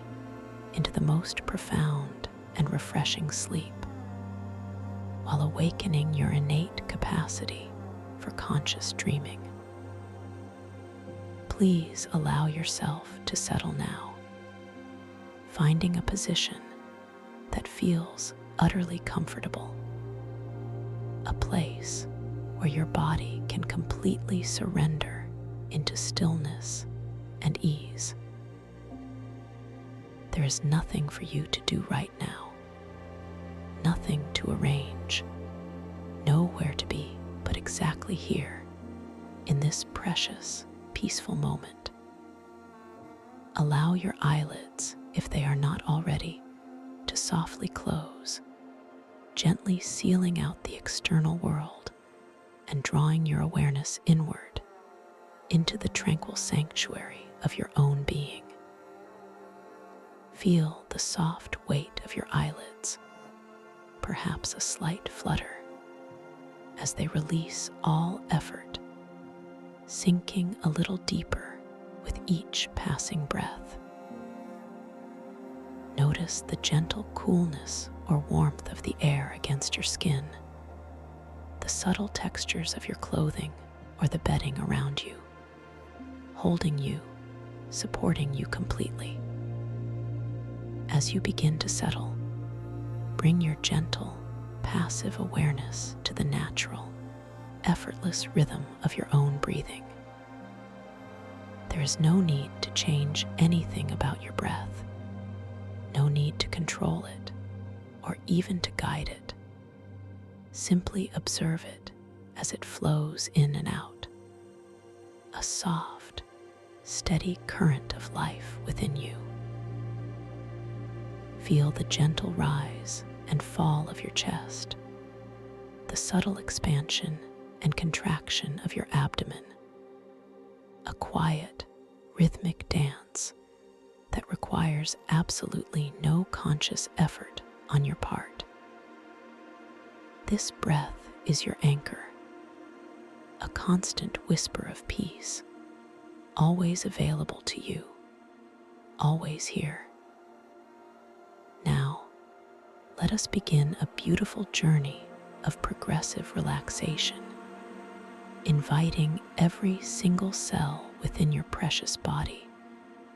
into the most profound and refreshing sleep, while awakening your innate capacity for conscious dreaming. Please allow yourself to settle now, finding a position that feels utterly comfortable, a place where your body can completely surrender into stillness and ease. There is nothing for you to do right now, nothing to arrange, nowhere to be but exactly here, in this precious, peaceful moment. Allow your eyelids, if they are not already, to softly close, gently sealing out the external world and drawing your awareness inward into the tranquil sanctuary of your own being. Feel the soft weight of your eyelids, perhaps a slight flutter, as they release all effort, sinking a little deeper with each passing breath. Notice the gentle coolness or warmth of the air against your skin, the subtle textures of your clothing or the bedding around you, holding you, supporting you completely. As you begin to settle, bring your gentle, passive awareness to the natural, effortless rhythm of your own breathing. There is no need to change anything about your breath, no need to control it or even to guide it. Simply observe it as it flows in and out, a soft, steady current of life within you. Feel the gentle rise and fall of your chest, the subtle expansion and contraction of your abdomen, a quiet, rhythmic dance that requires absolutely no conscious effort on your part. This breath is your anchor, a constant whisper of peace, always available to you, always here. Now, let us begin a beautiful journey of progressive relaxation. inviting every single cell within your precious body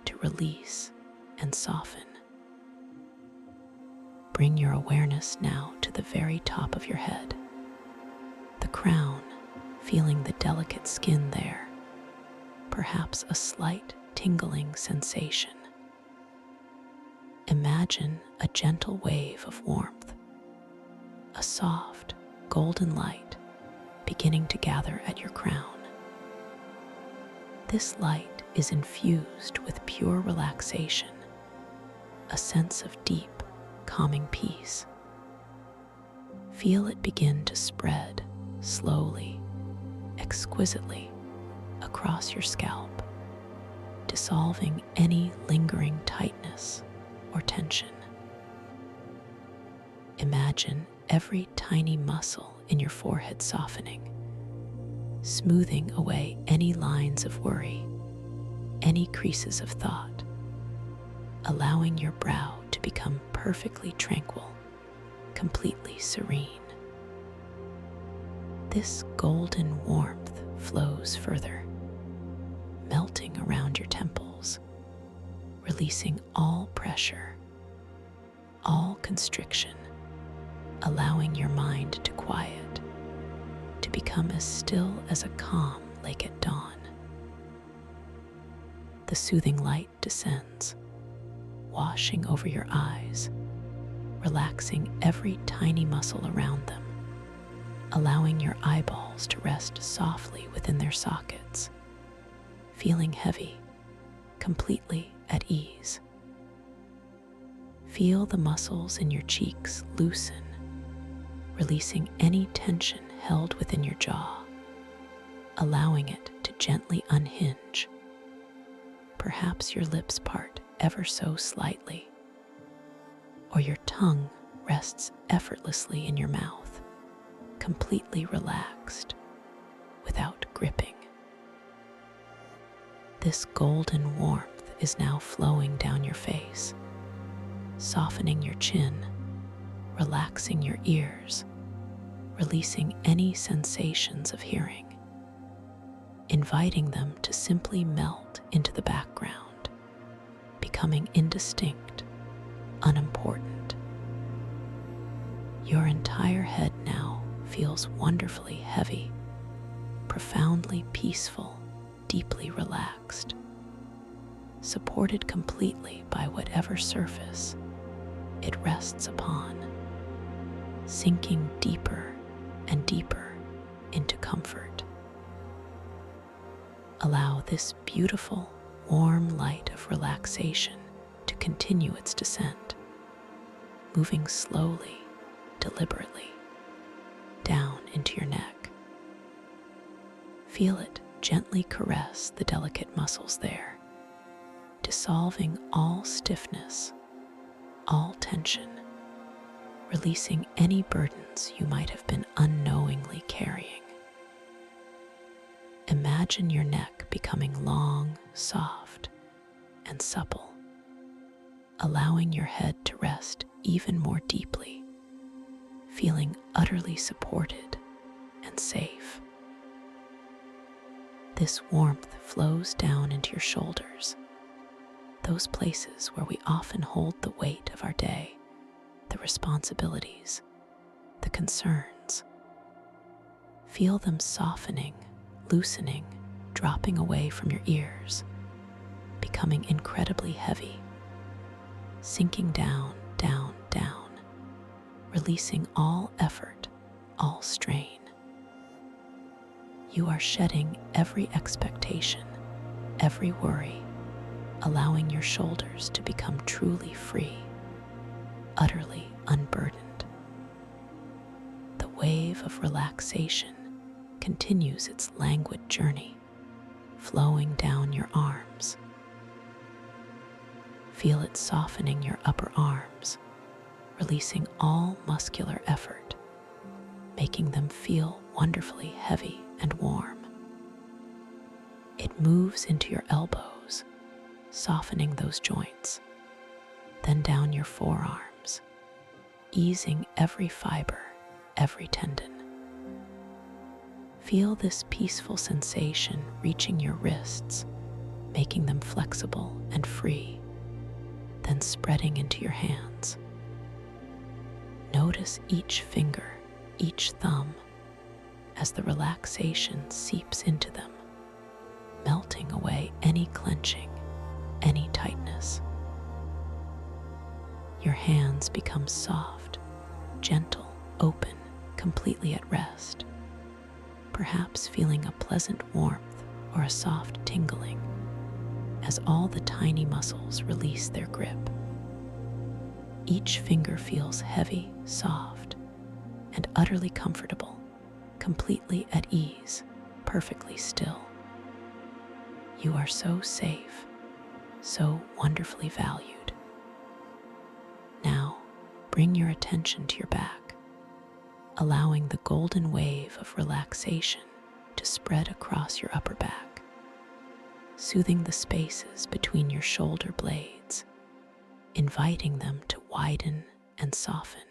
to release and soften. Bring your awareness now to the very top of your head, the crown, feeling the delicate skin there, perhaps a slight tingling sensation. Imagine a gentle wave of warmth, a soft, golden light beginning to gather at your crown. This light is infused with pure relaxation, a sense of deep, calming peace. Feel it begin to spread slowly, exquisitely across your scalp, dissolving any lingering tightness or tension. Imagine every tiny muscle in your forehead softening, smoothing away any lines of worry, any creases of thought, allowing your brow to become perfectly tranquil, completely serene. This golden warmth flows further, melting around your temples, releasing all pressure, all constriction, allowing your mind to quiet, to become as still as a calm lake at dawn. The soothing light descends, washing over your eyes, relaxing every tiny muscle around them, allowing your eyeballs to rest softly within their sockets, feeling heavy, completely at ease. Feel the muscles in your cheeks loosen, releasing any tension held within your jaw, allowing it to gently unhinge. Perhaps your lips part ever so slightly, or your tongue rests effortlessly in your mouth, completely relaxed, without gripping. This golden warmth is now flowing down your face, softening your chin, relaxing your ears, releasing any sensations of hearing, inviting them to simply melt into the background, becoming indistinct, unimportant. Your entire head now feels wonderfully heavy, profoundly peaceful, deeply relaxed, supported completely by whatever surface it rests upon, sinking deeper and deeper into comfort. Allow this beautiful, warm light of relaxation to continue its descent, moving slowly, deliberately, down into your neck. Feel it gently caress the delicate muscles there, dissolving all stiffness, all tension, releasing any burdens you might have been unknowingly carrying. Imagine your neck becoming long, soft, and supple, allowing your head to rest even more deeply, feeling utterly supported and safe. This warmth flows down into your shoulders, those places where we often hold the weight of our day, the responsibilities, the concerns. Feel them softening, loosening, dropping away from your ears, becoming incredibly heavy, sinking down, down, down, releasing all effort, all strain. You are shedding every expectation, every worry, allowing your shoulders to become truly free, utterly unburdened. The wave of relaxation continues its languid journey, flowing down your arms. Feel it softening your upper arms, releasing all muscular effort, making them feel wonderfully heavy and warm. It moves into your elbows, softening those joints, then down your forearms, easing every fiber, every tendon. Feel this peaceful sensation reaching your wrists, making them flexible and free, then spreading into your hands. Notice each finger, each thumb, as the relaxation seeps into them, melting away any clenching, any tightness. Your hands become soft, gentle, open, completely at rest, perhaps feeling a pleasant warmth or a soft tingling as all the tiny muscles release their grip. Each finger feels heavy, soft, and utterly comfortable, completely at ease, perfectly still. You are so safe, so wonderfully valued. Now, bring your attention to your back, allowing the golden wave of relaxation to spread across your upper back, soothing the spaces between your shoulder blades, inviting them to widen and soften.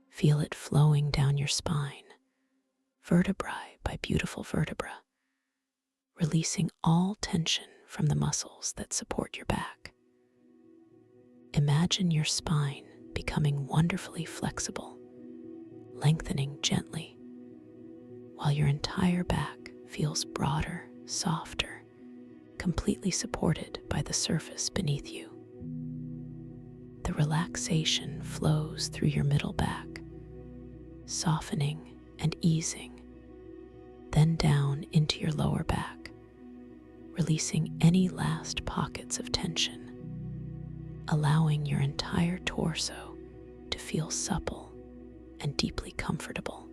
Feel it flowing down your spine, vertebra by beautiful vertebra, releasing all tension from the muscles that support your back. Imagine your spine becoming wonderfully flexible, lengthening gently, while your entire back feels broader, softer, completely supported by the surface beneath you. The relaxation flows through your middle back, softening and easing, then down into your lower back, releasing any last pockets of tension, allowing your entire torso to feel supple and deeply comfortable.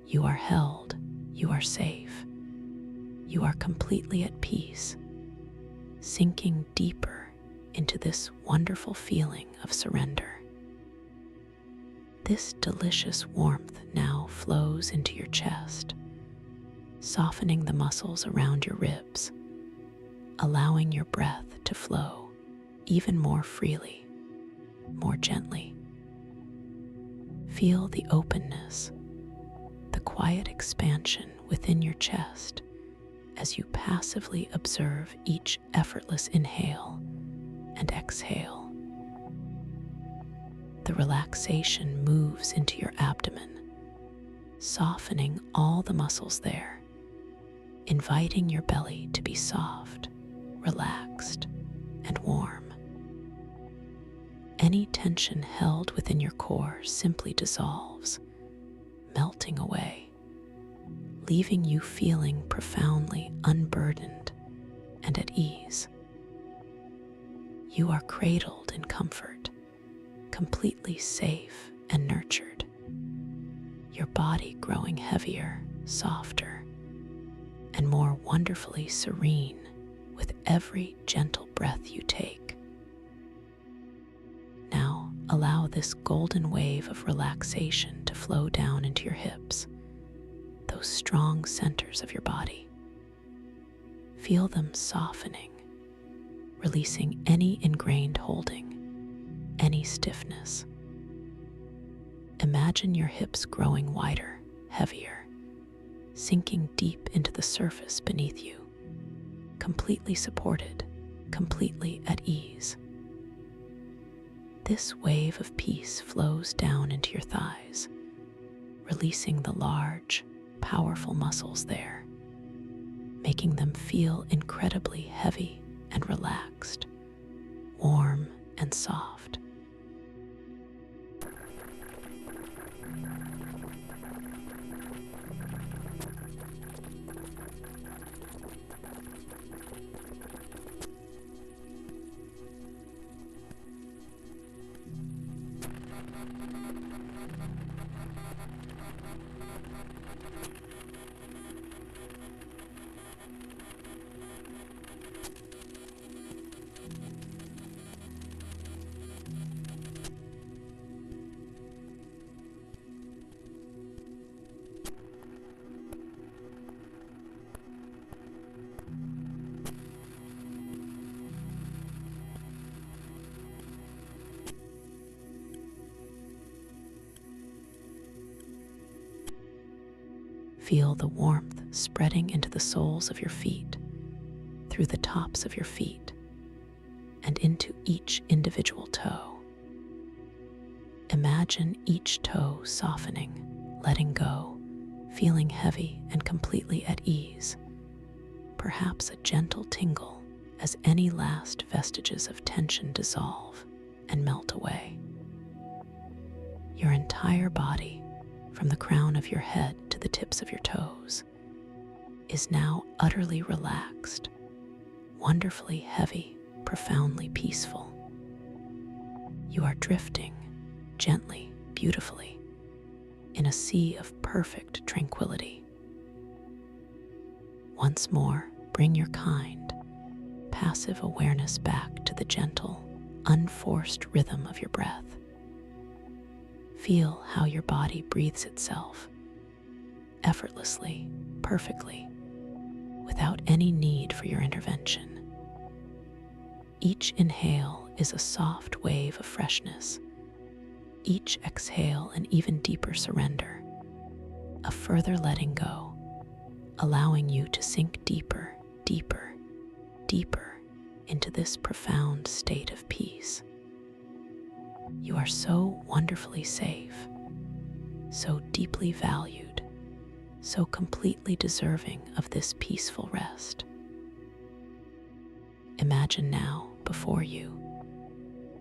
You are held, you are safe, you are completely at peace, sinking deeper into this wonderful feeling of surrender. This delicious warmth now flows into your chest, softening the muscles around your ribs, allowing your breath to flow even more freely, more gently. Feel the openness, the quiet expansion within your chest as you passively observe each effortless inhale and exhale. The relaxation moves into your abdomen, softening all the muscles there, inviting your belly to be soft, relaxed, and warm. Any tension held within your core simply dissolves, melting away, leaving you feeling profoundly unburdened and at ease. You are cradled in comfort, completely safe and nurtured, your body growing heavier, softer, and more wonderfully serene with every gentle breath you take. Now, allow this golden wave of relaxation to flow down into your hips, those strong centers of your body. Feel them softening, releasing any ingrained holding, any stiffness. Imagine your hips growing wider, heavier, sinking deep into the surface beneath you, completely supported, completely at ease. This wave of peace flows down into your thighs, releasing the large, powerful muscles there, making them feel incredibly heavy and relaxed, warm and soft. Feel the warmth spreading into the soles of your feet, through the tops of your feet, and into each individual toe. Imagine each toe softening, letting go, feeling heavy and completely at ease. Perhaps a gentle tingle as any last vestiges of tension dissolve and melt away. Your entire body, from the crown of your head to the tips of your toes, is now utterly relaxed, wonderfully heavy, profoundly peaceful. You are drifting gently, beautifully, in a sea of perfect tranquility. Once more, bring your kind, passive awareness back to the gentle, unforced rhythm of your breath. Feel how your body breathes itself, effortlessly, perfectly, without any need for your intervention. Each inhale is a soft wave of freshness, each exhale an even deeper surrender, a further letting go, allowing you to sink deeper, deeper, deeper into this profound state of peace. You are so wonderfully safe, so deeply valued, so completely deserving of this peaceful rest. Imagine now before you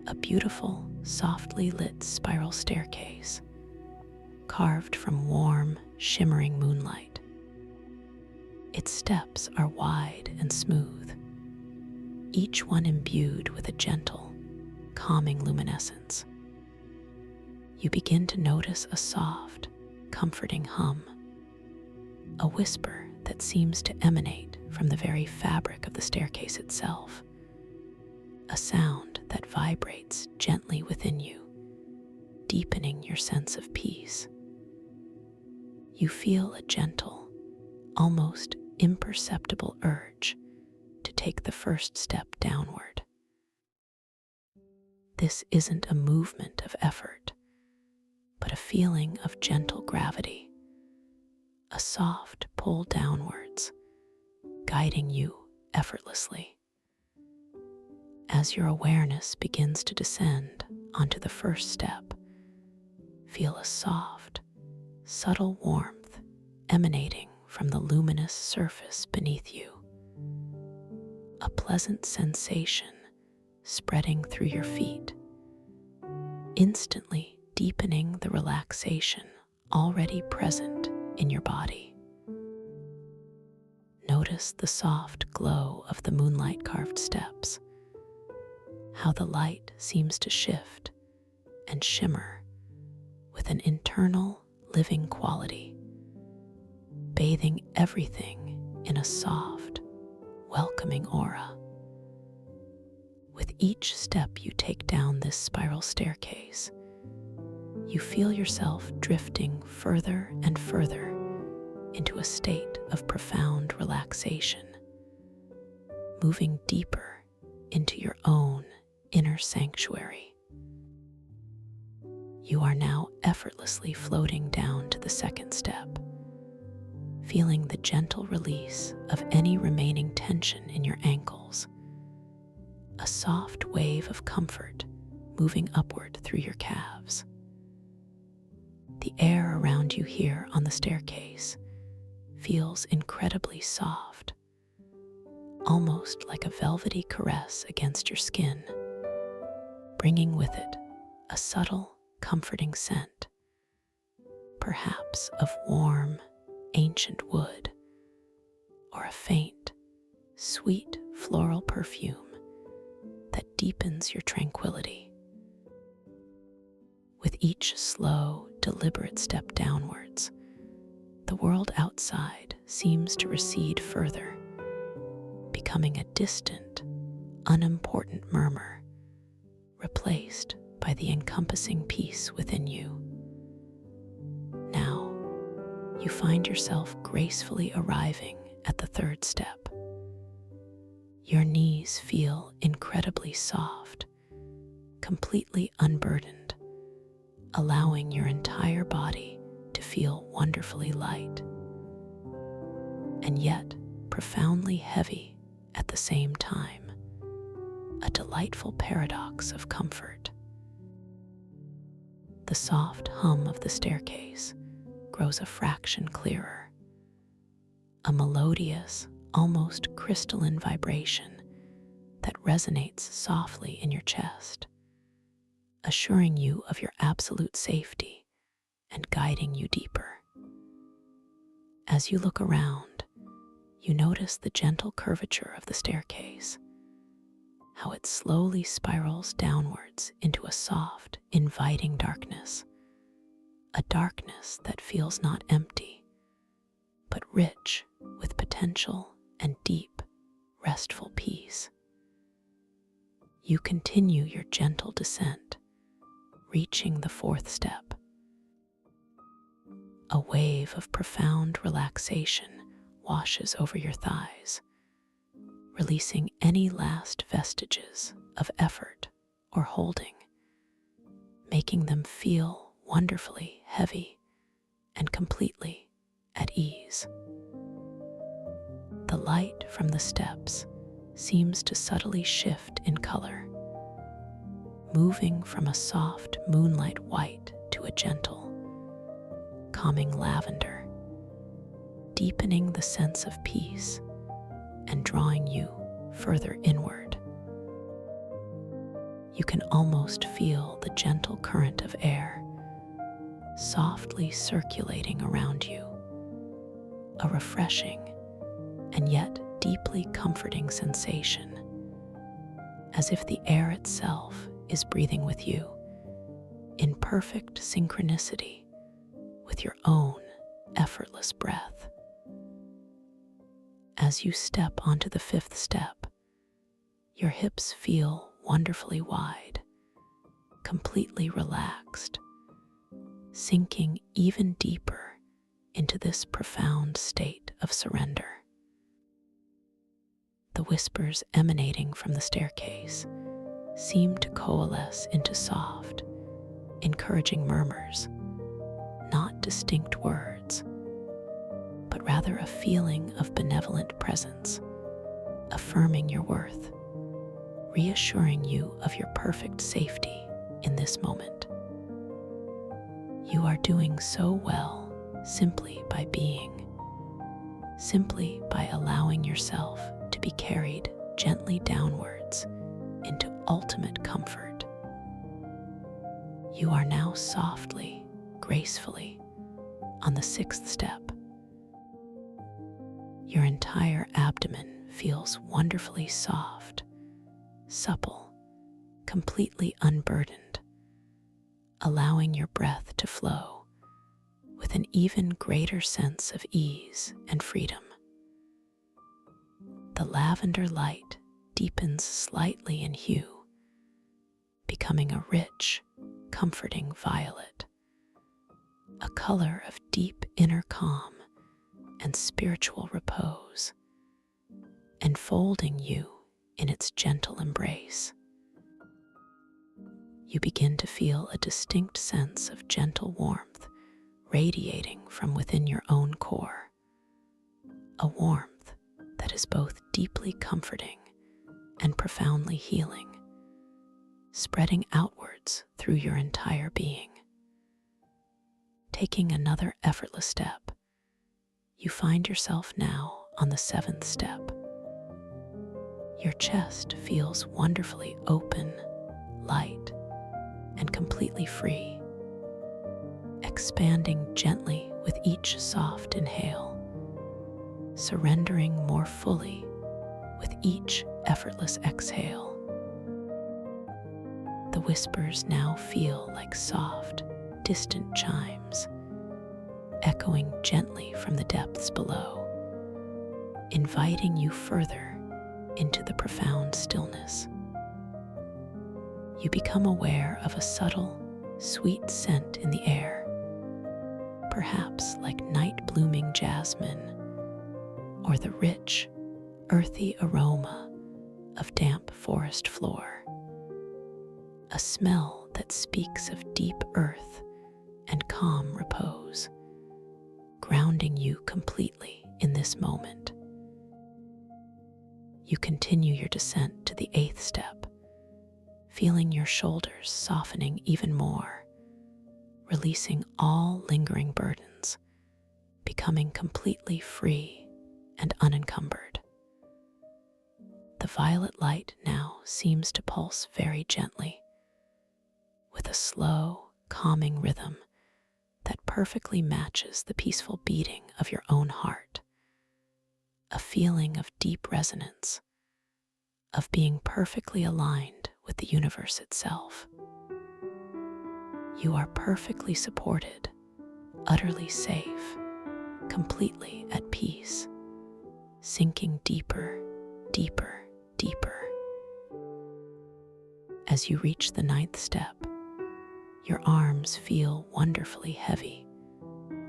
a beautiful, softly lit spiral staircase, carved from warm, shimmering moonlight. Its steps are wide and smooth, each one imbued with a gentle, calming luminescence. You begin to notice a soft, comforting hum, a whisper that seems to emanate from the very fabric of the staircase itself, a sound that vibrates gently within you, deepening your sense of peace. You feel a gentle, almost imperceptible urge to take the first step downward. This isn't a movement of effort, but a feeling of gentle gravity, a soft pull downwards, guiding you effortlessly. As your awareness begins to descend onto the first step, feel a soft, subtle warmth emanating from the luminous surface beneath you. A pleasant sensation spreading through your feet, instantly deepening the relaxation already present in your body. Notice the soft glow of the moonlight-carved steps, how the light seems to shift and shimmer with an internal living quality, bathing everything in a soft, welcoming aura. With each step you take down this spiral staircase, you feel yourself drifting further and further into a state of profound relaxation, moving deeper into your own inner sanctuary. You are now effortlessly floating down to the second step, feeling the gentle release of any remaining tension in your ankles, a soft wave of comfort moving upward through your calves. The air around you here on the staircase feels incredibly soft, almost like a velvety caress against your skin, bringing with it a subtle, comforting scent, perhaps of warm, ancient wood, or a faint, sweet floral perfume that deepens your tranquility. With each slow, deliberate step downwards, the world outside seems to recede further, becoming a distant, unimportant murmur, replaced by the encompassing peace within you. Now, you find yourself gracefully arriving at the third step. Your knees feel incredibly soft, completely unburdened, allowing your entire body to feel wonderfully light. and yet profoundly heavy at the same time, a delightful paradox of comfort. The soft hum of the staircase grows a fraction clearer, a melodious, almost crystalline vibration that resonates softly in your chest, assuring you of your absolute safety and guiding you deeper. As you look around, you notice the gentle curvature of the staircase, how it slowly spirals downwards into a soft, inviting darkness, a darkness that feels not empty, but rich with potential and deep, restful peace. You continue your gentle descent, reaching the 4th step. A wave of profound relaxation washes over your thighs, releasing any last vestiges of effort or holding, making them feel wonderfully heavy and completely at ease. The light from the steps seems to subtly shift in color, moving from a soft moonlight white to a gentle, calming lavender, deepening the sense of peace and drawing you further inward. You can almost feel the gentle current of air softly circulating around you, a refreshing and yet deeply comforting sensation, as if the air itself is breathing with you in perfect synchronicity with your own effortless breath. As you step onto the 5th step, your hips feel wonderfully wide, completely relaxed, sinking even deeper into this profound state of surrender. The whispers emanating from the staircase seem to coalesce into soft, encouraging murmurs, not distinct words, but rather a feeling of benevolent presence, affirming your worth, reassuring you of your perfect safety in this moment. You are doing so well simply by being, simply by allowing yourself to be carried gently downwards into ultimate comfort. You are now softly, gracefully on the 6th step. Your entire abdomen feels wonderfully soft, supple, completely unburdened, allowing your breath to flow with an even greater sense of ease and freedom. The lavender light deepens slightly in hue, becoming a rich, comforting violet, a color of deep inner calm and spiritual repose, enfolding you in its gentle embrace. You begin to feel a distinct sense of gentle warmth radiating from within your own core, a warmth that is both deeply comforting and profoundly healing, spreading outwards through your entire being. Taking another effortless step, you find yourself now on the 7th step. Your chest feels wonderfully open, light, and completely free, expanding gently with each soft inhale, surrendering more fully with each effortless exhale. The whispers now feel like soft, distant chimes, echoing gently from the depths below, inviting you further into the profound stillness. You become aware of a subtle, sweet scent in the air, perhaps like night-blooming jasmine, or the rich, earthy aroma of damp forest floor. A smell that speaks of deep earth and calm repose, grounding you completely in this moment. You continue your descent to the 8th step, feeling your shoulders softening even more, releasing all lingering burdens, becoming completely free and unencumbered. The violet light now seems to pulse very gently, with a slow, calming rhythm that perfectly matches the peaceful beating of your own heart. A feeling of deep resonance, of being perfectly aligned with the universe itself. You are perfectly supported, utterly safe, completely at peace, sinking deeper, deeper, deeper. As you reach the 9th step, your arms feel wonderfully heavy,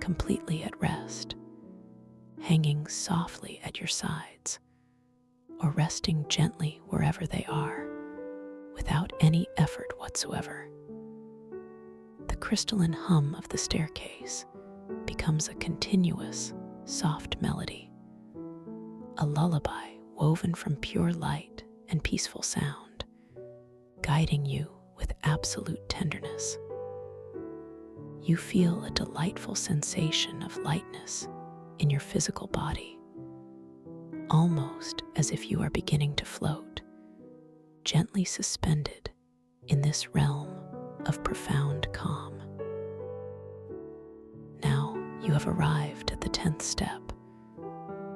completely at rest, hanging softly at your sides, or resting gently wherever they are, without any effort whatsoever. The crystalline hum of the staircase becomes a continuous, soft melody, a lullaby woven from pure light and peaceful sound, guiding you with absolute tenderness. You feel a delightful sensation of lightness in your physical body, almost as if you are beginning to float, gently suspended in this realm of profound calm. Now you have arrived at the 10th step,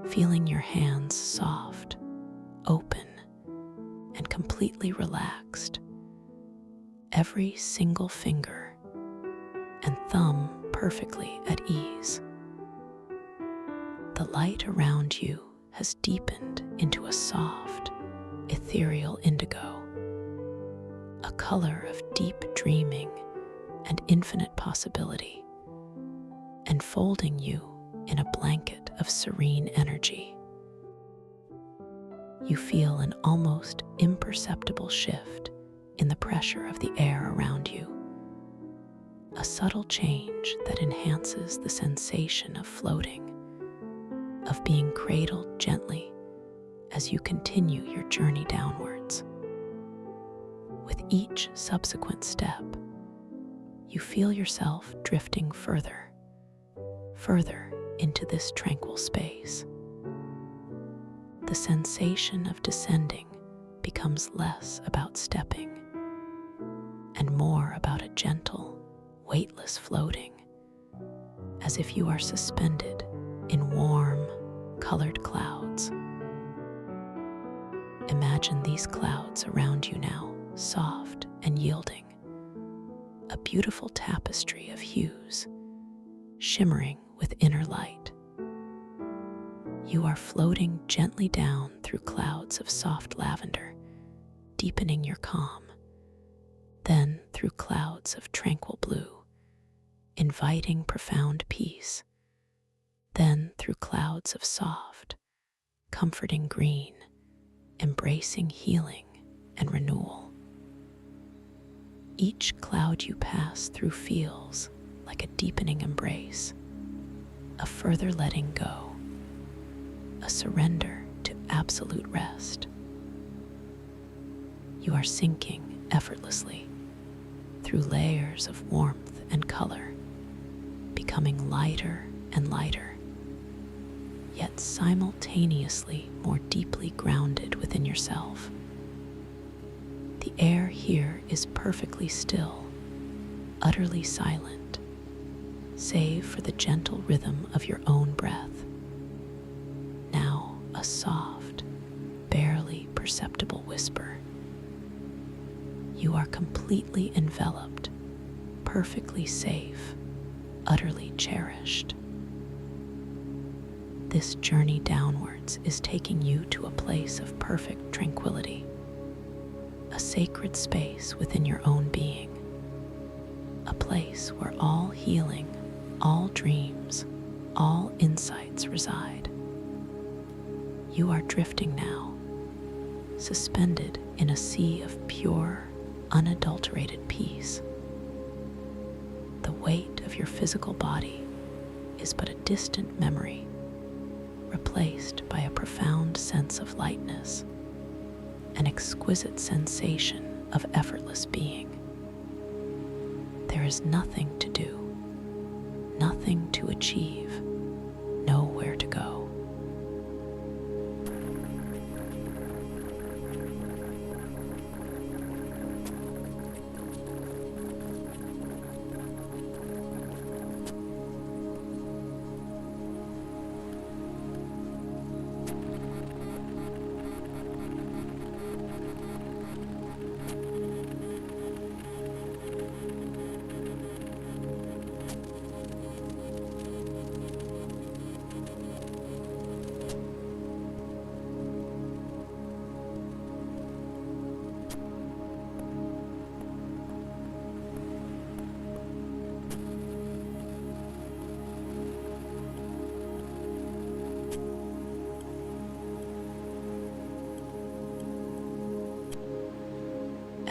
feeling your hands soft, open, and completely relaxed. Every single finger and thumb perfectly at ease. The light around you has deepened into a soft, ethereal indigo, a color of deep dreaming and infinite possibility, enfolding you in a blanket of serene energy. You feel an almost imperceptible shift in the pressure of the air around you, a subtle change that enhances the sensation of floating, of being cradled gently as you continue your journey downwards. With each subsequent step, you feel yourself drifting further, further into this tranquil space. The sensation of descending becomes less about stepping and more about a gentle, weightless floating, as if you are suspended in warm, colored clouds. Imagine these clouds around you now, soft and yielding, a beautiful tapestry of hues, shimmering with inner light. You are floating gently down through clouds of soft lavender, deepening your calm, then through clouds of tranquil blue, inviting profound peace, then through clouds of soft, comforting green, embracing healing and renewal. Each cloud you pass through feels like a deepening embrace, a further letting go, a surrender to absolute rest. You are sinking effortlessly through layers of warmth and color, becoming lighter and lighter, yet simultaneously more deeply grounded within yourself. The air here is perfectly still, utterly silent, save for the gentle rhythm of your own breath. Now a soft, barely perceptible whisper. You are completely enveloped, perfectly safe, utterly cherished. This journey downwards is taking you to a place of perfect tranquility, a sacred space within your own being, a place where all healing, all dreams, all insights reside. You are drifting now, suspended in a sea of pure, unadulterated peace. The weight of your physical body is but a distant memory, replaced by a profound sense of lightness, an exquisite sensation of effortless being. There is nothing to do, nothing to achieve, nowhere to go.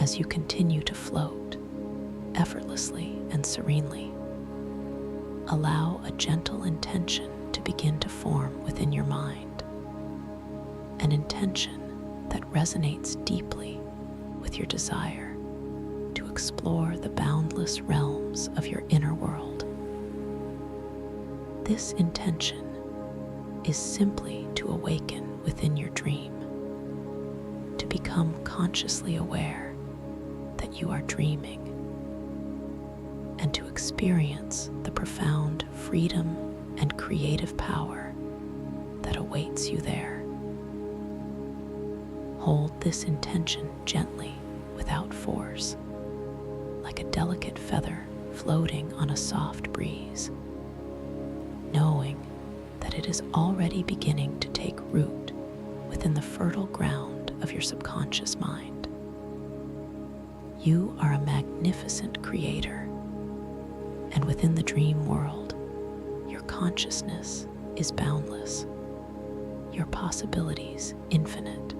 As you continue to float effortlessly and serenely, allow a gentle intention to begin to form within your mind, an intention that resonates deeply with your desire to explore the boundless realms of your inner world. This intention is simply to awaken within your dream, to become consciously aware that you are dreaming, and to experience the profound freedom and creative power that awaits you there. Hold this intention gently without force, like a delicate feather floating on a soft breeze, knowing that it is already beginning to take root within the fertile ground of your subconscious mind. You are a magnificent creator, and within the dream world, your consciousness is boundless, your possibilities infinite.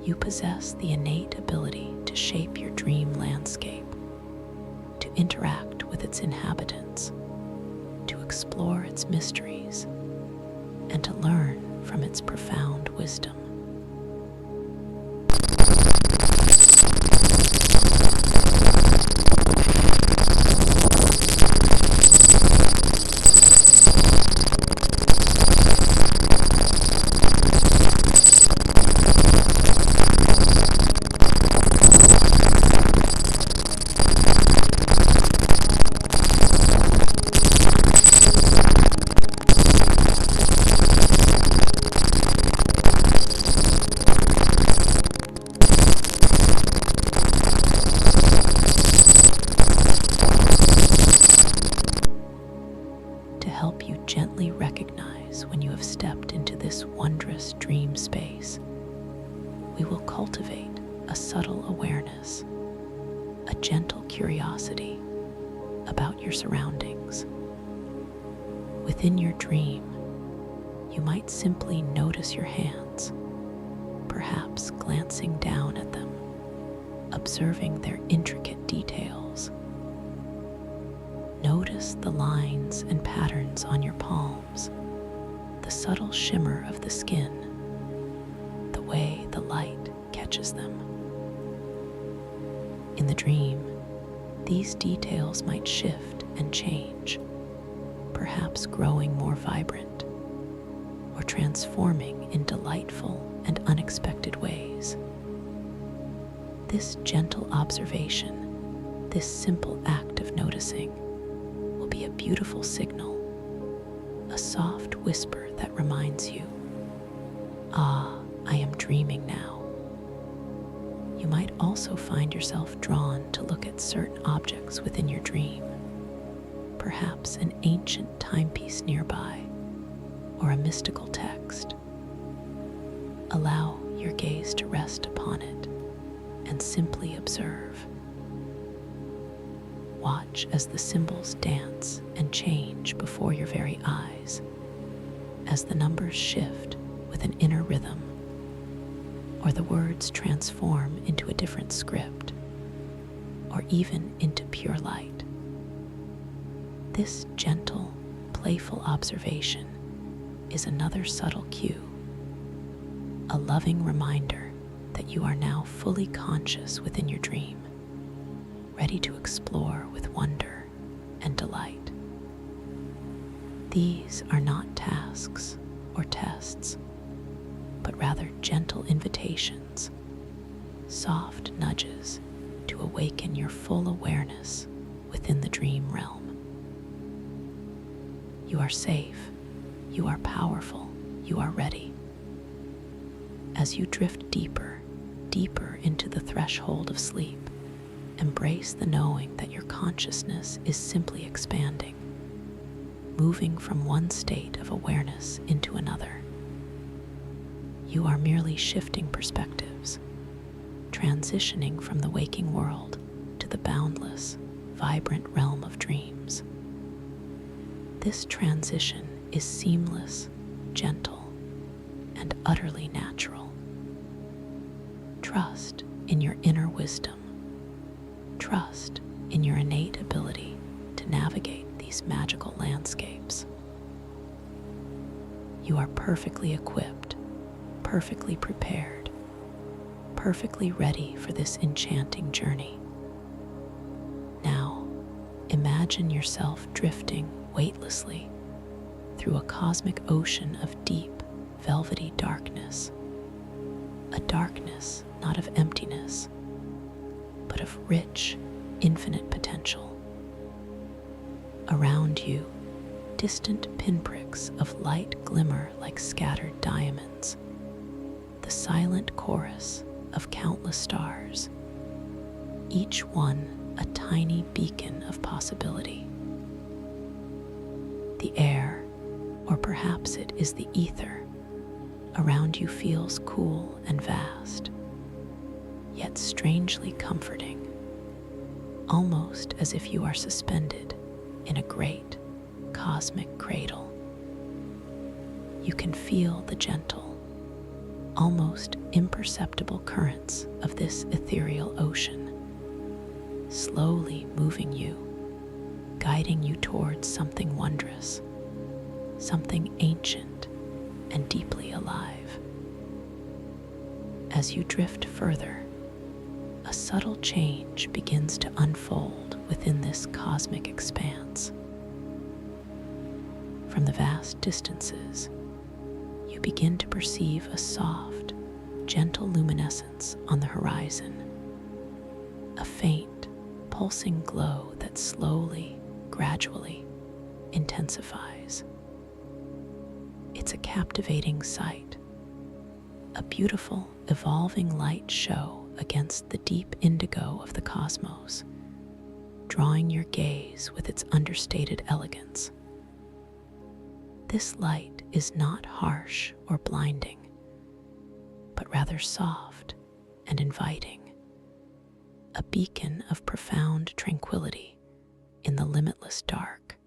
You possess the innate ability to shape your dream landscape, to interact with its inhabitants, to explore its mysteries, and to learn from its profound wisdom. Help you gently recognize when you have stepped into this wondrous dream space, we will cultivate a subtle awareness, a gentle curiosity about your surroundings. Within your dream, you might simply notice your hands, perhaps glancing down at them, observing their intricate details. Notice the lines and patterns on your palms, the subtle shimmer of the skin, the way the light catches them. In the dream, these details might shift and change, perhaps growing more vibrant or transforming in delightful and unexpected ways. This gentle observation, this simple act of noticing, will be a beautiful signal, a soft whisper that reminds you, "Ah, I am dreaming now." You might also find yourself drawn to look at certain objects within your dream, perhaps an ancient timepiece nearby or a mystical text. Allow your gaze to rest upon it and simply observe. Watch as the symbols dance and change before your very eyes, as the numbers shift with an inner rhythm, or the words transform into a different script, or even into pure light. This gentle, playful observation is another subtle cue, a loving reminder that you are now fully conscious within your dream, ready to explore with wonder and delight. These are not tasks or tests, but rather gentle invitations, soft nudges to awaken your full awareness within the dream realm. You are safe, you are powerful, you are ready. As you drift deeper, deeper into the threshold of sleep, embrace the knowing that your consciousness is simply expanding, moving from one state of awareness into another. You are merely shifting perspectives, transitioning from the waking world to the boundless, vibrant realm of dreams. This transition is seamless, gentle, and utterly natural. Trust in your inner wisdom. Trust in your innate ability to navigate these magical landscapes. You are perfectly equipped, perfectly prepared, perfectly ready for this enchanting journey. Now, imagine yourself drifting weightlessly through a cosmic ocean of deep, velvety darkness. A darkness not of emptiness, but of rich, infinite potential. Around you, distant pinpricks of light glimmer like scattered diamonds, the silent chorus of countless stars, each one a tiny beacon of possibility. The air, or perhaps it is the ether, around you feels cool and vast, yet strangely comforting, almost as if you are suspended in a great cosmic cradle. You can feel the gentle, almost imperceptible currents of this ethereal ocean, slowly moving you, guiding you towards something wondrous, something ancient and deeply alive. As you drift further, a subtle change begins to unfold within this cosmic expanse. From the vast distances, you begin to perceive a soft, gentle luminescence on the horizon, a faint, pulsing glow that slowly, gradually intensifies. It's a captivating sight, a beautiful, evolving light show against the deep indigo of the cosmos, drawing your gaze with its understated elegance. This light is not harsh or blinding, but rather soft and inviting, a beacon of profound tranquility in the limitless dark.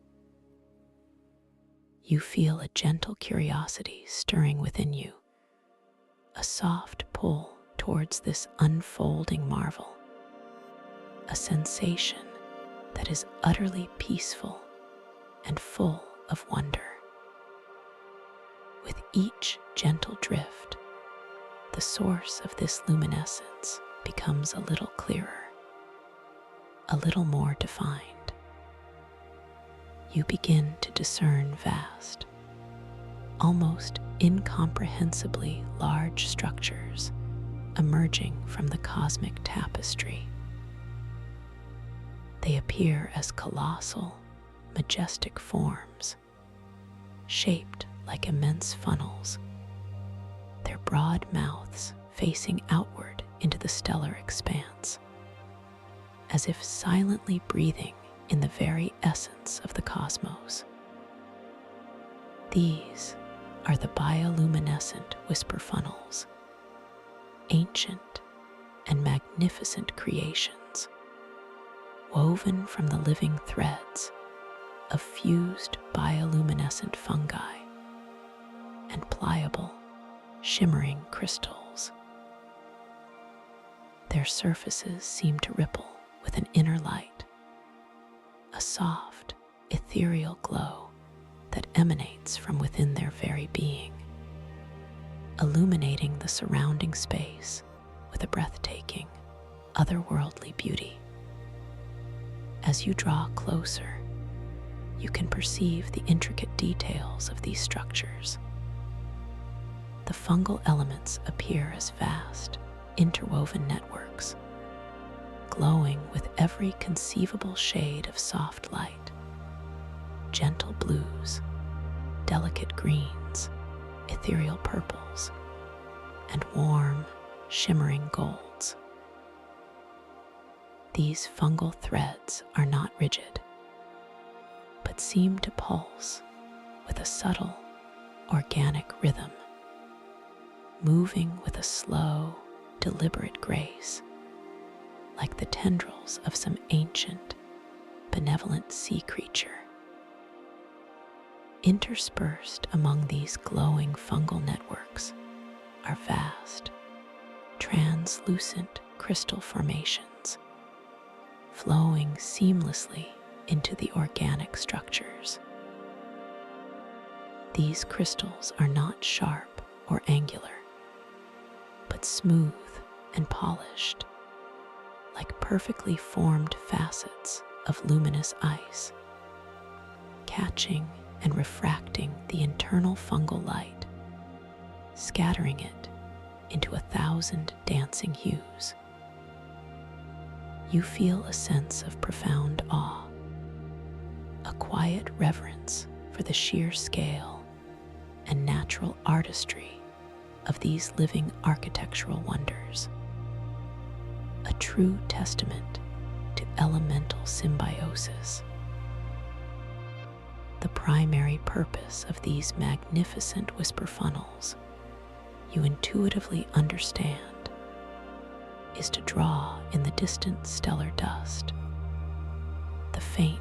You feel a gentle curiosity stirring within you, a soft pull towards this unfolding marvel, a sensation that is utterly peaceful and full of wonder. With each gentle drift, the source of this luminescence becomes a little clearer, a little more defined. You begin to discern vast, almost incomprehensibly large structures emerging from the cosmic tapestry. They appear as colossal, majestic forms, shaped like immense funnels, their broad mouths facing outward into the stellar expanse, as if silently breathing in the very essence of the cosmos. These are the bioluminescent whisper funnels, ancient and magnificent creations, woven from the living threads of fused bioluminescent fungi and pliable, shimmering crystals. Their surfaces seem to ripple with an inner light, a soft, ethereal glow that emanates from within their very being, illuminating the surrounding space with a breathtaking, otherworldly beauty. As you draw closer, you can perceive the intricate details of these structures. The fungal elements appear as vast, interwoven networks, glowing with every conceivable shade of soft light, gentle blues, delicate greens, ethereal purples, and warm, shimmering golds. These fungal threads are not rigid, but seem to pulse with a subtle, organic rhythm, moving with a slow, deliberate grace, like the tendrils of some ancient, benevolent sea creature. Interspersed among these glowing fungal networks are vast, translucent crystal formations, flowing seamlessly into the organic structures. These crystals are not sharp or angular, but smooth and polished, like perfectly formed facets of luminous ice, catching and refracting the internal fungal light, scattering it into 1,000 dancing hues. You feel a sense of profound awe, a quiet reverence for the sheer scale and natural artistry of these living architectural wonders, a true testament to elemental symbiosis. The primary purpose of these magnificent whisper funnels, you intuitively understand, is to draw in the distant stellar dust, the faint,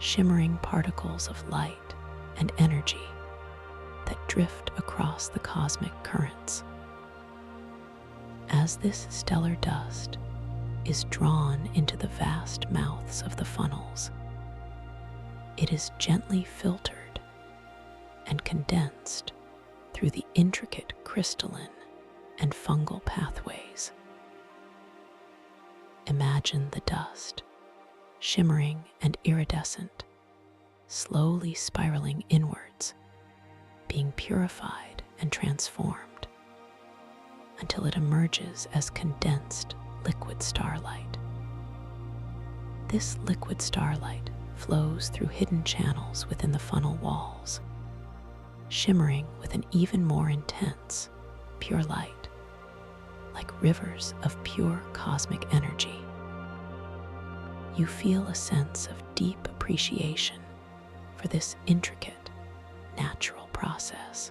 shimmering particles of light and energy that drift across the cosmic currents. As this stellar dust is drawn into the vast mouths of the funnels, it is gently filtered and condensed through the intricate crystalline and fungal pathways. Imagine the dust, shimmering and iridescent, slowly spiraling inwards, being purified and transformed until it emerges as condensed liquid starlight. This liquid starlight flows through hidden channels within the funnel walls, shimmering with an even more intense, pure light, like rivers of pure cosmic energy. You feel a sense of deep appreciation for this intricate, natural process,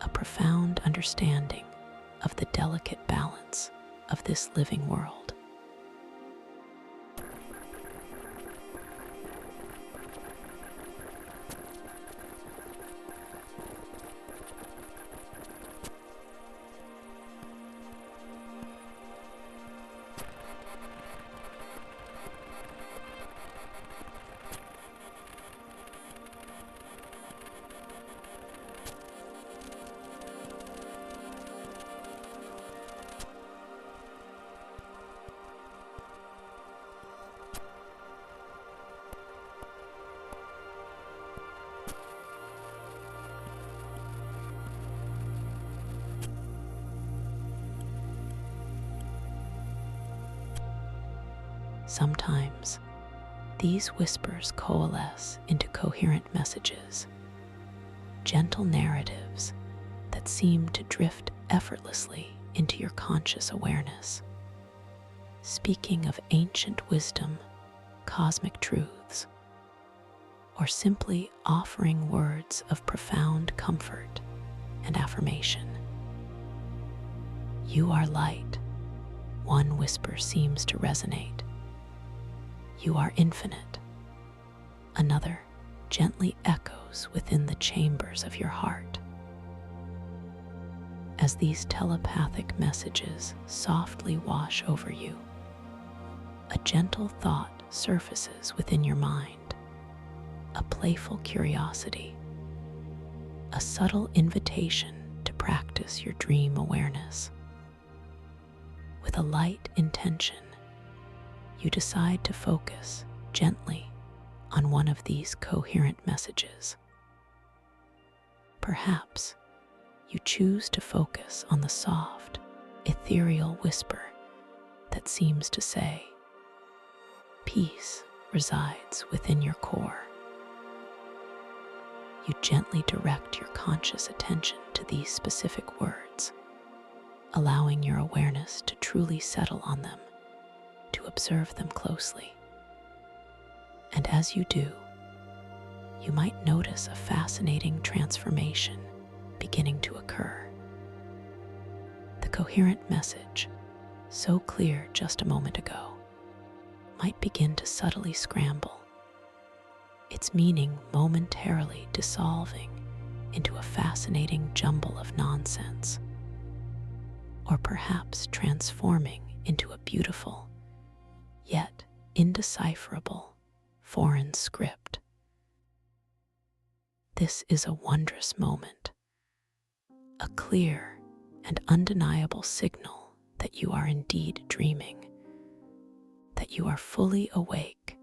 a profound understanding of the delicate balance of this living world. Sometimes, these whispers coalesce into coherent messages, gentle narratives that seem to drift effortlessly into your conscious awareness, speaking of ancient wisdom, cosmic truths, or simply offering words of profound comfort and affirmation. You are light, one whisper seems to resonate. You are infinite. Another gently echoes within the chambers of your heart. As these telepathic messages softly wash over you, a gentle thought surfaces within your mind, a playful curiosity, a subtle invitation to practice your dream awareness. With a light intention, you decide to focus gently on one of these coherent messages. Perhaps you choose to focus on the soft, ethereal whisper that seems to say, "Peace resides within your core." You gently direct your conscious attention to these specific words, allowing your awareness to truly settle on them, to observe them closely. And as you do, you might notice a fascinating transformation beginning to occur. The coherent message, so clear just a moment ago, might begin to subtly scramble, its meaning momentarily dissolving into a fascinating jumble of nonsense, or perhaps transforming into a beautiful, yet indecipherable, foreign script. This is a wondrous moment, a clear and undeniable signal that you are indeed dreaming, that you are fully awake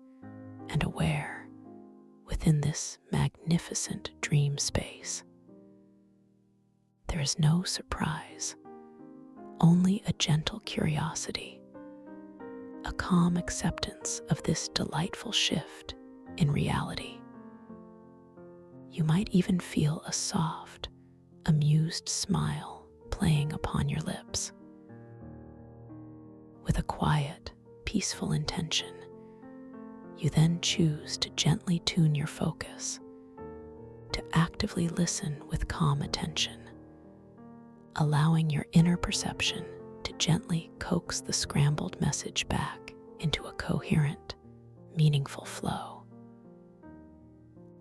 and aware within this magnificent dream space. There is no surprise, only a gentle curiosity, a calm acceptance of this delightful shift in reality. You might even feel a soft, amused smile playing upon your lips. With a quiet, peaceful intention, you then choose to gently tune your focus, to actively listen with calm attention, allowing your inner perception to gently coax the scrambled message back into a coherent, meaningful flow.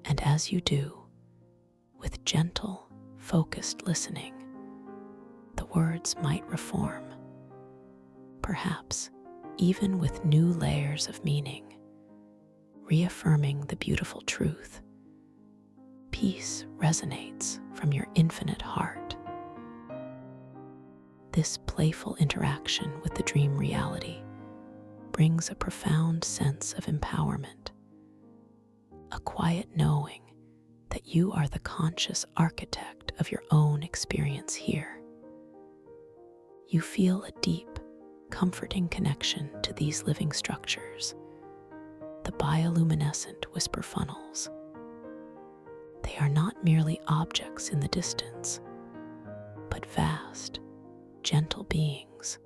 And as you do, with gentle, focused listening, the words might reform, perhaps even with new layers of meaning, reaffirming the beautiful truth. Peace resonates from your infinite heart. This playful interaction with the dream reality brings a profound sense of empowerment, a quiet knowing that you are the conscious architect of your own experience here. You feel a deep, comforting connection to these living structures, the bioluminescent whisper funnels. They are not merely objects in the distance, but vast, gentle beings,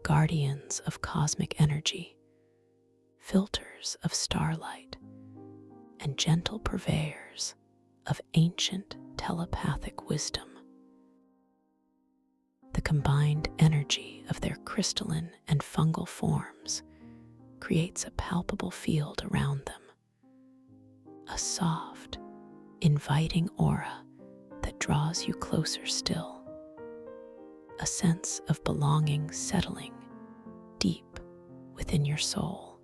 guardians of cosmic energy, filters of starlight, and gentle purveyors of ancient telepathic wisdom. The combined energy of their crystalline and fungal forms creates a palpable field around them, a soft, inviting aura that draws you closer still, a sense of belonging settling deep within your soul.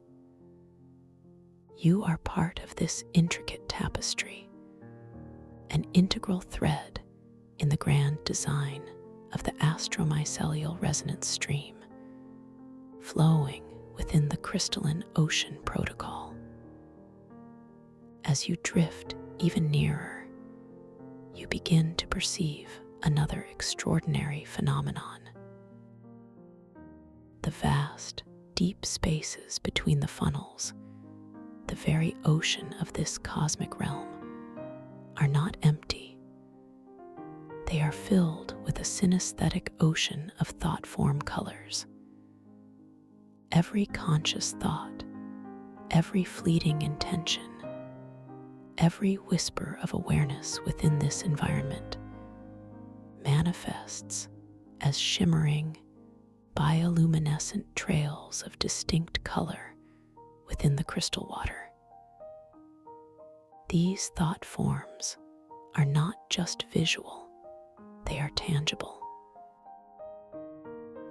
You are part of this intricate tapestry, an integral thread in the grand design of the astromycelial resonance stream, flowing within the crystalline ocean protocol. As you drift even nearer, you begin to perceive another extraordinary phenomenon. The vast, deep spaces between the funnels, the very ocean of this cosmic realm, are not empty. They are filled with a synesthetic ocean of thought-form colors. Every conscious thought, every fleeting intention, every whisper of awareness within this environment manifests as shimmering, bioluminescent trails of distinct color within the crystal water. These thought forms are not just visual, they are tangible.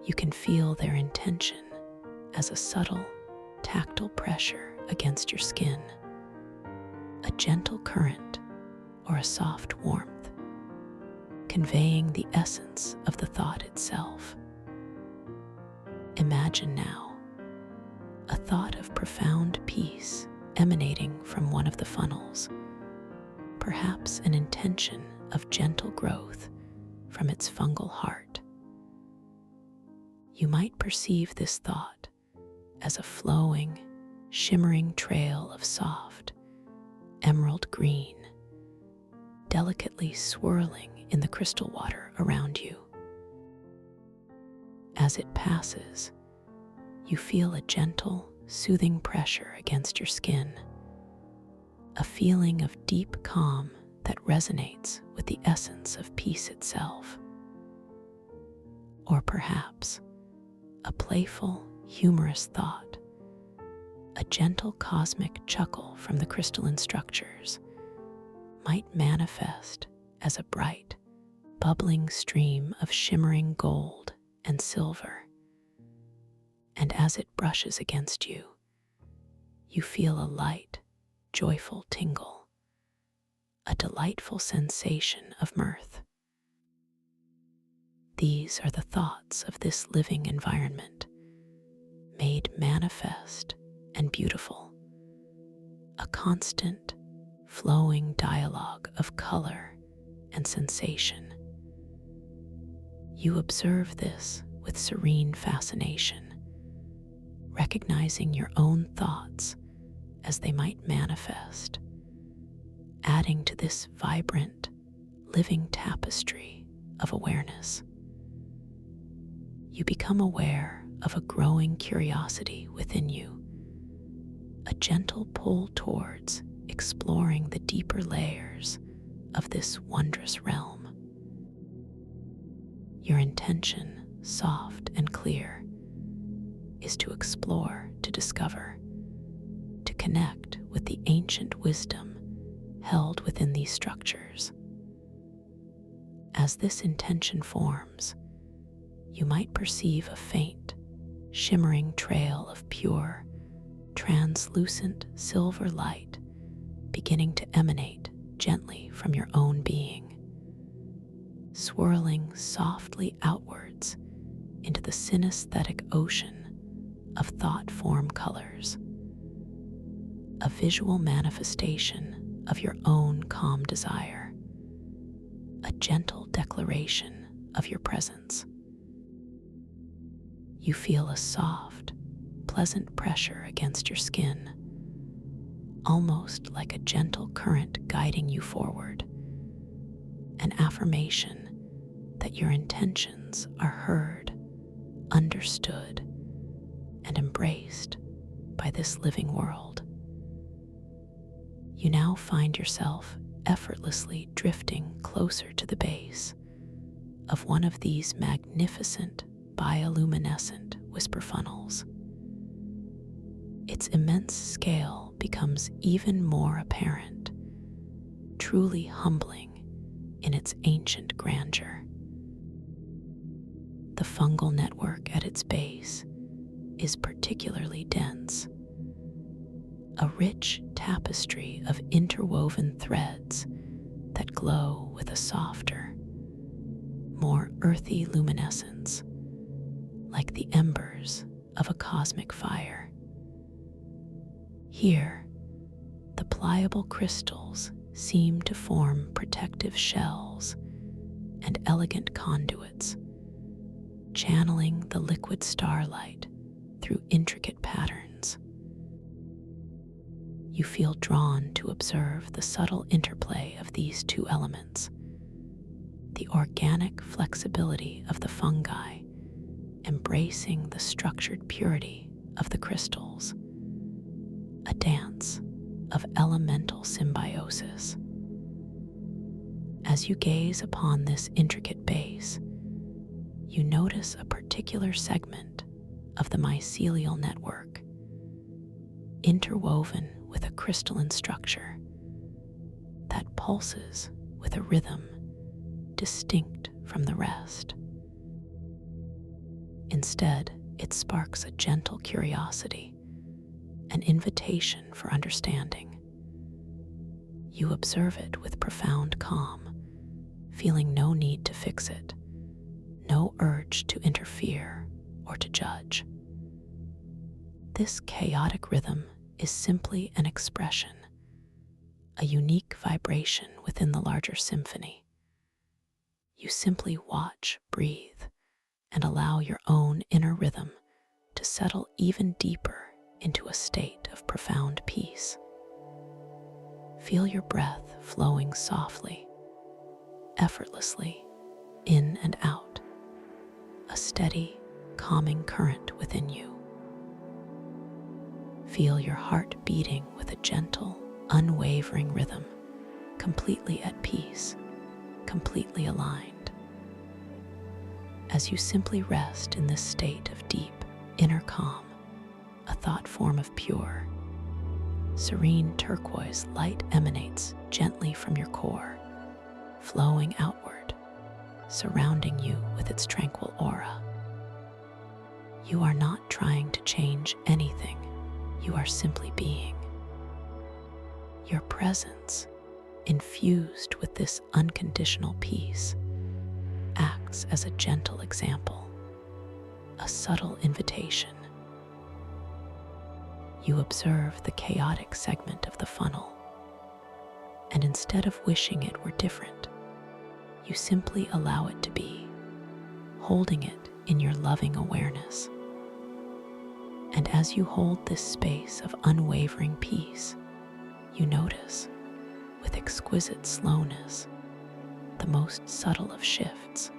You can feel their intention as a subtle, tactile pressure against your skin, a gentle current or a soft warmth, conveying the essence of the thought itself. Imagine now a thought of profound peace emanating from one of the funnels, perhaps an intention of gentle growth from its fungal heart. You might perceive this thought as a flowing, shimmering trail of soft, emerald green, delicately swirling in the crystal water around you. As it passes, you feel a gentle, soothing pressure against your skin, a feeling of deep calm that resonates with the essence of peace itself. Or perhaps a playful, humorous thought, a gentle cosmic chuckle from the crystalline structures, might manifest as a bright, bubbling stream of shimmering gold and silver. And as it brushes against you, you feel a light, joyful tingle, a delightful sensation of mirth. These are the thoughts of this living environment, made manifest and beautiful, a constant, flowing dialogue of color and sensation. You observe this with serene fascination, recognizing your own thoughts as they might manifest, adding to this vibrant, living tapestry of awareness. You become aware of a growing curiosity within you, a gentle pull towards exploring the deeper layers of this wondrous realm. Your intention, soft and clear, is to explore, to discover, to connect with the ancient wisdom held within these structures. As this intention forms, you might perceive a faint, shimmering trail of pure, translucent silver light beginning to emanate gently from your own being, swirling softly outwards into the synesthetic ocean of thought form colors, a visual manifestation of your own calm desire, a gentle declaration of your presence. You feel a soft, pleasant pressure against your skin, almost like a gentle current guiding you forward, an affirmation that your intentions are heard, understood, and embraced by this living world. You now find yourself effortlessly drifting closer to the base of one of these magnificent bioluminescent whisper funnels. Its immense scale becomes even more apparent, truly humbling in its ancient grandeur. The fungal network at its base is particularly dense, a rich tapestry of interwoven threads that glow with a softer, more earthy luminescence, like the embers of a cosmic fire. Here, the pliable crystals seem to form protective shells and elegant conduits, channeling the liquid starlight through intricate patterns. You feel drawn to observe the subtle interplay of these two elements, the organic flexibility of the fungi embracing the structured purity of the crystals, a dance of elemental symbiosis. As you gaze upon this intricate base, you notice a particular segment of the mycelial network, interwoven with a crystalline structure that pulses with a rhythm distinct from the rest. Instead, it sparks a gentle curiosity, an invitation for understanding. You observe it with profound calm, feeling no need to fix it, no urge to interfere or to judge. This chaotic rhythm is simply an expression, a unique vibration within the larger symphony. You simply watch, breathe, and allow your own inner rhythm to settle even deeper into a state of profound peace. Feel your breath flowing softly, effortlessly, in and out, a steady, calming current within you. Feel your heart beating with a gentle, unwavering rhythm, completely at peace, completely aligned. As you simply rest in this state of deep, inner calm, a thought form of pure, serene turquoise light emanates gently from your core, flowing outward, surrounding you with its tranquil aura. You are not trying to change anything, you are simply being. Your presence, infused with this unconditional peace, acts as a gentle example, a subtle invitation. You observe the chaotic segment of the funnel, and instead of wishing it were different, you simply allow it to be, holding it in your loving awareness. And as you hold this space of unwavering peace, you notice, with exquisite slowness, the most subtle of shifts.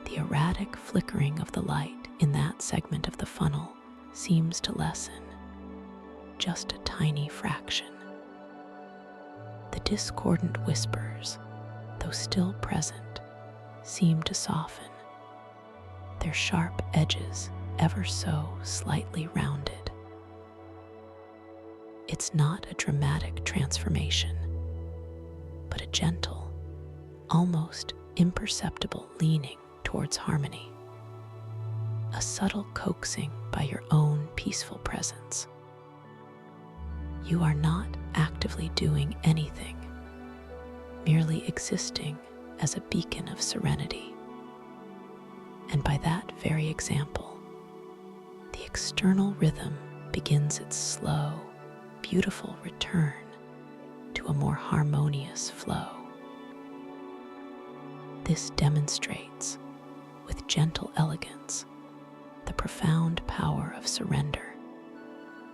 The erratic flickering of the light in that segment of the funnel seems to lessen, just a tiny fraction. The discordant whispers, though still present, seem to soften, their sharp edges ever so slightly rounded. It's not a dramatic transformation, but a gentle, almost imperceptible leaning towards harmony, a subtle coaxing by your own peaceful presence. You are not actively doing anything, merely existing as a beacon of serenity. And by that very example, the external rhythm begins its slow, beautiful return to a more harmonious flow. This demonstrates, with gentle elegance, the profound power of surrender,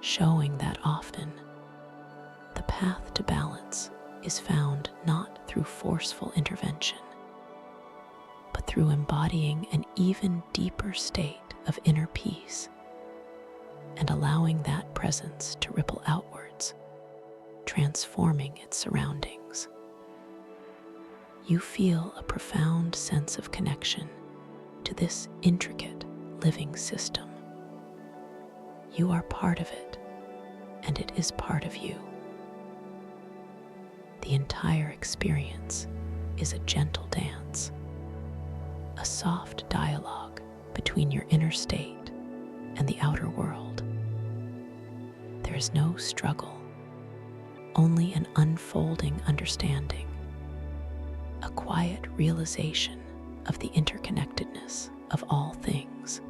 showing that often the path to balance is found not through forceful intervention, but through embodying an even deeper state of inner peace and allowing that presence to ripple outwards, transforming its surroundings. You feel a profound sense of connection to this intricate living system. You are part of it, and it is part of you. The entire experience is a gentle dance, a soft dialogue between your inner state and the outer world. There is no struggle, only an unfolding understanding, a quiet realization of the interconnectedness of all things.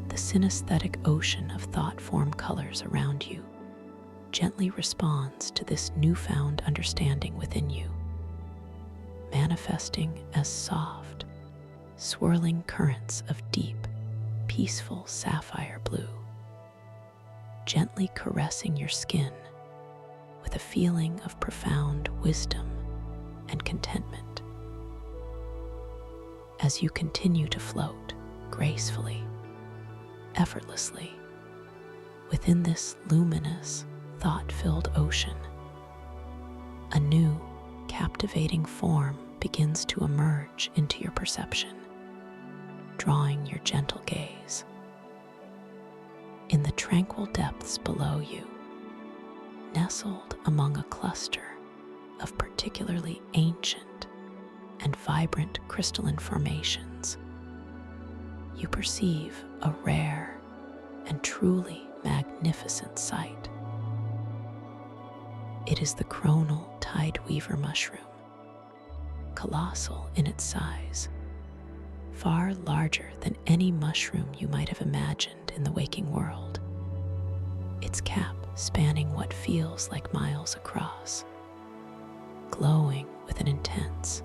The synesthetic ocean of thought-form colors around you gently responds to this newfound understanding within you, manifesting as soft, swirling currents of deep, peaceful sapphire blue, gently caressing your skin with a feeling of profound wisdom and contentment. As you continue to float gracefully, effortlessly, within this luminous, thought-filled ocean, a new, captivating form begins to emerge into your perception, drawing your gentle gaze. In the tranquil depths below you, nestled among a cluster of particularly ancient and vibrant crystalline formations, you perceive a rare and truly magnificent sight. It is the chronal tideweaver mushroom, colossal in its size, far larger than any mushroom you might have imagined in the waking world. Its cap spanning what feels like miles across, glowing with an intense,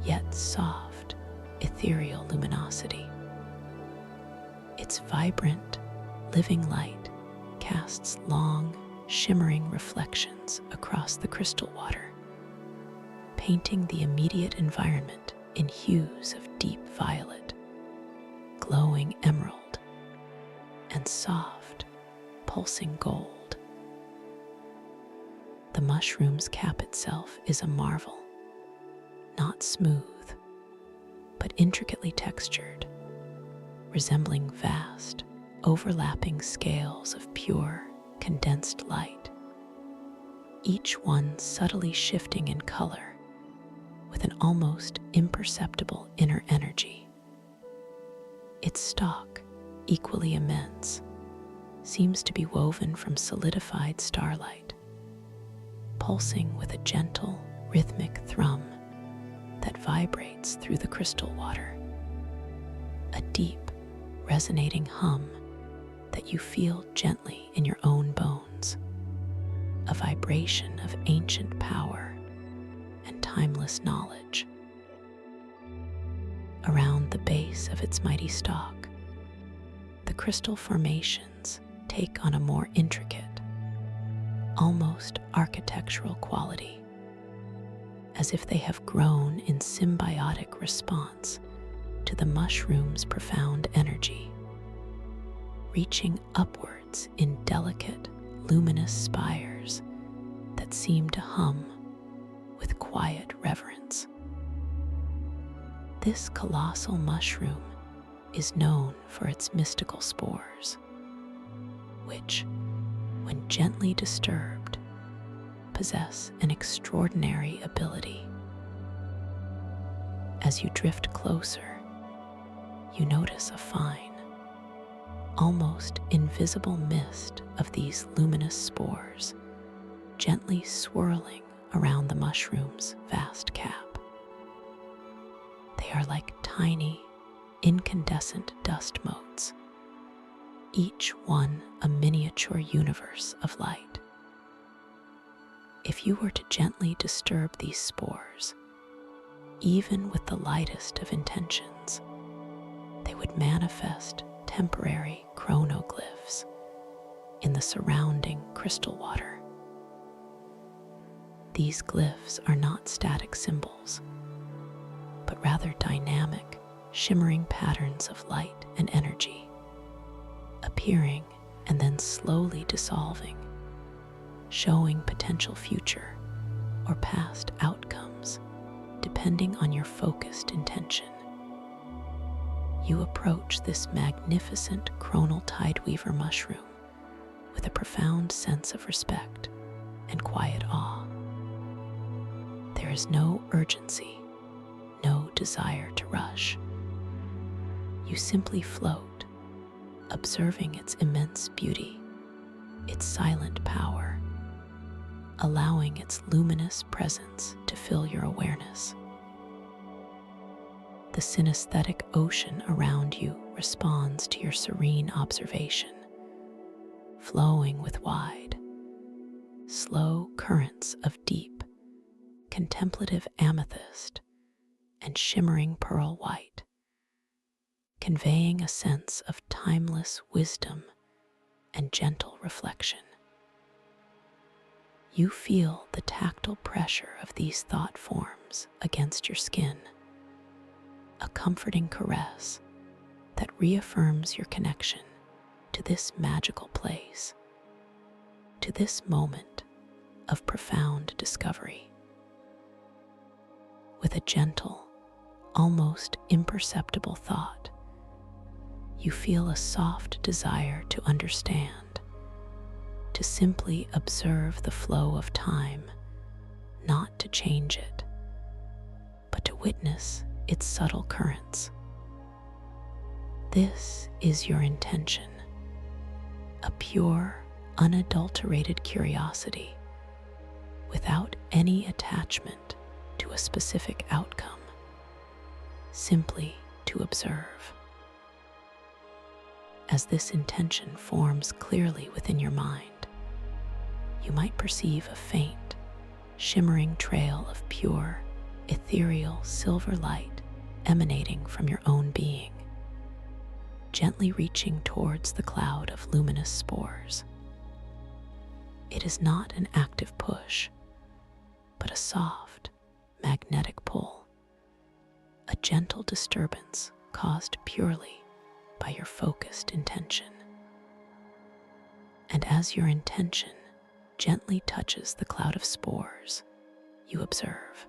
yet soft, ethereal luminosity. Its vibrant, living light casts long, shimmering reflections across the crystal water, painting the immediate environment in hues of deep violet, glowing emerald, and soft, pulsing gold. The mushroom's cap itself is a marvel, not smooth, but intricately textured, resembling vast, overlapping scales of pure, condensed light, each one subtly shifting in color with an almost imperceptible inner energy. Its stalk, equally immense, seems to be woven from solidified starlight, pulsing with a gentle, rhythmic thrum that vibrates through the crystal water. A deep, resonating hum that you feel gently in your own bones, a vibration of ancient power and timeless knowledge. Around the base of its mighty stalk, the crystal formations take on a more intricate, almost architectural quality, as if they have grown in symbiotic response to the mushroom's profound energy, reaching upwards in delicate, luminous spires that seem to hum with quiet reverence. This colossal mushroom is known for its mystical spores, which, when gently disturbed, possess an extraordinary ability. As you drift closer, you notice a fine, almost invisible mist of these luminous spores gently swirling around the mushroom's vast cap. They are like tiny, incandescent dust motes, each one a miniature universe of light. If you were to gently disturb these spores, even with the lightest of intentions, they would manifest temporary chronoglyphs in the surrounding crystal water. These glyphs are not static symbols, but rather dynamic, shimmering patterns of light and energy, appearing and then slowly dissolving, showing potential future or past outcomes depending on your focused intention. You approach this magnificent chronal tideweaver mushroom with a profound sense of respect and quiet awe. There is no urgency, no desire to rush. You simply float, observing its immense beauty, its silent power, allowing its luminous presence to fill your awareness. The synesthetic ocean around you responds to your serene observation, flowing with wide, slow currents of deep, contemplative amethyst and shimmering pearl white, conveying a sense of timeless wisdom and gentle reflection. You feel the tactile pressure of these thought forms against your skin, a comforting caress that reaffirms your connection to this magical place, to this moment of profound discovery. With a gentle, almost imperceptible thought, you feel a soft desire to understand, to simply observe the flow of time, not to change it, but to witness its subtle currents. This is your intention, a pure, unadulterated curiosity without any attachment to a specific outcome, simply to observe. As this intention forms clearly within your mind, you might perceive a faint, shimmering trail of pure, ethereal silver light emanating from your own being, gently reaching towards the cloud of luminous spores. It is not an active push, but a soft, magnetic pull, a gentle disturbance caused purely by your focused intention. And as your intention gently touches the cloud of spores, you observe,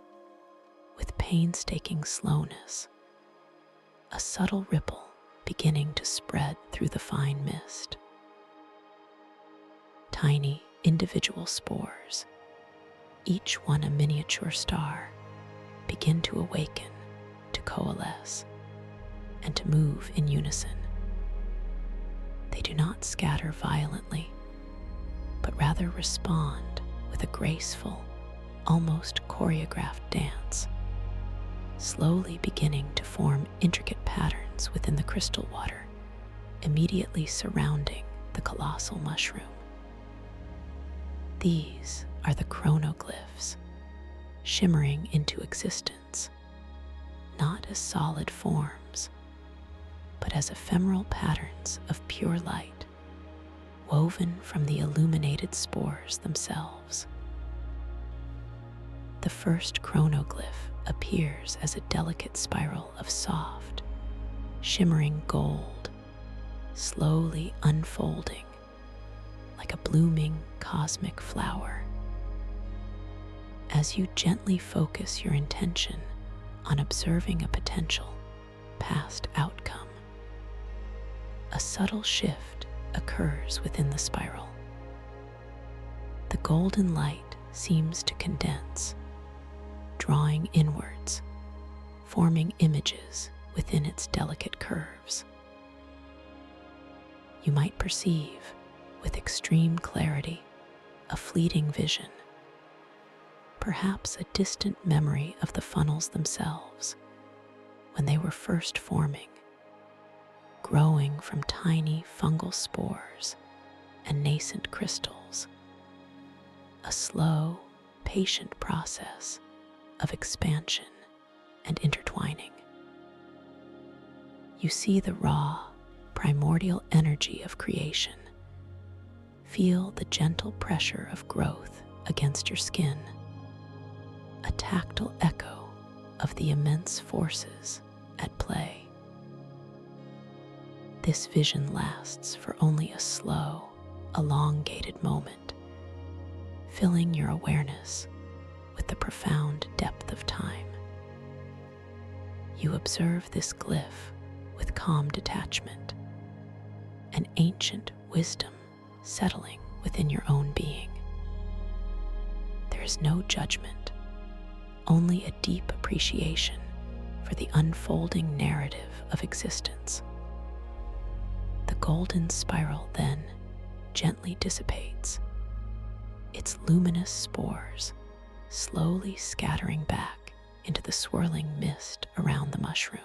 with painstaking slowness, a subtle ripple beginning to spread through the fine mist. Tiny individual spores, each one a miniature star, begin to awaken, to coalesce, and to move in unison. They do not scatter violently, but rather respond with a graceful, almost choreographed dance, slowly beginning to form intricate patterns within the crystal water, immediately surrounding the colossal mushroom. These are the chronoglyphs, shimmering into existence, not as solid forms, but as ephemeral patterns of pure light, woven from the illuminated spores themselves. The first chronoglyph appears as a delicate spiral of soft, shimmering gold, slowly unfolding like a blooming cosmic flower. As you gently focus your intention on observing a potential past outcome, a subtle shift occurs within the spiral. The golden light seems to condense, drawing inwards, forming images within its delicate curves. You might perceive, with extreme clarity, a fleeting vision, perhaps a distant memory of the funnels themselves when they were first forming, growing from tiny fungal spores and nascent crystals, a slow, patient process of expansion and intertwining. You see the raw, primordial energy of creation. Feel the gentle pressure of growth against your skin, a tactile echo of the immense forces at play. This vision lasts for only a slow, elongated moment, filling your awareness with the profound depth of time. You observe this glyph with calm detachment, an ancient wisdom settling within your own being. There is no judgment, only a deep appreciation for the unfolding narrative of existence. The golden spiral then gently dissipates, its luminous spores slowly scattering back into the swirling mist around the mushroom,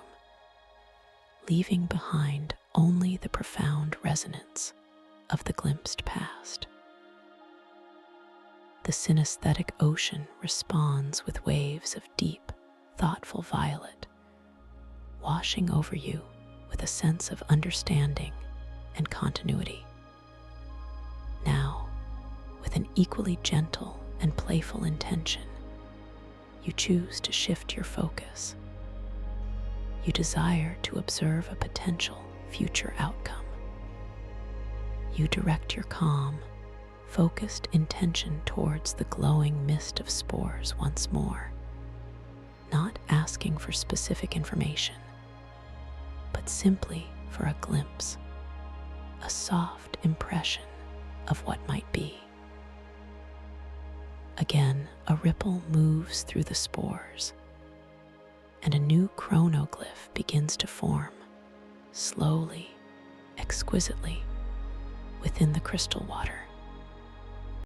leaving behind only the profound resonance of the glimpsed past. The synesthetic ocean responds with waves of deep, thoughtful violet, washing over you with a sense of understanding and continuity. Now, with an equally gentle and playful intention, you choose to shift your focus. You desire to observe a potential future outcome. You direct your calm, focused intention towards the glowing mist of spores once more, not asking for specific information, but simply for a glimpse, a soft impression of what might be. Again, a ripple moves through the spores, and a new chronoglyph begins to form, slowly, exquisitely, within the crystal water.